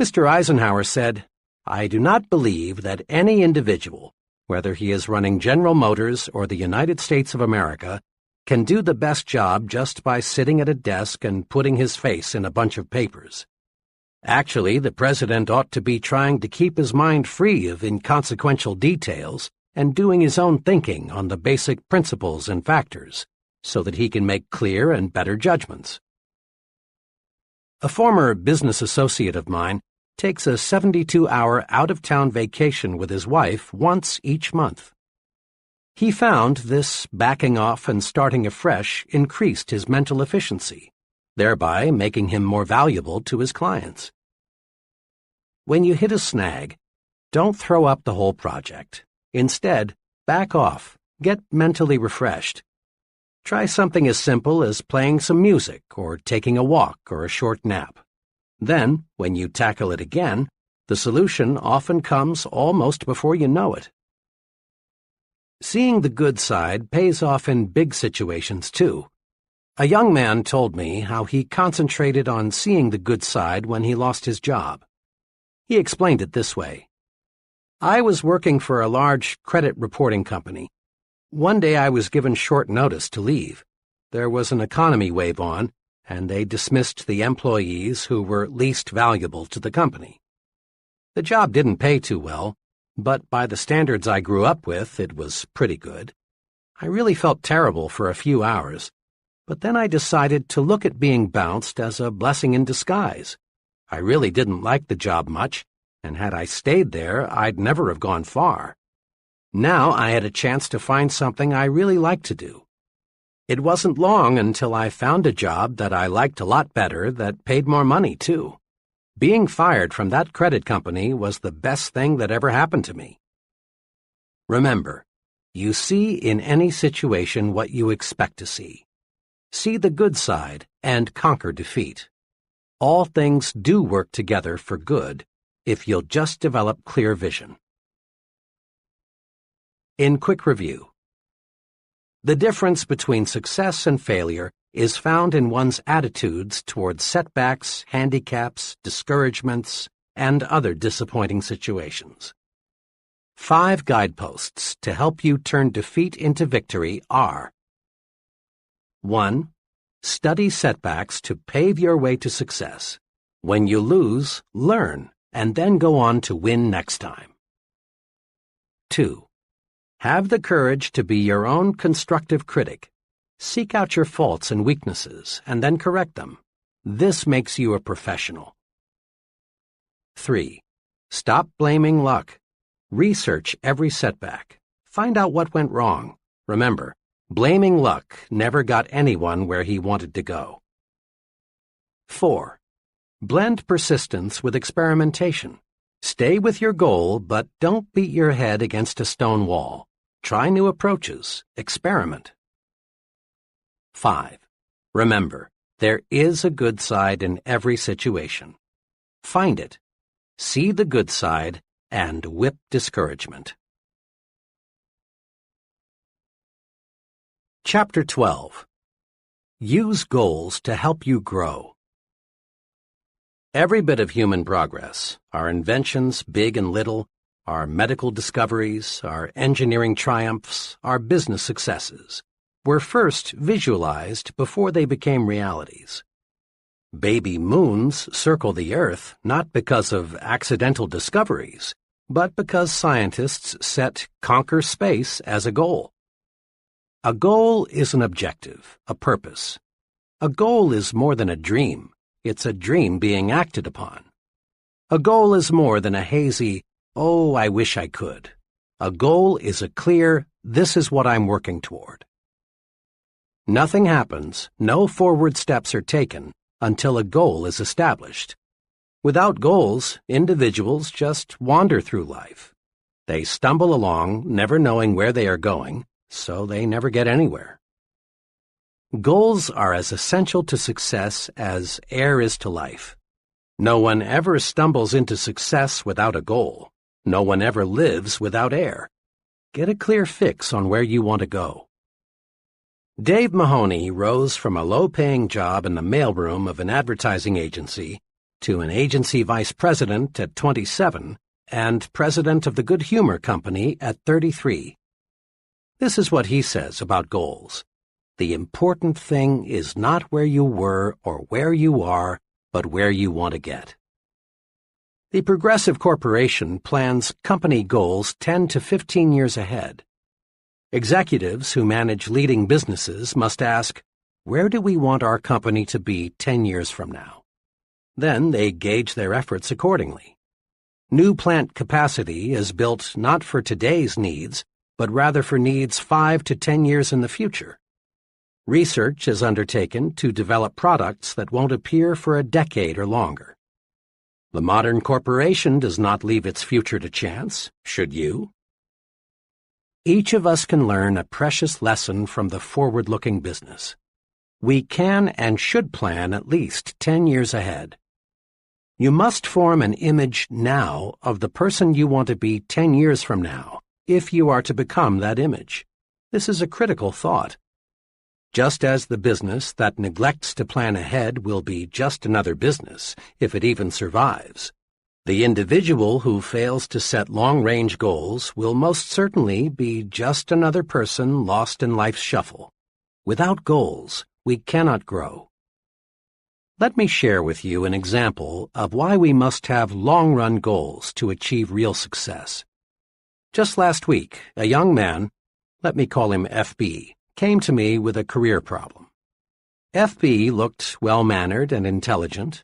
Mr. Eisenhower said, I do not believe that any individual, whether he is running General Motors or the United States of America, can do the best job just by sitting at a desk and putting his face in a bunch of papers. Actually, the president ought to be trying to keep his mind free of inconsequential details and doing his own thinking on the basic principles and factors, so that he can make clear and better judgments. A former business associate of mine takes a 72-hour out-of-town vacation with his wife once each month. He found this backing off and starting afresh increased his mental efficiency, thereby making him more valuable to his clients. When you hit a snag, don't throw up the whole project. Instead, back off, get mentally refreshed. Try something as simple as playing some music or taking a walk or a short nap. Then, when you tackle it again, the solution often comes almost before you know it. Seeing the good side pays off in big situations, too. A young man told me how he concentrated on seeing the good side when he lost his job. He explained it this way. I was working for a large credit reporting company. One day I was given short notice to leave. There was an economy wave on, and they dismissed the employees who were least valuable to the company. The job didn't pay too well, but by the standards I grew up with, it was pretty good. I really felt terrible for a few hours, but then I decided to look at being bounced as a blessing in disguise. I really didn't like the job much, and had I stayed there, I'd never have gone far. Now I had a chance to find something I really liked to do. It wasn't long until I found a job that I liked a lot better that paid more money, too. Being fired from that credit company was the best thing that ever happened to me. Remember, you see in any situation what you expect to see. See the good side and conquer defeat. All things do work together for good if you'll just develop clear vision. In quick review, the difference between success and failure is found in one's attitudes towards setbacks, handicaps, discouragements, and other disappointing situations. 5 guideposts to help you turn defeat into victory are: 1. Study setbacks to pave your way to success. When you lose, learn, and then go on to win next time. 2. Have the courage to be your own constructive critic. Seek out your faults and weaknesses, and then correct them. This makes you a professional. 3. Stop blaming luck. Research every setback. Find out what went wrong. Remember, blaming luck never got anyone where he wanted to go. 4. Blend persistence with experimentation. Stay with your goal, but don't beat your head against a stone wall. Try new approaches. Experiment. 5. Remember, there is a good side in every situation. Find it. See the good side and whip discouragement. Chapter 12. Use goals to help you grow. Every bit of human progress, our inventions, big and little, our medical discoveries, our engineering triumphs, our business successes, were first visualized before they became realities. Baby moons circle the Earth not because of accidental discoveries, but because scientists set conquer space as a goal. A goal is an objective, a purpose. A goal is more than a dream. It's a dream being acted upon. A goal is more than a hazy, "Oh, I wish I could." A goal is a clear, "This is what I'm working toward." Nothing happens, no forward steps are taken until a goal is established. Without goals, individuals just wander through life. They stumble along, never knowing where they are going, so they never get anywhere. Goals are as essential to success as air is to life. No one ever stumbles into success without a goal. No one ever lives without air. Get a clear fix on where you want to go. Dave Mahoney rose from a low-paying job in the mailroom of an advertising agency to an agency vice president at 27 and president of the Good Humor Company at 33. This is what he says about goals. The important thing is not where you were or where you are, but where you want to get. The Progressive Corporation plans company goals 10 to 15 years ahead. Executives who manage leading businesses must ask, where do we want our company to be 10 years from now? Then they gauge their efforts accordingly. New plant capacity is built not for today's needs, but rather for needs 5 to 10 years in the future. Research is undertaken to develop products that won't appear for a decade or longer. The modern corporation does not leave its future to chance, should you? Each of us can learn a precious lesson from the forward-looking business. We can and should plan at least 10 years ahead. You must form an image now of the person you want to be 10 years from now, if you are to become that image. This is a critical thought. Just as the business that neglects to plan ahead will be just another business, if it even survives, the individual who fails to set long-range goals will most certainly be just another person lost in life's shuffle. Without goals, we cannot grow. Let me share with you an example of why we must have long-run goals to achieve real success. Just last week, a young man, let me call him FB, came to me with a career problem. FB looked well-mannered and intelligent.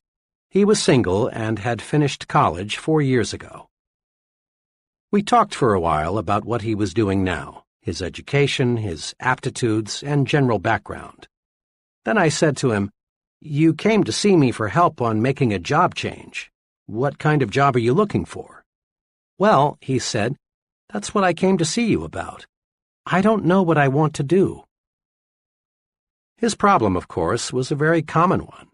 He was single and had finished college 4 years ago. We talked for a while about what he was doing now, his education, his aptitudes, and general background. Then I said to him, "You came to see me for help on making a job change. "What kind of job are you looking for?" "Well," he said, "that's what I came to see you about. I don't know what I want to do." His problem, of course, was a very common one,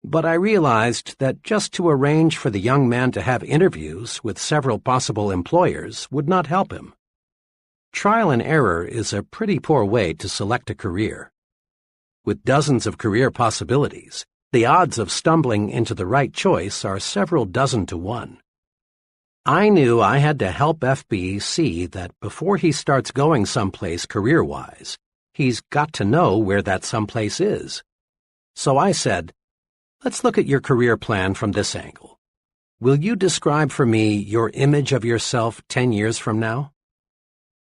but I realized that just to arrange for the young man to have interviews with several possible employers would not help him. Trial and error is a pretty poor way to select a career. With dozens of career possibilities, the odds of stumbling into the right choice are several dozen to one. I knew I had to help FB see that before he starts going someplace career-wise, he's got to know where that someplace is. So I said, "Let's look at your career plan from this angle. Will you describe for me your image of yourself 10 years from now?"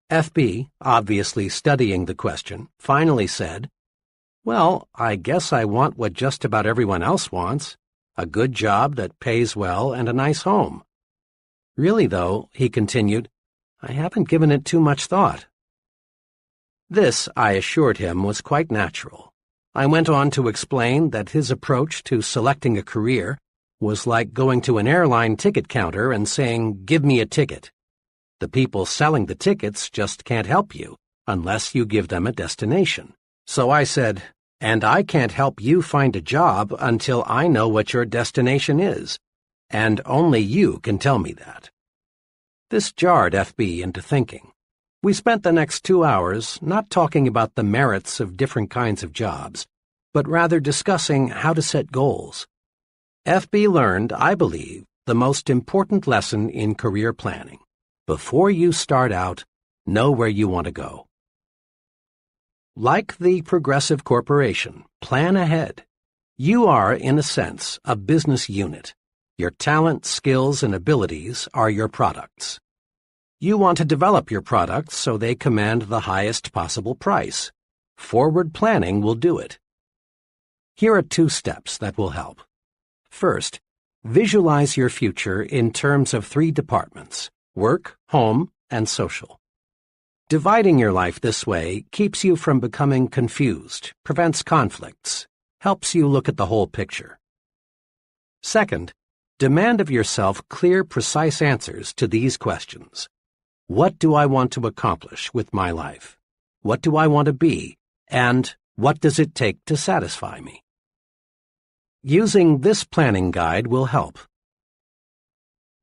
FB, obviously studying the question, finally said, "Well, I guess I want what just about everyone else wants, a good job that pays well and a nice home. Really, though," he continued, "I haven't given it too much thought." This, I assured him, was quite natural. I went on to explain that his approach to selecting a career was like going to an airline ticket counter and saying, "Give me a ticket." The people selling the tickets just can't help you unless you give them a destination. So I said, "And I can't help you find a job until I know what your destination is, and only you can tell me that." This jarred FB into thinking. We spent the next 2 hours not talking about the merits of different kinds of jobs, but rather discussing how to set goals. FB learned, I believe, the most important lesson in career planning. Before you start out, know where you want to go. Like the Progressive Corporation, plan ahead. You are, in a sense, a business unit. Your talent, skills, and abilities are your products. You want to develop your products so they command the highest possible price. Forward planning will do it. Here are 2 steps that will help. First, visualize your future in terms of 3 departments: work, home, and social. Dividing your life this way keeps you from becoming confused, prevents conflicts, helps you look at the whole picture. Second, demand of yourself clear, precise answers to these questions. What do I want to accomplish with my life? What do I want to be? And what does it take to satisfy me? Using this planning guide will help.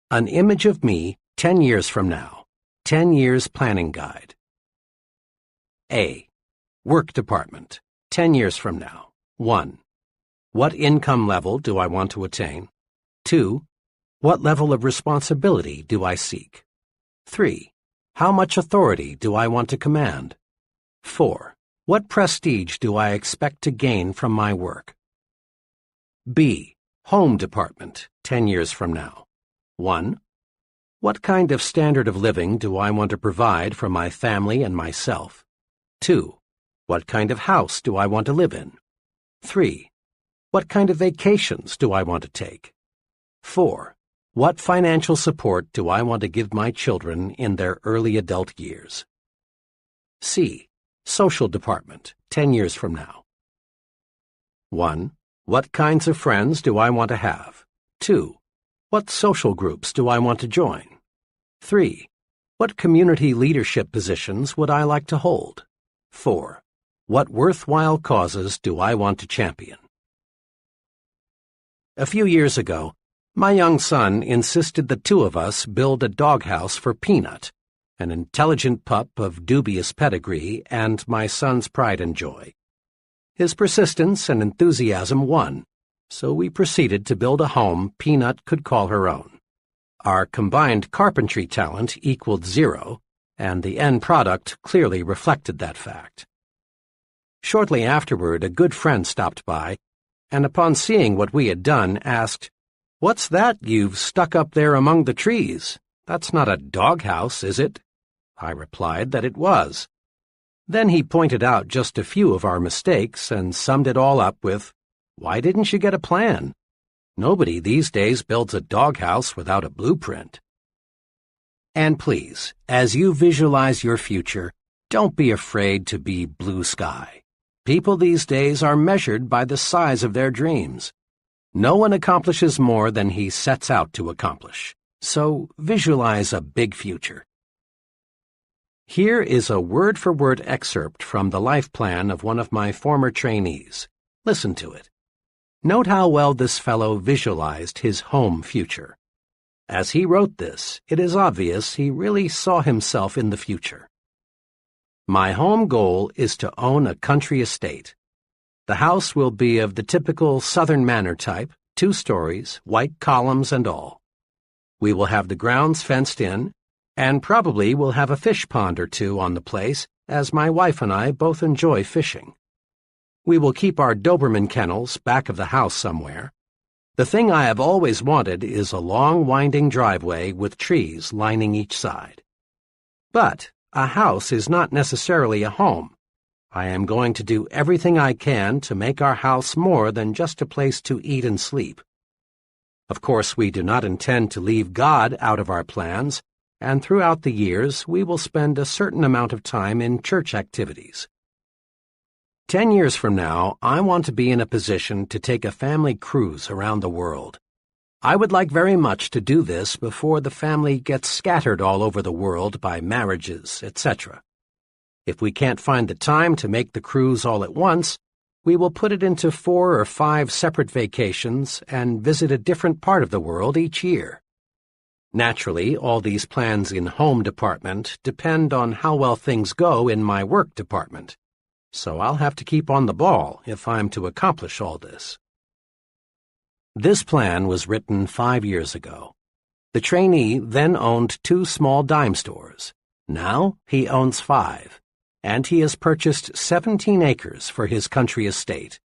An image of me 10 years from now. 10 years planning guide. A. Work department. 10 years from now. 1. What income level do I want to attain? 2. What level of responsibility do I seek? 3. How much authority do I want to command? 4. What prestige do I expect to gain from my work? B. Home department, 10 years from now. 1. What kind of standard of living do I want to provide for my family and myself? 2. What kind of house do I want to live in? 3. What kind of vacations do I want to take? 4. What financial support do I want to give my children in their early adult years? C. Social department, 10 years from now. 1. What kinds of friends do I want to have? 2. What social groups do I want to join? 3. What community leadership positions would I like to hold? 4. What worthwhile causes do I want to champion? A few years ago, my young son insisted the 2 of us build a doghouse for Peanut, an intelligent pup of dubious pedigree and my son's pride and joy. His persistence and enthusiasm won, so we proceeded to build a home Peanut could call her own. Our combined carpentry talent equaled 0, and the end product clearly reflected that fact. Shortly afterward, a good friend stopped by, and upon seeing what we had done, asked, "What's that you've stuck up there among the trees? That's not a doghouse, is it?" I replied that it was. Then he pointed out just a few of our mistakes and summed it all up with, "Why didn't you get a plan? Nobody these days builds a doghouse without a blueprint." And please, as you visualize your future, don't be afraid to be blue sky. People these days are measured by the size of their dreams. No one accomplishes more than he sets out to accomplish. So visualize a big future. Here is a word-for-word excerpt from the life plan of one of my former trainees. Listen to it. Note how well this fellow visualized his home future. As he wrote this, it is obvious he really saw himself in the future. My home goal is to own a country estate. The house will be of the typical Southern manor type, 2 stories, white columns and all. We will have the grounds fenced in, and probably we'll have a fish pond or 2 on the place, as my wife and I both enjoy fishing. We will keep our Doberman kennels back of the house somewhere. The thing I have always wanted is a long winding driveway with trees lining each side. But a house is not necessarily a home. I am going to do everything I can to make our house more than just a place to eat and sleep. Of course, we do not intend to leave God out of our plans, and throughout the years we will spend a certain amount of time in church activities. 10 years from now, I want to be in a position to take a family cruise around the world. I would like very much to do this before the family gets scattered all over the world by marriages, etc. If we can't find the time to make the cruise all at once, we will put it into 4 or 5 separate vacations and visit a different part of the world each year. Naturally, all these plans in home department depend on how well things go in my work department. So I'll have to keep on the ball if I'm to accomplish all this. This plan was written 5 years ago. The trainee then owned 2 small dime stores. Now he owns 5, and he has purchased 17 acres for his country estate.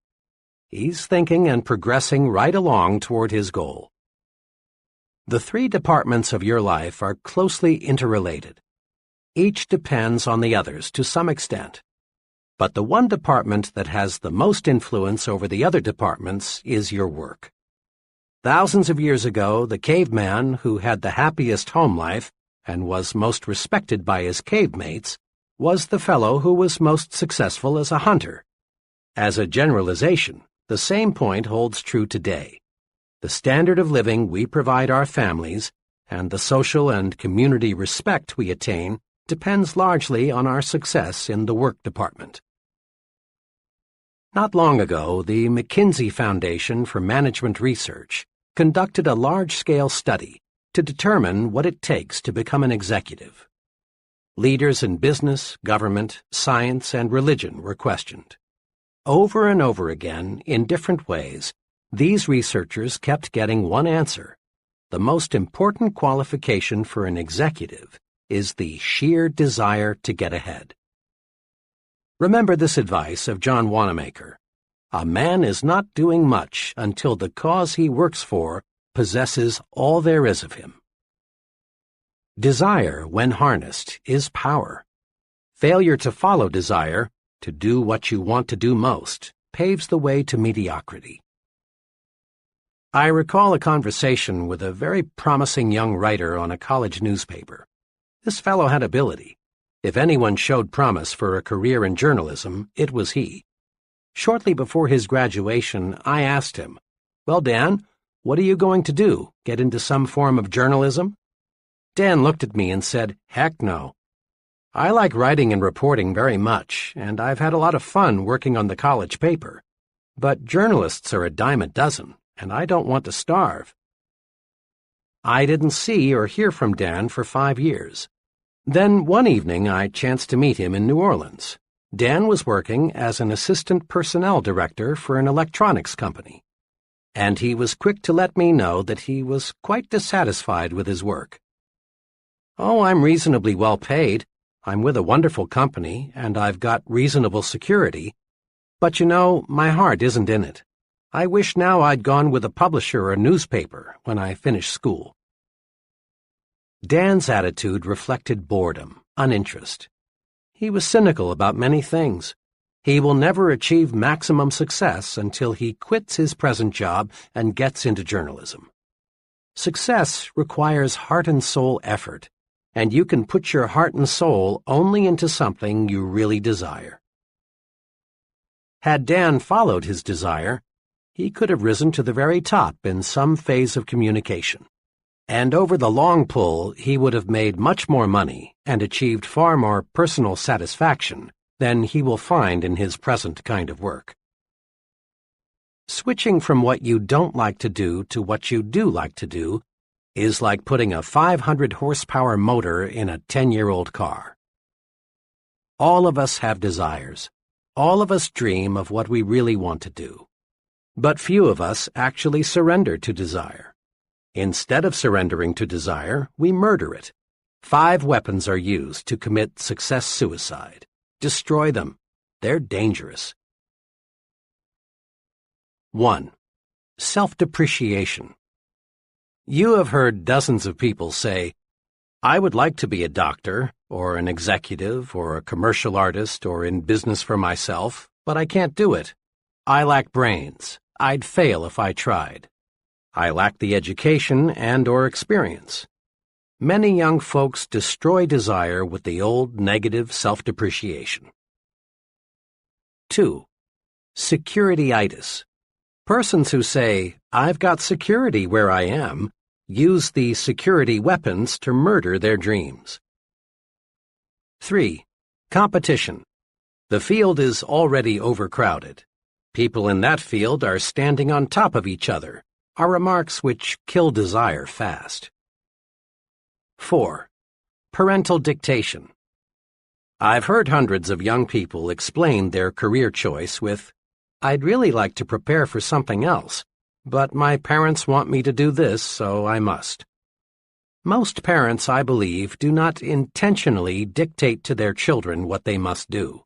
He's thinking and progressing right along toward his goal. The 3 departments of your life are closely interrelated. Each depends on the others to some extent. But the one department that has the most influence over the other departments is your work. Thousands of years ago, the caveman who had the happiest home life and was most respected by his cave mates was the fellow who was most successful as a hunter. As a generalization, the same point holds true today. The standard of living we provide our families and the social and community respect we attain depends largely on our success in the work department. Not long ago, the McKinsey Foundation for Management Research conducted a large-scale study to determine what it takes to become an executive. Leaders in business, government, science, and religion were questioned. Over and over again, in different ways, these researchers kept getting one answer. The most important qualification for an executive is the sheer desire to get ahead. Remember this advice of John Wanamaker. A man is not doing much until the cause he works for possesses all there is of him. Desire, when harnessed, is power. Failure to follow desire, to do what you want to do most, paves the way to mediocrity. I recall a conversation with a very promising young writer on a college newspaper. This fellow had ability. If anyone showed promise for a career in journalism, it was he. Shortly before his graduation, I asked him, "Well, Dan, what are you going to do? Get into some form of journalism?" Dan looked at me and said, "Heck no. I like writing and reporting very much, and I've had a lot of fun working on the college paper. But journalists are a dime a dozen, and I don't want to starve." I didn't see or hear from Dan for 5 years. Then one evening I chanced to meet him in New Orleans. Dan was working as an assistant personnel director for an electronics company, and he was quick to let me know that he was quite dissatisfied with his work. "Oh, I'm reasonably well paid. I'm with a wonderful company, and I've got reasonable security. But you know, my heart isn't in it. I wish now I'd gone with a publisher or a newspaper when I finished school." Dan's attitude reflected boredom, uninterest. He was cynical about many things. He will never achieve maximum success until he quits his present job and gets into journalism. Success requires heart and soul effort, and you can put your heart and soul only into something you really desire. Had Dan followed his desire, he could have risen to the very top in some phase of communication. And over the long pull, he would have made much more money and achieved far more personal satisfaction than he will find in his present kind of work. Switching from what you don't like to do to what you do like to do is like putting a 500-horsepower motor in a 10-year-old car. All of us have desires. All of us dream of what we really want to do. But few of us actually surrender to desire. Instead of surrendering to desire, we murder it. 5 weapons are used to commit success suicide. Destroy them. They're dangerous. 1. Self-depreciation. You have heard dozens of people say, "I would like to be a doctor, or an executive, or a commercial artist, or in business for myself, but I can't do it. I lack brains. I'd fail if I tried. I lack the education and/or experience." Many young folks destroy desire with the old negative self-depreciation. 2. Securityeitis. Persons who say, "I've got security where I am," use the security weapons to murder their dreams. 3. Competition. The field is already overcrowded. People in that field are standing on top of each other, are remarks which kill desire fast. 4. Parental dictation. I've heard hundreds of young people explain their career choice with, "I'd really like to prepare for something else, but my parents want me to do this, so I must." Most parents, I believe, do not intentionally dictate to their children what they must do.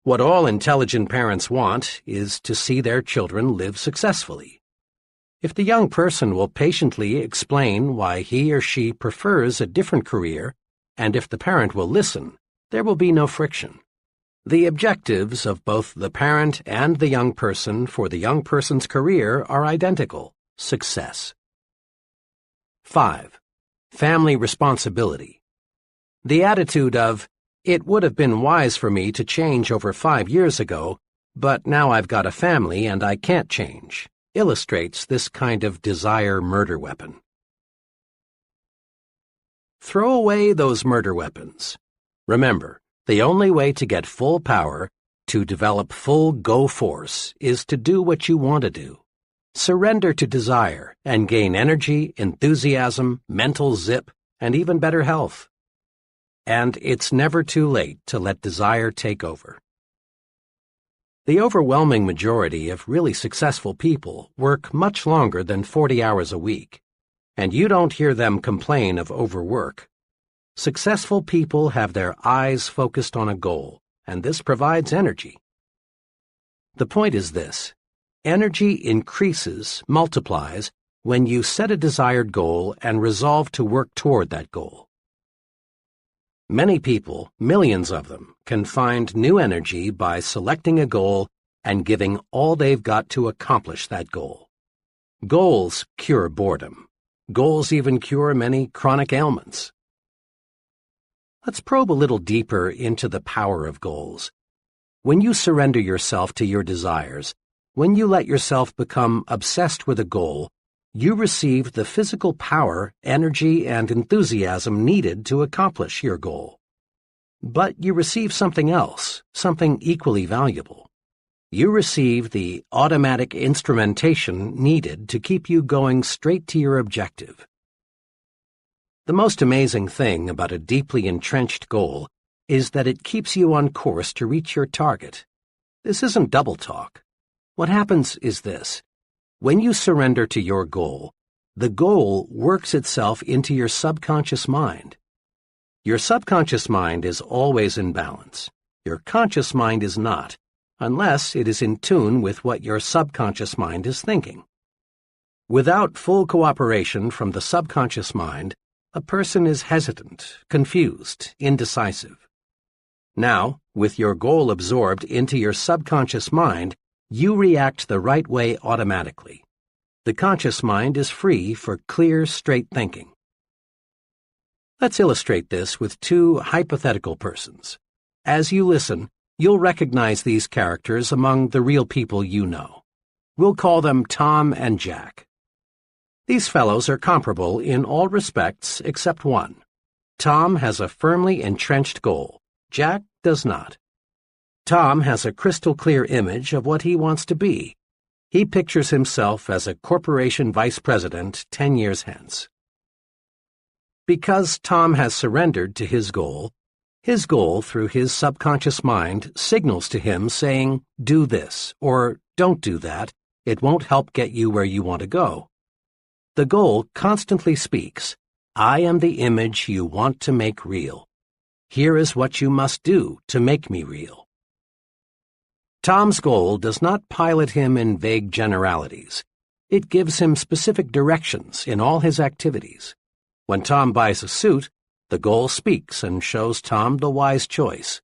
What all intelligent parents want is to see their children live successfully. If the young person will patiently explain why he or she prefers a different career, and if the parent will listen, there will be no friction. The objectives of both the parent and the young person for the young person's career are identical: success. 5. Family responsibility. The attitude of, "It would have been wise for me to change over 5 years ago, but now I've got a family and I can't change," illustrates this kind of desire murder weapon. Throw away those murder weapons. Remember, the only way to get full power, to develop full go force, is to do what you want to do. Surrender to desire and gain energy, enthusiasm, mental zip, and even better health. And it's never too late to let desire take over. The overwhelming majority of really successful people work much longer than 40 hours a week, and you don't hear them complain of overwork. Successful people have their eyes focused on a goal, and this provides energy. The point is this: energy increases, multiplies, when you set a desired goal and resolve to work toward that goal. Many people, millions of them, can find new energy by selecting a goal and giving all they've got to accomplish that goal. Goals cure boredom. Goals even cure many chronic ailments. Let's probe a little deeper into the power of goals. When you surrender yourself to your desires, when you let yourself become obsessed with a goal, you receive the physical power, energy, and enthusiasm needed to accomplish your goal. But you receive something else, something equally valuable. You receive the automatic instrumentation needed to keep you going straight to your objective. The most amazing thing about a deeply entrenched goal is that it keeps you on course to reach your target. This isn't double talk. What happens is this: when you surrender to your goal, the goal works itself into your subconscious mind. Your subconscious mind is always in balance. Your conscious mind is not, unless it is in tune with what your subconscious mind is thinking. Without full cooperation from the subconscious mind, a person is hesitant, confused, indecisive. Now, with your goal absorbed into your subconscious mind, you react the right way automatically. The conscious mind is free for clear, straight thinking. Let's illustrate this with 2 hypothetical persons. As you listen, you'll recognize these characters among the real people you know. We'll call them Tom and Jack. These fellows are comparable in all respects except one. Tom has a firmly entrenched goal. Jack does not. Tom has a crystal-clear image of what he wants to be. He pictures himself as a corporation vice president 10 years hence. Because Tom has surrendered to his goal through his subconscious mind signals to him saying, do this, or don't do that, it won't help get you where you want to go. The goal constantly speaks, I am the image you want to make real. Here is what you must do to make me real. Tom's goal does not pilot him in vague generalities. It gives him specific directions in all his activities. When Tom buys a suit, the goal speaks and shows Tom the wise choice.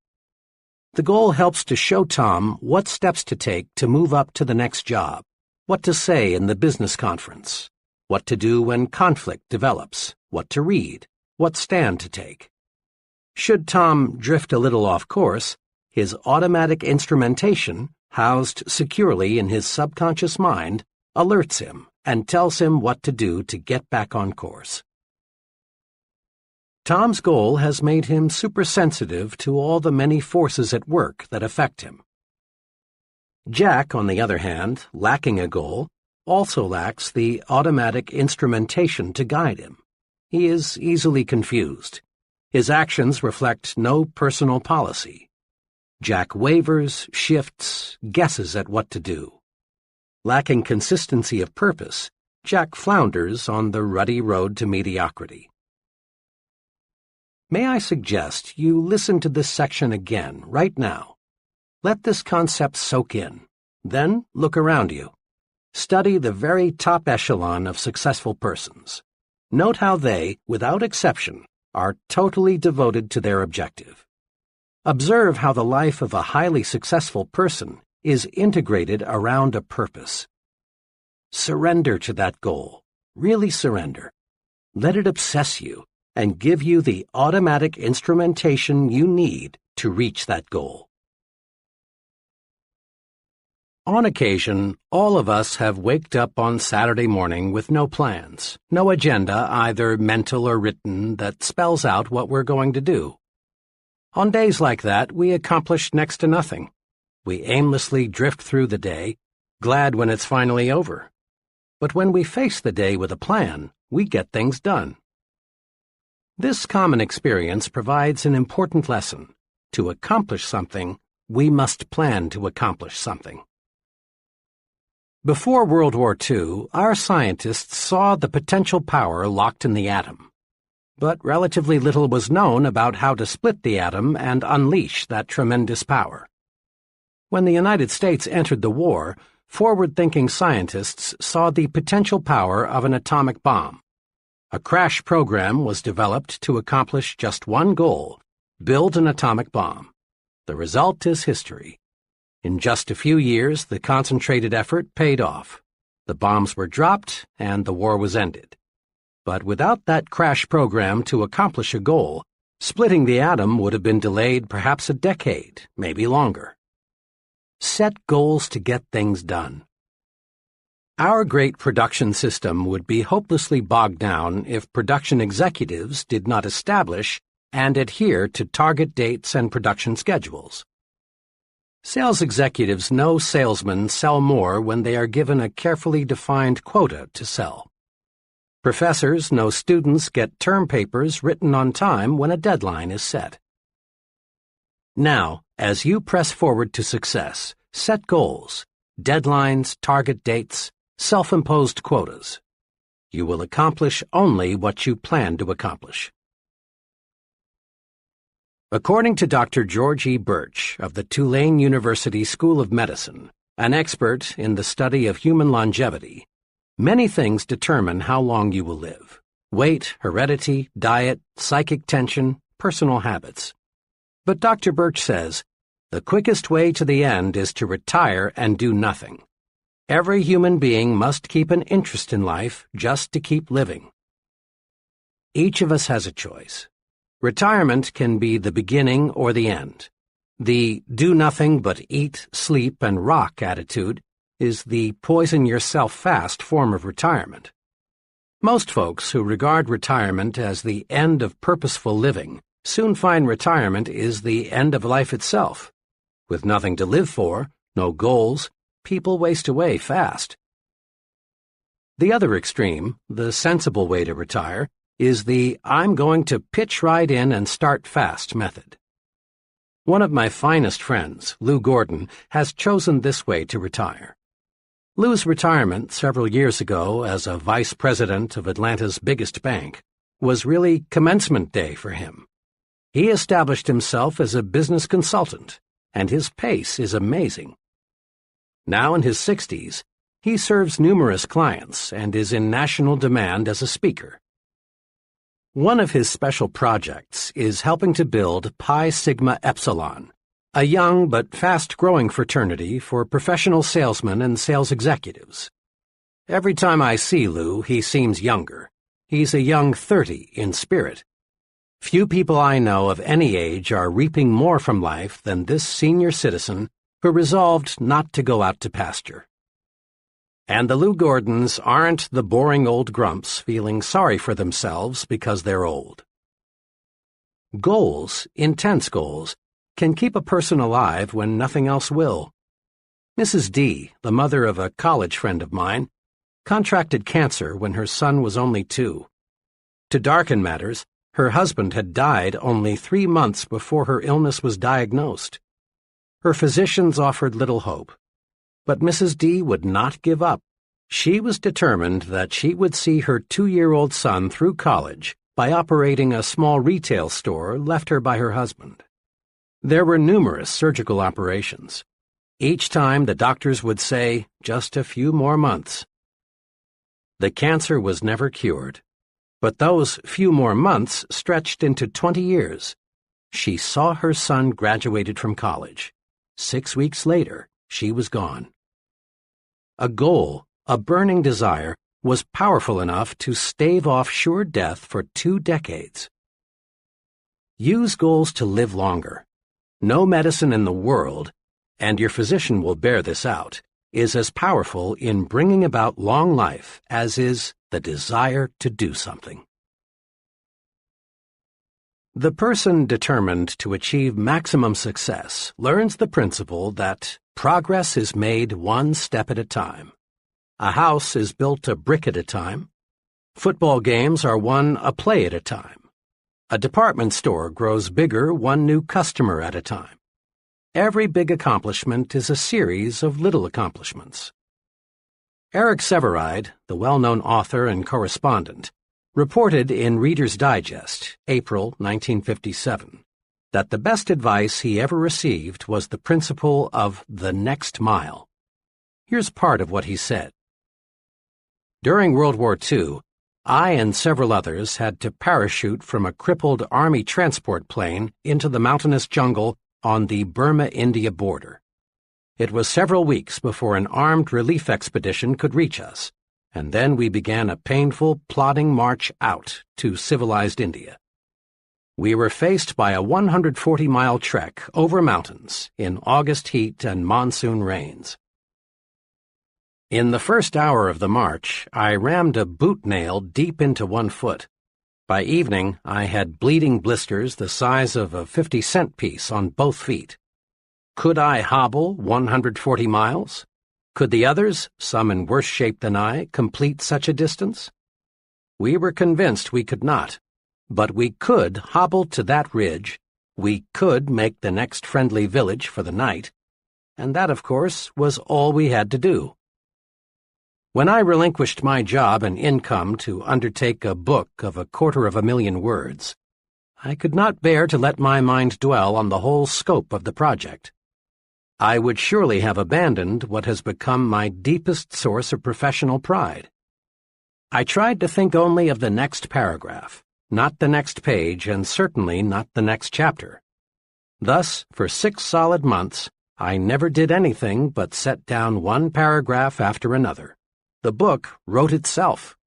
The goal helps to show Tom what steps to take to move up to the next job, what to say in the business conference, what to do when conflict develops, what to read, what stand to take. Should Tom drift a little off course, his automatic instrumentation, housed securely in his subconscious mind, alerts him and tells him what to do to get back on course. Tom's goal has made him supersensitive to all the many forces at work that affect him. Jack, on the other hand, lacking a goal, also lacks the automatic instrumentation to guide him. He is easily confused. His actions reflect no personal policy. Jack wavers, shifts, guesses at what to do. Lacking consistency of purpose, Jack flounders on the ruddy road to mediocrity. May I suggest you listen to this section again, right now. Let this concept soak in. Then look around you. Study the very top echelon of successful persons. Note how they, without exception, are totally devoted to their objective. Observe how the life of a highly successful person is integrated around a purpose. Surrender to that goal. Really surrender. Let it obsess you and give you the automatic instrumentation you need to reach that goal. On occasion, all of us have waked up on Saturday morning with no plans, no agenda, either mental or written, that spells out what we're going to do. On days like that, we accomplish next to nothing. We aimlessly drift through the day, glad when it's finally over. But when we face the day with a plan, we get things done. This common experience provides an important lesson. To accomplish something, we must plan to accomplish something. Before World War II, our scientists saw the potential power locked in the atom. But relatively little was known about how to split the atom and unleash that tremendous power. When the United States entered the war, forward-thinking scientists saw the potential power of an atomic bomb. A crash program was developed to accomplish just one goal: build an atomic bomb. The result is history. In just a few years, the concentrated effort paid off. The bombs were dropped, and the war was ended. But without that crash program to accomplish a goal, splitting the atom would have been delayed perhaps a decade, maybe longer. Set goals to get things done. Our great production system would be hopelessly bogged down if production executives did not establish and adhere to target dates and production schedules. Sales executives know salesmen sell more when they are given a carefully defined quota to sell. Professors know students get term papers written on time when a deadline is set. Now, as you press forward to success, set goals, deadlines, target dates, self-imposed quotas. You will accomplish only what you plan to accomplish. According to Dr. George E. Birch of the Tulane University School of Medicine, an expert in the study of human longevity, many things determine how long you will live: weight, heredity, diet, psychic tension, personal habits. But Dr. Birch says, the quickest way to the end is to retire and do nothing. Every human being must keep an interest in life just to keep living. Each of us has a choice. Retirement can be the beginning or the end. The do nothing but eat, sleep, and rock attitude is the poison-yourself-fast form of retirement. Most folks who regard retirement as the end of purposeful living soon find retirement is the end of life itself. With nothing to live for, no goals, people waste away fast. The other extreme, the sensible way to retire, is the I'm going to pitch right in and start fast method. One of my finest friends, Lou Gordon, has chosen this way to retire. Lou's retirement several years ago as a vice president of Atlanta's biggest bank was really commencement day for him. He established himself as a business consultant, and his pace is amazing. Now in his 60s, he serves numerous clients and is in national demand as a speaker. One of his special projects is helping to build Pi Sigma Epsilon, a young but fast-growing fraternity for professional salesmen and sales executives. Every time I see Lou, he seems younger. He's a young 30 in spirit. Few people I know of any age are reaping more from life than this senior citizen who resolved not to go out to pasture. And the Lou Gordons aren't the boring old grumps feeling sorry for themselves because they're old. Goals, intense goals, can keep a person alive when nothing else will. Mrs. D, the mother of a college friend of mine, contracted cancer when her son was only 2. To darken matters, her husband had died only 3 months before her illness was diagnosed. Her physicians offered little hope, but Mrs. D would not give up. She was determined that she would see her 2-year-old son through college by operating a small retail store left her by her husband. There were numerous surgical operations. Each time the doctors would say, just a few more months. The cancer was never cured, but those few more months stretched into 20 years. She saw her son graduated from college. 6 weeks later, she was gone. A goal, a burning desire, was powerful enough to stave off sure death for 2 decades. Use goals to live longer. No medicine in the world, and your physician will bear this out, is as powerful in bringing about long life as is the desire to do something. The person determined to achieve maximum success learns the principle that progress is made one step at a time. A house is built a brick at a time. Football games are won a play at a time. A department store grows bigger one new customer at a time. Every big accomplishment is a series of little accomplishments. Eric Sevareid, the well-known author and correspondent, reported in Reader's Digest, April 1957, that the best advice he ever received was the principle of the next mile. Here's part of what he said. During World War II, I and several others had to parachute from a crippled Army transport plane into the mountainous jungle on the Burma-India border. It was several weeks before an armed relief expedition could reach us, and then we began a painful, plodding march out to civilized India. We were faced by a 140-mile trek over mountains in August heat and monsoon rains. In the first hour of the march, I rammed a boot nail deep into one foot. By evening, I had bleeding blisters the size of a 50-cent piece on both feet. Could I hobble 140 miles? Could the others, some in worse shape than I, complete such a distance? We were convinced we could not, but we could hobble to that ridge, we could make the next friendly village for the night, and that, of course, was all we had to do. When I relinquished my job and income to undertake a book of 250,000 words, I could not bear to let my mind dwell on the whole scope of the project. I would surely have abandoned what has become my deepest source of professional pride. I tried to think only of the next paragraph, not the next page, and certainly not the next chapter. Thus, for 6 solid months, I never did anything but set down one paragraph after another. The book wrote itself.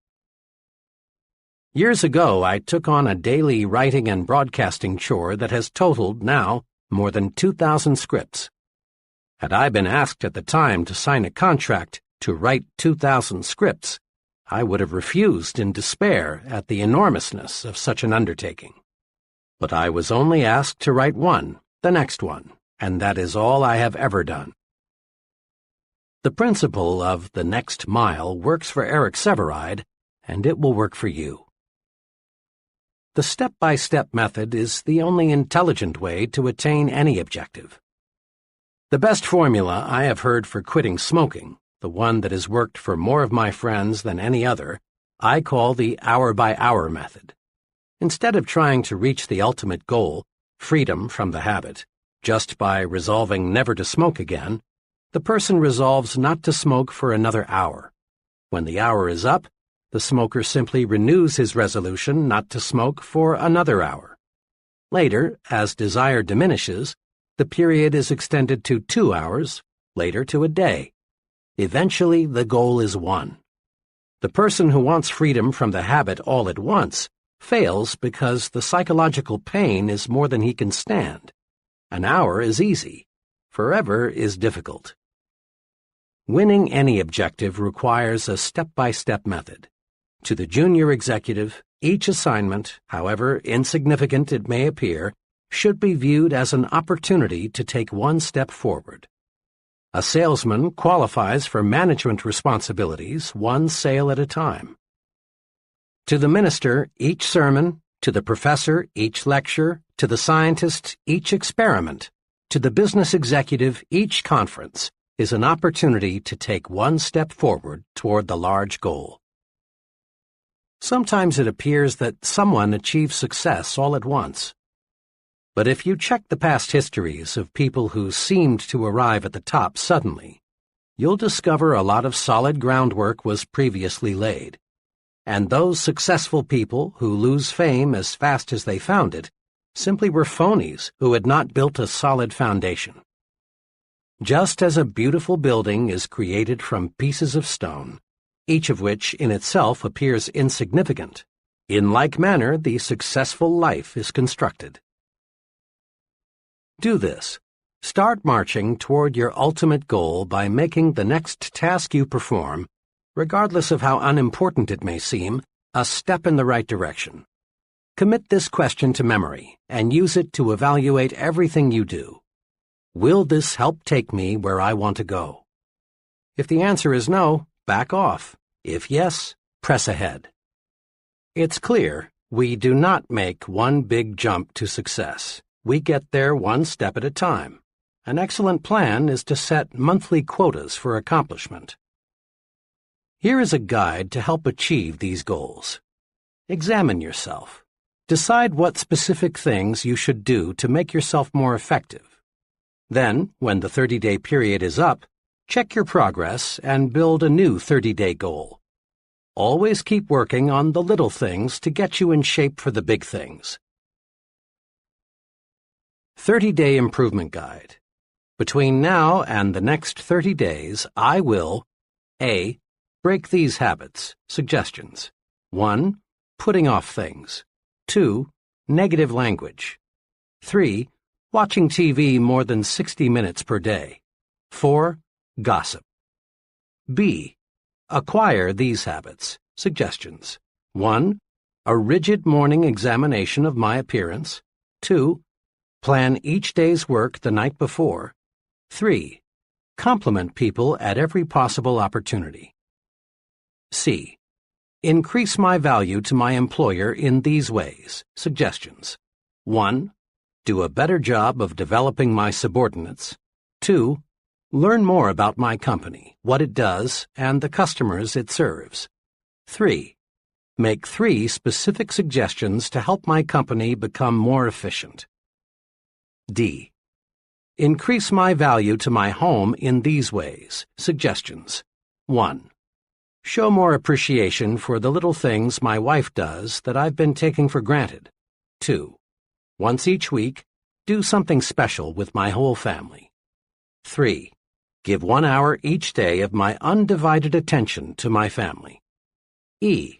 Years ago, I took on a daily writing and broadcasting chore that has totaled, now, more than 2,000 scripts. Had I been asked at the time to sign a contract to write 2,000 scripts, I would have refused in despair at the enormousness of such an undertaking. But I was only asked to write one, the next one, and that is all I have ever done. The principle of the next mile works for Eric Sevareid, and it will work for you. The step-by-step method is the only intelligent way to attain any objective. The best formula I have heard for quitting smoking, the one that has worked for more of my friends than any other, I call the hour-by-hour method. Instead of trying to reach the ultimate goal, freedom from the habit, just by resolving never to smoke again, the person resolves not to smoke for another hour. When the hour is up, the smoker simply renews his resolution not to smoke for another hour. Later, as desire diminishes, the period is extended to 2 hours, later to a day. Eventually, the goal is won. The person who wants freedom from the habit all at once fails because the psychological pain is more than he can stand. An hour is easy. Forever is difficult. Winning any objective requires a step-by-step method. To the junior executive, each assignment, however insignificant it may appear, should be viewed as an opportunity to take one step forward. A salesman qualifies for management responsibilities one sale at a time. To the minister, each sermon; to the professor, each lecture; to the scientist, each experiment; to the business executive, each conference is an opportunity to take one step forward toward the large goal. Sometimes it appears that someone achieves success all at once. But if you check the past histories of people who seemed to arrive at the top suddenly, you'll discover a lot of solid groundwork was previously laid. And those successful people who lose fame as fast as they found it simply were phonies who had not built a solid foundation. Just as a beautiful building is created from pieces of stone, each of which in itself appears insignificant, in like manner the successful life is constructed. Do this. Start marching toward your ultimate goal by making the next task you perform, regardless of how unimportant it may seem, a step in the right direction. Commit this question to memory and use it to evaluate everything you do. Will this help take me where I want to go? If the answer is no, back off. If yes, press ahead. It's clear we do not make one big jump to success. We get there one step at a time. An excellent plan is to set monthly quotas for accomplishment. Here is a guide to help achieve these goals. Examine yourself. Decide what specific things you should do to make yourself more effective. Then, when the 30-day period is up, check your progress and build a new 30-day goal. Always keep working on the little things to get you in shape for the big things. 30-Day Improvement Guide. Between now and the next 30 days, I will A. Break these habits. Suggestions. 1. Putting off things. 2. Negative language. 3. Watching TV more than 60 minutes per day. 4. Gossip. B. Acquire these habits. Suggestions. 1. A rigid morning examination of my appearance. 2. Plan each day's work the night before. 3. Compliment people at every possible opportunity. C. Increase my value to my employer in these ways. Suggestions. 1. Do a better job of developing my subordinates. 2. Learn more about my company, what it does, and the customers it serves. 3. Make 3 specific suggestions to help my company become more efficient. D. Increase my value to my home in these ways. Suggestions. 1. Show more appreciation for the little things my wife does that I've been taking for granted. 2. Once each week, do something special with my whole family. 3. Give 1 hour each day of my undivided attention to my family. E.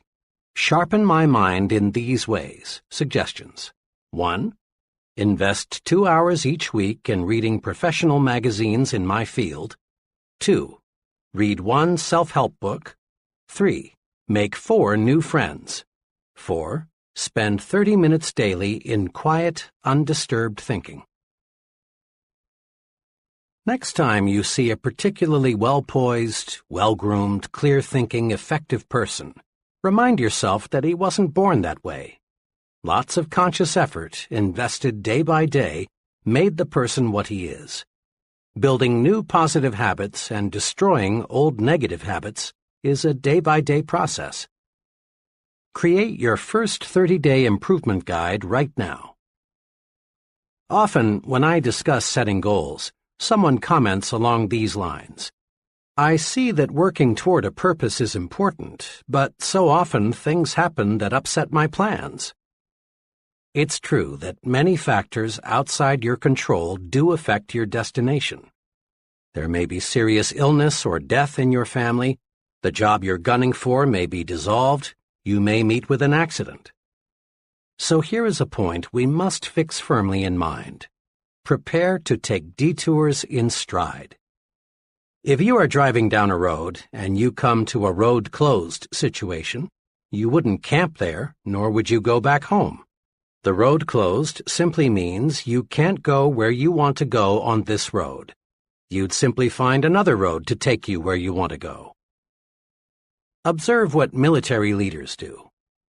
Sharpen my mind in these ways. Suggestions. 1. Invest 2 hours each week in reading professional magazines in my field. 2. Read 1 self-help book. 3. Make 4 new friends. 4. Spend 30 minutes daily in quiet, undisturbed thinking. Next time you see a particularly well-poised, well-groomed, clear-thinking, effective person, remind yourself that he wasn't born that way. Lots of conscious effort, invested day by day, made the person what he is. Building new positive habits and destroying old negative habits is a day-by-day process. Create your first 30-day improvement guide right now. Often, when I discuss setting goals, someone comments along these lines. I see that working toward a purpose is important, but so often things happen that upset my plans. It's true that many factors outside your control do affect your destination. There may be serious illness or death in your family, the job you're gunning for may be dissolved, you may meet with an accident. So here is a point we must fix firmly in mind. Prepare to take detours in stride. If you are driving down a road and you come to a road closed situation, you wouldn't camp there, nor would you go back home. The road closed simply means you can't go where you want to go on this road. You'd simply find another road to take you where you want to go. Observe what military leaders do.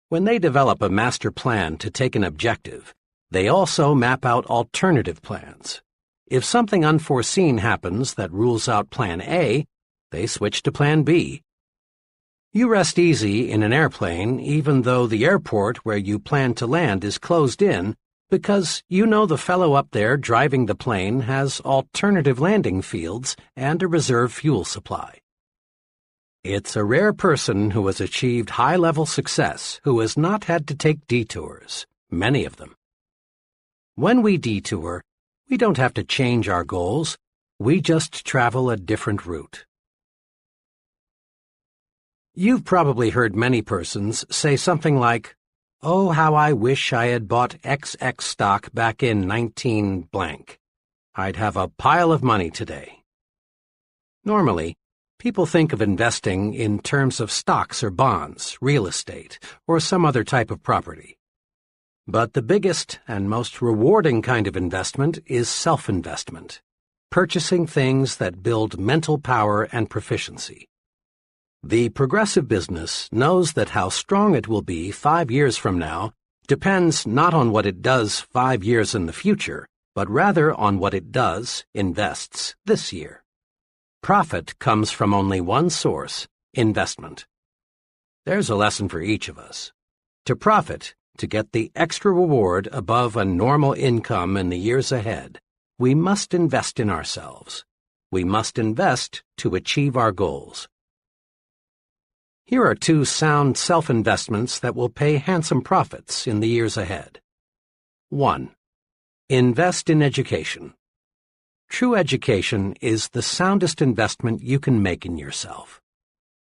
When they develop a master plan to take an objective, they also map out alternative plans. If something unforeseen happens that rules out Plan A, they switch to Plan B. You rest easy in an airplane even though the airport where you plan to land is closed in because you know the fellow up there driving the plane has alternative landing fields and a reserve fuel supply. It's a rare person who has achieved high-level success who has not had to take detours, many of them. When we detour, we don't have to change our goals, we just travel a different route. You've probably heard many persons say something like, "Oh, how I wish I had bought XX stock back in 19 blank. I'd have a pile of money today." Normally, people think of investing in terms of stocks or bonds, real estate, or some other type of property. But the biggest and most rewarding kind of investment is self-investment, purchasing things that build mental power and proficiency. The progressive business knows that how strong it will be 5 years from now depends not on what it does 5 years in the future, but rather on what it does, invests, this year. Profit comes from only one source, investment. There's a lesson for each of us. To profit, to get the extra reward above a normal income in the years ahead, we must invest in ourselves. We must invest to achieve our goals. Here are 2 sound self-investments that will pay handsome profits in the years ahead. 1. Invest in education. True education is the soundest investment you can make in yourself.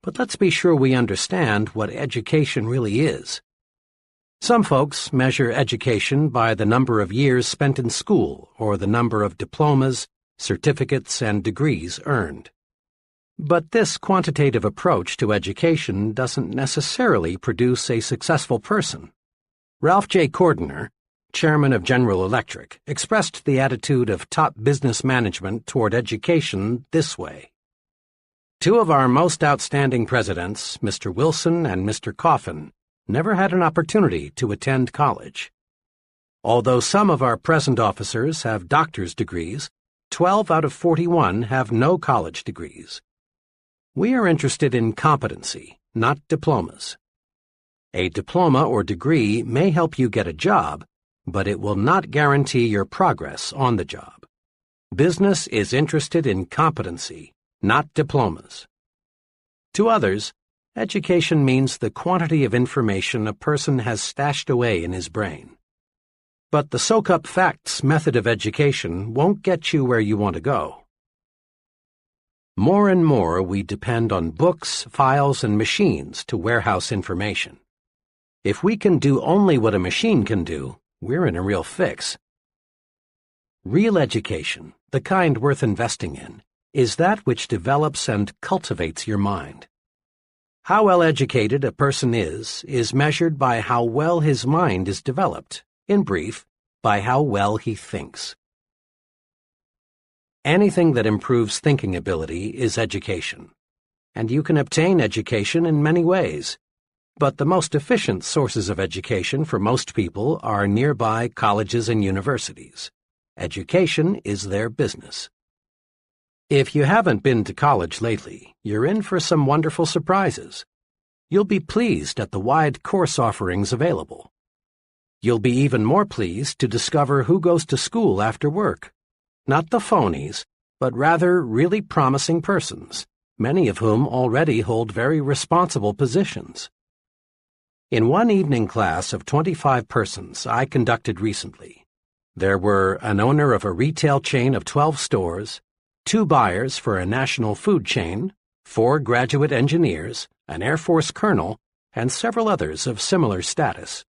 But let's be sure we understand what education really is. Some folks measure education by the number of years spent in school or the number of diplomas, certificates, and degrees earned. But this quantitative approach to education doesn't necessarily produce a successful person. Ralph J. Cordiner, chairman of General Electric, expressed the attitude of top business management toward education this way. 2 of our most outstanding presidents, Mr. Wilson and Mr. Coffin, never had an opportunity to attend college. Although some of our present officers have doctor's degrees, 12 out of 41 have no college degrees. We are interested in competency, not diplomas. A diploma or degree may help you get a job, but it will not guarantee your progress on the job. Business is interested in competency, not diplomas. To others, education means the quantity of information a person has stashed away in his brain. But the soak-up facts method of education won't get you where you want to go. More and more we depend on books, files, and machines to warehouse information. If we can do only what a machine can do, we're in a real fix. Real education, the kind worth investing in, is that which develops and cultivates your mind. How well educated a person is measured by how well his mind is developed, in brief, by how well he thinks. Anything that improves thinking ability is education, and you can obtain education in many ways. But the most efficient sources of education for most people are nearby colleges and universities. Education is their business. If you haven't been to college lately, you're in for some wonderful surprises. You'll be pleased at the wide course offerings available. You'll be even more pleased to discover who goes to school after work. Not the phonies, but rather really promising persons, many of whom already hold very responsible positions. In one evening class of 25 persons I conducted recently, there were an owner of a retail chain of 12 stores, 2 buyers for a national food chain, 4 graduate engineers, an Air Force colonel, and several others of similar status.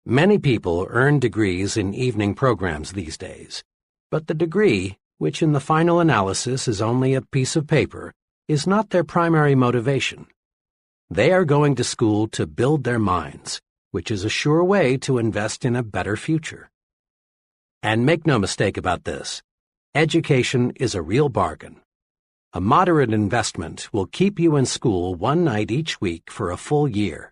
Many people earn degrees in evening programs these days, but the degree, which in the final analysis is only a piece of paper, is not their primary motivation. They are going to school to build their minds, which is a sure way to invest in a better future. And make no mistake about this, education is a real bargain. A moderate investment will keep you in school one night each week for a full year.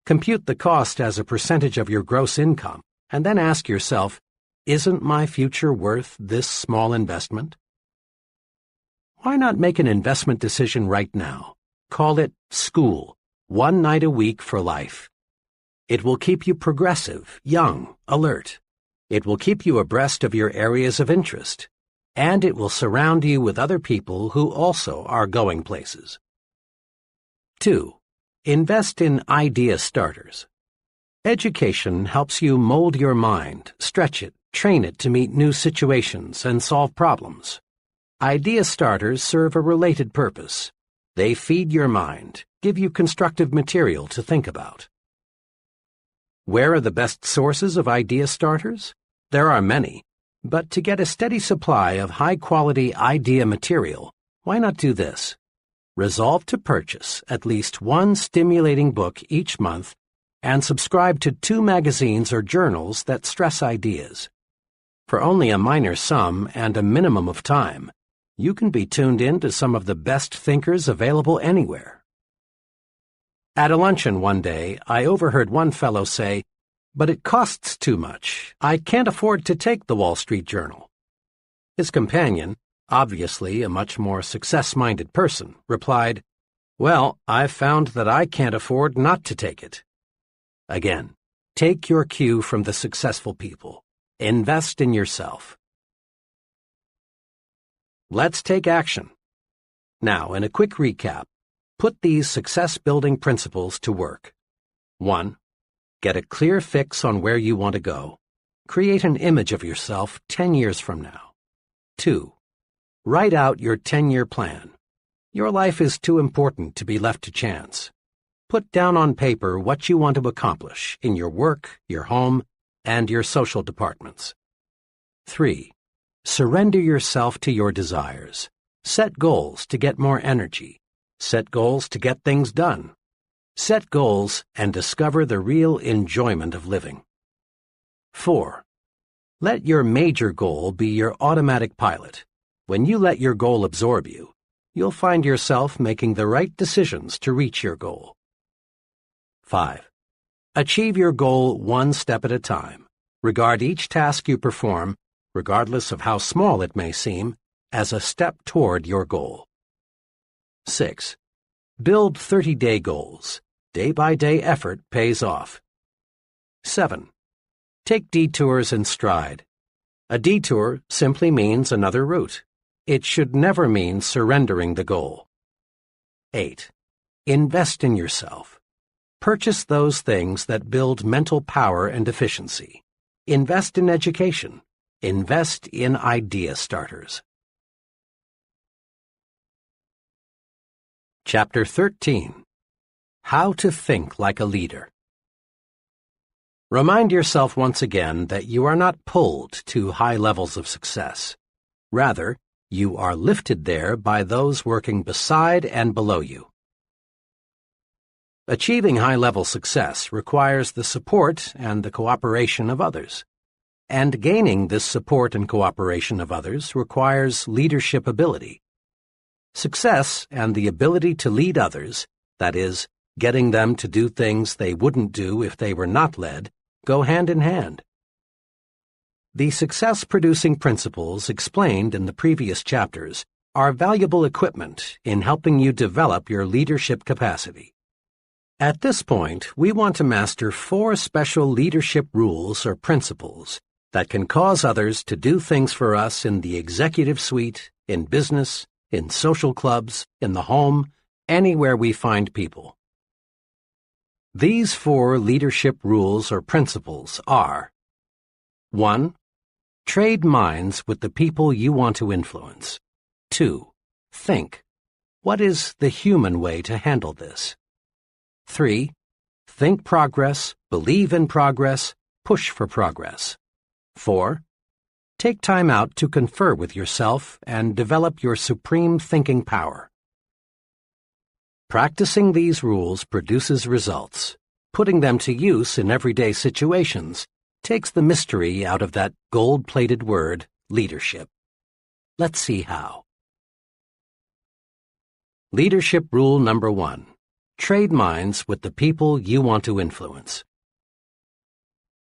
Compute the cost as a percentage of your gross income, and then ask yourself, isn't my future worth this small investment? Why not make an investment decision right now? Call it school, one night a week for life. It will keep you progressive, young, alert. It will keep you abreast of your areas of interest, and it will surround you with other people who also are going places. 2. Invest in idea starters. Education helps you mold your mind, stretch it, train it to meet new situations and solve problems. Idea starters serve a related purpose. They feed your mind, give you constructive material to think about. Where are the best sources of idea starters? There are many, but to get a steady supply of high-quality idea material, why not do this? Resolve to purchase at least one stimulating book each month and subscribe to 2 magazines or journals that stress ideas. For only a minor sum and a minimum of time, you can be tuned in to some of the best thinkers available anywhere. At a luncheon one day, I overheard one fellow say, "But it costs too much. I can't afford to take the Wall Street Journal." His companion, obviously a much more success-minded person, replied, "Well, I've found that I can't afford not to take it." Again, take your cue from the successful people. Invest in yourself. Let's take action. Now, in a quick recap, put these success-building principles to work. 1. Get a clear fix on where you want to go. Create an image of yourself 10 years from now. 2. Write out your 10-year plan. Your life is too important to be left to chance. Put down on paper what you want to accomplish in your work, your home, and your social departments. 3. Surrender yourself to your desires. Set goals to get more energy. Set goals to get things done. Set goals and discover the real enjoyment of living. 4. Let your major goal be your automatic pilot. When you let your goal absorb you, you'll find yourself making the right decisions to reach your goal. 5. Achieve your goal one step at a time. Regard each task you perform, regardless of how small it may seem, as a step toward your goal. 6. Build 30-day goals. Day-by-day effort pays off. 7. Take detours in stride. A detour simply means another route. It should never mean surrendering the goal. 8. Invest in yourself. Purchase those things that build mental power and efficiency. Invest in education. Invest in idea starters. Chapter 13. How to Think Like a Leader. Remind yourself once again that you are not pulled to high levels of success. Rather, you are lifted there by those working beside and below you. Achieving high-level success requires the support and the cooperation of others. And gaining this support and cooperation of others requires leadership ability. Success and the ability to lead others, that is, getting them to do things they wouldn't do if they were not led, go hand in hand. The success-producing principles explained in the previous chapters are valuable equipment in helping you develop your leadership capacity. At this point, we want to master 4 special leadership rules or principles that can cause others to do things for us in the executive suite, in business, in social clubs, in the home, anywhere we find people. These 4 leadership rules or principles are: 1. Trade minds with the people you want to influence. 2. Think. What is the human way to handle this? 3. Think progress, believe in progress, push for progress. 4. Take time out to confer with yourself and develop your supreme thinking power. Practicing these rules produces results. Putting them to use in everyday situations takes the mystery out of that gold-plated word, leadership. Let's see how. Leadership rule number 1. Trade minds with the people you want to influence.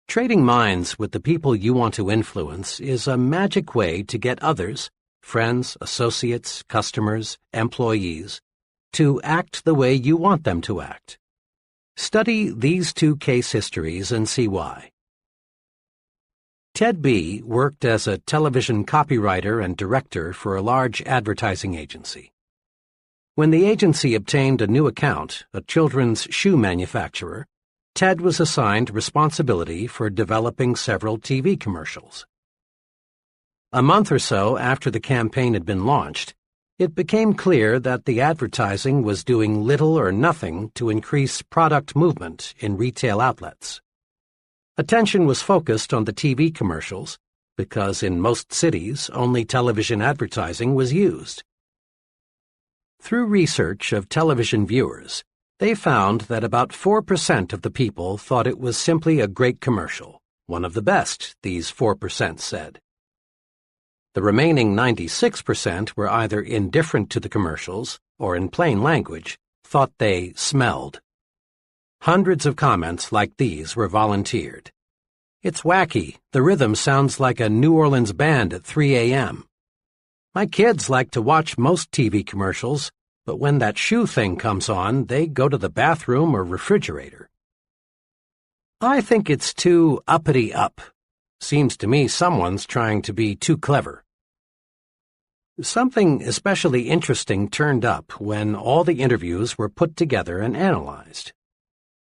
Trading minds with the people you want to influence is a magic way to get others, friends, associates, customers, employees, to act the way you want them to act. Study these 2 case histories and see why. Ted B. worked as a television copywriter and director for a large advertising agency. When the agency obtained a new account, a children's shoe manufacturer, Ted was assigned responsibility for developing several TV commercials. A month or so after the campaign had been launched, it became clear that the advertising was doing little or nothing to increase product movement in retail outlets. Attention was focused on the TV commercials because in most cities only television advertising was used. Through research of television viewers, they found that about 4% of the people thought it was simply a great commercial, one of the best, these 4% said. The remaining 96% were either indifferent to the commercials or, in plain language, thought they smelled. Hundreds of comments like these were volunteered. It's wacky. The rhythm sounds like a New Orleans band at 3 a.m. My kids like to watch most TV commercials, but when that shoe thing comes on, they go to the bathroom or refrigerator. I think it's too uppity up. Seems to me someone's trying to be too clever. Something especially interesting turned up when all the interviews were put together and analyzed.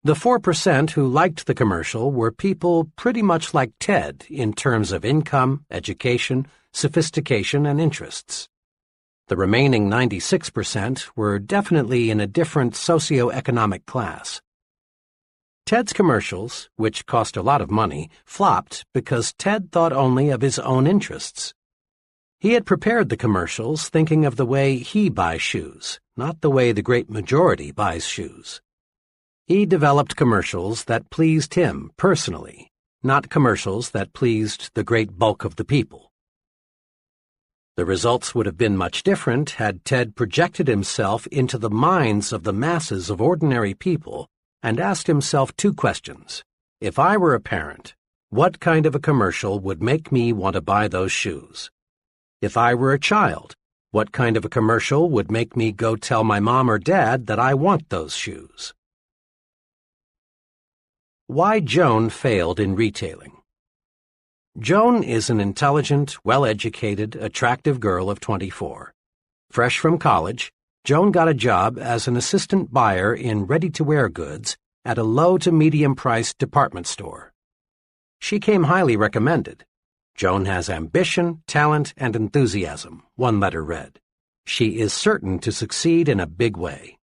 The 4% who liked the commercial were people pretty much like Ted in terms of income, education, sophistication, and interests. The remaining 96% were definitely in a different socioeconomic class. Ted's commercials, which cost a lot of money, flopped because Ted thought only of his own interests. He had prepared the commercials thinking of the way he buys shoes, not the way the great majority buys shoes. He developed commercials that pleased him personally, not commercials that pleased the great bulk of the people. The results would have been much different had Ted projected himself into the minds of the masses of ordinary people and asked himself 2 questions. If I were a parent, what kind of a commercial would make me want to buy those shoes? If I were a child, what kind of a commercial would make me go tell my mom or dad that I want those shoes? Why Joan failed in retailing. Joan is an intelligent, well-educated, attractive girl of 24. Fresh from college, Joan got a job as an assistant buyer in ready-to-wear goods at a low to medium-priced department store. She came highly recommended. Joan has ambition, talent, and enthusiasm, one letter read. She is certain to succeed in a big way.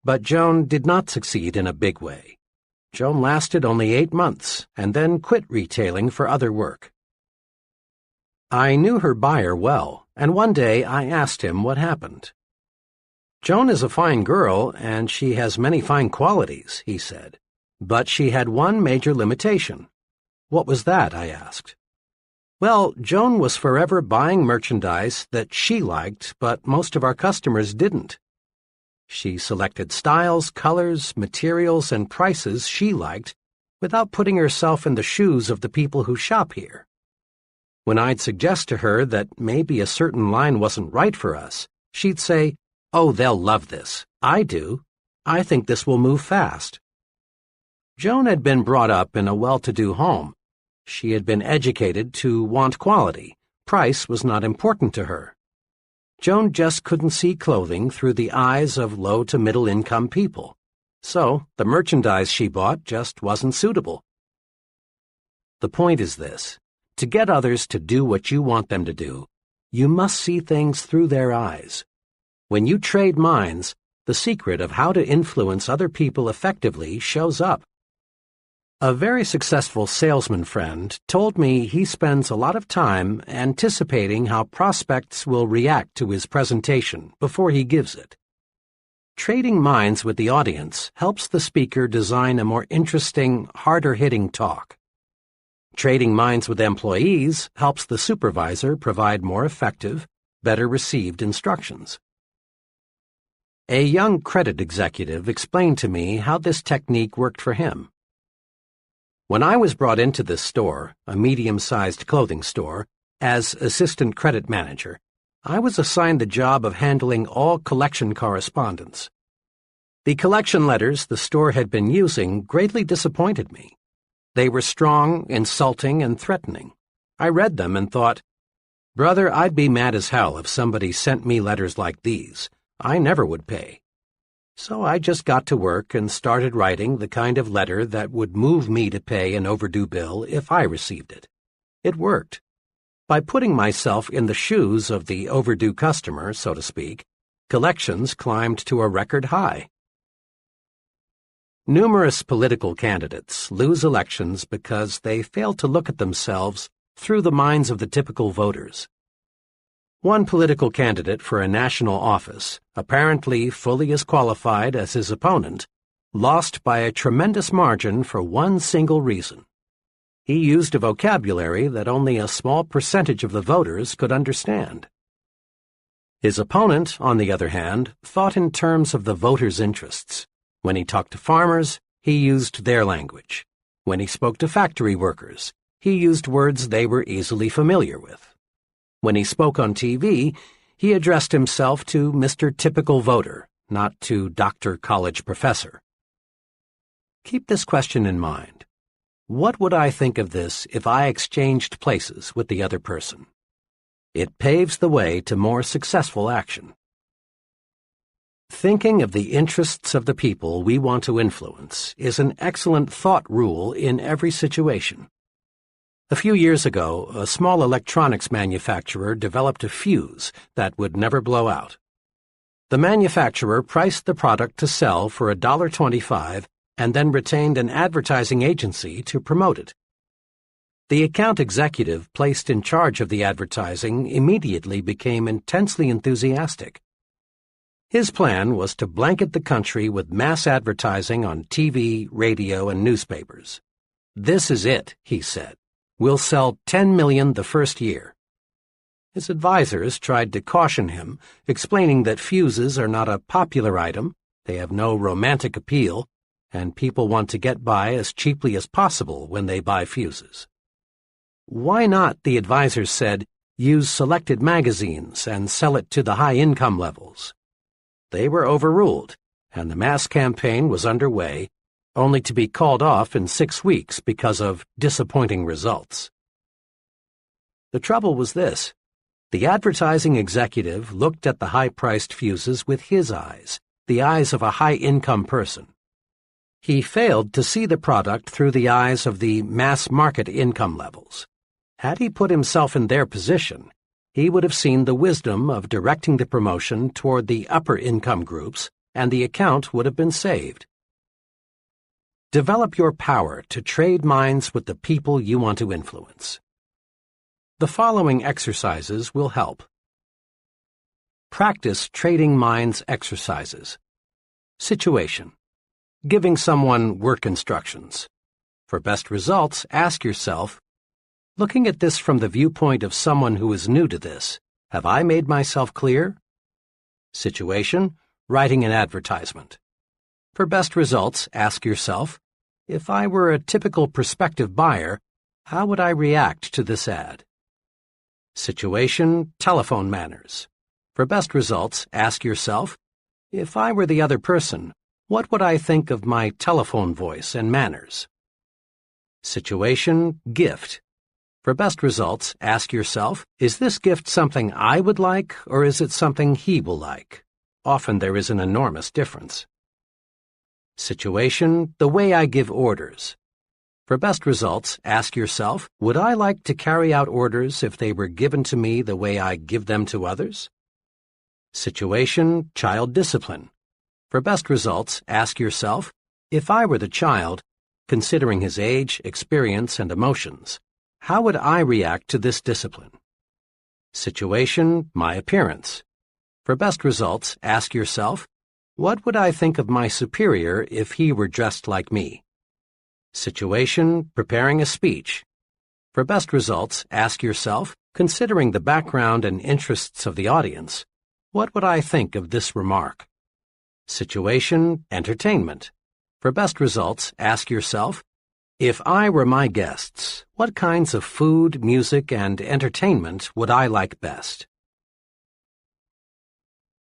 But Joan did not succeed in a big way. Joan lasted only 8 months and then quit retailing for other work. I knew her buyer well, and one day I asked him what happened. "Joan is a fine girl, and she has many fine qualities," he said. "But she had one major limitation." "What was that?" I asked. "Well, Joan was forever buying merchandise that she liked, but most of our customers didn't. She selected styles, colors, materials, and prices she liked without putting herself in the shoes of the people who shop here. When I'd suggest to her that maybe a certain line wasn't right for us, she'd say, 'Oh, they'll love this. I do. I think this will move fast.'" Joan had been brought up in a well-to-do home. She had been educated to want quality. Price was not important to her. Joan just couldn't see clothing through the eyes of low to middle income people. So the merchandise she bought just wasn't suitable. The point is this: to get others to do what you want them to do, you must see things through their eyes. When you trade minds, the secret of how to influence other people effectively shows up. A very successful salesman friend told me he spends a lot of time anticipating how prospects will react to his presentation before he gives it. Trading minds with the audience helps the speaker design a more interesting, harder-hitting talk. Trading minds with employees helps the supervisor provide more effective, better-received instructions. A young credit executive explained to me how this technique worked for him. "When I was brought into this store, a medium-sized clothing store, as assistant credit manager, I was assigned the job of handling all collection correspondence. The collection letters the store had been using greatly disappointed me. They were strong, insulting, and threatening. I read them and thought, 'Brother, I'd be mad as hell if somebody sent me letters like these. I never would pay.' So I just got to work and started writing the kind of letter that would move me to pay an overdue bill if I received it. It worked. By putting myself in the shoes of the overdue customer, so to speak, collections climbed to a record high." Numerous political candidates lose elections because they fail to look at themselves through the minds of the typical voters. One political candidate for a national office, apparently fully as qualified as his opponent, lost by a tremendous margin for one single reason. He used a vocabulary that only a small percentage of the voters could understand. His opponent, on the other hand, thought in terms of the voters' interests. When he talked to farmers, he used their language. When he spoke to factory workers, he used words they were easily familiar with. When he spoke on TV, he addressed himself to Mr. Typical Voter, not to Dr. College Professor. Keep this question in mind. What would I think of this if I exchanged places with the other person? It paves the way to more successful action. Thinking of the interests of the people we want to influence is an excellent thought rule in every situation. A few years ago, a small electronics manufacturer developed a fuse that would never blow out. The manufacturer priced the product to sell for $1.25 and then retained an advertising agency to promote it. The account executive placed in charge of the advertising immediately became intensely enthusiastic. His plan was to blanket the country with mass advertising on TV, radio, and newspapers. "This is it," he said. "We'll sell 10 million the first year." His advisors tried to caution him, explaining that fuses are not a popular item, they have no romantic appeal, and people want to get by as cheaply as possible when they buy fuses. "Why not," the advisors said, "use selected magazines and sell it to the high income levels?" They were overruled, and the mass campaign was underway, only to be called off in 6 weeks because of disappointing results. The trouble was this: the advertising executive looked at the high-priced fuses with his eyes, the eyes of a high-income person. He failed to see the product through the eyes of the mass-market income levels. Had he put himself in their position, he would have seen the wisdom of directing the promotion toward the upper income groups, and the account would have been saved. Develop your power to trade minds with the people you want to influence. The following exercises will help. Practice trading minds exercises. Situation. Giving someone work instructions. For best results, ask yourself, looking at this from the viewpoint of someone who is new to this, have I made myself clear? Situation. Writing an advertisement. For best results, ask yourself, if I were a typical prospective buyer, how would I react to this ad? Situation. Telephone manners. For best results, ask yourself, if I were the other person, what would I think of my telephone voice and manners? Situation. Gift. For best results, ask yourself, is this gift something I would like, or is it something he will like? Often there is an enormous difference. Situation. The way I give orders. For best results, ask yourself, would I like to carry out orders if they were given to me the way I give them to others? Situation. Child discipline. For best results, ask yourself, if I were the child, considering his age, experience, and emotions, how would I react to this discipline? Situation. My appearance. For best results, ask yourself, what would I think of my superior if he were dressed like me? Situation. Preparing a speech. For best results, ask yourself, considering the background and interests of the audience, what would I think of this remark? Situation. Entertainment. For best results, ask yourself, if I were my guests, what kinds of food, music, and entertainment would I like best?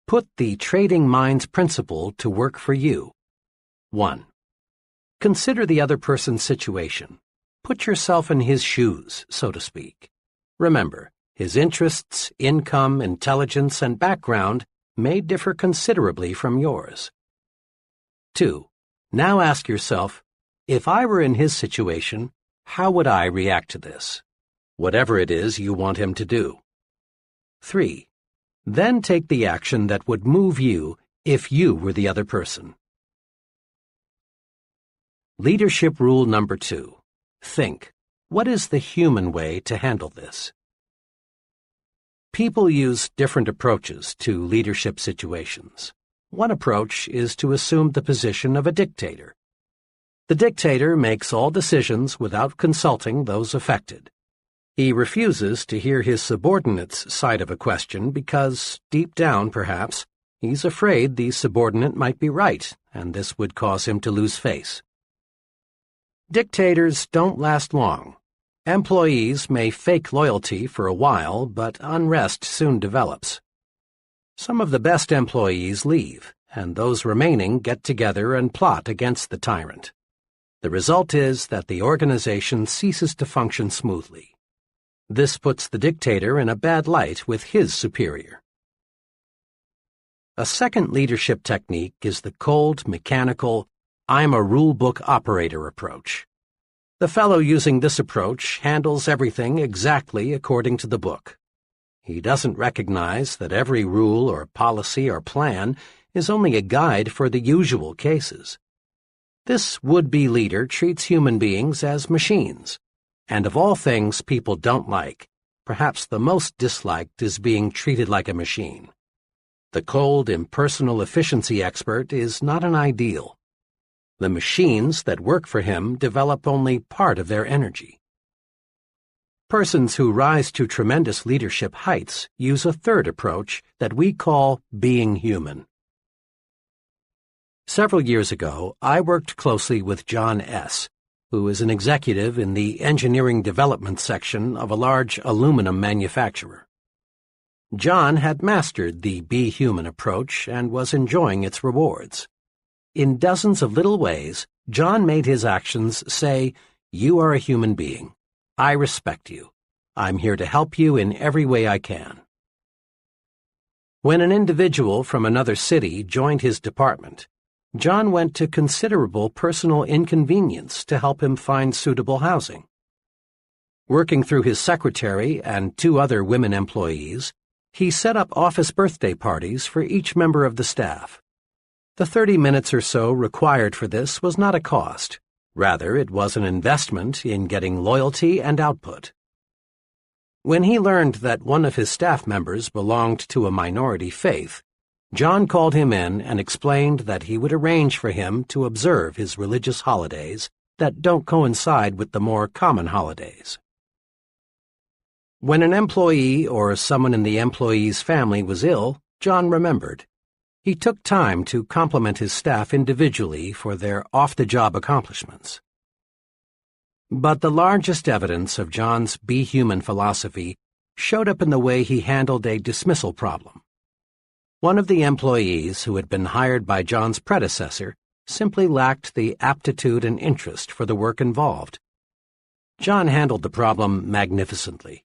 Put the trading minds principle to work for you. 1. Consider the other person's situation. Put yourself in his shoes, so to speak. Remember, his interests, income, intelligence, and background may differ considerably from yours. 2. Now ask yourself, if I were in his situation, how would I react to this? Whatever it is you want him to do. 3. Then take the action that would move you if you were the other person. Leadership rule number 2. Think, what is the human way to handle this? People use different approaches to leadership situations. One approach is to assume the position of a dictator. The dictator makes all decisions without consulting those affected. He refuses to hear his subordinate's side of a question because, deep down perhaps, he's afraid the subordinate might be right, and this would cause him to lose face. Dictators don't last long. Employees may fake loyalty for a while, but unrest soon develops. Some of the best employees leave, and those remaining get together and plot against the tyrant. The result is that the organization ceases to function smoothly. This puts the dictator in a bad light with his superior. A second leadership technique is the cold, mechanical, I'm a rule-book operator approach. The fellow using this approach handles everything exactly according to the book. He doesn't recognize that every rule or policy or plan is only a guide for the usual cases. This would-be leader treats human beings as machines. And of all things people don't like, perhaps the most disliked is being treated like a machine. The cold, impersonal efficiency expert is not an ideal. The machines that work for him develop only part of their energy. Persons who rise to tremendous leadership heights use a third approach that we call being human. Several years ago, I worked closely with John S., who is an executive in the engineering development section of a large aluminum manufacturer. John had mastered the Be Human approach and was enjoying its rewards. In dozens of little ways, John made his actions say, "You are a human being. I respect you. I'm here to help you in every way I can." When an individual from another city joined his department, John went to considerable personal inconvenience to help him find suitable housing. Working through his secretary and 2 other women employees, he set up office birthday parties for each member of the staff. The 30 minutes or so required for this was not a cost, Rather, it was an investment in getting loyalty and output. When he learned that one of his staff members belonged to a minority faith, John called him in and explained that he would arrange for him to observe his religious holidays that don't coincide with the more common holidays. When an employee or someone in the employee's family was ill, John remembered. He took time to compliment his staff individually for their off-the-job accomplishments. But the largest evidence of John's Be Human philosophy showed up in the way he handled a dismissal problem. One of the employees who had been hired by John's predecessor simply lacked the aptitude and interest for the work involved. John handled the problem magnificently.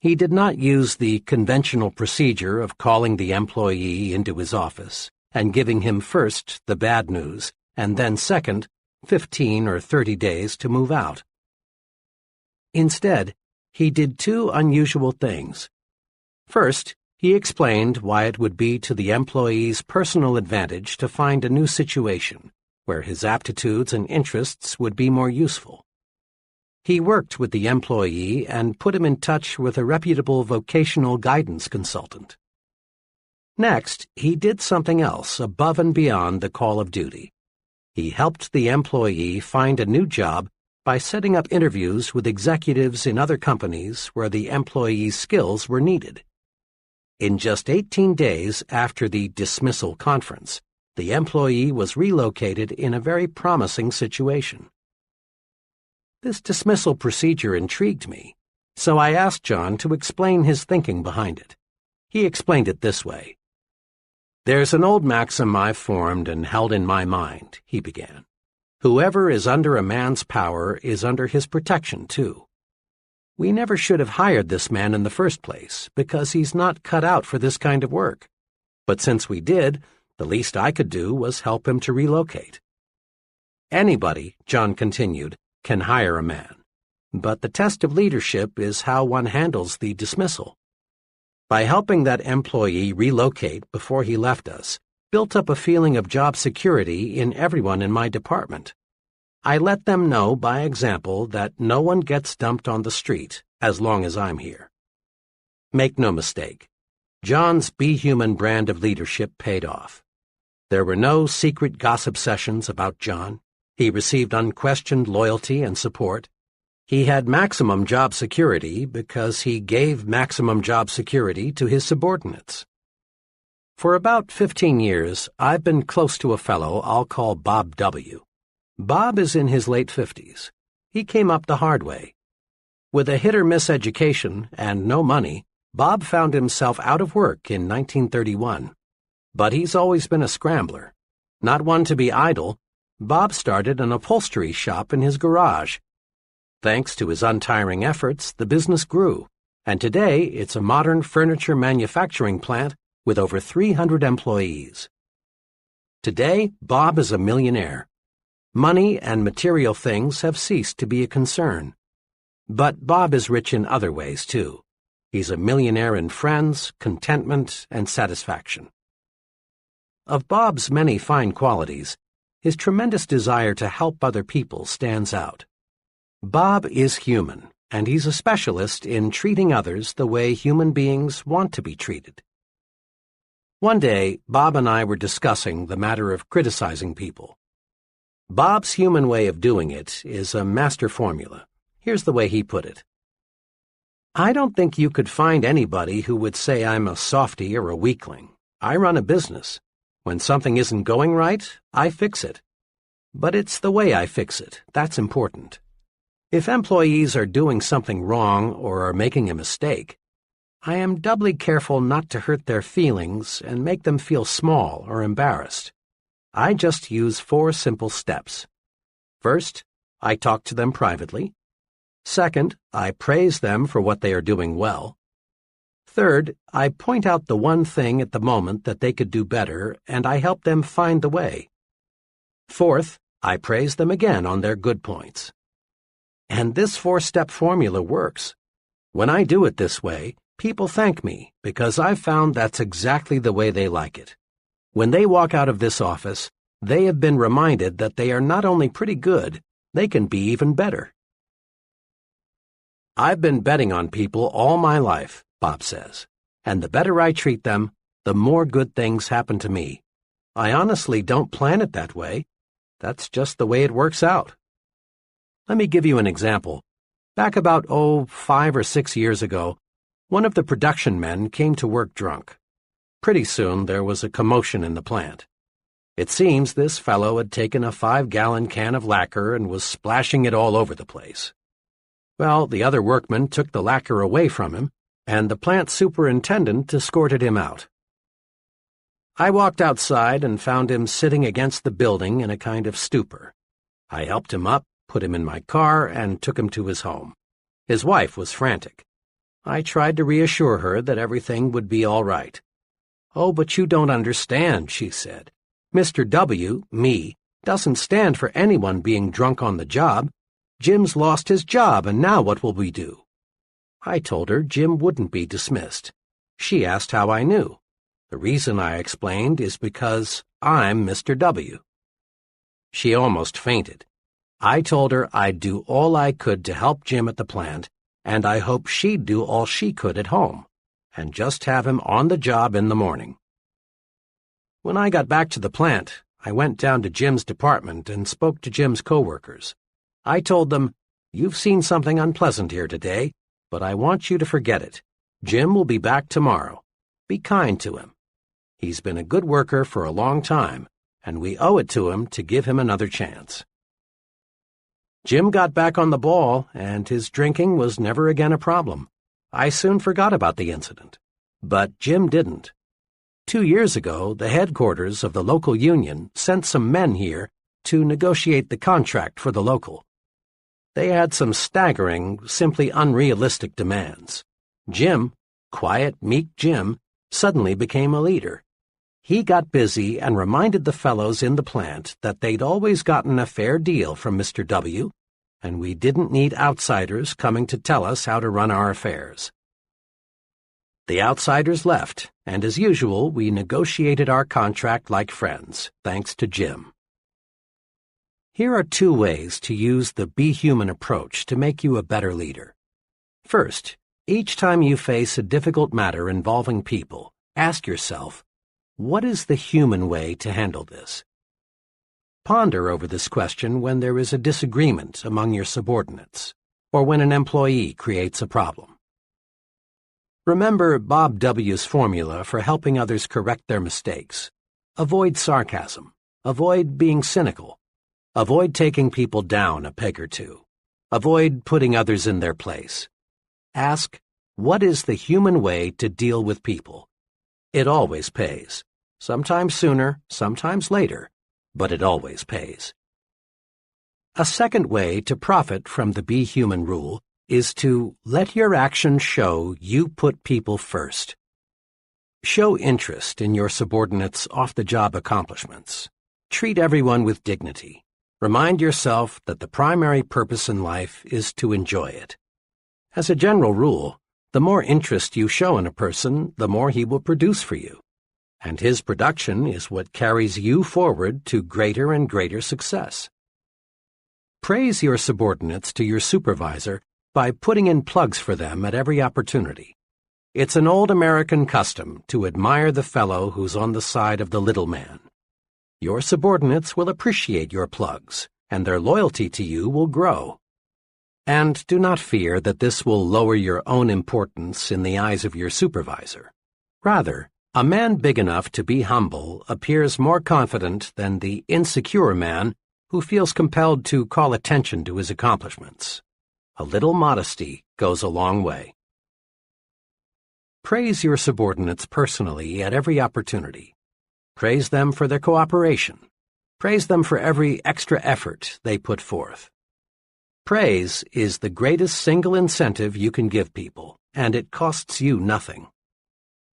He did not use the conventional procedure of calling the employee into his office and giving him first the bad news and then second 15 or 30 days to move out. Instead, he did two unusual things. First, he explained why it would be to the employee's personal advantage to find a new situation where his aptitudes and interests would be more useful. He worked with the employee and put him in touch with a reputable vocational guidance consultant. Next, he did something else above and beyond the call of duty. He helped the employee find a new job by setting up interviews with executives in other companies where the employee's skills were needed. In just 18 days after the dismissal conference, the employee was relocated in a very promising situation. This dismissal procedure intrigued me, so I asked John to explain his thinking behind it. He explained it this way. "There's an old maxim I've formed and held in my mind," he began. "Whoever is under a man's power is under his protection, too. We never should have hired this man in the first place, because he's not cut out for this kind of work. But since we did, the least I could do was help him to relocate." Anybody, John continued, can hire a man, but the test of leadership is how one handles the dismissal. By helping that employee relocate before he left us, built up a feeling of job security in everyone in my department. I let them know by example that no one gets dumped on the street as long as I'm here. Make no mistake, John's Be Human brand of leadership paid off. There were no secret gossip sessions about John. He received unquestioned loyalty and support. He had maximum job security because he gave maximum job security to his subordinates. For about 15 years, I've been close to a fellow I'll call Bob W. Bob is in his late 50s. He came up the hard way. With a hit-or-miss education and no money, Bob found himself out of work in 1931. But he's always been a scrambler. Not one to be idle, Bob started an upholstery shop in his garage. Thanks to his untiring efforts, the business grew, and today it's a modern furniture manufacturing plant with over 300 employees. Today, Bob is a millionaire. Money and material things have ceased to be a concern. But Bob is rich in other ways, too. He's a millionaire in friends, contentment, and satisfaction. Of Bob's many fine qualities, his tremendous desire to help other people stands out. Bob is human, and he's a specialist in treating others the way human beings want to be treated. One day, Bob and I were discussing the matter of criticizing people. Bob's human way of doing it is a master formula. Here's the way he put it. "I don't think you could find anybody who would say I'm a softy or a weakling. I run a business. When something isn't going right, I fix it. But it's the way I fix it that's important. If employees are doing something wrong or are making a mistake, I am doubly careful not to hurt their feelings and make them feel small or embarrassed. I just use 4 simple steps. First, I talk to them privately. Second, I praise them for what they are doing well. Third, I point out the one thing at the moment that they could do better, and I help them find the way. Fourth, I praise them again on their good points. And this 4-step formula works. When I do it this way, people thank me because I've found that's exactly the way they like it. When they walk out of this office, they have been reminded that they are not only pretty good, they can be even better. I've been betting on people all my life, Bob says, and the better I treat them, the more good things happen to me. I honestly don't plan it that way. That's just the way it works out. Let me give you an example. Back about, 5 or 6 years ago, one of the production men came to work drunk. Pretty soon there was a commotion in the plant. It seems this fellow had taken a 5-gallon can of lacquer and was splashing it all over the place. Well, the other workmen took the lacquer away from him, and the plant superintendent escorted him out. I walked outside and found him sitting against the building in a kind of stupor. I helped him up, put him in my car, and took him to his home. His wife was frantic. I tried to reassure her that everything would be all right. "Oh, but you don't understand," she said. "Mr. W, me, doesn't stand for anyone being drunk on the job. Jim's lost his job, and now what will we do?" I told her Jim wouldn't be dismissed. She asked how I knew. The reason, I explained, is because I'm Mr. W. She almost fainted. I told her I'd do all I could to help Jim at the plant, and I hoped she'd do all she could at home, and just have him on the job in the morning. When I got back to the plant, I went down to Jim's department and spoke to Jim's coworkers. I told them, "You've seen something unpleasant here today, but I want you to forget it. Jim will be back tomorrow. Be kind to him. He's been a good worker for a long time, and we owe it to him to give him another chance." Jim got back on the ball, and his drinking was never again a problem. I soon forgot about the incident. But Jim didn't. 2 years ago, the headquarters of the local union sent some men here to negotiate the contract for the local. They had some staggering, simply unrealistic demands. Jim, quiet, meek Jim, suddenly became a leader. He got busy and reminded the fellows in the plant that they'd always gotten a fair deal from Mr. W, and we didn't need outsiders coming to tell us how to run our affairs. The outsiders left, and as usual, we negotiated our contract like friends, thanks to Jim. Here are 2 ways to use the Be Human approach to make you a better leader. First, each time you face a difficult matter involving people, ask yourself, what is the human way to handle this? Ponder over this question when there is a disagreement among your subordinates, or when an employee creates a problem. Remember Bob W.'s formula for helping others correct their mistakes. Avoid sarcasm. Avoid being cynical. Avoid taking people down a peg or two. Avoid putting others in their place. Ask, what is the human way to deal with people? It always pays. Sometimes sooner, sometimes later, but it always pays. A second way to profit from the Be Human rule is to let your actions show you put people first. Show interest in your subordinates' off-the-job accomplishments. Treat everyone with dignity. Remind yourself that the primary purpose in life is to enjoy it. As a general rule, the more interest you show in a person, the more he will produce for you. And his production is what carries you forward to greater and greater success. Praise your subordinates to your supervisor by putting in plugs for them at every opportunity. It's an old American custom to admire the fellow who's on the side of the little man. Your subordinates will appreciate your plugs, and their loyalty to you will grow. And do not fear that this will lower your own importance in the eyes of your supervisor. Rather, a man big enough to be humble appears more confident than the insecure man who feels compelled to call attention to his accomplishments. A little modesty goes a long way. Praise your subordinates personally at every opportunity. Praise them for their cooperation. Praise them for every extra effort they put forth. Praise is the greatest single incentive you can give people, and it costs you nothing.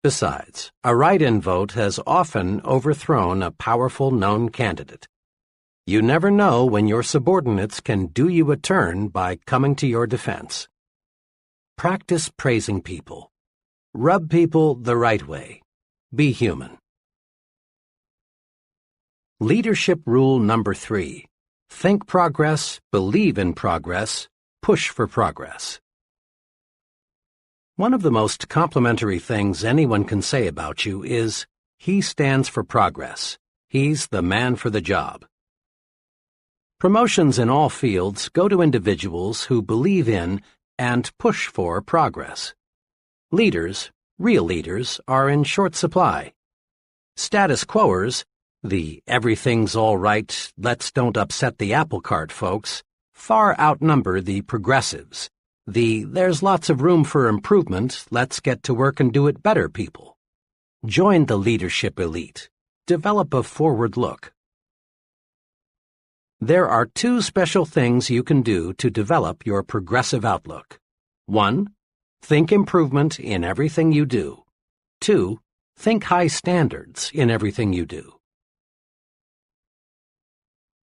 Besides, a write-in vote has often overthrown a powerful known candidate. You never know when your subordinates can do you a turn by coming to your defense. Practice praising people. Rub people the right way. Be human. Leadership rule number 3. think progress, believe in progress, push for progress. One of the most complimentary things anyone can say about you is, he stands for progress. He's the man for the job. Promotions in all fields go to individuals who believe in and push for progress. Leaders, real leaders, are in short supply. Status quoers, the everything's all right, let's don't upset the apple cart folks, far outnumber the progressives, the there's lots of room for improvement, let's get to work and do it better people. Join the leadership elite. Develop a forward look. There are two special things you can do to develop your progressive outlook. 1. Think improvement in everything you do. 2. Think high standards in everything you do.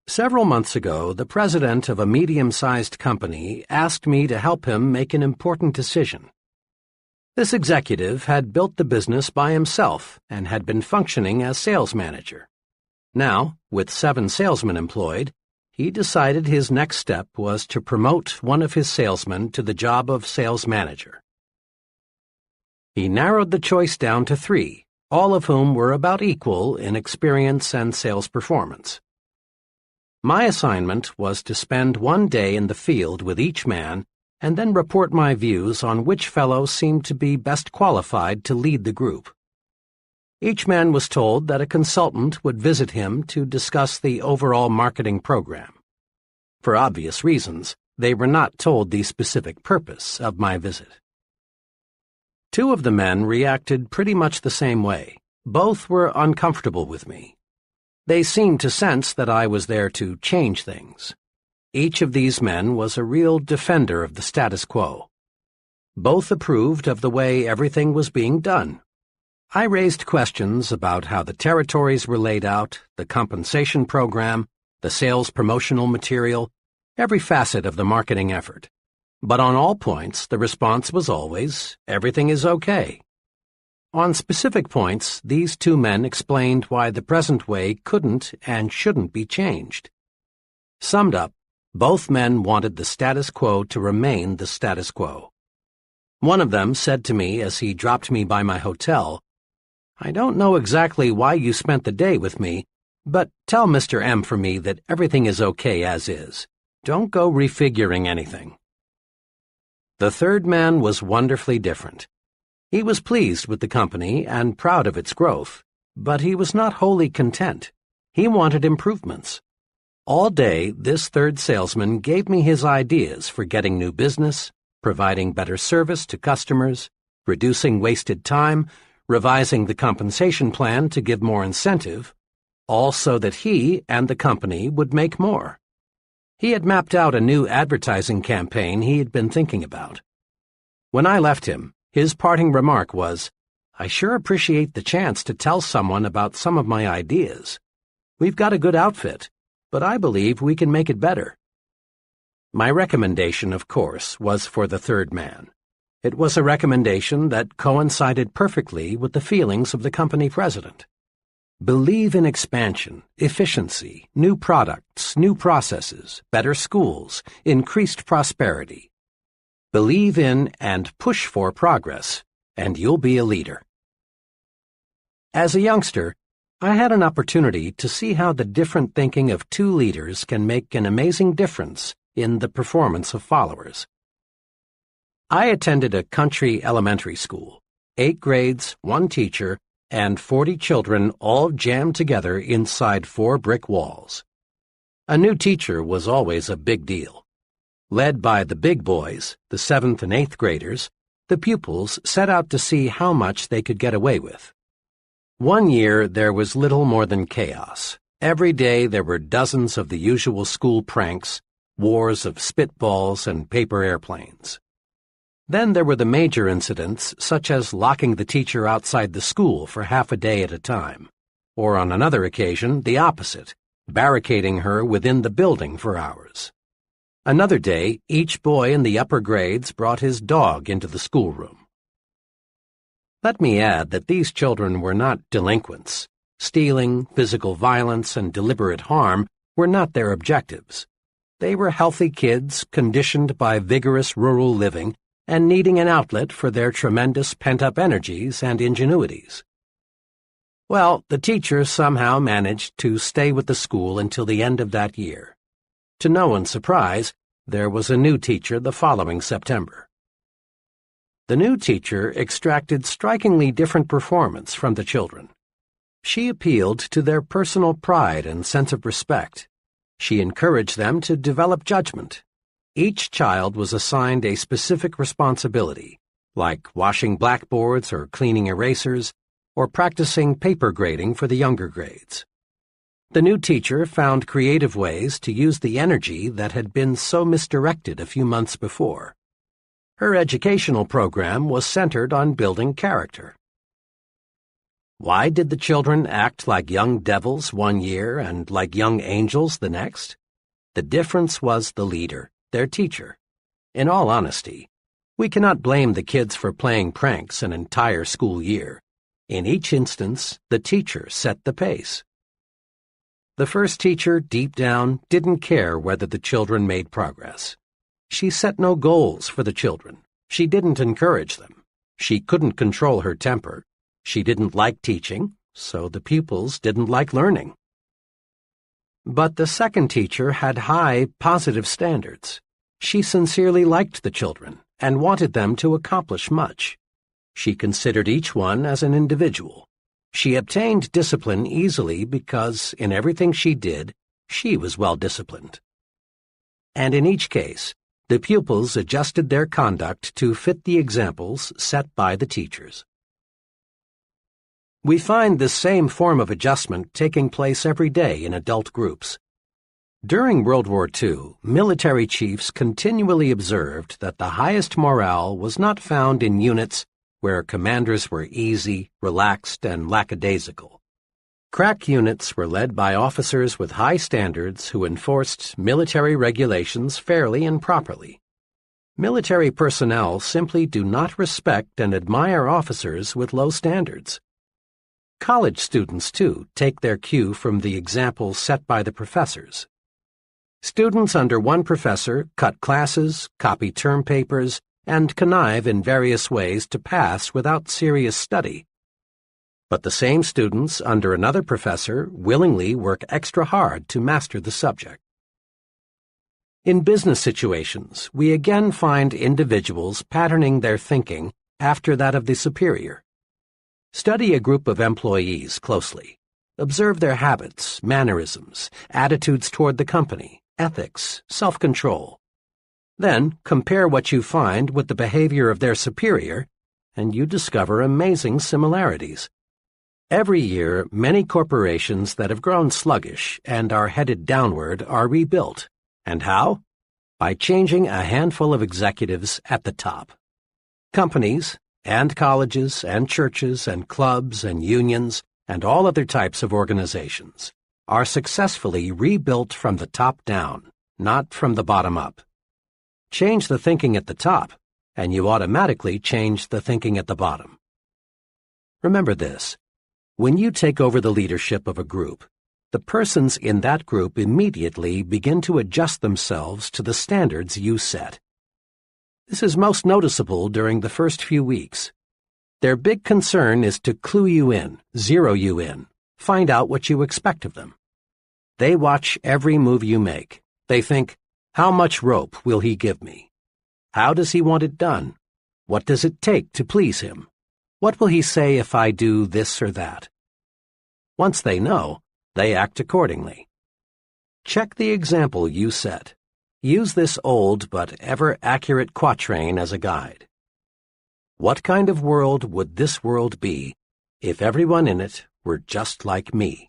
Several months ago, the president of a medium-sized company asked me to help him make an important decision. This executive had built the business by himself and had been functioning as sales manager. Now, with 7 salesmen employed, he decided his next step was to promote one of his salesmen to the job of sales manager. He narrowed the choice down to 3, all of whom were about equal in experience and sales performance. My assignment was to spend one day in the field with each man and then report my views on which fellow seemed to be best qualified to lead the group. Each man was told that a consultant would visit him to discuss the overall marketing program. For obvious reasons, they were not told the specific purpose of my visit. 2 of the men reacted pretty much the same way. Both were uncomfortable with me. They seemed to sense that I was there to change things. Each of these men was a real defender of the status quo. Both approved of the way everything was being done. I raised questions about how the territories were laid out, the compensation program, the sales promotional material, every facet of the marketing effort. But on all points, the response was always, everything is okay. On specific points, these 2 men explained why the present way couldn't and shouldn't be changed. Summed up, both men wanted the status quo to remain the status quo. One of them said to me as he dropped me by my hotel, I don't know exactly why you spent the day with me, but tell Mr. M for me that everything is okay as is. Don't go refiguring anything. The third man was wonderfully different. He was pleased with the company and proud of its growth, but he was not wholly content. He wanted improvements. All day, this third salesman gave me his ideas for getting new business, providing better service to customers, reducing wasted time, revising the compensation plan to give more incentive, all so that he and the company would make more. He had mapped out a new advertising campaign he had been thinking about. When I left him, his parting remark was, I sure appreciate the chance to tell someone about some of my ideas. We've got a good outfit, but I believe we can make it better. My recommendation, of course, was for the third man. It was a recommendation that coincided perfectly with the feelings of the company president. Believe in expansion, efficiency, new products, new processes, better schools, increased prosperity. Believe in and push for progress, and you'll be a leader. As a youngster, I had an opportunity to see how the different thinking of 2 leaders can make an amazing difference in the performance of followers. I attended a country elementary school, 8 grades, 1 teacher, and 40 children all jammed together inside 4 brick walls. A new teacher was always a big deal. Led by the big boys, the 7th and 8th graders, the pupils set out to see how much they could get away with. One year there was little more than chaos. Every day there were dozens of the usual school pranks, wars of spitballs and paper airplanes. Then there were the major incidents, such as locking the teacher outside the school for half a day at a time, or on another occasion, the opposite, barricading her within the building for hours. Another day, each boy in the upper grades brought his dog into the schoolroom. Let me add that these children were not delinquents. Stealing, physical violence, and deliberate harm were not their objectives. They were healthy kids conditioned by vigorous rural living and needing an outlet for their tremendous pent-up energies and ingenuities. Well, the teacher somehow managed to stay with the school until the end of that year. To no one's surprise, there was a new teacher the following September. The new teacher extracted strikingly different performance from the children. She appealed to their personal pride and sense of respect. She encouraged them to develop judgment. Each child was assigned a specific responsibility, like washing blackboards or cleaning erasers, or practicing paper grading for the younger grades. The new teacher found creative ways to use the energy that had been so misdirected a few months before. Her educational program was centered on building character. Why did the children act like young devils one year and like young angels the next? The difference was the leader, their teacher. In all honesty, we cannot blame the kids for playing pranks an entire school year. In each instance, the teacher set the pace. The first teacher, deep down, didn't care whether the children made progress. She set no goals for the children. She didn't encourage them. She couldn't control her temper. She didn't like teaching, so the pupils didn't like learning. But the second teacher had high, positive standards. She sincerely liked the children and wanted them to accomplish much. She considered each one as an individual. She obtained discipline easily because, in everything she did, she was well disciplined. And in each case, the pupils adjusted their conduct to fit the examples set by the teachers. We find this same form of adjustment taking place every day in adult groups. During World War II, military chiefs continually observed that the highest morale was not found in units where commanders were easy, relaxed, and lackadaisical. Crack units were led by officers with high standards who enforced military regulations fairly and properly. Military personnel simply do not respect and admire officers with low standards. College students, too, take their cue from the examples set by the professors. Students under one professor cut classes, copy term papers, and connive in various ways to pass without serious study. But the same students under another professor willingly work extra hard to master the subject. In business situations, we again find individuals patterning their thinking after that of the superior. Study a group of employees closely. Observe their habits, mannerisms, attitudes toward the company, ethics, self-control. Then compare what you find with the behavior of their superior, and you discover amazing similarities. Every year, many corporations that have grown sluggish and are headed downward are rebuilt. And how? By changing a handful of executives at the top. Companies, and colleges, and churches, and clubs, and unions, and all other types of organizations are successfully rebuilt from the top down, not from the bottom up. Change the thinking at the top, and you automatically change the thinking at the bottom. Remember this: when you take over the leadership of a group, the persons in that group immediately begin to adjust themselves to the standards you set. This is most noticeable during the first few weeks. Their big concern is to clue you in, zero you in, find out what you expect of them. They watch every move you make. They think, how much rope will he give me? How does he want it done? What does it take to please him? What will he say if I do this or that? Once they know, they act accordingly. Check the example you set. Use this old but ever-accurate quatrain as a guide. What kind of world would this world be if everyone in it were just like me?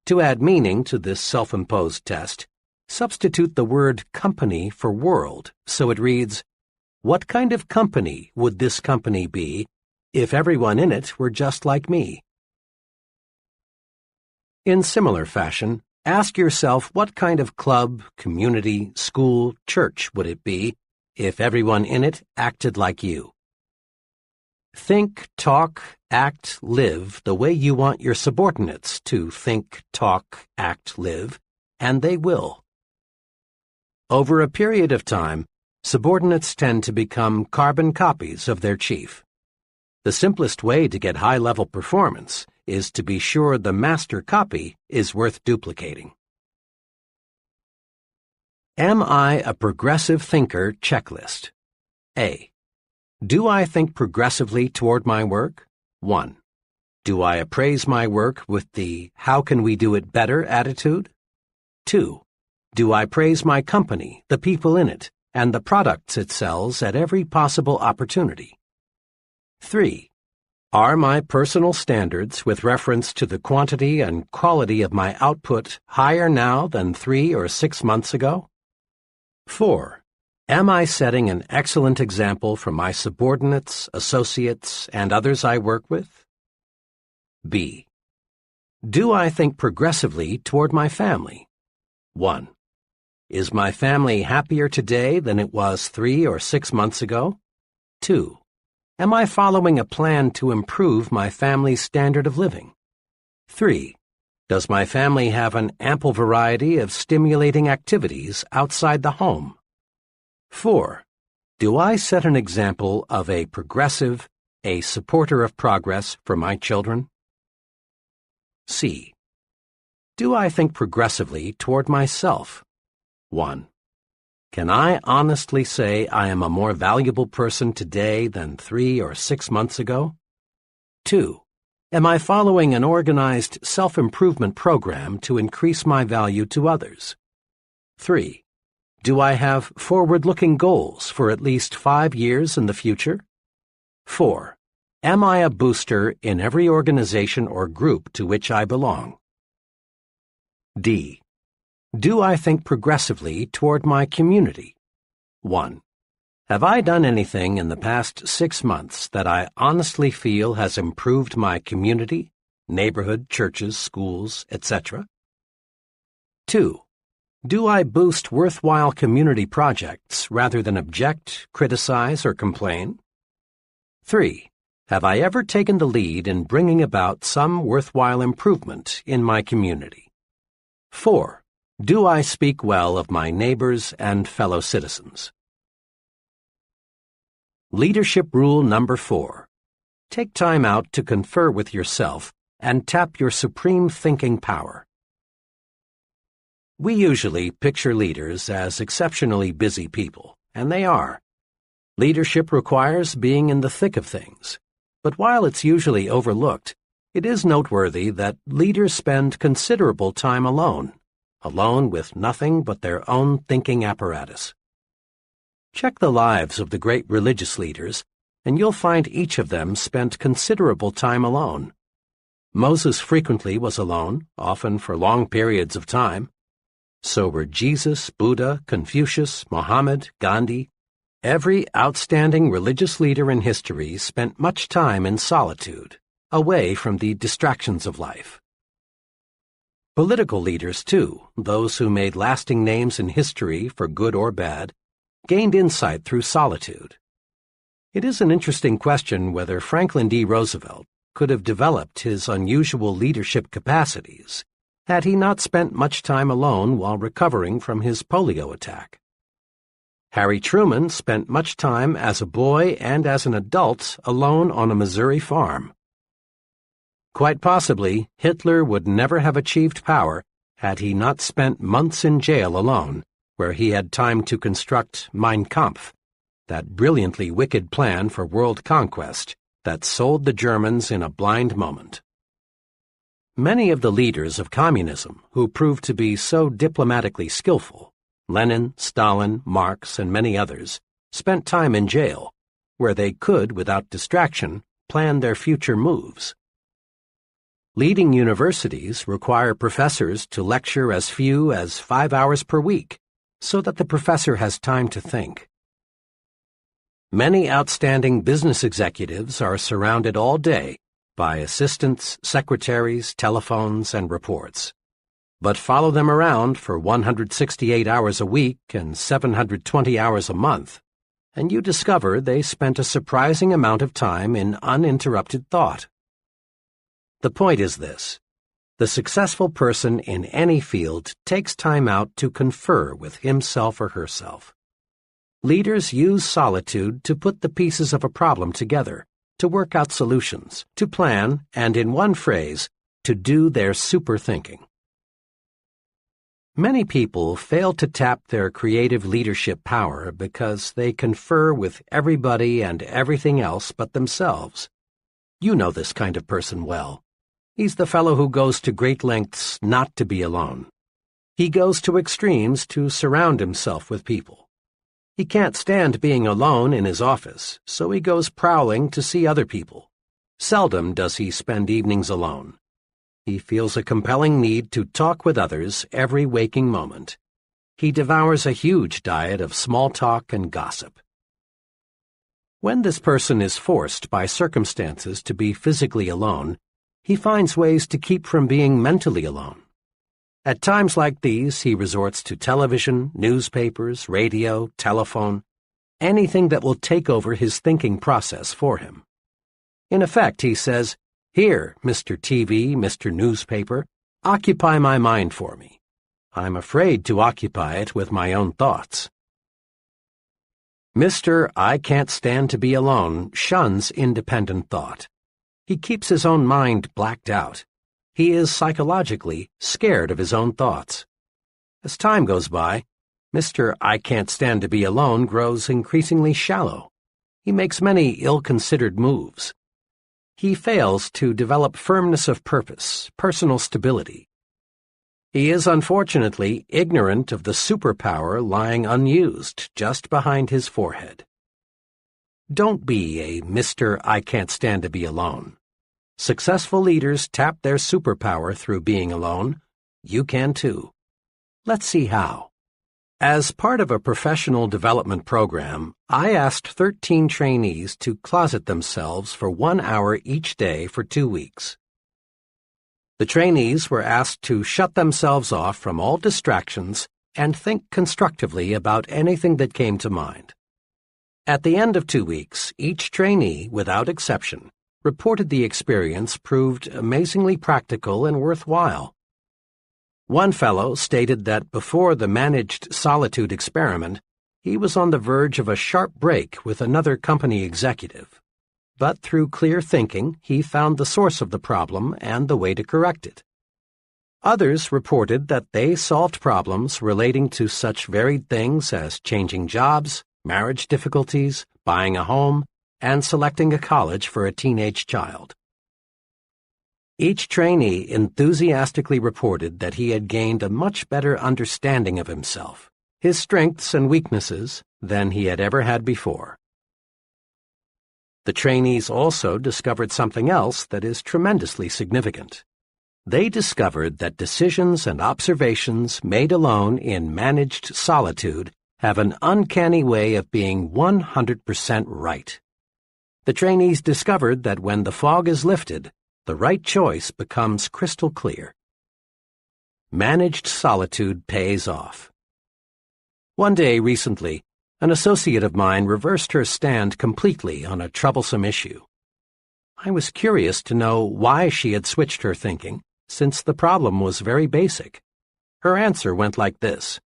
To add meaning to this self-imposed test, substitute the word company for world, so it reads, what kind of company would this company be if everyone in it were just like me? In similar fashion, ask yourself what kind of club, community, school, church would it be if everyone in it acted like you? Think, talk, act, live the way you want your subordinates to think, talk, act, live, and they will. Over a period of time, subordinates tend to become carbon copies of their chief. The simplest way to get high-level performance is to be sure the master copy is worth duplicating. Am I a progressive thinker checklist? A. Do I think progressively toward my work? 1. Do I appraise my work with the how can we do it better attitude? 2. Do I praise my company, the people in it, and the products it sells at every possible opportunity? 3. Are my personal standards with reference to the quantity and quality of my output higher now than 3 or 6 months ago? 4. Am I setting an excellent example for my subordinates, associates, and others I work with? B. Do I think progressively toward my family? 1. Is my family happier today than it was 3 or 6 months ago? 2. Am I following a plan to improve my family's standard of living? 3. Does my family have an ample variety of stimulating activities outside the home? 4. Do I set an example of a progressive, a supporter of progress for my children? C. Do I think progressively toward myself? 1. Can I honestly say I am a more valuable person today than 3 or 6 months ago? 2. Am I following an organized self-improvement program to increase my value to others? 3. Do I have forward-looking goals for at least 5 years in the future? 4. Am I a booster in every organization or group to which I belong? D. Do I think progressively toward my community? 1. Have I done anything in the past 6 months that I honestly feel has improved my community, neighborhood, churches, schools, etc.? 2. Do I boost worthwhile community projects rather than object, criticize, or complain? 3. Have I ever taken the lead in bringing about some worthwhile improvement in my community? 4. Do I speak well of my neighbors and fellow citizens? Leadership rule number 4. Take time out to confer with yourself and tap your supreme thinking power. We usually picture leaders as exceptionally busy people, and they are. Leadership requires being in the thick of things, but while it's usually overlooked, it is noteworthy that leaders spend considerable time alone with nothing but their own thinking apparatus. Check the lives of the great religious leaders, and you'll find each of them spent considerable time alone. Moses frequently was alone, often for long periods of time. So were Jesus, Buddha, Confucius, Mohammed, Gandhi. Every outstanding religious leader in history spent much time in solitude, away from the distractions of life. Political leaders, too, those who made lasting names in history for good or bad, gained insight through solitude. It is an interesting question whether Franklin D. Roosevelt could have developed his unusual leadership capacities had he not spent much time alone while recovering from his polio attack. Harry Truman spent much time as a boy and as an adult alone on a Missouri farm. Quite possibly, Hitler would never have achieved power had he not spent months in jail alone, where he had time to construct Mein Kampf, that brilliantly wicked plan for world conquest that sold the Germans in a blind moment. Many of the leaders of communism who proved to be so diplomatically skillful, Lenin, Stalin, Marx, and many others, spent time in jail, where they could, without distraction, plan their future moves. Leading universities require professors to lecture as few as 5 hours per week, so that the professor has time to think. Many outstanding business executives are surrounded all day by assistants, secretaries, telephones, and reports. But follow them around for 168 hours a week and 720 hours a month, and you discover they spent a surprising amount of time in uninterrupted thought. The point is this: The successful person in any field takes time out to confer with himself or herself. Leaders use solitude to put the pieces of a problem together, to work out solutions, to plan, and in one phrase, to do their super thinking. Many people fail to tap their creative leadership power because they confer with everybody and everything else but themselves. You know this kind of person well. He's the fellow who goes to great lengths not to be alone. He goes to extremes to surround himself with people. He can't stand being alone in his office, so he goes prowling to see other people. Seldom does he spend evenings alone. He feels a compelling need to talk with others every waking moment. He devours a huge diet of small talk and gossip. When this person is forced by circumstances to be physically alone, he finds ways to keep from being mentally alone. At times like these, he resorts to television, newspapers, radio, telephone, anything that will take over his thinking process for him. In effect, he says, "Here, Mr. TV, Mr. Newspaper, occupy my mind for me. I'm afraid to occupy it with my own thoughts." Mr. I can't stand to be alone shuns independent thought. He keeps his own mind blacked out. He is psychologically scared of his own thoughts. As time goes by, Mr. I can't stand to be alone grows increasingly shallow. He makes many ill-considered moves. He fails to develop firmness of purpose, personal stability. He is unfortunately ignorant of the superpower lying unused just behind his forehead. Don't be a Mr. I can't stand to be alone. Successful leaders tap their superpower through being alone. You can too. Let's see how. As part of a professional development program, I asked 13 trainees to closet themselves for 1 hour each day for 2 weeks. The trainees were asked to shut themselves off from all distractions and think constructively about anything that came to mind. At the end of 2 weeks, each trainee, without exception, reported the experience proved amazingly practical and worthwhile. One fellow stated that before the managed solitude experiment, he was on the verge of a sharp break with another company executive. But through clear thinking, he found the source of the problem and the way to correct it. Others reported that they solved problems relating to such varied things as changing jobs, marriage difficulties, buying a home, and selecting a college for a teenage child. Each trainee enthusiastically reported that he had gained a much better understanding of himself, his strengths and weaknesses, than he had ever had before. The trainees also discovered something else that is tremendously significant. They discovered that decisions and observations made alone in managed solitude have an uncanny way of being 100% right. The trainees discovered that when the fog is lifted, the right choice becomes crystal clear. Managed solitude pays off. One day recently, an associate of mine reversed her stand completely on a troublesome issue. I was curious to know why she had switched her thinking, since the problem was very basic. Her answer went like this: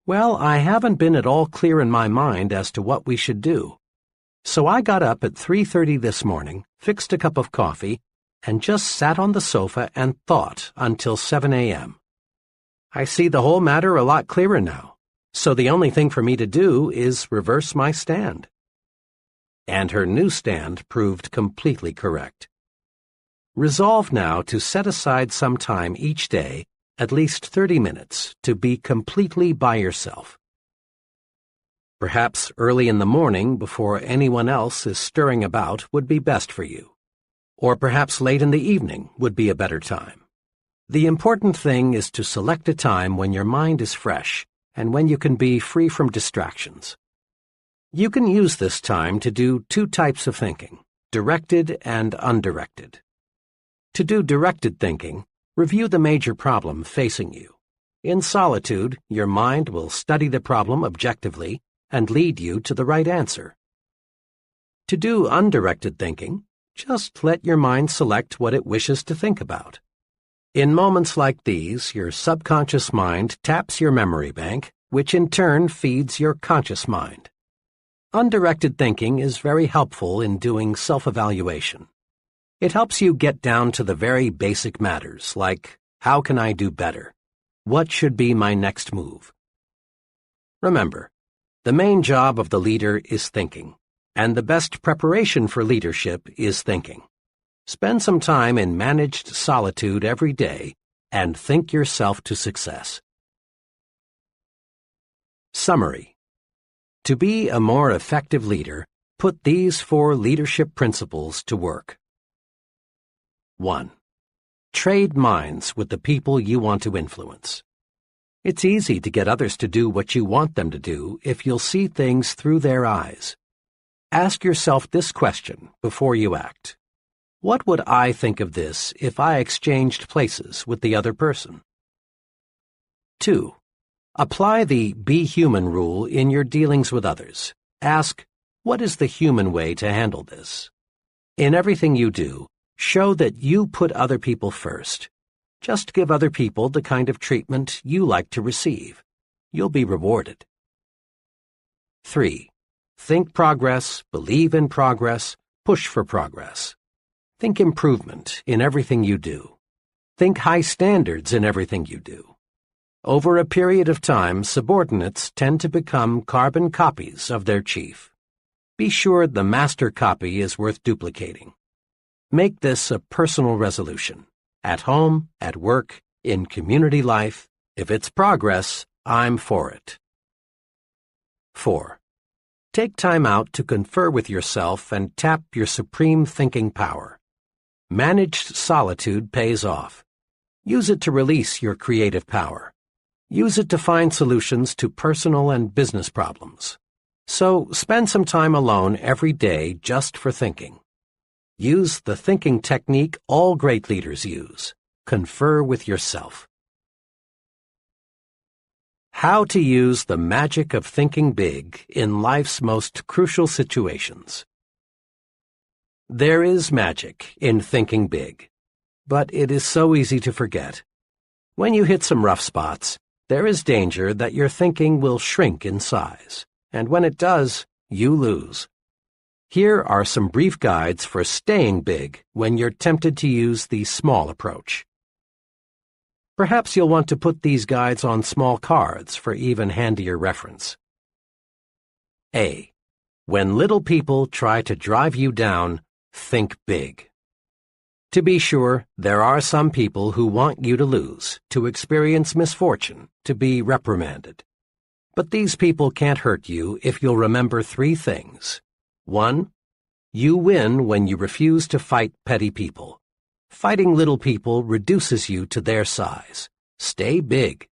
"Well, I haven't been at all clear in my mind as to what we should do. So I got up at 3:30 this morning, fixed a cup of coffee, and just sat on the sofa and thought until 7 a.m. I see the whole matter a lot clearer now, so the only thing for me to do is reverse my stand." And her new stand proved completely correct. Resolve now to set aside some time each day, at least 30 minutes, to be completely by yourself. Perhaps early in the morning, before anyone else is stirring about, would be best for you. Or perhaps late in the evening would be a better time. The important thing is to select a time when your mind is fresh and when you can be free from distractions. You can use this time to do 2 types of thinking, directed and undirected. To do directed thinking, review the major problem facing you. In solitude, your mind will study the problem objectively and lead you to the right answer. To do undirected thinking, just let your mind select what it wishes to think about. In moments like these, your subconscious mind taps your memory bank, which in turn feeds your conscious mind. Undirected thinking is very helpful in doing self-evaluation. It helps you get down to the very basic matters, like, how can I do better? What should be my next move? Remember, the main job of the leader is thinking, and the best preparation for leadership is thinking. Spend some time in managed solitude every day and think yourself to success. Summary. To be a more effective leader, put these 4 leadership principles to work. 1. Trade minds with the people you want to influence. It's easy to get others to do what you want them to do if you'll see things through their eyes. Ask yourself this question before you act. What would I think of this if I exchanged places with the other person? 2. Apply the Be Human rule in your dealings with others. Ask, what is the human way to handle this? In everything you do, show that you put other people first. Just give other people the kind of treatment you like to receive. You'll be rewarded. 3. Think progress, believe in progress, push for progress. Think improvement in everything you do. Think high standards in everything you do. Over a period of time, subordinates tend to become carbon copies of their chief. Be sure the master copy is worth duplicating. Make this a personal resolution. At home, at work, in community life, if it's progress, I'm for it. 4. Take time out to confer with yourself and tap your supreme thinking power. Managed solitude pays off. Use it to release your creative power. Use it to find solutions to personal and business problems. So spend some time alone every day just for thinking. Use the thinking technique all great leaders use. Confer with yourself. How to use the magic of thinking big in life's most crucial situations. There is magic in thinking big, but it is so easy to forget. When you hit some rough spots, there is danger that your thinking will shrink in size, and when it does, you lose. Here are some brief guides for staying big when you're tempted to use the small approach. Perhaps you'll want to put these guides on small cards for even handier reference. A. When little people try to drive you down, think big. To be sure, there are some people who want you to lose, to experience misfortune, to be reprimanded. But these people can't hurt you if you'll remember 3 things. 1. You win when you refuse to fight petty people. Fighting little people reduces you to their size. Stay big.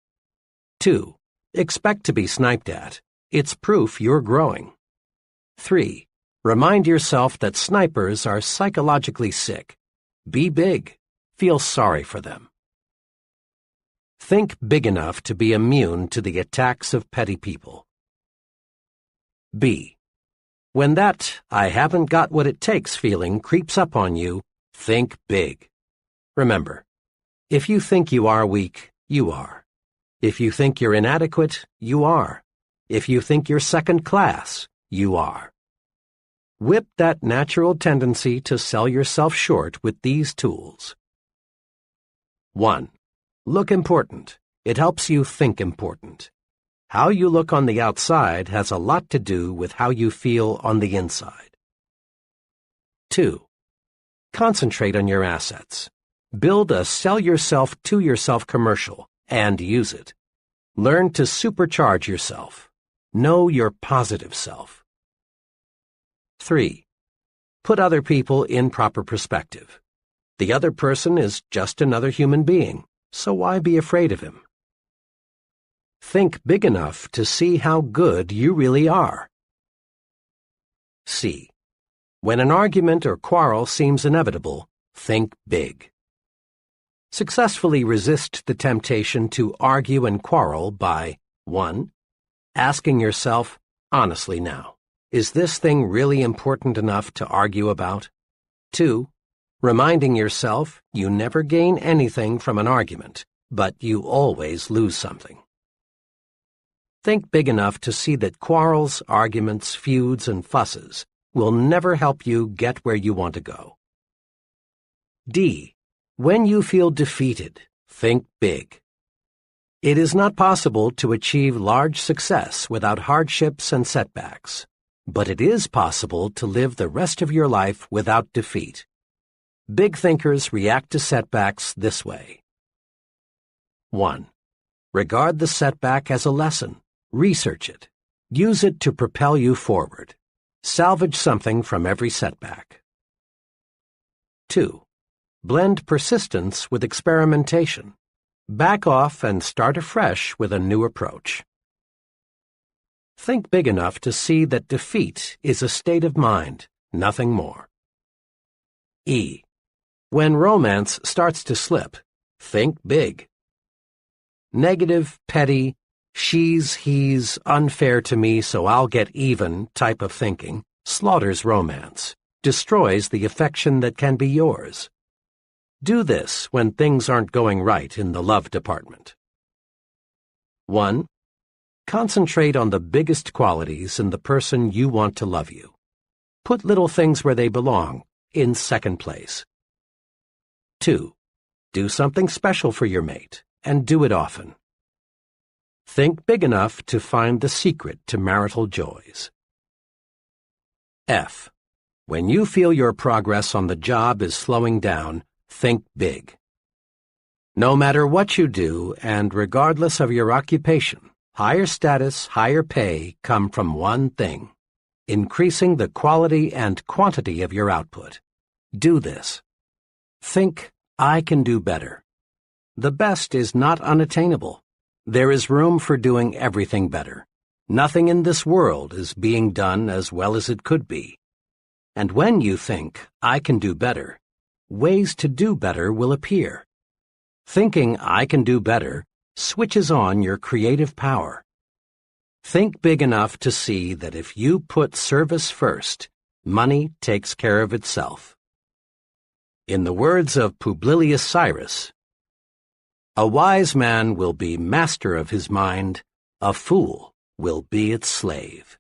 2. Expect to be sniped at. It's proof you're growing. 3. Remind yourself that snipers are psychologically sick. Be big. Feel sorry for them. Think big enough to be immune to the attacks of petty people. B. When that I haven't got what it takes feeling creeps up on you, think big. Remember, if you think you are weak, you are. If you think you're inadequate, you are. If you think you're second class, you are. Whip that natural tendency to sell yourself short with these tools. 1. Look important. It helps you think important. How you look on the outside has a lot to do with how you feel on the inside. 2. Concentrate on your assets. Build a sell yourself to yourself commercial and use it. Learn to supercharge yourself. Know your positive self. 3. Put other people in proper perspective. The other person is just another human being, so why be afraid of him? Think big enough to see how good you really are. C. When an argument or quarrel seems inevitable, think big. Successfully resist the temptation to argue and quarrel by 1. Asking yourself, honestly now, is this thing really important enough to argue about? 2. reminding yourself you never gain anything from an argument, but you always lose something. Think big enough to see that quarrels, arguments, feuds, and fusses will never help you get where you want to go. D. When you feel defeated, think big. It is not possible to achieve large success without hardships and setbacks, but it is possible to live the rest of your life without defeat. Big thinkers react to setbacks this way. 1. Regard the setback as a lesson. Research it. Use it to propel you forward. Salvage something from every setback. 2. Blend persistence with experimentation. Back off and start afresh with a new approach. Think big enough to see that defeat is a state of mind, nothing more. E. When romance starts to slip, think big. Negative, petty, she's, he's, unfair to me so I'll get even type of thinking slaughters romance, destroys the affection that can be yours. Do this when things aren't going right in the love department. 1. Concentrate on the biggest qualities in the person you want to love you. Put little things where they belong, in second place. 2. Do something special for your mate, and do it often. Think big enough to find the secret to marital joys. F. When you feel your progress on the job is slowing down, think big. No matter what you do, and regardless of your occupation, higher status, higher pay come from one thing: increasing the quality and quantity of your output. Do this. Think, I can do better. The best is not unattainable. There is room for doing everything better. Nothing in this world is being done as well as it could be. And when you think, I can do better, ways to do better will appear. Thinking I can do better switches on your creative power. Think big enough to see that if you put service first, money takes care of itself. In the words of Publilius Cyrus, a wise man will be master of his mind, a fool will be its slave.